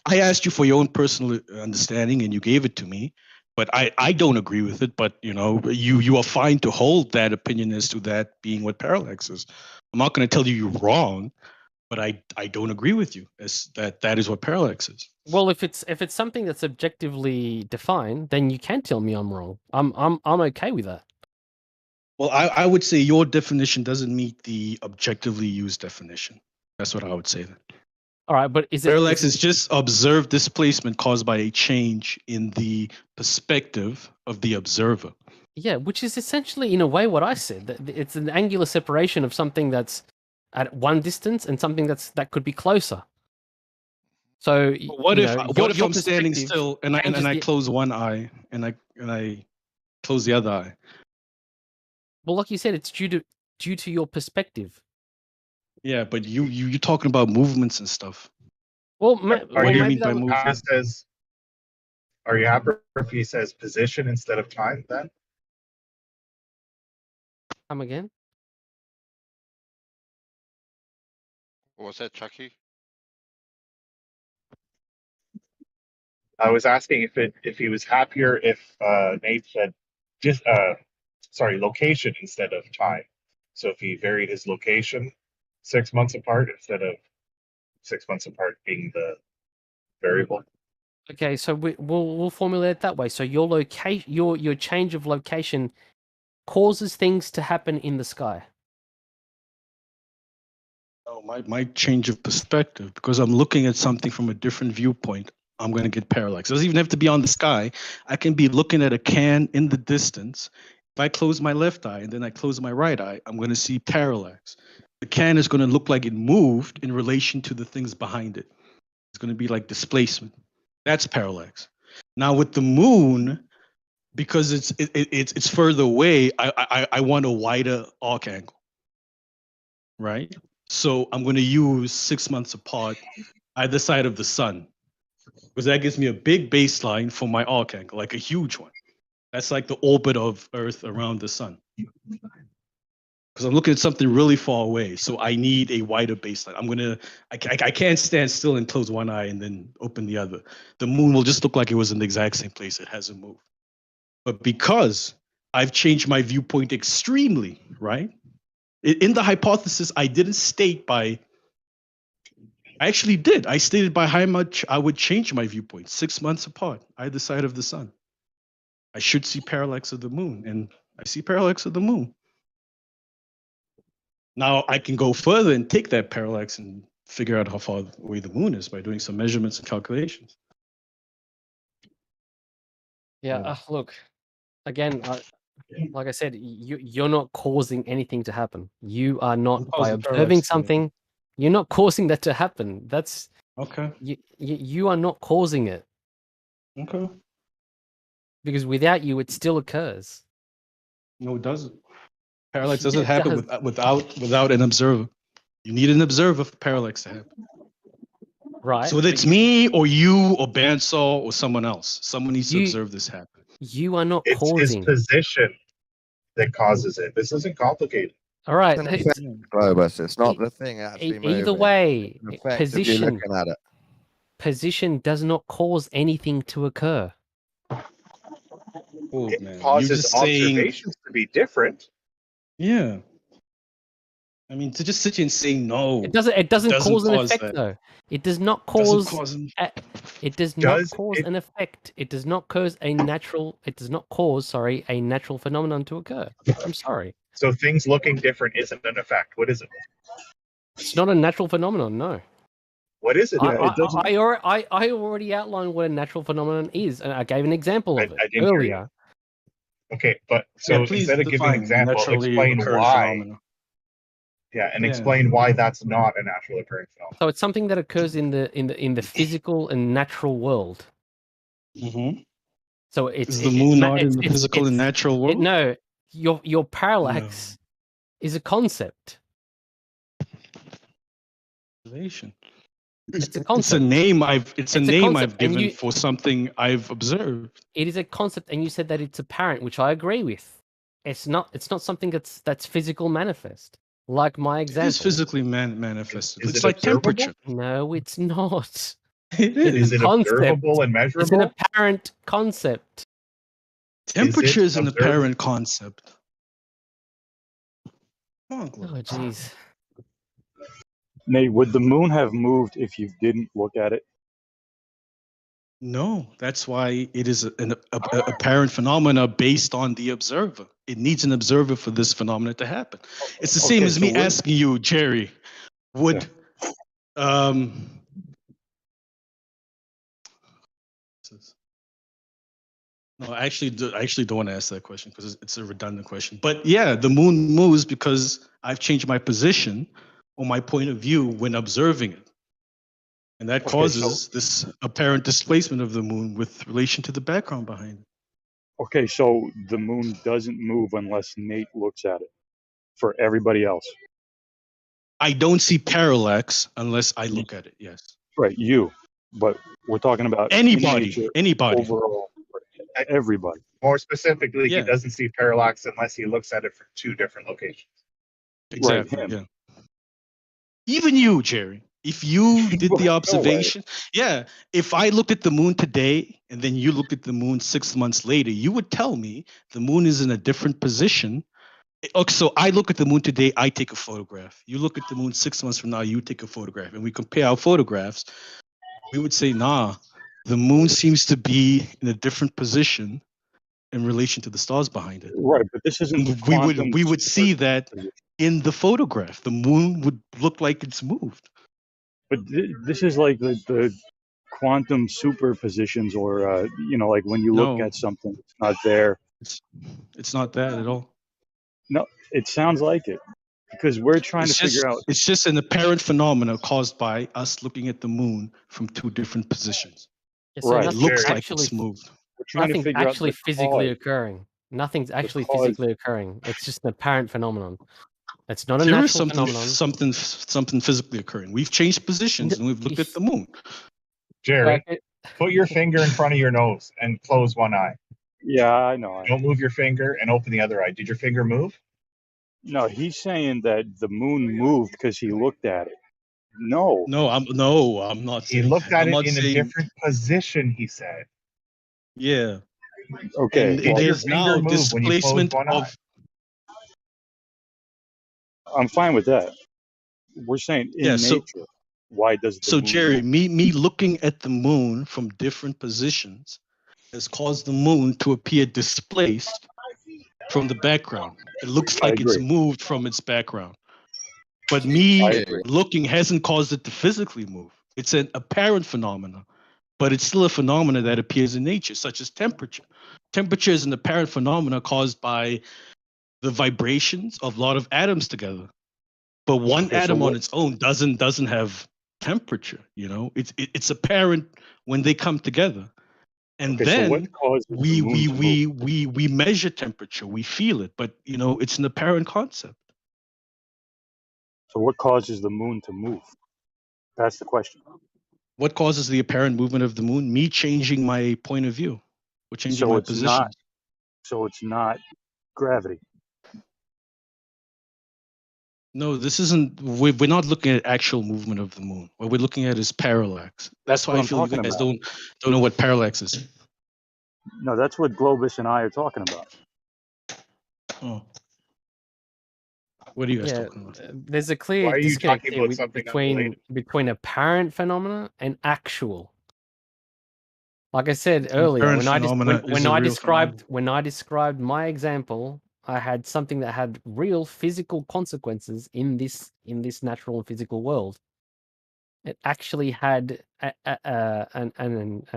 I asked you for your own personal understanding, and you gave it to me. But I don't agree with it. But you are fine to hold that opinion as to that being what parallax is. I'm not going to tell you you're wrong, but I don't agree with you as that is what parallax is. well, if it's something that's objectively defined, then you can tell me I'm wrong. I'm okay with that. Well, I would say your definition doesn't meet the objectively used definition. That's what I would say then. All right, but Parallax is just observed displacement caused by a change in the perspective of the observer. Yeah, which is essentially, in a way, what I said. That it's an angular separation of something that's at one distance and something that could be closer. So, But what if I'm standing still and I the- close one eye and I close the other eye? Well, like you said, it's due to your perspective. Yeah, but you're talking about movements and stuff. Well, Are you maybe that would... Are you happy if he says position instead of time then? Come again? What was that, Chucky? I was asking if he was happier if Nate said just location instead of time. So if he varied his location 6 months apart instead of 6 months apart being the variable. Okay, so we'll formulate it that way. So your your change of location causes things to happen in the sky. Oh, my change of perspective, because I'm looking at something from a different viewpoint, I'm going to get parallax. It doesn't even have to be on the sky. I can be looking at a can in the distance. If I close my left eye and then I close my right eye, I'm going to see parallax. The can is going to look like it moved in relation to the things behind it. It's going to be like displacement. That's parallax. Now with the moon, because it's further away, I want a wider arc angle, right? So I'm going to use 6 months apart either side of the sun, because that gives me a big baseline for my arc angle, like a huge one. That's like the orbit of Earth around the sun. Because I'm looking at something really far away, so I need a wider baseline. I can't stand still and close one eye and then open the other. The moon will just look like it was in the exact same place. It hasn't moved. But because I've changed my viewpoint extremely, right? In the hypothesis, I didn't state by. I actually did. I stated by how much I would change my viewpoint 6 months apart, either side of the sun. I should see parallax of the moon, and I see parallax of the moon. Now I can go further and take that parallax and figure out how far away the moon is by doing some measurements and calculations. Yeah, look, again, like I said, you're not causing anything to happen. You are not, by causing observing parallax, yeah. something, you're not causing that to happen. That's okay. You are not causing it. Okay. Because without you, it still occurs. No, it doesn't. Parallax doesn't It happen does. without an observer. You need an observer for parallax to happen. Right. So whether it's me or you or Bandsaw or someone else, someone needs to You- observe this happen. You are not It's causing. his position that causes it. This isn't complicated. All right. It's an effect, Globus. It's not the thing actually moving. Either way, It's an effect of you looking at it. Position does not cause anything to occur. Oh, It man. You're causes just saying, observations to be different. yeah. I mean, to just sit here and say no, It doesn't. It doesn't cause an cause effect that. though. It does not Doesn't cause. cause an- It does not Does cause it- an effect. It does not cause a natural. It does not cause. Sorry, a natural phenomenon to occur. I'm sorry. So things looking different isn't an effect. What is it? It's not a natural phenomenon. No. What is it? Yeah, it doesn't. I already outlined what a natural phenomenon is, and I gave an example of it I didn't hear you. earlier. Okay, but so Yeah, please instead of giving an define example, naturally explain occurring why. phenomena. Yeah, and Yeah. explain why that's not a natural occurring phenomenon. So it's something that occurs in the physical and natural world. Mm-hmm. So it's Is the moon not in the physical and natural world? No, your parallax is a concept. Observation. It's a It's concept. a name I've. It's a name concept, I've and given for something I've observed. It is a concept, and you said that it's apparent, which I agree with. It's not something that's physical manifest, like my example. It is physically manifested. Is It's it like observable? temperature. No, it's not. It Is is. it concept. observable and It's an measurable? apparent concept. Temperature is an observable? apparent concept. Come on, Glenn. Oh, jeez. Nate, would the moon have moved if you didn't look at it? No, that's why it is an apparent phenomena based on the observer. It needs an observer for this phenomena to happen. It's the same Okay, as so me would- asking you, Jerry, would no, I actually don't want to ask that question because it's a redundant question. But yeah, the moon moves because I've changed my position or my point of view when observing it. And that Okay, causes this apparent displacement of the moon with relation to the background behind it. Okay, so the moon doesn't move unless Nate looks at it. For everybody else, I don't see parallax unless I look at it. Yes. right? You, but we're talking about Anybody. nature Anybody. overall. Everybody. More specifically, Yeah. he doesn't see parallax unless he looks at it from two different locations. Exactly. Right, him. Yeah. Even you, Jerry. If you did the No observation, yeah. If I looked at the moon today and then you looked at the moon 6 months later, you would tell me the moon is in a different position. Okay, so I look at the moon today, I take a photograph. You look at the moon 6 months from now, you take a photograph, and we compare our photographs. We would say, nah, the moon seems to be in a different position in relation to the stars behind it. Right, but this isn't the quantum We would see that superposition. in the photograph. The moon would look like it's moved. But this is like the quantum superpositions, or like when you look No. at something, it's not there. It's not that at all. No, it sounds like it because we're trying to figure out. It's just an apparent phenomena caused by us looking at the moon from two different positions. Yeah, so Right. It nothing looks like actually- it's moved. We're trying to Nothing's figure out actually the physically cause. occurring. Nothing's actually cause. physically occurring. It's just an apparent phenomenon. It's not a There natural is phenomenon. something physically occurring. We've changed positions and we've looked at the moon. Jerry, put your finger in front of your nose and close one eye. Yeah, I know. Don't move your finger and open the other eye. Did your finger move? No, he's saying that the moon moved because he looked at it. No. No, I'm not. He saying looked that. at I'm it not in a saying- different position, he said. Yeah. Okay. And Did your there's finger now move when you closed displacement one of. eye? I'm fine with that. We're saying in Yeah, so- nature, why does the So moon Jerry, move? me looking at the moon from different positions has caused the moon to appear displaced from the background. It looks I like it's agree. moved from its background. But I me agree. looking hasn't caused it to physically move. It's an apparent phenomena, but it's still a phenomena that appears in nature, such as temperature. Temperature is an apparent phenomena caused by the vibrations of a lot of atoms together. But one Okay, so atom on what- its own doesn't have temperature. You know, it's apparent when they come together, and Okay, so then what causes the we moon we to we move? we measure temperature, we feel it, but it's an apparent concept. So what causes the moon to move? That's the question. What causes the apparent movement of the moon? Me changing my point of view, or changing So my it's position. not. So it's not gravity. No, this isn't. We're not looking at actual movement of the moon. What we're looking at is parallax. That's why What I I'm feel you talking guys about. don't know what parallax is. No, that's what Globus and I are talking about. Oh. What are you guys Yeah, talking about? there's a Why clear are you disconnect talking here about something between unrelated? apparent phenomena and actual. Like I said earlier, Apparent when I just phenomena is a real phenomenon. when I described my example, I had something that had real physical consequences in this natural and physical world. It actually had an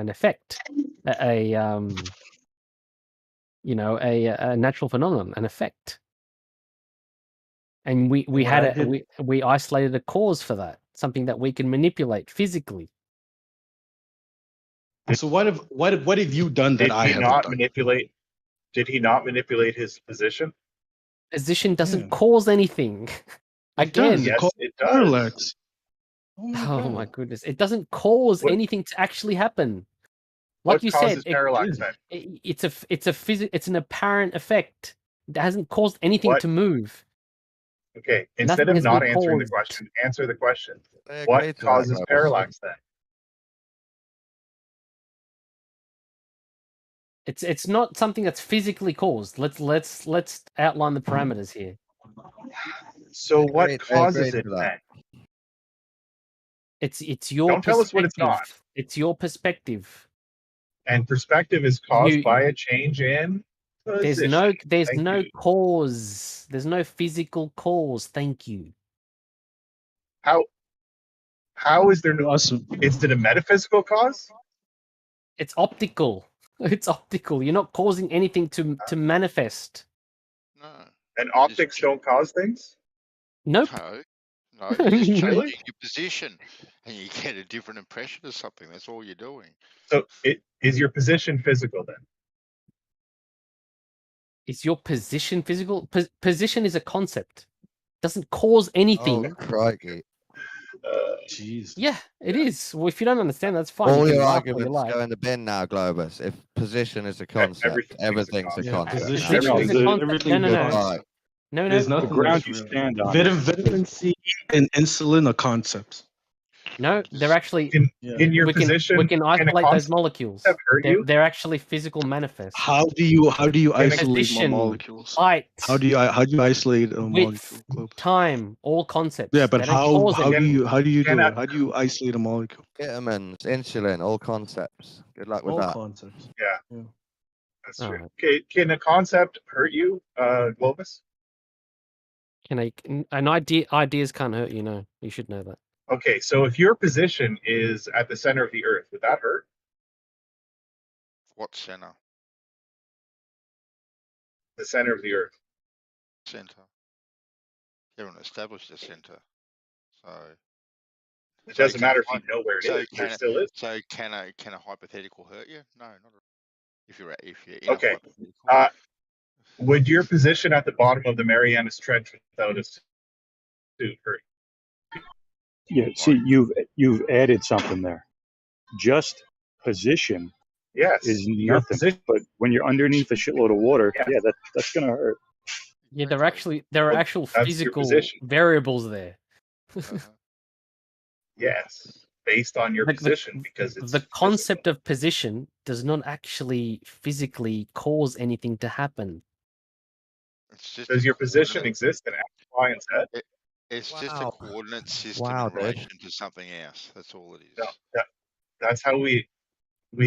effect, you know, a natural phenomenon, an effect. And we what had I a did- we isolated a cause for that, something that we can manipulate physically. So what have you done that Did I he haven't not done? manipulate? Did he not manipulate his position? Position doesn't Yeah. cause anything. It does. Again, It Yes, causes it does. parallax. Oh my oh god. my goodness, it doesn't cause What anything to actually happen. Like what you said, causes parallax then? it's an apparent effect. It hasn't caused anything What? to move. Okay, instead Nothing of has been not answering the caused. question, answer the question. I What agree to that, causes Globus. parallax then? It's not something that's physically caused. Let's outline the parameters here. So what I agree causes it to that. then? It's your Don't tell us what it's perspective. not. It's your perspective. And perspective is caused You by a change in there's position. no Thank you. cause. There's no physical cause. Thank you. How is there no? Awesome. Is it a metaphysical cause? It's optical. It's optical. You're not causing anything to manifest. No, And optics don't cause things? Nope. no, you're just changing Really? your position, and you get a different impression of something. That's all you're doing. So is your position physical then? Is your position physical? Position is a concept. Doesn't cause anything. Oh, crikey. Jeez. Yeah, it is. Well, if you don't understand, that's fine. All you can your laugh all you arguments like. go in the bin now, Globus. If position is a concept, everything's a concept. Position Position is a concept. everything No. Goodbye. No. There's The nothing ground that's you real. stand on. Vitamin C and insulin are concepts. No, they're actually. In your we position, can can a isolate those concept molecules. hurt you? They're actually physical manifests. How do you isolate Position, molecules? height, How do you isolate a width, molecule? time, all concepts. Yeah, but They don't how cause do you anything. how do you do Can it? How do you isolate a molecule? Vitamins, insulin, all concepts. Good luck with All that. concepts. Yeah. That's All true. right. Okay, can a concept hurt you, Globus? Ideas can't hurt you. No, you should know that. Okay, so if your position is at the center of the earth, would that hurt? What center? The center of the earth. Center. You haven't established a center, so. It so doesn't can matter a if you hy- know where it so is. There can still is. So can a hypothetical hurt you? No, not if you're in a Okay. hypothetical. Would your position at the bottom of the Marianas Trench without a suit hurt you? Yeah, see, you've added something there. Just position Yes. is Your nothing. position. But when you're underneath a shitload of water, Yeah. yeah, that's gonna hurt. Yeah, there are Well, actual that's your physical position. variables there. Yes, based on your position, because it's the concept of position does not actually physically cause anything to happen. It's just Does a your position coordinate- exist in X, Y, and Z? It's just a Wow. coordinate system Wow, in dude. relation to something else. That's all it is. No, that's how we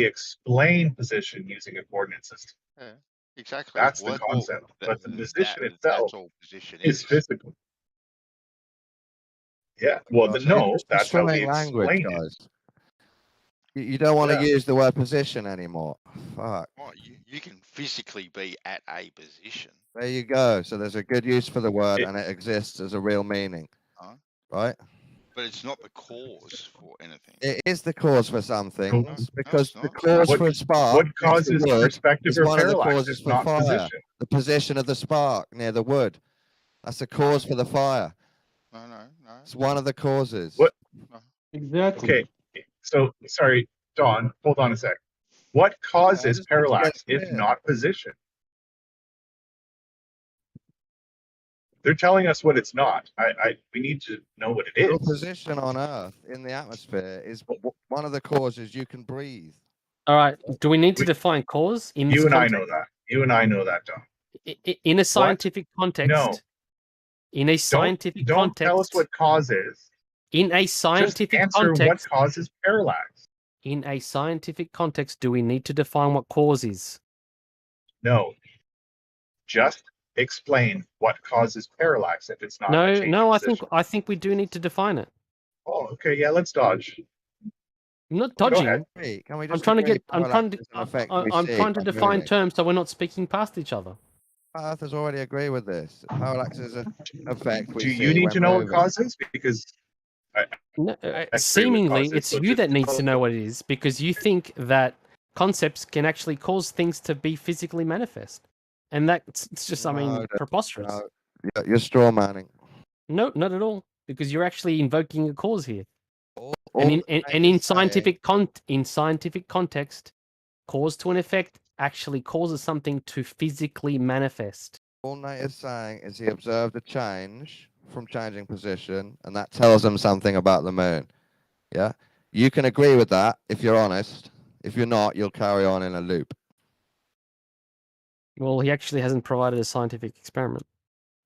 explain position using a coordinate system. Yeah, exactly. That's Well, the that's all- concept. But the position itself that's all position is is. physical. Yeah. Well, Guys, no, it's that's how we destroying language, explain it. guys. You don't want to Yeah. use the word position anymore. Fuck. Oh, you can physically be at a position. There you go. So there's a good use for the word, It- and it exists as a real meaning, Huh? right? But it's not the cause for anything. It is the cause for some things because it's the not. cause What- for a spark, what near the causes wood, perspective is or one of the parallax causes if for not fire. position? The position of the spark near the wood. That's the cause for the fire. No. It's one of the causes. What? Exactly. Okay. So sorry, Don. Hold on a sec. What causes just parallax get if clear. not position? They're telling us what it's not. We need to know what it Your is. position on Earth in the atmosphere is one of the causes you can breathe. All right. Do we need to define cause in this You and I context? know that. You and I know that, Don. In a scientific context. No. In a scientific Don't tell us context, what cause is. in a Just scientific answer what context, causes parallax. in a scientific context, do we need to define what cause is? No. Just explain what causes parallax if it's not a No, change no, in I position. think we do need to define it. Oh, okay, yeah, let's dodge. I'm not Go dodging. ahead. Hey, can we I'm just trying to agree get. I'm trying to. parallax is an effect we I'm see trying to on define moving? terms so we're not speaking past each other. Earth has already agreed with this. Parallax is an effect we Do you see need when to know what moving. causes? Because I No, agree with seemingly, causes, it's so you just that needs to tell know what it is because you think that concepts can actually cause things to be physically manifest, and that's it's just, I mean, No, preposterous. no, you're straw manning. No, not at all, because you're actually invoking a cause here. All And in the and, Nate and is saying, in scientific context, cause to an effect actually causes something to physically manifest. all Nate is saying is he observed a change from changing position, and that tells him something about the moon. Yeah, you can agree with that if you're honest. If you're not, you'll carry on in a loop. Well, he actually hasn't provided a scientific experiment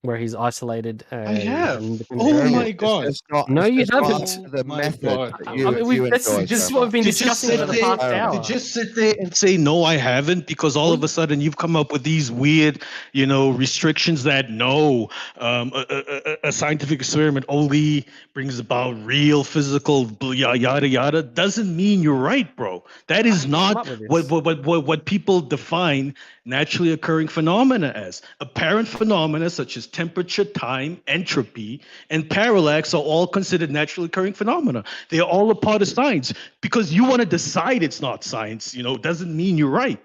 where he's isolated I have. an independent Oh variable. my god. It's not. No, It's you just not haven't. the My method god, that bro. you I mean, you this enjoy is so what we've been much. discussing for the past hour. To just sit there and say no, I haven't, because all of a sudden you've come up with these weird, restrictions that no, a scientific experiment only brings about real physical yada yada, doesn't mean you're right, bro. That is not what people define naturally occurring phenomena as. Apparent phenomena such as temperature, time, entropy, and parallax are all considered naturally occurring phenomena. They are all a part of science. Because you want to decide it's not science, doesn't mean you're right.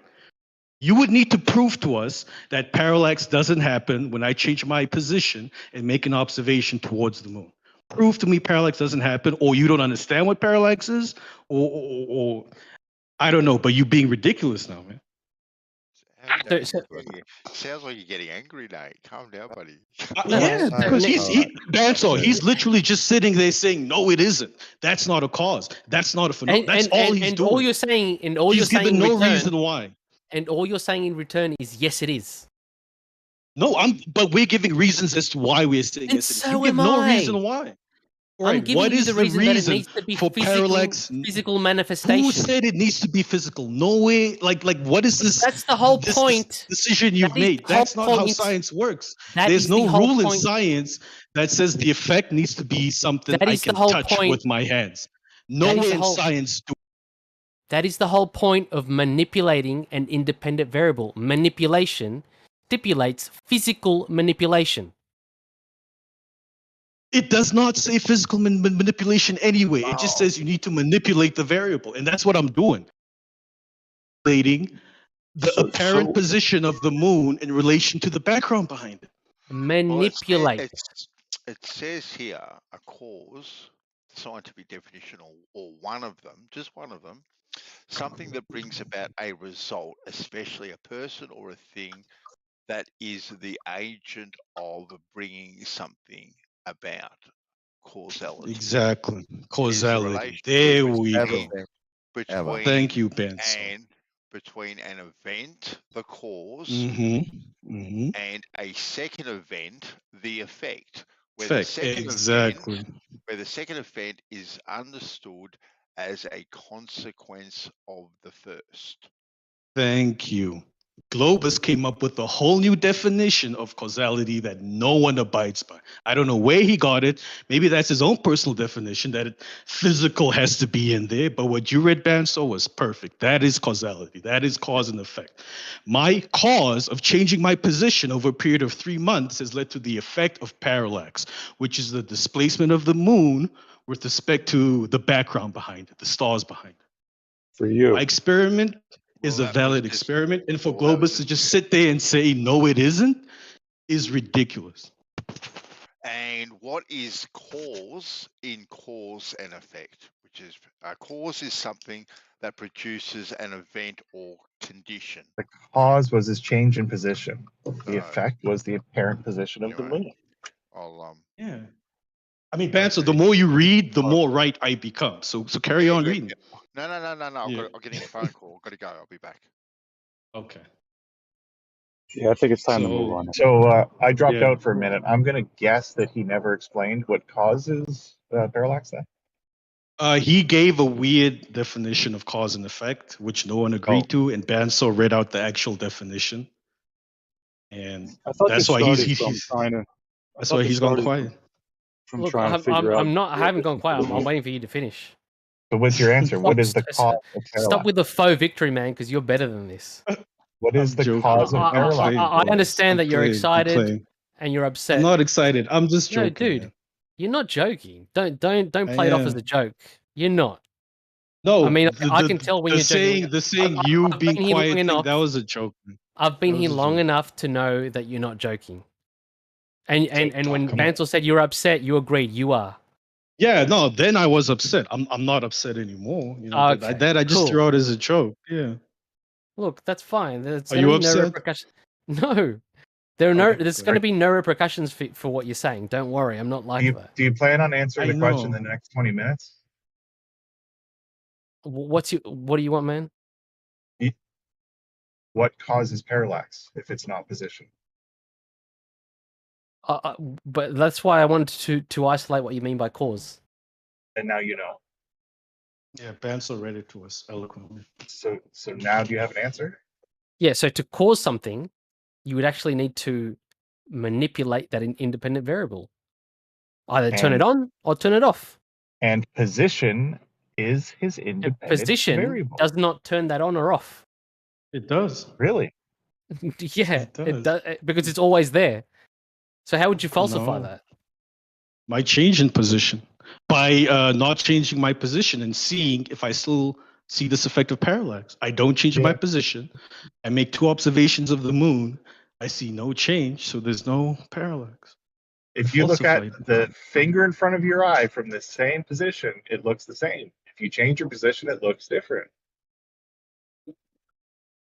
You would need to prove to us that parallax doesn't happen when I change my position and make an observation towards the moon. Prove to me parallax doesn't happen, or you don't understand what parallax is, or I don't know, but you're being ridiculous now, man. Sounds like you're getting angry, Nate. Calm down, buddy. Yeah, because he's literally just sitting there saying, no, it isn't. That's not a cause. That's not a phenomenon. That's all he's doing. All you're saying, He's given no reason why. And all you're saying in return is yes, it is. No, but we're giving reasons as to why we're saying yes, it is. You give no reason why. All right, what is the reason that it needs to be for parallax physical manifestation? Who said it needs to be physical? No way. Like what is this? That's the whole point. Decision you've made. That's not how science works. There's no rule in science that says the effect needs to be something I can touch with my hands. Nowhere in science do. That is the whole point of manipulating an independent variable. Manipulation stipulates physical manipulation. It does not say physical manipulation anyway. It just says you need to manipulate the variable, and that's what I'm doing. Manipulating the apparent position of the moon in relation to the background behind it. Manipulate. It says here a cause, scientific definition, or one of them, just one of them, something that brings about a result, especially a person or a thing that is the agent of bringing something about. Causality. Exactly. Causality. There we go. Thank you, Ben. And between an event, the cause, and a second event, the effect. Where the second event is understood as a consequence of the first. Thank you. Globus came up with a whole new definition of causality that no one abides by. I don't know where he got it. Maybe that's his own personal definition, that physical has to be in there. But what you read, Banso, was perfect. That is causality. That is cause and effect. My cause of changing my position over a period of 3 months has led to the effect of parallax, which is the displacement of the moon with respect to the background behind it, the stars behind it. For you. My experiment is a valid experiment, and for Globus to just sit there and say no, it isn't, is ridiculous. And what is cause in cause and effect? Which is cause is something that produces an event or condition. The cause was his change in position. The effect was the apparent position of the moon. Yeah. I mean, Banso, the more you read, the more right I become. So carry on reading. No. I'm getting a phone call. I've got to go. I'll be back. Okay. Yeah, I think it's time to move on. So I dropped Yeah. out for a minute. I'm going to guess that he never explained what causes parallax then. He gave a weird definition of cause and effect, which no one agreed to, and Bansal read out the actual definition. And I thought that's this why started from trying to. I that's thought why this he's gone started quiet. from Look, trying to figure out. I haven't gone quiet. I'm waiting for you to finish. So what's your answer? What is the cause of Stop parallax? with the faux victory, man, because you're better than this. What is the cause of parallax? I understand that you're I'm excited playing. and you're upset. I'm not excited. I'm just No, joking. dude, man. you're not joking. Don't I play it off as am. a joke. You're not. No, I mean, I can tell when the you're joking. the saying you I've being been here long quiet thing, enough. that was a joke. Man. I've been That was here a long joke. enough to know that you're not joking. And when come on. Bansal said you're upset, you agreed. You are. Yeah, no, then I was upset. I'm not upset anymore. You know, Okay, that I just cool. threw out as a joke. Yeah. Look, that's fine. There's Are going to you be no upset? repercussions. No, there are no. Okay, There's good. going to be no repercussions for what you're saying. Don't worry, I'm not like that. Do you plan on answering I the question know. in the next 20 minutes? What do you want, man? What causes parallax if it's not position? But that's why I wanted to isolate what you mean by cause. And now you know. Yeah, Bansal read it to us eloquently. So now do you have an answer? Yeah. So to cause something, you would actually need to manipulate that independent variable. Either turn it on or turn it off. And position is his independent Position variable. does not turn that on or off. It does. Really? Yeah, It does because it's always there. So how would you falsify No. that? My change in position by not changing my position and seeing if I still see this effect of parallax. I don't change my position. I make 2 observations of the moon. I see no change, so there's no parallax. If you look at the finger in front of your eye from the same position, it looks the same. If you change your position, it looks different.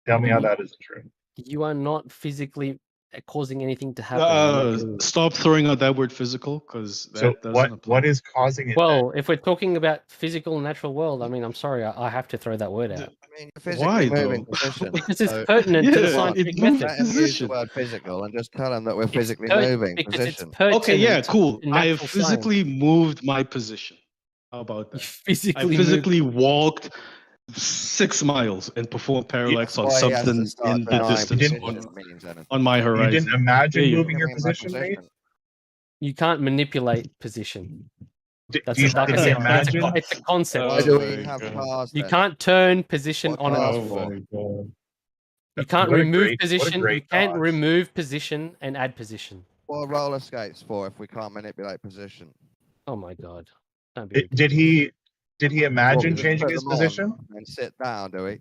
Tell me how that isn't true. You are not physically causing anything to happen. Stop throwing out that word physical, because that So doesn't apply. what is causing it? Well, if we're talking about physical natural world, I mean, I'm sorry, I have to throw that word out. I mean, you're physically moving position. Because it's so- pertinent to the Yeah, scientific let method. him use the word physical and just tell him that we're physically moving because position. it's pertinent. Okay, yeah, cool. to I have natural physically science. moved my position. How about that? Physically I physically walked 6 miles and performed parallax on Why he has to something start in the denying distance position means anything. on my horizon. You didn't imagine There you moving go. your I mean by position, Nate? You can't manipulate position. That's do you- like I did said, you imagine? it's a concept. Why do we have cars You then? can't turn position What on and cars off. for? You can't What a remove great- what a position. great You can't cause. remove position and add position. What are roller skates for if we can't manipulate position? Oh my god! Don't be Did he imagine Well, we changing put his them on position? and sit down, do we?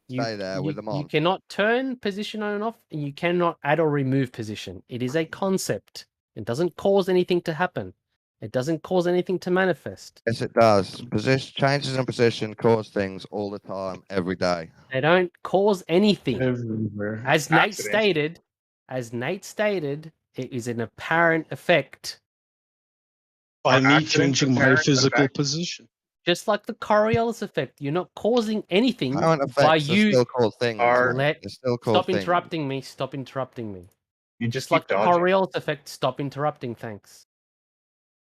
You, Stay there with them you on. cannot turn position on and off, and you cannot add or remove position. It is a concept. It doesn't cause anything to happen. It doesn't cause anything to manifest. Yes, it does. Position changes in position cause things all the time, every day. They don't cause anything. Everywhere. As Nate Accidents. stated, it is an apparent effect. By Are me accidents changing my apparent physical effect? position. Just like the Coriolis effect, you're not causing anything Apparent by effects are you. still called things. Are- They're still called Stop things. interrupting me. Stop interrupting me. You Just just like keep the dodging. Coriolis effect, stop interrupting. Thanks.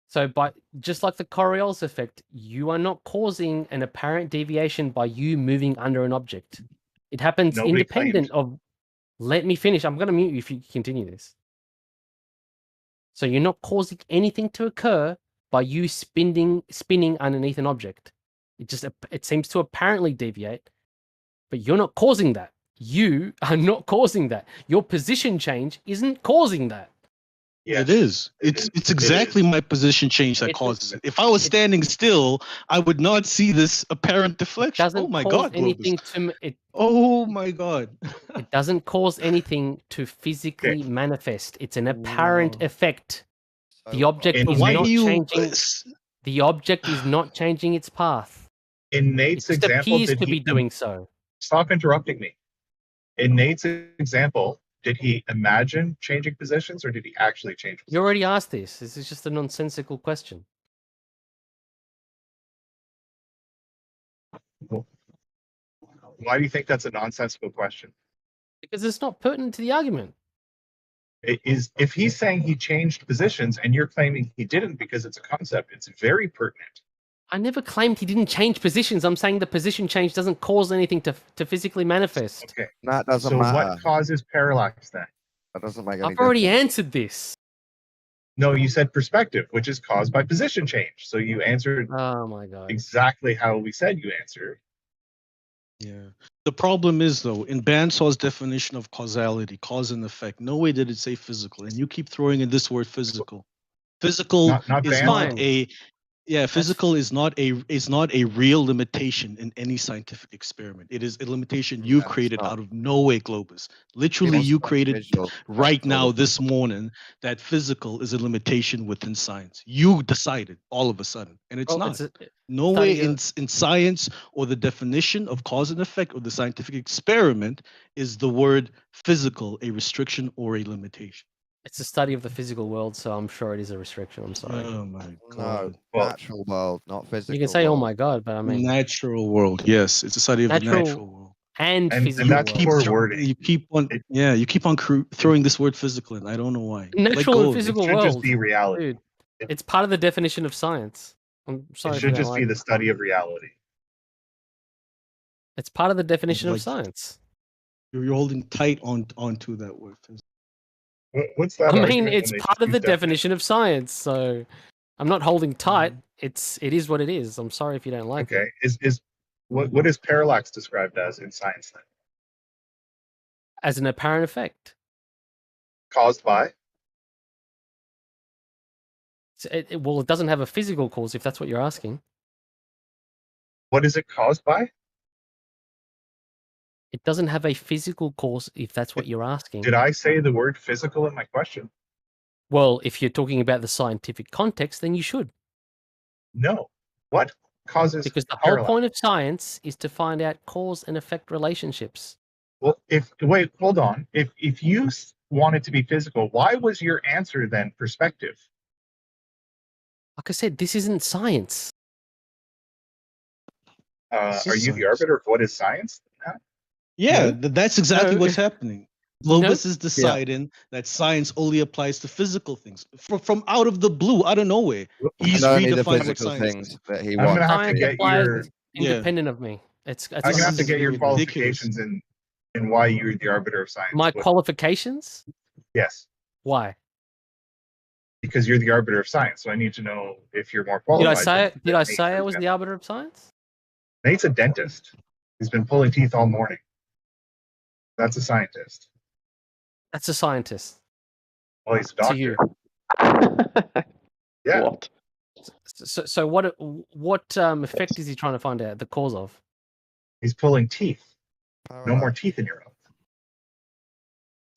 So, just like the Coriolis effect, you are not causing an apparent deviation by you moving under an object. It happens Nobody independent claimed. of. Let me finish. I'm going to mute you if you continue this. So you're not causing anything to occur by you spinning underneath an object. It seems to apparently deviate, but you're not causing that. You are not causing that. Your position change isn't causing that. Yes, It is. it It's is. it's It exactly is. my position change that It's- causes it. If I was standing still, I would not see this apparent deflection. Doesn't Oh my cause god, Globus. anything to it. Oh my god. It doesn't cause anything to physically manifest. It's an apparent effect. The object in is Why not do you changing. The object is not changing its path. In Nate's It just example, appears did to he be doing so. stop interrupting me? In Nate's example, did he imagine changing positions or did he actually change positions? You already asked this. This is just a nonsensical question. Why do you think that's a nonsensical question? Because it's not pertinent to the argument. It is, if he's saying he changed positions and you're claiming he didn't because it's a concept, it's very pertinent. I never claimed he didn't change positions. I'm saying the position change doesn't cause anything to physically manifest. Okay. That doesn't So matter. what causes parallax then? That doesn't make any I've already difference. answered this. No, you said perspective, which is caused by position change. So you answered Oh my god. exactly how we said you answered. Yeah. The problem is though, in Bansaw's definition of causality, cause and effect, no way did it say physical, and you keep throwing in this word physical. Physical Not is Bansal. not a physical is not a real limitation in any scientific experiment. It is a limitation you Yeah, it's created not. out of no way, Globus. Literally, People you study created visual right effects all now the this morning that physical is a limitation within science. You decided all of a sudden, and it's Well, not. it's a No way study in science or the definition of cause and effect or the scientific experiment is the word physical a restriction or a limitation. It's a study of the physical world, so I'm sure it is a restriction. I'm sorry. Oh my No, god. natural world, not physical. You can say, "Oh world. my god," but I mean, Natural world. Yes, it's a study of the natural natural world. and And physical that's world. poor wording. You keep on throwing this word physical in. I don't know why. Let Natural go and of it. physical It should just world, be reality. dude. It's part of the definition of science. I'm sorry It if you should don't just be like the it. study of reality. It's part of the definition of Like science. you're holding tight onto that word. What's that I mean, argument it's when they part just of the use definition of science, so I'm not holding tight. It is what it is. I'm sorry if you don't like Okay. it. What is parallax described as in science then? As an apparent effect. Caused by? Well, it doesn't have a physical cause, if that's what you're asking. What is it caused by? It doesn't have a physical cause, if that's what you're asking. Did I say the word physical in my question? Well, if you're talking about the scientific context, then you should. No. What causes Because the whole parallax? point of science is to find out cause and effect relationships. Well, hold on. If you want it to be physical, why was your answer then perspective? Like I said, this isn't science. Are you the arbiter of what is science? Yeah, No. that's exactly No. what's happening. No. Globus is deciding that science only applies to physical things from out of the blue, out of nowhere. He's And only the redefined what physical science is. things that he I'm wants. gonna have to Science get applies your independent of me. It's I'm gonna have to is get your ridiculous. qualifications in why you're the arbiter of science. My What- qualifications? Yes, Why? because you're the arbiter of science. So I need to know if you're more Did I qualified. say than did I Nate, say for I was the example. arbiter of science? Nate's a dentist. He's been pulling teeth all morning. That's a scientist. That's a scientist. Well, he's a To doctor. you. Yeah. What? So what effect is he trying to find out? The cause of? He's pulling teeth. No more teeth in your mouth.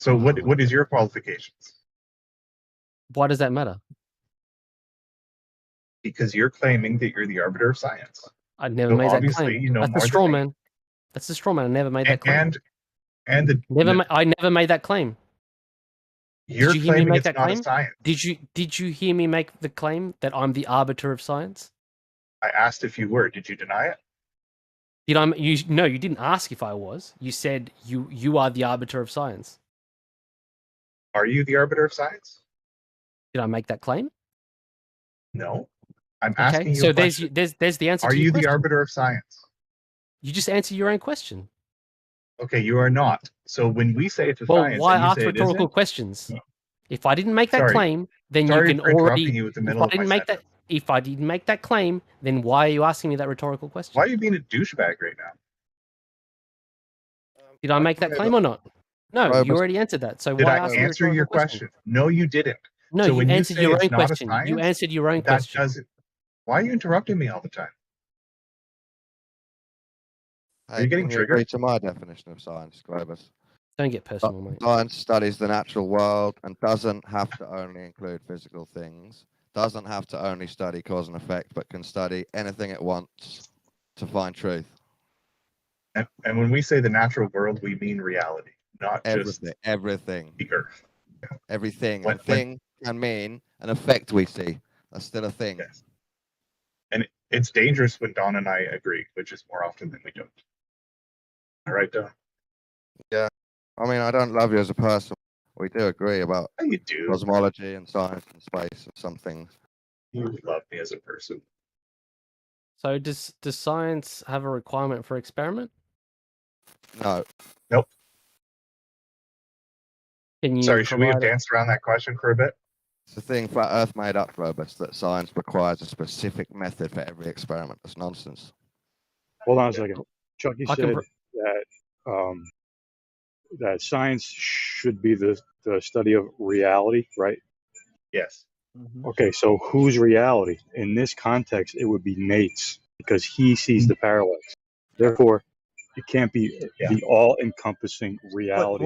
So what is your qualifications? Why does that matter? Because you're claiming that you're the arbiter of science. I never So made that obviously claim. you know That's more a than straw me. man. That's a straw man. I never made that claim. And I never made that claim. you're Did you hear me claiming make it's that not a claim? science. Did you hear me make the claim that I'm the arbiter of science? I asked if you were. Did you deny it? No, you didn't ask if I was. You said you are the arbiter of science. Are you the arbiter of science? Did I make that claim? No. I'm Okay, asking you so a question. there's the answer Are to your you the question. arbiter of science? You just answered your own question. Okay, you are not. So when we say it's a Well, science, why and you ask say it rhetorical isn't, questions? If I didn't make that Sorry. claim, then Sorry you can for interrupting already. you at the If middle I of my didn't make that, if I didn't make that claim, then why are you asking me that rhetorical question? why are you being a douchebag right now? Did I make that claim or not? No, Robust- you already answered that. So Did why I ask me a answer your rhetorical question? No, you didn't. No, So you when answered say your it's own not a question. You science, answered your own that question. doesn't. Why are you interrupting me all the time? Are you getting Can you agree triggered? to my definition of science, Globus? Don't get personal, mate. Science studies the natural world and doesn't have to only include physical things, doesn't have to only study cause and effect, but can study anything it wants to find truth. And when we say the natural world, we mean reality, not just Everything. the earth. Everything. When- A thing can mean an effect we see. That's still a thing. Yes. And it's dangerous when Don and I agree, which is more often than we don't. All right, Don? Yeah. I mean, I don't love you as a person. We do agree about Yeah, you do. cosmology and science and space and some things. You love me as a person. So does science have a requirement for experiment? No. Nope. Can you Sorry, should we have provide danced around that question for a bit? It's the thing Flat Earth made up, Robus, that science requires a specific method for every experiment. That's nonsense. Hold on a second. Chucky I can said that science should be the study of reality, right? Yes. Okay, so whose reality? In this context, it would be Nate's because he sees the parallax. Therefore, it can't be the all-encompassing reality.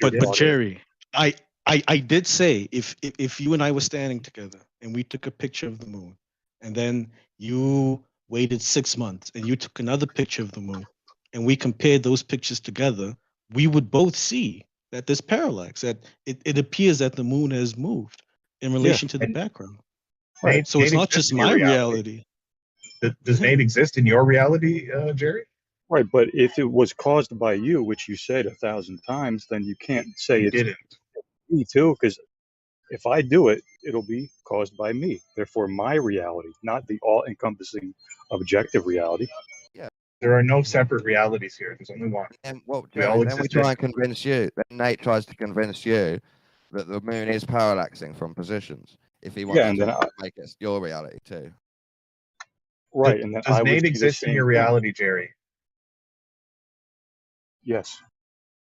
But Jerry, I did say if you and I were standing together and we took a picture of the moon, and then you waited 6 months and you took another picture of the moon, and we compared those pictures together, we would both see that there's parallax, that it appears that the moon has moved in relation to the background. Right. So it's Nate not just exists in your my reality. reality. Does Nate exist in your reality, Jerry? Right, but if it was caused by you, which you said 1,000 times, then you can't say You it's didn't. me too, because if I do it, it'll be caused by me. Therefore, my reality, not the all-encompassing objective reality. Yeah. There are no separate realities here. There's only one. And well, We Jerry, all then we exist. try and convince you. Then Nate tries to convince you that the moon is parallaxing from positions. If he wants and to then make it your reality too. Right, and then Does I would Nate see the exist in same your thing. reality, Jerry? Yes.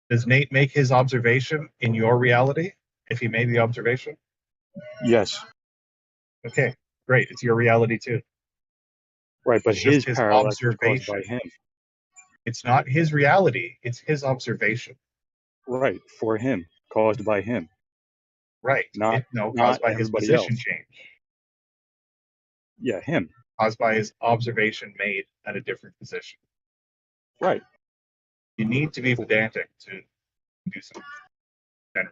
Does Nate make his observation in your reality if he made the observation? Yes. Okay, great. It's your reality too. Right, but It's just his his parallax was caused by observation. him. It's not his reality. It's his observation. Right, for him, caused by him. Right. Not Caused by his everybody position else. change. Yeah, him. Caused by his observation made at a different position. Right. You need to be pedantic to do something.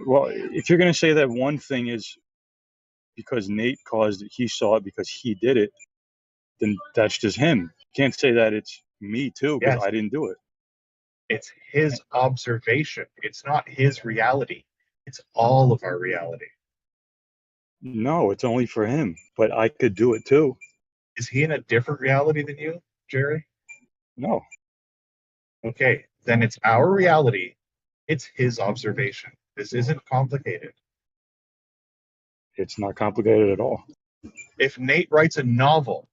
Well, if you're going to say that one thing is because Nate caused it, he saw it because he did it, then that's just him. You can't say that it's me too because Yes. I didn't do it. It's his observation. It's not his reality. It's all of our reality. No, it's only for him, but I could do it too. Is he in a different reality than you, Jerry? No. Okay, then it's our reality. It's his observation. This isn't complicated. It's not complicated at all. If Nate writes a novel,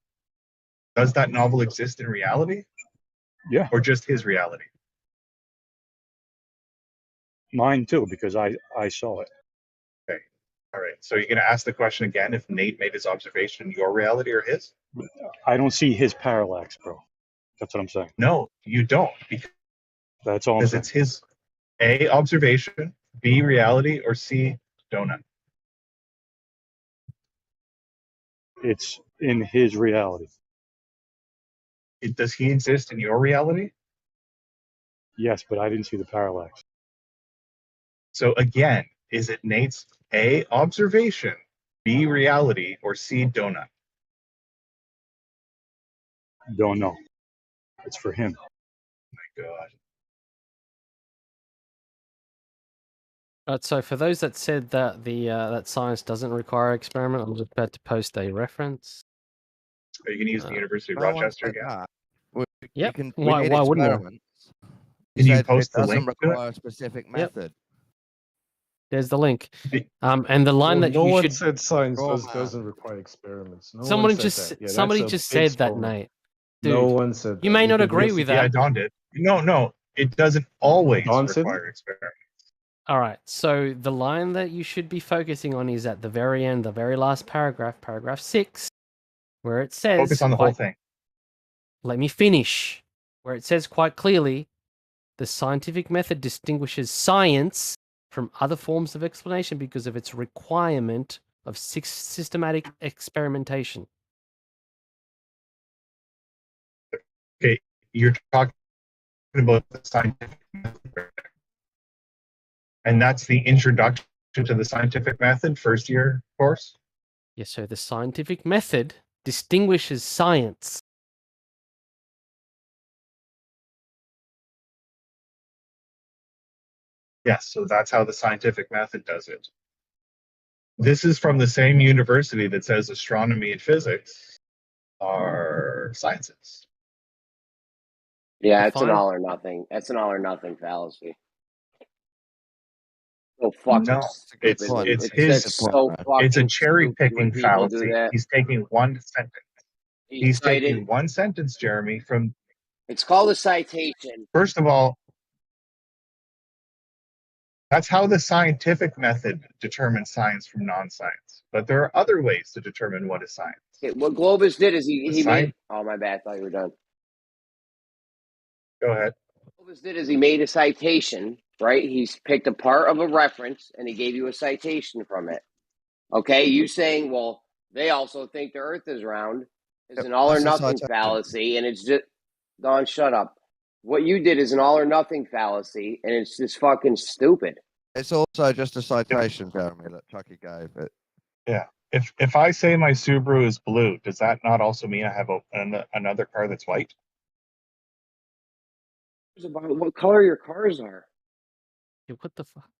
does that novel exist in reality? Yeah. Or just his reality? Mine too, because I saw it. Okay. All right. So you're going to ask the question again if Nate made his observation your reality or his? I don't see his parallax, bro. That's what I'm saying. No, you don't. That's all I'm Because saying. it's his A, observation, B, reality, or C, donut. It's in his reality. Does he exist in your reality? Yes, but I didn't see the parallax. So again, is it Nate's A, observation, B, reality, or C, donut? Don't know. It's for him. Oh my God. So for those that said that that science doesn't require experiment, I'm just about to post a reference. Are you going to use the University of No one Rochester said again? that. Yep. We Why need wouldn't I? experiments. Can you said post it the doesn't link to it? require a specific method. There's the link. And the line that no you one should. said science Oh, man. doesn't require experiments. No Somebody one said just that. Yeah, somebody that's a just big said that, statement. Nate. No Dude, one said that. you may not can agree read with Yeah, that. Don did. No, it doesn't always Don said require experiments. All right. So the line that you should be focusing on is at the very end, the very last paragraph, paragraph 6, where it says. Focus on the whole thing. Let me finish. Where it says quite clearly, the scientific method distinguishes science from other forms of explanation because of its requirement of systematic experimentation. Okay, you're talking about the scientific method. And that's the introduction to the scientific method, first year course? Yes, so the scientific method distinguishes science Yes, so that's how the scientific method does it. This is from the same university that says astronomy and physics are sciences. Yeah, it's an Define. all or nothing. That's an all or nothing fallacy. So fucking No, stupid. it's It's that's his. so It's a fucking cherry stupid when picking people do fallacy. that. He's taking one sentence. He He's cited. taking one sentence, Jeremy, from. It's called a citation. First of all, that's how the scientific method determines science from non-science. But there are other ways to determine what is science. Okay, what Globus did is The he made. Oh my bad. I thought you were done. Go ahead. What Globus did is he made a citation. Right. He's picked a part of a reference and he gave you a citation from it. Okay. You saying, well, they also think the Earth is round is an all or That's a nothing citation. fallacy, and it's just. Don, shut up. What you did is an all or nothing fallacy, and it's just fucking stupid. It's also just a citation, Jeremy, that Chucky gave it. Yeah. If I say my Subaru is blue, does that not also mean I have another car that's white? It's about what color your cars are. Yeah, what the fuck?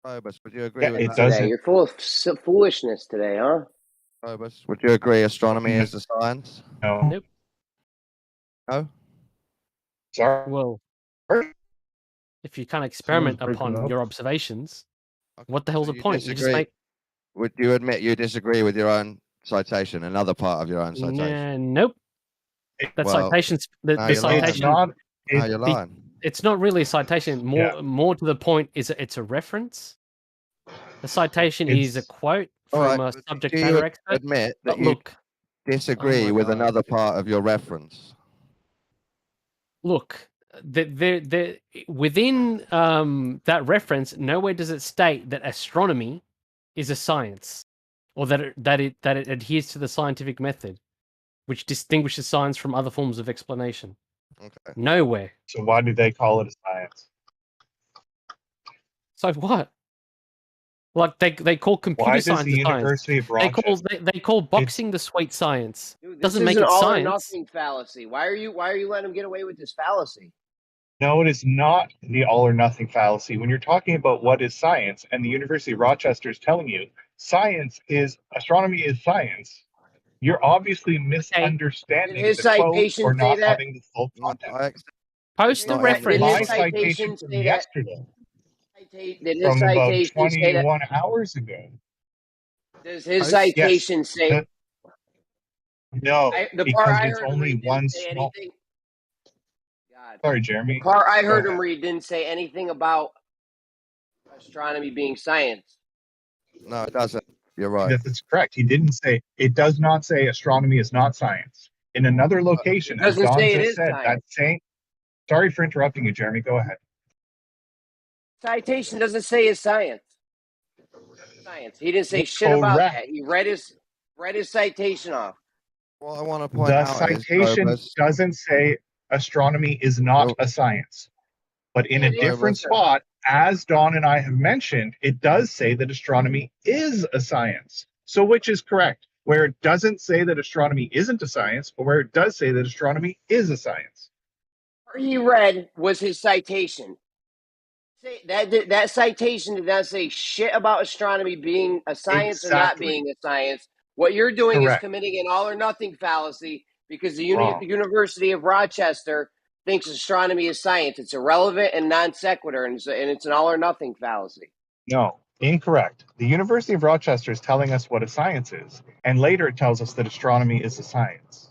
Phobos, would you agree Yeah, with it that? doesn't. You're full of foolishness today, huh? Phobos, would you agree astronomy is a science? No. Nope. No? Sorry. Well, if you can't Someone's experiment breaking upon up. your observations, what the hell's So the you point? You just disagree. make. Would you admit you disagree with your own citation, another part of your own citation? Yeah, nope. That Well, citation's the now you're lying. citation. not. Now you're lying. It's not really a citation. More to the point is it's a reference. The citation is a quote All from right, a but subject do you matter expert. admit that But you look, disagree my with God. another part of your reference? look, within that reference, nowhere does it state that astronomy is a science, or that it adheres to the scientific method, which distinguishes science from other forms of explanation. Okay. Nowhere. So why do they call it a science? So what? Like they call Why computer does science the a science. University of They Rochester? call boxing the sweet science. Dude, this Doesn't is make an it all or science. nothing fallacy. Why are you letting him get away with this fallacy? No, it is not the all or nothing fallacy. When you're talking about what is science, and the University of Rochester is telling you astronomy is science, you're obviously misunderstanding Did his the quote citation or say not that? having the full context. Post the Not reference. My his citation citation from say that? yesterday, Did his from about citation say that? 21 hours ago. Does his Yes. citation say? No, The part because I it's heard him only read one didn't say small. anything. God. Sorry, The Jeremy. part I Go heard ahead. him read didn't say anything about astronomy being science. No, it doesn't. You're right. That's correct. He didn't say, it does not say astronomy is not science. In another location, It as doesn't Don say it just is said, that science. same. Sorry for interrupting you, Jeremy. Go ahead. Citation doesn't say it's science. Science. He didn't say shit about Correct. that. He read his citation off. What I want to point The out is, citation Phobos, doesn't say astronomy is not a science. But in a different spot, as Don and I have mentioned, it does say that astronomy is a science. So which is correct? Where it doesn't say that astronomy isn't a science, or where it does say that astronomy is a science? What he read was his citation. That citation did not say shit about astronomy being a science or not Exactly. being a science. What you're doing is Correct. committing an all or nothing fallacy because the Wrong. University of Rochester thinks astronomy is science. It's irrelevant and non sequitur, and it's an all or nothing fallacy. No, incorrect. The University of Rochester is telling us what a science is, and later it tells us that astronomy is a science.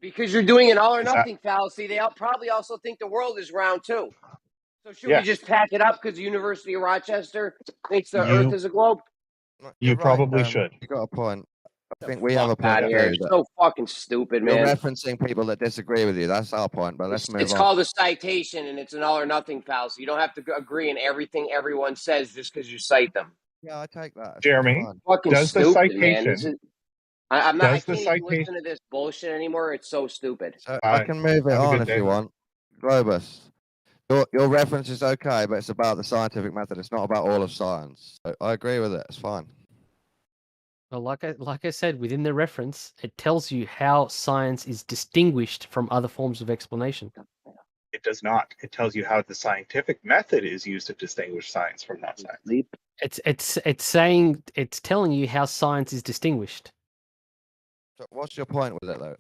Because you're doing an all or nothing fallacy, they probably also think the world is round too. So should we just pack it up because the University of Rochester thinks the Earth is a globe? You probably should. You got a point. I think we have a Fuck point out of here. too. It's that so fucking stupid, You're man. referencing people that disagree with you. That's our point. But let's move It's on. called a citation, and it's an all or nothing fallacy. You don't have to agree in everything everyone says just because you cite them. Yeah, I take that. Jeremy, Fucking does the stupid, man. citation? This is. I'm not. I Does the can't even citation? listen to this bullshit anymore. It's so stupid. So I can move it have a on good if day. you want. Globus, your reference is okay, but it's about the scientific method. It's not about all of science. So I agree with it. It's fine. Well, like I said, within the reference, it tells you how science is distinguished from other forms of explanation. It does not. It tells you how the scientific method is used to distinguish science from not science. It's telling you how science is distinguished So what's your point with it, though?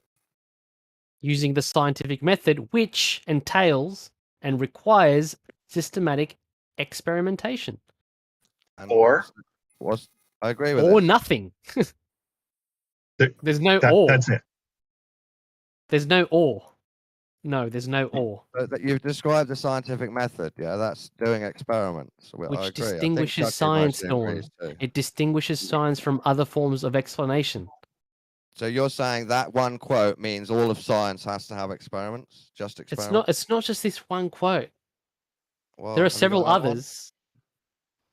using the scientific method, which entails and requires systematic experimentation. And Or I agree with or this. nothing. There's no or. That's it. There's no or. No, there's no or. But you've described the scientific method, yeah? That's doing experiments. Well, I Which agree. I think distinguishes Chucky science, mostly Dawn. agrees too. It distinguishes science from other forms of explanation. So you're saying that one quote means all of science has to have experiments? Just experiments? It's not just this one quote. Well, There are have you got several another one? others.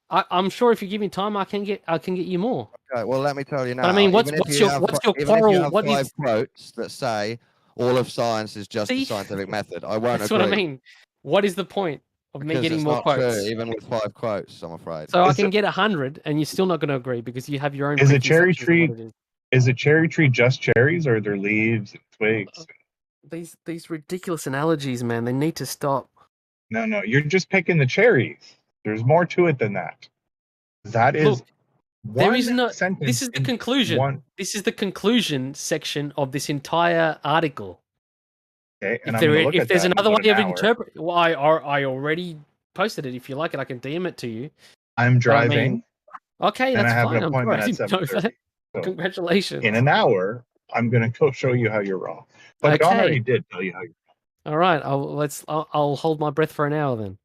I'm sure if you give me time, I can get you more. Okay, well, let me tell you now. But I mean, what's even if what's you your have what's fi- your even if you quarrel? have What five is? quotes that say all of science is just the See? scientific method, I won't That's agree. what I mean. What is the point of me Because getting it's more not quotes? true, even with 5 quotes, I'm afraid. So I can get 100, and you're still not going to agree because you have your own Is a cherry preconceptions of what tree? it is. Is a cherry tree just cherries, or are there leaves and twigs? These ridiculous analogies, man. They need to stop. No, you're just picking the cherries. There's more to it than that. That is Look, there is one no. sentence. This is the in conclusion. One, This is the conclusion section of this entire article. okay, and I'm going to look If at there's that in another about way an of hour. interpret, well, I already posted it. If you like it, I can DM it to you. I'm But I driving, mean, okay, and I that's have fine. an I'm appointment sorry I at didn't know 7:30. that. So Congratulations. in an hour, I'm going to go show you how you're wrong. But Don already Okay. did tell you how you're wrong. All right. I'll hold my breath for an hour then.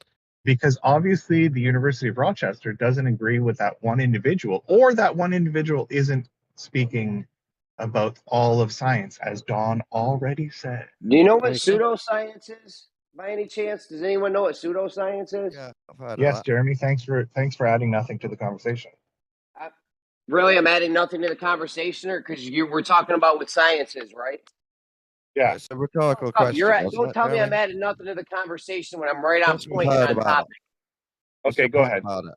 Because obviously the University of Rochester doesn't agree with that one individual, or that one individual isn't speaking about all of science, as Don already said. Do you know what pseudoscience is? By any chance, does anyone know what pseudoscience is? Yeah, I've heard Yes, Jeremy, thanks for adding nothing to the conversation. Really, I'm adding nothing to the conversation, or because we're talking about what science is, right? Yeah, it's a rhetorical Stop, question, wasn't don't it, tell me Jeremy? I'm adding nothing to the conversation when I'm right Of on course we've point and heard on about topic. What's Okay, your go point ahead. about it?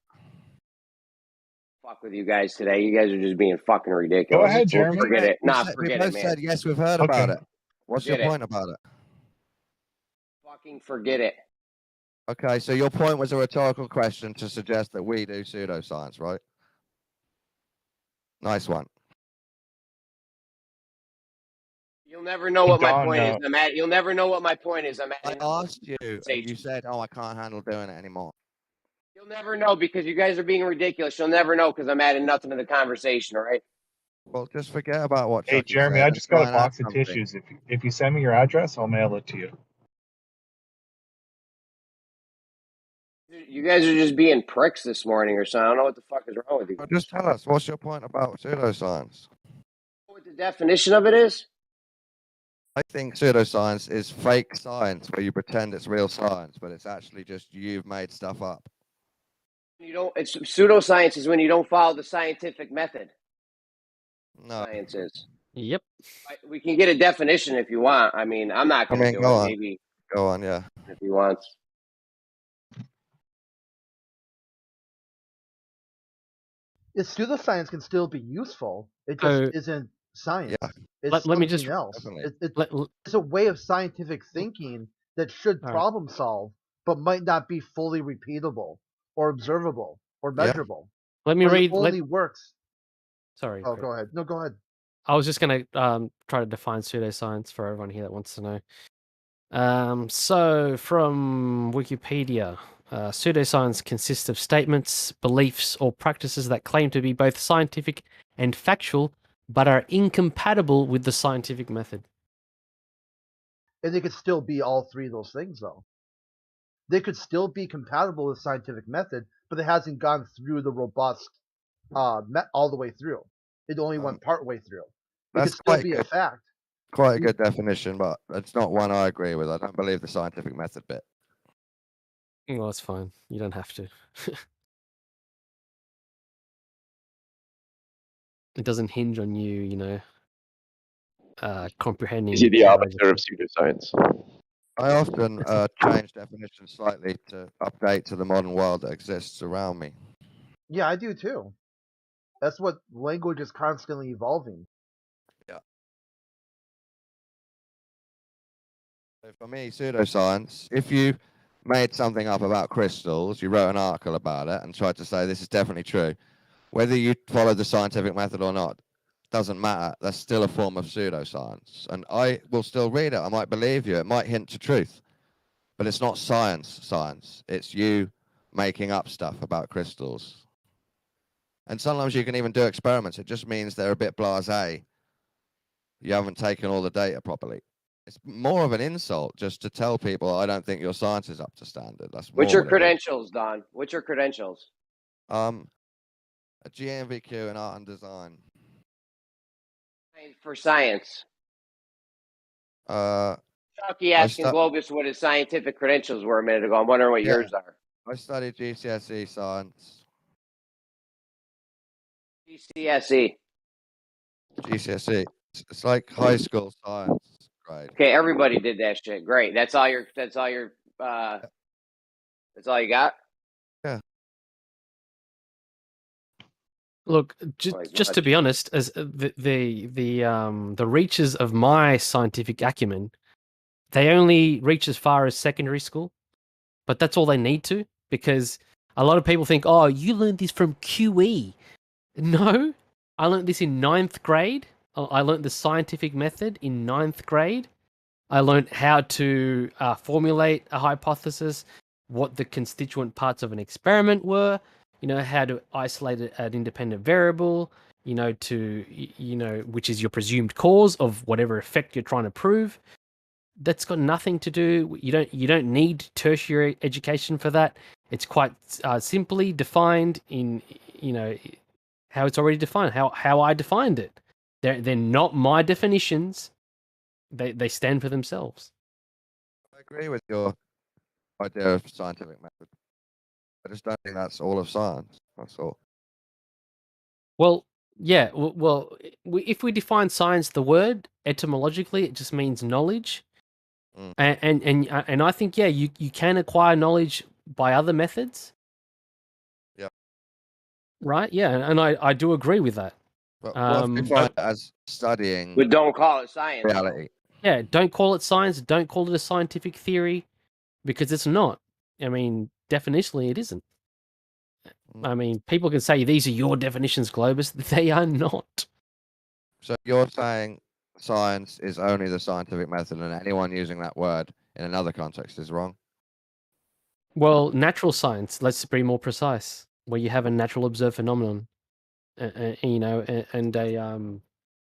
Fuck with you guys today. You guys are just being fucking ridiculous. Go ahead, Jeremy. Forget it. We Nah, said- forget we it, both man. said yes, we've heard about it. What's your Forget it. point about it? Fucking forget it. Okay, so your point was a rhetorical question to suggest that we do pseudoscience, right? Nice one. You'll never know what my Don, point is. You'll never know what my point is. I'm I adding asked you, and you said, "Oh, I can't handle doing it anymore." You'll never know because you guys are being ridiculous. You'll never know because I'm adding nothing to the conversation, all right? Well, just forget about what Hey, Chucky Jeremy, said I and just try got a and add box of something. tissues. If you send me your address, I'll mail it to you. You guys are just being pricks this morning or something. I don't know what the fuck is wrong with you. Well, just tell us, what's your point about pseudoscience? What the definition of it is? I think pseudoscience is fake science where you pretend it's real science, but it's actually just you've made stuff up. It's pseudoscience is when you don't follow the scientific method. No. Science is. Yep. We can get a definition if you want. I mean, I'm not going to do go it. on. Maybe Go on, yeah. if he wants. Pseudoscience can still be useful. It just isn't science. It's Let me something just else. Definitely. It's a way of scientific thinking that should problem solve, but might not be fully repeatable or observable or Yeah. measurable. Let me But read. It only works. Sorry. Oh, go ahead. No, go ahead. I was just going to try to define pseudoscience for everyone here that wants to know. So, from Wikipedia, pseudoscience consists of statements, beliefs, or practices that claim to be both scientific and factual, but are incompatible with the scientific method. And they could still be all three of those things, though. They could still be compatible with scientific method, but it hasn't gone through the robust all the way through. It only went part way through. It could That's still quite be a good. fact. Quite a good definition, but it's not one I agree with. I don't believe the scientific method bit. Well, that's fine. You don't have to. It doesn't hinge on you, comprehending. Is he the arbiter of pseudoscience? I often change definitions slightly to update to the modern world that exists around me. Yeah, I do too. That's what language is constantly evolving. Yeah. for me, pseudoscience, if you made something up about crystals, you wrote an article about it and tried to say this is definitely true, whether you followed the scientific method or not, doesn't matter. That's still a form of pseudoscience. And I will still read it. I might believe you. It might hint to truth. But it's not science. It's you making up stuff about crystals. And sometimes you can even do experiments. It just means they're a bit blasé. You haven't taken all the data properly. It's more of an insult just to tell people I don't think your science is up to standard. That's What's more your what it is. credentials, Don? What's your credentials? A GMVQ in art and design. For science. Chucky asking Globus what his scientific credentials were a minute ago. I'm wondering what yours are. I studied GCSE science. GCSE. GCSE. It's like high school science grade. Okay, everybody did that shit. Great. That's all you got? Yeah. Look, just to be honest, as the reaches of my scientific acumen, they only reach as far as secondary school, but that's all they need to, because a lot of people think, oh, you learned this from QE. No, I learned this in 9th grade. I learned the scientific method in 9th grade. I learned how to formulate a hypothesis, what the constituent parts of an experiment were, how to isolate an independent variable, which is your presumed cause of whatever effect you're trying to prove. That's got nothing to do. You don't need tertiary education for that. It's quite simply defined in how it's already defined, how I defined it. They're not my definitions. They stand for themselves. I agree with your idea of scientific method. I just don't think that's all of science. That's all. Well, yeah. Well, if we define science, the word etymologically, it just means knowledge. And I think, yeah, you can acquire knowledge by other methods. Yeah. Right. Yeah, and I do agree with that. But what if we find it as studying? But don't call it science. Reality. Yeah, don't call it science. Don't call it a scientific theory, because it's not. I mean, definitionally, it isn't. I mean, people can say these are your definitions, Globus. They are not. So you're saying science is only the scientific method, and anyone using that word in another context is wrong? Well, natural science, let's be more precise, where you have a natural observed phenomenon, and